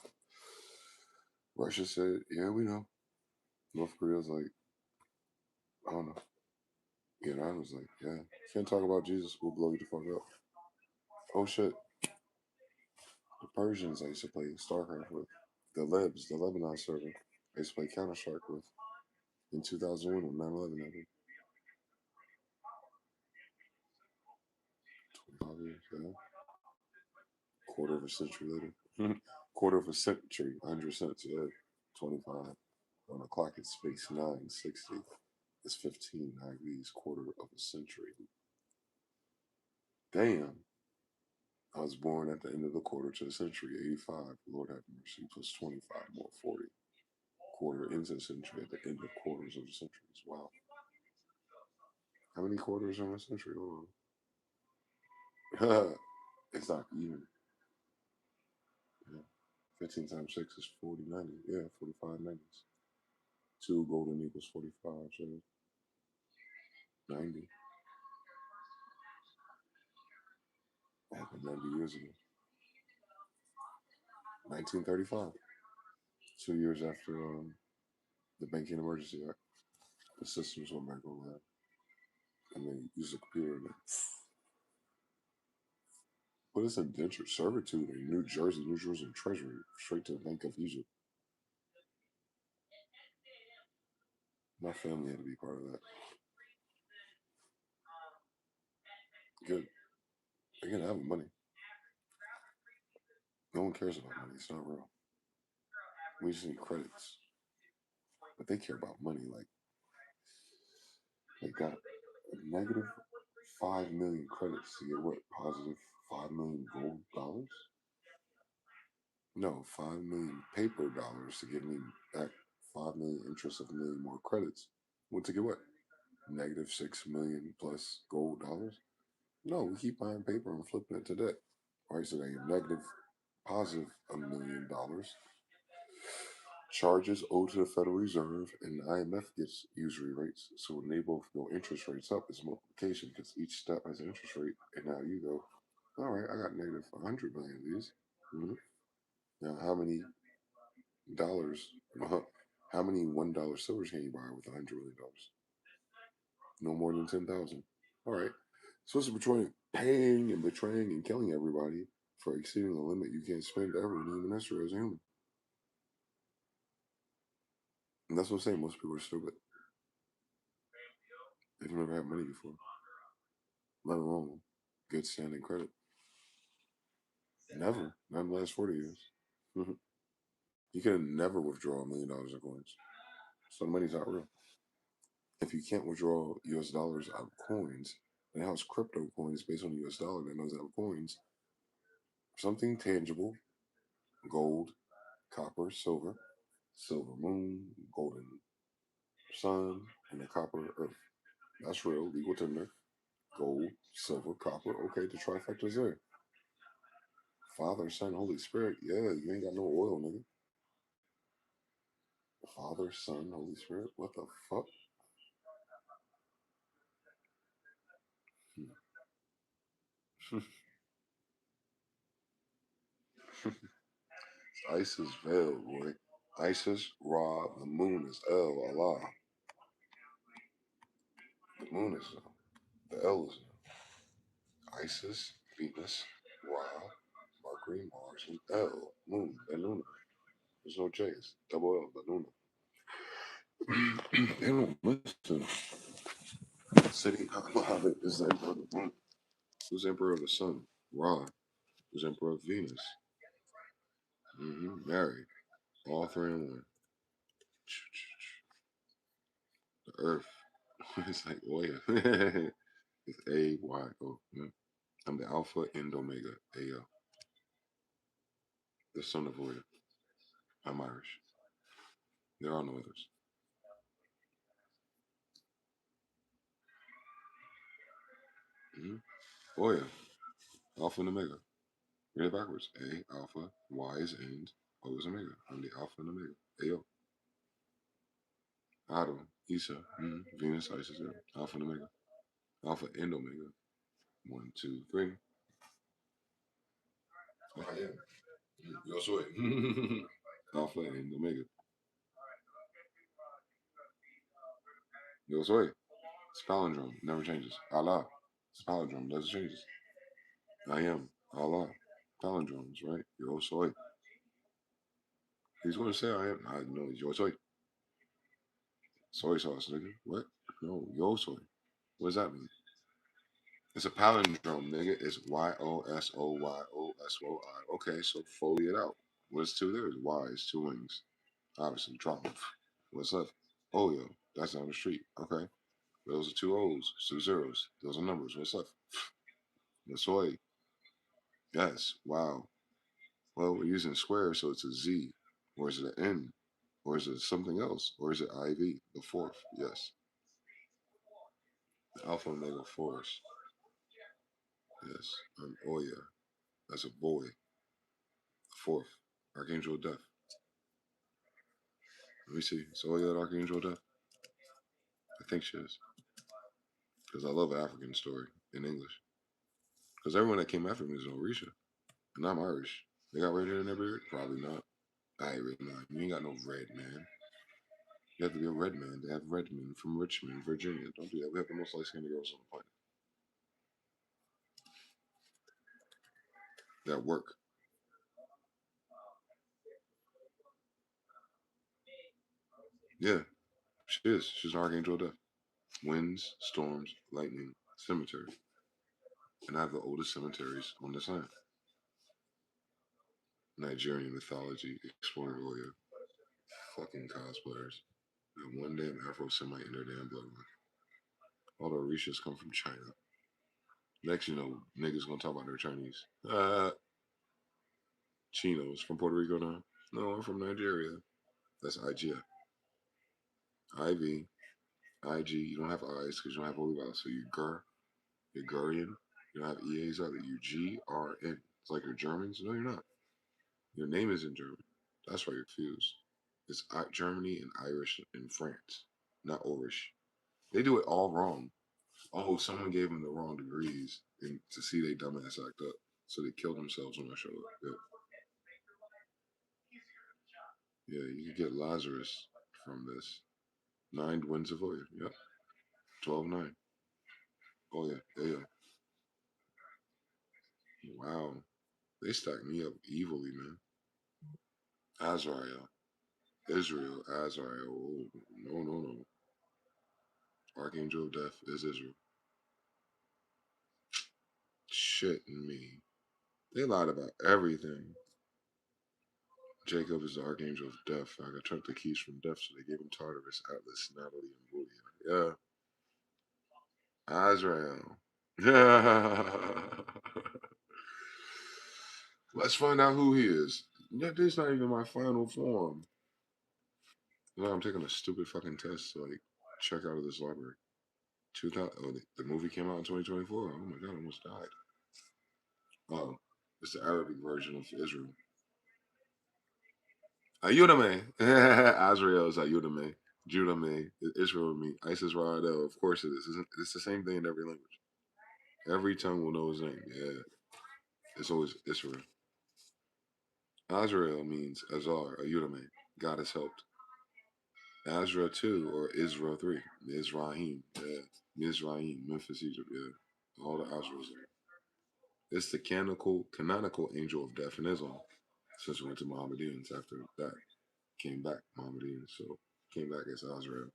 Russia said, yeah, we know. North Korea's like, I don't know. Iran was like, yeah, can't talk about Jesus, we'll blow you the fuck up. Oh shit. The Persians I used to play StarCraft with. The Lebs, the Lebanon server, I used to play Counter-Strike with in 2001 when 9/11 happened. 25 years, yeah. Quarter of a century later. Quarter of a century, 100 cents, yeah. 25. On the clock, it's space 960. It's 15 IVs, quarter of a century. Damn. I was born at the end of the quarter to the century, 85. Lord have mercy, plus 25 more 40. Quarter into the century at the end of quarters of the centuries. Wow. How many quarters are in a century? Hold on. It's not even. Yeah. 15 times 6 is 40, 90. Yeah, 45 90s. 2 golden equals 45, so 90. That happened 90 years ago. 1935. 2 years after the Banking Emergency Act. The systems went back online. And they used a computer and but it's indentured servitude in New Jersey, New Jerusalem Treasury, straight to the Bank of Egypt. My family had to be part of that. Good. They're gonna have money. No one cares about money. It's not real. We just need credits. But they care about money. Like they got a negative 5 million credits to get what? Positive 5 million gold dollars? No, 5 million paper dollars to get me back 5 million interest of a million more credits. What to get what? Negative 6 million plus gold dollars? No, we keep buying paper and flipping it to debt. All right, so they negative, positive $1 million. Charges owed to the Federal Reserve and the IMF gets usury rates. So when they both go interest rates up, it's multiplication because each step has an interest rate. And now you go, all right, I got negative 100 million of these. Mm-hmm. Now, how many dollars? How many $1 silvers can you buy with $100 million? No more than 10,000. All right. So it's between paying and betraying and killing everybody for exceeding the limit you can't spend ever in human history as a human. And that's what I'm saying. Most people are stupid. They've never had money before, let alone good standing credit. Never. Not in the last 40 years. You can never withdraw $1 million in coins. So money's not real. If you can't withdraw US dollars out of coins, and how's crypto coins based on US dollar that knows out of coins? Something tangible, gold, copper, silver, silver moon, golden sun, and the copper earth. That's real, legal tender. Gold, silver, copper. Okay, the trifecta's there. Father, Son, Holy Spirit. Yeah, you ain't got no oil, nigga. Father, Son, Holy Spirit. What the fuck? Isis veil, boy. Isis, Ra, the moon is El, Allah. The moon is the L is Isis, Venus, Ra, Mercury, Mars, and El, moon, and Luna. There's no J's. Double L, but Luna. They don't listen. City Muhammad is the emperor of the moon. Who's emperor of the sun? Ra. Who's emperor of Venus? Mary. All three in one. The earth. It's like Oya. It's A-Y-O. Yeah. I'm the Alpha and Omega. A-O. The son of Oya. I'm Irish. There are no others. Oya. Alpha and Omega. Read it backwards. A, Alpha, Y is end, O is Omega. I'm the Alpha and Omega. A-O. Adam, Isa, Venus, Isis, Alpha and Omega. Alpha and Omega. 1, 2, 3. Oh, yeah. Yo soy. Alpha and Omega. Yo soy. It's palindrome. Never changes. Allah. It's palindrome. Doesn't change. I am. Allah. Palindromes, right? Yo soy. He's going to say I am. I know it's yo soy. Soy sauce, nigga. What? No, yo soy. What does that mean? It's a palindrome, nigga. It's YOSOYOSOI. Okay, so foley it out. What's two there? Y is two wings. Obviously, drop them. What's left? Oh, yo, that's down the street. Okay. Those are two O's, two zeros. Those are numbers. What's left? That's soy. Yes. Wow. Well, we're using square, so it's a Z. Or is it an N? Or is it something else? Or is it IV, the fourth? Yes. Alpha Omega Force. Yes. I'm Oya. That's a boy. The fourth. Archangel of Death. Let me see. Is Oya the Archangel of Death? I think she is. Because I love an African story in English. Because everyone that came after me is Orisha. And I'm Irish. They got red hair in their beard? Probably not. I ain't red man. You ain't got no red man. You have to be a red man. They have red men from Richmond, Virginia. Don't do that. We have the most light skinned girls on the planet. That work. Yeah, she is. She's an Archangel of Death. Winds, storms, lightning, cemetery. And I have the oldest cemeteries on this land. Nigerian mythology, exploring Oya. Fucking cosplayers. Got one damn Afro Semite in their damn bloodline. All the Orishas come from China. Next, you know, niggas gonna talk about their Chinese. Chinos from Puerto Rico now. No, I'm from Nigeria. That's IGA. IV, IG. You don't have I's because you don't have holy vowels. So you Gur, you're Gurian. You don't have EAs either. You GRN. It's like you're Germans. No, you're not. Your name is in German. That's why you're confused. It's Germany and Irish and France, not Irish. They do it all wrong. Oh, someone gave them the wrong degrees and to see they dumbass act up. So they killed themselves when I showed up. Yeah, yeah, you could get Lazarus from this. 9 wins of Oya. Yep. 12-9. Oh yeah. Yeah. Wow. They stacked me up evilly, man. Azrael. Israel. Azrael. Oh, no, no, no. Archangel of Death is Israel. Shit me. They lied about everything. Jacob is the archangel of death. I got took the keys from death, so they gave him Tartarus, Atlas, Natalie, and Bullion. Yeah. Azrael. Let's find out who he is. Yeah, this is not even my final form. No, I'm taking a stupid fucking test to like check out of this library. 2000. Oh, the movie came out in 2024. Oh my god, I almost died. Oh, it's the Arabic version of Israel. Ayúdame. Azrael is Ayúdame. Judah me. Israel me. Isis Raadel. Of course it is. It's the same thing in every language. Every tongue will know his name. Yeah. It's always Israel. Azrael means Azar, Ayúdame. God has helped. Azra 2 or Israel 3. Mizraim. Yeah. Mizraim. Memphis, Egypt. Yeah. All the Azraels there. It's the canonical angel of death in Islam. Since we went to Mohammedans after that. Came back Mohammedans. So came back as Azrael.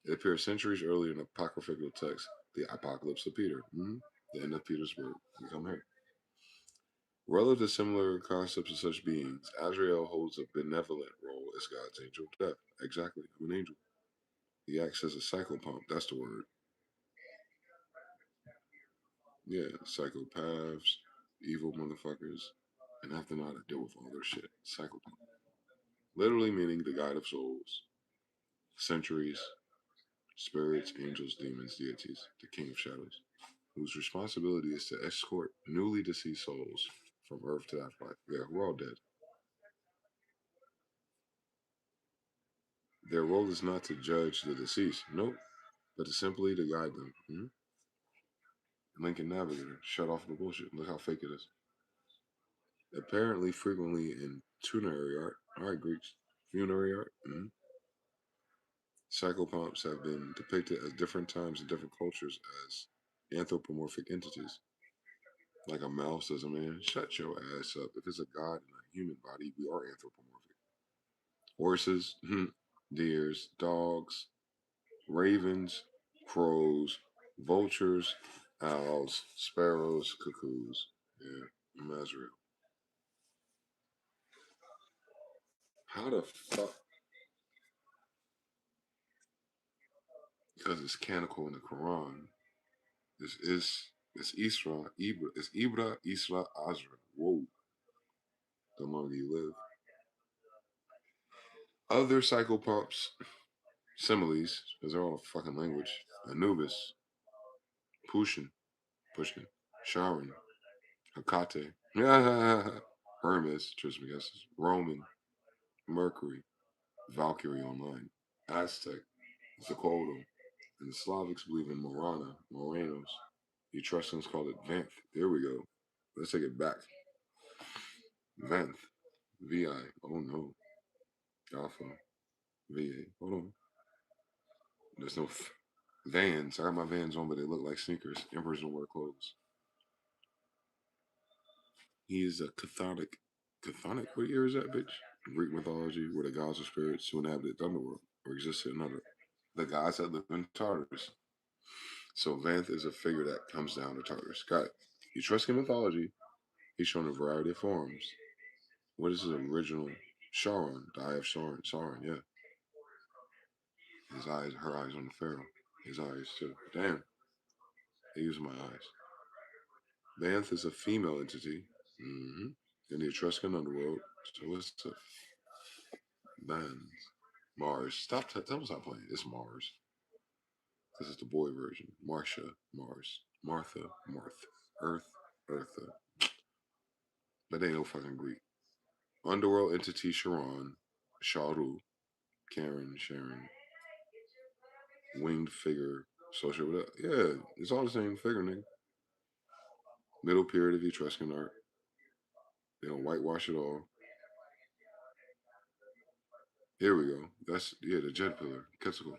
It appears centuries earlier in apocryphal text, the Apocalypse of Peter, the end of Peter's word. We come here. Relative to similar concepts of such beings, Azrael holds a benevolent role as God's angel of death. Exactly, I'm an angel. He acts as a psychopomp. That's the word. Yeah, psychopaths, evil motherfuckers, and have to know how to deal with all their shit. Psychopomp. Literally meaning the guide of souls, centuries, spirits, angels, demons, deities, the king of shadows, whose responsibility is to escort newly deceased souls from earth to afterlife. Yeah, we're all dead. Their role is not to judge the deceased, nope, but to simply to guide them. Lincoln Navigator, shut off the bullshit. Look how fake it is. Apparently, frequently in funerary art. All right, Greeks. Funerary art. Psychopomps have been depicted at different times in different cultures as anthropomorphic entities. Like a mouse as a man. Shut your ass up. If it's a god in a human body, we are anthropomorphic. Horses, deers, dogs, ravens, crows, vultures, owls, sparrows, cuckoos. Yeah, Mazriel. How the fuck? Because it's canonical in the Quran. It's Isra, Ibra. It's Ibra, Isra, Azra. Whoa. The longer you live. Other psychopomps, similes, because they're all fucking language. Anubis, Pushkin, Sharon, Hecate, Hermes, Trismegistus, Roman, Mercury, Valkyrie online, Aztec, Zakodo, and the Slavics believe in Morana, Morenos. The Etruscans call it Vanth. There we go. Let's take it back. Vanth, VI. Oh no. Alpha, VA. Hold on. There's no Vans. I got my Vans on, but they look like sneakers. Emperors don't wear clothes. He is a chthonic. Chthonic? What year is that, bitch? Greek mythology, where the gods or spirits who inhabited the underworld or existed in other. The gods that live in Tartarus. So Vanth is a figure that comes down to Tartarus. Got it. Etruscan mythology, he's shown a variety of forms. What is his original? Charon, the eye of Sauron, yeah. His eyes, her eyes on the pharaoh. His eyes too. Damn. They use my eyes. Vanth is a female entity in the Etruscan underworld. So what's the Vans? Mars. Tell me stop playing. It's Mars. This is the boy version. Marcia, Mars. Martha, Marth. Earth, Eartha. But they ain't no fucking Greek. Underworld entity Sharon, Sharu, Karen, Sharon. Winged figure associated with that. Yeah, it's all the same figure, nigga. Middle period of Etruscan art. They don't whitewash it all. Here we go. That's the Jet Pillar. Quetzalcoatl.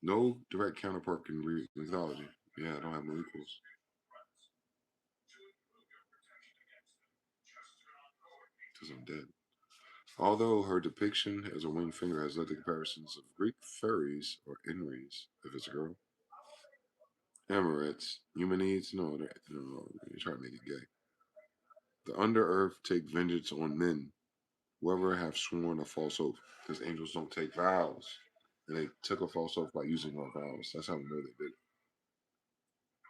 No direct counterpart in Greek mythology. Yeah, I don't have no equals. Because I'm dead. Although her depiction as a winged finger has led to comparisons of Greek fairies or Inries, if it's a girl. Amorites, Humanids, no, no, you're trying to make it gay. The under earth take vengeance on men, whoever have sworn a false oath, because angels don't take vows. And they took a false oath by using our vows. That's how we know they did it.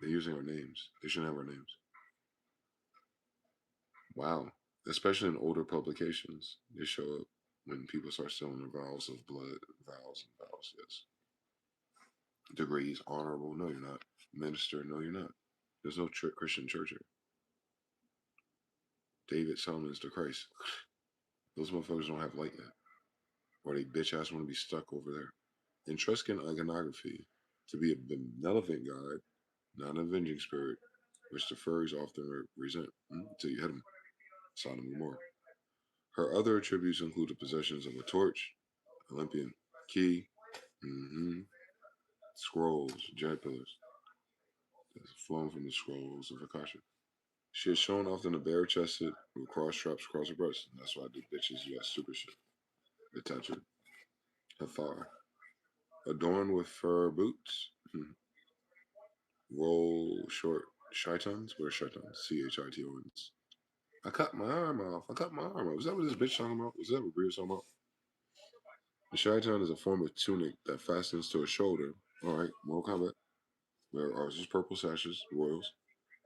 They're using our names. They shouldn't have our names. Wow. Especially in older publications, they show up when people start selling the vows of blood, vows and vows, yes. Degrees, honorable, no, you're not. Minister, no, you're not. There's no Christian church here. David Solomon's the Christ. Those motherfuckers don't have light yet. Or they bitch ass want to be stuck over there. Etruscan iconography to be a benevolent god, not an avenging spirit, which the furries often resent until you hit them. Sodom and Gomorrah. Her other attributes include the possessions of a torch, Olympian key, scrolls, jet pillars, flown from the scrolls of Akasha. She is shown often a bare chested with cross straps across her breast. And that's why the bitches you got stupid shit. Attach it. Hathar. Adorned with fur boots. Roll short chitons. Where's chitons? Chitons. I cut my arm off. I cut my arm off. Is that what this bitch talking about? Was that what Bria was talking about? The chiton is a form of tunic that fastens to a shoulder. All right, Mortal Kombat. Where ours is purple sashes, royals,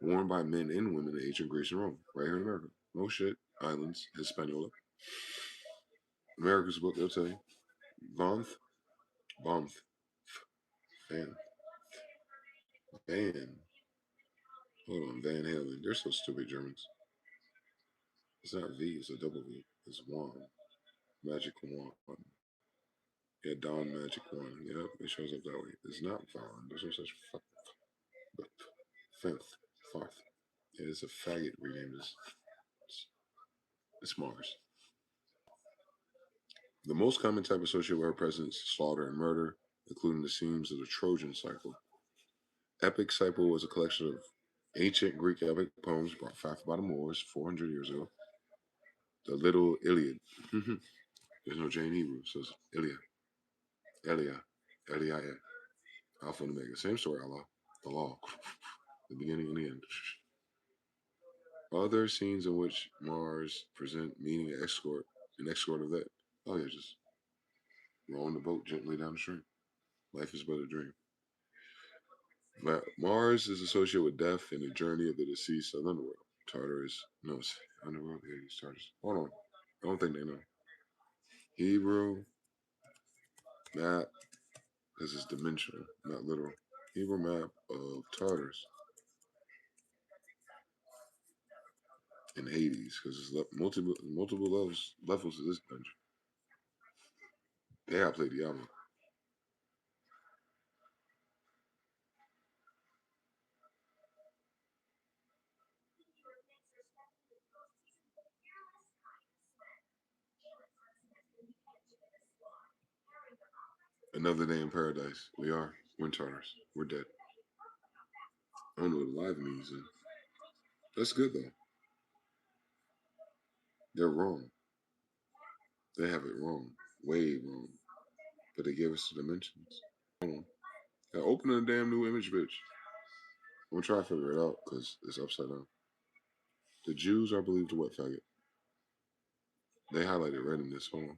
worn by men and women in ancient Greece and Rome, right here in America. No shit. Islands, Hispaniola. America's book, they'll tell you. Bonth, Bonth, Van, Van. Hold on, Van Halen. They're so stupid, Germans. It's not V, it's a double V. It's wand. Magic wand. Yeah, Don Magic Wand. Yep, it shows up that way. It's not Vaughn. There's no such fuck. But Fifth, Farth. Yeah, it's a faggot renamed as. It's Mars. The most common type associated with her presence is slaughter and murder, including the scenes of the Trojan cycle. Epic cycle was a collection of ancient Greek epic poems brought back by the Moors 400 years ago. The Little Iliad. There's no J in Hebrew, so it's Iliad. Elia. Eliah. Alpha and Omega. Same story, Allah. The law. The beginning and the end. Other scenes in which Mars present meaning an escort of that. Oh yeah, just rowing the boat gently down the stream. Life is but a dream. Mars is associated with death and the journey of the deceased of the underworld. Tartarus, no, it's underworld. Yeah, he's Tartarus. Hold on, I don't think they know. Hebrew map, because it's dimensional, not literal. Hebrew map of Tartarus in Hades, because it's multiple levels of this dungeon. They have played Diablo. Another day in paradise. We are. We're Tartars. We're dead. I don't know what alive means. That's good though. They're wrong. They have it wrong. Way wrong. But they gave us the dimensions. Hold on. Now open a damn new image, bitch. I'm gonna try to figure it out because it's upside down. The Jews are believed to what, faggot? They highlighted red in this. Hold on.